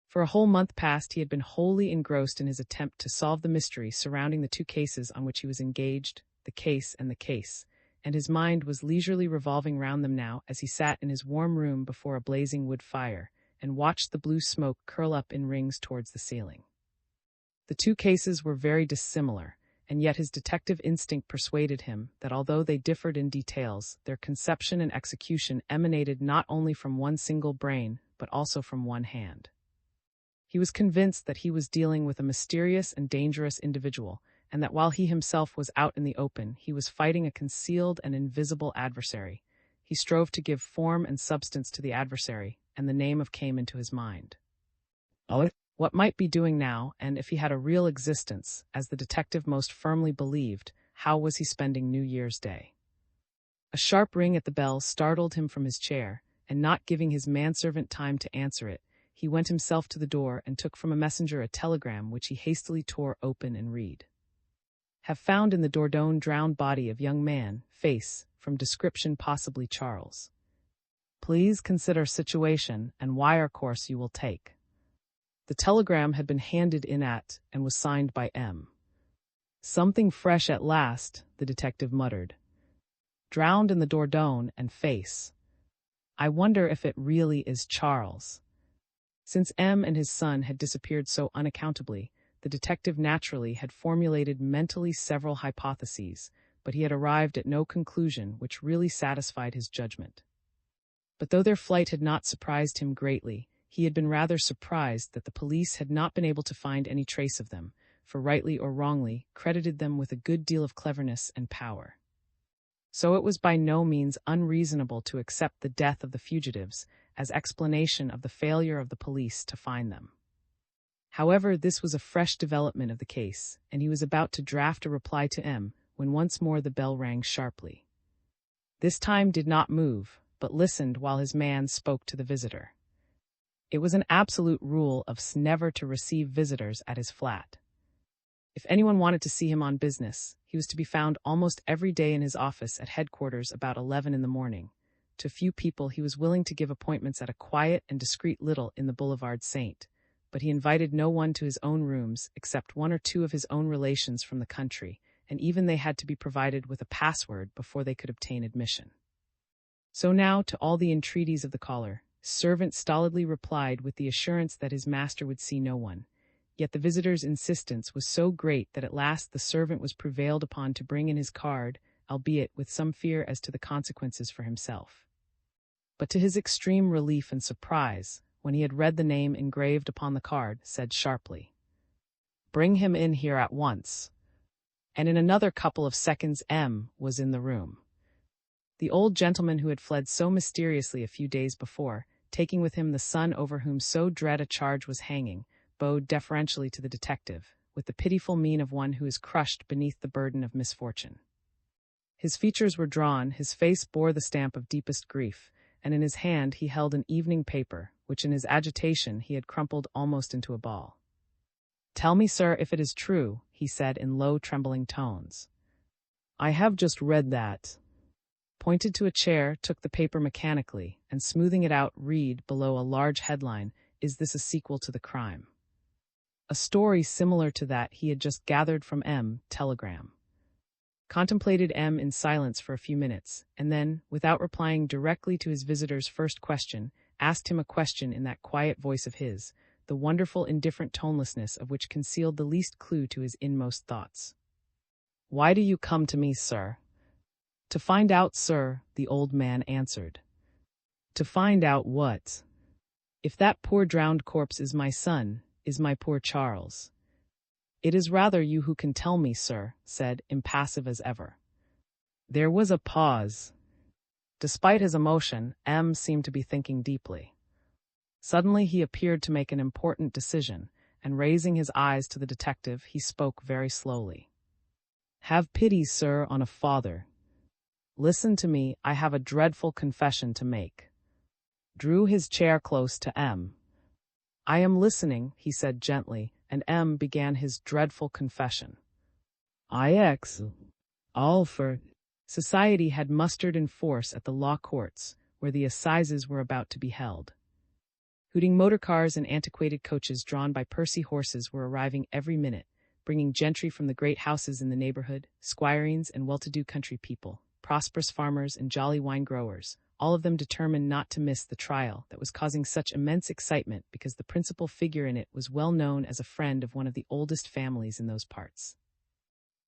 For a whole month past he had been wholly engrossed in his attempt to solve the mystery surrounding the 2 cases on which he was engaged, the case and the case, and his mind was leisurely revolving round them now as he sat in his warm room before a blazing wood fire, and watched the blue smoke curl up in rings towards the ceiling. The 2 cases were very dissimilar, and yet his detective instinct persuaded him that although they differed in details, their conception and execution emanated not only from one single brain, but also from one hand. He was convinced that he was dealing with a mysterious and dangerous individual, and that while he himself was out in the open, he was fighting a concealed and invisible adversary. He strove to give form and substance to the adversary, and the name of came into his mind. Allain? What might be doing now, and if he had a real existence, as the detective most firmly believed, how was he spending New Year's Day? A sharp ring at the bell startled him from his chair, and not giving his manservant time to answer it, he went himself to the door and took from a messenger a telegram which he hastily tore open and read. Have found in the Dordogne drowned body of young man, face, from description possibly Charles. Please consider situation and wire course you will take. The telegram had been handed in at and was signed by M. Something fresh at last, the detective muttered. Drowned in the Dordogne and face. I wonder if it really is Charles. Since M and his son had disappeared so unaccountably, the detective naturally had formulated mentally several hypotheses, but he had arrived at no conclusion which really satisfied his judgment. But though their flight had not surprised him greatly, he had been rather surprised that the police had not been able to find any trace of them, for rightly or wrongly credited them with a good deal of cleverness and power. So it was by no means unreasonable to accept the death of the fugitives as explanation of the failure of the police to find them. However, this was a fresh development of the case, and he was about to draft a reply to M, when once more the bell rang sharply. This time did not move, but listened while his man spoke to the visitor. It was an absolute rule of never to receive visitors at his flat. If anyone wanted to see him on business, he was to be found almost every day in his office at headquarters about 11 in the morning. To few people he was willing to give appointments at a quiet and discreet little in the Boulevard Saint, but he invited no one to his own rooms except 1 or 2 of his own relations from the country, and even they had to be provided with a password before they could obtain admission. So now, to all the entreaties of the caller, his servant stolidly replied with the assurance that his master would see no one. Yet the visitor's insistence was so great that at last the servant was prevailed upon to bring in his card, albeit with some fear as to the consequences for himself. But to his extreme relief and surprise, when he had read the name engraved upon the card, said sharply, "Bring him in here at once." And in another couple of seconds M was in the room. The old gentleman who had fled so mysteriously a few days before, taking with him the son over whom so dread a charge was hanging, bowed deferentially to the detective, with the pitiful mien of one who is crushed beneath the burden of misfortune. His features were drawn, his face bore the stamp of deepest grief, and in his hand he held an evening paper, which in his agitation he had crumpled almost into a ball. "Tell me, sir, if it is true," he said in low, trembling tones. "I have just read that," pointed to a chair, took the paper mechanically, and smoothing it out, read, below a large headline, "Is this a sequel to the crime?" A story similar to that he had just gathered from M. telegram. Contemplated M. in silence for a few minutes, and then, without replying directly to his visitor's first question, asked him a question in that quiet voice of his, the wonderful indifferent tonelessness of which concealed the least clue to his inmost thoughts. "Why do you come to me, sir?" "To find out, sir," the old man answered. "To find out what?" "If that poor drowned corpse is my son, is my poor Charles." "It is rather you who can tell me, sir," said, impassive as ever. There was a pause. Despite his emotion, M seemed to be thinking deeply. Suddenly he appeared to make an important decision, and raising his eyes to the detective, he spoke very slowly. "Have pity, sir, on a father. Listen to me, I have a dreadful confession to make." Drew his chair close to M. "I am listening," he said gently, and M began his dreadful confession. Alfred. Society had mustered in force at the law courts, where the assizes were about to be held. Hooting motor cars and antiquated coaches drawn by Percy horses were arriving every minute, bringing gentry from the great houses in the neighborhood, squirings and well-to-do country people, prosperous farmers and jolly wine growers, all of them determined not to miss the trial that was causing such immense excitement because the principal figure in it was well known as a friend of one of the oldest families in those parts.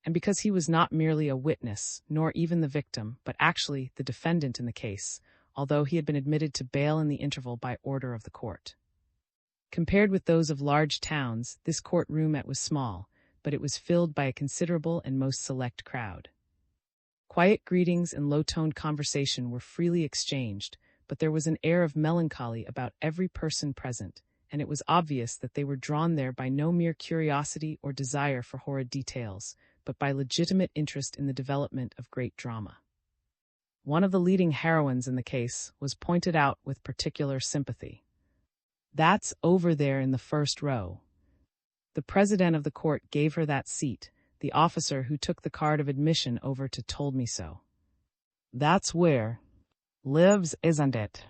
And because he was not merely a witness, nor even the victim, but actually the defendant in the case, although he had been admitted to bail in the interval by order of the court. Compared with those of large towns, this courtroom was small, but it was filled by a considerable and most select crowd. Quiet greetings and low-toned conversation were freely exchanged, but there was an air of melancholy about every person present, and it was obvious that they were drawn there by no mere curiosity or desire for horrid details, but by legitimate interest in the development of great drama. One of the leading heroines in the case was pointed out with particular sympathy. "That's over there in the first row." The president of the court gave her that seat. The officer who took the card of admission over told me so. "That's where lives, isn't it?"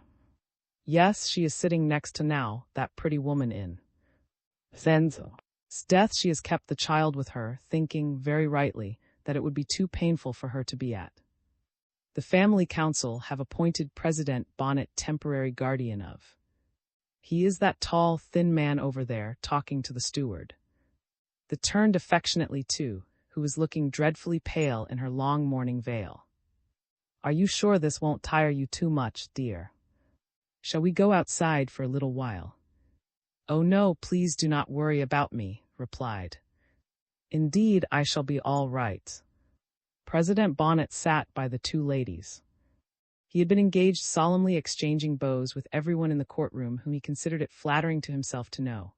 "Yes, she is sitting next to now, that pretty woman in since death she has kept the child with her, thinking, very rightly, that it would be too painful for her to be at. The family council have appointed President Bonnet temporary guardian of. He is that tall, thin man over there, talking to the steward." The turned affectionately to, who was looking dreadfully pale in her long mourning veil. "Are you sure this won't tire you too much, dear? Shall we go outside for a little while?" "Oh no, please do not worry about me," replied. "Indeed, I shall be all right." President Bonnet sat by the two ladies. He had been engaged solemnly exchanging bows with everyone in the courtroom whom he considered it flattering to himself to know.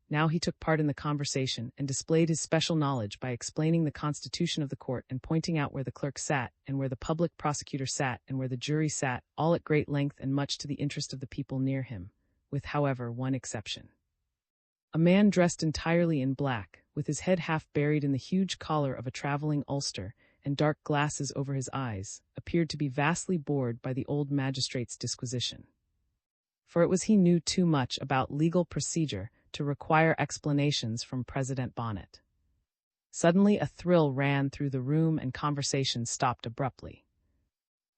Now he took part in the conversation and displayed his special knowledge by explaining the constitution of the court and pointing out where the clerk sat and where the public prosecutor sat and where the jury sat, all at great length and much to the interest of the people near him, with, however, one exception. A man dressed entirely in black, with his head half buried in the huge collar of a traveling ulster, and dark glasses over his eyes, appeared to be vastly bored by the old magistrate's disquisition. For it was he knew too much about legal procedure to require explanations from President Bonnet. Suddenly a thrill ran through the room and conversation stopped abruptly.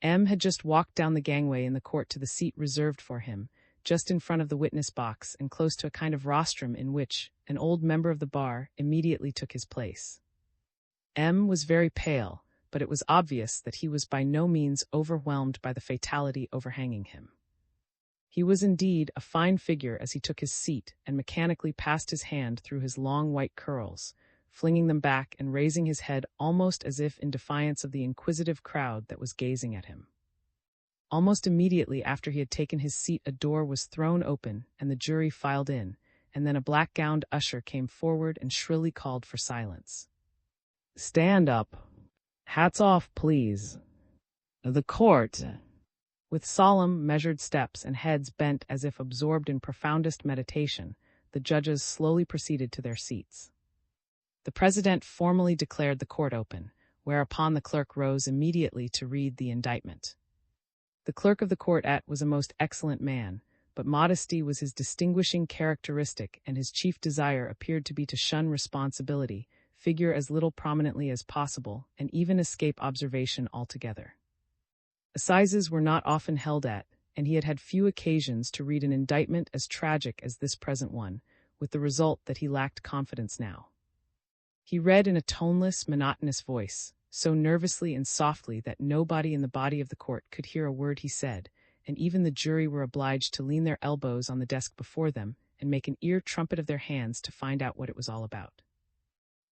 M had just walked down the gangway in the court to the seat reserved for him, just in front of the witness box and close to a kind of rostrum in which an old member of the bar immediately took his place. M was very pale, but it was obvious that he was by no means overwhelmed by the fatality overhanging him. He was indeed a fine figure as he took his seat and mechanically passed his hand through his long white curls, flinging them back and raising his head almost as if in defiance of the inquisitive crowd that was gazing at him. Almost immediately after he had taken his seat, a door was thrown open and the jury filed in, and then a black-gowned usher came forward and shrilly called for silence. "Stand up. Hats off, please. The court." With solemn, measured steps and heads bent as if absorbed in profoundest meditation, the judges slowly proceeded to their seats. The president formally declared the court open, whereupon the clerk rose immediately to read the indictment. The clerk of the court was a most excellent man, but modesty was his distinguishing characteristic, and his chief desire appeared to be to shun responsibility, figure as little prominently as possible, and even escape observation altogether. Assizes were not often held at, and he had had few occasions to read an indictment as tragic as this present one, with the result that he lacked confidence now. He read in a toneless, monotonous voice, so nervously and softly that nobody in the body of the court could hear a word he said, and even the jury were obliged to lean their elbows on the desk before them and make an ear trumpet of their hands to find out what it was all about.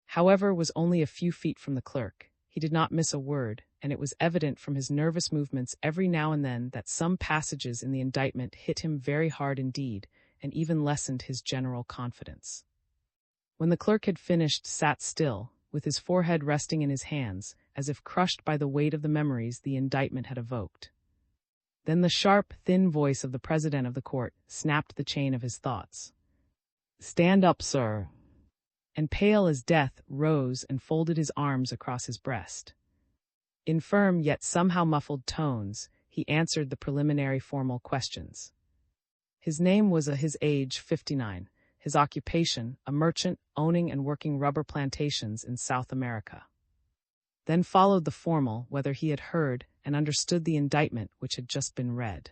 However, was only a few feet from the clerk. He did not miss a word, and it was evident from his nervous movements every now and then that some passages in the indictment hit him very hard indeed, and even lessened his general confidence. When the clerk had finished, sat still, with his forehead resting in his hands, as if crushed by the weight of the memories the indictment had evoked. Then the sharp, thin voice of the president of the court snapped the chain of his thoughts. "Stand up, sir." And pale as death, rose and folded his arms across his breast. In firm yet somehow muffled tones, he answered the preliminary formal questions. His name was his age 59, his occupation a merchant owning and working rubber plantations in South America. Then followed the formal whether he had heard and understood the indictment which had just been read.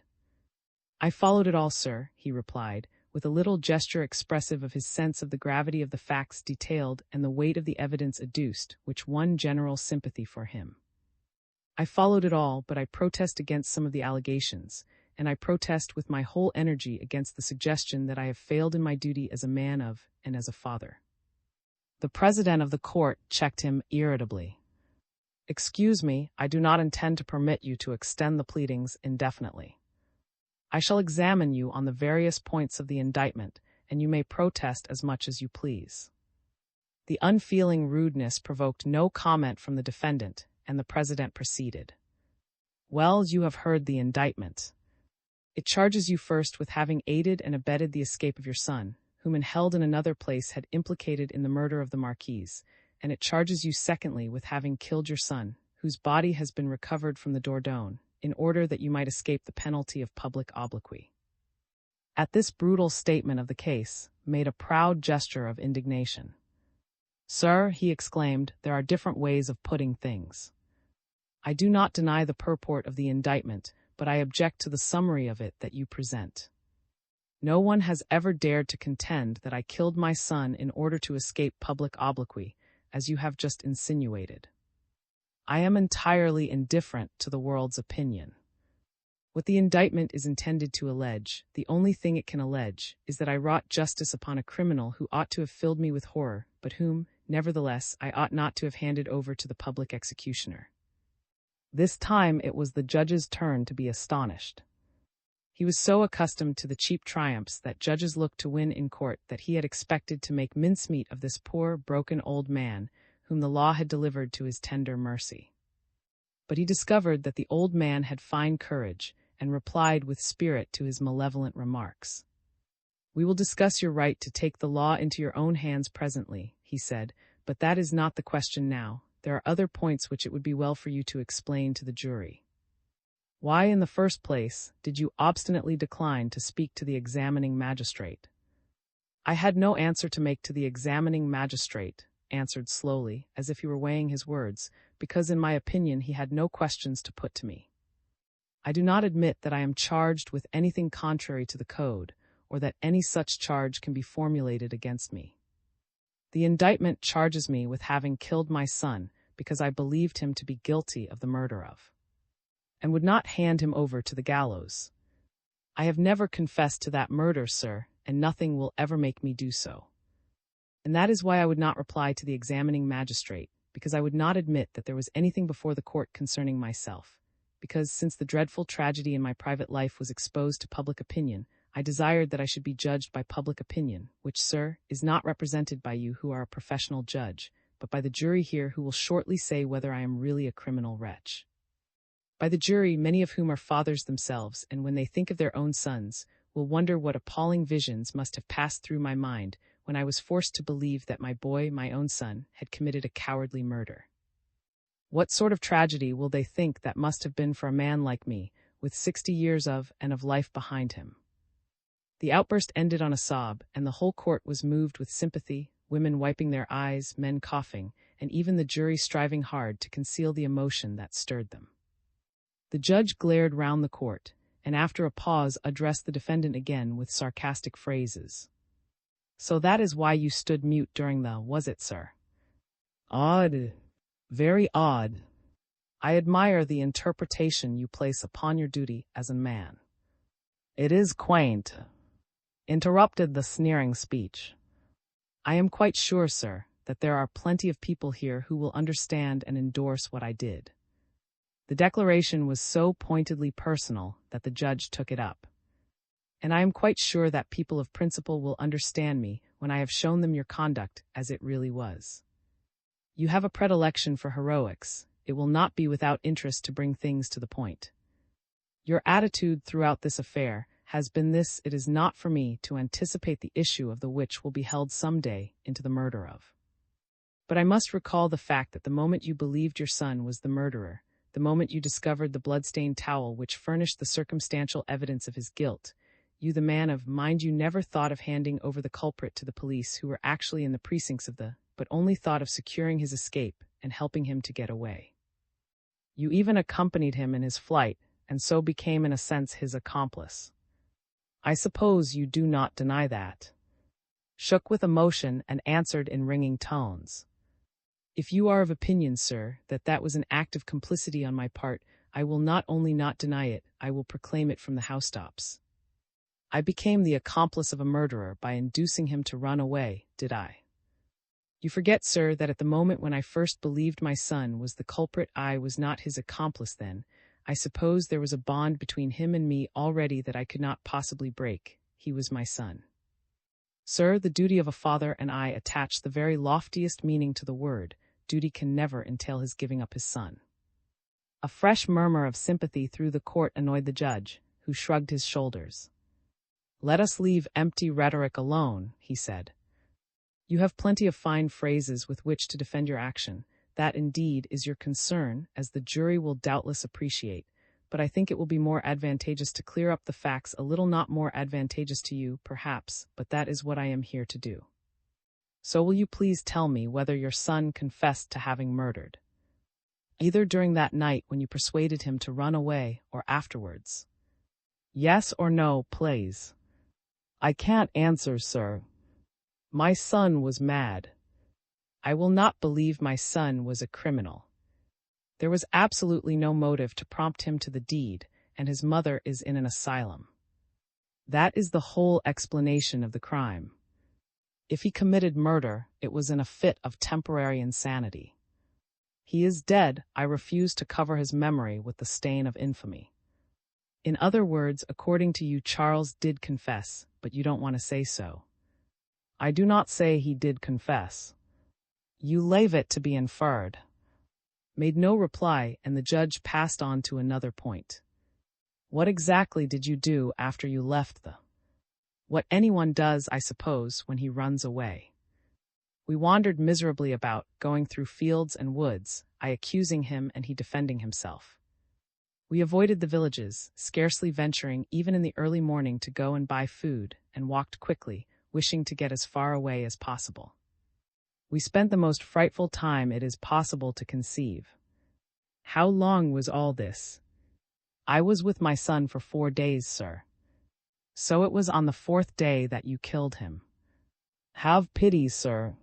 "I followed it all, sir," he replied, with a little gesture expressive of his sense of the gravity of the facts detailed and the weight of the evidence adduced, which won general sympathy for him. "I followed it all, but I protest against some of the allegations, and I protest with my whole energy against the suggestion that I have failed in my duty as a man of and as a father." The president of the court checked him irritably. "Excuse me, I do not intend to permit you to extend the pleadings indefinitely. I shall examine you on the various points of the indictment, and you may protest as much as you please." The unfeeling rudeness provoked no comment from the defendant, and the president proceeded. "Well, you have heard the indictment. It charges you first with having aided and abetted the escape of your son, whom and held in another place had implicated in the murder of the Marquise, and it charges you secondly with having killed your son, whose body has been recovered from the Dordogne, in order that you might escape the penalty of public obloquy." At this brutal statement of the case, made a proud gesture of indignation. "Sir," he exclaimed, "there are different ways of putting things. I do not deny the purport of the indictment, but I object to the summary of it that you present. No one has ever dared to contend that I killed my son in order to escape public obloquy, as you have just insinuated. I am entirely indifferent to the world's opinion. What the indictment is intended to allege, the only thing it can allege, is that I wrought justice upon a criminal who ought to have filled me with horror, but whom, nevertheless, I ought not to have handed over to the public executioner." This time it was the judge's turn to be astonished. He was so accustomed to the cheap triumphs that judges looked to win in court that he had expected to make mincemeat of this poor, broken old man, whom the law had delivered to his tender mercy. But he discovered that the old man had fine courage, and replied with spirit to his malevolent remarks. "We will discuss your right to take the law into your own hands presently," he said, "but that is not the question now. There are other points which it would be well for you to explain to the jury. Why, in the first place, did you obstinately decline to speak to the examining magistrate?" "I had no answer to make to the examining magistrate," answered slowly, as if he were weighing his words, "because in my opinion he had no questions to put to me. I do not admit that I am charged with anything contrary to the code, or that any such charge can be formulated against me. The indictment charges me with having killed my son because I believed him to be guilty of the murder of, and would not hand him over to the gallows. I have never confessed to that murder, sir, and nothing will ever make me do so. And that is why I would not reply to the examining magistrate, because I would not admit that there was anything before the court concerning myself, because since the dreadful tragedy in my private life was exposed to public opinion, I desired that I should be judged by public opinion, which, sir, is not represented by you who are a professional judge, but by the jury here who will shortly say whether I am really a criminal wretch. By the jury, many of whom are fathers themselves, and when they think of their own sons, will wonder what appalling visions must have passed through my mind when I was forced to believe that my boy, my own son, had committed a cowardly murder. What sort of tragedy will they think that must have been for a man like me, with 60 years of life behind him?" The outburst ended on a sob, and the whole court was moved with sympathy, women wiping their eyes, men coughing, and even the jury striving hard to conceal the emotion that stirred them. The judge glared round the court, and after a pause addressed the defendant again with sarcastic phrases. "So that is why you stood mute during was it, sir?" "Odd. Very odd. I admire the interpretation you place upon your duty as a man." "It is quaint," interrupted the sneering speech. "I am quite sure, sir, that there are plenty of people here who will understand and endorse what I did." The declaration was so pointedly personal that the judge took it up. "And I am quite sure that people of principle will understand me when I have shown them your conduct as it really was. You have a predilection for heroics. It will not be without interest to bring things to the point. Your attitude throughout this affair has been this: it is not for me to anticipate the issue of the which will be held some day into the murder of. But I must recall the fact that the moment you believed your son was the murderer, the moment you discovered the blood-stained towel which furnished the circumstantial evidence of his guilt, you, the man of mind, you never thought of handing over the culprit to the police who were actually in the precincts of but only thought of securing his escape and helping him to get away. You even accompanied him in his flight, and so became in a sense his accomplice. I suppose you do not deny that?" Shook with emotion and answered in ringing tones. "If you are of opinion, sir, that that was an act of complicity on my part, I will not only not deny it, I will proclaim it from the housetops. I became the accomplice of a murderer by inducing him to run away, did I? You forget, sir, that at the moment when I first believed my son was the culprit, I was not his accomplice then. I suppose there was a bond between him and me already that I could not possibly break. He was my son. Sir, the duty of a father and I attach the very loftiest meaning to the word. Duty can never entail his giving up his son." A fresh murmur of sympathy through the court annoyed the judge, who shrugged his shoulders. "Let us leave empty rhetoric alone," he said. "You have plenty of fine phrases with which to defend your action. That, indeed, is your concern, as the jury will doubtless appreciate. But I think it will be more advantageous to clear up the facts a little, not more advantageous to you, perhaps, but that is what I am here to do. So will you please tell me whether your son confessed to having murdered, either during that night when you persuaded him to run away or afterwards? Yes or no, please." "I can't answer, sir. My son was mad. I will not believe my son was a criminal. There was absolutely no motive to prompt him to the deed, and his mother is in an asylum. That is the whole explanation of the crime. If he committed murder, it was in a fit of temporary insanity. He is dead. I refuse to cover his memory with the stain of infamy. In other words, according to you, Charles did confess, but you don't want to say so." "I do not say he did confess. You leave it to be inferred." Made no reply, and the judge passed on to another point. "What exactly did you do after you left what anyone does, I suppose, when he runs away? We wandered miserably about, going through fields and woods, I accusing him and he defending himself. We avoided the villages, scarcely venturing even in the early morning to go and buy food, and walked quickly, wishing to get as far away as possible. We spent the most frightful time it is possible to conceive." "How long was all this?" "I was with my son for 4 days, sir." "So it was on the 4th day that you killed him." "Have pity, sir.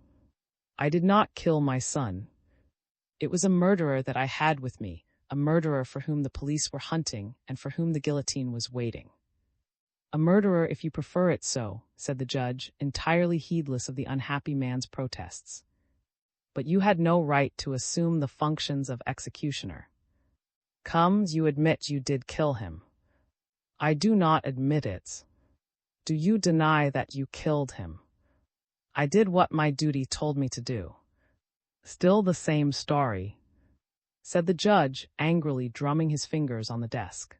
I did not kill my son. It was a murderer that I had with me, a murderer for whom the police were hunting and for whom the guillotine was waiting." "A murderer, if you prefer it so," said the judge, entirely heedless of the unhappy man's protests. "But you had no right to assume the functions of executioner. Come, you admit you did kill him." "I do not admit it." "Do you deny that you killed him?" "I did what my duty told me to do." "Still the same story," said the judge, angrily drumming his fingers on the desk.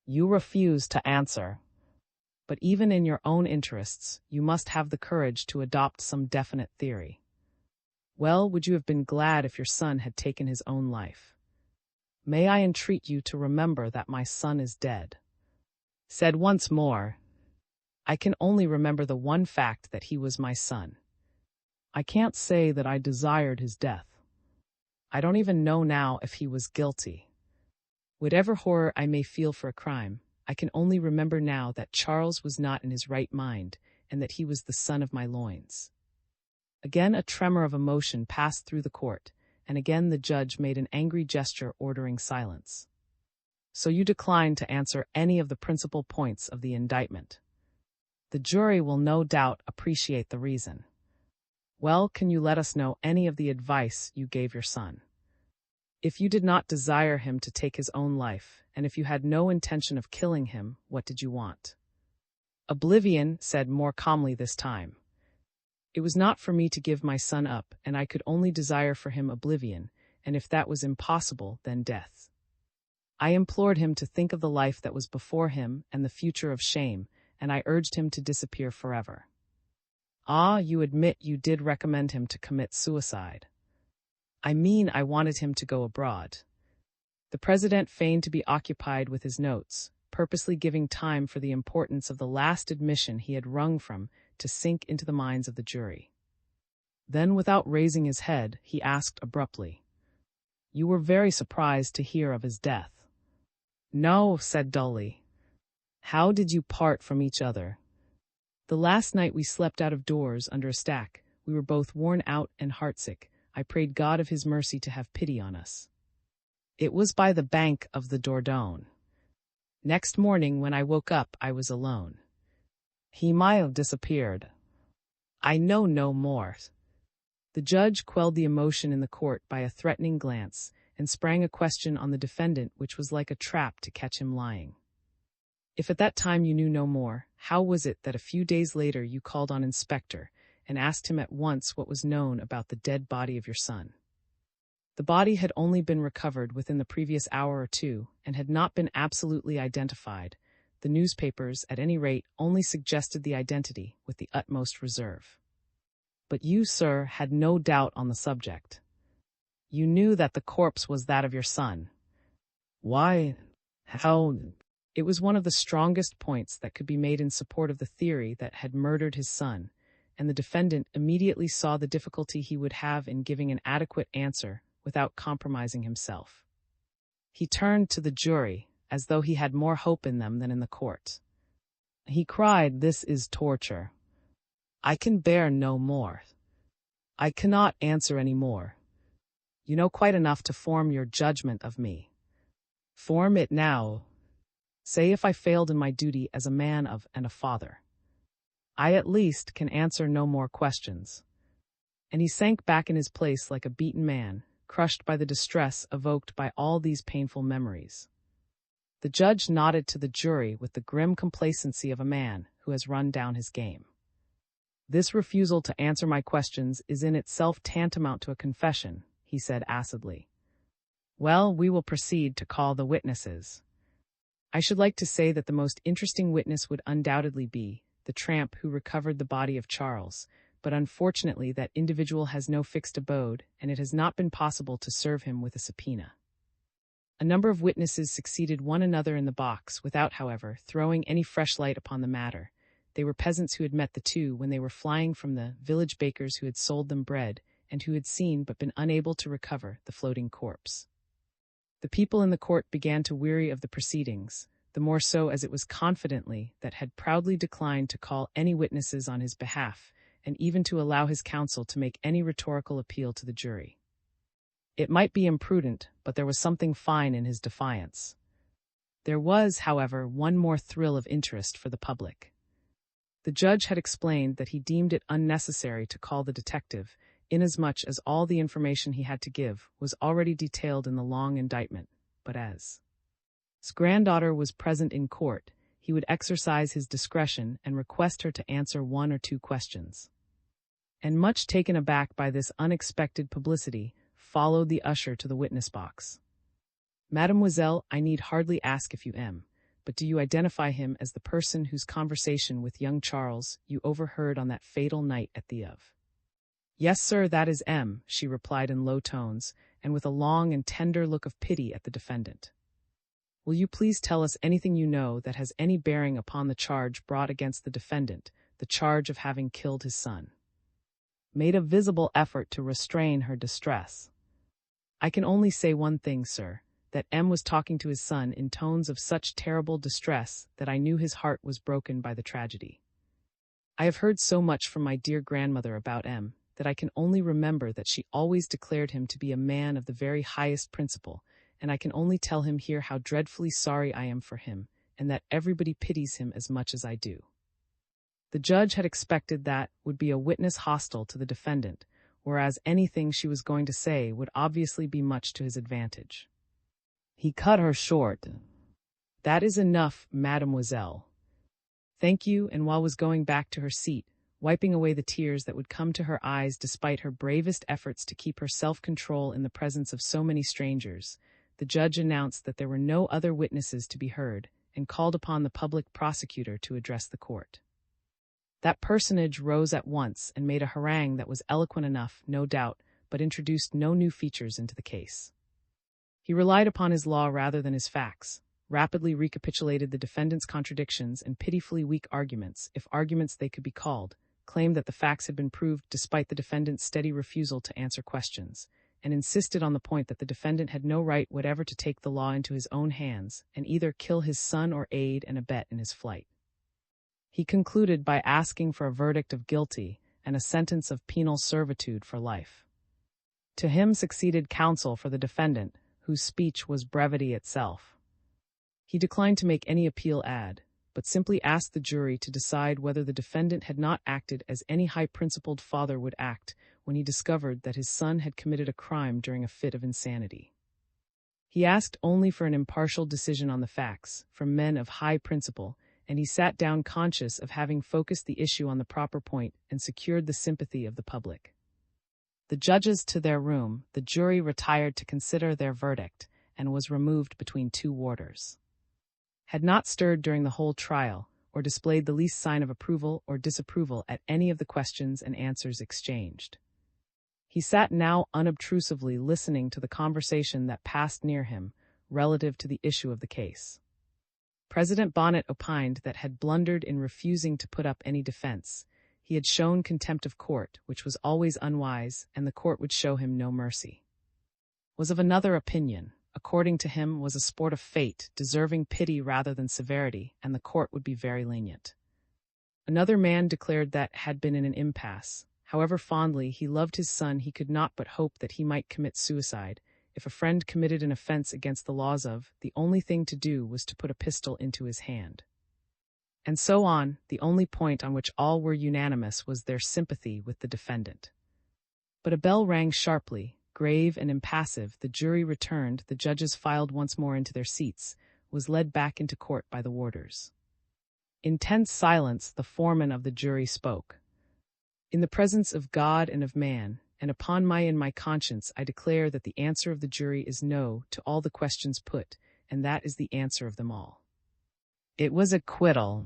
"You refuse to answer. But even in your own interests, you must have the courage to adopt some definite theory. Well, would you have been glad if your son had taken his own life? May I entreat you to remember that my son is dead?" Said once more, "I can only remember the one fact that he was my son. I can't say that I desired his death. I don't even know now if he was guilty. Whatever horror I may feel for a crime, I can only remember now that Charles was not in his right mind, and that he was the son of my loins." Again a tremor of emotion passed through the court, and again the judge made an angry gesture ordering silence. "So you decline to answer any of the principal points of the indictment. The jury will no doubt appreciate the reason. Well, can you let us know any of the advice you gave your son? If you did not desire him to take his own life, and if you had no intention of killing him, what did you want?" Oblivion said more calmly this time. "It was not for me to give my son up, and I could only desire for him oblivion, and if that was impossible, then death. I implored him to think of the life that was before him and the future of shame, and I urged him to disappear forever." "Ah, you admit you did recommend him to commit suicide." "I mean, I wanted him to go abroad." The president feigned to be occupied with his notes, purposely giving time for the importance of the last admission he had wrung from to sink into the minds of the jury. Then, without raising his head, he asked abruptly, "You were very surprised to hear of his death?" "No," said dully. "How did you part from each other?" "The last night we slept out of doors under a stack. We were both worn out and heartsick. I prayed God of his mercy to have pity on us. It was by the bank of the Dordogne. Next morning when I woke up I was alone. He might have disappeared. I know no more." The judge quelled the emotion in the court by a threatening glance, and sprang a question on the defendant which was like a trap to catch him lying. "If at that time you knew no more, how was it that a few days later you called on Inspector and asked him at once what was known about the dead body of your son?" The body had only been recovered within the previous hour or two, and had not been absolutely identified. The newspapers, at any rate, only suggested the identity with the utmost reserve. "But you, sir, had no doubt on the subject. You knew that the corpse was that of your son." "Why, how—" It was one of the strongest points that could be made in support of the theory that had murdered his son, and the defendant immediately saw the difficulty he would have in giving an adequate answer without compromising himself. He turned to the jury, as though he had more hope in them than in the court. He cried, "This is torture. I can bear no more. I cannot answer any more. You know quite enough to form your judgment of me. Form it now. Say if I failed in my duty as a man of and a father. I at least can answer no more questions." And he sank back in his place like a beaten man, crushed by the distress evoked by all these painful memories. The judge nodded to the jury with the grim complacency of a man who has run down his game. "This refusal to answer my questions is in itself tantamount to a confession," he said acidly. "Well, we will proceed to call the witnesses. I should like to say that the most interesting witness would undoubtedly be the tramp who recovered the body of Charles, but unfortunately that individual has no fixed abode, and it has not been possible to serve him with a subpoena." A number of witnesses succeeded one another in the box, without, however, throwing any fresh light upon the matter. They were peasants who had met the two when they were flying from the village bakers who had sold them bread, and who had seen but been unable to recover the floating corpse. The people in the court began to weary of the proceedings, the more so as it was confidently that had proudly declined to call any witnesses on his behalf, and even to allow his counsel to make any rhetorical appeal to the jury. It might be imprudent, but there was something fine in his defiance. There was, however, one more thrill of interest for the public. The judge had explained that he deemed it unnecessary to call the detective, inasmuch as all the information he had to give was already detailed in the long indictment, but as his granddaughter was present in court, he would exercise his discretion and request her to answer one or two questions. And much taken aback by this unexpected publicity, followed the usher to the witness box. "Mademoiselle, I need hardly ask if you am, but do you identify him as the person whose conversation with young Charles you overheard on that fatal night at the Ave?" "Yes, sir, that is M," she replied in low tones, and with a long and tender look of pity at the defendant. "Will you please tell us anything you know that has any bearing upon the charge brought against the defendant, the charge of having killed his son?" Made a visible effort to restrain her distress. "I can only say one thing, sir, that M was talking to his son in tones of such terrible distress that I knew his heart was broken by the tragedy. I have heard so much from my dear grandmother about M, that I can only remember that she always declared him to be a man of the very highest principle, and I can only tell him here how dreadfully sorry I am for him, and that everybody pities him as much as I do. The judge had expected that would be a witness hostile to the defendant, whereas anything she was going to say would obviously be much to his advantage. He cut her short. "That is enough, mademoiselle." "Thank you," and while was going back to her seat, wiping away the tears that would come to her eyes despite her bravest efforts to keep her self-control in the presence of so many strangers, the judge announced that there were no other witnesses to be heard, and called upon the public prosecutor to address the court. That personage rose at once and made a harangue that was eloquent enough, no doubt, but introduced no new features into the case. He relied upon his law rather than his facts, rapidly recapitulated the defendant's contradictions and pitifully weak arguments, if arguments they could be called, claimed that the facts had been proved despite the defendant's steady refusal to answer questions, and insisted on the point that the defendant had no right whatever to take the law into his own hands and either kill his son or aid and abet in his flight. He concluded by asking for a verdict of guilty and a sentence of penal servitude for life. To him succeeded counsel for the defendant, whose speech was brevity itself. He declined to make any appeal but simply asked the jury to decide whether the defendant had not acted as any high-principled father would act when he discovered that his son had committed a crime during a fit of insanity. He asked only for an impartial decision on the facts, from men of high principle, and he sat down conscious of having focused the issue on the proper point and secured the sympathy of the public. The judges to their room, the jury retired to consider their verdict, and was removed between two warders. Had not stirred during the whole trial, or displayed the least sign of approval or disapproval at any of the questions and answers exchanged. He sat now unobtrusively listening to the conversation that passed near him, relative to the issue of the case. President Bonnet opined that had blundered in refusing to put up any defense. He had shown contempt of court, which was always unwise, and the court would show him no mercy. Was of another opinion. According to him, was a sport of fate, deserving pity rather than severity, and the court would be very lenient. Another man declared that had been in an impasse. However fondly he loved his son, he could not but hope that he might commit suicide. If a friend committed an offense against the laws the only thing to do was to put a pistol into his hand. And so on, the only point on which all were unanimous was their sympathy with the defendant. But a bell rang sharply. Grave and impassive, the jury returned, the judges filed once more into their seats, was led back into court by the warders. In tense silence, the foreman of the jury spoke. "In the presence of God and of man, and upon my conscience, I declare that the answer of the jury is no to all the questions put, and that is the answer of them all." It was acquittal.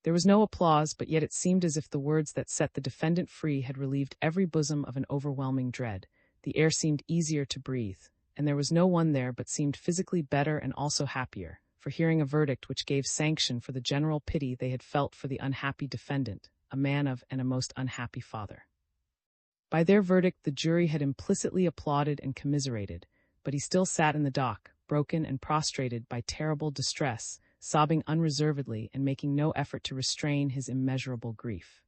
There was no applause, but yet it seemed as if the words that set the defendant free had relieved every bosom of an overwhelming dread. The air seemed easier to breathe, and there was no one there but seemed physically better and also happier, for hearing a verdict which gave sanction for the general pity they had felt for the unhappy defendant, a man of and a most unhappy father. By their verdict the jury had implicitly applauded and commiserated, but he still sat in the dock, broken and prostrated by terrible distress, sobbing unreservedly and making no effort to restrain his immeasurable grief.